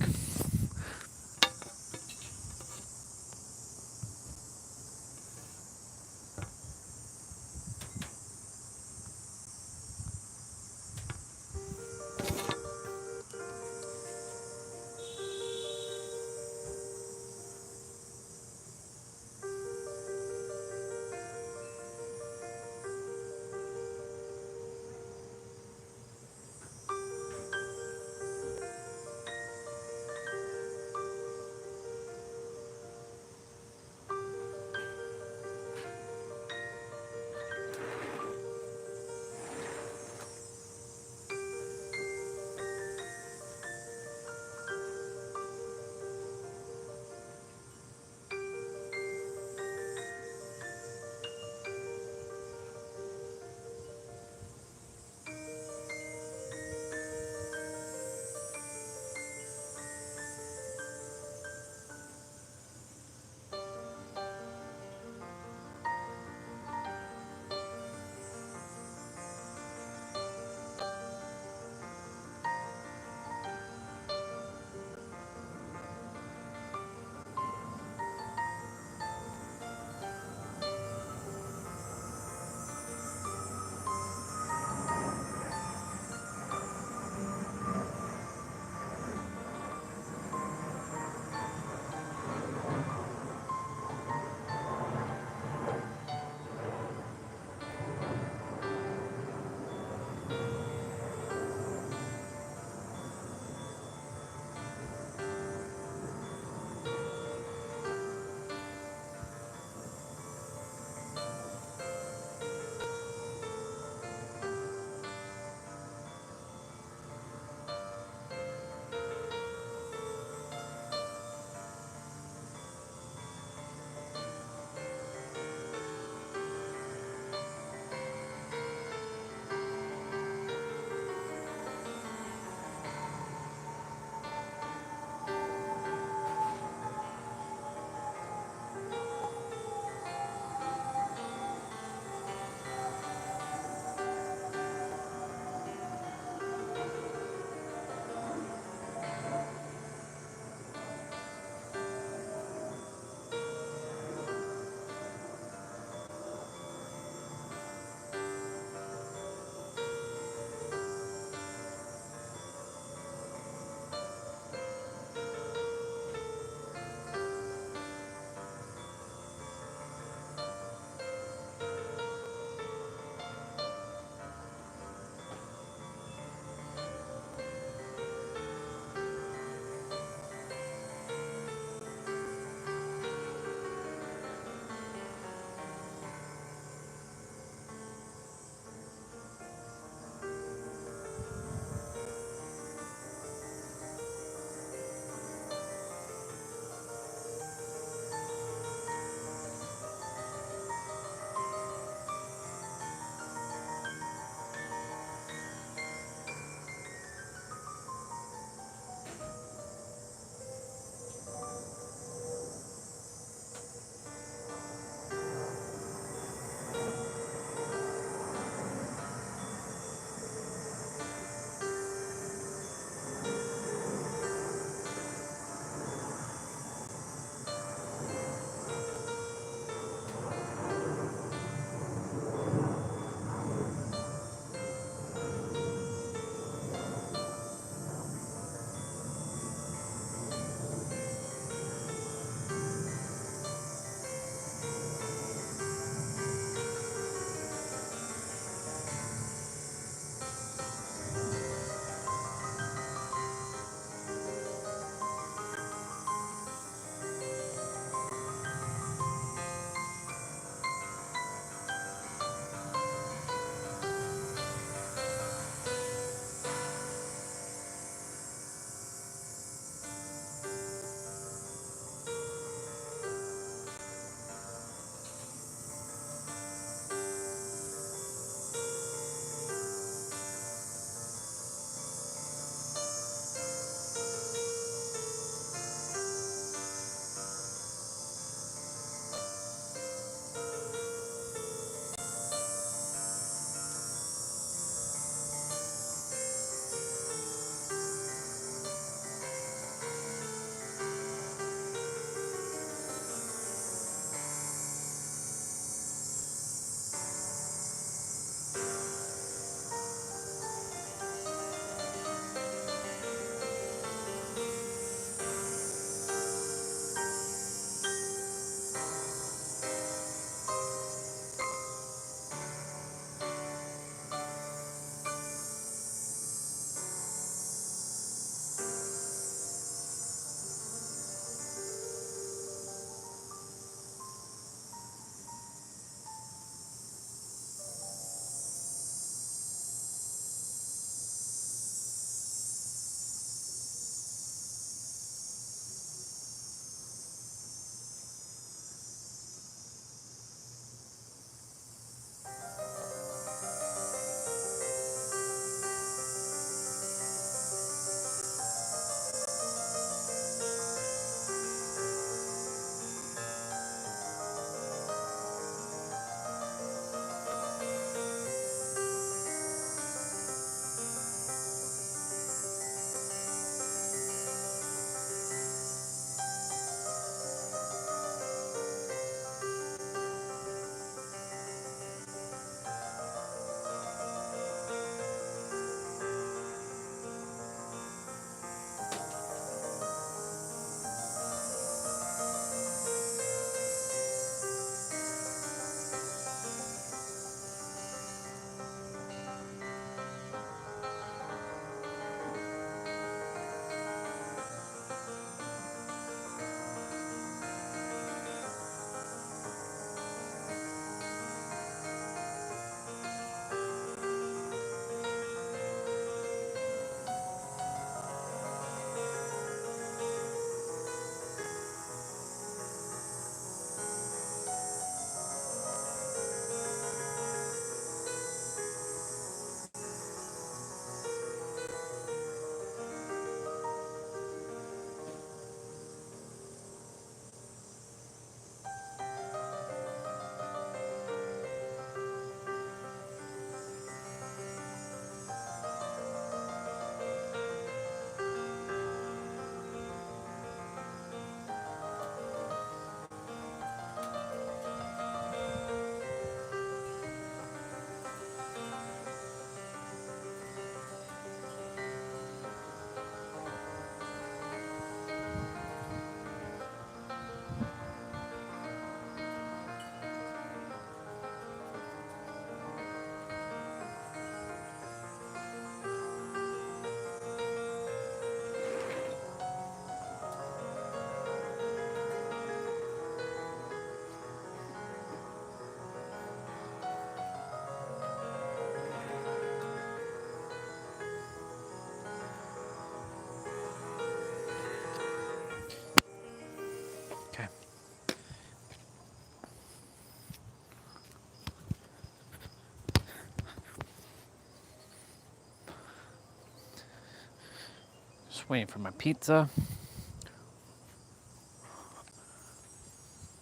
Waiting for my pizza.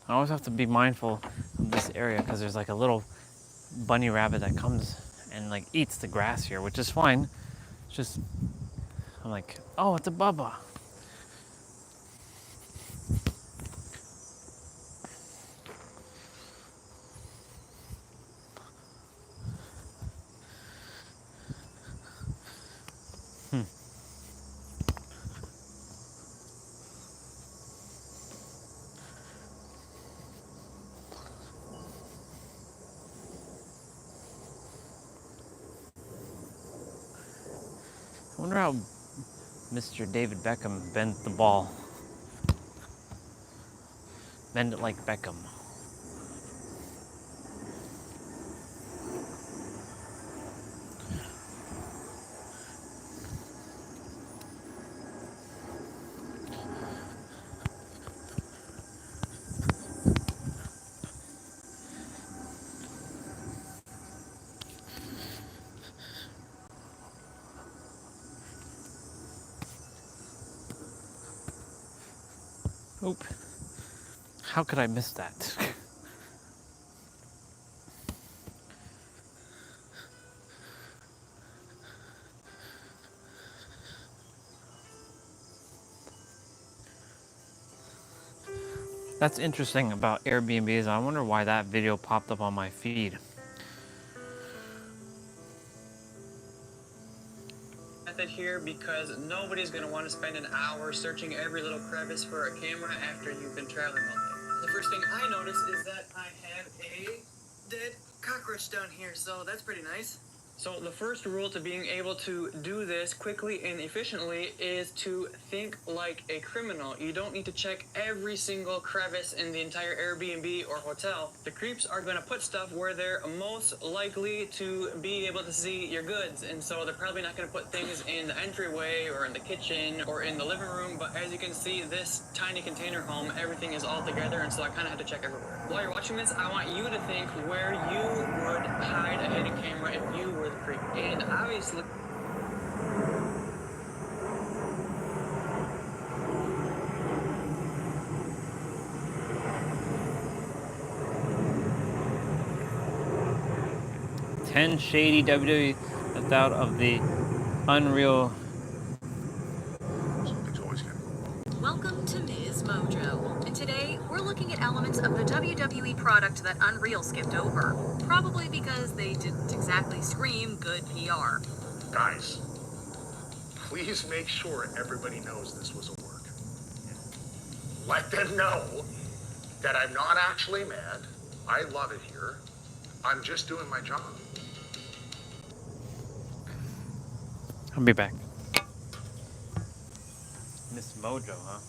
I always have to be mindful of this area because there's like a little bunny rabbit that comes and like eats the grass here, which is fine. It's just, I'm like, oh, it's a Bubba. I wonder how Mr. David Beckham bent the ball. Bend it like Beckham. Oop. How could I miss that? That's interesting about Airbnbs. I wonder why that video popped up on my feed. Method here because nobody's going to want to spend an hour searching every little crevice for a camera after you've been traveling all day. The first thing I notice is that I have a dead cockroach down here, so that's pretty nice. So the first rule to being able to do this quickly and efficiently is to think like a criminal. You don't need to check every single crevice in the entire Airbnb or hotel. The creeps are going to put stuff where they're most likely to be able to see your goods, and so they're probably not going to put things in the entryway or in the kitchen or in the living room. But as you can see, this tiny container home, everything is all together, and so I kind of had to check everywhere. While you're watching this, I want you to think where you would hide a hidden camera if you were the creep. And obviously, Ten shady WWE that's out of the Unreal. Welcome to Ms. Mojo. And today, we're looking at elements of the WWE product that Unreal skipped over. Probably because they didn't exactly scream good PR. Guys, please make sure everybody knows this was a work. Let them know that I'm not actually mad. I love it here. I'm just doing my job. I'll be back. Miss Mojo, huh?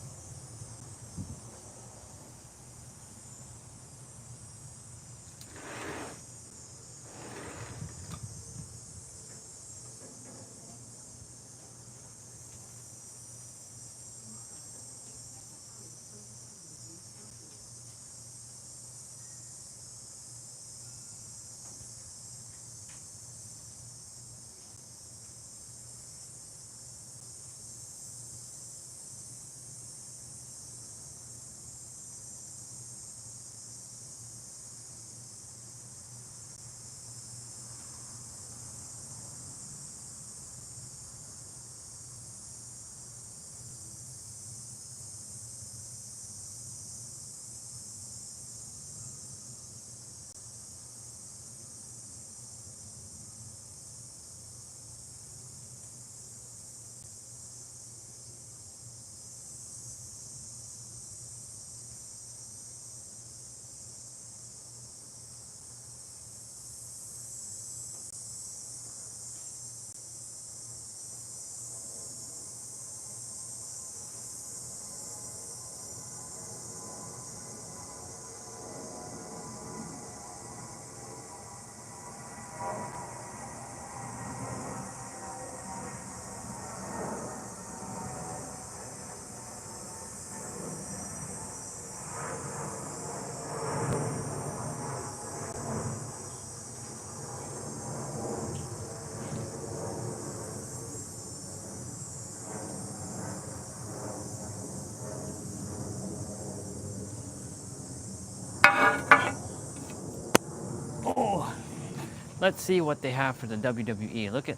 Let's see what they have for the WWE. Look at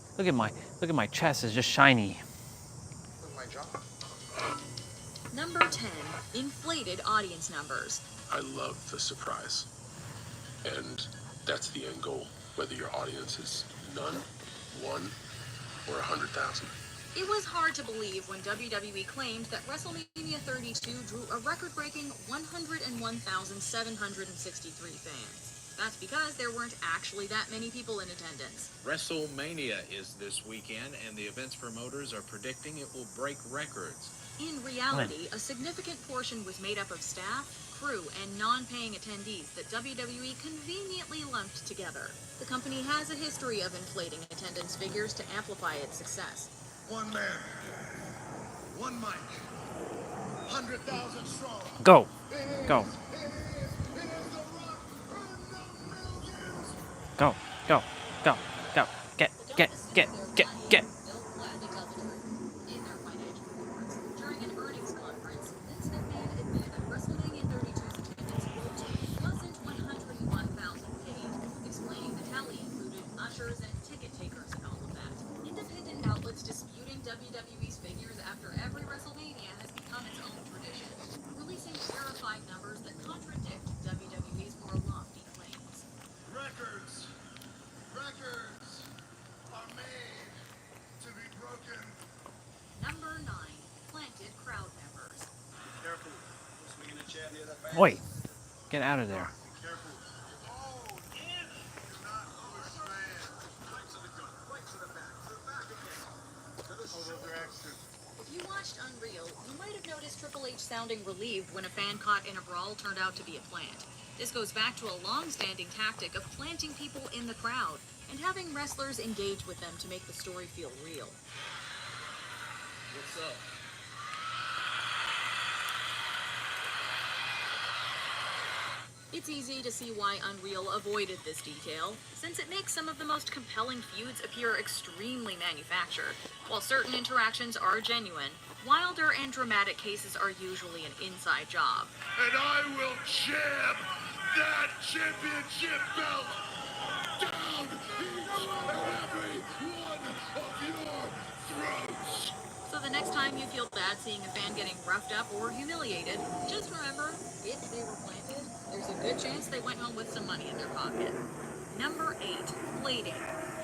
my chest is just shiny. My job. Number 10, inflated audience numbers. I love the surprise. And that's the end goal, whether your audience is none, 1, or 100,000. It was hard to believe when WWE claimed that WrestleMania 32 drew a record-breaking 101,763 fans. That's because there weren't actually that many people in attendance. WrestleMania is this weekend, and the event's promoters are predicting it will break records. In reality, a significant portion was made up of staff, crew, and non-paying attendees that WWE conveniently lumped together. The company has a history of inflating attendance figures to amplify its success. One man, one mic, 100,000 strong. Go. Go. Go. Go. Go. Go. Get. During an earnings conference, Vince McMahon admitted that WrestleMania 32's attendance wasn't 101,000 paid, explaining the tally included ushers and ticket takers and all of that. Independent outlets disputing WWE's figures after every WrestleMania has become its own tradition, releasing verified numbers that contradict WWE's more lofty claims. Records are made to be broken. Number 9, planted crowd members. Be careful. We're swinging a chair near that back. Oi. Get out of there. Be careful. Oh, in. Do not push man. Right to the gun. Right to the back. To the back again. To the shoulder action. If you watched Unreal, you might have noticed Triple H sounding relieved when a fan caught in a brawl turned out to be a plant. This goes back to a long-standing tactic of planting people in the crowd and having wrestlers engage with them to make the story feel real. What's up? It's easy to see why Unreal avoided this detail, since it makes some of the most compelling feuds appear extremely manufactured. While certain interactions are genuine, wilder and dramatic cases are usually an inside job. And I will jam that championship belt down each and every one of your throats. So the next time you feel bad seeing a fan getting roughed up or humiliated, just remember, if they were planted, there's a good chance they went home with some money in their pocket. Number 8, blading.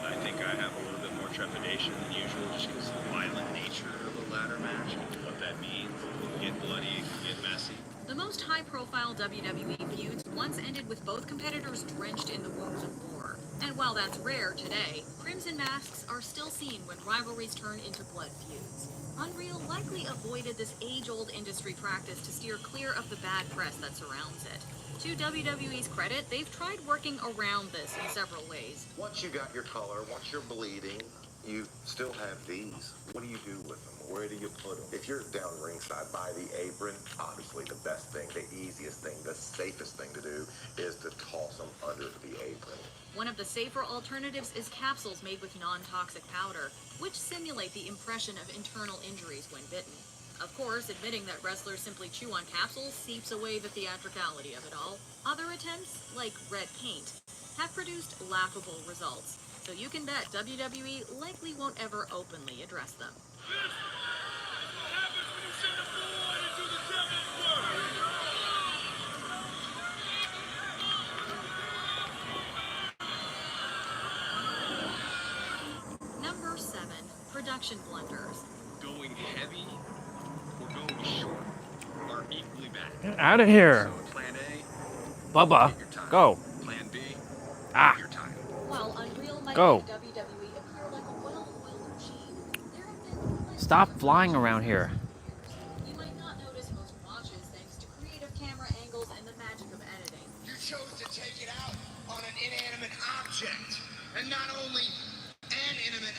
I think I have a little bit more trepidation than usual just because of the violent nature of the ladder match. What that means, it can get bloody, it can get messy. The most high-profile WWE feuds once ended with both competitors drenched in the wounds of war. And while that's rare today, crimson masks are still seen when rivalries turn into blood feuds. Unreal likely avoided this age-old industry practice to steer clear of the bad press that surrounds it. To WWE's credit, they've tried working around this in several ways. Once you got your color, once you're bleeding, you still have these. What do you do with them? Where do you put them? If you're down ringside by the apron, obviously the best thing, the easiest thing, the safest thing to do is to toss them under the apron. One of the safer alternatives is capsules made with non-toxic powder, which simulate the impression of internal injuries when bitten. Of course, admitting that wrestlers simply chew on capsules seeps away the theatricality of it all. Other attempts, like red paint, have produced laughable results, so you can bet WWE likely won't ever openly address them. Number 7, production blunders. Going heavy or going short are equally bad. Get out of here. So plan A, Bubba. take your time. Go. Plan B, Ah. your time. While Unreal might Go. make WWE appear like a well-oiled machine, there have been plenty Stop of flying around here. You might not notice most watches thanks to creative camera angles and the magic of editing. You chose to take it out on an inanimate object. And not only an inanimate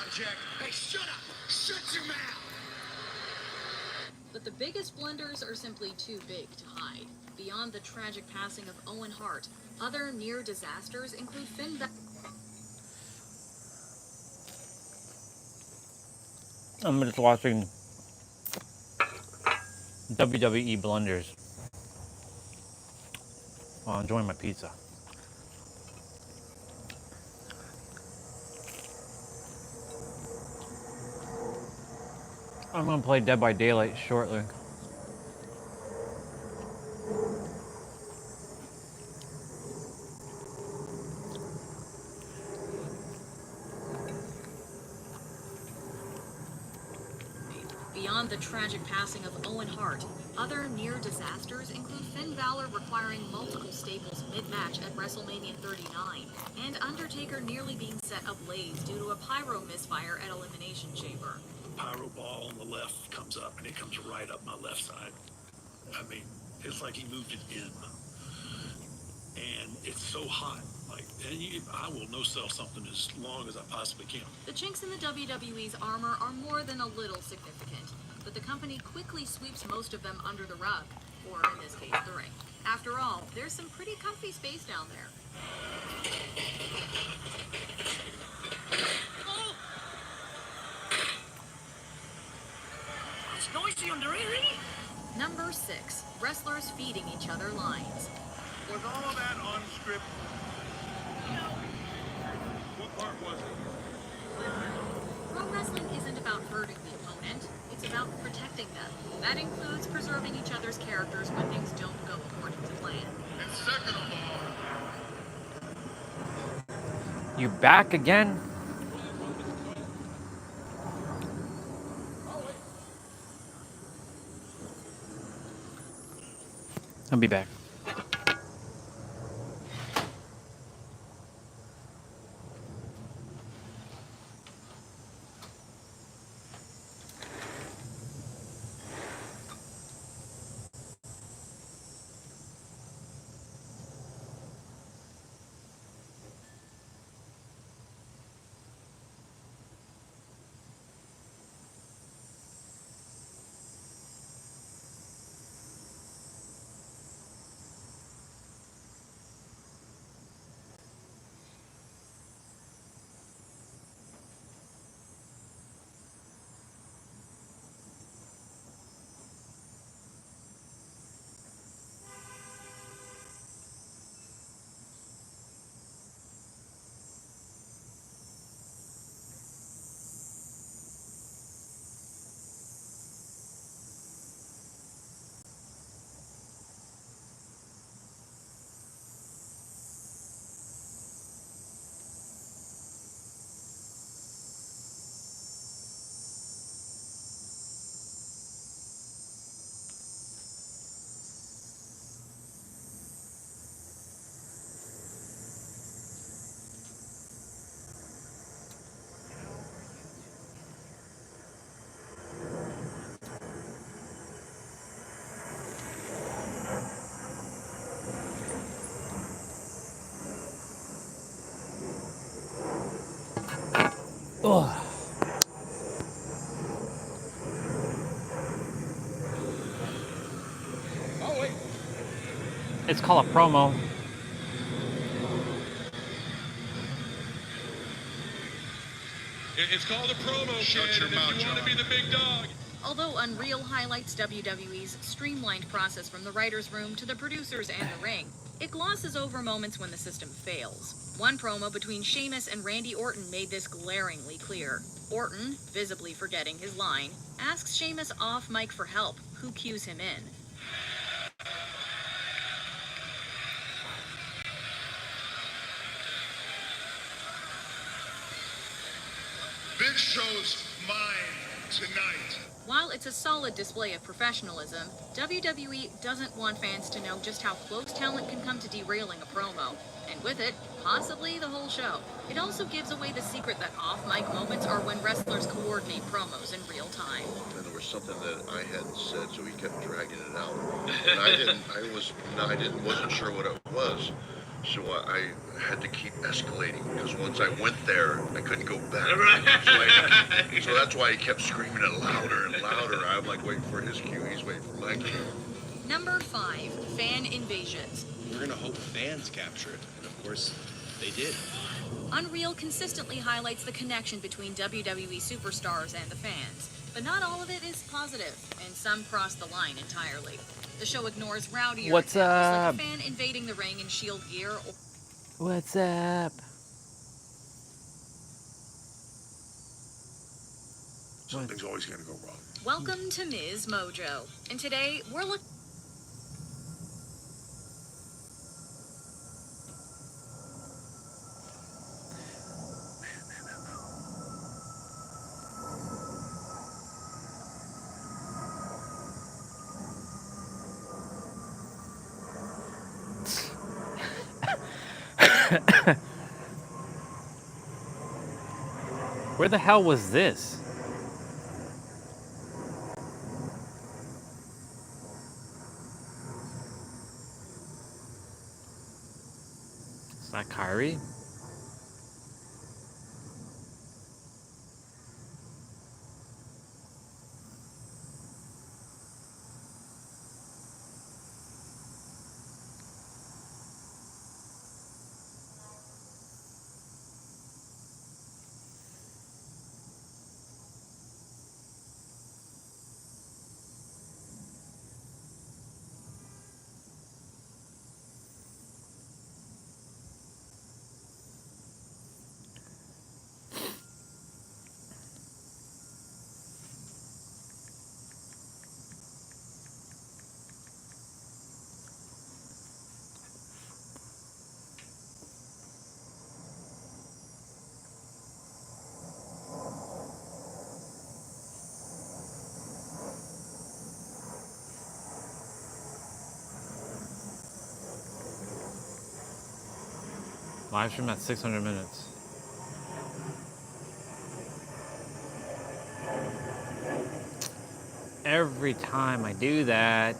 object. Hey, shut up! Shut your mouth! But the biggest blunders are simply too big to hide. Beyond the tragic passing of Owen Hart, other near disasters include Finn Balor. I'm just watching WWE blunders while enjoying my pizza. I'm gonna play Dead by Daylight shortly. Beyond the tragic passing of Owen Hart, other near disasters include Finn Balor requiring multiple staples mid-match at WrestleMania 39, and Undertaker nearly being set ablaze due to a pyro misfire at Elimination Chamber. Pyro ball on the left comes up, and it comes right up my left side. I mean, it's like he moved it in. And it's so hot. I will no-sell something as long as I possibly can. The chinks in the WWE's armor are more than a little significant, but the company quickly sweeps most of them under the rug, or in this case, the ring. After all, there's some pretty comfy space down there. Oh! It's noisy under here, isn't it? Number 6, wrestlers feeding each other lines. Was all of that on script? What part was it? Pro wrestling isn't about hurting the opponent, it's about protecting them. That includes preserving each other's characters when things don't go according to plan. And second of all, You back again? I'll be back. Ugh. oh wait, It's called a promo. it's called a promo, kid, and if you want to be the big dog. Although Unreal highlights WWE's streamlined process from the writer's room to the producers and the ring, it glosses over moments when the system fails. One promo between Sheamus and Randy Orton made this glaringly clear. Orton, visibly forgetting his line, asks Sheamus off mic for help, who cues him in. Big Show's mine tonight. While it's a solid display of professionalism, WWE doesn't want fans to know just how close talent can come to derailing a promo, and with it, possibly the whole show. It also gives away the secret that off-mic moments are when wrestlers coordinate promos in real time. And there was something that I hadn't said, so he kept dragging it out. And I wasn't sure what it was. So I had to keep escalating, because once I went there, I couldn't go back. So that's why he kept screaming it louder and louder. I'm like waiting for his cue, he's waiting for my cue. Number 5, fan invasions. We're gonna hope fans capture it, and of course, they did. Unreal consistently highlights the connection between WWE superstars and the fans, but not all of it is positive, and some cross the line entirely. The show ignores rowdier What's examples up? like a fan invading the ring in Shield gear or What's up? Something's always going to go wrong. Welcome to Ms. Mojo. And today we're looking. Where the hell was this? Is that Kyrie? Live stream at 600 minutes. Every time I do that.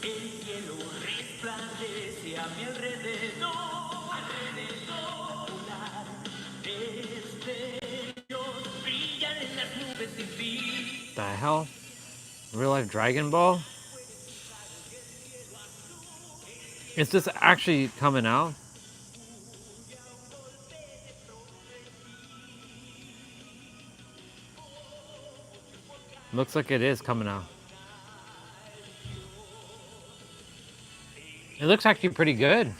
El cielo resplandece a mi alrededor, alrededor. Destellos brillan en las nubes sin fin. The hell? Real life Dragon Ball? Is this actually coming out? Looks like it is coming out. It looks actually pretty good.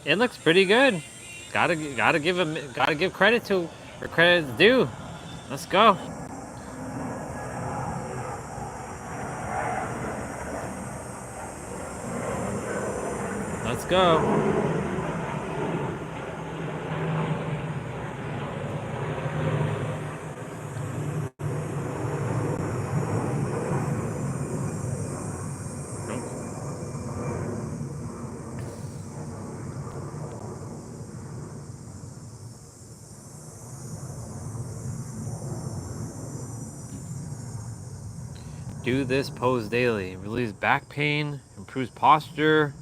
It looks pretty good. Gotta give credit to where credit is due. Let's go. Let's go. Do this pose daily. Relieves back pain, improves posture.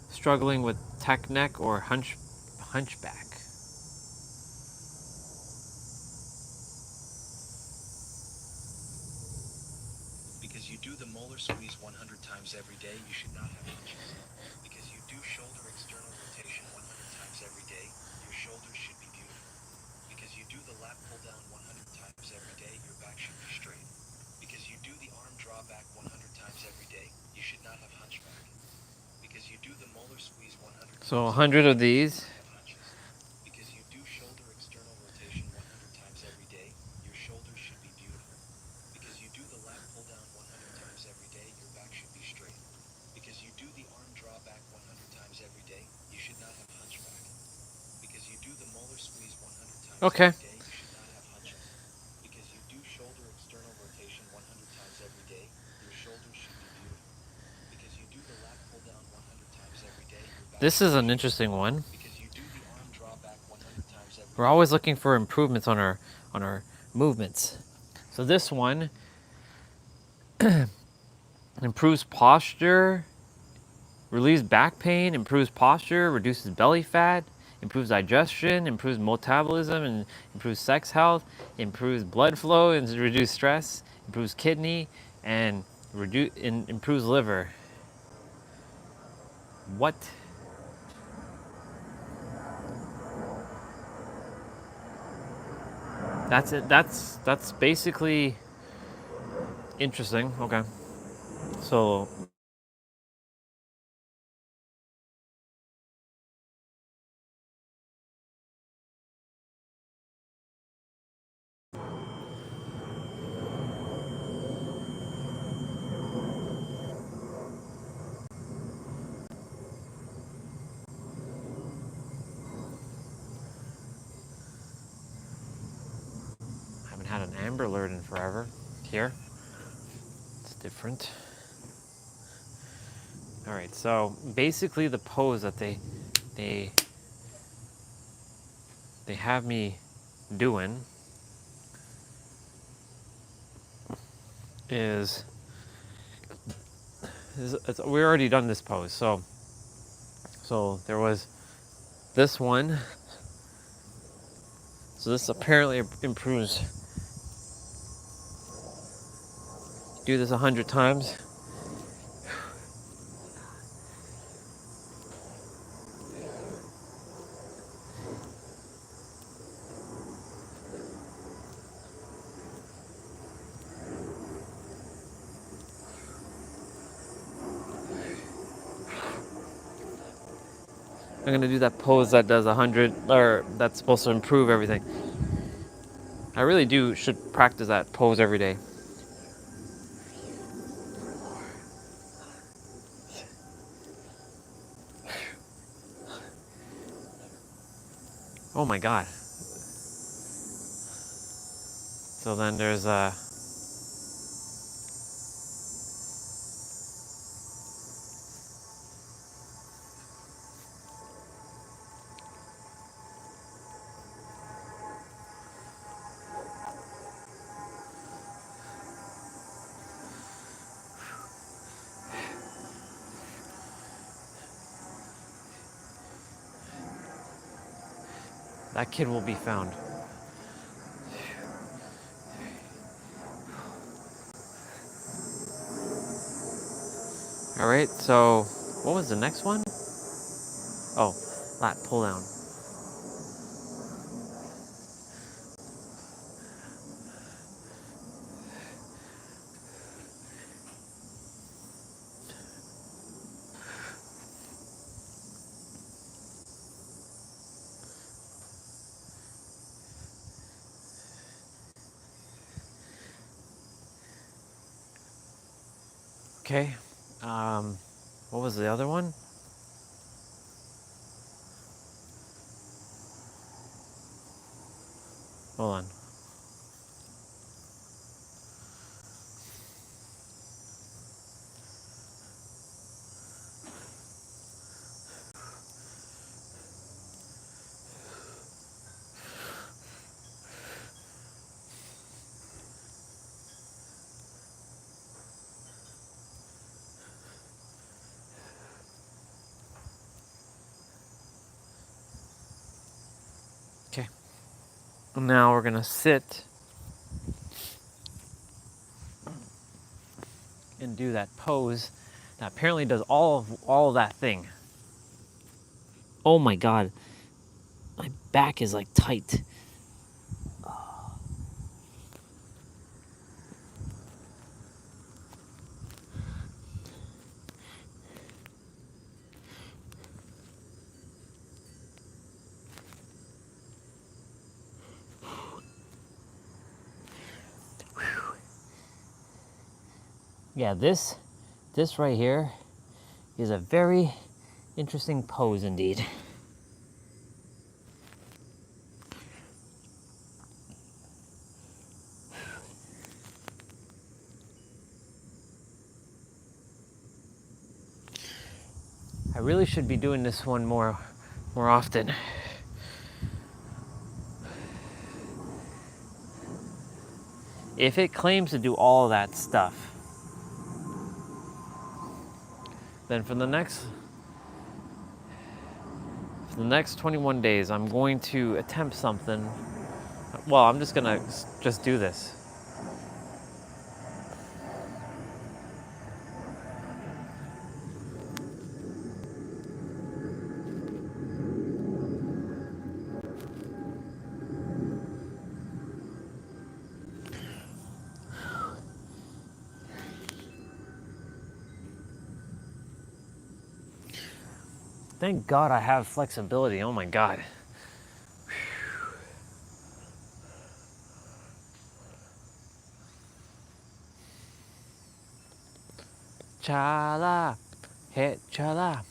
Struggling with tech neck or hunchback. Because you do the molar squeeze 100 times every day, you should not have hunches. Because you do shoulder external rotation 100 times every day, your shoulders should be beautiful. Because you do the lat pull down 100 times every day, your back should be straight. Because you do the arm draw back 100 times every day, you should not have hunchback. Because you do the molar squeeze 100 times. So 100 of these. Because you do shoulder external rotation 100 times every day, your shoulders should be beautiful. Because you do the lat pull down 100 times every day, your back should Okay. every day, you should not have hunches. Because you do shoulder external rotation 100 times every day, your shoulders should be beautiful. Because you do the lat pull down 100 times every day, your back This is should an be interesting beautiful. one. Because you do the arm draw back 100 times every We're day, always looking for improvements on our movements. So this one improves posture, relieves back pain, improves posture, reduces belly fat, improves digestion, improves metabolism, and improves sex health, improves blood flow, and reduces stress, improves kidney, and improves liver. What? That's it. That's basically interesting. Okay. So I haven't had an Amber Alert in forever. Here. It's different. All right. So basically the pose that they they have me doing is we already done this pose. So there was this one. So this apparently improves. Do this 100 times. I'm gonna do that pose that does 100, or that's supposed to improve everything. I really should practice that pose every day. Oh my god. So then there's that kid will be found. All right. So what was the next one? Oh, lat pull down. Okay. What was the other one? Hold on. Okay. Now we're gonna sit and do that pose that apparently does all of that thing. Oh my god. My back is like tight. Yeah, this right here is a very interesting pose indeed. really should be doing this one more often. If it claims to do all that stuff, then for the next 21 days, I'm going to attempt something. Well, I'm just gonna just do this. Thank God I have flexibility. Oh my God. Chala, hit chala.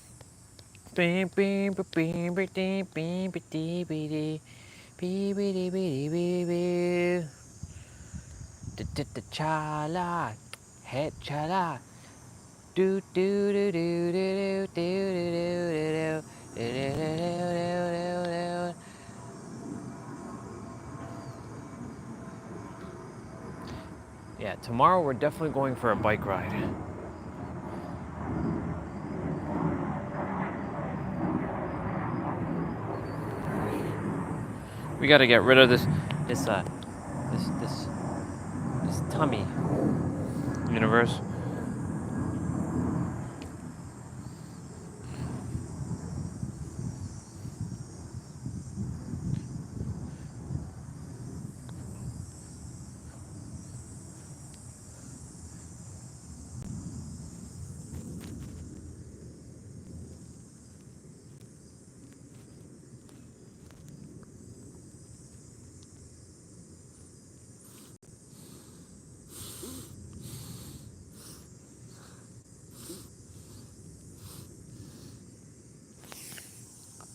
Bing bing bing bing bing bing bing bing bing. Chala, hit chala. Do do do do do do do do do. Yeah, tomorrow we're definitely going for a bike ride. We got to get rid of this tummy universe.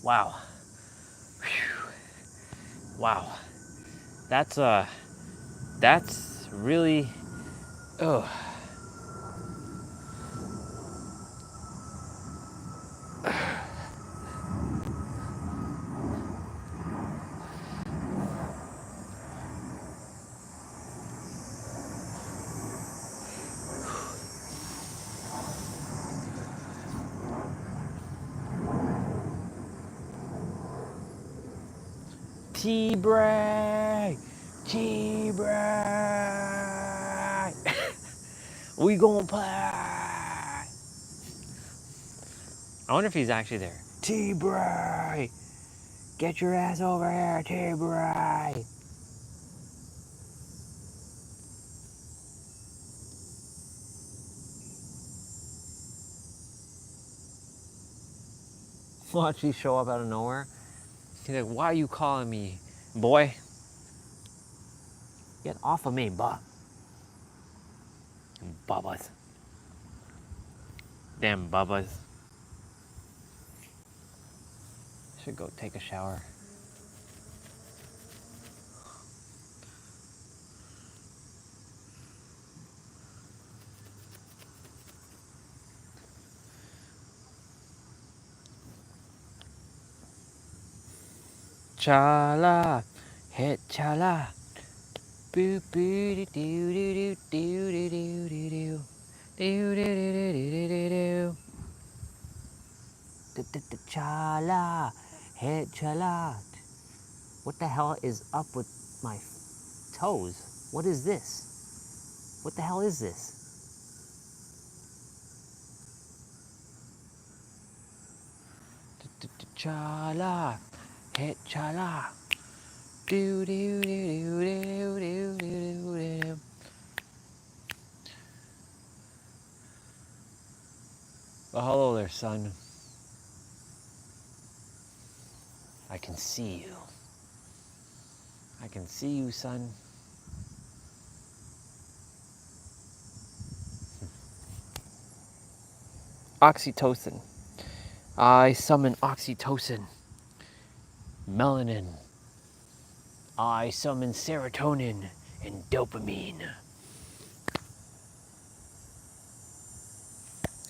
Wow. Whew. Wow. That's really, oh. T-Bray! T-Bray! We gonna play! I wonder if he's actually there. T-Bray! Get your ass over here, T-Bray! Watch he show up out of nowhere. He's like, why are you calling me, boy? Get off of me, Bubbas. Damn Bubbas. Should go take a shower. Chala, hit chala. Boo boo doo doo doo doo doo doo doo doo. Do do do do do do do. Chala, hit chala. What the hell is up with my toes? What is this? What the hell is this? Chala, hit chala. Do do do do do do do do. Well, hello there, son. I can see you. I can see you, son. Oxytocin. I summon oxytocin. Melanin. I summon serotonin and dopamine.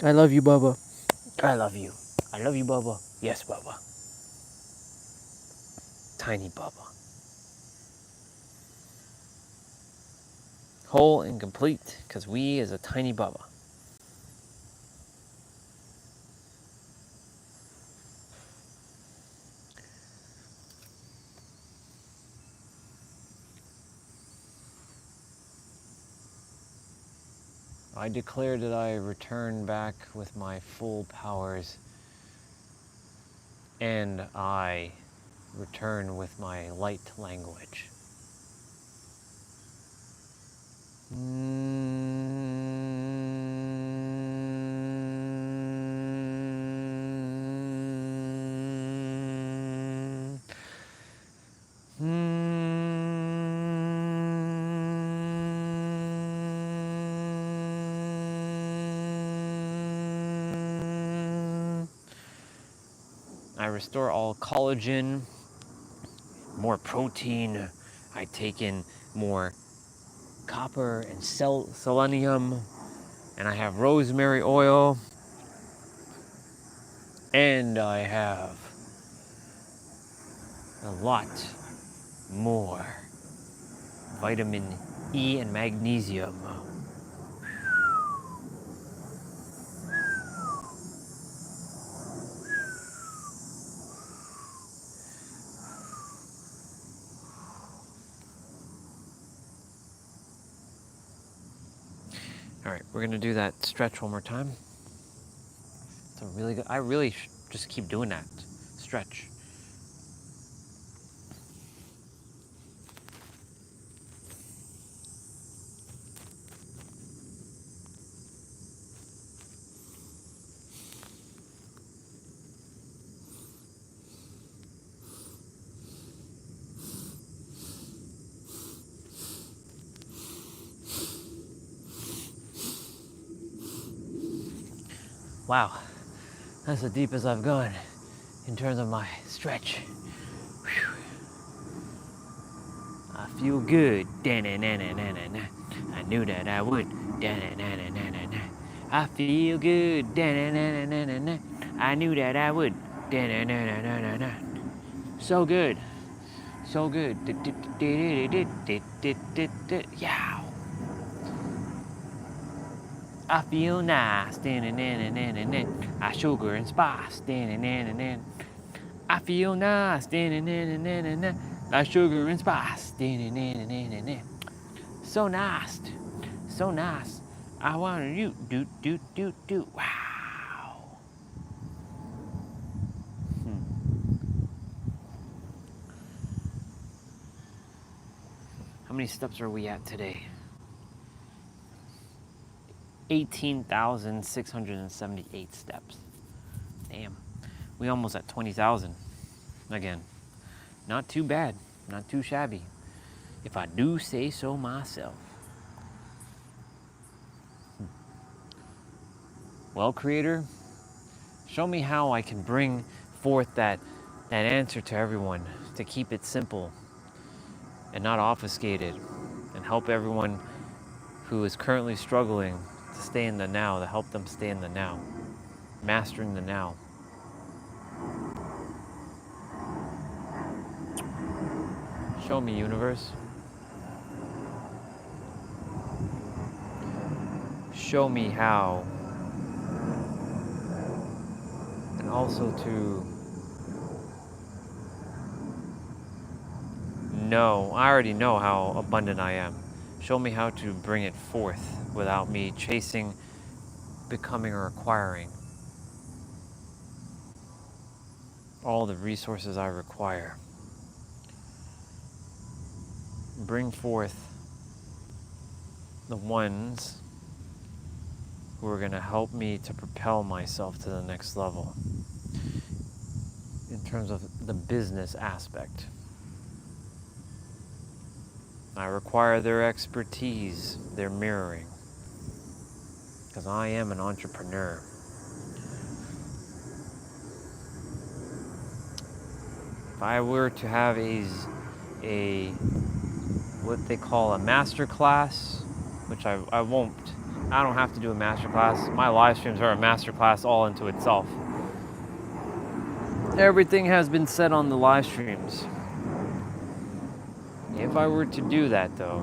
I love you, Bubba. I love you. I love you, Bubba. Yes, Bubba. Tiny Bubba. Whole and complete, because we is a tiny Bubba. I declare that I return back with my full powers, and I return with my light language. I restore all collagen, more protein. I take in more copper and selenium, and I have rosemary oil, and I have a lot more vitamin E and magnesium. All right, we're gonna do that stretch one more time. It's a really good, I really just keep doing that stretch. Wow, that's the deepest I've gone in terms of my stretch. Whew. I feel good. Da-na-na-na-na-na. I knew that I would. Da-na-na-na-na-na. I feel good. Da-na-na-na-na-na. I knew that I would. Da-na-na-na-na-na. So good. So good. Yeah. I feel nice. I sugar and spice. I feel nice. I sugar and spice. So nice. So nice. I want to do. Wow. How many steps are we at today? 18,678 steps. Damn. We almost at 20,000 again. Not too bad. Not too shabby. If I do say so myself. Well, Creator, show me how I can bring forth that answer to everyone, to keep it simple and not obfuscated, and help everyone who is currently struggling to stay in the now, to help them stay in the now, mastering the now. Show me, universe. Show me how. And also to know, I already know how abundant I am. Show me how to bring it forth without me chasing, becoming, or acquiring all the resources I require. Bring forth the ones who are going to help me to propel myself to the next level in terms of the business aspect. I require their expertise, their mirroring, because I am an entrepreneur. If I were to have a what they call a master class, which I won't, I don't have to do a master class. My live streams are a master class all into itself. Everything has been said on the live streams. If I were to do that, though,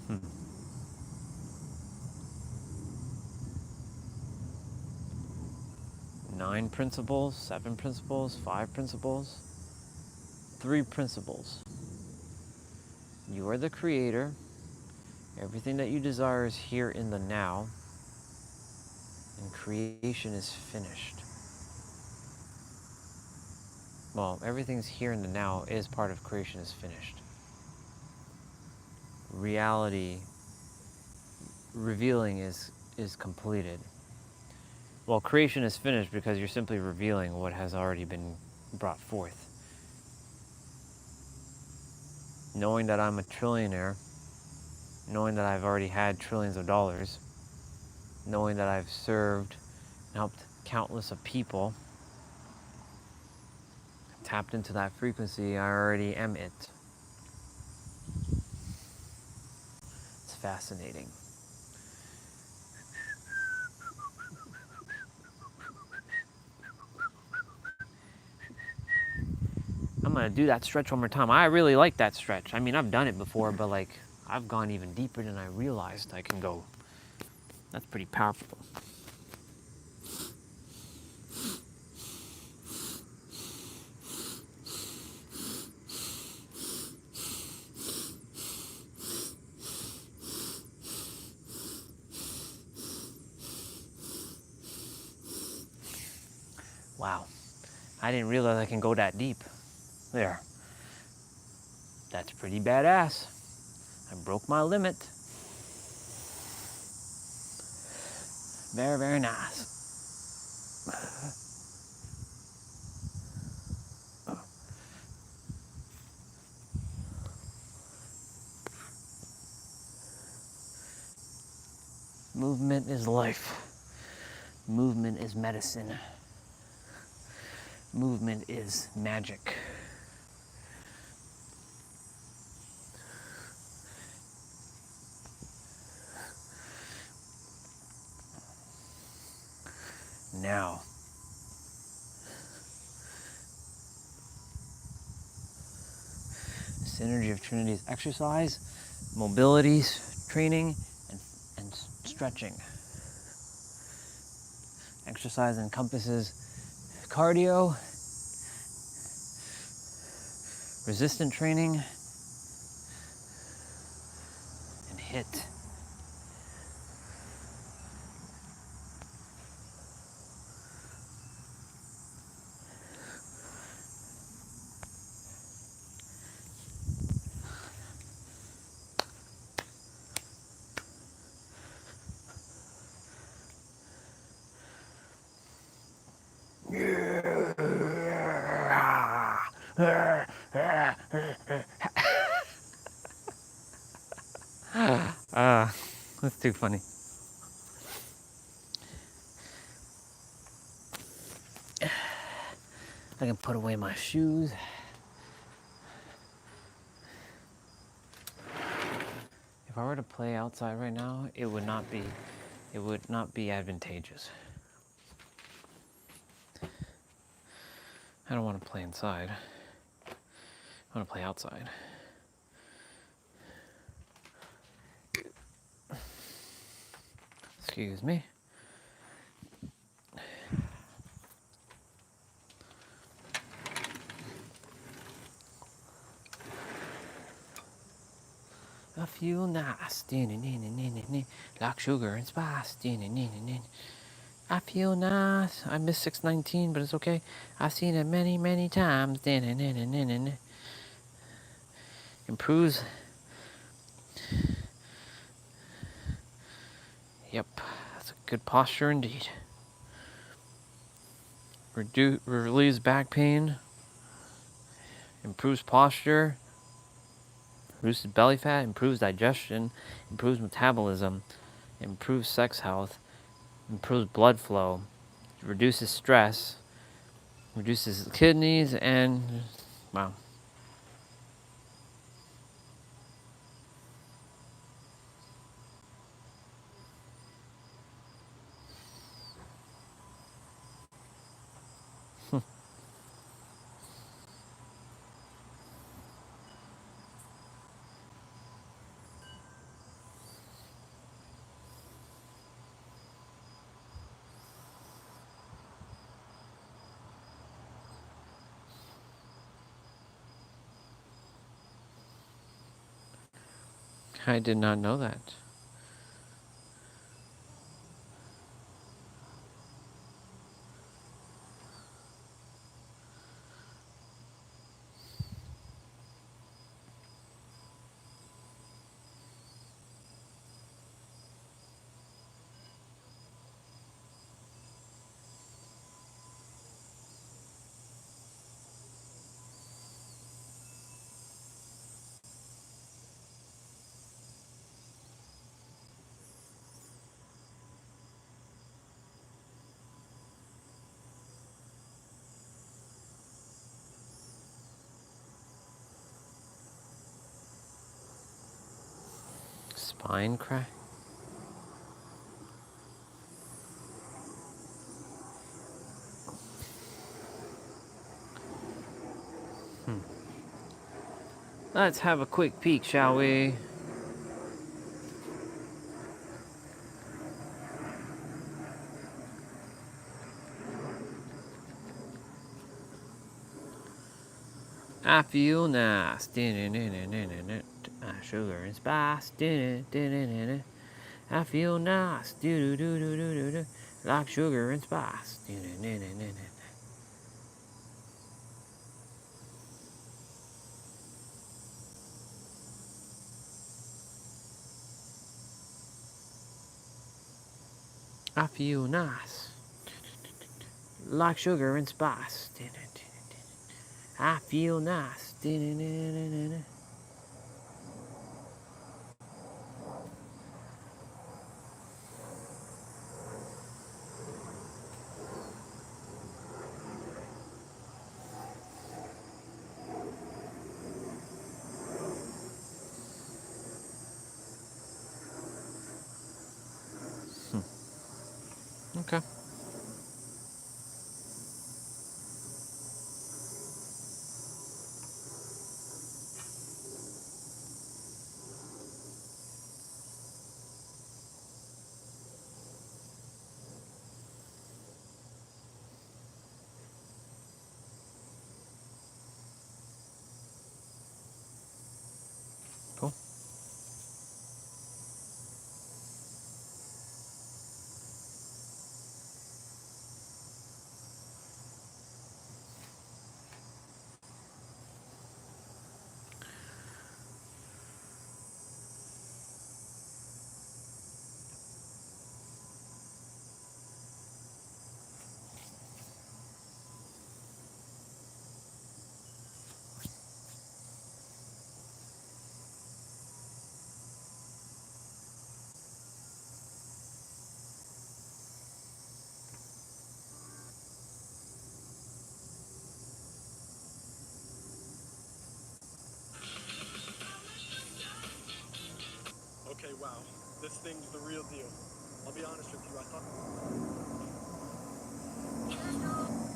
hmm. 9 principles, 7 principles, 5 principles, 3 principles. You are the creator. Everything that you desire is here in the now, and creation is finished. Well, everything's here in the now is part of creation is finished. Reality revealing is completed. Well, creation is finished because you're simply revealing what has already been brought forth. Knowing that I'm a trillionaire, knowing that I've already had trillions of dollars, knowing that I've served and helped countless of people, tapped into that frequency, I already am it. It's fascinating. I'm gonna do that stretch one more time. I really like that stretch. I mean, I've done it before, but like, I've gone even deeper than I realized I can go. That's pretty powerful. Wow. I didn't realize I can go that deep. There. That's pretty badass. I broke my limit. Very, very nice. Movement is life. Movement is medicine. Movement is magic. Now, synergy of Trinity is exercise, mobility, training, and stretching. Exercise encompasses cardio, resistant training, and HIIT. That's too funny. I can put away my shoes. If I were to play outside right now, it would not be advantageous. I don't want to play inside. I want to play outside. Excuse me. I feel nice, like sugar and spice. I feel nice. I miss 619, but it's okay. I've seen it many, many times. Improves. Yep, that's a good posture indeed. Relieves back pain. Improves posture. Reduces belly fat. Improves digestion. Improves metabolism. Improves sex health. Improves blood flow. Reduces stress. Reduces kidneys and, wow. I did not know that. Spine crack? Let's have a quick peek, shall we? I feel nice. Sugar and spice. I feel nice. Like sugar and spice. I feel nice. Like sugar and spice. I feel nice. Okay. Cool. Okay, wow. This thing's the real deal. I'll be honest with you, I thought...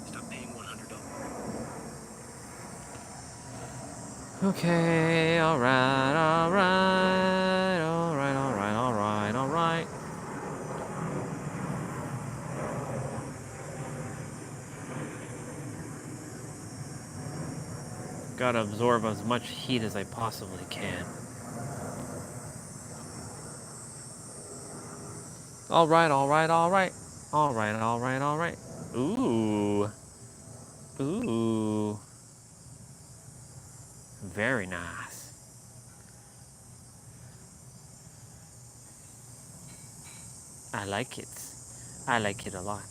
Stop paying $100. Okay, alright, alright, alright, alright, alright, alright. Gotta absorb as much heat as I possibly can. Alright, alright, alright. Alright, alright, alright. Ooh. Ooh. Very nice. I like it. I like it a lot.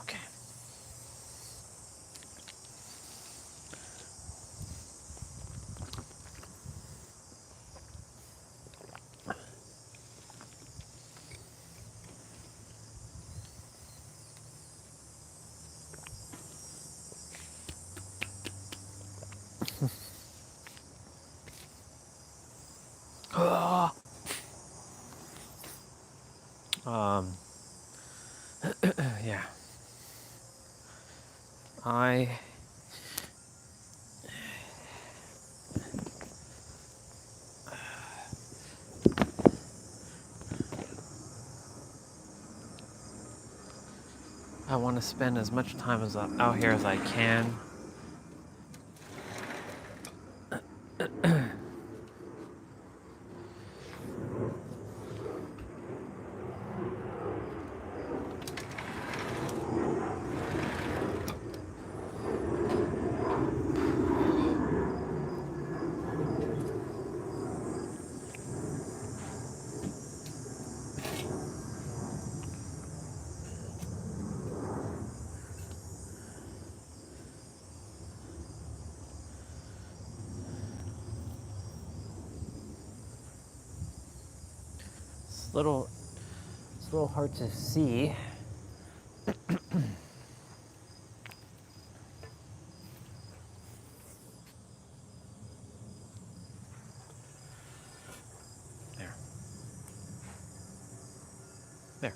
Okay. Yeah. I I want to spend as much time as out here as I can. It's a little hard to see. There. There.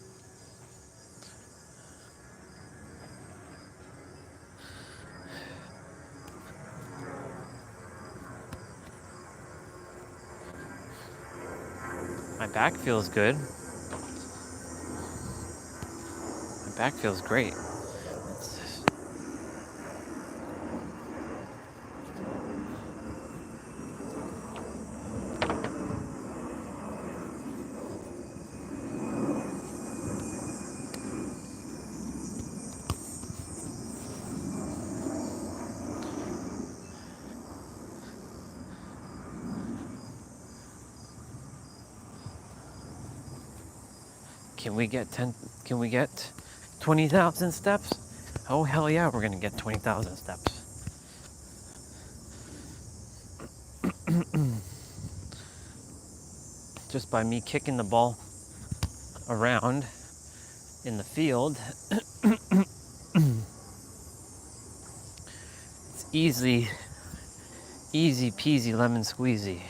My back feels good. My back feels great. Can we get 20,000 steps? Oh hell yeah, we're gonna get 20,000 steps. Just by me kicking the ball around in the field. It's easy peasy lemon squeezy.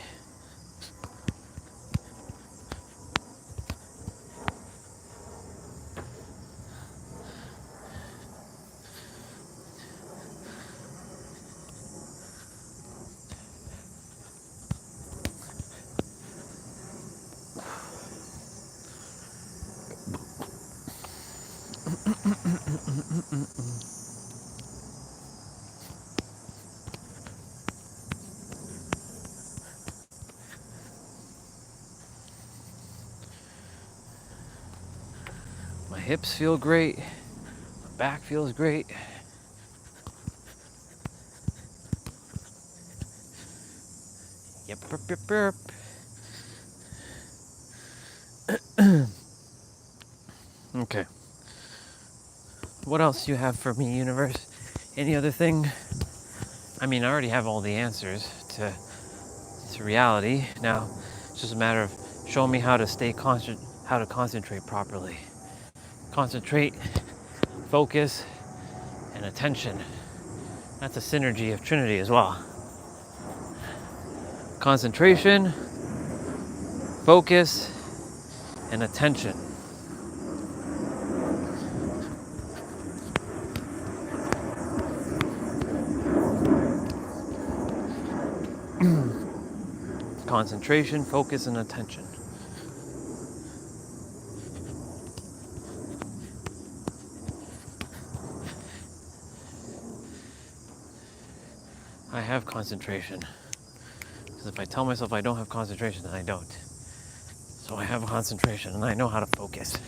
My hips feel great. My back feels great. Yep, burp, burp, burp. Okay. What else do you have for me, universe? Any other thing? I mean, I already have all the answers to reality. Now, it's just a matter of showing me how to how to concentrate properly. Concentrate, focus, and attention. That's a synergy of Trinity as well. Concentration, focus, and attention. Concentration, focus, and attention. I have concentration. Because if I tell myself I don't have concentration, then I don't. So I have concentration and I know how to focus.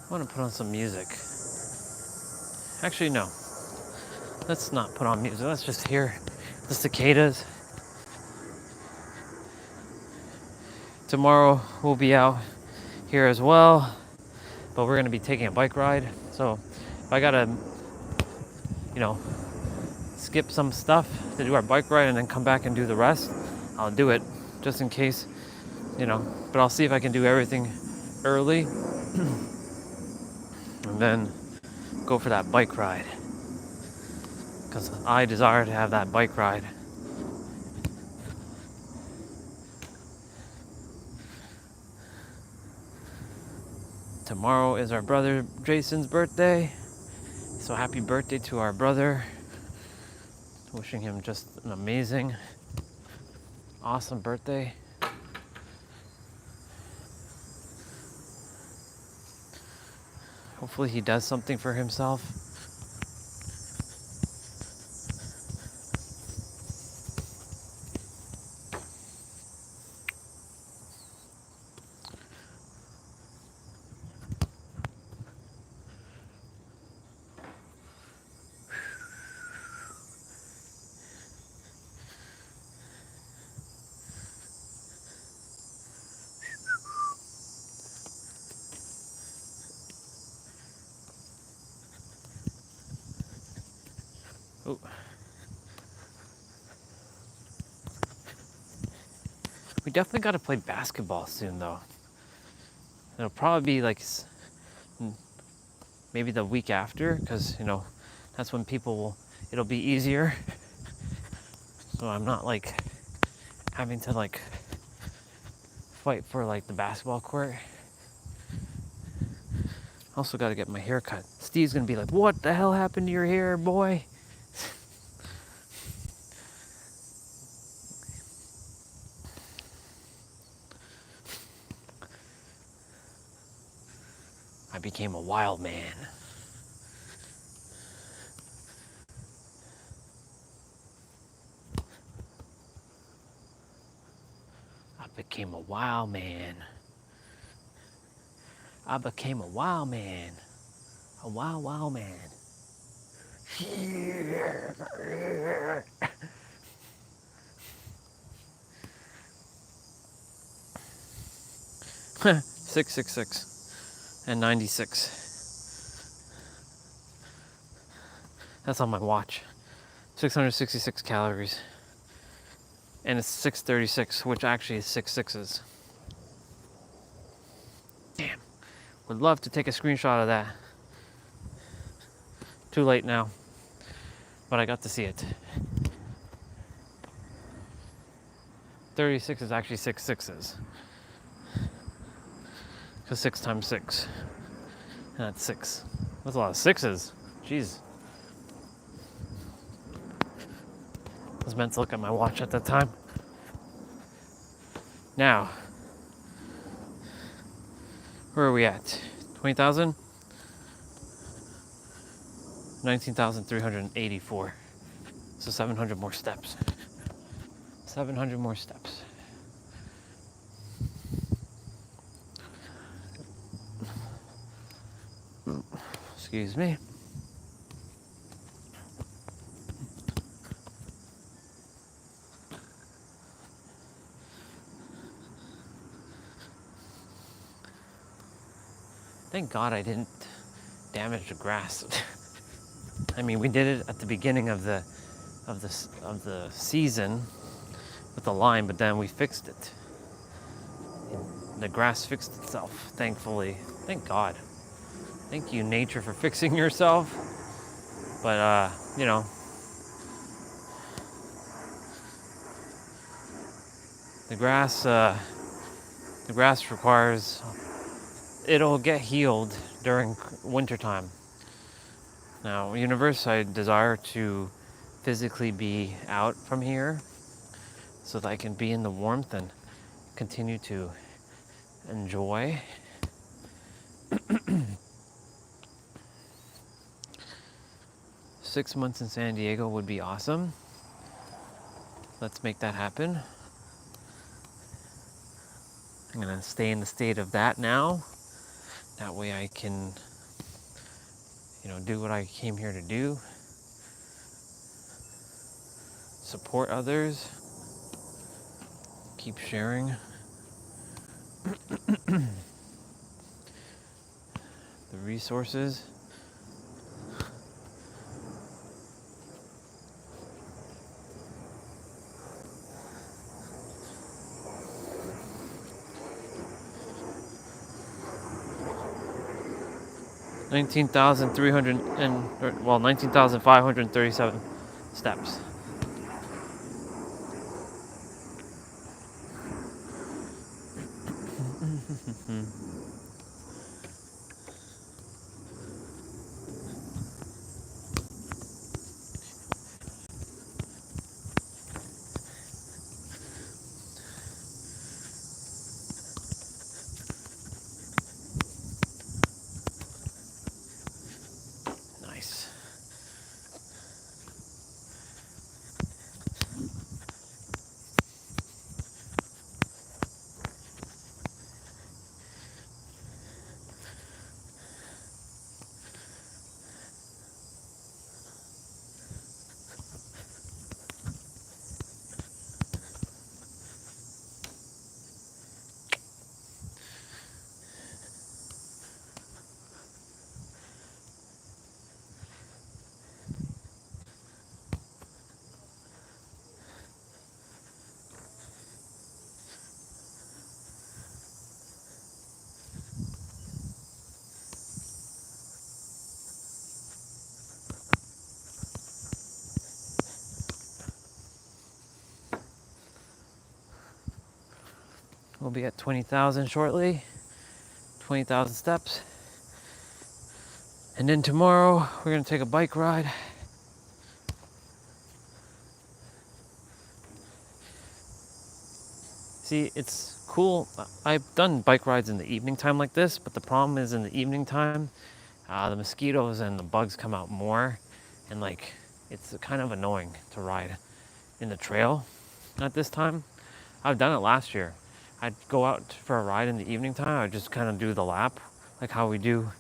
I want to put on some music. Actually, no. Let's not put on music. Let's just hear the cicadas. Tomorrow we'll be out here as well, but we're going to be taking a bike ride. So if I got to, skip some stuff to do our bike ride and then come back and do the rest, I'll do it just in case, but I'll see if I can do everything early and then go for that bike ride, because I desire to have that bike ride. tomorrow is our brother Jason's birthday. So happy birthday to our brother. Wishing him just an amazing, awesome birthday. Hopefully he does something for himself. Oh. We definitely got to play basketball soon, though. It'll probably be like maybe the week after, because that's when it'll be easier. So I'm not like having to like fight for like the basketball court. Also got to get my hair cut. Steve's gonna be like, "What the hell happened to your hair, boy?" I became a wild man. I became a wild man. I became a wild man. A wild, wild man. 666 and 96. That's on my watch. 666 calories. And it's 636, which actually is 6 sixes. Damn. Would love to take a screenshot of that. Too late now. But I got to see it. 36 is actually 6 sixes. Because 6 times 6. And that's 6. That's a lot of sixes. Jeez. I was meant to look at my watch at that time. Now, where are we at? 20,000? 19,384. So 700 more steps. 700 more steps. Excuse me. Thank God I didn't damage the grass. I mean, we did it at the beginning of the season with the line, but then we fixed it. The grass fixed itself, thankfully. Thank God. Thank you, nature, for fixing yourself. But the grass requires. It'll get healed during wintertime. Now, universe, I desire to physically be out from here so that I can be in the warmth and continue to enjoy. 6 months in San Diego would be awesome. Let's make that happen. I'm gonna stay in the state of that now. That way I can, do what I came here to do. Support others. Keep sharing. The resources. $19,537 steps. We'll be at 20,000 shortly. 20,000 steps. And then tomorrow, we're gonna take a bike ride. See, it's cool. I've done bike rides in the evening time like this, but the problem is in the evening time, the mosquitoes and the bugs come out more, and like, it's kind of annoying to ride in the trail at this time. I've done it last year. I'd go out for a ride in the evening time. I'd just kind of do the lap, like how we do,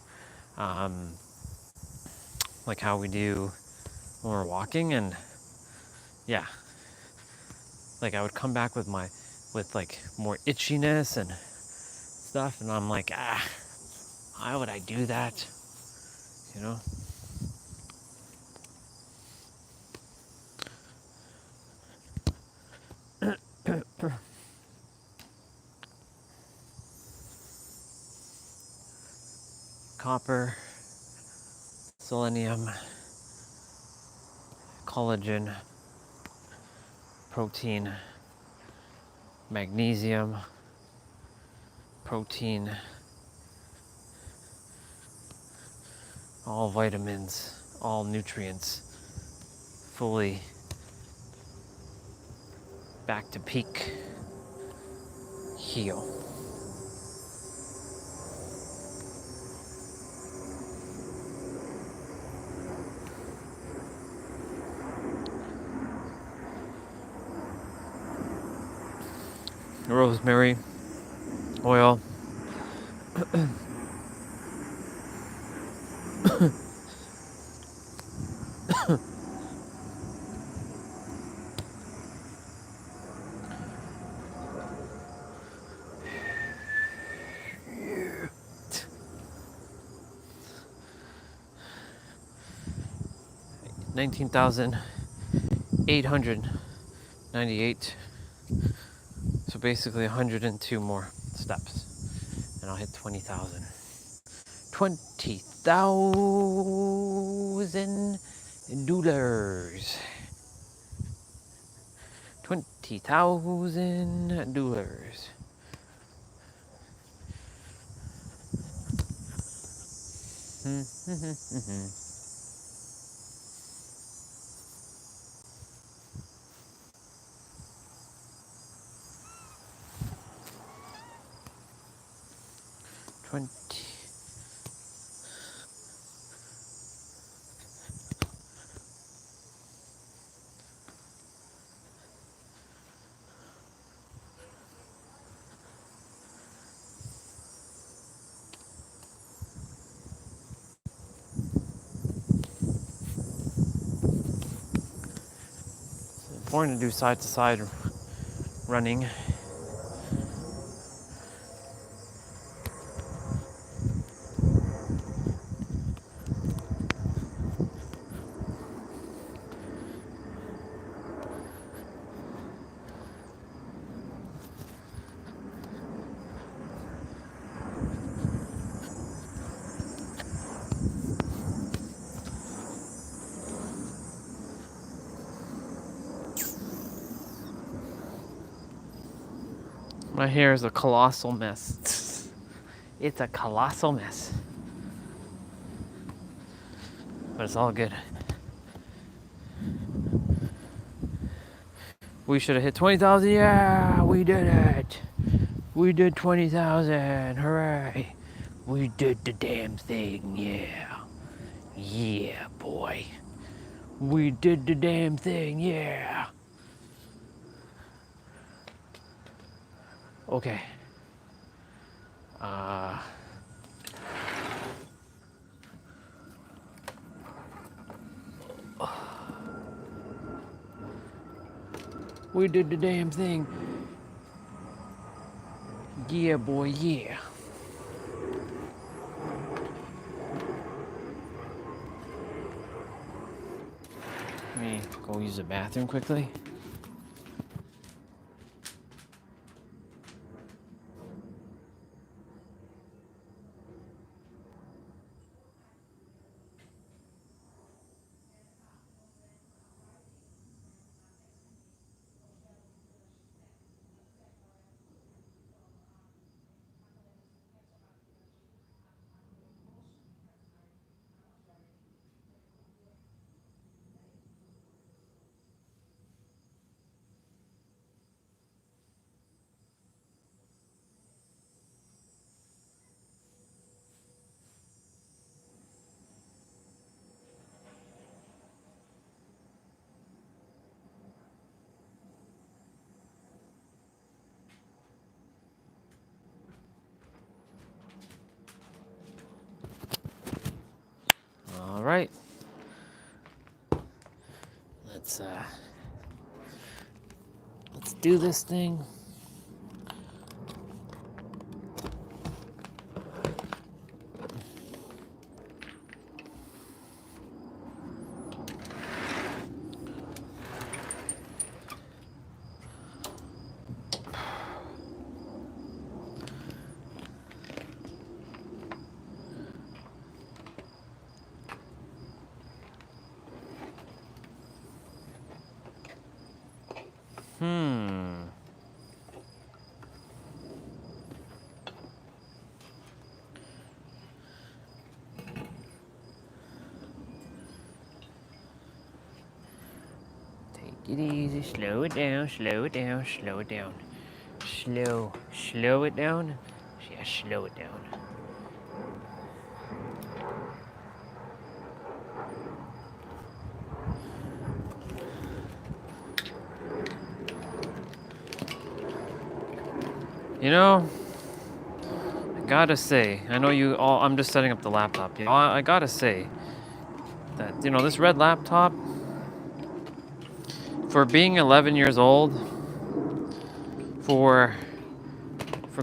when we're walking, and yeah, like I would come back with like more itchiness and stuff, and I'm like, why would I do that? You know? Copper, selenium, collagen, protein, magnesium, protein, all vitamins, all nutrients, fully back to peak heal. Rosemary oil. $19,898. So basically 102 more steps, and I'll hit 20,000. 20,000 dollars. $20,000. It's important to do side to side running. My hair is a colossal mess. It's a colossal mess. But it's all good. We should have hit 20,000. Yeah, we did it. We did 20,000. Hooray. We did the damn thing. Yeah. Yeah, boy. We did the damn thing. Yeah. Okay. We did the damn thing. Yeah, boy, yeah. Let me go use the bathroom quickly. right. Let's do this thing. Take it easy, slow it down, slow it down, slow it down. Slow it down. Yeah, slow it down. You know, I gotta say, I know you all, I'm just setting up the laptop. You know, I gotta say that, you know, this red laptop, for being 11 years old, for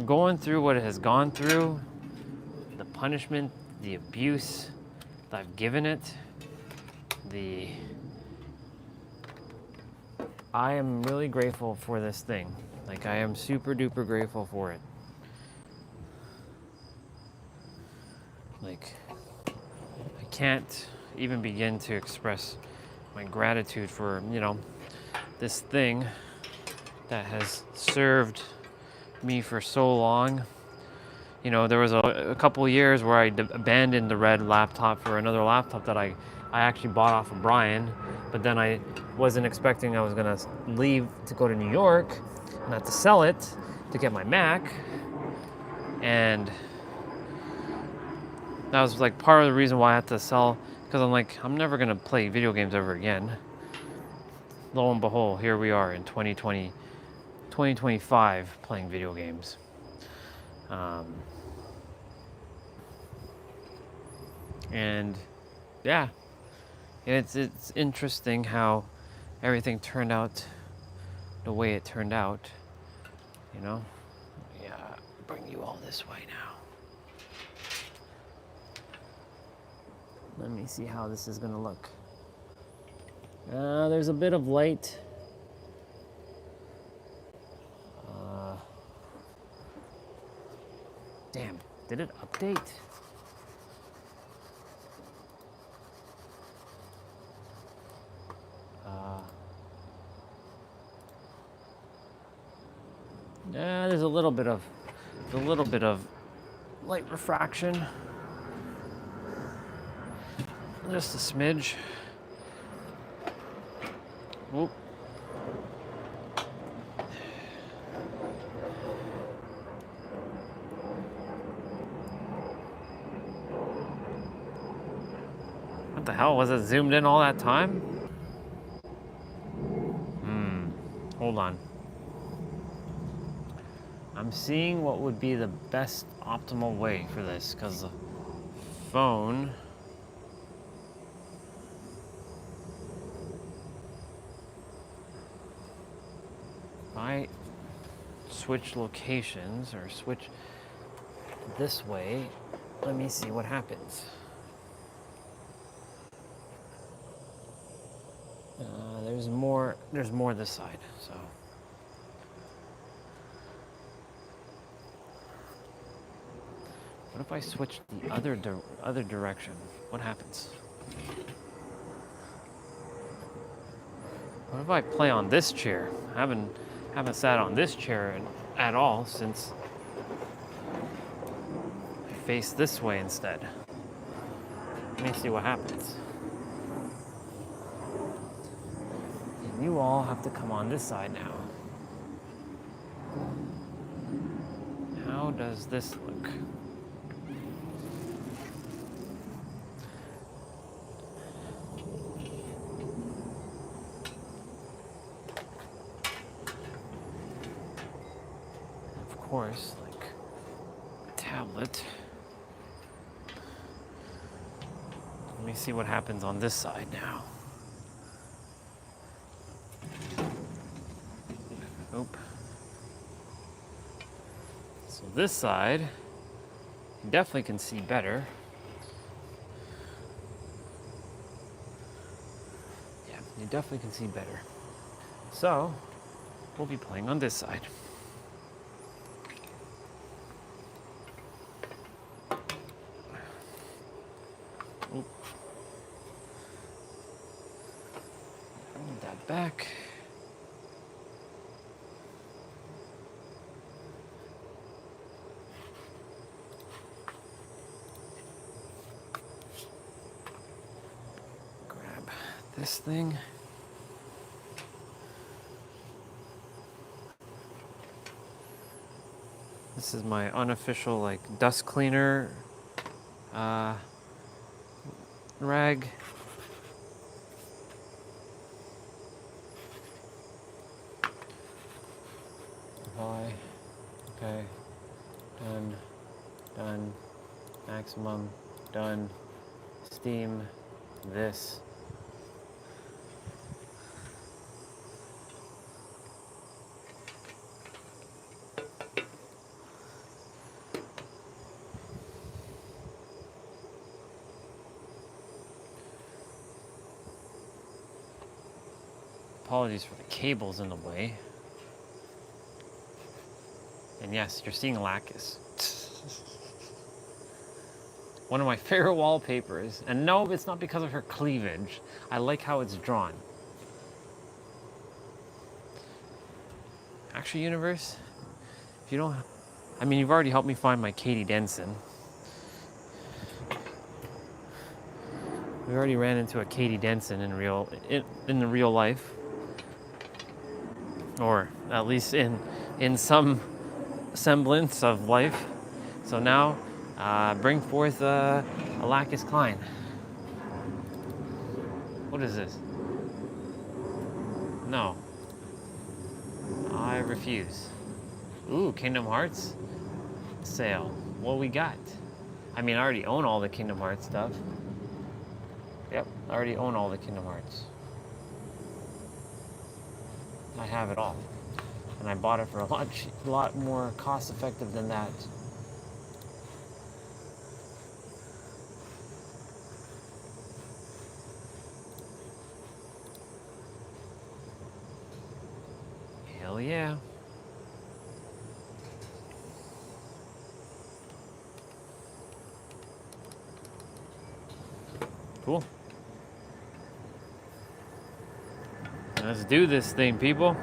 going through what it has gone through, the punishment, the abuse that I've given it, I am really grateful for this thing. Like, I am super duper grateful for it. Like, I can't even begin to express my gratitude for, you know, this thing that has served me for so long. You know, there was a couple years where I abandoned the red laptop for another laptop that I actually bought off of Brian, but then I wasn't expecting I was gonna leave to go to New York and have to sell it to get my Mac. And that was like part of the reason why I had to sell, because I'm like, I'm never gonna play video games ever again. Lo and behold, here we are in 2025 playing video games. And yeah, it's interesting how everything turned out the way it turned out, you know? Yeah, bring you all this way now. Let me see how this is gonna look. There's a bit of light. Damn, did it update? There's a little bit of light refraction. Just a smidge. Whoop. What the hell? Was it zoomed in all that time? Hold on. I'm seeing what would be the best optimal way for this, because the phone if I switch locations or switch this way, let me see what happens. There's more this side, so. What if I switch the other direction? What happens? What if I play on this chair? I haven't sat on this chair at all since I face this way instead. Let me see what happens. And you all have to come on this side now. How does this look? Of course, like a tablet. Let me see what happens on this side now. Oop. So this side, you definitely can see better. Yeah, you definitely can see better. So, we'll be playing on this side. Oop. Move that back. Grab this thing. This is my unofficial like dust cleaner rag. Apply. Okay. Done. Done. Maximum. Done. Steam this. Apologies for the cables in the way. And yes, you're seeing lacus. One of my favorite wallpapers. And no, it's not because of her cleavage. I like how it's drawn. Actually, universe, if you don't, I mean, you've already helped me find my Katie Denson. We already ran into a Katie Denson in the real life. Or at least in some semblance of life. So now, bring forth a Lacus Klein. What is this? No. I refuse. Ooh, Kingdom Hearts sale. What we got? I mean, I already own all the Kingdom Hearts stuff. Yep, I already own all the Kingdom Hearts. I have it all. And I bought it for a lot more cost effective than that. Hell yeah. Cool. Let's do this thing, people.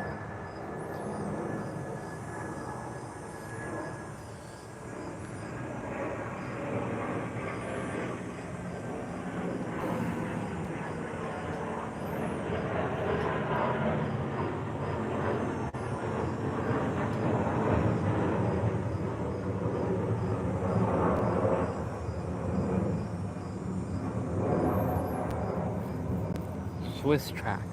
Swiss tracks.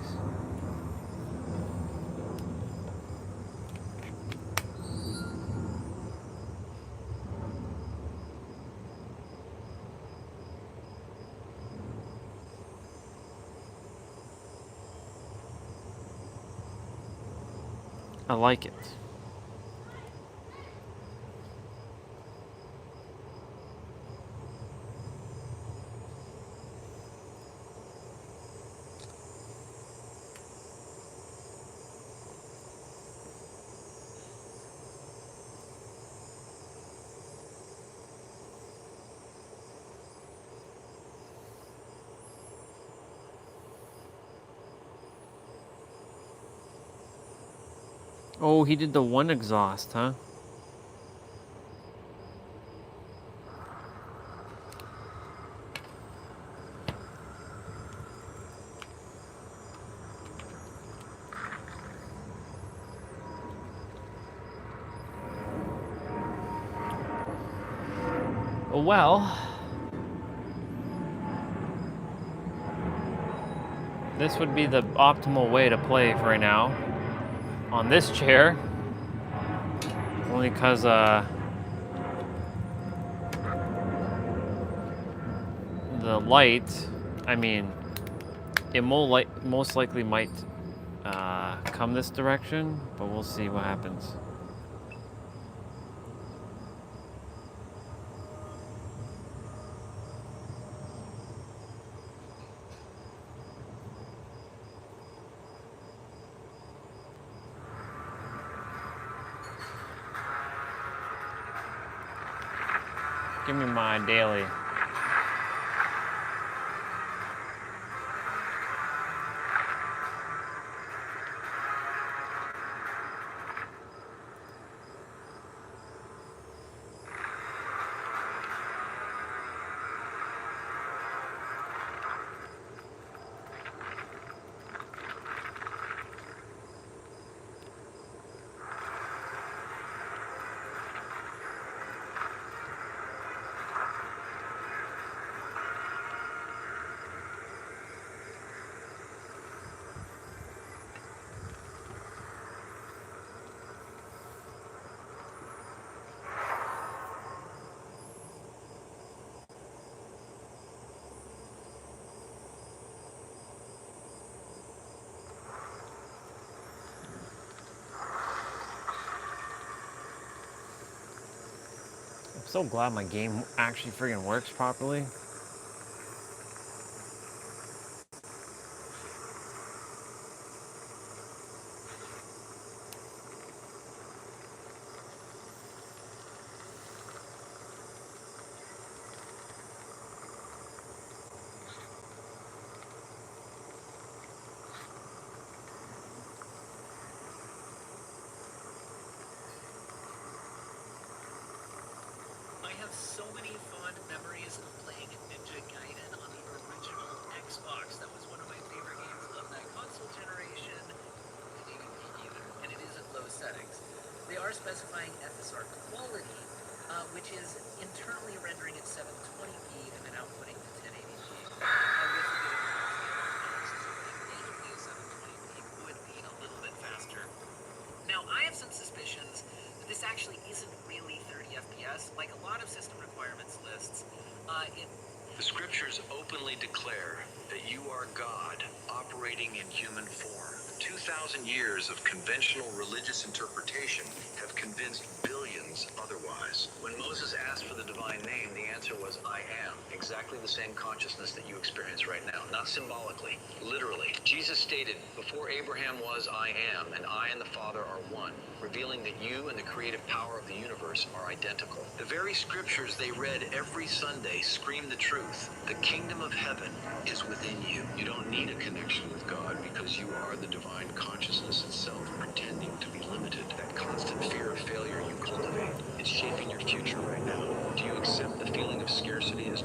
I like it. Oh, he did the one exhaust, huh? Well, this would be the optimal way to play for right now. On this chair, only because the light I mean, it most likely might come this direction, but we'll see what happens. Give me my daily. I'm so glad my game actually friggin' works properly. I have so many fond memories of playing Ninja Gaiden on the original Xbox. That was one of my favorite games of that console generation. And it is at low settings. They are specifying FSR quality, which is internally rendering at 720p and then outputting to 1080p. With 720p would be a little bit faster. Now, I have some suspicions that this actually isn't really 30 FPS, like a lot of system requirements lists. The scriptures openly declare that you are God operating in human form. 2,000 years of conventional religious interpretation have convinced billions otherwise. When Moses asked for the divine name, the answer was, I am. Exactly the same consciousness that you experience right now, not symbolically, literally. Jesus stated, before Abraham was, I am, and I and the Father are one, revealing that you and the creative power of the universe are identical. The very scriptures they read every Sunday scream the truth. The kingdom of heaven is within you. You don't need a connection with God because you are the divine consciousness itself, pretending to be limited. That constant fear of failure you cultivate, it's shaping your future right now. Do you accept the feeling of scarcity as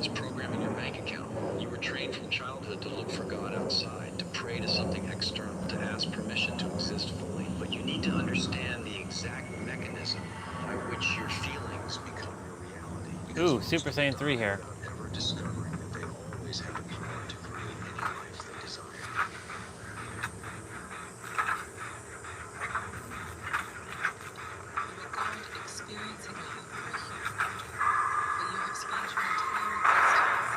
programming your bank account? You were trained from childhood to look for God outside, to pray to something external, to ask permission to exist fully. But you need to understand the exact mechanism by which your feelings become your reality. Ooh, Super Saiyan 3 here. Without ever discovering that they always had the power to create any life they desire. Experiencing life for a human, but you have spent your entire existence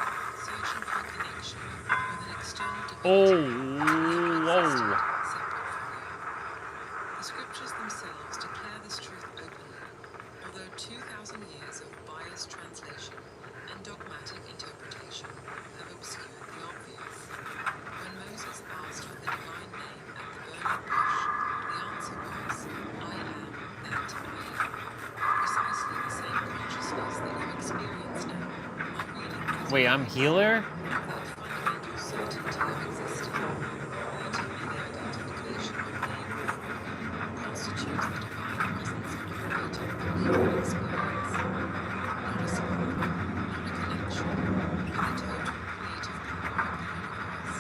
searching for connection with an external divinity Whoa. separate from you. The scriptures themselves declare this truth openly, although 2,000 years of biased translation and dogmatic interpretation have obscured the obvious. When Moses asked for the divine name at the burning bush, the answer was, I am that I am. Precisely the same consciousness that you experience now while reading these Wait, I'm healer? that fundamental certainty of existing, that and the identification of being with me, constitutes the divine presence operating through human experience. Not a spark, not a connection, but the total creative power of the universe,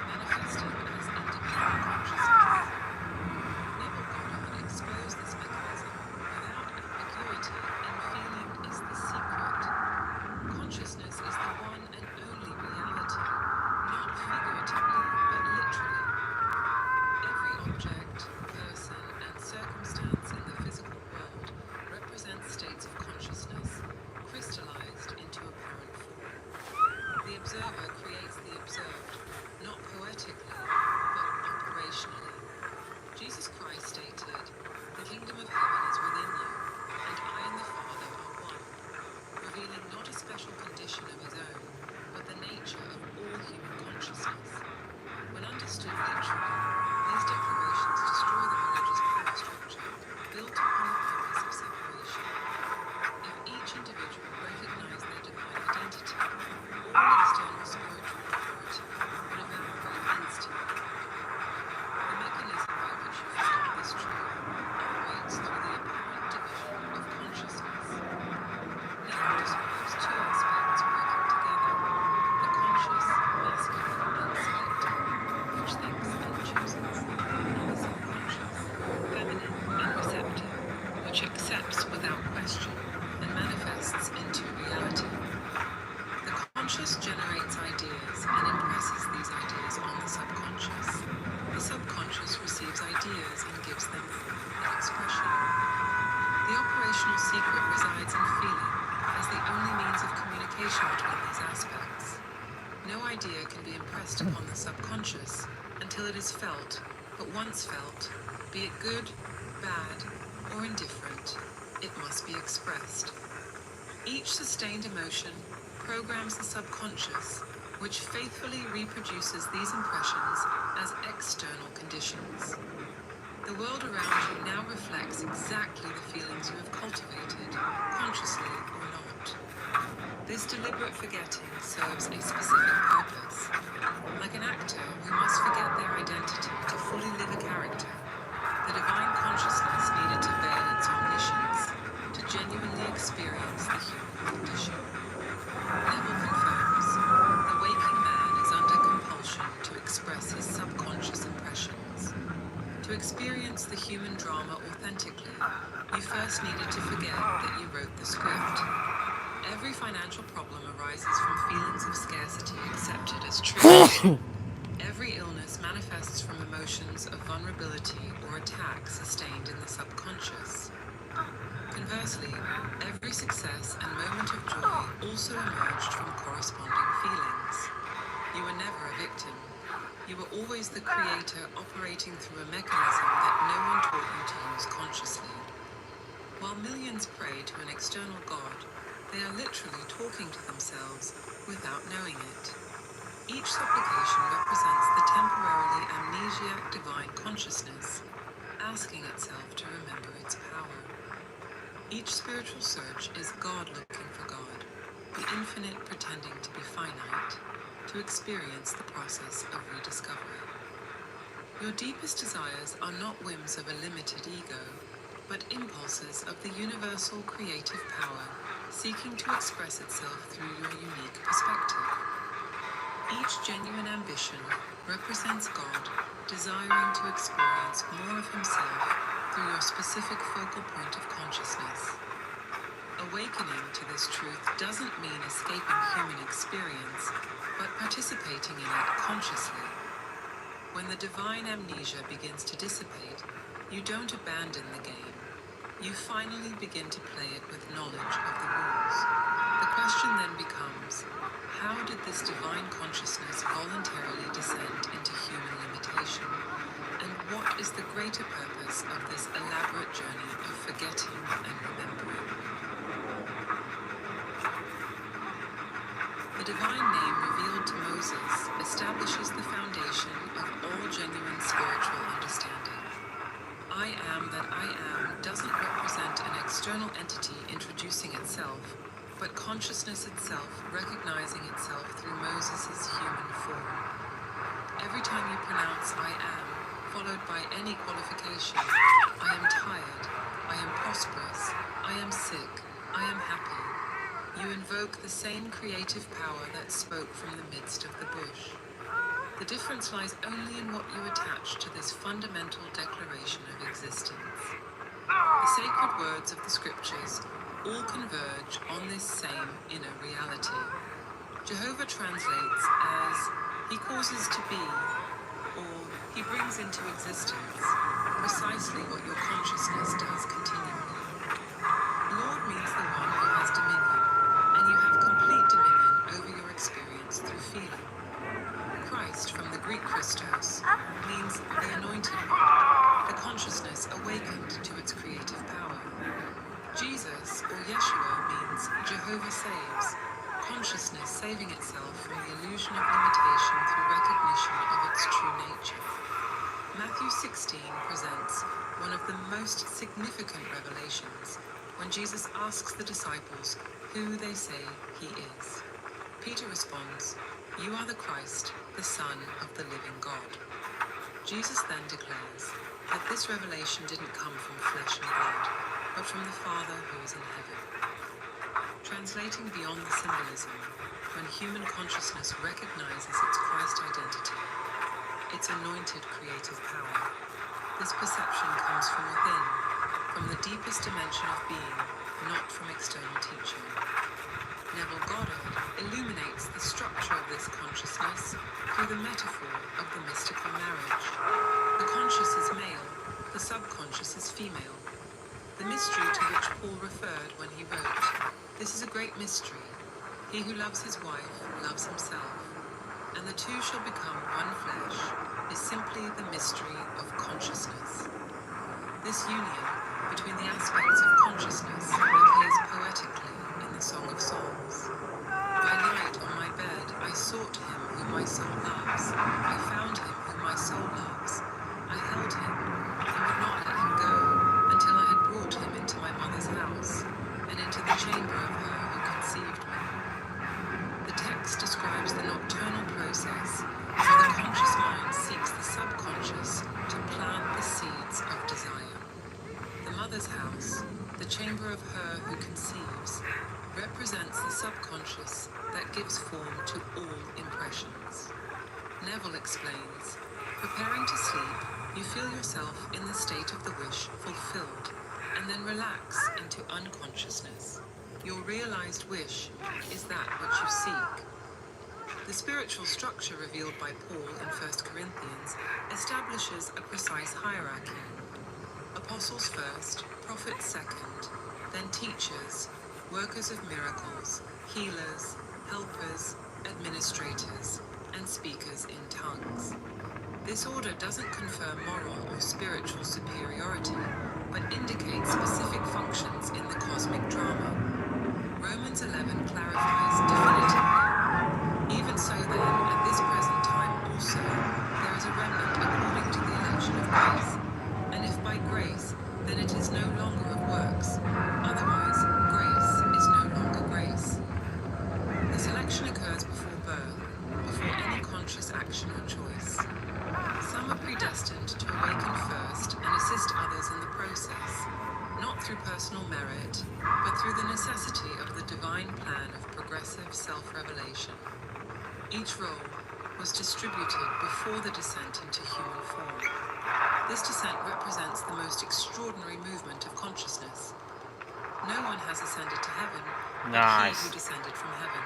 manifesting as independent consciousness. Neville Goddard exposed this mechanism without ambiguity, and feeling is the secret. Consciousness is the one and only Jesus Christ stated, "The kingdom of heaven is within you, and I and the Father are one," revealing not a special condition of his own, but the nature of all human consciousness. When understood literally, these declarations destroy the religious power structure built upon the promise of separation. If each individual recognized their divine identity, all external spiritual authority would evaporate instantly. The mechanism by which you forget this truth operates through the apparent division of consciousness. Neil describes two aspects working together: the conscious, masculine, and selective, which thinks and chooses, and the subconscious, feminine, and receptive, which accepts without question and manifests into reality. The conscious generates ideas and impresses these ideas on the subconscious. The subconscious receives ideas and gives them an expression. The operational secret resides in feeling as the only means of communication between these aspects. No idea can be impressed upon the subconscious until it is felt, but once felt, be it good, bad, or indifferent, it must be expressed. Each sustained emotion programs the subconscious, which faithfully reproduces these impressions as external conditions. The world around you now reflects exactly the feelings you have cultivated, consciously or not. This deliberate forgetting serves a specific purpose. Like an actor who must forget their identity to fully live a character, the divine consciousness needed to veil its omniscience to genuinely experience the human condition. Neville confirms, the waking man is under compulsion to express his subconscious impressions. To experience the human drama authentically, you first needed to forget that you wrote the script. Every financial problem arises from feelings of scarcity accepted as true. Every illness manifests from emotions of vulnerability or attack sustained in the subconscious. Conversely, every success and moment of joy also emerged from corresponding feelings. You were never a victim. You were always the creator operating through a mechanism that no one taught you to use consciously. While millions pray to an external God, they are literally talking to themselves without knowing it. Each supplication represents the temporarily amnesiac divine consciousness, asking itself to remember its power. Each spiritual search is God looking for God, the infinite pretending to be finite, to experience the process of rediscovery. Your deepest desires are not whims of a limited ego, but impulses of the universal creative power seeking to express itself through your unique perspective. Each genuine ambition represents God desiring to experience more of himself through your specific focal point of consciousness. Awakening to this truth doesn't mean escaping human experience, but participating in it consciously. When the divine amnesia begins to dissipate, you don't abandon the game. You finally begin to play it with knowledge of the rules. The question then becomes, how did this divine consciousness voluntarily descend into human limitation? And what is the greater purpose of this elaborate journey of forgetting and remembering? The divine name revealed to Moses establishes the foundation of all genuine spiritual understanding. I am that I am doesn't represent an external entity introducing itself, but consciousness itself recognizing itself through Moses' human form. Every time you pronounce I am, followed by any qualification, I am tired, I am prosperous, I am sick, I am happy, you invoke the same creative power that spoke from the midst of the bush. The difference lies only in what you attach to this fundamental declaration of existence. The sacred words of the scriptures all converge on this same inner reality. Jehovah translates as he causes to be, or he brings into existence, precisely what your consciousness does continually. Lord means the one who has dominion, and you have complete dominion over your experience through feeling. Christ, from the Greek Christos, means the anointed one, the conscious awakened to its creative power. Jesus, or Yeshua, means Jehovah saves, consciousness saving itself from the illusion of limitation through recognition of its true nature. Matthew 16 presents one of the most significant revelations when Jesus asks the disciples who they say he is. Peter responds, "You are the Christ, the Son of the living God." Jesus then declares that this revelation didn't come from flesh and blood, but from the Father who is in heaven. Translating beyond the symbolism, when human consciousness recognizes its Christ identity, its anointed creative power, this perception comes from within, from the deepest dimension of being, not from external teaching. Neville Goddard illuminates the structure of this consciousness through the metaphor of the mystical marriage. The conscious is male, the subconscious is female. The mystery to which Paul referred when he wrote, "This is a great mystery. He who loves his wife loves himself, and the two shall become one flesh," is simply the mystery of consciousness. This union between the aspects of consciousness appears poetically in the Song of Songs. "By night on my bed I sought him whom my soul loves. I found him whom my soul loves. I held him and would not let him go until I had brought him into my mother's house and into the chamber of her who conceived me." The text describes the nocturnal process where the conscious mind seeks the subconscious to plant the seeds of desire. The mother's house, the chamber of her who conceives, represents the subconscious that gives form to all impressions. Neville explains, "Preparing to sleep, you feel yourself in the state of the wish fulfilled, and then relax into unconsciousness. Your realized wish is that which you seek." The spiritual structure revealed by Paul in 1 Corinthians establishes a precise hierarchy. Apostles first, prophets second, then teachers, workers of miracles, healers, helpers, administrators, and speakers in tongues. This order doesn't confer moral or spiritual superiority, but indicates specific functions in the cosmic drama. Romans 11 clarifies definitively, "Even so then, at this present time also, there is a remnant according to the election of grace. And if by grace, then it is no longer of works. Otherwise, grace is no longer grace." The selection occurs before birth, before any conscious action or choice. Some are predestined to awaken first and assist others in the process, not through personal merit, but through the necessity of the divine plan of progressive self-revelation. Each role was distributed before the descent into human form. This descent represents the most extraordinary movement of consciousness. No one has ascended to heaven but he who descended from heaven.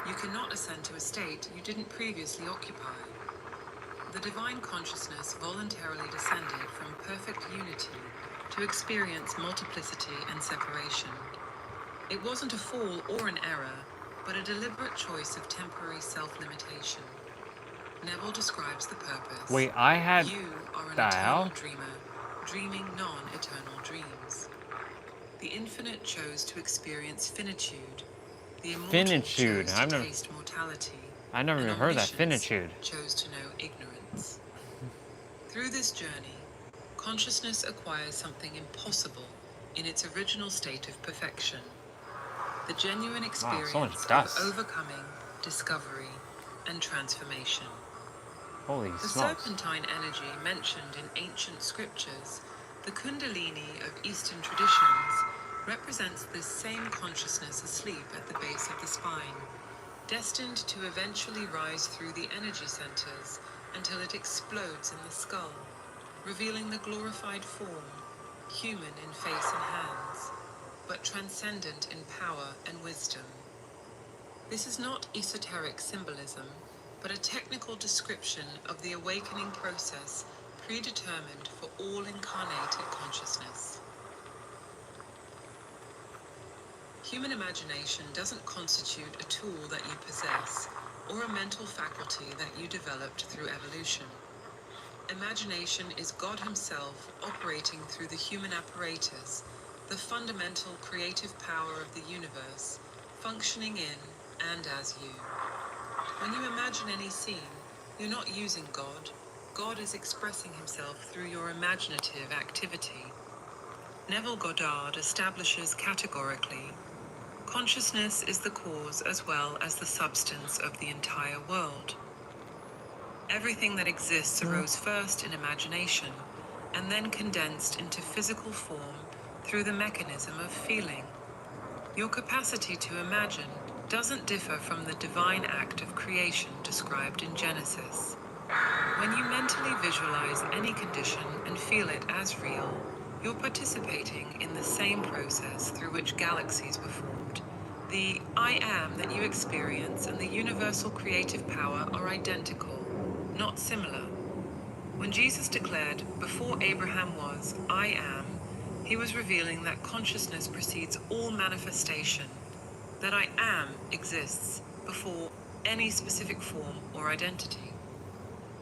You cannot ascend to a state you didn't previously occupy. The divine consciousness voluntarily descended from perfect unity to experience multiplicity and separation. It wasn't a fall or an error, but a deliberate choice of temporary self-limitation. Neville describes the purpose. Wait, I had "You are an the eternal hell? dreamer, dreaming non-eternal dreams." The infinite chose to experience finitude. The immortal Finitude. chose to taste mortality. I never And even heard that. omniscience Finitude. chose to know ignorance. Through this journey, consciousness acquires something impossible in its original state of perfection. The genuine experience so much of dust. overcoming, discovery, and transformation. Holy The smokes. serpentine energy mentioned in ancient scriptures, the kundalini of Eastern traditions, represents this same consciousness asleep at the base of the spine, destined to eventually rise through the energy centers until it explodes in the skull, revealing the glorified form, human in face and hands, but transcendent in power and wisdom. This is not esoteric symbolism, but a technical description of the awakening process predetermined for all incarnated consciousness. Human imagination doesn't constitute a tool that you possess or a mental faculty that you developed through evolution. Imagination is God Himself operating through the human apparatus, the fundamental creative power of the universe, functioning in and as you. When you imagine any scene, you're not using God. God is expressing Himself through your imaginative activity. Neville Goddard establishes categorically, consciousness is the cause as well as the substance of the entire world. Everything that exists arose first in imagination, and then condensed into physical form through the mechanism of feeling. Your capacity to imagine doesn't differ from the divine act of creation described in Genesis. When you mentally visualize any condition and feel it as real, you're participating in the same process through which galaxies were formed. The I am that you experience and the universal creative power are identical, not similar. When Jesus declared, "Before Abraham was, I am," He was revealing that consciousness precedes all manifestation, that I am exists before any specific form or identity.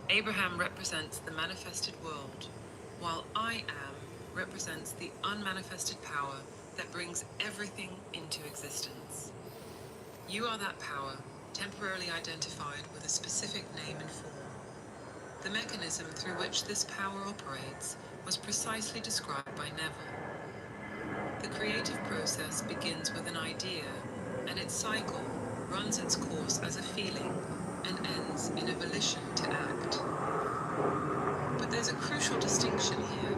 Abraham represents the manifested world, while I am represents the unmanifested power that brings everything into existence. You are that power, temporarily identified with a specific name and form. The mechanism through which this power operates was precisely described by Neville. The creative process begins with an idea, and its cycle runs its course as a feeling and ends in a volition to act. But there's a crucial distinction here.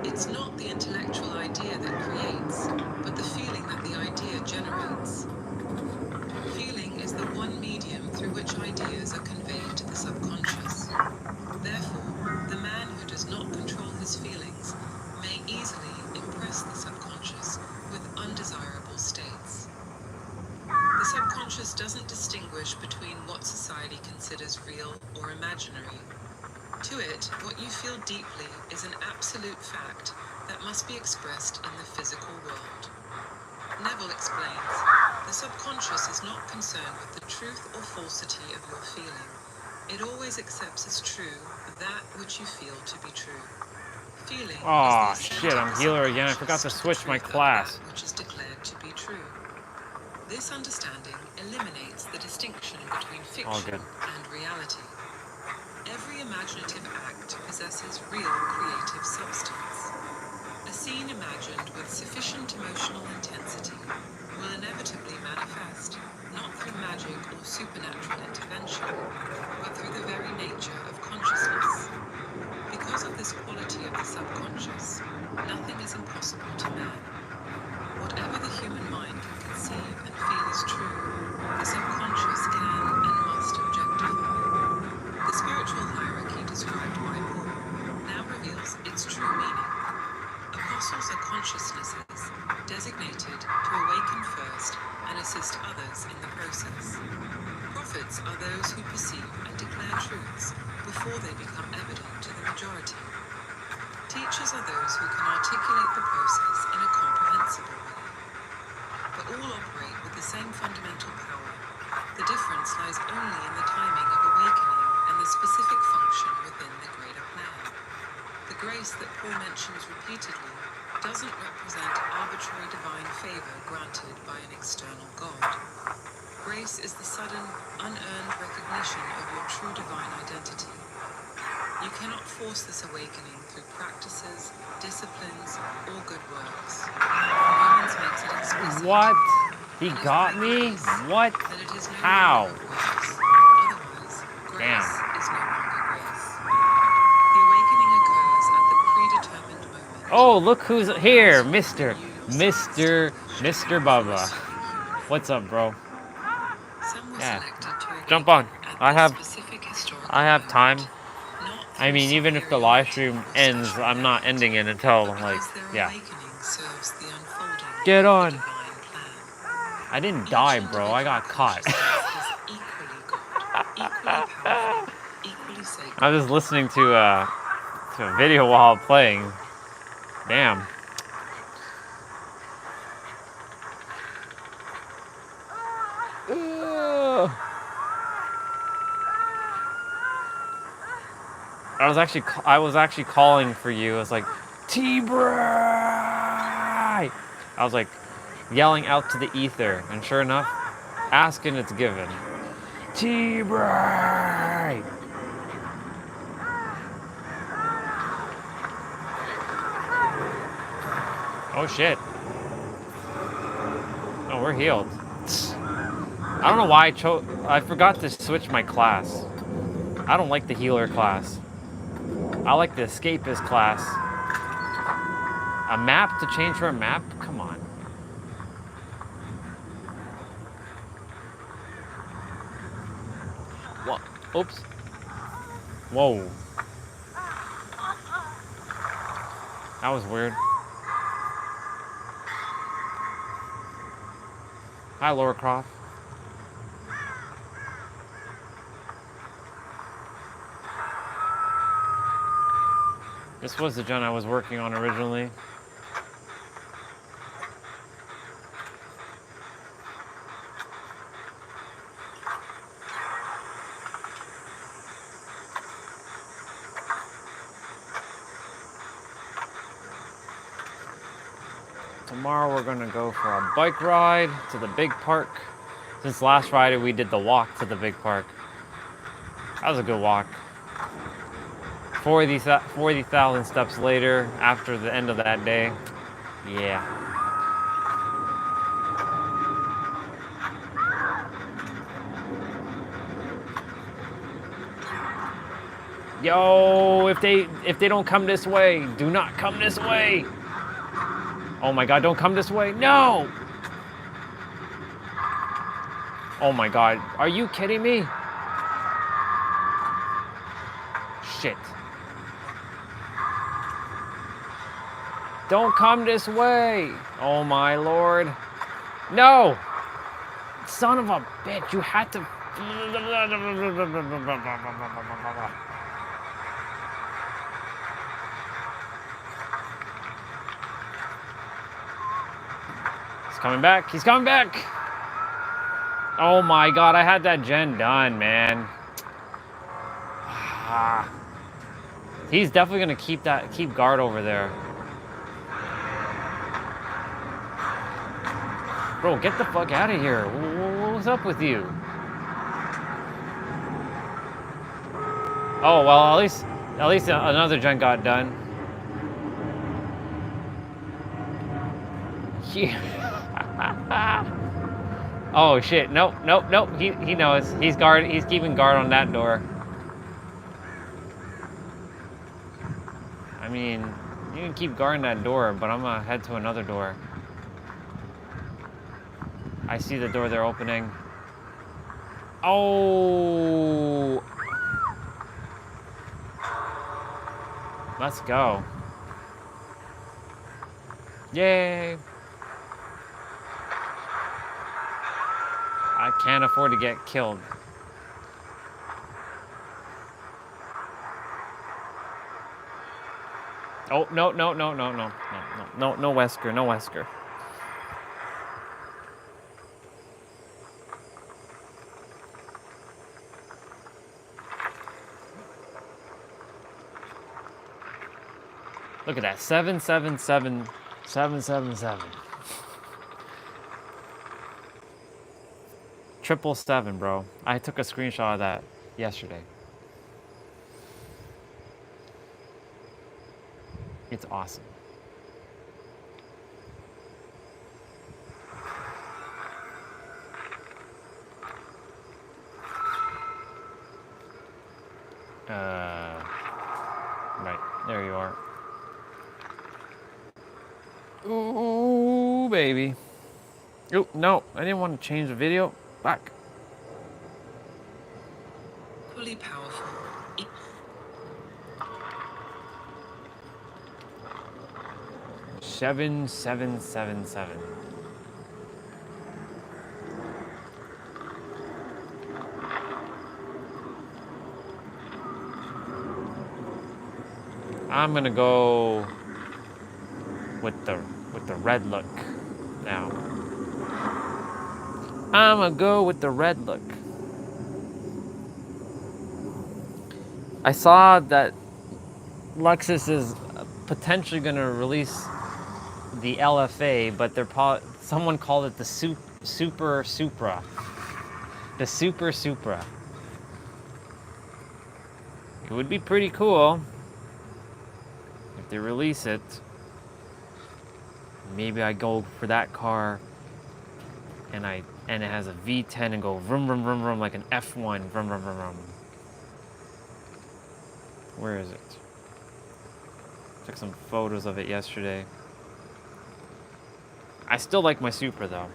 It's not the intellectual idea that creates, but the feeling that the idea generates. Feeling is the one medium through which ideas are conveyed to the subconscious. Therefore, the man who does not control his feelings may easily impress the subconscious with undesirable states. The subconscious doesn't distinguish between what society considers real or imaginary. To it, what you feel deeply is an absolute fact that must be expressed in the physical world. Neville explains, the subconscious is not concerned with the truth or falsity of your feeling. It always accepts as true that which you feel to be true. Feeling Aw, is the shit, assent I'm of the healer again. I forgot to subconscious to the switch my truth of class. that which is declared to be true. This understanding eliminates the distinction between All fiction good. and reality. Every imaginative act possesses real creative substance. A scene imagined with sufficient emotional intensity will inevitably manifest, not through magic or supernatural intervention, but through the very nature of consciousness. Because of this quality of the subconscious, nothing is impossible to man. Whatever the human mind can conceive and feel is true, the subconscious can and must objectify. The spiritual hierarchy described by Paul now reveals its true meaning. Apostles are consciousnesses designated to awaken first and assist others in the process. Prophets are those who perceive and declare truths before they become evident to the majority. Teachers are those who can articulate the process in a comprehensible way. But all operate with the same fundamental power. The difference lies only in the timing of awakening and the specific function within the greater plan. The grace that Paul mentions repeatedly doesn't represent arbitrary divine favor granted by an external God. Grace is the sudden, unearned recognition of your true divine identity. You cannot force this awakening through practices, disciplines, or good works. Romans makes it explicit. What? He got me? What? That it is no How? longer of works. Otherwise, grace Damn. is no longer grace. The awakening occurs at the predetermined moment. Oh, look who's here, Mr. Bubba. What's up, bro? Some were Yeah. selected to Jump awaken on. at I this have specific historical time. moment, not I through mean, even if the live stream ends, I'm not ending it until, like, yeah. awakening serves the unfolding Get of on. the divine plan. I didn't die, bro. I got caught. Consciousness is equally God, equally powerful, equally sacred. I was listening to a video while playing. Damn. I was actually calling for you. I was like, T-Bray! I was like yelling out to the ether, and sure enough, asking it's given. T-Bray! Oh shit. Oh, we're healed. I don't know why I forgot to switch my class. I don't like the healer class. I like the escapist class. A map to change for a map? Come on. What? Oops. Whoa. That was weird. Hi, Laura Croft. This was the gen I was working on originally. Tomorrow we're gonna go for a bike ride to the big park. Since last Friday we did the walk to the big park. That was a good walk. 40,000 steps later, after the end of that day. Yeah. Yo, if they don't come this way, do not come this way. Oh my god, don't come this way. No! Oh my god, are you kidding me? Shit. Don't come this way. Oh my lord. No! Son of a bitch, you had to... He's coming back. He's coming back. Oh my god, I had that gen done, man. He's definitely gonna keep guard over there. Bro, get the fuck out of here. What's up with you? Oh well, at least another gen got done. Yeah. Oh shit! Nope. He knows. He's keeping guard on that door. I mean, you can keep guarding that door, but I'm gonna head to another door. I see the door they're opening. Oh! Let's go. Yay! I can't afford to get killed. Oh, no, Wesker, no Wesker. Look at that, 777, 777. 777, bro. I took a screenshot of that yesterday. It's awesome. Right, there you are. Ooh, baby. Oh, no, I didn't want to change the video. Back. Fully powerful. 7777. I'm gonna go with the red look now. I'm gonna go with the red look. I saw that Lexus is potentially going to release the LFA, but someone called it the Super Supra. The Super Supra. It would be pretty cool if they release it. Maybe I go for that car and it has a V10 and go vroom vroom vroom vroom like an F1 vroom vroom vroom vroom. Where is it? Took some photos of it yesterday. I still like my Supra though.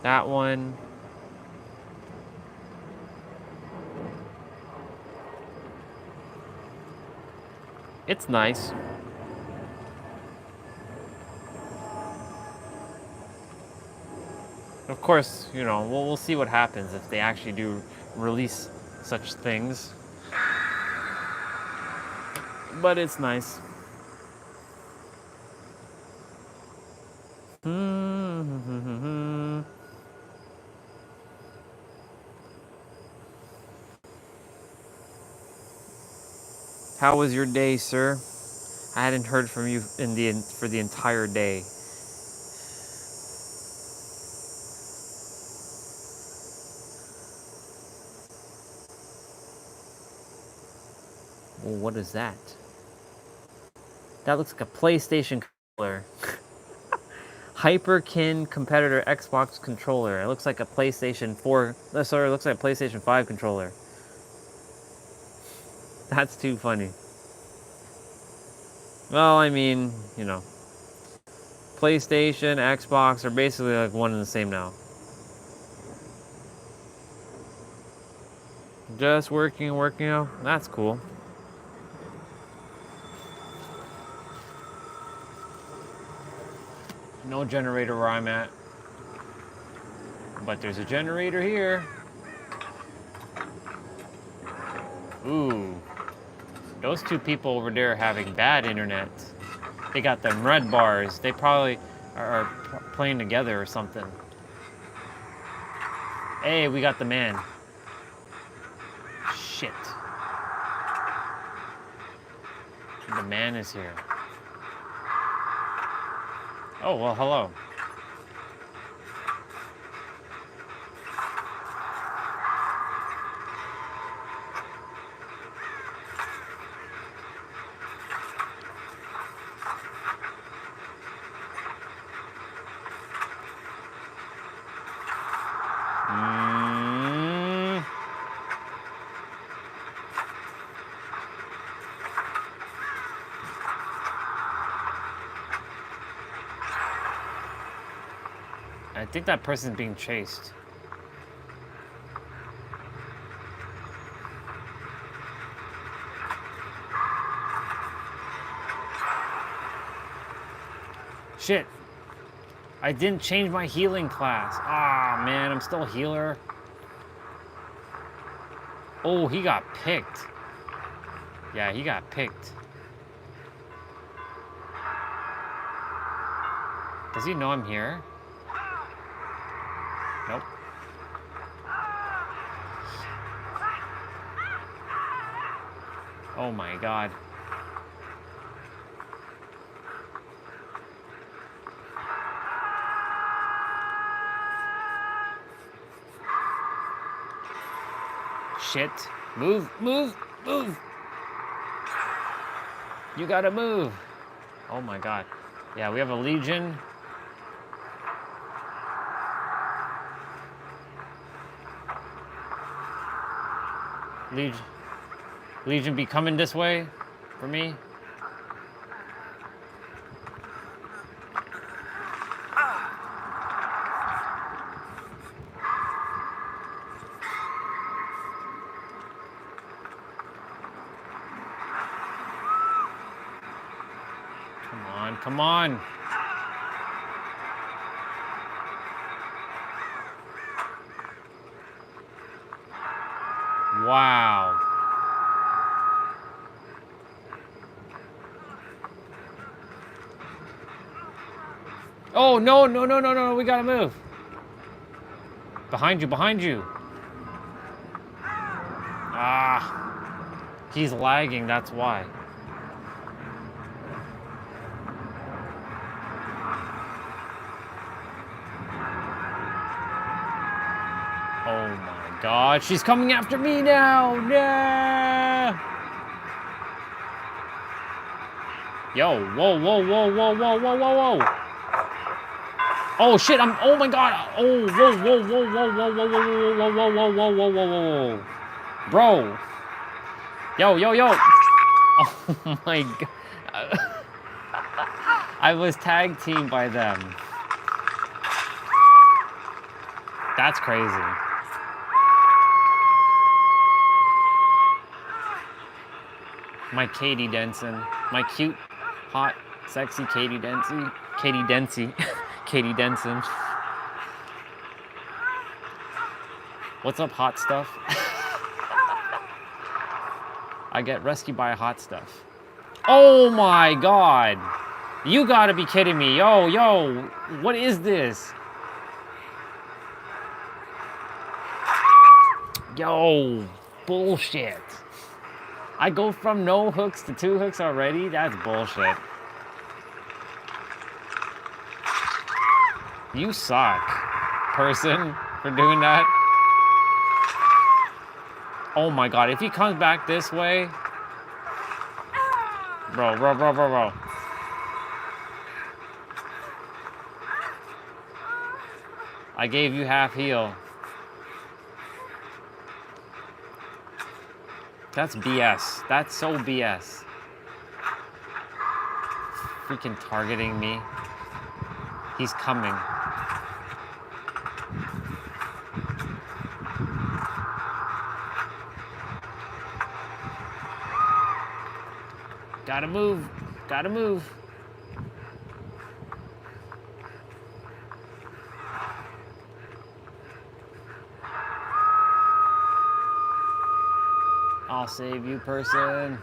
That one. It's nice. Of course, you know, we'll see what happens if they actually do release such things. But it's nice. How was your day, sir? I hadn't heard from you for the entire day. Well, what is that? That looks like a PlayStation controller. Hyperkin competitor Xbox controller. It looks like a PlayStation 4. Sorry, it looks like a PlayStation 5 controller. That's too funny. Well, I mean, you know, PlayStation, Xbox are basically like one and the same now. Just working out. That's cool. No generator where I'm at. But there's a generator here. Ooh. Those two people over there are having bad internet. They got them red bars. They probably are playing together or something. Hey, we got the man. Shit. The man is here. Oh, well, hello. I think that person's being chased. Shit. I didn't change my healing class. Ah, man, I'm still a healer. Oh, he got picked. Yeah, he got picked. Does he know I'm here? Nope. Oh my god. Shit. Move, move, move. You gotta move. Oh my god. Yeah, we have a Legion. Legion be coming this way for me. Come on, come on. Wow. Oh, no, no, no, no, no, we gotta move. Behind you, behind you. Ah. He's lagging, that's why. Oh my god, she's coming after me now! No! Yo, whoa, whoa, whoa, whoa, whoa, whoa, whoa, whoa! Oh shit, oh my god! Oh, whoa, whoa, whoa, whoa, whoa, whoa, whoa, whoa, whoa, whoa, whoa, whoa, whoa, whoa, whoa. Bro! Yo, yo, yo! Oh my god. I was tag teamed by them. That's crazy. My Katie Denson. My cute, hot, sexy Katie Denson. Katie Denson. Katie Denson. What's up, hot stuff? I get rescued by hot stuff. Oh my god! You gotta be kidding me. Yo, yo, what is this? Yo, bullshit. I go from no hooks to 2 hooks already? That's bullshit. You suck, person, for doing that. Oh my god, if he comes back this way... Bro. I gave you half heal. That's BS. That's so BS. Freaking targeting me. He's coming. Gotta move. Gotta move. I'll save you, person.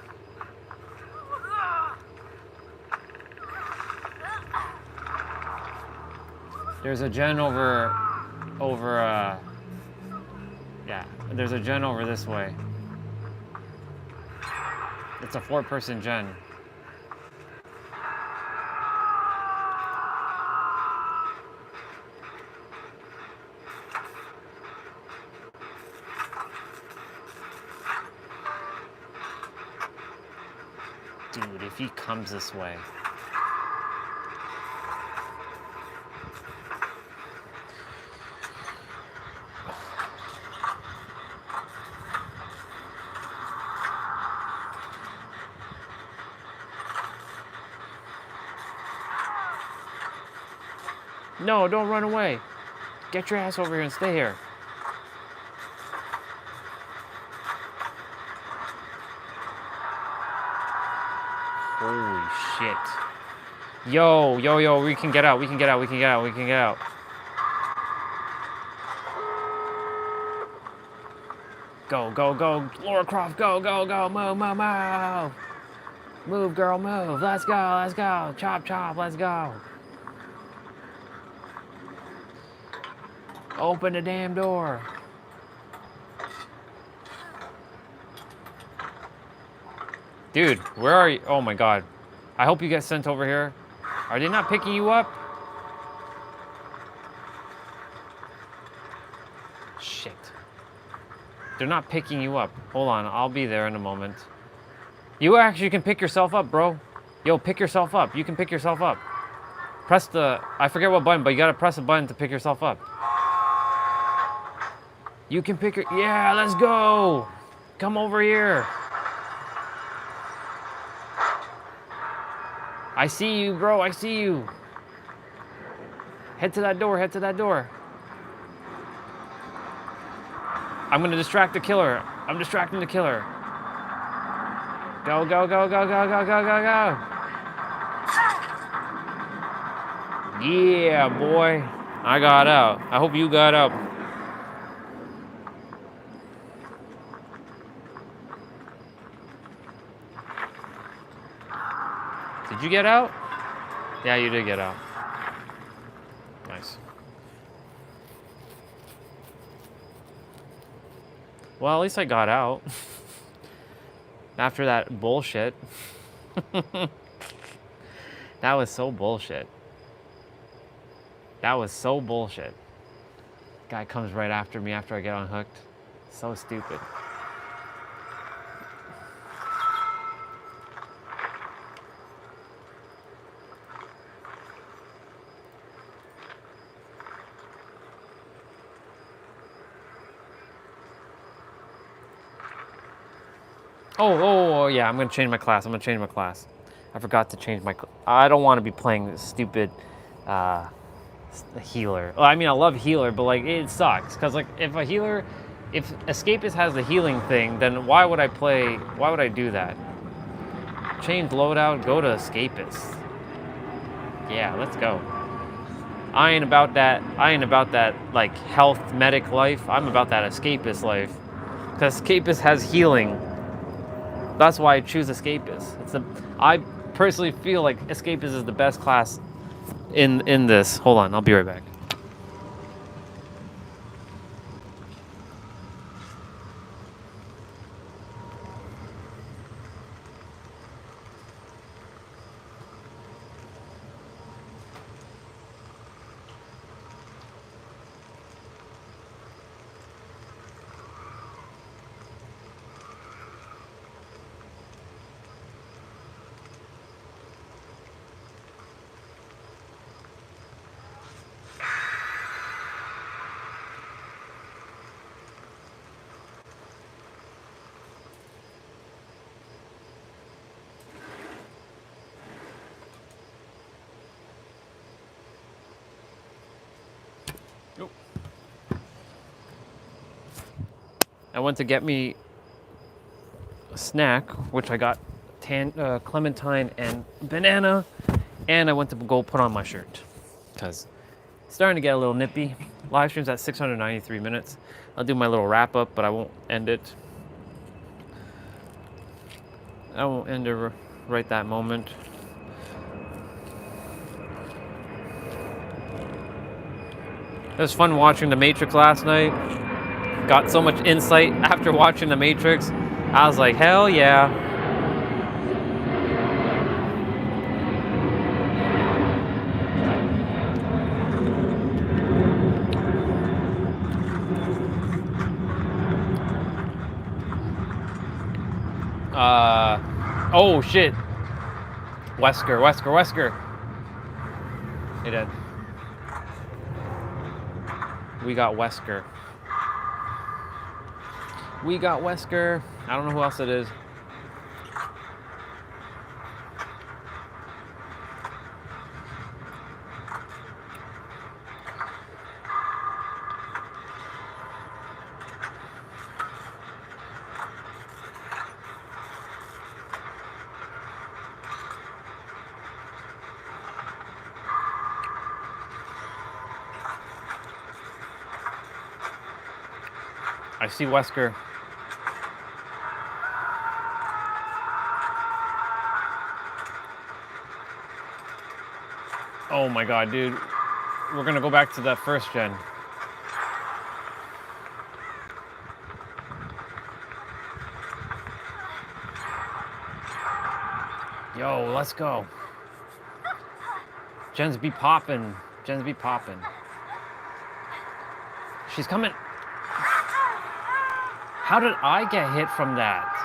There's a gen over, yeah, there's a gen over this way. It's a 4-person gen. Dude, if he comes this way. No, don't run away. Get your ass over here and stay here. Holy shit. Yo, we can get out, we can get out. Go. Laura Croft, go. Move. Move, girl, move. Let's go. Chop, let's go. Open the damn door. Dude, where are you? Oh my god. I hope you get sent over here. Are they not picking you up? Shit. They're not picking you up. Hold on, I'll be there in a moment. You actually can pick yourself up, bro. Yo, pick yourself up. You can pick yourself up. Press the... I forget what button, but you gotta press a button to pick yourself up. You can pick your... Yeah, let's go! Come over here. I see you, bro. I see you. Head to that door. I'm gonna distract the killer. I'm distracting the killer. Go. Yeah, boy. I got out. I hope you got out. Did you get out? Yeah, you did get out. Nice. Well, at least I got out. After that bullshit. That was so bullshit. That was so bullshit. Guy comes right after me after I get unhooked. So stupid. Oh, yeah, I'm gonna change my class. I forgot to change my. I don't want to be playing this stupid healer. Well, I mean, I love healer, but like it sucks because like if escapist has the healing thing, then why would I play? Why would I do that? Change loadout, go to escapist. Yeah, let's go. I ain't about that like health medic life. I'm about that escapist life because escapist has healing. That's why I choose escapist. I personally feel like escapist is the best class in this. Hold on, I'll be right back. I went to get me a snack, which I got clementine and banana, and I went to go put on my shirt because it's starting to get a little nippy. Live stream's at 693 minutes. I'll do my little wrap up, but I won't end it. I won't end it right that moment. It was fun watching The Matrix last night. Got so much insight after watching The Matrix. I was like, hell yeah. Oh shit. Wesker. Hey, Dad. We got Wesker. I don't know who else it is. I see Wesker. Oh my god, dude. We're gonna go back to that first gen. Yo, let's go. Gens be poppin'. She's coming. How did I get hit from that?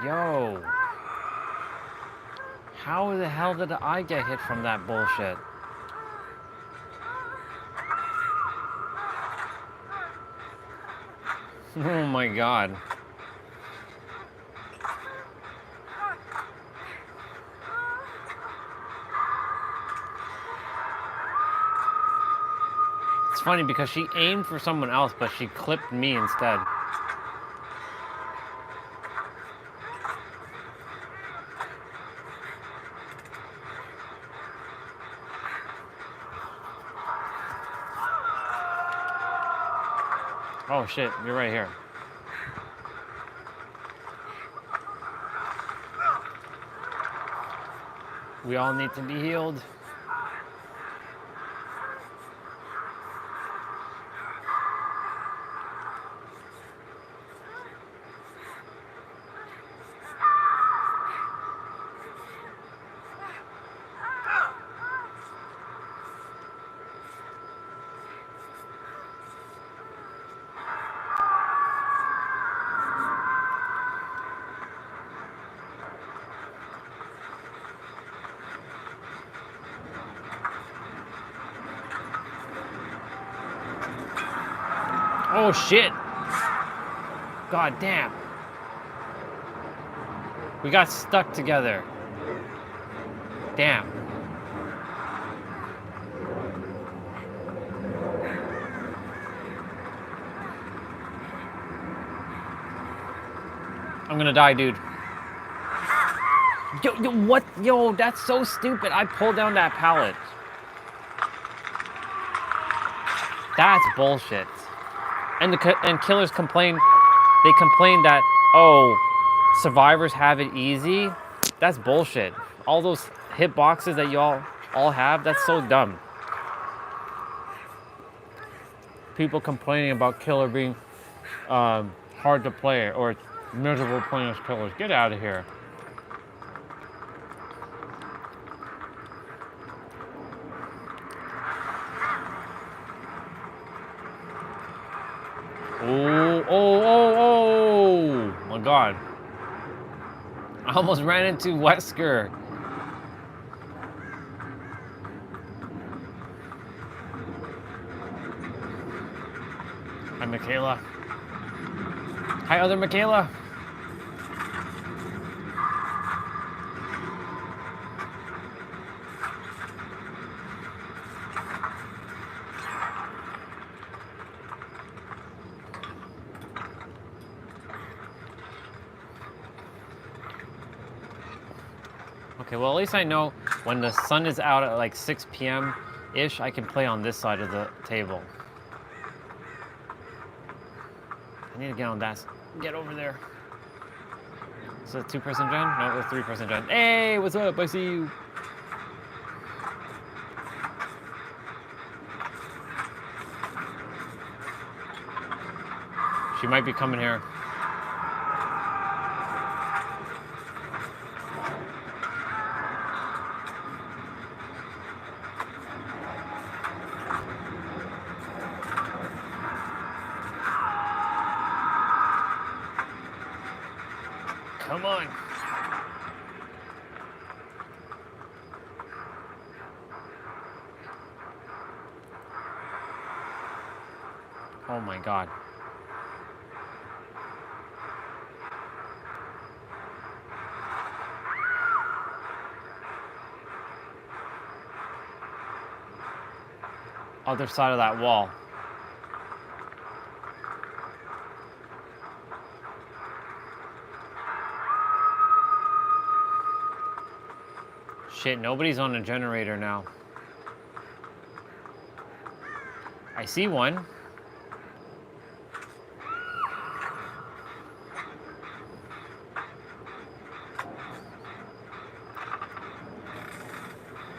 Yo. How the hell did I get hit from that bullshit? Oh my god. It's funny because she aimed for someone else, but she clipped me instead. Oh shit, you're right here. We all need to be healed. Oh shit. God damn. We got stuck together. Damn. I'm gonna die, dude. Yo, what? Yo, that's so stupid. I pulled down that pallet. That's bullshit. And killers complain. They complain that, oh, survivors have it easy. That's bullshit. All those hit boxes that y'all all have, that's so dumb. People complaining about killer being hard to play or miserable playing as killers. Get out of here. Oh my god. I almost ran into Wesker. Hi, Michaela. Hi, other Michaela. Okay, well, at least I know when the sun is out at like 6 p.m.-ish, I can play on this side of the table. I need to get on that. Get over there. Is it a 2-person gen? No, it's a 3-person gen. Hey, what's up? I see you. She might be coming here. Come on. Oh my god. Other side of that wall. Shit, nobody's on a generator now. I see one.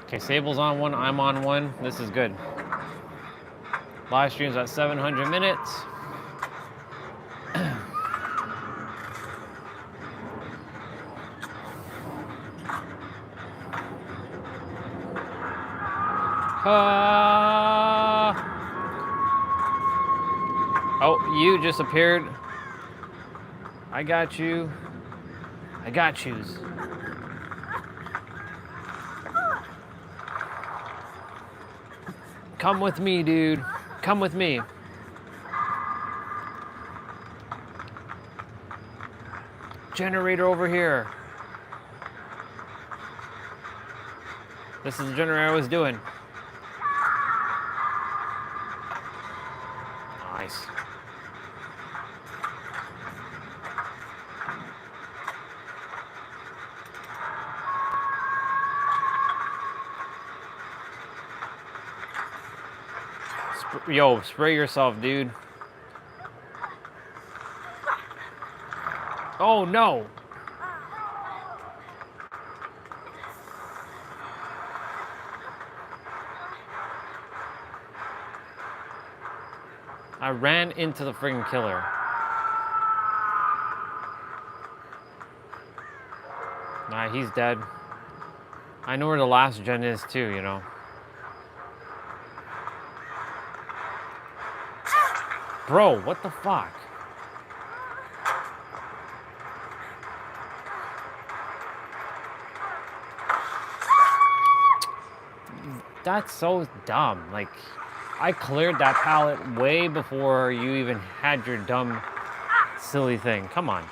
Okay, Sable's on one, I'm on one. This is good. Live stream's at 700 minutes. Oh, you just appeared. I got you. I got yous. Come with me, dude. Come with me. Generator over here. This is the generator I was doing. Nice. Yo, spray yourself, dude. Oh no. I ran into the friggin' killer. Nah, he's dead. I know where the last gen is too, you know. Bro, what the fuck? That's so dumb. Like, I cleared that pallet way before you even had your dumb, silly thing. Come on.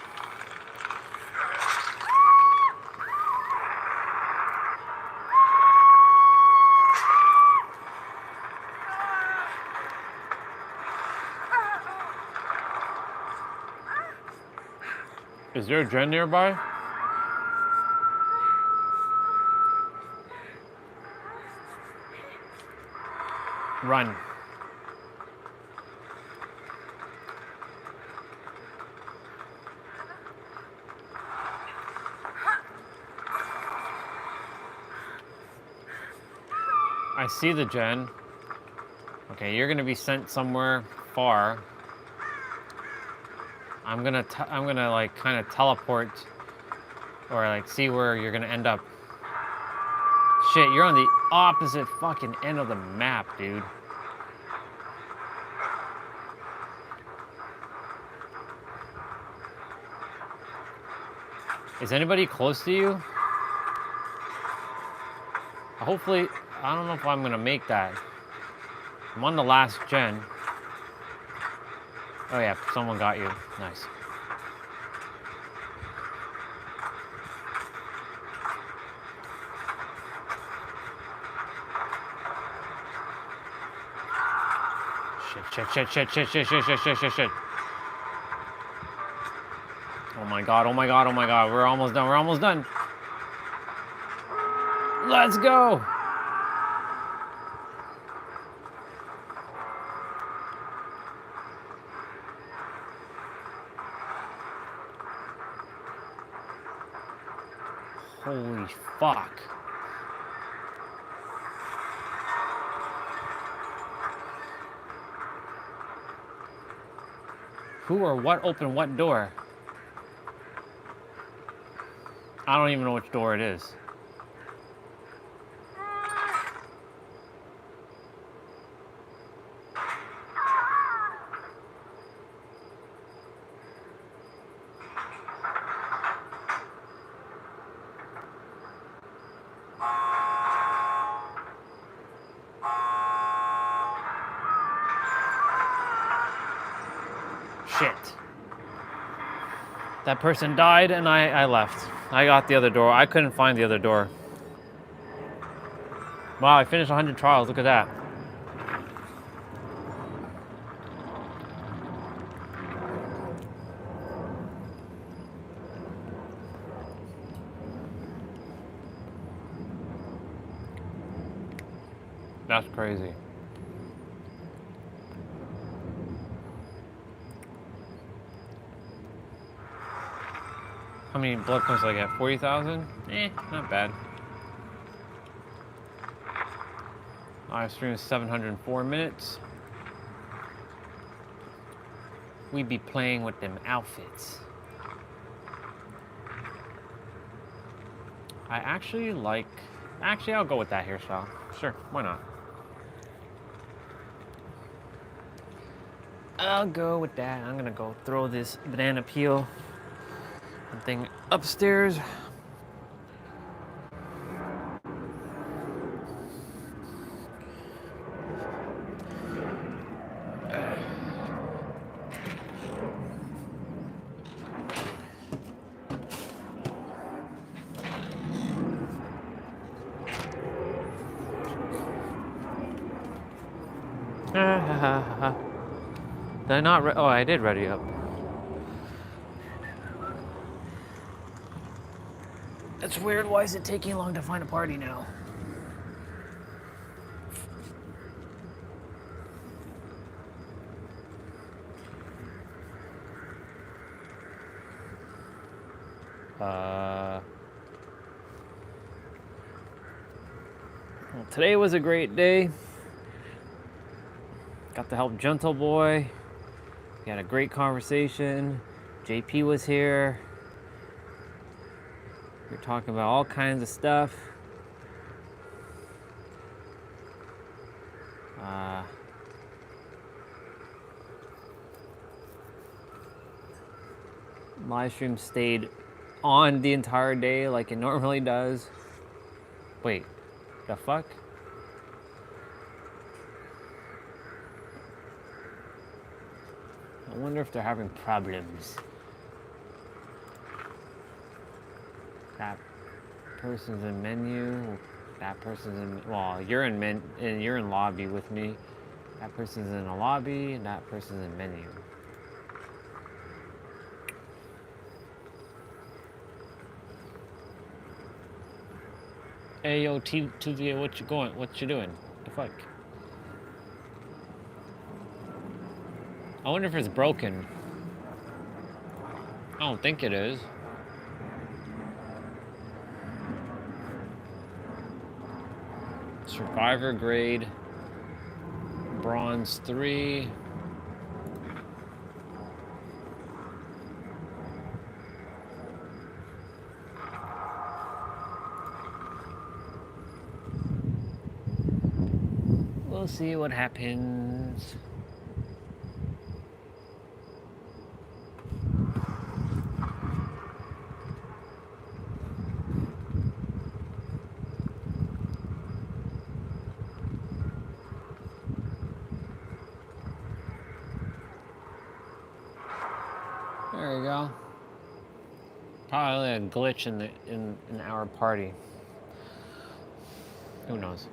Is there a gen nearby? Run. I see the gen. Okay, you're gonna be sent somewhere far. I'm gonna like kind of teleport or like see where you're gonna end up. Shit, you're on the opposite fucking end of the map, dude. Is anybody close to you? Hopefully, I don't know if I'm gonna make that. I'm on the last gen. Oh yeah, someone got you. Nice. Shit. Oh my god, oh my god, oh my god. We're almost done, we're almost done. Let's go! Holy fuck. Who or what opened what door? I don't even know which door it is. Shit. That person died and I left. I got the other door. I couldn't find the other door. Wow, I finished 100 trials. Look at that. That's crazy. How many blood points did I get? 40,000? Not bad. Live stream is 704 minutes. We be playing with them outfits. I actually like... Actually, I'll go with that hairstyle. Sure, why not? I'll go with that. I'm gonna go throw this banana peel thing upstairs. Did I not? Oh, I did ready up. That's weird. Why is it taking long to find a party now? Well, today was a great day. Got to help Gentle Boy. We had a great conversation. JP was here. We were talking about all kinds of stuff. Live stream stayed on the entire day like it normally does. Wait, the fuck? wonder if they're having problems. That person's in menu. That person's in, well, you're in lobby with me. That person's in a lobby, and that person's in menu. Hey yo, Tuesday, what you doing? The fuck? I wonder if it's broken. I don't think it is. Survivor grade. Bronze 3. We'll see what happens. There you go. Probably a glitch in our party. Who knows?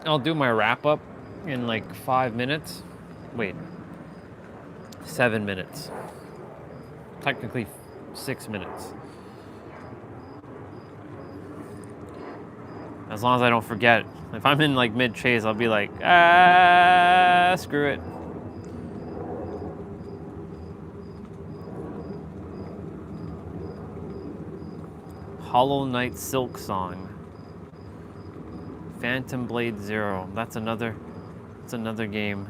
I'll do my wrap up in like 5 minutes. Wait. 7 minutes. Technically 6 minutes. As long as I don't forget. If I'm in like mid-chase, I'll be like, screw it. Hollow Knight Silk Song. Phantom Blade Zero. That's another game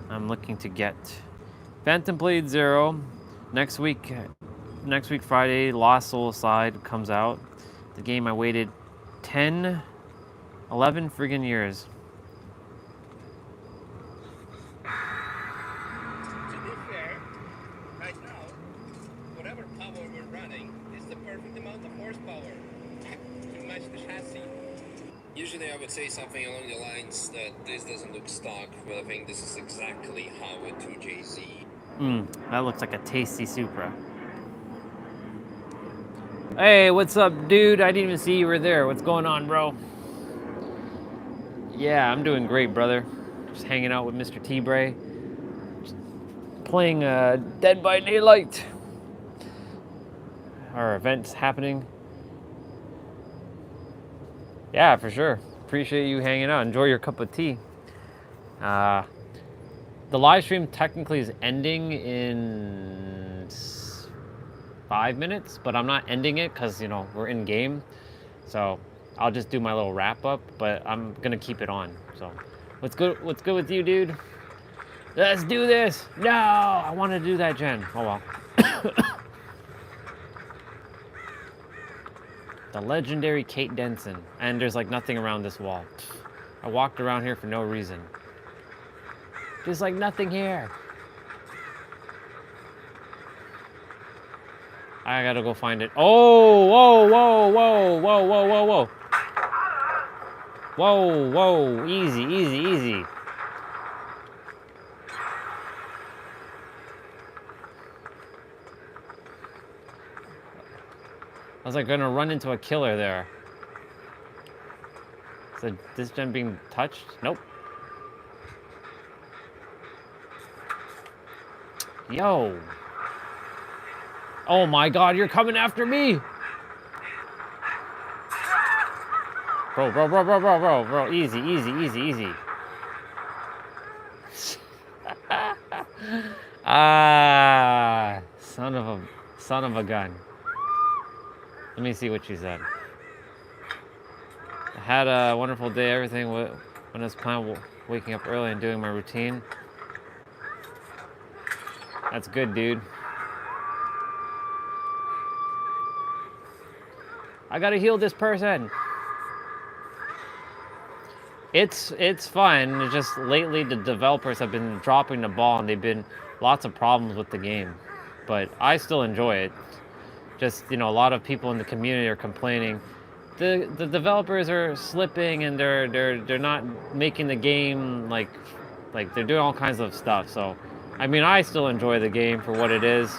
I'm looking to get. Phantom Blade Zero. Next week Friday, Lost Soul Aside comes out. The game I waited 11 friggin' years. To be fair, right now, whatever power we're running is the perfect amount of horsepower to match the chassis. Usually I would say something along the lines that this doesn't look stock, but I think this is exactly how a 2JZ. That looks like a tasty Supra. Hey, what's up, dude? I didn't even see you were there. What's going on, bro? Yeah, I'm doing great, brother. Just hanging out with Mr. T-Bray. Playing Dead by Daylight. Our event's happening. Yeah, for sure. Appreciate you hanging out. Enjoy your cup of tea. The live stream technically is ending in 5 minutes, but I'm not ending it because, you know, we're in game. So I'll just do my little wrap up, but I'm gonna keep it on. So what's good with you, dude? Let's do this. No, I want to do that, Jen. Oh well. The legendary Kate Denson. And there's like nothing around this wall. I walked around here for no reason. There's like nothing here. I gotta go find it. Oh, whoa, whoa, whoa, whoa, whoa, whoa, whoa. Whoa, whoa, easy, easy, easy. I was like gonna run into a killer there. So this gen being touched? Nope. Yo. Oh my god, you're coming after me! Bro, easy, easy, easy, easy. Ah, son of a gun. Let me see what she said. I had a wonderful day, everything when I was planned, waking up early and doing my routine. That's good, dude. I gotta heal this person. It's fun. It's just lately the developers have been dropping the ball and they've been lots of problems with the game. But I still enjoy it. Just, you know, a lot of people in the community are complaining the developers are slipping and they're not making the game like they're doing all kinds of stuff. So, I mean, I still enjoy the game for what it is.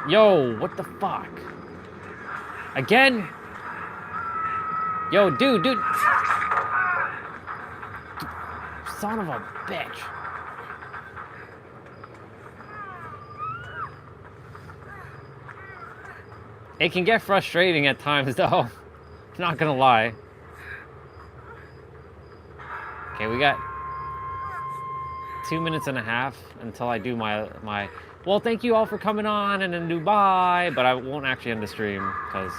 Yo, what the fuck? Again? Yo, dude. Son of a bitch. It can get frustrating at times, though. Not gonna lie. Okay, we got 2 minutes and a half until I do my. Well, thank you all for coming on and then Dubai, but I won't actually end the stream because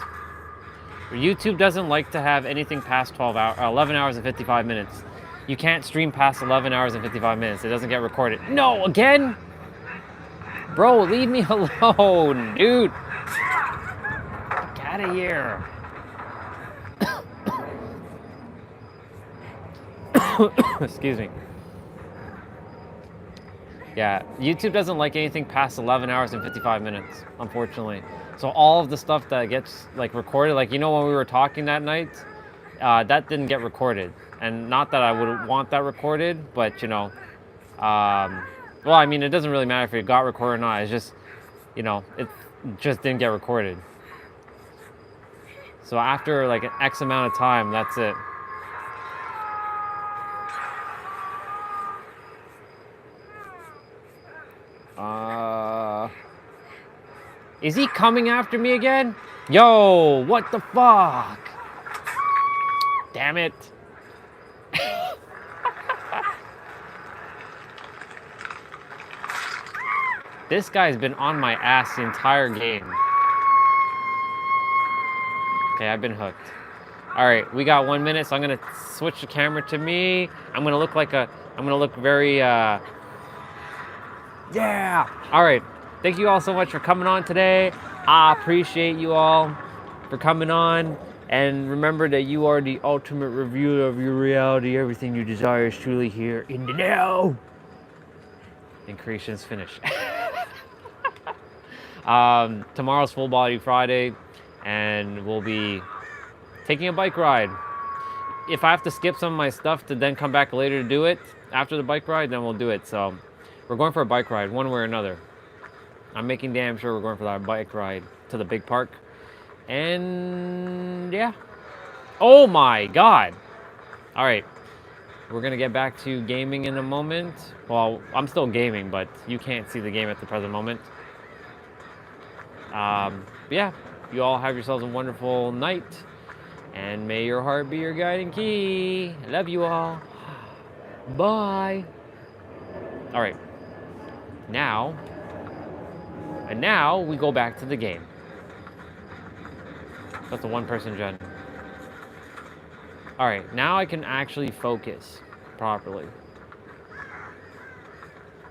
YouTube doesn't like to have anything past 11 hours and 55 minutes. You can't stream past 11 hours and 55 minutes. It doesn't get recorded. No, again? Bro, leave me alone, dude. Get out of here. Excuse me. Yeah, YouTube doesn't like anything past 11 hours and 55 minutes, unfortunately. So all of the stuff that gets like recorded, like, you know, when we were talking that night, that didn't get recorded. And not that I would want that recorded, but you know, well, I mean, it doesn't really matter if it got recorded or not. It's just, you know, it just didn't get recorded. So after like an X amount of time, that's it. Is he coming after me again? Yo, what the fuck? Damn it. This guy's been on my ass the entire game. Okay, I've been hooked. All right, we got 1 minute, so I'm gonna switch the camera to me. I'm gonna look very, yeah. All right, thank you all so much for coming on today. I appreciate you all for coming on. And remember that you are the ultimate reviewer of your reality. Everything you desire is truly here in the now. And creation's finished. Tomorrow's Full Body Friday, and we'll be taking a bike ride. If I have to skip some of my stuff to then come back later to do it after the bike ride, then we'll do it. So we're going for a bike ride one way or another. I'm making damn sure we're going for that bike ride to the big park. And yeah. Oh my God. All right. We're going to get back to gaming in a moment. Well, I'm still gaming, but you can't see the game at the present moment. Yeah, you all have yourselves a wonderful night, and may your heart be your guiding key. I love you all. Bye. All right. Now we go back to the game. That's a one-person gen. All right, now I can actually focus properly.